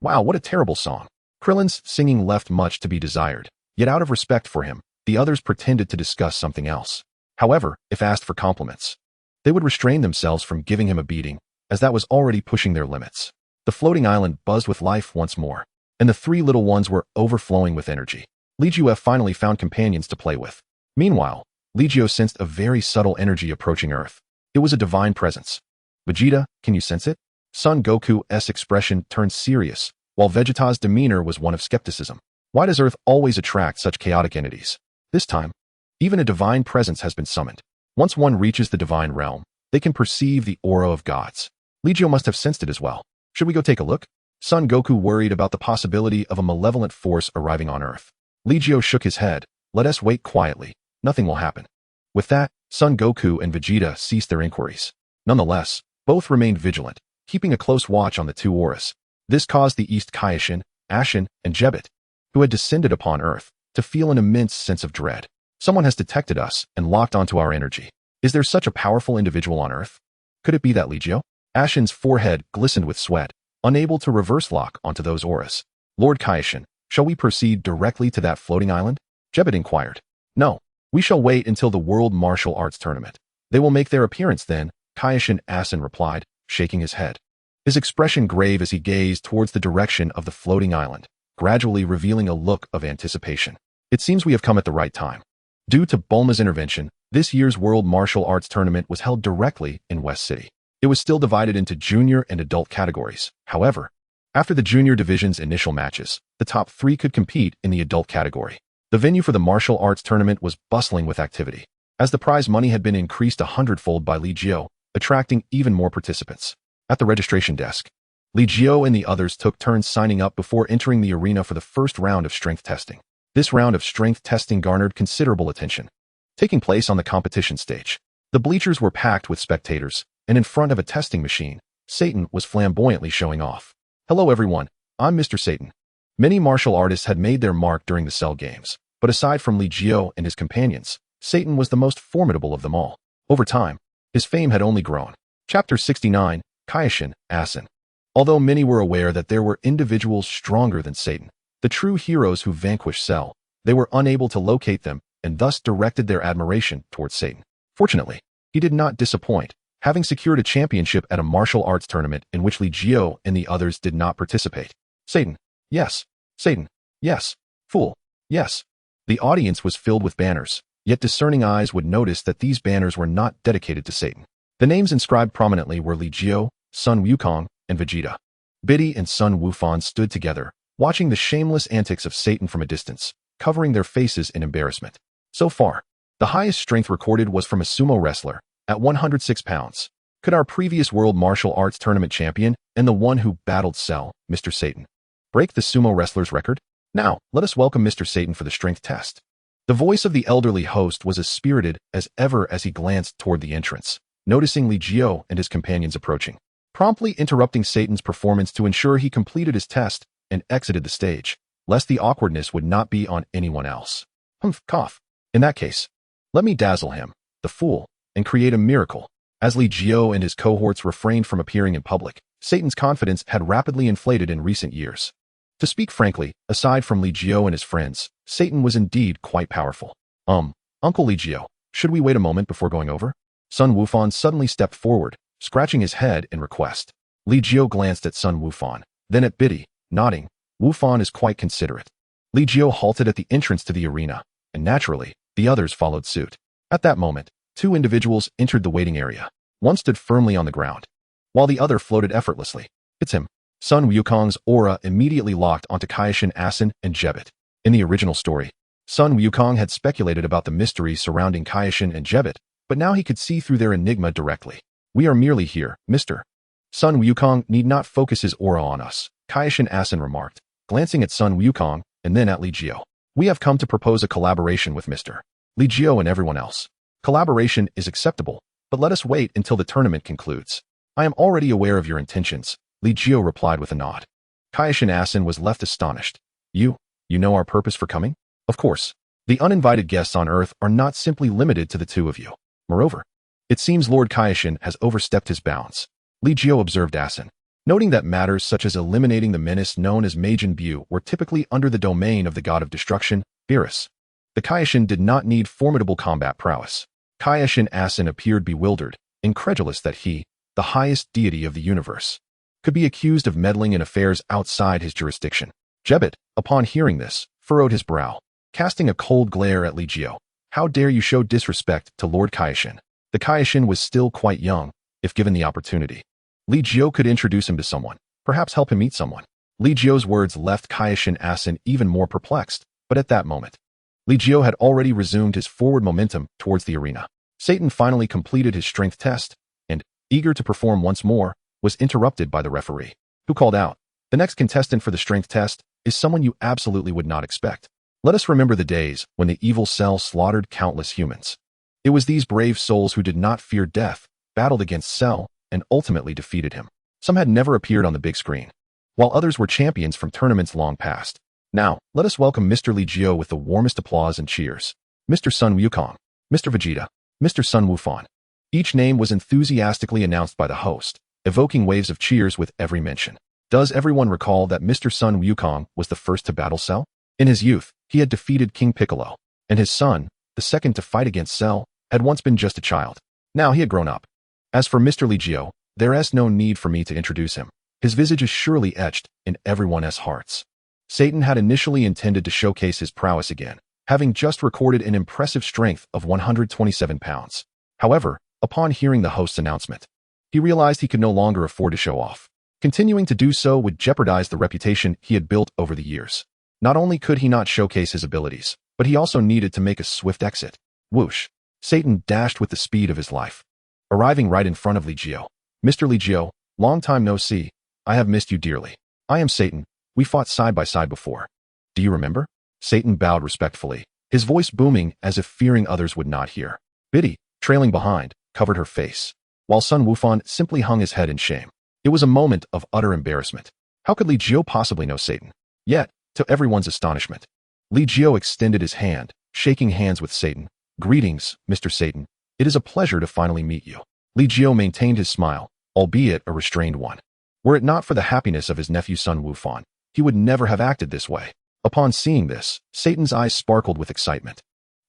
Wow, what a terrible song. Krillin's singing left much to be desired, yet out of respect for him, the others pretended to discuss something else. However, if asked for compliments, they would restrain themselves from giving him a beating, as that was already pushing their limits. The floating island buzzed with life once more, and the 3 little ones were overflowing with energy. Li Jiu finally found companions to play with. Meanwhile, Li Jiu sensed a very subtle energy approaching Earth. It was a divine presence. Vegeta, can you sense it? Son Goku's expression turned serious, while Vegeta's demeanor was one of skepticism. Why does Earth always attract such chaotic entities? This time, even a divine presence has been summoned. Once one reaches the divine realm, they can perceive the aura of gods. Li Jiu must have sensed it as well. Should we go take a look? Son Goku worried about the possibility of a malevolent force arriving on Earth. Li Jiu shook his head. Let us wait quietly. Nothing will happen. With that, Son Goku and Vegeta ceased their inquiries. Nonetheless, both remained vigilant, keeping a close watch on the two auras. This caused the East Kaioshin, Ashin, and Jebet, who had descended upon Earth, to feel an immense sense of dread. Someone has detected us and locked onto our energy. Is there such a powerful individual on Earth? Could it be that Li Jiu? Ashin's forehead glistened with sweat, unable to reverse lock onto those auras. Lord Kaioshin, shall we proceed directly to that floating island? Jebet inquired. No, we shall wait until the World Martial Arts Tournament. They will make their appearance then, Kaioshin Ashin replied, shaking his head. His expression grave as he gazed towards the direction of the floating island, gradually revealing a look of anticipation. It seems we have come at the right time. Due to Bulma's intervention, this year's World Martial Arts Tournament was held directly in West City. It was still divided into junior and adult categories. However, after the junior division's initial matches, the top 3 could compete in the adult category. The venue for the martial arts tournament was bustling with activity, as the prize money had been increased 100-fold by Li Jiu, attracting even more participants. At the registration desk, Li Jiu and the others took turns signing up before entering the arena for the first round of strength testing. This round of strength testing garnered considerable attention. Taking place on the competition stage, the bleachers were packed with spectators, and in front of a testing machine, Satan was flamboyantly showing off. Hello everyone, I'm Mr. Satan. Many martial artists had made their mark during the Cell Games, but aside from Li Jiu and his companions, Satan was the most formidable of them all. Over time, his fame had only grown. Chapter 69, Kaioshin, Ashin. Although many were aware that there were individuals stronger than Satan, the true heroes who vanquished Cell, they were unable to locate them and thus directed their admiration towards Satan. Fortunately, he did not disappoint, having secured a championship at a martial arts tournament in which Li Jiu and the others did not participate. Satan, yes. Satan, yes. Fool, yes. The audience was filled with banners, yet discerning eyes would notice that these banners were not dedicated to Satan. The names inscribed prominently were Li Jiu, Sun Wukong, and Vegeta. Biddy and Sun Wufan stood together, watching the shameless antics of Satan from a distance, covering their faces in embarrassment. So far, the highest strength recorded was from a sumo wrestler, at 106 pounds. Could our previous World Martial Arts Tournament champion and the one who battled Cell, Mr. Satan, break the sumo wrestler's record? Now, let us welcome Mr. Satan for the strength test. The voice of the elderly host was as spirited as ever as he glanced toward the entrance, noticing Li Jiu and his companions approaching, promptly interrupting Satan's performance to ensure he completed his test and exited the stage, lest the awkwardness would not be on anyone else. Cough. In that case, let me dazzle him, the fool, and create a miracle. As Li Jiu and his cohorts refrained from appearing in public, Satan's confidence had rapidly inflated in recent years. To speak frankly, aside from Li Jiu and his friends, Satan was indeed quite powerful. Uncle Li Jiu, should we wait a moment before going over? Sun Wufan suddenly stepped forward, scratching his head in request. Li Jiu glanced at Sun Wufan, then at Biddy, nodding. Wufan is quite considerate. Li Jiu halted at the entrance to the arena, and naturally, the others followed suit. At that moment, 2 individuals entered the waiting area. One stood firmly on the ground, while the other floated effortlessly. It's him. Sun Wukong's aura immediately locked onto Kaioshin Ashin and Jebet. In the original story, Sun Wukong had speculated about the mystery surrounding Kaioshin and Jebet, but now he could see through their enigma directly. We are merely here, Mr. Sun Wukong need not focus his aura on us, Kaioshin Ashin remarked, glancing at Sun Wukong and then at Li Jiu. We have come to propose a collaboration with Mr. Li Jiu and everyone else. Collaboration is acceptable, but let us wait until the tournament concludes. I am already aware of your intentions, Li Jiu replied with a nod. Kaioshin Ashin was left astonished. You know our purpose for coming? Of course. The uninvited guests on Earth are not simply limited to the 2 of you. Moreover, it seems Lord Kaioshin has overstepped his bounds. Li Jiu observed Ashin, noting that matters such as eliminating the menace known as Majin Bu were typically under the domain of the god of destruction, Beerus. The Kaioshin did not need formidable combat prowess. Kaioshin Ashin appeared bewildered, incredulous that he, the highest deity of the universe, could be accused of meddling in affairs outside his jurisdiction. Jebet, upon hearing this, furrowed his brow, casting a cold glare at Li Jiu. How dare you show disrespect to Lord Kaioshin? The Kaioshin was still quite young, if given the opportunity. Li Jiu could introduce him to someone, perhaps help him meet someone. Li Jiu's words left Kaioshin Ashin even more perplexed, but at that moment, Li Jiu had already resumed his forward momentum towards the arena. Satan finally completed his strength test, and, eager to perform once more, was interrupted by the referee, who called out, The next contestant for the strength test is someone you absolutely would not expect. Let us remember the days when the evil Cell slaughtered countless humans. It was these brave souls who did not fear death, battled against Cell, and ultimately defeated him. Some had never appeared on the big screen, while others were champions from tournaments long past. Now, let us welcome Mr. Li Jiu with the warmest applause and cheers. Mr. Sun Wukong, Mr. Vegeta, Mr. Sun Wufan. Each name was enthusiastically announced by the host, evoking waves of cheers with every mention. Does everyone recall that Mr. Sun Wukong was the first to battle Cell? In his youth, he had defeated King Piccolo, and his son, the second to fight against Cell, had once been just a child. Now he had grown up. As for Mr. Li Jiu, there is no need for me to introduce him. His visage is surely etched in everyone's hearts. Satan had initially intended to showcase his prowess again, having just recorded an impressive strength of 127 pounds. However, upon hearing the host's announcement, he realized he could no longer afford to show off. Continuing to do so would jeopardize the reputation he had built over the years. Not only could he not showcase his abilities, but he also needed to make a swift exit. Whoosh! Satan dashed with the speed of his life, arriving right in front of Li Jiu. Mr. Li Jiu, long time no see. I have missed you dearly. I am Satan. We fought side by side before. Do you remember? Satan bowed respectfully, his voice booming as if fearing others would not hear. Biddy, trailing behind, covered her face, while Sun Wufan simply hung his head in shame. It was a moment of utter embarrassment. How could Li Jiu possibly know Satan? Yet, to everyone's astonishment, Li Jiu extended his hand, shaking hands with Satan. Greetings, Mr. Satan. It is a pleasure to finally meet you. Li Jiu maintained his smile, albeit a restrained one. Were it not for the happiness of his nephew Sun Wufan, he would never have acted this way. Upon seeing this, Satan's eyes sparkled with excitement.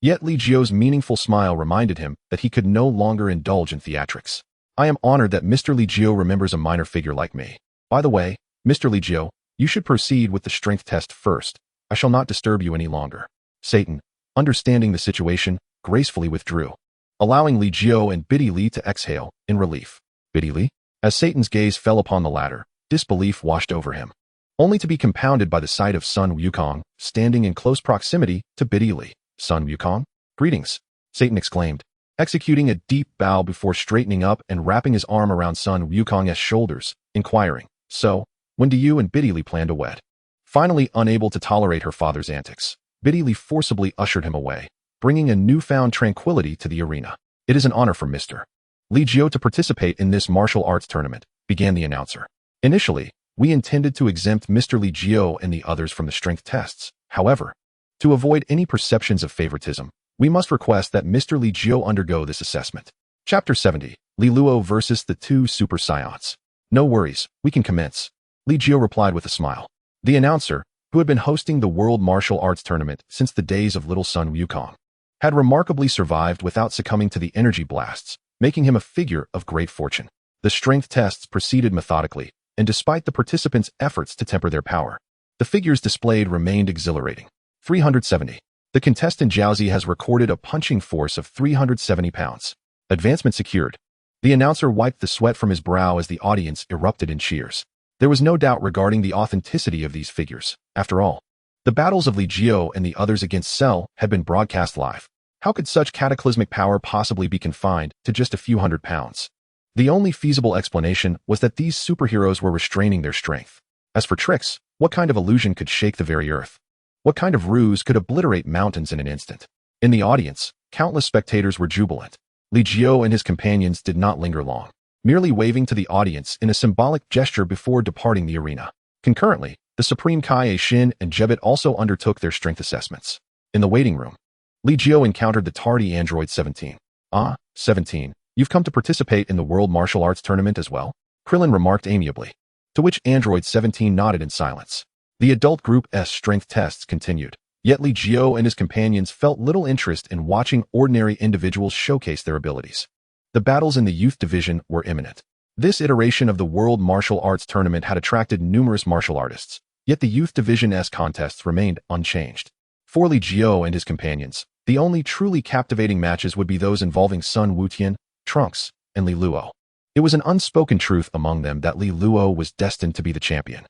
Yet Li Jiu's meaningful smile reminded him that he could no longer indulge in theatrics. I am honored that Mr. Li Jiu remembers a minor figure like me. By the way, Mr. Li Jiu, you should proceed with the strength test first. I shall not disturb you any longer. Satan, understanding the situation, gracefully withdrew, allowing Li Jiu and Biddy Li to exhale in relief. Biddy Li? As Satan's gaze fell upon the latter, disbelief washed over him, only to be compounded by the sight of Sun Wukong standing in close proximity to Biddy Li. Sun Wukong? Greetings, Satan exclaimed, executing a deep bow before straightening up and wrapping his arm around Sun Wukong's shoulders, inquiring, so, when do you and Biddy Li plan to wed? Finally unable to tolerate her father's antics, Biddy Li forcibly ushered him away, bringing a newfound tranquility to the arena. It is an honor for Mr. Li Jiu to participate in this martial arts tournament, began the announcer. Initially, we intended to exempt Mr. Li Jiu and the others from the strength tests. However, to avoid any perceptions of favoritism, we must request that Mr. Li Jiu undergo this assessment. Chapter 70, Li Luo versus the two Super Saiyans. No worries, we can commence. Li Jiu replied with a smile. The announcer, who had been hosting the World Martial Arts Tournament since the days of little Sun Wukong, had remarkably survived without succumbing to the energy blasts, making him a figure of great fortune. The strength tests proceeded methodically, and despite the participants' efforts to temper their power, the figures displayed remained exhilarating. 370. The contestant Jiaozi has recorded a punching force of 370 pounds. Advancement secured. The announcer wiped the sweat from his brow as the audience erupted in cheers. There was no doubt regarding the authenticity of these figures. After all, the battles of Li Jiu and the others against Cell had been broadcast live. How could such cataclysmic power possibly be confined to just a few hundred pounds? The only feasible explanation was that these superheroes were restraining their strength. As for tricks, what kind of illusion could shake the very earth? What kind of ruse could obliterate mountains in an instant? In the audience, countless spectators were jubilant. Li Jiu and his companions did not linger long, merely waving to the audience in a symbolic gesture before departing the arena. Concurrently, the Supreme Kai Shin and Jebit also undertook their strength assessments. In the waiting room, Li Jiu encountered the tardy android 17. Ah, 17, you've come to participate in the World Martial Arts Tournament as well? Krillin remarked amiably, to which android 17 nodded in silence. The adult group S strength tests continued, yet Li Jiu and his companions felt little interest in watching ordinary individuals showcase their abilities. The battles in the youth division were imminent. This iteration of the World Martial Arts Tournament had attracted numerous martial artists, yet the youth division S contests remained unchanged. For Li Jiu and his companions, the only truly captivating matches would be those involving Sun Wutian, Trunks, and Li Luo. It was an unspoken truth among them that Li Luo was destined to be the champion,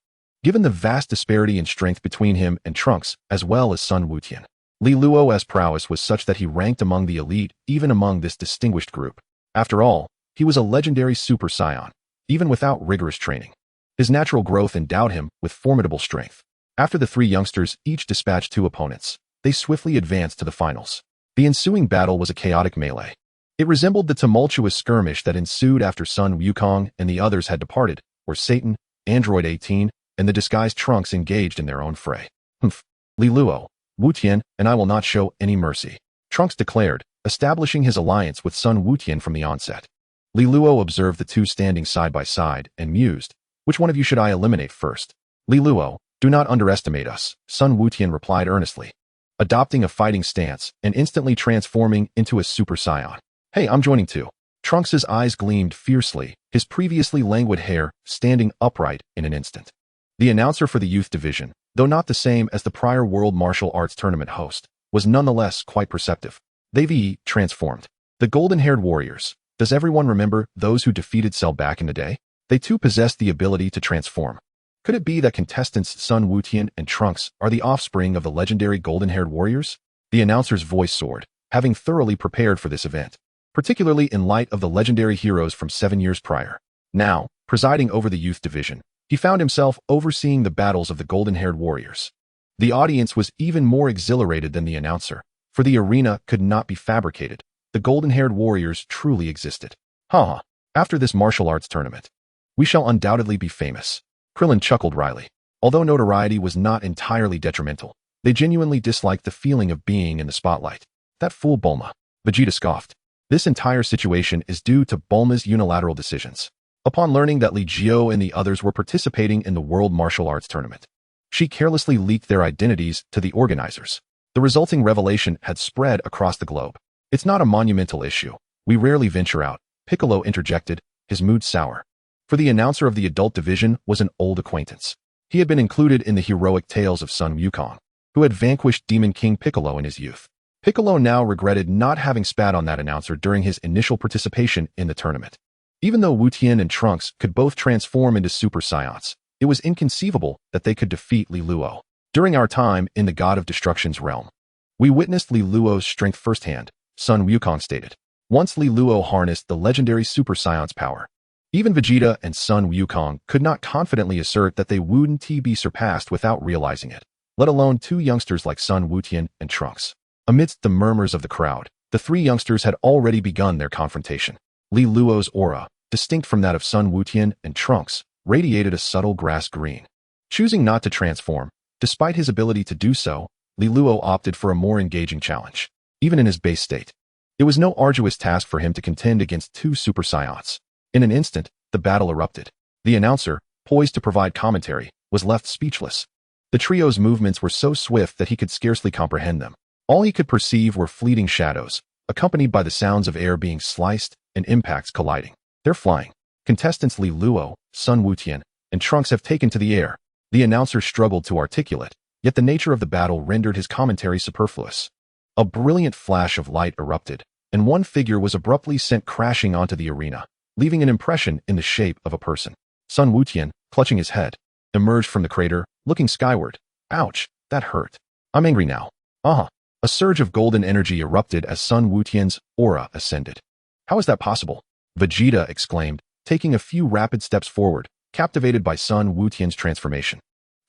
given the vast disparity in strength between him and Trunks as well as Sun Wutian. Li Luo's prowess was such that he ranked among the elite even among this distinguished group. After all, he was a legendary Super Saiyan, even without rigorous training. His natural growth endowed him with formidable strength. After the three youngsters each dispatched two opponents, they swiftly advanced to the finals. The ensuing battle was a chaotic melee. It resembled the tumultuous skirmish that ensued after Sun Wukong and the others had departed, where Satan, Android 18, and the disguised Trunks engaged in their own fray. Humph. Li Luo, Wu Tian, and I will not show any mercy, Trunks declared, establishing his alliance with Sun Wutian from the onset. Li Luo observed the two standing side by side and mused, which one of you should I eliminate first? Li Luo, do not underestimate us, Sun Wutian replied earnestly, adopting a fighting stance and instantly transforming into a Super Saiyan. Hey, I'm joining too. Trunks' eyes gleamed fiercely, his previously languid hair standing upright in an instant. The announcer for the youth division, though not the same as the prior World Martial Arts Tournament host, was nonetheless quite perceptive. They've transformed. The golden-haired warriors. Does everyone remember those who defeated Cell back in the day? They too possessed the ability to transform. Could it be that contestants Sun Wutian and Trunks are the offspring of the legendary golden-haired warriors? The announcer's voice soared, having thoroughly prepared for this event, particularly in light of the legendary heroes from 7 years prior. Now, presiding over the youth division, he found himself overseeing the battles of the golden-haired warriors. The audience was even more exhilarated than the announcer, for the arena could not be fabricated. The golden-haired warriors truly existed. Haha, after this martial arts tournament, we shall undoubtedly be famous. Krillin chuckled wryly. Although notoriety was not entirely detrimental, they genuinely disliked the feeling of being in the spotlight. That fool Bulma. Vegeta scoffed. This entire situation is due to Bulma's unilateral decisions. Upon learning that Li Jiu and the others were participating in the World Martial Arts Tournament, she carelessly leaked their identities to the organizers. The resulting revelation had spread across the globe. It's not a monumental issue. We rarely venture out, Piccolo interjected, his mood sour. For the announcer of the adult division was an old acquaintance. He had been included in the heroic tales of Sun Wukong, who had vanquished Demon King Piccolo in his youth. Piccolo now regretted not having spat on that announcer during his initial participation in the tournament. Even though Wu Tian and Trunks could both transform into Super Saiyans, it was inconceivable that they could defeat Li Luo. During our time in the God of Destruction's realm, we witnessed Li Luo's strength firsthand, Sun Wukong stated. Once Li Luo harnessed the legendary Super Saiyan's power, even Vegeta and Sun Wukong could not confidently assert that they wouldn't be surpassed without realizing it, let alone two youngsters like Sun Wutian and Trunks. Amidst the murmurs of the crowd, the three youngsters had already begun their confrontation. Li Luo's aura, distinct from that of Sun Wutian and Trunks, radiated a subtle grass green. Choosing not to transform, despite his ability to do so, Li Luo opted for a more engaging challenge. Even in his base state, it was no arduous task for him to contend against two Super Saiyans. In an instant, the battle erupted. The announcer, poised to provide commentary, was left speechless. The trio's movements were so swift that he could scarcely comprehend them. All he could perceive were fleeting shadows, accompanied by the sounds of air being sliced and impacts colliding. They're flying. Contestants Li Luo, Sun Wutian, and Trunks have taken to the air. The announcer struggled to articulate, yet the nature of the battle rendered his commentary superfluous. A brilliant flash of light erupted, and one figure was abruptly sent crashing onto the arena, leaving an impression in the shape of a person. Sun Wutian, clutching his head, emerged from the crater, looking skyward. Ouch, that hurt. I'm angry now. A surge of golden energy erupted as Sun Wutian's aura ascended. How is that possible? Vegeta exclaimed, taking a few rapid steps forward, captivated by Sun Wutian's transformation.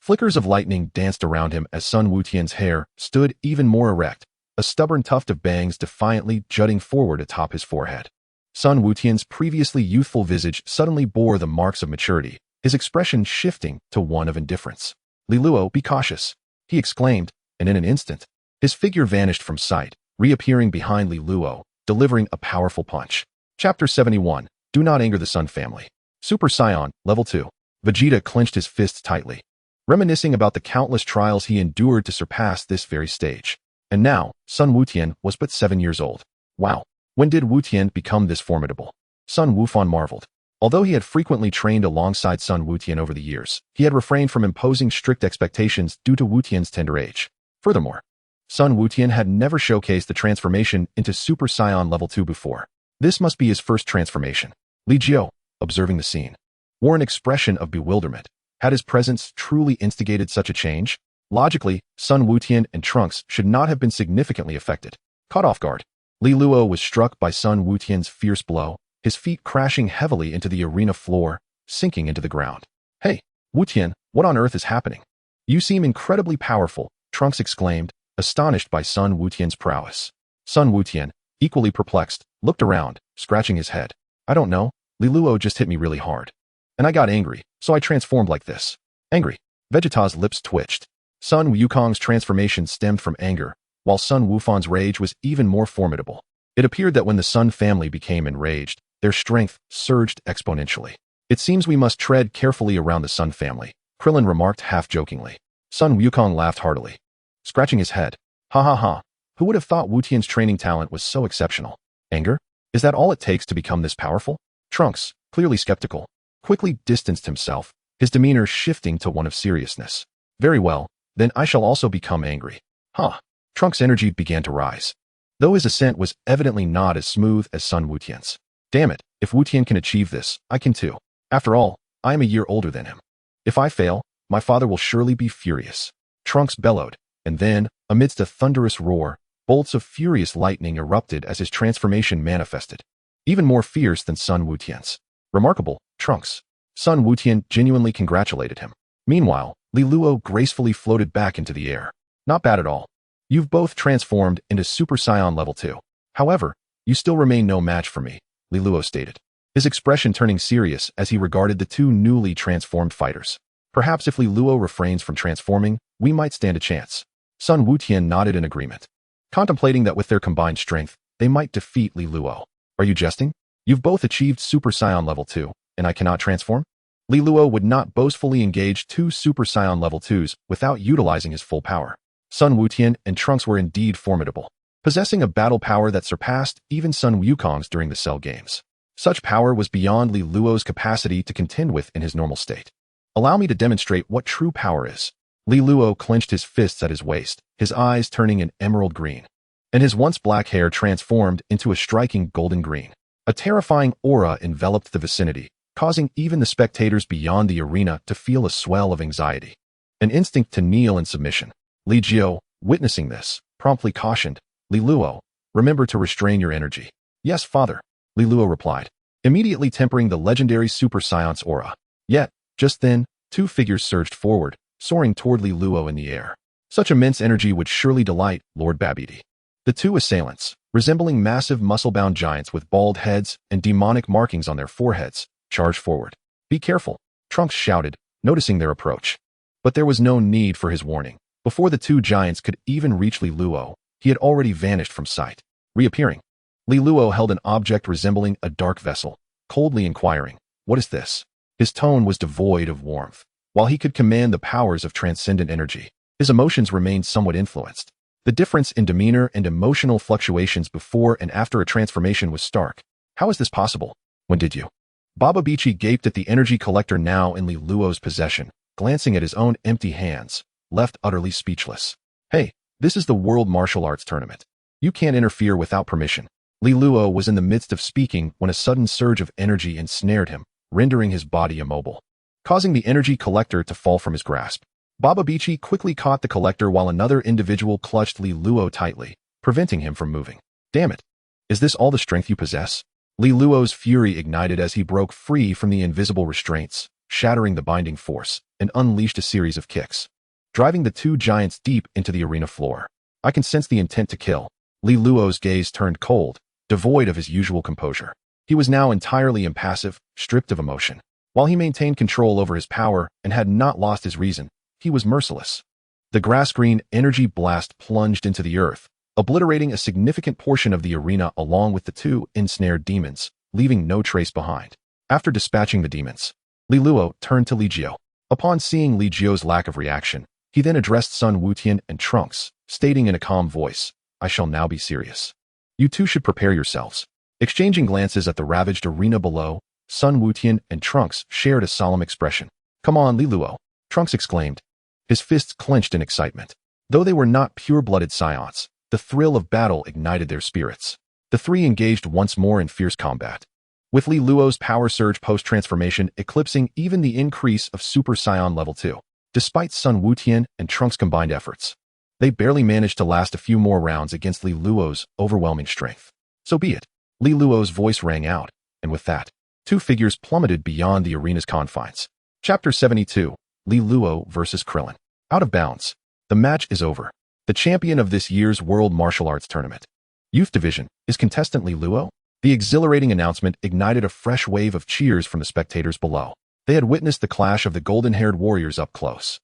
Flickers of lightning danced around him as Sun Wutian's hair stood even more erect, a stubborn tuft of bangs defiantly jutting forward atop his forehead. Sun Wutian's previously youthful visage suddenly bore the marks of maturity, his expression shifting to one of indifference. Li Luo, be cautious, he exclaimed, and in an instant, his figure vanished from sight, reappearing behind Li Luo, delivering a powerful punch. Chapter 71, Do Not Anger the Sun Family. Super Saiyan, Level 2. Vegeta clenched his fists tightly, reminiscing about the countless trials he endured to surpass this very stage. And now, Sun Wutian was but 7 years old. Wow, when did Wutian become this formidable? Sun Wufan marveled. Although he had frequently trained alongside Sun Wutian over the years, he had refrained from imposing strict expectations due to Wutian's tender age. Furthermore, Sun Wutian had never showcased the transformation into Super Saiyan Level 2 before. This must be his first transformation. Li Jiu, observing the scene, wore an expression of bewilderment. Had his presence truly instigated such a change? Logically, Sun Wutian and Trunks should not have been significantly affected. Caught off guard, Li Luo was struck by Sun Wutian's fierce blow, his feet crashing heavily into the arena floor, sinking into the ground. Hey, Wu Tian, what on earth is happening? You seem incredibly powerful, Trunks exclaimed, astonished by Sun Wutian's prowess. Sun Wutian, equally perplexed, looked around, scratching his head. I don't know, Li Luo just hit me really hard. And I got angry, so I transformed like this. Angry. Vegeta's lips twitched. Sun Wukong's transformation stemmed from anger, while Sun Wufan's rage was even more formidable. It appeared that when the Sun family became enraged, their strength surged exponentially. It seems we must tread carefully around the Sun family, Krillin remarked half-jokingly. Sun Wukong laughed heartily, scratching his head. Ha ha ha. Who would have thought Wu Tian's training talent was so exceptional? Anger? Is that all it takes to become this powerful? Trunks, clearly skeptical, quickly distanced himself, his demeanor shifting to one of seriousness. Very well, then I shall also become angry. Huh. Trunks' energy began to rise, though his ascent was evidently not as smooth as Sun Wutian's. Damn it, if Wu Tian can achieve this, I can too. After all, I am a year older than him. If I fail, my father will surely be furious. Trunks bellowed, and then, amidst a thunderous roar, bolts of furious lightning erupted as his transformation manifested, even more fierce than Sun Wutian's. Remarkable, Trunks. Sun Wutian genuinely congratulated him. Meanwhile, Li Luo gracefully floated back into the air. Not bad at all. You've both transformed into Super Saiyan level 2. However, you still remain no match for me, Li Luo stated, his expression turning serious as he regarded the two newly transformed fighters. Perhaps if Li Luo refrains from transforming, we might stand a chance. Sun Wutian nodded in agreement, contemplating that with their combined strength, they might defeat Li Luo. Are you jesting? You've both achieved Super Saiyan level 2, and I cannot transform? Li Luo would not boastfully engage two Super Saiyan level 2s without utilizing his full power. Sun Wutian and Trunks were indeed formidable, possessing a battle power that surpassed even Sun Wukong's during the Cell Games. Such power was beyond Li Luo's capacity to contend with in his normal state. Allow me to demonstrate what true power is. Li Luo clenched his fists at his waist, his eyes turning an emerald green, and his once black hair transformed into a striking golden green. A terrifying aura enveloped the vicinity, causing even the spectators beyond the arena to feel a swell of anxiety. An instinct to kneel in submission. Li Jiu, witnessing this, promptly cautioned, Li Luo, remember to restrain your energy. Yes, father, Li Luo replied, immediately tempering the legendary Super Saiyan's aura. Yet, just then, two figures surged forward, soaring toward Li Luo in the air. Such immense energy would surely delight Lord Babidi. The two assailants, resembling massive muscle-bound giants with bald heads and demonic markings on their foreheads, charged forward. Be careful, Trunks shouted, noticing their approach. But there was no need for his warning. Before the two giants could even reach Li Luo, he had already vanished from sight. Reappearing, Li Luo held an object resembling a dark vessel, coldly inquiring, what is this? His tone was devoid of warmth. While he could command the powers of transcendent energy, his emotions remained somewhat influenced. The difference in demeanor and emotional fluctuations before and after a transformation was stark. How is this possible? When did you? Baba Bichi gaped at the energy collector now in Li Luo's possession, glancing at his own empty hands, left utterly speechless. Hey, this is the World Martial Arts Tournament. You can't interfere without permission. Li Luo was in the midst of speaking when a sudden surge of energy ensnared him, rendering his body immobile, causing the energy collector to fall from his grasp. Baba Bichi quickly caught the collector while another individual clutched Li Luo tightly, preventing him from moving. Damn it! Is this all the strength you possess? Li Luo's fury ignited as he broke free from the invisible restraints, shattering the binding force, and unleashed a series of kicks, driving the two giants deep into the arena floor. I can sense the intent to kill. Li Luo's gaze turned cold, devoid of his usual composure. He was now entirely impassive, stripped of emotion. While he maintained control over his power and had not lost his reason, he was merciless. The grass-green energy blast plunged into the earth, obliterating a significant portion of the arena along with the two ensnared demons, leaving no trace behind. After dispatching the demons, Li Luo turned to Li Jiu. Upon seeing Li Jiu's lack of reaction, he then addressed Sun Wutian and Trunks, stating in a calm voice, I shall now be serious. You two should prepare yourselves. Exchanging glances at the ravaged arena below, Sun Wutian and Trunks shared a solemn expression. Come on, Li Luo, Trunks exclaimed, his fists clenched in excitement. Though they were not pure-blooded Saiyans, the thrill of battle ignited their spirits. The three engaged once more in fierce combat, with Li Luo's power surge post-transformation eclipsing even the increase of Super Saiyan level 2. Despite Sun Wutian and Trunks' combined efforts, they barely managed to last a few more rounds against Li Luo's overwhelming strength. So be it. Li Luo's voice rang out, and with that, two figures plummeted beyond the arena's confines, Chapter 72, Li Luo vs. Krillin. Out of bounds. The match is over. The champion of this year's World Martial Arts Tournament, Youth Division, is contestant Li Luo. The exhilarating announcement ignited a fresh wave of cheers from the spectators below. They had witnessed the clash of the golden-haired warriors up close.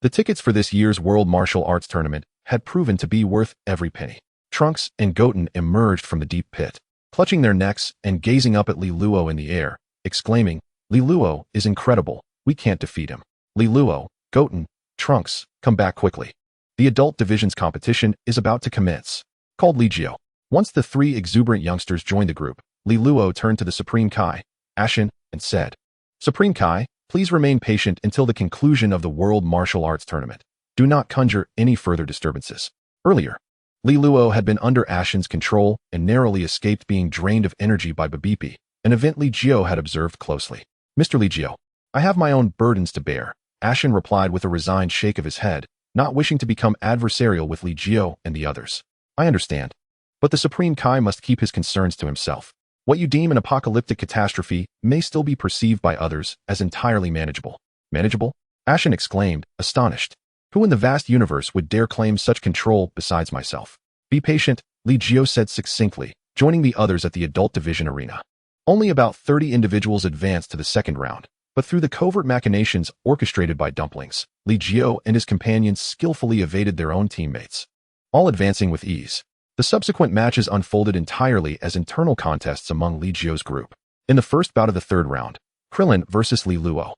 The tickets for this year's World Martial Arts Tournament had proven to be worth every penny. Trunks and Goten emerged from the deep pit, clutching their necks and gazing up at Li Luo in the air, exclaiming, "Li Luo is incredible. We can't defeat him. Li Luo, Goten, Trunks, come back quickly. The adult division's competition is about to commence," called Li Jiu. Once the three exuberant youngsters joined the group, Li Luo turned to the Supreme Kai, Ashen, and said, "Supreme Kai, please remain patient until the conclusion of the World Martial Arts Tournament. Do not conjure any further disturbances." Earlier, Li Luo had been under Ashen's control and narrowly escaped being drained of energy by Babipi, an event Li Jiu had observed closely. "Mr. Li Jiu, I have my own burdens to bear," Ashen replied with a resigned shake of his head, not wishing to become adversarial with Li Jiu and the others. "I understand. But the Supreme Kai must keep his concerns to himself. What you deem an apocalyptic catastrophe may still be perceived by others as entirely manageable." "Manageable?" Ashen exclaimed, astonished. "Who in the vast universe would dare claim such control besides myself?" "Be patient," Li Jiu said succinctly, joining the others at the adult division arena. Only about 30 individuals advanced to the second round, but through the covert machinations orchestrated by Dumplings, Li Jiu and his companions skillfully evaded their own teammates, all advancing with ease. The subsequent matches unfolded entirely as internal contests among Li Jiu's group. In the first bout of the third round, Krillin versus Li Luo.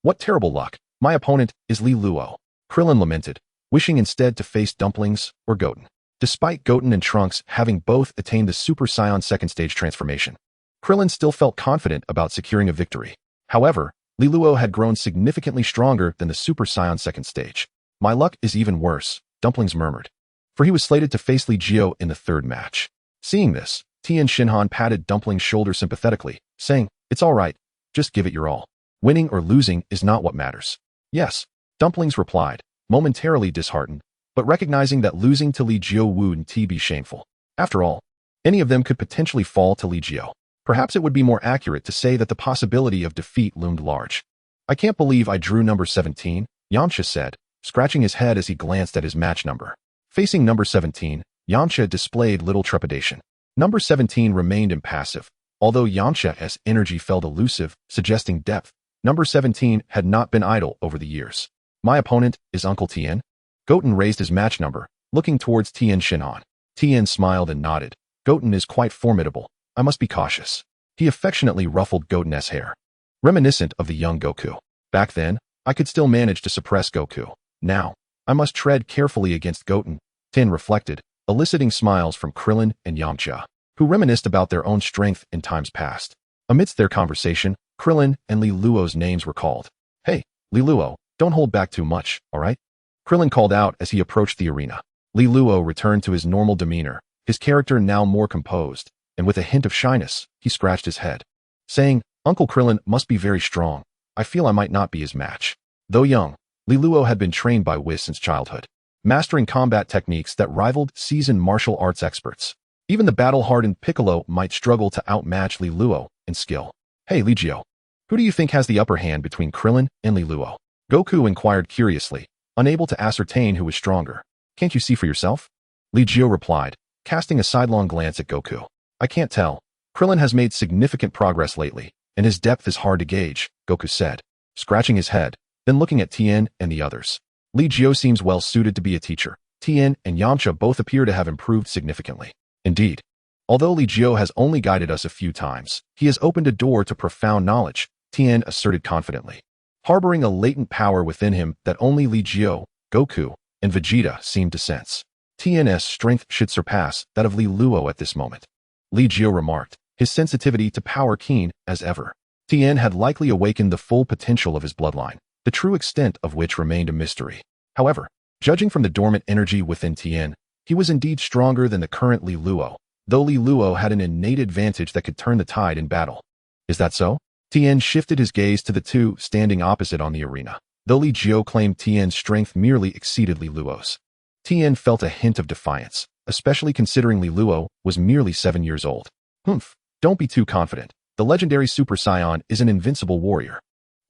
What terrible luck. My opponent is Li Luo," Krillin lamented, wishing instead to face Dumplings or Goten. Despite Goten and Trunks having both attained the Super Saiyan second stage transformation, Krillin still felt confident about securing a victory. However, Li Luo had grown significantly stronger than the Super Saiyan second stage. "My luck is even worse," Dumplings murmured, for he was slated to face Li Jiu in the third match. Seeing this, Tien Shinhan patted Dumplings' shoulder sympathetically, saying, "It's all right, just give it your all. Winning or losing is not what matters." "Yes," Dumplings replied, momentarily disheartened, but recognizing that losing to Li Jiu would be shameful. After all, any of them could potentially fall to Li Jiu. Perhaps it would be more accurate to say that the possibility of defeat loomed large. "I can't believe I drew number 17, Yamcha said, scratching his head as he glanced at his match number. Facing number 17, Yamcha displayed little trepidation. Number 17 remained impassive. Although Yamcha's energy felt elusive, suggesting depth, number 17 had not been idle over the years. "My opponent is Uncle Tien." Goten raised his match number, looking towards Tien Shinhan. Tien smiled and nodded. "Goten is quite formidable. I must be cautious." He affectionately ruffled Goten's hair, reminiscent of the young Goku. "Back then, I could still manage to suppress Goku. Now, I must tread carefully against Goten," Tien reflected, eliciting smiles from Krillin and Yamcha, who reminisced about their own strength in times past. Amidst their conversation, Krillin and Li Luo's names were called. "Hey, Li Luo, don't hold back too much, all right?" Krillin called out as he approached the arena. Li Luo returned to his normal demeanor, his character now more composed, and with a hint of shyness, he scratched his head, saying, "Uncle Krillin must be very strong. I feel I might not be his match." Though young, Li Luo had been trained by Whis since childhood, mastering combat techniques that rivaled seasoned martial arts experts. Even the battle-hardened Piccolo might struggle to outmatch Li Luo in skill. "Hey, Li Jiu, who do you think has the upper hand between Krillin and Li Luo?" Goku inquired curiously, unable to ascertain who was stronger. "Can't you see for yourself?" Li Jiu replied, casting a sidelong glance at Goku. "I can't tell. Krillin has made significant progress lately, and his depth is hard to gauge," Goku said, scratching his head, then looking at Tien and the others. "Li Jiu seems well suited to be a teacher. Tien and Yamcha both appear to have improved significantly." Indeed, although Li Jiu has only guided us a few times, he has opened a door to profound knowledge, Tien asserted confidently, harboring a latent power within him that only Li Jiu, Goku, and Vegeta seemed to sense. Tien's strength should surpass that of Li Luo at this moment, Li Jiu remarked, his sensitivity to power keen as ever. Tien had likely awakened the full potential of his bloodline, the true extent of which remained a mystery. However, judging from the dormant energy within Tien, he was indeed stronger than the current Li Luo, though Li Luo had an innate advantage that could turn the tide in battle. Is that so? Tien shifted his gaze to the two standing opposite on the arena. Though Li Jiu claimed Tien's strength merely exceeded Li Luo's, Tien felt a hint of defiance, especially considering Li Luo was merely 7 years old. "Don't be too confident. The legendary Super Saiyan is an invincible warrior."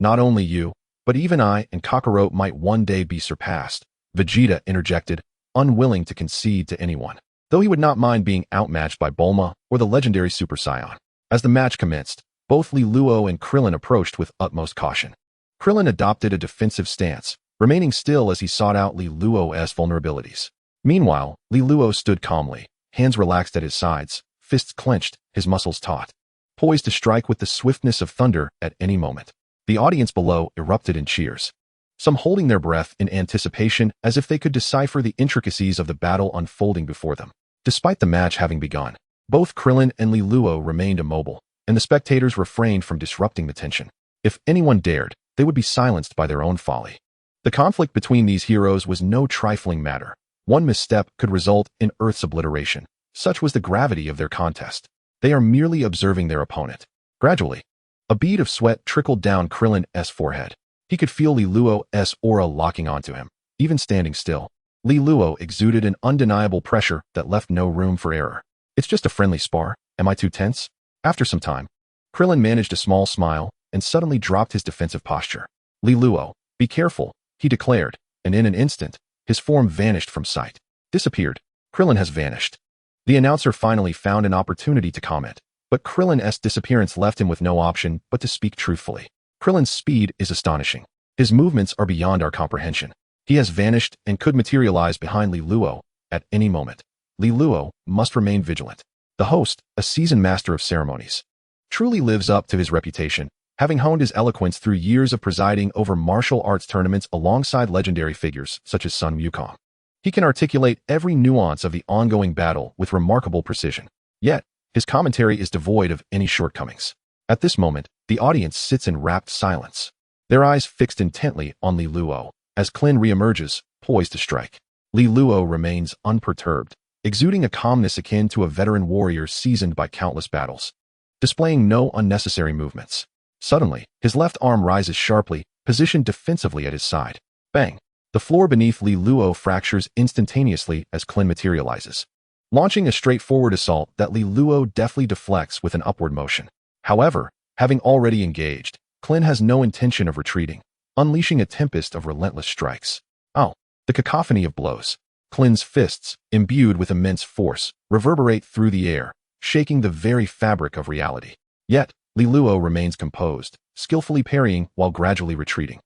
Not only you, but even I and Kakarot might one day be surpassed, Vegeta interjected, unwilling to concede to anyone, though he would not mind being outmatched by Bulma or the legendary Super Saiyan. As the match commenced, both Li Luo and Krillin approached with utmost caution. Krillin adopted a defensive stance, remaining still as he sought out Li Luo's vulnerabilities. Meanwhile, Li Luo stood calmly, hands relaxed at his sides, fists clenched, his muscles taut, poised to strike with the swiftness of thunder at any moment. The audience below erupted in cheers, some holding their breath in anticipation as if they could decipher the intricacies of the battle unfolding before them. Despite the match having begun, both Krillin and Li Luo remained immobile, and the spectators refrained from disrupting the tension. If anyone dared, they would be silenced by their own folly. The conflict between these heroes was no trifling matter. One misstep could result in Earth's obliteration. Such was the gravity of their contest. They are merely observing their opponent. Gradually, a bead of sweat trickled down Krillin's forehead. He could feel Li Luo's aura locking onto him, even standing still. Li Luo exuded an undeniable pressure that left no room for error. It's just a friendly spar. Am I too tense? After some time, Krillin managed a small smile and suddenly dropped his defensive posture. Li Luo, be careful, he declared, and in an instant, his form vanished from sight. Disappeared. Krillin has vanished. The announcer finally found an opportunity to comment, but Krillin's disappearance left him with no option but to speak truthfully. Krillin's speed is astonishing. His movements are beyond our comprehension. He has vanished and could materialize behind Li Luo at any moment. Li Luo must remain vigilant. The host, a seasoned master of ceremonies, truly lives up to his reputation, having honed his eloquence through years of presiding over martial arts tournaments alongside legendary figures such as Sun Wukong. He can articulate every nuance of the ongoing battle with remarkable precision. Yet, his commentary is devoid of any shortcomings. At this moment, the audience sits in rapt silence, their eyes fixed intently on Li Luo, as Klin reemerges, poised to strike. Li Luo remains unperturbed, exuding a calmness akin to a veteran warrior seasoned by countless battles, displaying no unnecessary movements. Suddenly, his left arm rises sharply, positioned defensively at his side. Bang! The floor beneath Li Luo fractures instantaneously as Klin materializes, launching a straightforward assault that Li Luo deftly deflects with an upward motion. However, having already engaged, Klin has no intention of retreating, unleashing a tempest of relentless strikes. Oh, the cacophony of blows. Klin's fists, imbued with immense force, reverberate through the air, shaking the very fabric of reality. Yet, Li Luo remains composed, skillfully parrying while gradually retreating.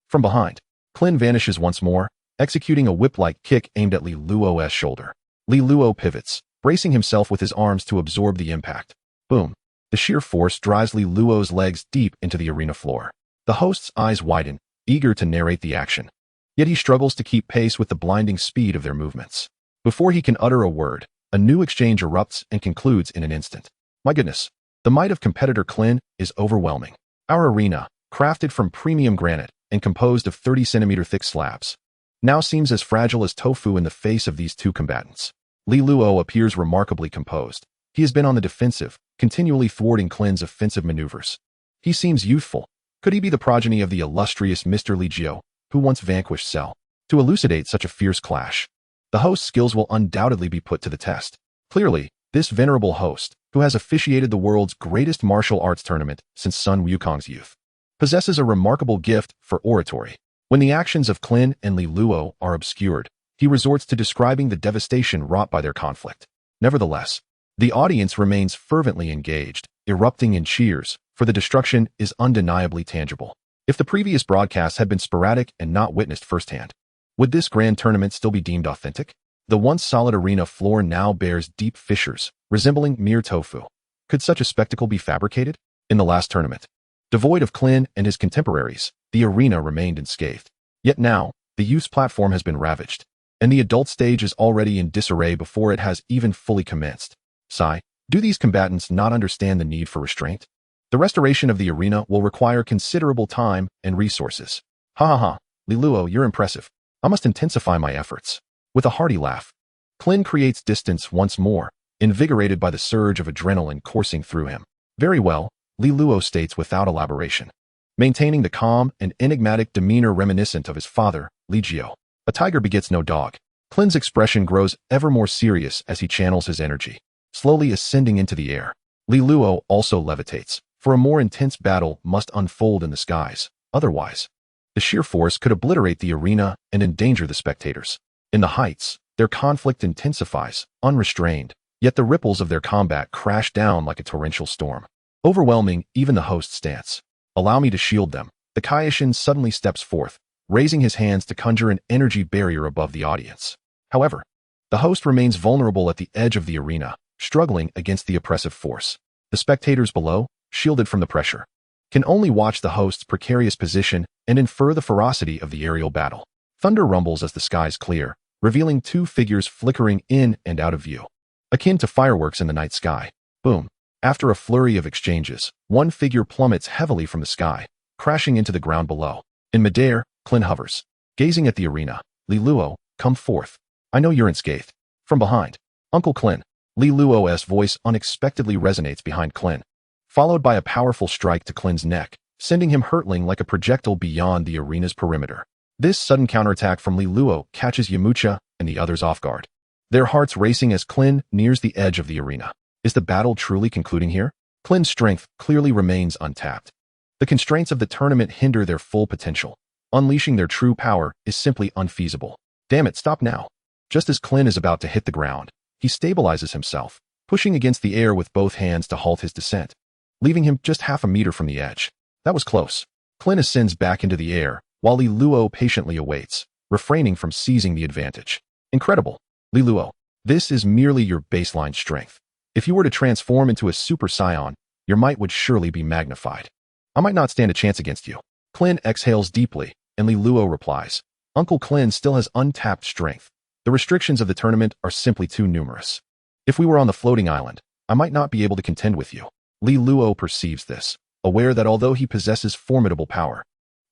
From behind, Klin vanishes once more, executing a whip-like kick aimed at Li Luo's shoulder. Li Luo pivots, bracing himself with his arms to absorb the impact. Boom! The sheer force drives Li Luo's legs deep into the arena floor. The host's eyes widen, eager to narrate the action. Yet he struggles to keep pace with the blinding speed of their movements. Before he can utter a word, a new exchange erupts and concludes in an instant. My goodness, the might of competitor Klin is overwhelming. Our arena, crafted from premium granite and composed of 30-centimeter thick slabs, now seems as fragile as tofu in the face of these two combatants. Li Luo appears remarkably composed. He has been on the defensive, continually thwarting Klin's offensive maneuvers. He seems youthful. Could he be the progeny of the illustrious Mr. Li Jiu, who once vanquished Cell? To elucidate such a fierce clash, the host's skills will undoubtedly be put to the test. Clearly, this venerable host, who has officiated the world's greatest martial arts tournament since Sun Wukong's youth, possesses a remarkable gift for oratory. When the actions of Klin and Li Luo are obscured, he resorts to describing the devastation wrought by their conflict. Nevertheless, the audience remains fervently engaged, erupting in cheers, for the destruction is undeniably tangible. If the previous broadcasts had been sporadic and not witnessed firsthand, would this grand tournament still be deemed authentic? The once solid arena floor now bears deep fissures, resembling mere tofu. Could such a spectacle be fabricated? In the last tournament, devoid of Klin and his contemporaries, the arena remained unscathed. Yet now, the youth's platform has been ravaged, and the adult stage is already in disarray before it has even fully commenced. Sigh, do these combatants not understand the need for restraint? The restoration of the arena will require considerable time and resources. Ha ha ha, Li Luo, you're impressive. I must intensify my efforts. With a hearty laugh, Klin creates distance once more, invigorated by the surge of adrenaline coursing through him. Very well, Li Luo states without elaboration, maintaining the calm and enigmatic demeanor reminiscent of his father, Li Jiu. A tiger begets no dog. Klin's expression grows ever more serious as he channels his energy, slowly ascending into the air. Li Luo also levitates, for a more intense battle must unfold in the skies. Otherwise, the sheer force could obliterate the arena and endanger the spectators. In the heights, their conflict intensifies, unrestrained, yet the ripples of their combat crash down like a torrential storm, overwhelming even the host's stance. Allow me to shield them. The Kaioshin suddenly steps forth, raising his hands to conjure an energy barrier above the audience. However, the host remains vulnerable at the edge of the arena, struggling against the oppressive force. The spectators below, shielded from the pressure, can only watch the host's precarious position and infer the ferocity of the aerial battle. Thunder rumbles as the skies clear, revealing two figures flickering in and out of view, akin to fireworks in the night sky. Boom. After a flurry of exchanges, one figure plummets heavily from the sky, crashing into the ground below. In midair, Clin hovers, gazing at the arena. Li Luo, come forth. I know you're unscathed. From behind, Uncle Clin. Li Luo's voice unexpectedly resonates behind Clin, followed by a powerful strike to Clin's neck, sending him hurtling like a projectile beyond the arena's perimeter. This sudden counterattack from Li Luo catches Yamucha and the others off guard, their hearts racing as Clin nears the edge of the arena. Is the battle truly concluding here? Clin's strength clearly remains untapped. The constraints of the tournament hinder their full potential. Unleashing their true power is simply unfeasible. Damn it, stop now. Just as Clin is about to hit the ground, he stabilizes himself, pushing against the air with both hands to halt his descent, leaving him just half a meter from the edge. That was close. Clin ascends back into the air, while Li Luo patiently awaits, refraining from seizing the advantage. Incredible. Li Luo, this is merely your baseline strength. If you were to transform into a Super Saiyan, your might would surely be magnified. I might not stand a chance against you. Clin exhales deeply, and Li Luo replies, Uncle Clin still has untapped strength. The restrictions of the tournament are simply too numerous. If we were on the floating island, I might not be able to contend with you. Li Luo perceives this, aware that although he possesses formidable power,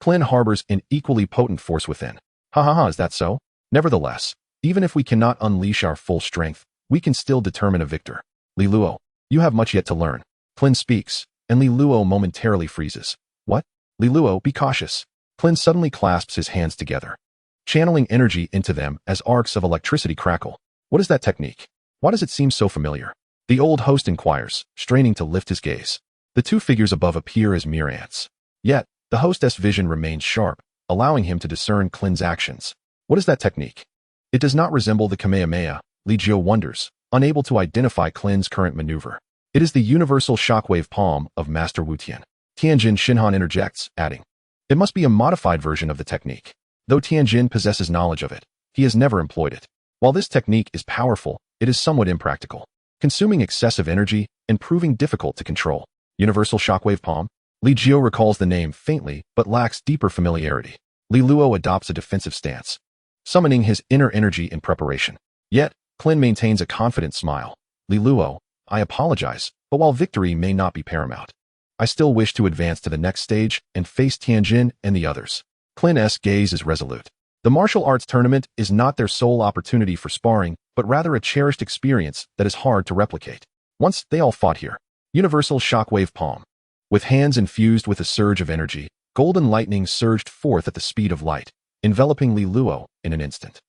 Clin harbors an equally potent force within. Is that so? Nevertheless, even if we cannot unleash our full strength, we can still determine a victor. Li Luo, you have much yet to learn. Clin speaks, and Li Luo momentarily freezes. What? Li Luo, be cautious. Clin suddenly clasps his hands together, channeling energy into them as arcs of electricity crackle. What is that technique? Why does it seem so familiar? The old host inquires, straining to lift his gaze. The two figures above appear as mere ants. Yet, the hostess' vision remains sharp, allowing him to discern Clin's actions. What is that technique? It does not resemble the Kamehameha, Li Jiu wonders, unable to identify Clin's current maneuver. It is the universal shockwave palm of Master Wu Tian. Tianjin Shinhan interjects, adding, it must be a modified version of the technique. Though Tianjin possesses knowledge of it, he has never employed it. While this technique is powerful, it is somewhat impractical, consuming excessive energy and proving difficult to control. Universal shockwave palm? Li Jiu recalls the name faintly, but lacks deeper familiarity. Li Luo adopts a defensive stance, summoning his inner energy in preparation. Yet, Clin maintains a confident smile. Li Luo, I apologize, but while victory may not be paramount, I still wish to advance to the next stage and face Tianjin and the others. Clin's gaze is resolute. The martial arts tournament is not their sole opportunity for sparring, but rather a cherished experience that is hard to replicate. Once they all fought here. Universal shockwave palm. With hands infused with a surge of energy, golden lightning surged forth at the speed of light, enveloping Li Luo in an instant.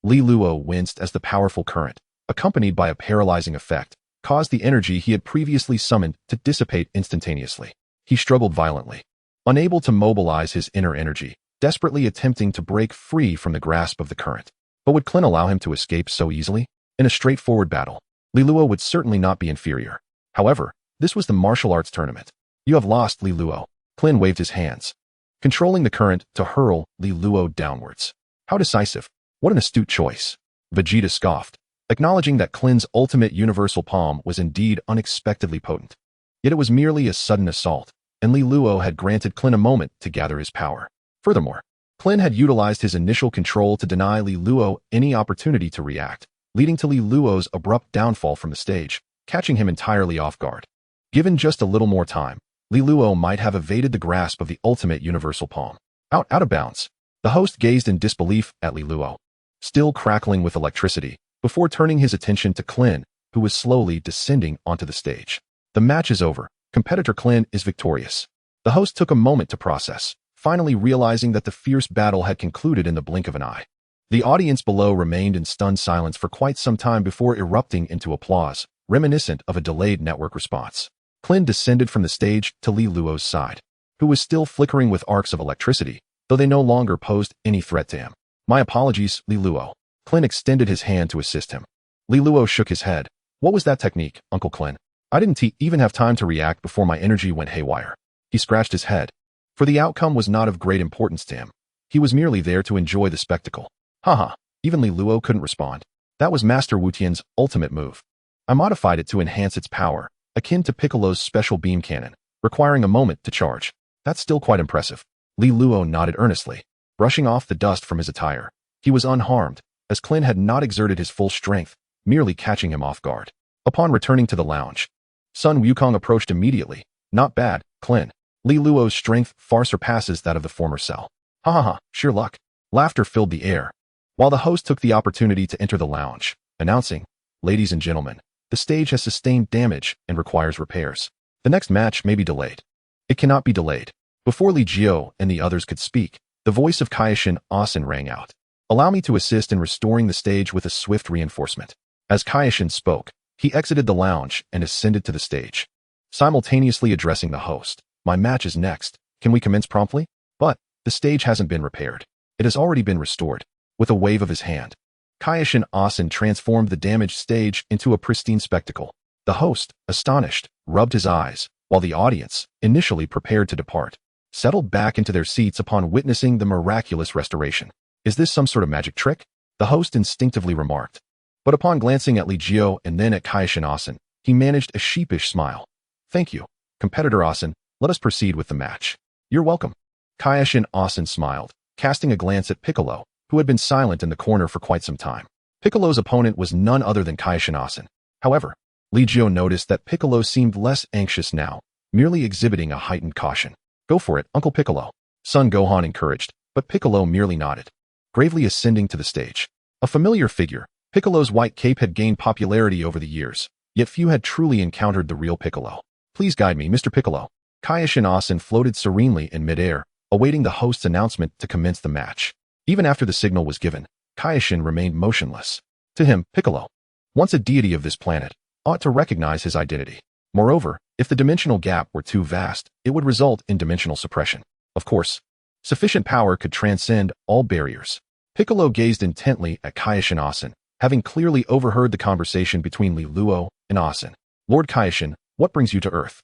Li Luo winced as the powerful current, accompanied by a paralyzing effect, caused the energy he had previously summoned to dissipate instantaneously. He struggled violently, unable to mobilize his inner energy, desperately attempting to break free from the grasp of the current. But would Clin allow him to escape so easily? In a straightforward battle, Li Luo would certainly not be inferior. However, this was the martial arts tournament. You have lost, Li Luo. Clin waved his hands, controlling the current to hurl Li Luo downwards. How decisive. What an astute choice. Vegeta scoffed, acknowledging that Clin's ultimate universal palm was indeed unexpectedly potent. Yet it was merely a sudden assault, and Li Luo had granted Clin a moment to gather his power. Furthermore, Clin had utilized his initial control to deny Li Luo any opportunity to react, leading to Li Luo's abrupt downfall from the stage, catching him entirely off guard. Given just a little more time, Li Luo might have evaded the grasp of the ultimate universal palm. Out of bounds. The host gazed in disbelief at Li Luo, still crackling with electricity, before turning his attention to Clin, who was slowly descending onto the stage. The match is over. Competitor Clin is victorious. The host took a moment to process, finally realizing that the fierce battle had concluded in the blink of an eye. The audience below remained in stunned silence for quite some time before erupting into applause, reminiscent of a delayed network response. Clin descended from the stage to Li Luo's side, who was still flickering with arcs of electricity, though they no longer posed any threat to him. My apologies, Li Luo. Clin extended his hand to assist him. Li Luo shook his head. What was that technique, Uncle Clin? I didn't even have time to react before my energy went haywire. He scratched his head. For the outcome was not of great importance to him. He was merely there to enjoy the spectacle. Haha, even Li Luo couldn't respond. That was Master Wu Tian's ultimate move. I modified it to enhance its power, akin to Piccolo's special beam cannon, requiring a moment to charge. That's still quite impressive. Li Luo nodded earnestly, brushing off the dust from his attire. He was unharmed, as Clin had not exerted his full strength, merely catching him off guard. Upon returning to the lounge, Sun Wukong approached immediately. Not bad, Clin. Li Luo's strength far surpasses that of the former cell. Ha ha ha, sheer luck. Laughter filled the air, while the host took the opportunity to enter the lounge, announcing, Ladies and gentlemen, the stage has sustained damage and requires repairs. The next match may be delayed. It cannot be delayed. Before Li Jiu and the others could speak, the voice of Caixin Asen rang out. Allow me to assist in restoring the stage with a swift reinforcement. As Caixin spoke, he exited the lounge and ascended to the stage, simultaneously addressing the host. My match is next. Can we commence promptly? But the stage hasn't been repaired. It has already been restored. With a wave of his hand, Caixin Asen transformed the damaged stage into a pristine spectacle. The host, astonished, rubbed his eyes, while the audience, initially prepared to depart, settled back into their seats upon witnessing the miraculous restoration. Is this some sort of magic trick? The host instinctively remarked. But upon glancing at Li Jiu and then at Caixin Asen, he managed a sheepish smile. Thank you, competitor Asen. Let us proceed with the match. You're welcome. Caixin Asen smiled, casting a glance at Piccolo, who had been silent in the corner for quite some time. Piccolo's opponent was none other than Caixin Asen. However, Li Jiu noticed that Piccolo seemed less anxious now, merely exhibiting a heightened caution. Go for it, Uncle Piccolo. Son Gohan encouraged, but Piccolo merely nodded, gravely ascending to the stage. A familiar figure, Piccolo's white cape had gained popularity over the years, yet few had truly encountered the real Piccolo. Please guide me, Mr. Piccolo. Caixin Asen floated serenely in midair, awaiting the host's announcement to commence the match. Even after the signal was given, Caixin remained motionless. To him, Piccolo, once a deity of this planet, ought to recognize his identity. Moreover, if the dimensional gap were too vast, it would result in dimensional suppression. Of course, sufficient power could transcend all barriers. Piccolo gazed intently at Caixin Asen, having clearly overheard the conversation between Li Luo and Asen. Lord Caixin, what brings you to Earth?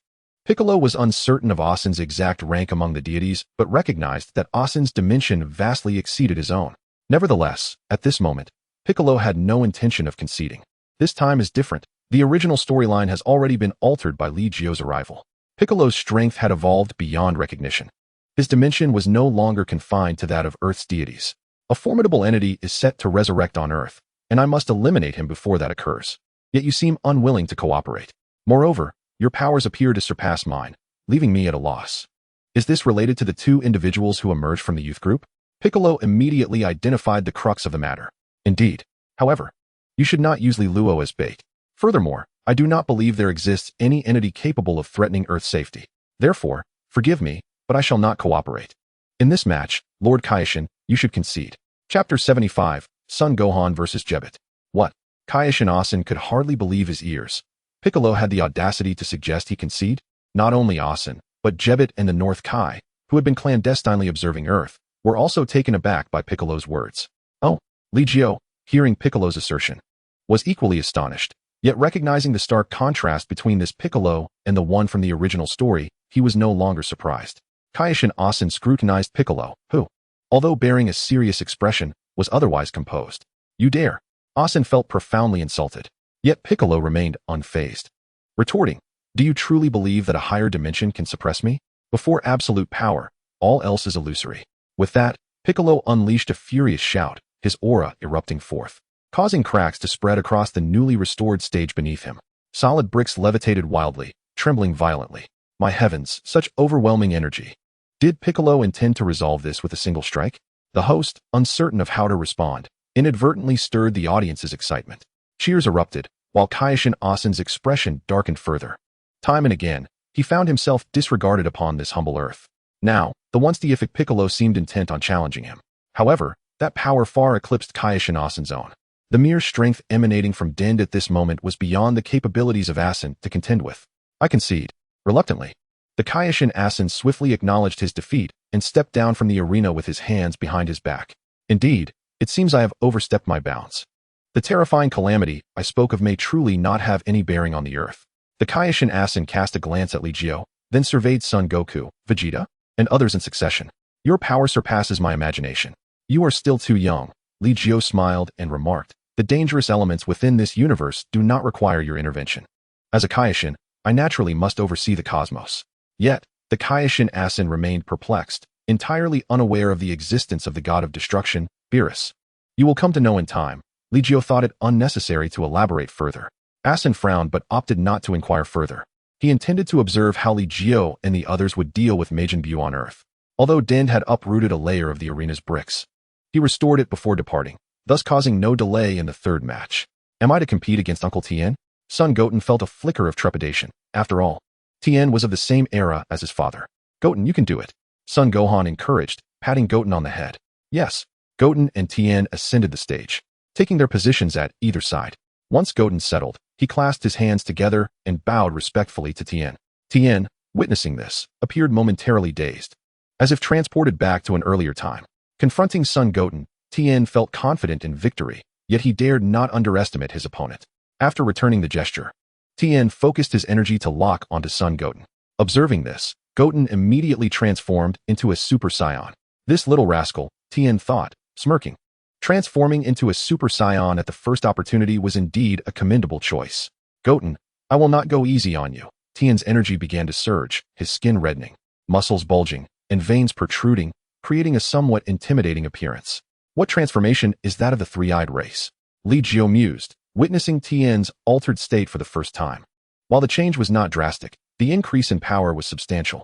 Piccolo was uncertain of Asen's exact rank among the deities, but recognized that Asen's dimension vastly exceeded his own. Nevertheless, at this moment, Piccolo had no intention of conceding. This time is different. The original storyline has already been altered by Li Jiu's arrival. Piccolo's strength had evolved beyond recognition. His dimension was no longer confined to that of Earth's deities. A formidable entity is set to resurrect on Earth, and I must eliminate him before that occurs. Yet you seem unwilling to cooperate. Moreover, your powers appear to surpass mine, leaving me at a loss. Is this related to the two individuals who emerged from the youth group? Piccolo immediately identified the crux of the matter. Indeed. However, you should not use Li Luo as bait. Furthermore, I do not believe there exists any entity capable of threatening Earth's safety. Therefore, forgive me, but I shall not cooperate. In this match, Lord Caixin, you should concede. Chapter 75, Son Gohan vs. Jebet. What? Caixin Asen could hardly believe his ears. Piccolo had the audacity to suggest he concede? Not only Asen, but Jebet and the North Kai, who had been clandestinely observing Earth, were also taken aback by Piccolo's words. Oh, Li Jiu, hearing Piccolo's assertion, was equally astonished, yet recognizing the stark contrast between this Piccolo and the one from the original story, he was no longer surprised. Caixin Asen scrutinized Piccolo, who, although bearing a serious expression, was otherwise composed. You dare. Asen felt profoundly insulted. Yet Piccolo remained unfazed. Retorting, do you truly believe that a higher dimension can suppress me? Before absolute power, all else is illusory. With that, Piccolo unleashed a furious shout, his aura erupting forth, causing cracks to spread across the newly restored stage beneath him. Solid bricks levitated wildly, trembling violently. My heavens, such overwhelming energy. Did Piccolo intend to resolve this with a single strike? The host, uncertain of how to respond, inadvertently stirred the audience's excitement. Cheers erupted, while Caixin Asen's expression darkened further. Time and again, he found himself disregarded upon this humble earth. Now, the once deific Piccolo seemed intent on challenging him. However, that power far eclipsed Caixin Asen's own. The mere strength emanating from Dend at this moment was beyond the capabilities of Asen to contend with. I concede. Reluctantly. The Kaioshin Asin swiftly acknowledged his defeat and stepped down from the arena with his hands behind his back. Indeed, it seems I have overstepped my bounds. The terrifying calamity I spoke of may truly not have any bearing on the earth. The Kaioshin Asin cast a glance at Li Jiu, then surveyed Son Goku, Vegeta, and others in succession. Your power surpasses my imagination. You are still too young. Li Jiu smiled and remarked, the dangerous elements within this universe do not require your intervention. As a Kaioshin, I naturally must oversee the cosmos. Yet, the Kaioshin Asin remained perplexed, entirely unaware of the existence of the god of destruction, Beerus. You will come to know in time. Li Jiu thought it unnecessary to elaborate further. Asin frowned but opted not to inquire further. He intended to observe how Li Jiu and the others would deal with Majin Buu on Earth. Although Din had uprooted a layer of the arena's bricks, he restored it before departing, thus causing no delay in the third match. Am I to compete against Uncle Tien? Son Goten felt a flicker of trepidation. After all, Tien was of the same era as his father. Goten, you can do it. Son Gohan encouraged, patting Goten on the head. Yes. Goten and Tien ascended the stage, taking their positions at either side. Once Goten settled, he clasped his hands together and bowed respectfully to Tien. Tien, witnessing this, appeared momentarily dazed, as if transported back to an earlier time. Confronting Son Goten, Tien felt confident in victory, yet he dared not underestimate his opponent. After returning the gesture, Tien focused his energy to lock onto Son Goten. Observing this, Goten immediately transformed into a Super Saiyan. This little rascal, Tien thought, smirking. Transforming into a Super Saiyan at the first opportunity was indeed a commendable choice. Goten, I will not go easy on you. Tien's energy began to surge, his skin reddening, muscles bulging, and veins protruding, creating a somewhat intimidating appearance. What transformation is that of the three-eyed race? Li Jiu mused, witnessing Tien's altered state for the first time. While the change was not drastic, the increase in power was substantial.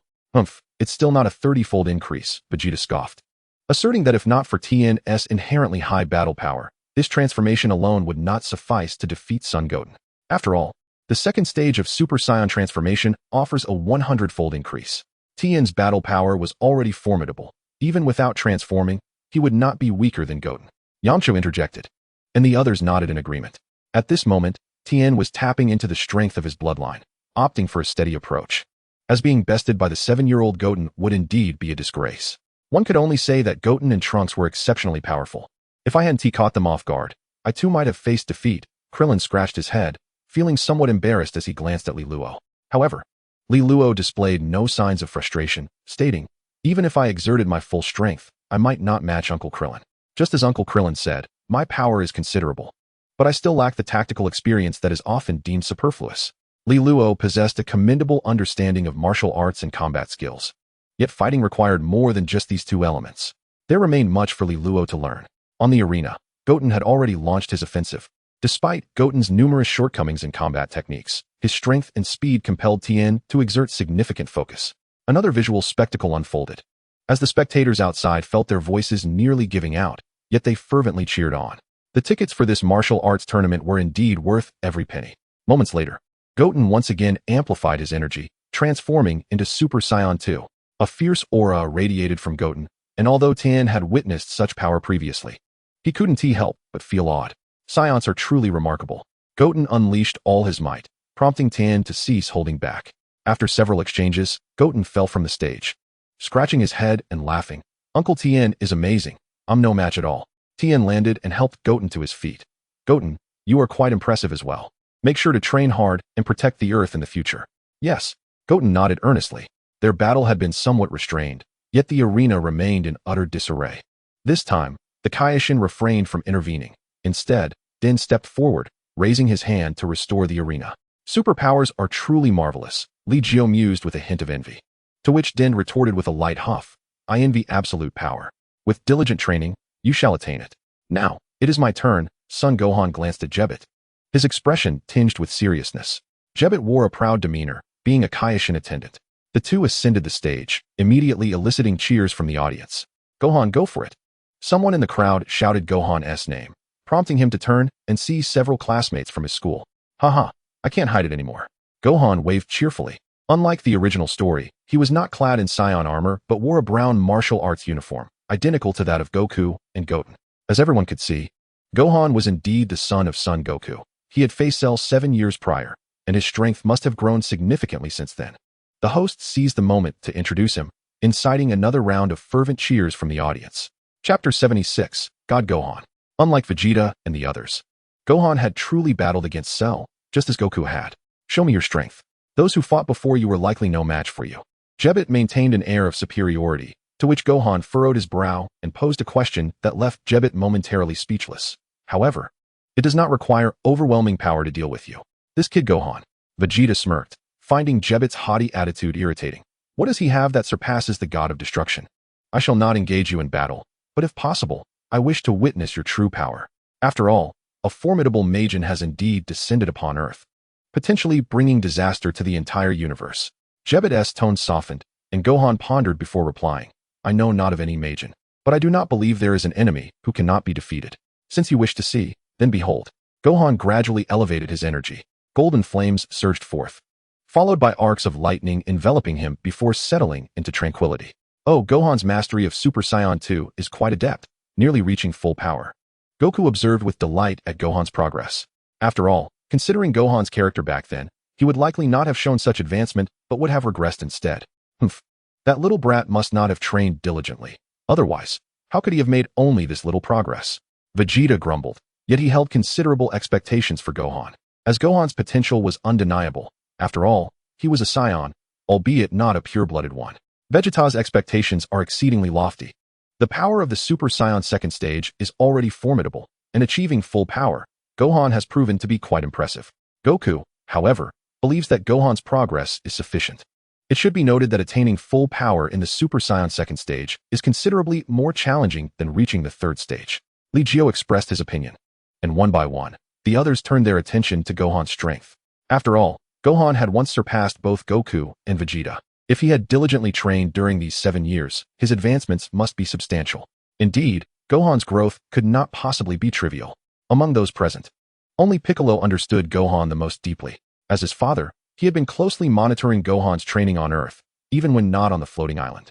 It's still not a 30-fold increase, Vegeta scoffed, asserting that if not for Tien's inherently high battle power, this transformation alone would not suffice to defeat Son Goten. After all, the second stage of Super Saiyan transformation offers a 100-fold increase. Tien's battle power was already formidable. Even without transforming, he would not be weaker than Goten. Yamcha interjected, and the others nodded in agreement. At this moment, Tien was tapping into the strength of his bloodline, opting for a steady approach, as being bested by the 7-year-old Goten would indeed be a disgrace. One could only say that Goten and Trunks were exceptionally powerful. If I hadn't caught them off guard, I too might have faced defeat. Krillin scratched his head, feeling somewhat embarrassed as he glanced at Li Luo. However, Li Luo displayed no signs of frustration, stating, even if I exerted my full strength, I might not match Uncle Krillin. Just as Uncle Krillin said, my power is considerable, but I still lack the tactical experience that is often deemed superfluous. Li Luo possessed a commendable understanding of martial arts and combat skills. Yet fighting required more than just these two elements. There remained much for Li Luo to learn. On the arena, Goten had already launched his offensive. Despite Goten's numerous shortcomings in combat techniques, his strength and speed compelled Tien to exert significant focus. Another visual spectacle unfolded. As the spectators outside felt their voices nearly giving out, yet they fervently cheered on. The tickets for this martial arts tournament were indeed worth every penny. Moments later, Goten once again amplified his energy, transforming into Super Saiyan 2. A fierce aura radiated from Goten, and although Tien had witnessed such power previously, he couldn't help but feel awed. Saiyans are truly remarkable. Goten unleashed all his might, prompting Tien to cease holding back. After several exchanges, Goten fell from the stage, scratching his head and laughing. Uncle Tien is amazing. I'm no match at all. Tien landed and helped Goten to his feet. Goten, you are quite impressive as well. Make sure to train hard and protect the Earth in the future. Yes. Goten nodded earnestly. Their battle had been somewhat restrained, yet the arena remained in utter disarray. This time, the Kaioshin refrained from intervening. Instead, Din stepped forward, raising his hand to restore the arena. Superpowers are truly marvelous, Li Jiu mused with a hint of envy. To which Din retorted with a light huff, I envy absolute power. With diligent training, you shall attain it. Now, it is my turn. Son Gohan glanced at Jebet, his expression tinged with seriousness. Jebet wore a proud demeanor, being a Kaioshin attendant. The two ascended the stage, immediately eliciting cheers from the audience. Gohan, go for it. Someone in the crowd shouted Gohan's name, prompting him to turn and see several classmates from his school. Haha, I can't hide it anymore. Gohan waved cheerfully. Unlike the original story, he was not clad in Saiyan armor but wore a brown martial arts uniform, identical to that of Goku and Goten. As everyone could see, Gohan was indeed the son of Son Goku. He had faced Cell 7 years prior, and his strength must have grown significantly since then. The host seized the moment to introduce him, inciting another round of fervent cheers from the audience. Chapter 76, God Gohan. Unlike Vegeta and the others, Gohan had truly battled against Cell, just as Goku had. Show me your strength. Those who fought before you were likely no match for you. Jebbet maintained an air of superiority, to which Gohan furrowed his brow and posed a question that left Jebbet momentarily speechless. However, it does not require overwhelming power to deal with you. This kid Gohan. Vegeta smirked, finding Jebbet's haughty attitude irritating. What does he have that surpasses the god of destruction? I shall not engage you in battle, but if possible, I wish to witness your true power. After all, a formidable Majin has indeed descended upon Earth, potentially bringing disaster to the entire universe. Jebbet's tone softened, and Gohan pondered before replying. I know not of any Majin, but I do not believe there is an enemy who cannot be defeated. Since you wish to see, then behold. Gohan gradually elevated his energy. Golden flames surged forth, followed by arcs of lightning enveloping him before settling into tranquility. Oh, Gohan's mastery of Super Saiyan 2 is quite adept, nearly reaching full power. Goku observed with delight at Gohan's progress. After all, considering Gohan's character back then, he would likely not have shown such advancement, but would have regressed instead. Humph. That little brat must not have trained diligently. Otherwise, how could he have made only this little progress? Vegeta grumbled, yet he held considerable expectations for Gohan, as Gohan's potential was undeniable. After all, he was a Saiyan, albeit not a pure-blooded one. Vegeta's expectations are exceedingly lofty. The power of the Super Saiyan second stage is already formidable, and achieving full power, Gohan has proven to be quite impressive. Goku, however, believes that Gohan's progress is sufficient. It should be noted that attaining full power in the Super Saiyan second stage is considerably more challenging than reaching the third stage. Li Jiu expressed his opinion, and one by one, the others turned their attention to Gohan's strength. After all, Gohan had once surpassed both Goku and Vegeta. If he had diligently trained during these 7 years, his advancements must be substantial. Indeed, Gohan's growth could not possibly be trivial. Among those present, only Piccolo understood Gohan the most deeply. As his father, he had been closely monitoring Gohan's training on Earth, even when not on the floating island.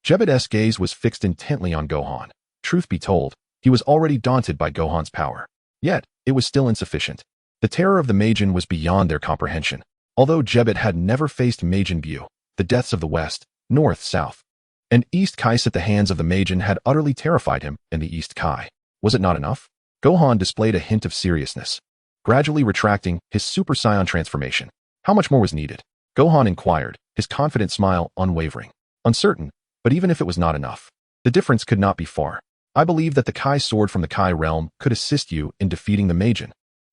Jebbet's gaze was fixed intently on Gohan. Truth be told, he was already daunted by Gohan's power. Yet, it was still insufficient. The terror of the Majin was beyond their comprehension. Although Jebbet had never faced Majin Buu, the deaths of the West, North, South, and East Kais at the hands of the Majin had utterly terrified him in the East Kai. Was it not enough? Gohan displayed a hint of seriousness, gradually retracting his Super Saiyan transformation. How much more was needed? Gohan inquired, his confident smile unwavering. Uncertain, but even if it was not enough, the difference could not be far. I believe that the Kai sword from the Kai realm could assist you in defeating the Majin.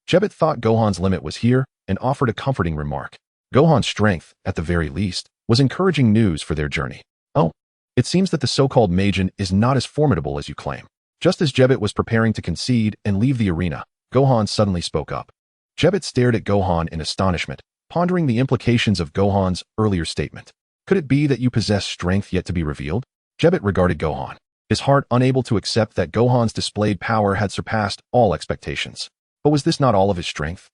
Jebbet thought Gohan's limit was here and offered a comforting remark. Gohan's strength, at the very least, was encouraging news for their journey. Oh, it seems that the so-called Majin is not as formidable as you claim. Just as Jebbet was preparing to concede and leave the arena, Gohan suddenly spoke up. Jebbet stared at Gohan in astonishment, pondering the implications of Gohan's earlier statement. Could it be that you possess strength yet to be revealed? Jebbet regarded Gohan, his heart unable to accept that Gohan's displayed power had surpassed all expectations. But was this not all of his strength?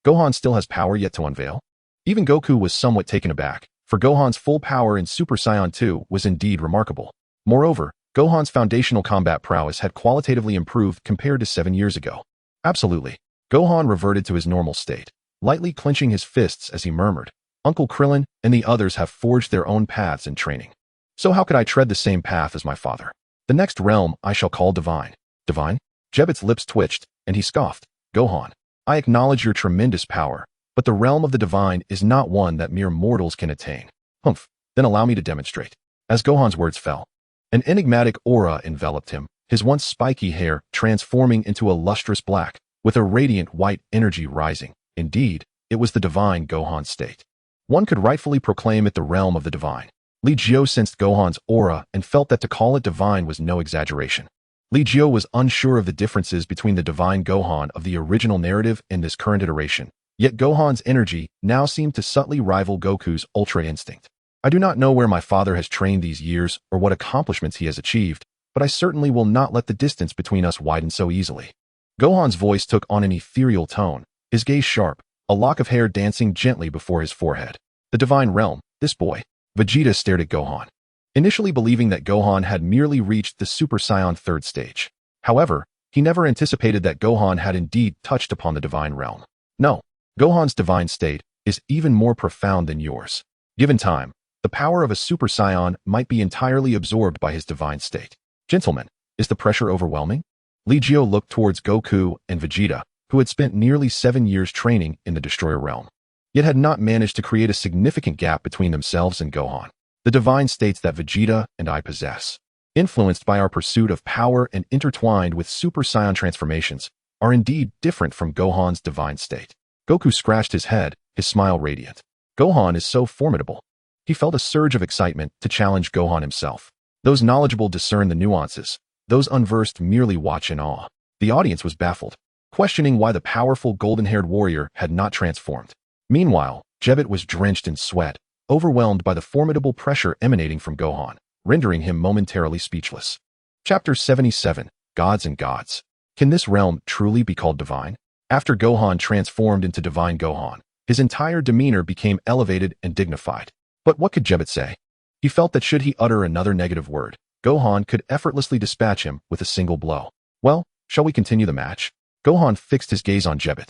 Gohan still has power yet to unveil? Even Goku was somewhat taken aback, for Gohan's full power in Super Saiyan 2 was indeed remarkable. Moreover, Gohan's foundational combat prowess had qualitatively improved compared to 7 years ago. Absolutely. Gohan reverted to his normal state, lightly clenching his fists as he murmured, Uncle Krillin and the others have forged their own paths in training. So how could I tread the same path as my father? The next realm I shall call Divine. Divine? Jebbet's lips twitched, and he scoffed. Gohan, I acknowledge your tremendous power, but the realm of the divine is not one that mere mortals can attain. Humph, then allow me to demonstrate. As Gohan's words fell, an enigmatic aura enveloped him, his once spiky hair transforming into a lustrous black, with a radiant white energy rising. Indeed, it was the divine Gohan state. One could rightfully proclaim it the realm of the divine. Li Jiu sensed Gohan's aura and felt that to call it divine was no exaggeration. Li Jiu was unsure of the differences between the divine Gohan of the original narrative and this current iteration, yet Gohan's energy now seemed to subtly rival Goku's ultra instinct. I do not know where my father has trained these years or what accomplishments he has achieved, but I certainly will not let the distance between us widen so easily. Gohan's voice took on an ethereal tone, his gaze sharp, a lock of hair dancing gently before his forehead. The divine realm, this boy. Vegeta stared at Gohan, initially believing that Gohan had merely reached the Super Saiyan third stage. However, he never anticipated that Gohan had indeed touched upon the divine realm. No, Gohan's divine state is even more profound than yours. Given time, the power of a Super Saiyan might be entirely absorbed by his divine state. Gentlemen, is the pressure overwhelming? Li Jiu looked towards Goku and Vegeta, who had spent nearly 7 years training in the Destroyer realm, yet had not managed to create a significant gap between themselves and Gohan. The divine states that Vegeta and I possess, influenced by our pursuit of power and intertwined with Super Saiyan transformations, are indeed different from Gohan's divine state. Goku scratched his head, his smile radiant. Gohan is so formidable. He felt a surge of excitement to challenge Gohan himself. Those knowledgeable discern the nuances, those unversed merely watch in awe. The audience was baffled, questioning why the powerful golden-haired warrior had not transformed. Meanwhile, Jebbet was drenched in sweat, overwhelmed by the formidable pressure emanating from Gohan, rendering him momentarily speechless. Chapter 77, Gods and Gods. Can this realm truly be called divine? After Gohan transformed into divine Gohan, his entire demeanor became elevated and dignified. But what could Jebbet say? He felt that should he utter another negative word, Gohan could effortlessly dispatch him with a single blow. Well, shall we continue the match? Gohan fixed his gaze on Jebbet,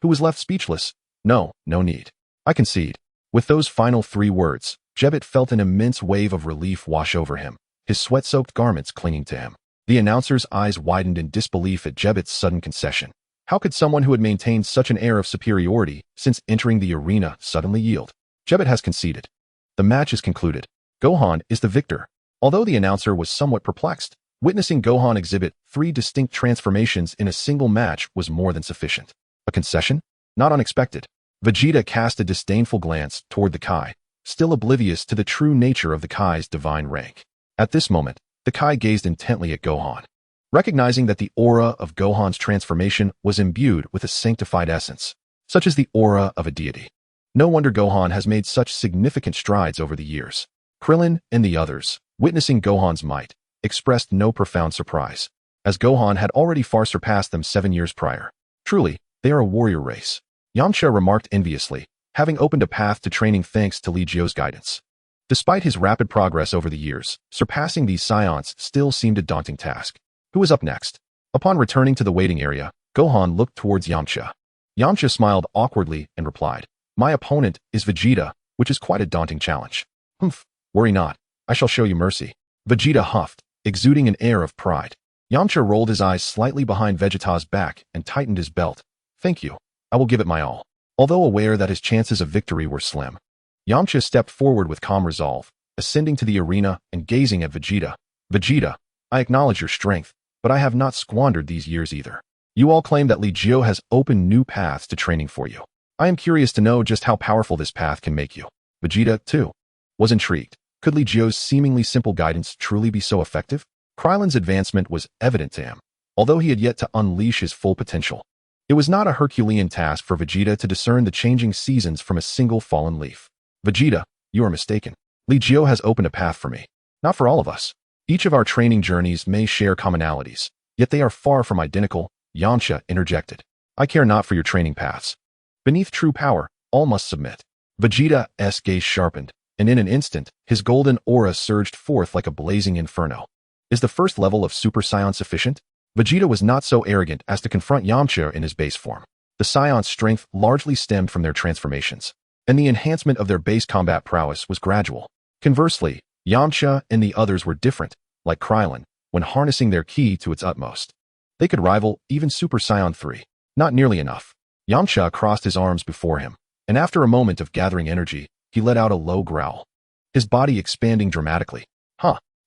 who was left speechless. No need. I concede. With those final 3 words, Jebbet felt an immense wave of relief wash over him, his sweat-soaked garments clinging to him. The announcer's eyes widened in disbelief at Jebbet's sudden concession. How could someone who had maintained such an air of superiority since entering the arena suddenly yield? Jebbet has conceded. The match is concluded. Gohan is the victor. Although the announcer was somewhat perplexed, witnessing Gohan exhibit 3 distinct transformations in a single match was more than sufficient. A concession? Not unexpected. Vegeta cast a disdainful glance toward the Kai, still oblivious to the true nature of the Kai's divine rank. At this moment, the Kai gazed intently at Gohan, recognizing that the aura of Gohan's transformation was imbued with a sanctified essence, such as the aura of a deity. No wonder Gohan has made such significant strides over the years. Krillin and the others, witnessing Gohan's might, expressed no profound surprise, as Gohan had already far surpassed them 7 years prior. Truly, they are a warrior race. Yamcha remarked enviously, having opened a path to training thanks to Li Jiu's guidance. Despite his rapid progress over the years, surpassing these Saiyans still seemed a daunting task. Who was up next? Upon returning to the waiting area, Gohan looked towards Yamcha. Yamcha smiled awkwardly and replied, "My opponent is Vegeta, which is quite a daunting challenge." "Humph, worry not. I shall show you mercy." Vegeta huffed, exuding an air of pride. Yamcha rolled his eyes slightly behind Vegeta's back and tightened his belt. "Thank you. I will give it my all." Although aware that his chances of victory were slim, Yamcha stepped forward with calm resolve, ascending to the arena and gazing at Vegeta. "Vegeta, I acknowledge your strength, but I have not squandered these years either. You all claim that Li Jiu has opened new paths to training for you. I am curious to know just how powerful this path can make you." Vegeta, too, was intrigued. Could Li Jiu's seemingly simple guidance truly be so effective? Krillin's advancement was evident to him, although he had yet to unleash his full potential. It was not a Herculean task for Vegeta to discern the changing seasons from a single fallen leaf. "Vegeta, you are mistaken. Li Jiu has opened a path for me. Not for all of us. Each of our training journeys may share commonalities, yet they are far from identical," Yamcha interjected. "I care not for your training paths. Beneath true power, all must submit." Vegeta's gaze sharpened, and in an instant, his golden aura surged forth like a blazing inferno. Is the first level of Super Saiyan sufficient? Vegeta was not so arrogant as to confront Yamcha in his base form. The Saiyans' strength largely stemmed from their transformations, and the enhancement of their base combat prowess was gradual. Conversely, Yamcha and the others were different, like Krillin, when harnessing their ki to its utmost. They could rival even Super Saiyan 3. Not nearly enough. Yamcha crossed his arms before him, and after a moment of gathering energy, he let out a low growl, his body expanding dramatically.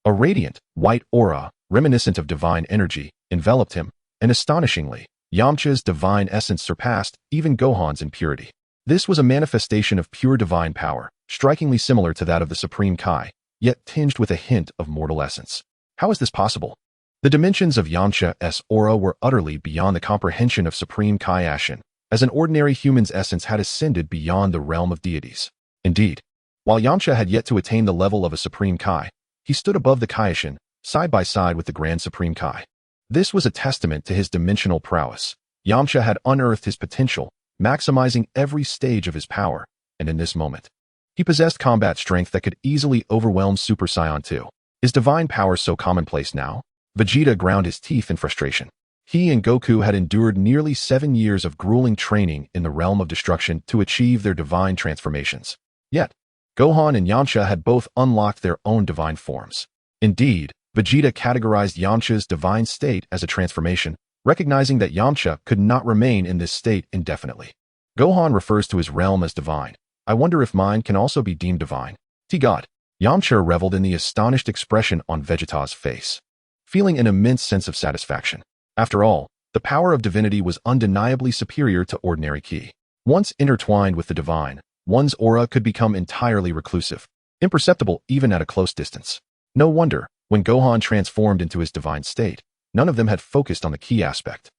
A radiant, white aura, reminiscent of divine energy, enveloped him, and astonishingly, Yamcha's divine essence surpassed even Gohan's in purity. This was a manifestation of pure divine power, strikingly similar to that of the Supreme Kai, yet tinged with a hint of mortal essence. How is this possible? The dimensions of Yamcha's aura were utterly beyond the comprehension of Supreme Kaioshin, as an ordinary human's essence had ascended beyond the realm of deities. Indeed, while Yamcha had yet to attain the level of a Supreme Kai, he stood above the Kaioshin, side by side with the Grand Supreme Kai. This was a testament to his dimensional prowess. Yamcha had unearthed his potential, maximizing every stage of his power, and in this moment, he possessed combat strength that could easily overwhelm Super Saiyan 2. Is divine power so commonplace now? Vegeta ground his teeth in frustration. He and Goku had endured nearly 7 years of grueling training in the realm of destruction to achieve their divine transformations. Yet, Gohan and Yamcha had both unlocked their own divine forms. Indeed, Vegeta categorized Yamcha's divine state as a transformation, recognizing that Yamcha could not remain in this state indefinitely. Gohan refers to his realm as divine. I wonder if mine can also be deemed divine. God. Yamcha reveled in the astonished expression on Vegeta's face, feeling an immense sense of satisfaction. After all, the power of divinity was undeniably superior to ordinary ki. Once intertwined with the divine, one's aura could become entirely reclusive, imperceptible even at a close distance. No wonder, when Gohan transformed into his divine state, none of them had focused on the ki aspect.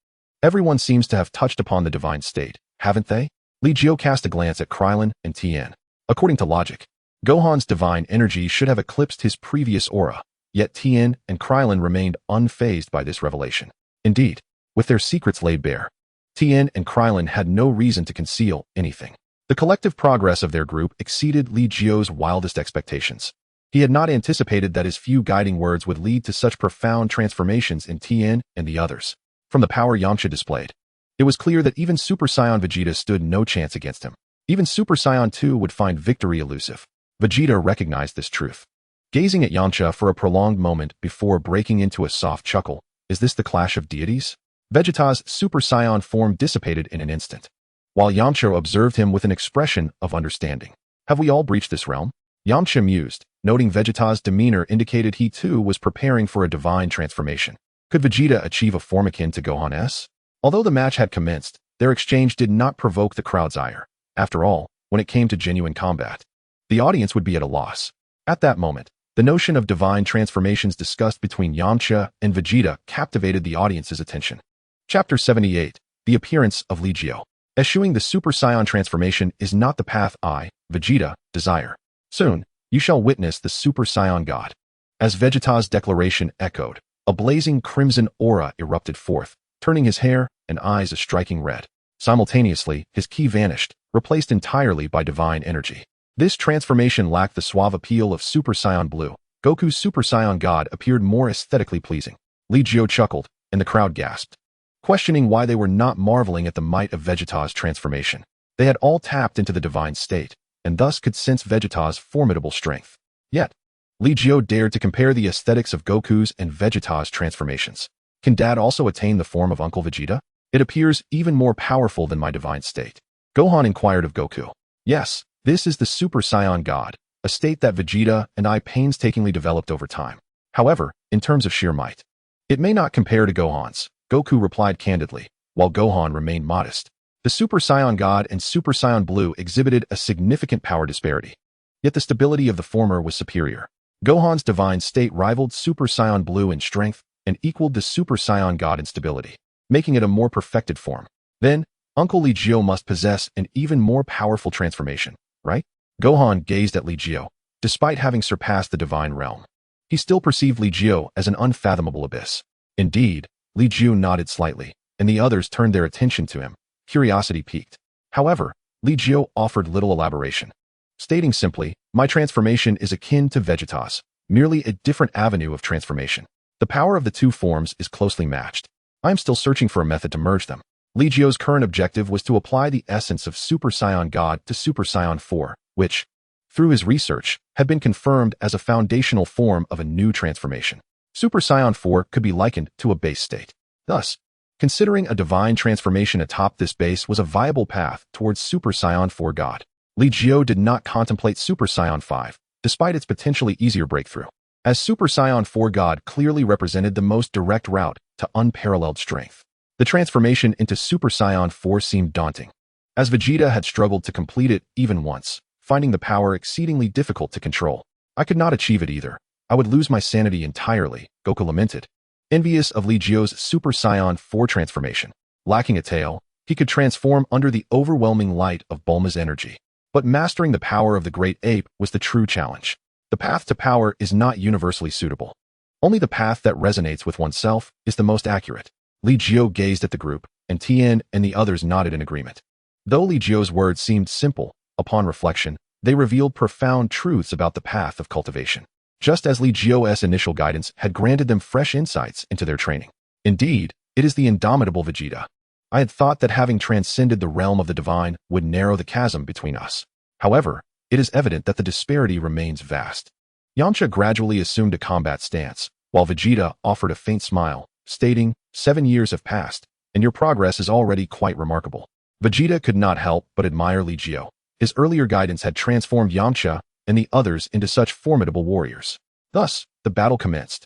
Everyone seems to have touched upon the divine state, haven't they? Li Jiu cast a glance at Krillin and Tien. According to logic, Gohan's divine energy should have eclipsed his previous aura, yet Tien and Krillin remained unfazed by this revelation. Indeed, with their secrets laid bare, Tien and Krillin had no reason to conceal anything. The collective progress of their group exceeded Li Jiu's wildest expectations. He had not anticipated that his few guiding words would lead to such profound transformations in Tien and the others. From the power Yamcha displayed, it was clear that even Super Saiyan Vegeta stood no chance against him. Even Super Saiyan 2 would find victory elusive. Vegeta recognized this truth. Gazing at Yamcha for a prolonged moment before breaking into a soft chuckle, is this the clash of deities? Vegeta's Super Saiyan form dissipated in an instant, while Yamcha observed him with an expression of understanding. Have we all breached this realm? Yamcha mused, noting Vegeta's demeanor indicated he too was preparing for a divine transformation. Could Vegeta achieve a form akin to Gohan's? Although the match had commenced, their exchange did not provoke the crowd's ire. After all, when it came to genuine combat, the audience would be at a loss. At that moment, the notion of divine transformations discussed between Yamcha and Vegeta captivated the audience's attention. Chapter 78, The Appearance of Li Jiu. Eschewing the Super Saiyan transformation is not the path I, Vegeta, desire. Soon, you shall witness the Super Saiyan God. As Vegeta's declaration echoed, a blazing crimson aura erupted forth, turning his hair and eyes a striking red. Simultaneously, his ki vanished, replaced entirely by divine energy. This transformation lacked the suave appeal of Super Saiyan Blue. Goku's Super Saiyan God appeared more aesthetically pleasing. Li Jiu chuckled, and the crowd gasped, questioning why they were not marveling at the might of Vegeta's transformation. They had all tapped into the divine state, and thus could sense Vegeta's formidable strength. Yet, Li Jiu dared to compare the aesthetics of Goku's and Vegeta's transformations. Can Dad also attain the form of Uncle Vegeta? It appears even more powerful than my divine state. Gohan inquired of Goku. Yes, this is the Super Saiyan God, a state that Vegeta and I painstakingly developed over time. However, in terms of sheer might, it may not compare to Gohan's. Goku replied candidly, while Gohan remained modest. The Super Saiyan God and Super Saiyan Blue exhibited a significant power disparity, yet the stability of the former was superior. Gohan's divine state rivaled Super Saiyan Blue in strength and equaled the Super Saiyan God in stability, making it a more perfected form. Then, Uncle Li Jiu must possess an even more powerful transformation, right? Gohan gazed at Li Jiu. Despite having surpassed the divine realm, he still perceived Li Jiu as an unfathomable abyss. Indeed, Li Jiu nodded slightly, and the others turned their attention to him. Curiosity piqued. However, Li Jiu offered little elaboration, stating simply, my transformation is akin to Vegeta's, merely a different avenue of transformation. The power of the two forms is closely matched. I am still searching for a method to merge them. Li Jiu's current objective was to apply the essence of Super Saiyan God to Super Saiyan 4, which, through his research, had been confirmed as a foundational form of a new transformation. Super Saiyan 4 could be likened to a base state. Thus, considering a divine transformation atop this base was a viable path towards Super Saiyan 4 God. Li Jiu did not contemplate Super Saiyan 5, despite its potentially easier breakthrough, as Super Saiyan 4 God clearly represented the most direct route to unparalleled strength. The transformation into Super Saiyan 4 seemed daunting, as Vegeta had struggled to complete it even once, finding the power exceedingly difficult to control. I could not achieve it either. I would lose my sanity entirely, Goku lamented, envious of Li Jiu's Super Saiyan 4 transformation. Lacking a tail, he could transform under the overwhelming light of Bulma's energy. But mastering the power of the great ape was the true challenge. The path to power is not universally suitable. Only the path that resonates with oneself is the most accurate. Li Jiu gazed at the group, and Tien and the others nodded in agreement. Though Li Jiu's words seemed simple, upon reflection, they revealed profound truths about the path of cultivation, just as Li Jiu's initial guidance had granted them fresh insights into their training. Indeed, it is the indomitable Vegeta. I had thought that having transcended the realm of the divine would narrow the chasm between us. However, it is evident that the disparity remains vast. Yamcha gradually assumed a combat stance, while Vegeta offered a faint smile, stating, 7 years have passed, and your progress is already quite remarkable. Vegeta could not help but admire Li Jiu. His earlier guidance had transformed Yamcha and the others into such formidable warriors. Thus, the battle commenced.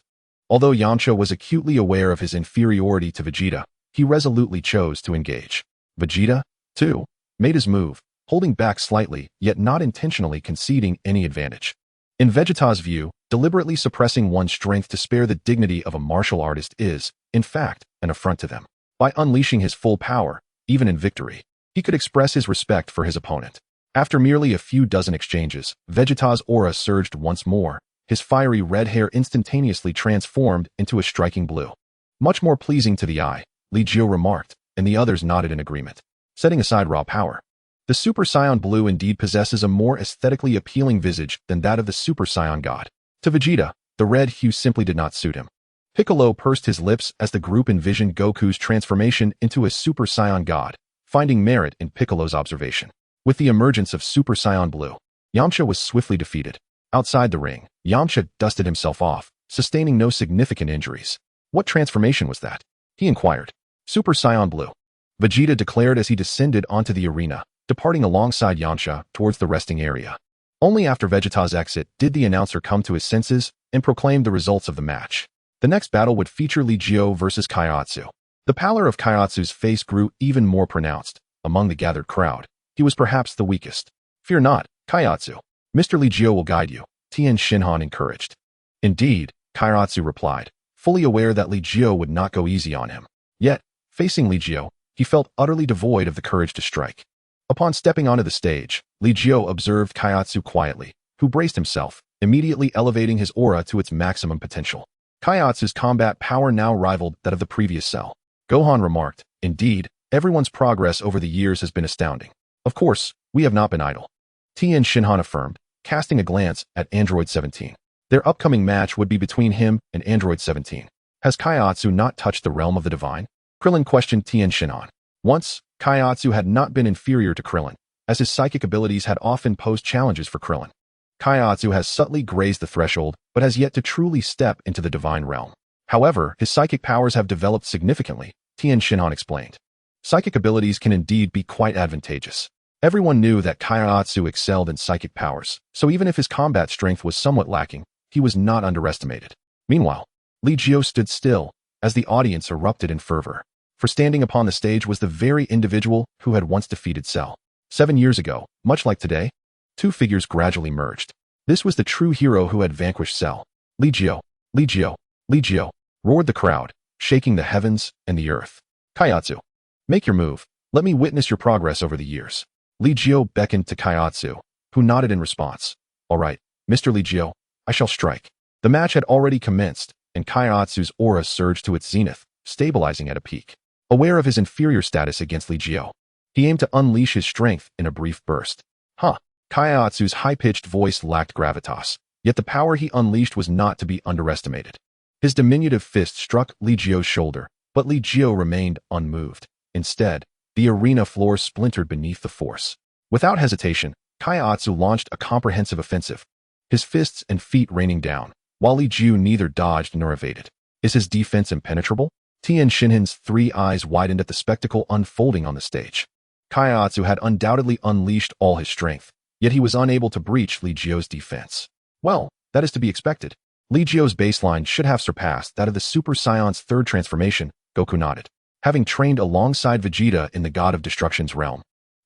Although Yamcha was acutely aware of his inferiority to Vegeta, he resolutely chose to engage. Vegeta, too, made his move, holding back slightly, yet not intentionally conceding any advantage. In Vegeta's view, deliberately suppressing one's strength to spare the dignity of a martial artist is, in fact, an affront to them. By unleashing his full power, even in victory, he could express his respect for his opponent. After merely a few dozen exchanges, Vegeta's aura surged once more. His fiery red hair instantaneously transformed into a striking blue. Much more pleasing to the eye, Li Jiu remarked, and the others nodded in agreement. Setting aside raw power, the Super Saiyan Blue indeed possesses a more aesthetically appealing visage than that of the Super Saiyan God. To Vegeta, the red hue simply did not suit him. Piccolo pursed his lips as the group envisioned Goku's transformation into a Super Saiyan God, finding merit in Piccolo's observation. With the emergence of Super Saiyan Blue, Yamcha was swiftly defeated. Outside the ring, Yamcha dusted himself off, sustaining no significant injuries. What transformation was that? He inquired. Super Saiyan Blue, Vegeta declared as he descended onto the arena, departing alongside Yamcha towards the resting area. Only after Vegeta's exit did the announcer come to his senses and proclaim the results of the match. The next battle would feature Li Jiu versus Kaiotsu. The pallor of Kaiotsu's face grew even more pronounced. Among the gathered crowd, he was perhaps the weakest. Fear not, Kaiotsu. Mr. Li Jiu will guide you, Tien Shinhan encouraged. Indeed, Kaiotsu replied, fully aware that Li Jiu would not go easy on him. Yet, facing Li Jiu, he felt utterly devoid of the courage to strike. Upon stepping onto the stage, Li Jiu observed Kaiotsu quietly, who braced himself, immediately elevating his aura to its maximum potential. Kaiotsu's combat power now rivaled that of the previous cell. Gohan remarked, indeed, everyone's progress over the years has been astounding. Of course, we have not been idle. Tien Shinhan affirmed, casting a glance at Android 17. Their upcoming match would be between him and Android 17. Has Kaiotsu not touched the realm of the divine? Krillin questioned Tien Shinhan. Once, Kaiotsu had not been inferior to Krillin, as his psychic abilities had often posed challenges for Krillin. Kaiotsu has subtly grazed the threshold, but has yet to truly step into the divine realm. However, his psychic powers have developed significantly, Tien Shinhan explained. Psychic abilities can indeed be quite advantageous. Everyone knew that Kaiotsu excelled in psychic powers, so even if his combat strength was somewhat lacking, he was not underestimated. Meanwhile, Li Jiu stood still, as the audience erupted in fervor. For standing upon the stage was the very individual who had once defeated Cell. 7 years ago, much like today, two figures gradually merged. This was the true hero who had vanquished Cell. Li Jiu, Li Jiu, Li Jiu, roared the crowd, shaking the heavens and the earth. Kaiotsu, make your move. Let me witness your progress over the years. Li Jiu beckoned to Kaiotsu, who nodded in response. All right, Mr. Li Jiu, I shall strike. The match had already commenced, and Kaiotsu's aura surged to its zenith, stabilizing at a peak. Aware of his inferior status against Li Jiu, he aimed to unleash his strength in a brief burst. Kaiotsu's high-pitched voice lacked gravitas, yet the power he unleashed was not to be underestimated. His diminutive fist struck Li Jiu's shoulder, but Li Jiu remained unmoved. Instead, the arena floor splintered beneath the force. Without hesitation, Kaiotsu launched a comprehensive offensive, his fists and feet raining down, while Li Jiu neither dodged nor evaded. Is his defense impenetrable? Tien Shinhan's 3 eyes widened at the spectacle unfolding on the stage. Kaiotsu had undoubtedly unleashed all his strength, yet he was unable to breach Li Jiu's defense. Well, that is to be expected. Li Jiu's baseline should have surpassed that of the Super Saiyan's 3rd transformation, Goku nodded. Having trained alongside Vegeta in the God of Destruction's realm,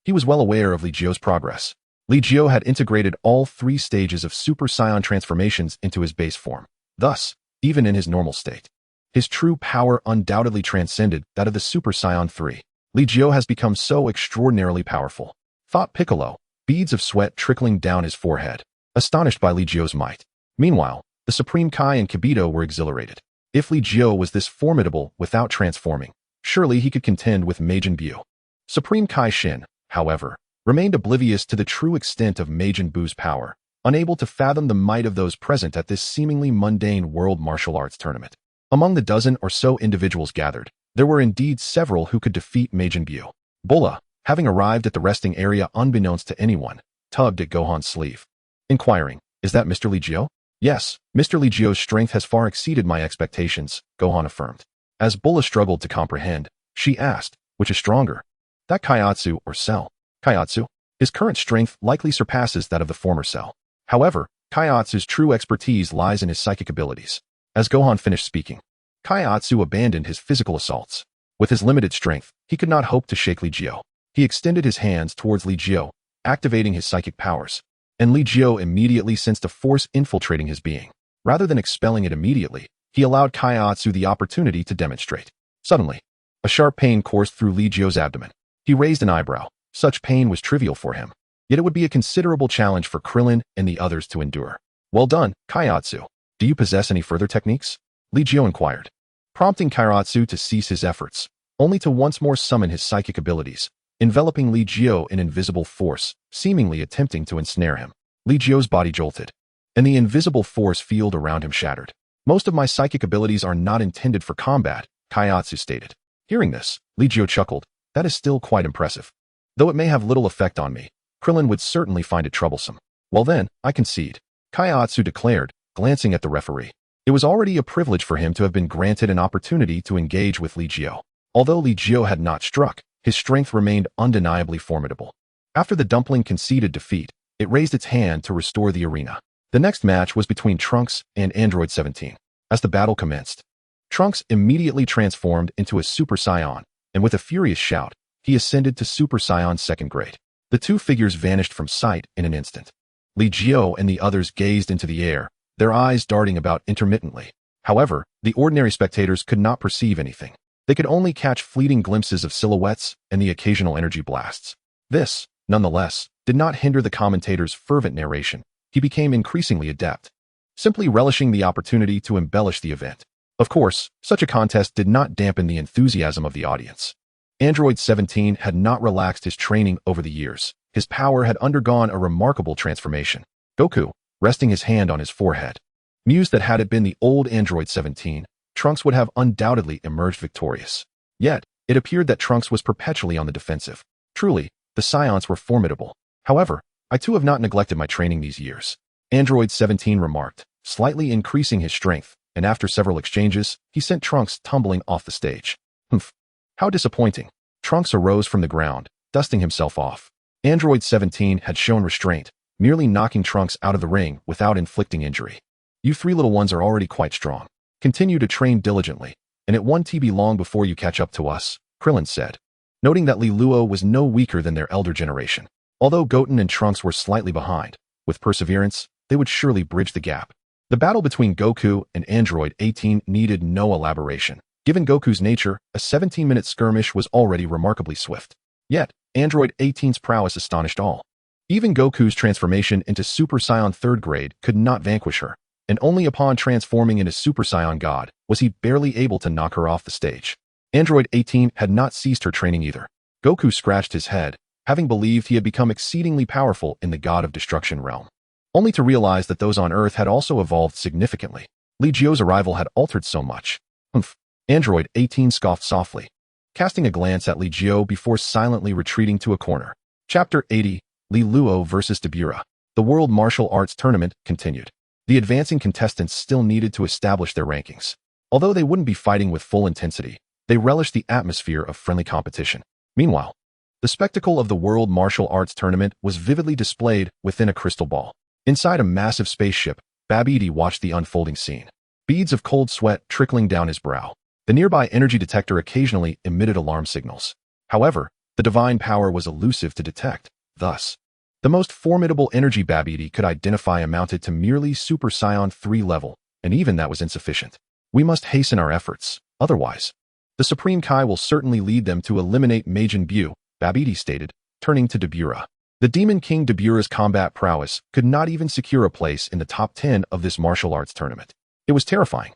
he was well aware of Li Jiu's progress. Li Jiu had integrated all 3 stages of Super Saiyan transformations into his base form. Thus, even in his normal state, his true power undoubtedly transcended that of the Super Saiyan 3. Li Jiu has become so extraordinarily powerful, thought Piccolo, beads of sweat trickling down his forehead, astonished by Li Jiu's might. Meanwhile, the Supreme Kai and Kibito were exhilarated. If Li Jiu was this formidable without transforming, surely he could contend with Majin Buu. Supreme Kai Shin, however, remained oblivious to the true extent of Majin Buu's power, unable to fathom the might of those present at this seemingly mundane world martial arts tournament. Among the dozen or so individuals gathered, there were indeed several who could defeat Majin Buu. Bulla, having arrived at the resting area unbeknownst to anyone, tugged at Gohan's sleeve, inquiring, "Is that Mr. Li Jiu?" "Yes, Mr. Li Jiu's strength has far exceeded my expectations," Gohan affirmed. As Bulla struggled to comprehend, she asked, "Which is stronger, that Kaiatsu or Cell?" "Kaiatsu. His current strength likely surpasses that of the former Cell. However, Kaiatsu's true expertise lies in his psychic abilities." As Gohan finished speaking, Kaiatsu abandoned his physical assaults. With his limited strength, he could not hope to shake Li Jiu. He extended his hands towards Li Jiu, activating his psychic powers, and Li Jiu immediately sensed a force infiltrating his being. Rather than expelling it immediately, he allowed Kaiatsu the opportunity to demonstrate. Suddenly, a sharp pain coursed through Li Jiu's abdomen. He raised an eyebrow. Such pain was trivial for him, yet it would be a considerable challenge for Krillin and the others to endure. "Well done, Kaiatsu. Do you possess any further techniques?" Li Jiu inquired, prompting Kaiatsu to cease his efforts, only to once more summon his psychic abilities, enveloping Li Jiu in invisible force, seemingly attempting to ensnare him. Li Jiu's body jolted, and the invisible force field around him shattered. "Most of my psychic abilities are not intended for combat," Kaiatsu stated. Hearing this, Li Jiu chuckled. "That is still quite impressive. Though it may have little effect on me, Krillin would certainly find it troublesome." "Well then, I concede," Kaiatsu declared, glancing at the referee. It was already a privilege for him to have been granted an opportunity to engage with Li Jiu. Although Li Jiu had not struck, his strength remained undeniably formidable. After the dumpling conceded defeat, it raised its hand to restore the arena. The next match was between Trunks and Android 17. As the battle commenced, Trunks immediately transformed into a Super Saiyan, and with a furious shout, he ascended to Super Saiyan 2nd grade. The two figures vanished from sight in an instant. Li Jiu and the others gazed into the air, their eyes darting about intermittently. However, the ordinary spectators could not perceive anything. They could only catch fleeting glimpses of silhouettes and the occasional energy blasts. This, nonetheless, did not hinder the commentator's fervent narration. He became increasingly adept, simply relishing the opportunity to embellish the event. Of course, such a contest did not dampen the enthusiasm of the audience. Android 17 had not relaxed his training over the years. His power had undergone a remarkable transformation. Goku, resting his hand on his forehead, mused that had it been the old Android 17, Trunks would have undoubtedly emerged victorious. Yet, it appeared that Trunks was perpetually on the defensive. Truly, the Saiyans were formidable. However, I too have not neglected my training these years, Android 17 remarked, slightly increasing his strength, and after several exchanges, he sent Trunks tumbling off the stage. "Humph. How disappointing." Trunks arose from the ground, dusting himself off. Android 17 had shown restraint, merely knocking Trunks out of the ring without inflicting injury. "You three little ones are already quite strong. Continue to train diligently, and it won't be long before you catch up to us," Krillin said, noting that Li Luo was no weaker than their elder generation. Although Goten and Trunks were slightly behind, with perseverance, they would surely bridge the gap. The battle between Goku and Android 18 needed no elaboration. Given Goku's nature, a 17-minute skirmish was already remarkably swift. Yet, Android 18's prowess astonished all. Even Goku's transformation into Super Saiyan 3rd grade could not vanquish her, and only upon transforming into Super Saiyan God was he barely able to knock her off the stage. Android 18 had not ceased her training either. Goku scratched his head, having believed he had become exceedingly powerful in the God of Destruction realm, only to realize that those on Earth had also evolved significantly. Li Jiu's arrival had altered so much. "Humph." Android 18 scoffed softly, casting a glance at Li Jiu before silently retreating to a corner. Chapter 80, Li Luo vs. Beerus. The World Martial Arts Tournament continued. The advancing contestants still needed to establish their rankings. Although they wouldn't be fighting with full intensity, they relished the atmosphere of friendly competition. Meanwhile, the spectacle of the World Martial Arts Tournament was vividly displayed within a crystal ball. Inside a massive spaceship, Babidi watched the unfolding scene, beads of cold sweat trickling down his brow. The nearby energy detector occasionally emitted alarm signals. However, the divine power was elusive to detect. Thus, the most formidable energy Babidi could identify amounted to merely Super Saiyan 3 level, and even that was insufficient. "We must hasten our efforts, otherwise, the Supreme Kai will certainly lead them to eliminate Majin Buu," Babidi stated, turning to Beerus. The Demon King Beerus' combat prowess could not even secure a place in the top 10 of this martial arts tournament. It was terrifying.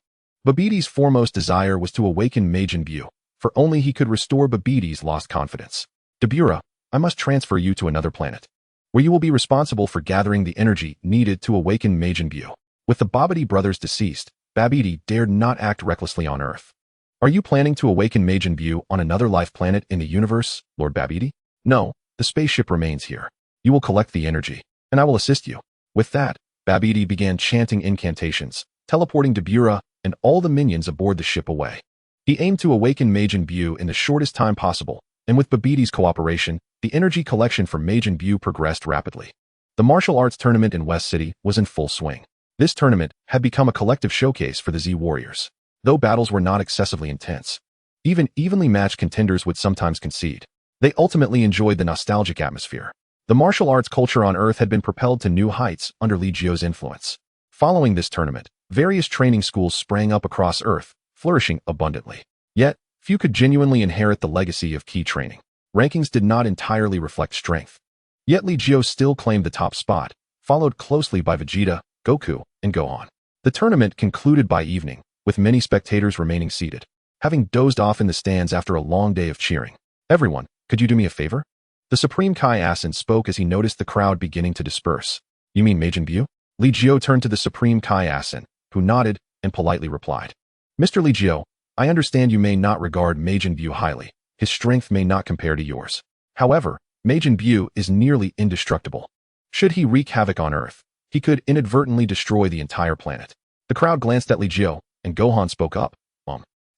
Babidi's foremost desire was to awaken Majin Buu, for only he could restore Babidi's lost confidence. "Beerus, I must transfer you to another planet, where you will be responsible for gathering the energy needed to awaken Majin Buu." With the Babidi brothers deceased, Babidi dared not act recklessly on Earth. "Are you planning to awaken Majin Buu on another life planet in the universe, Lord Babidi?" "No, the spaceship remains here. You will collect the energy, and I will assist you. With that, Babidi began chanting incantations, teleporting to Beerus and all the minions aboard the ship away. He aimed to awaken Majin Buu in the shortest time possible, and with Babidi's cooperation, the energy collection for Majin Buu progressed rapidly. The martial arts tournament in West City was in full swing. This tournament had become a collective showcase for the Z warriors. Though battles were not excessively intense, even evenly matched contenders would sometimes concede. They ultimately enjoyed the nostalgic atmosphere. The martial arts culture on Earth had been propelled to new heights under Li Jiu's influence. Following this tournament, various training schools sprang up across Earth, flourishing abundantly. Yet, few could genuinely inherit the legacy of key training. Rankings did not entirely reflect strength. Yet Li Jiu still claimed the top spot, followed closely by Vegeta, Goku, and Gohan. The tournament concluded by evening, with many spectators remaining seated, having dozed off in the stands after a long day of cheering. Everyone, could you do me a favor? The Supreme Kaiasin spoke as he noticed the crowd beginning to disperse. You mean Majin Buu? Li Jiu turned to the Supreme Kaiasin, who nodded and politely replied. Mr. Li Jiu, I understand you may not regard Majin Buu highly. His strength may not compare to yours. However, Majin Buu is nearly indestructible. Should he wreak havoc on Earth, he could inadvertently destroy the entire planet. The crowd glanced at Li Jiu, and Gohan spoke up.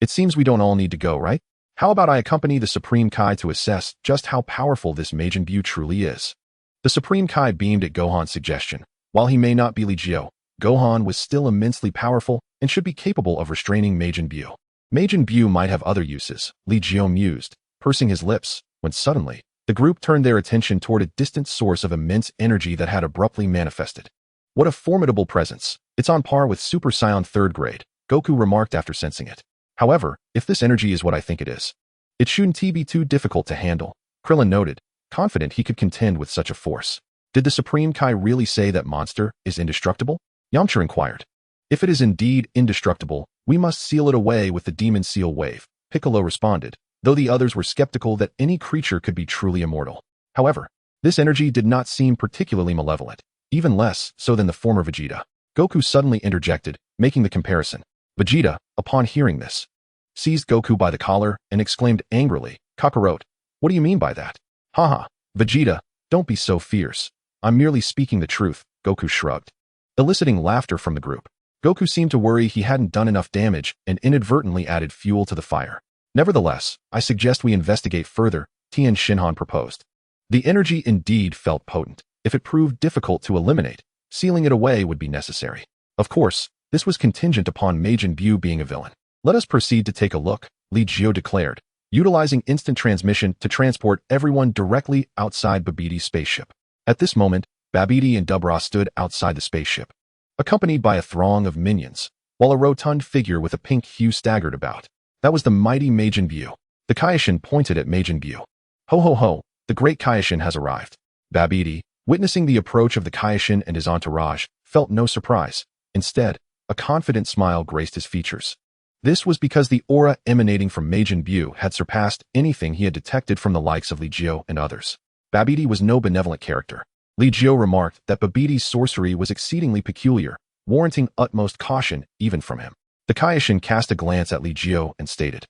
It seems we don't all need to go, right? How about I accompany the Supreme Kai to assess just how powerful this Majin Buu truly is? The Supreme Kai beamed at Gohan's suggestion. While he may not be Li Jiu, Gohan was still immensely powerful and should be capable of restraining Majin Buu. Majin Buu might have other uses, Li Jiu mused, pursing his lips, when suddenly, the group turned their attention toward a distant source of immense energy that had abruptly manifested. What a formidable presence. It's on par with Super Saiyan 3rd grade, Goku remarked after sensing it. However, if this energy is what I think it is, it shouldn't be too difficult to handle, Krillin noted, confident he could contend with such a force. Did the Supreme Kai really say that monster is indestructible? Yamcha inquired. If it is indeed indestructible, we must seal it away with the Demon Seal Wave, Piccolo responded, though the others were skeptical that any creature could be truly immortal. However, this energy did not seem particularly malevolent, even less so than the former Vegeta. Goku suddenly interjected, making the comparison. Vegeta, upon hearing this, seized Goku by the collar and exclaimed angrily, Kakarot, what do you mean by that? Haha, Vegeta, don't be so fierce. I'm merely speaking the truth, Goku shrugged, eliciting laughter from the group. Goku seemed to worry he hadn't done enough damage and inadvertently added fuel to the fire. Nevertheless, I suggest we investigate further, Tien Shinhan proposed. The energy indeed felt potent. If it proved difficult to eliminate, sealing it away would be necessary. Of course, this was contingent upon Majin Buu being a villain. Let us proceed to take a look, Li Jiu declared, utilizing instant transmission to transport everyone directly outside Babidi's spaceship. At this moment, Babidi and Dubra stood outside the spaceship, accompanied by a throng of minions, while a rotund figure with a pink hue staggered about. That was the mighty Majin Buu. The Kaioshin pointed at Majin Buu. Ho ho ho, the great Kaioshin has arrived. Babidi, witnessing the approach of the Kaioshin and his entourage, felt no surprise. Instead, a confident smile graced his features. This was because the aura emanating from Majin Buu had surpassed anything he had detected from the likes of Li Jiu and others. Babidi was no benevolent character. Li Jiu remarked that Babidi's sorcery was exceedingly peculiar, warranting utmost caution even from him. The Kaioshin cast a glance at Li Jiu and stated,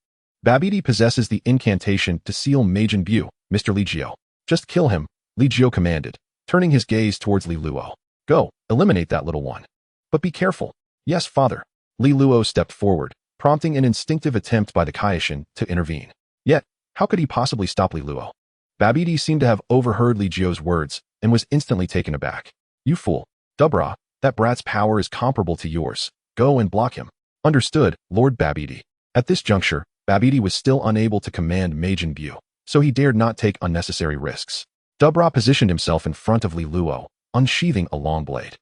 Babidi possesses the incantation to seal Majin Buu, Mr. Li Jiu. Just kill him, Li Jiu commanded, turning his gaze towards Li Luo. Go, eliminate that little one. But be careful. Yes, father. Li Luo stepped forward, prompting an instinctive attempt by the Kaioshin to intervene. Yet, how could he possibly stop Li Luo? Babidi seemed to have overheard Li Jiu's words and was instantly taken aback. You fool. Dubra, that brat's power is comparable to yours. Go and block him. Understood, Lord Babidi. At this juncture, Babidi was still unable to command Majin Buu, so he dared not take unnecessary risks. Dubra positioned himself in front of Li Luo, unsheathing a long blade.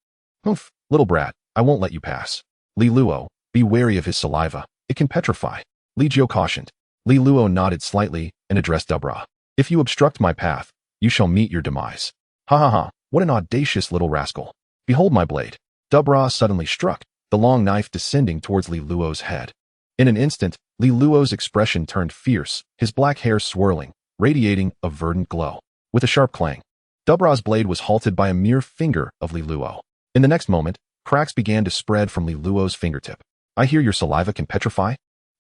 Humph, little brat, I won't let you pass. Li Luo, be wary of his saliva. It can petrify. Li Jiu cautioned. Li Luo nodded slightly and addressed Dubra. If you obstruct my path, you shall meet your demise. Ha ha ha, what an audacious little rascal. Behold my blade. Dubra suddenly struck, the long knife descending towards Li Luo's head. In an instant, Li Luo's expression turned fierce, his black hair swirling, radiating a verdant glow. With a sharp clang, Dubra's blade was halted by a mere finger of Li Luo. In the next moment, cracks began to spread from Li Luo's fingertip. I hear your saliva can petrify?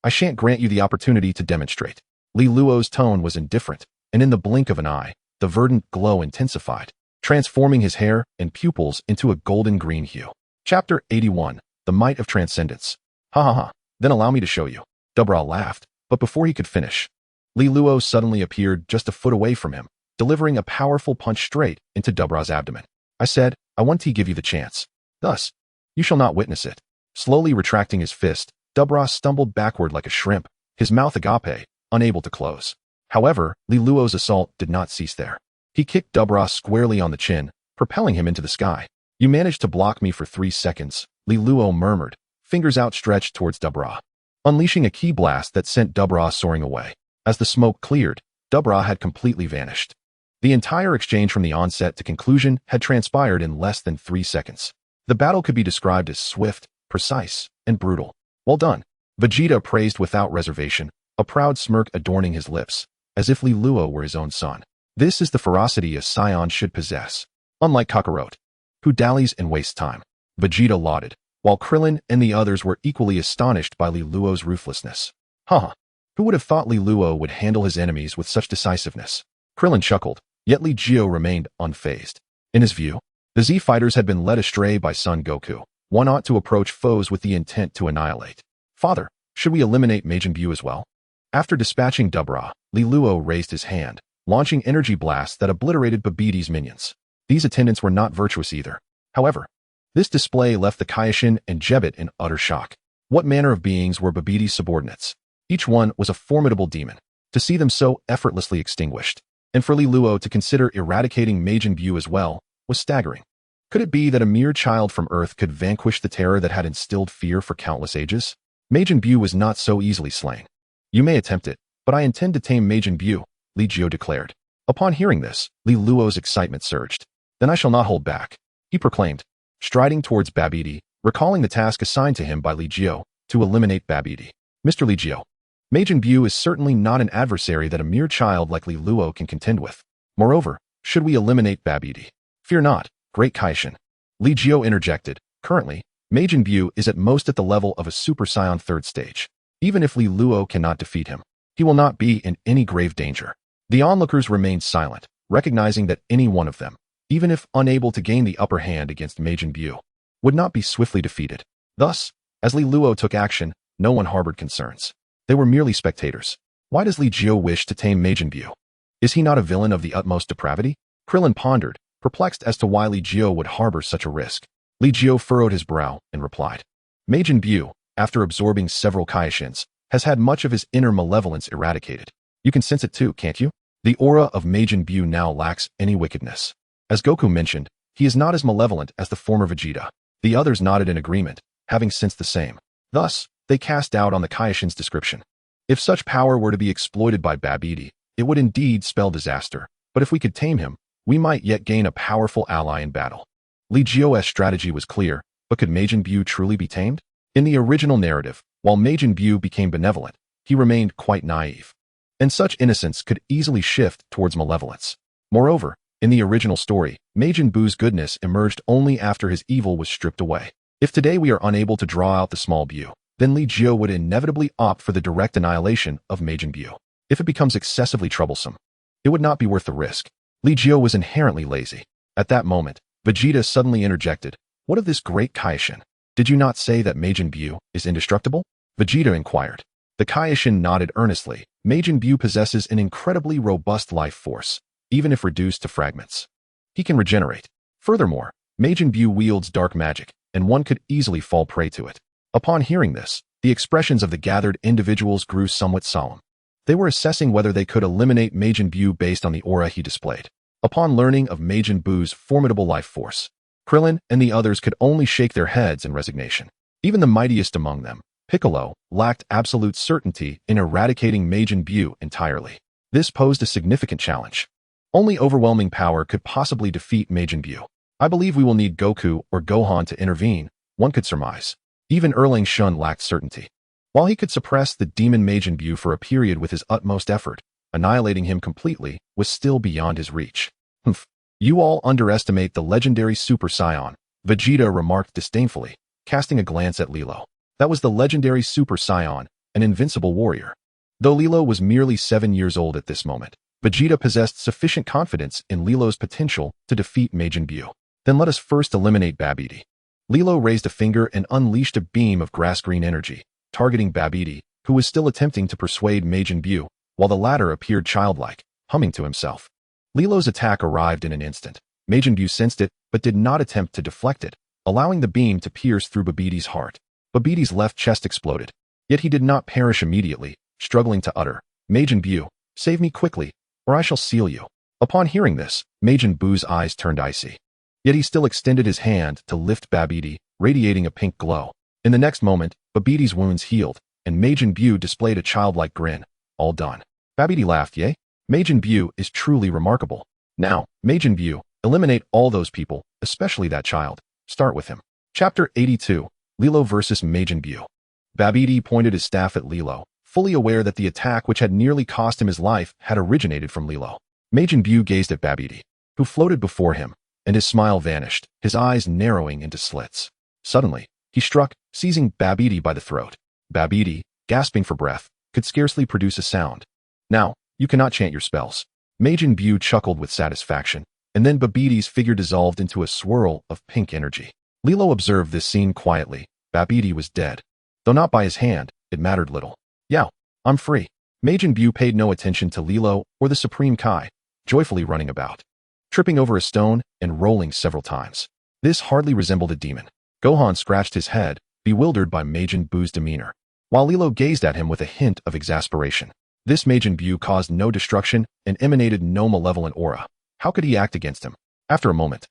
I shan't grant you the opportunity to demonstrate. Li Luo's tone was indifferent, and in the blink of an eye, the verdant glow intensified. transforming his hair and pupils into a golden green hue. Chapter 81. The Might of Transcendence. Ha ha ha. Then allow me to show you. Dabra laughed, but before he could finish, Li Luo suddenly appeared just a foot away from him, delivering a powerful punch straight into Dabra's abdomen. I said, I want to give you the chance. Thus, you shall not witness it. Slowly retracting his fist, Dabra stumbled backward like a shrimp, his mouth agape, unable to close. However, Li Luo's assault did not cease there. He kicked Dabra squarely on the chin, propelling him into the sky. You managed to block me for 3 seconds, Li Luo murmured, fingers outstretched towards Dabra, unleashing a ki blast that sent Dabra soaring away. As the smoke cleared, Dabra had completely vanished. The entire exchange from the onset to conclusion had transpired in less than 3 seconds. The battle could be described as swift, precise, and brutal. Well done. Vegeta praised without reservation, a proud smirk adorning his lips, as if Li Luo were his own son. This is the ferocity a Saiyan should possess. Unlike Kakarot, who dallies and wastes time, Vegeta lauded, while Krillin and the others were equally astonished by Li Luo's ruthlessness. Haha. Who would have thought Li Luo would handle his enemies with such decisiveness? Krillin chuckled, yet Li Jiu remained unfazed. In his view, the Z fighters had been led astray by Son Goku. One ought to approach foes with the intent to annihilate. Father, should we eliminate Majin Buu as well? After dispatching Dabra, Li Luo raised his hand, launching energy blasts that obliterated Babbidi's minions. These attendants were not virtuous either. However, this display left the Kaioshin and Jebbit in utter shock. What manner of beings were Babbidi's subordinates? Each one was a formidable demon. To see them so effortlessly extinguished, and for Li Luo to consider eradicating Majin Buu as well, was staggering. Could it be that a mere child from Earth could vanquish the terror that had instilled fear for countless ages? Majin Buu was not so easily slain. You may attempt it, but I intend to tame Majin Buu, Li Jiu declared. Upon hearing this, Li Luo's excitement surged. Then I shall not hold back, he proclaimed, striding towards Babidi, recalling the task assigned to him by Li Jiu, to eliminate Babidi. Mr. Li Jiu, Majin Buu is certainly not an adversary that a mere child like Li Luo can contend with. Moreover, should we eliminate Babidi? Fear not, great Kaioshin. Li Jiu interjected. Currently, Majin Buu is at most at the level of a Super Saiyan 3rd stage. Even if Li Luo cannot defeat him, he will not be in any grave danger. The onlookers remained silent, recognizing that any one of them, even if unable to gain the upper hand against Majin Buu, would not be swiftly defeated. Thus, as Li Luo took action, no one harbored concerns. They were merely spectators. Why does Li Jiu wish to tame Majin Buu? Is he not a villain of the utmost depravity? Krillin pondered, perplexed as to why Li Jiu would harbor such a risk. Li Jiu furrowed his brow and replied, Majin Buu, after absorbing several Kaioshins, has had much of his inner malevolence eradicated. You can sense it too, can't you? The aura of Majin Buu now lacks any wickedness. As Goku mentioned, he is not as malevolent as the former Vegeta. The others nodded in agreement, having sensed the same. Thus, they cast doubt on the Kaioshin's description. If such power were to be exploited by Babidi, it would indeed spell disaster, but if we could tame him, we might yet gain a powerful ally in battle. Li Jiu's strategy was clear, but could Majin Buu truly be tamed? In the original narrative, while Majin Buu became benevolent, he remained quite naive. And such innocence could easily shift towards malevolence. Moreover, in the original story, Majin Buu's goodness emerged only after his evil was stripped away. If today we are unable to draw out the small Buu, then Li Jiu would inevitably opt for the direct annihilation of Majin Buu. If it becomes excessively troublesome, it would not be worth the risk. Li Jiu was inherently lazy. At that moment, Vegeta suddenly interjected, What of this great Kaioshin? Did you not say that Majin Buu is indestructible? Vegeta inquired. The Kaioshin nodded earnestly. Majin Buu possesses an incredibly robust life force, even if reduced to fragments. He can regenerate. Furthermore, Majin Buu wields dark magic, and one could easily fall prey to it. Upon hearing this, the expressions of the gathered individuals grew somewhat solemn. They were assessing whether they could eliminate Majin Buu based on the aura he displayed. Upon learning of Majin Buu's formidable life force, Krillin and the others could only shake their heads in resignation. Even the mightiest among them, Piccolo, lacked absolute certainty in eradicating Majin Buu entirely. This posed a significant challenge. Only overwhelming power could possibly defeat Majin Buu. I believe we will need Goku or Gohan to intervene, one could surmise. Even Erlang Shun lacked certainty. While he could suppress the demon Majin Buu for a period with his utmost effort, annihilating him completely was still beyond his reach. Humph. You all underestimate the legendary Super Saiyan, Vegeta remarked disdainfully, casting a glance at Lilo. That was the legendary Super Saiyan, an invincible warrior. Though Lilo was merely 7 years old at this moment, Vegeta possessed sufficient confidence in Lilo's potential to defeat Majin Buu. Then let us first eliminate Babidi. Lilo raised a finger and unleashed a beam of grass-green energy, targeting Babidi, who was still attempting to persuade Majin Buu, while the latter appeared childlike, humming to himself. Lilo's attack arrived in an instant. Majin Buu sensed it, but did not attempt to deflect it, allowing the beam to pierce through Babidi's heart. Babidi's left chest exploded. Yet he did not perish immediately, struggling to utter, "Majin Buu, save me quickly, or I shall seal you." Upon hearing this, Majin Buu's eyes turned icy. Yet he still extended his hand to lift Babidi, radiating a pink glow. In the next moment, Babidi's wounds healed, and Majin Buu displayed a childlike grin. All done. Babidi laughed, "Yay? Majin Buu is truly remarkable. Now, Majin Buu, eliminate all those people, especially that child. Start with him." Chapter 82, Lilo vs. Majin Buu. Babidi pointed his staff at Lilo, fully aware that the attack which had nearly cost him his life had originated from Lilo. Majin Buu gazed at Babidi, who floated before him, and his smile vanished, his eyes narrowing into slits. Suddenly, he struck, seizing Babidi by the throat. Babidi, gasping for breath, could scarcely produce a sound. "Now, you cannot chant your spells." Majin Buu chuckled with satisfaction, and then Babidi's figure dissolved into a swirl of pink energy. Lilo observed this scene quietly. Babidi was dead. Though not by his hand, it mattered little. "Yow, I'm free." Majin Buu paid no attention to Lilo or the Supreme Kai, joyfully running about, tripping over a stone and rolling several times. This hardly resembled a demon. Gohan scratched his head, bewildered by Majin Buu's demeanor, while Lilo gazed at him with a hint of exasperation. This Majin Buu caused no destruction and emanated no malevolent aura. How could he act against him? After a moment,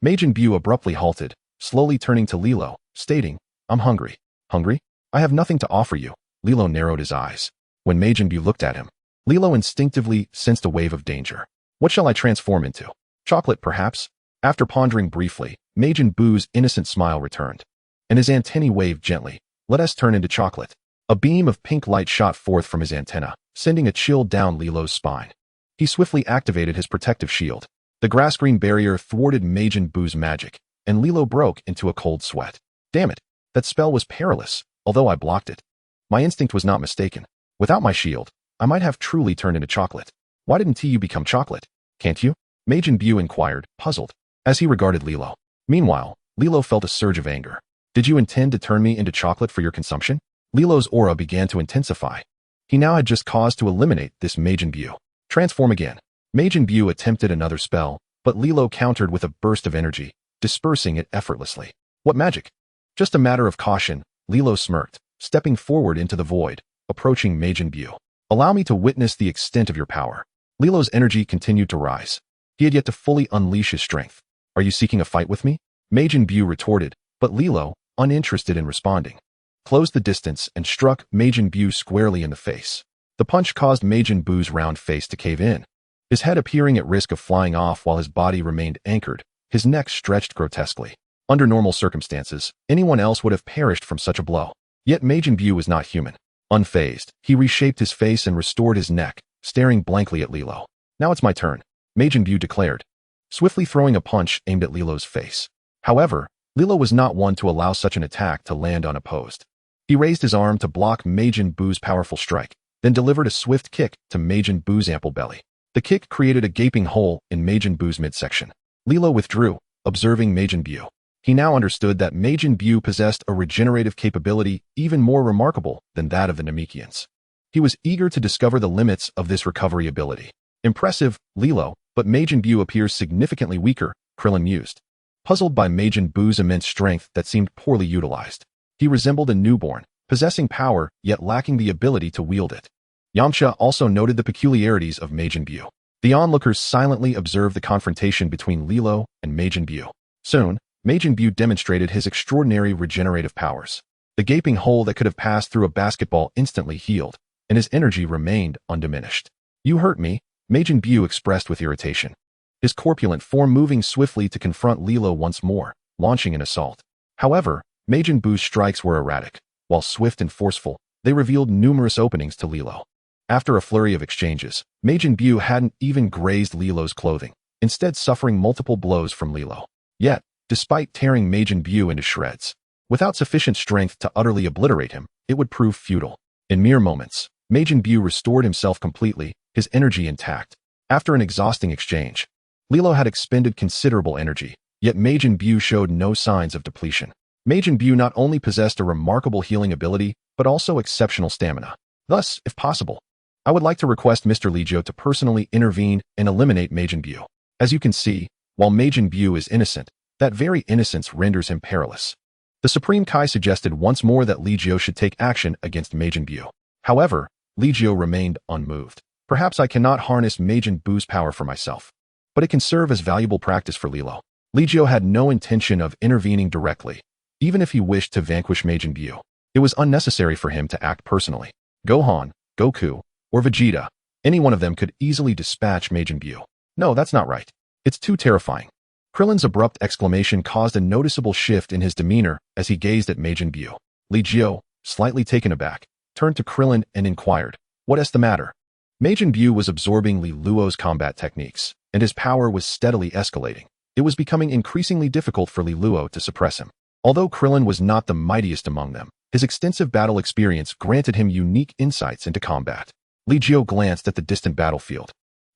Majin Buu abruptly halted, slowly turning to Lilo, stating, "I'm hungry." "Hungry? I have nothing to offer you." Lilo narrowed his eyes. When Majin Buu looked at him, Lilo instinctively sensed a wave of danger. "What shall I transform into? Chocolate, perhaps?" After pondering briefly, Majin Buu's innocent smile returned, and his antennae waved gently. "Let us turn into chocolate." A beam of pink light shot forth from his antenna, sending a chill down Lilo's spine. He swiftly activated his protective shield. The grass-green barrier thwarted Majin Buu's magic, and Lilo broke into a cold sweat. Damn it, that spell was perilous, although I blocked it. My instinct was not mistaken. Without my shield, I might have truly turned into chocolate. Why didn't you become chocolate? Can't you? Majin Buu inquired, puzzled, as he regarded Lilo. Meanwhile, Lilo felt a surge of anger. "Did you intend to turn me into chocolate for your consumption?" Lilo's aura began to intensify. He now had just cause to eliminate this Majin Buu. "Transform again." Majin Buu attempted another spell, but Lilo countered with a burst of energy, dispersing it effortlessly. "What magic?" "Just a matter of caution," Lilo smirked, stepping forward into the void, approaching Majin Buu. "Allow me to witness the extent of your power." Lilo's energy continued to rise. He had yet to fully unleash his strength. "Are you seeking a fight with me?" Majin Buu retorted, but Lilo, uninterested in responding, closed the distance and struck Majin Buu squarely in the face. The punch caused Majin Buu's round face to cave in, his head appearing at risk of flying off while his body remained anchored, his neck stretched grotesquely. Under normal circumstances, anyone else would have perished from such a blow. Yet Majin Buu was not human. Unfazed, he reshaped his face and restored his neck, staring blankly at Lilo. "Now it's my turn," Majin Buu declared, swiftly throwing a punch aimed at Lilo's face. However, Lilo was not one to allow such an attack to land unopposed. He raised his arm to block Majin Buu's powerful strike, then delivered a swift kick to Majin Buu's ample belly. The kick created a gaping hole in Majin Buu's midsection. Lilo withdrew, observing Majin Buu. He now understood that Majin Buu possessed a regenerative capability even more remarkable than that of the Namekians. He was eager to discover the limits of this recovery ability. "Impressive, Lilo, but Majin Buu appears significantly weaker," Krillin mused, puzzled by Majin Buu's immense strength that seemed poorly utilized. He resembled a newborn, possessing power yet lacking the ability to wield it. Yamcha also noted the peculiarities of Majin Buu. The onlookers silently observed the confrontation between Lilo and Majin Buu. Soon, Majin Buu demonstrated his extraordinary regenerative powers. The gaping hole that could have passed through a basketball instantly healed, and his energy remained undiminished. "You hurt me," Majin Buu expressed with irritation, his corpulent form moving swiftly to confront Lilo once more, launching an assault. However, Majin Buu's strikes were erratic. While swift and forceful, they revealed numerous openings to Lilo. After a flurry of exchanges, Majin Buu hadn't even grazed Lilo's clothing, instead suffering multiple blows from Lilo. Yet, despite tearing Majin Buu into shreds, without sufficient strength to utterly obliterate him, it would prove futile. In mere moments, Majin Buu restored himself completely, his energy intact. After an exhausting exchange, Li Luo had expended considerable energy, yet Majin Buu showed no signs of depletion. Majin Buu not only possessed a remarkable healing ability, but also exceptional stamina. Thus, if possible, I would like to request Mr. Li Jiu to personally intervene and eliminate Majin Buu. As you can see, while Majin Buu is innocent, that very innocence renders him perilous. The Supreme Kai suggested once more that Li Jiu should take action against Majin Buu. However, Li Jiu remained unmoved. Perhaps I cannot harness Majin Buu's power for myself, but it can serve as valuable practice for Li Luo. Li Jiu had no intention of intervening directly, even if he wished to vanquish Majin Buu. It was unnecessary for him to act personally. Gohan, Goku, or Vegeta, any one of them could easily dispatch Majin Buu. No, that's not right. It's too terrifying. Krillin's abrupt exclamation caused a noticeable shift in his demeanor as he gazed at Majin Buu. Li Jiu, slightly taken aback, turned to Krillin and inquired, "What is the matter?" Majin Buu was absorbing Li Luo's combat techniques, and his power was steadily escalating. It was becoming increasingly difficult for Li Luo to suppress him. Although Krillin was not the mightiest among them, his extensive battle experience granted him unique insights into combat. Li Jiu glanced at the distant battlefield,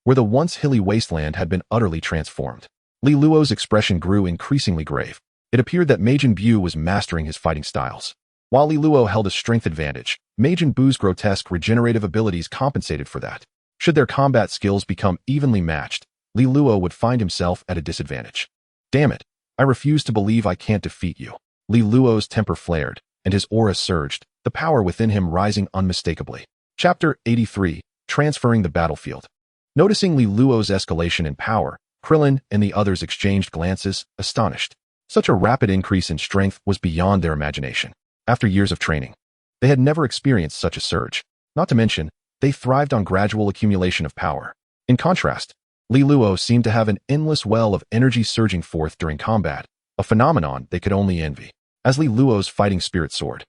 where the once hilly wasteland had been utterly transformed. Li Luo's expression grew increasingly grave. It appeared that Majin Buu was mastering his fighting styles. While Li Luo held a strength advantage, Majin Buu's grotesque regenerative abilities compensated for that. Should their combat skills become evenly matched, Li Luo would find himself at a disadvantage. Damn it, I refuse to believe I can't defeat you. Li Luo's temper flared, and his aura surged, the power within him rising unmistakably. Chapter 83, Transferring the Battlefield. Noticing Li Luo's escalation in power, Krillin and the others exchanged glances, astonished. Such a rapid increase in strength was beyond their imagination. After years of training, they had never experienced such a surge. Not to mention, they thrived on gradual accumulation of power. In contrast, Li Luo seemed to have an endless well of energy surging forth during combat, a phenomenon they could only envy. As Li Luo's fighting spirit soared,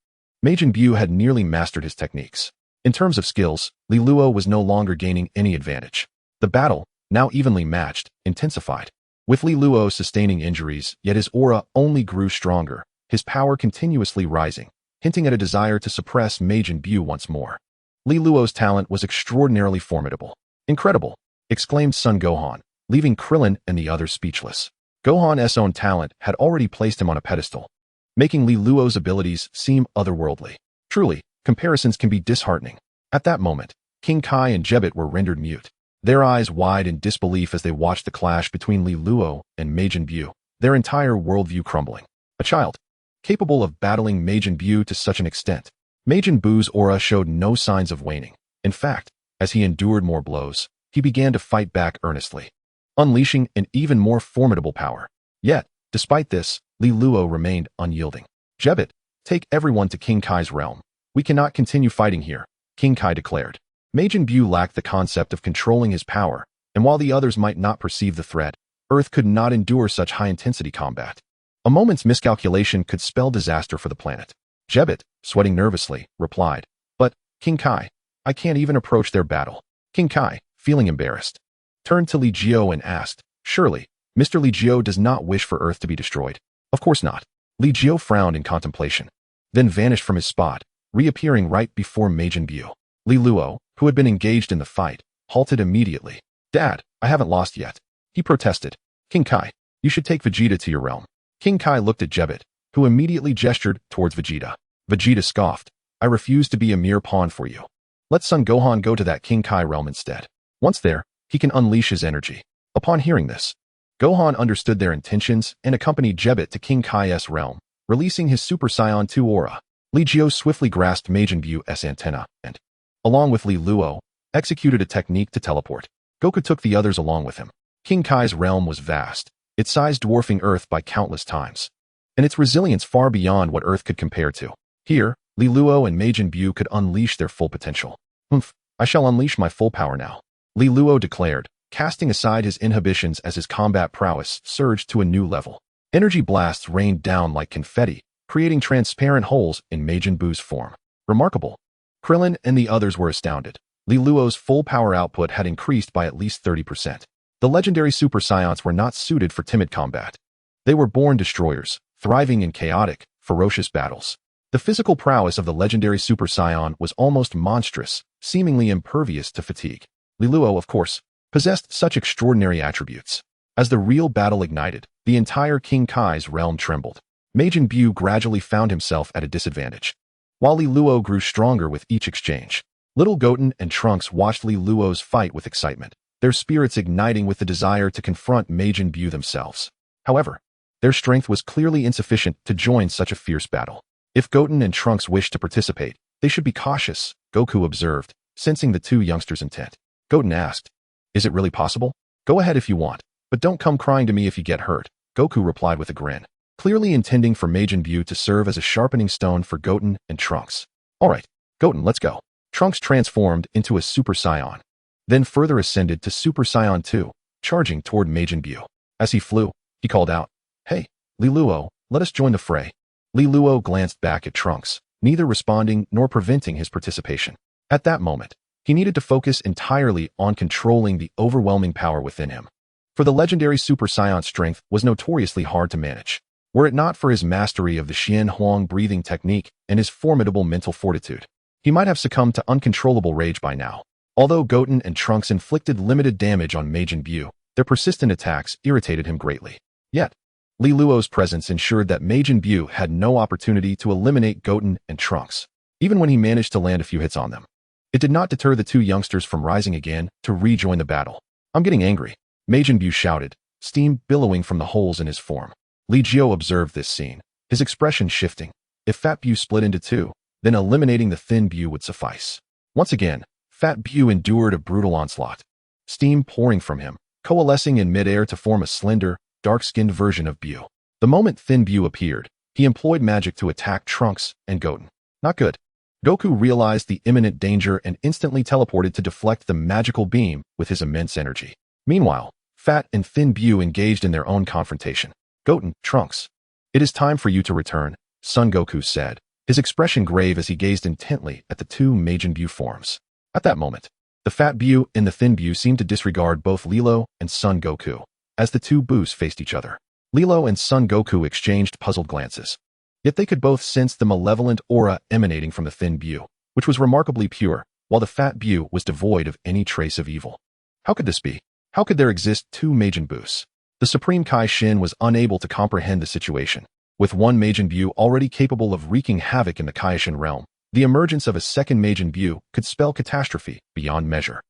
Majin Buu had nearly mastered his techniques. In terms of skills, Li Luo was no longer gaining any advantage. The battle, now evenly matched, intensified. With Li Luo sustaining injuries, yet his aura only grew stronger, his power continuously rising, hinting at a desire to suppress Majin Buu once more. Li Luo's talent was extraordinarily formidable. Incredible, exclaimed Son Gohan, leaving Krillin and the others speechless. Gohan's own talent had already placed him on a pedestal, making Li Luo's abilities seem otherworldly. Truly, comparisons can be disheartening. At that moment, King Kai and Jebit were rendered mute, their eyes wide in disbelief as they watched the clash between Li Luo and Majin Buu, their entire worldview crumbling. A child, capable of battling Majin Buu to such an extent. Majin Buu's aura showed no signs of waning. In fact, as he endured more blows, he began to fight back earnestly, unleashing an even more formidable power. Yet, despite this, Li Luo remained unyielding. Jebit, take everyone to King Kai's realm. We cannot continue fighting here, King Kai declared. Majin Buu lacked the concept of controlling his power, and while the others might not perceive the threat, Earth could not endure such high-intensity combat. A moment's miscalculation could spell disaster for the planet. Jebit, sweating nervously, replied, "But, King Kai, I can't even approach their battle." King Kai, feeling embarrassed, turned to Li Jiu and asked, "Surely, Mr. Li Jiu does not wish for Earth to be destroyed?" "Of course not." Li Jiu frowned in contemplation, then vanished from his spot, reappearing right before Majin Buu. Li Luo, who had been engaged in the fight, halted immediately. "Dad, I haven't lost yet," he protested. "King Kai, you should take Vegeta to your realm." King Kai looked at Jebit, who immediately gestured towards Vegeta. Vegeta scoffed, "I refuse to be a mere pawn for you. Let Son Gohan go to that King Kai realm instead. Once there, he can unleash his energy." Upon hearing this, Gohan understood their intentions and accompanied Jebit to King Kai's realm, releasing his Super Saiyan 2 aura. Li Jiu swiftly grasped Majin Buu's antenna and, along with Li Luo, executed a technique to teleport. Goku took the others along with him. King Kai's realm was vast, its size dwarfing Earth by countless times, and its resilience far beyond what Earth could compare to. Here, Li Luo and Majin Buu could unleash their full potential. I shall unleash my full power now," Li Luo declared, casting aside his inhibitions as his combat prowess surged to a new level. Energy blasts rained down like confetti, creating transparent holes in Majin Buu's form. Remarkable. Krillin and the others were astounded. Li Luo's full power output had increased by at least 30%. The legendary Super Saiyans were not suited for timid combat. They were born destroyers, thriving in chaotic, ferocious battles. The physical prowess of the legendary Super Saiyan was almost monstrous, seemingly impervious to fatigue. Li Luo, of course, possessed such extraordinary attributes. As the real battle ignited, the entire King Kai's realm trembled. Majin Buu gradually found himself at a disadvantage, while Li Luo grew stronger with each exchange. Little Goten and Trunks watched Li Luo's fight with excitement, their spirits igniting with the desire to confront Majin Buu themselves. However, their strength was clearly insufficient to join such a fierce battle. If Goten and Trunks wished to participate, they should be cautious, Goku observed, sensing the two youngsters' intent. Goten asked, "Is it really possible? Go ahead if you want, but don't come crying to me if you get hurt," Goku replied with a grin, clearly intending for Majin Buu to serve as a sharpening stone for Goten and Trunks. "Alright, Goten, let's go." Trunks transformed into a Super Saiyan, then further ascended to Super Saiyan 2, charging toward Majin Buu. As he flew, he called out, "Hey, Li Luo, let us join the fray." Li Luo glanced back at Trunks, neither responding nor preventing his participation. At that moment, he needed to focus entirely on controlling the overwhelming power within him. For the legendary Super Saiyan strength was notoriously hard to manage. Were it not for his mastery of the Xuanhuang Breathing Technique and his formidable mental fortitude, he might have succumbed to uncontrollable rage by now. Although Goten and Trunks inflicted limited damage on Majin Buu, their persistent attacks irritated him greatly. Yet, Li Luo's presence ensured that Majin Buu had no opportunity to eliminate Goten and Trunks, even when he managed to land a few hits on them. It did not deter the two youngsters from rising again to rejoin the battle. "I'm getting angry," Majin Buu shouted, steam billowing from the holes in his form. Li Jiu observed this scene, his expression shifting. If Fat Buu split into two, then eliminating the thin Buu would suffice. Once again, Fat Buu endured a brutal onslaught, steam pouring from him, coalescing in midair to form a slender, dark-skinned version of Buu. The moment thin Buu appeared, he employed magic to attack Trunks and Goten. Not good. Goku realized the imminent danger and instantly teleported to deflect the magical beam with his immense energy. Meanwhile, Fat and Thin Buu engaged in their own confrontation. "Goten, Trunks, it is time for you to return," Son Goku said, his expression grave as he gazed intently at the two Majin Buu forms. At that moment, the Fat Buu and the Thin Buu seemed to disregard both Lilo and Son Goku. As the two Buus faced each other, Lilo and Son Goku exchanged puzzled glances. Yet they could both sense the malevolent aura emanating from the Thin Buu, which was remarkably pure, while the Fat Buu was devoid of any trace of evil. How could this be? How could there exist two Majin Buus? The Supreme Kai Shin was unable to comprehend the situation. With one Majin Buu already capable of wreaking havoc in the Kaioshin realm, the emergence of a second Majin Buu could spell catastrophe beyond measure.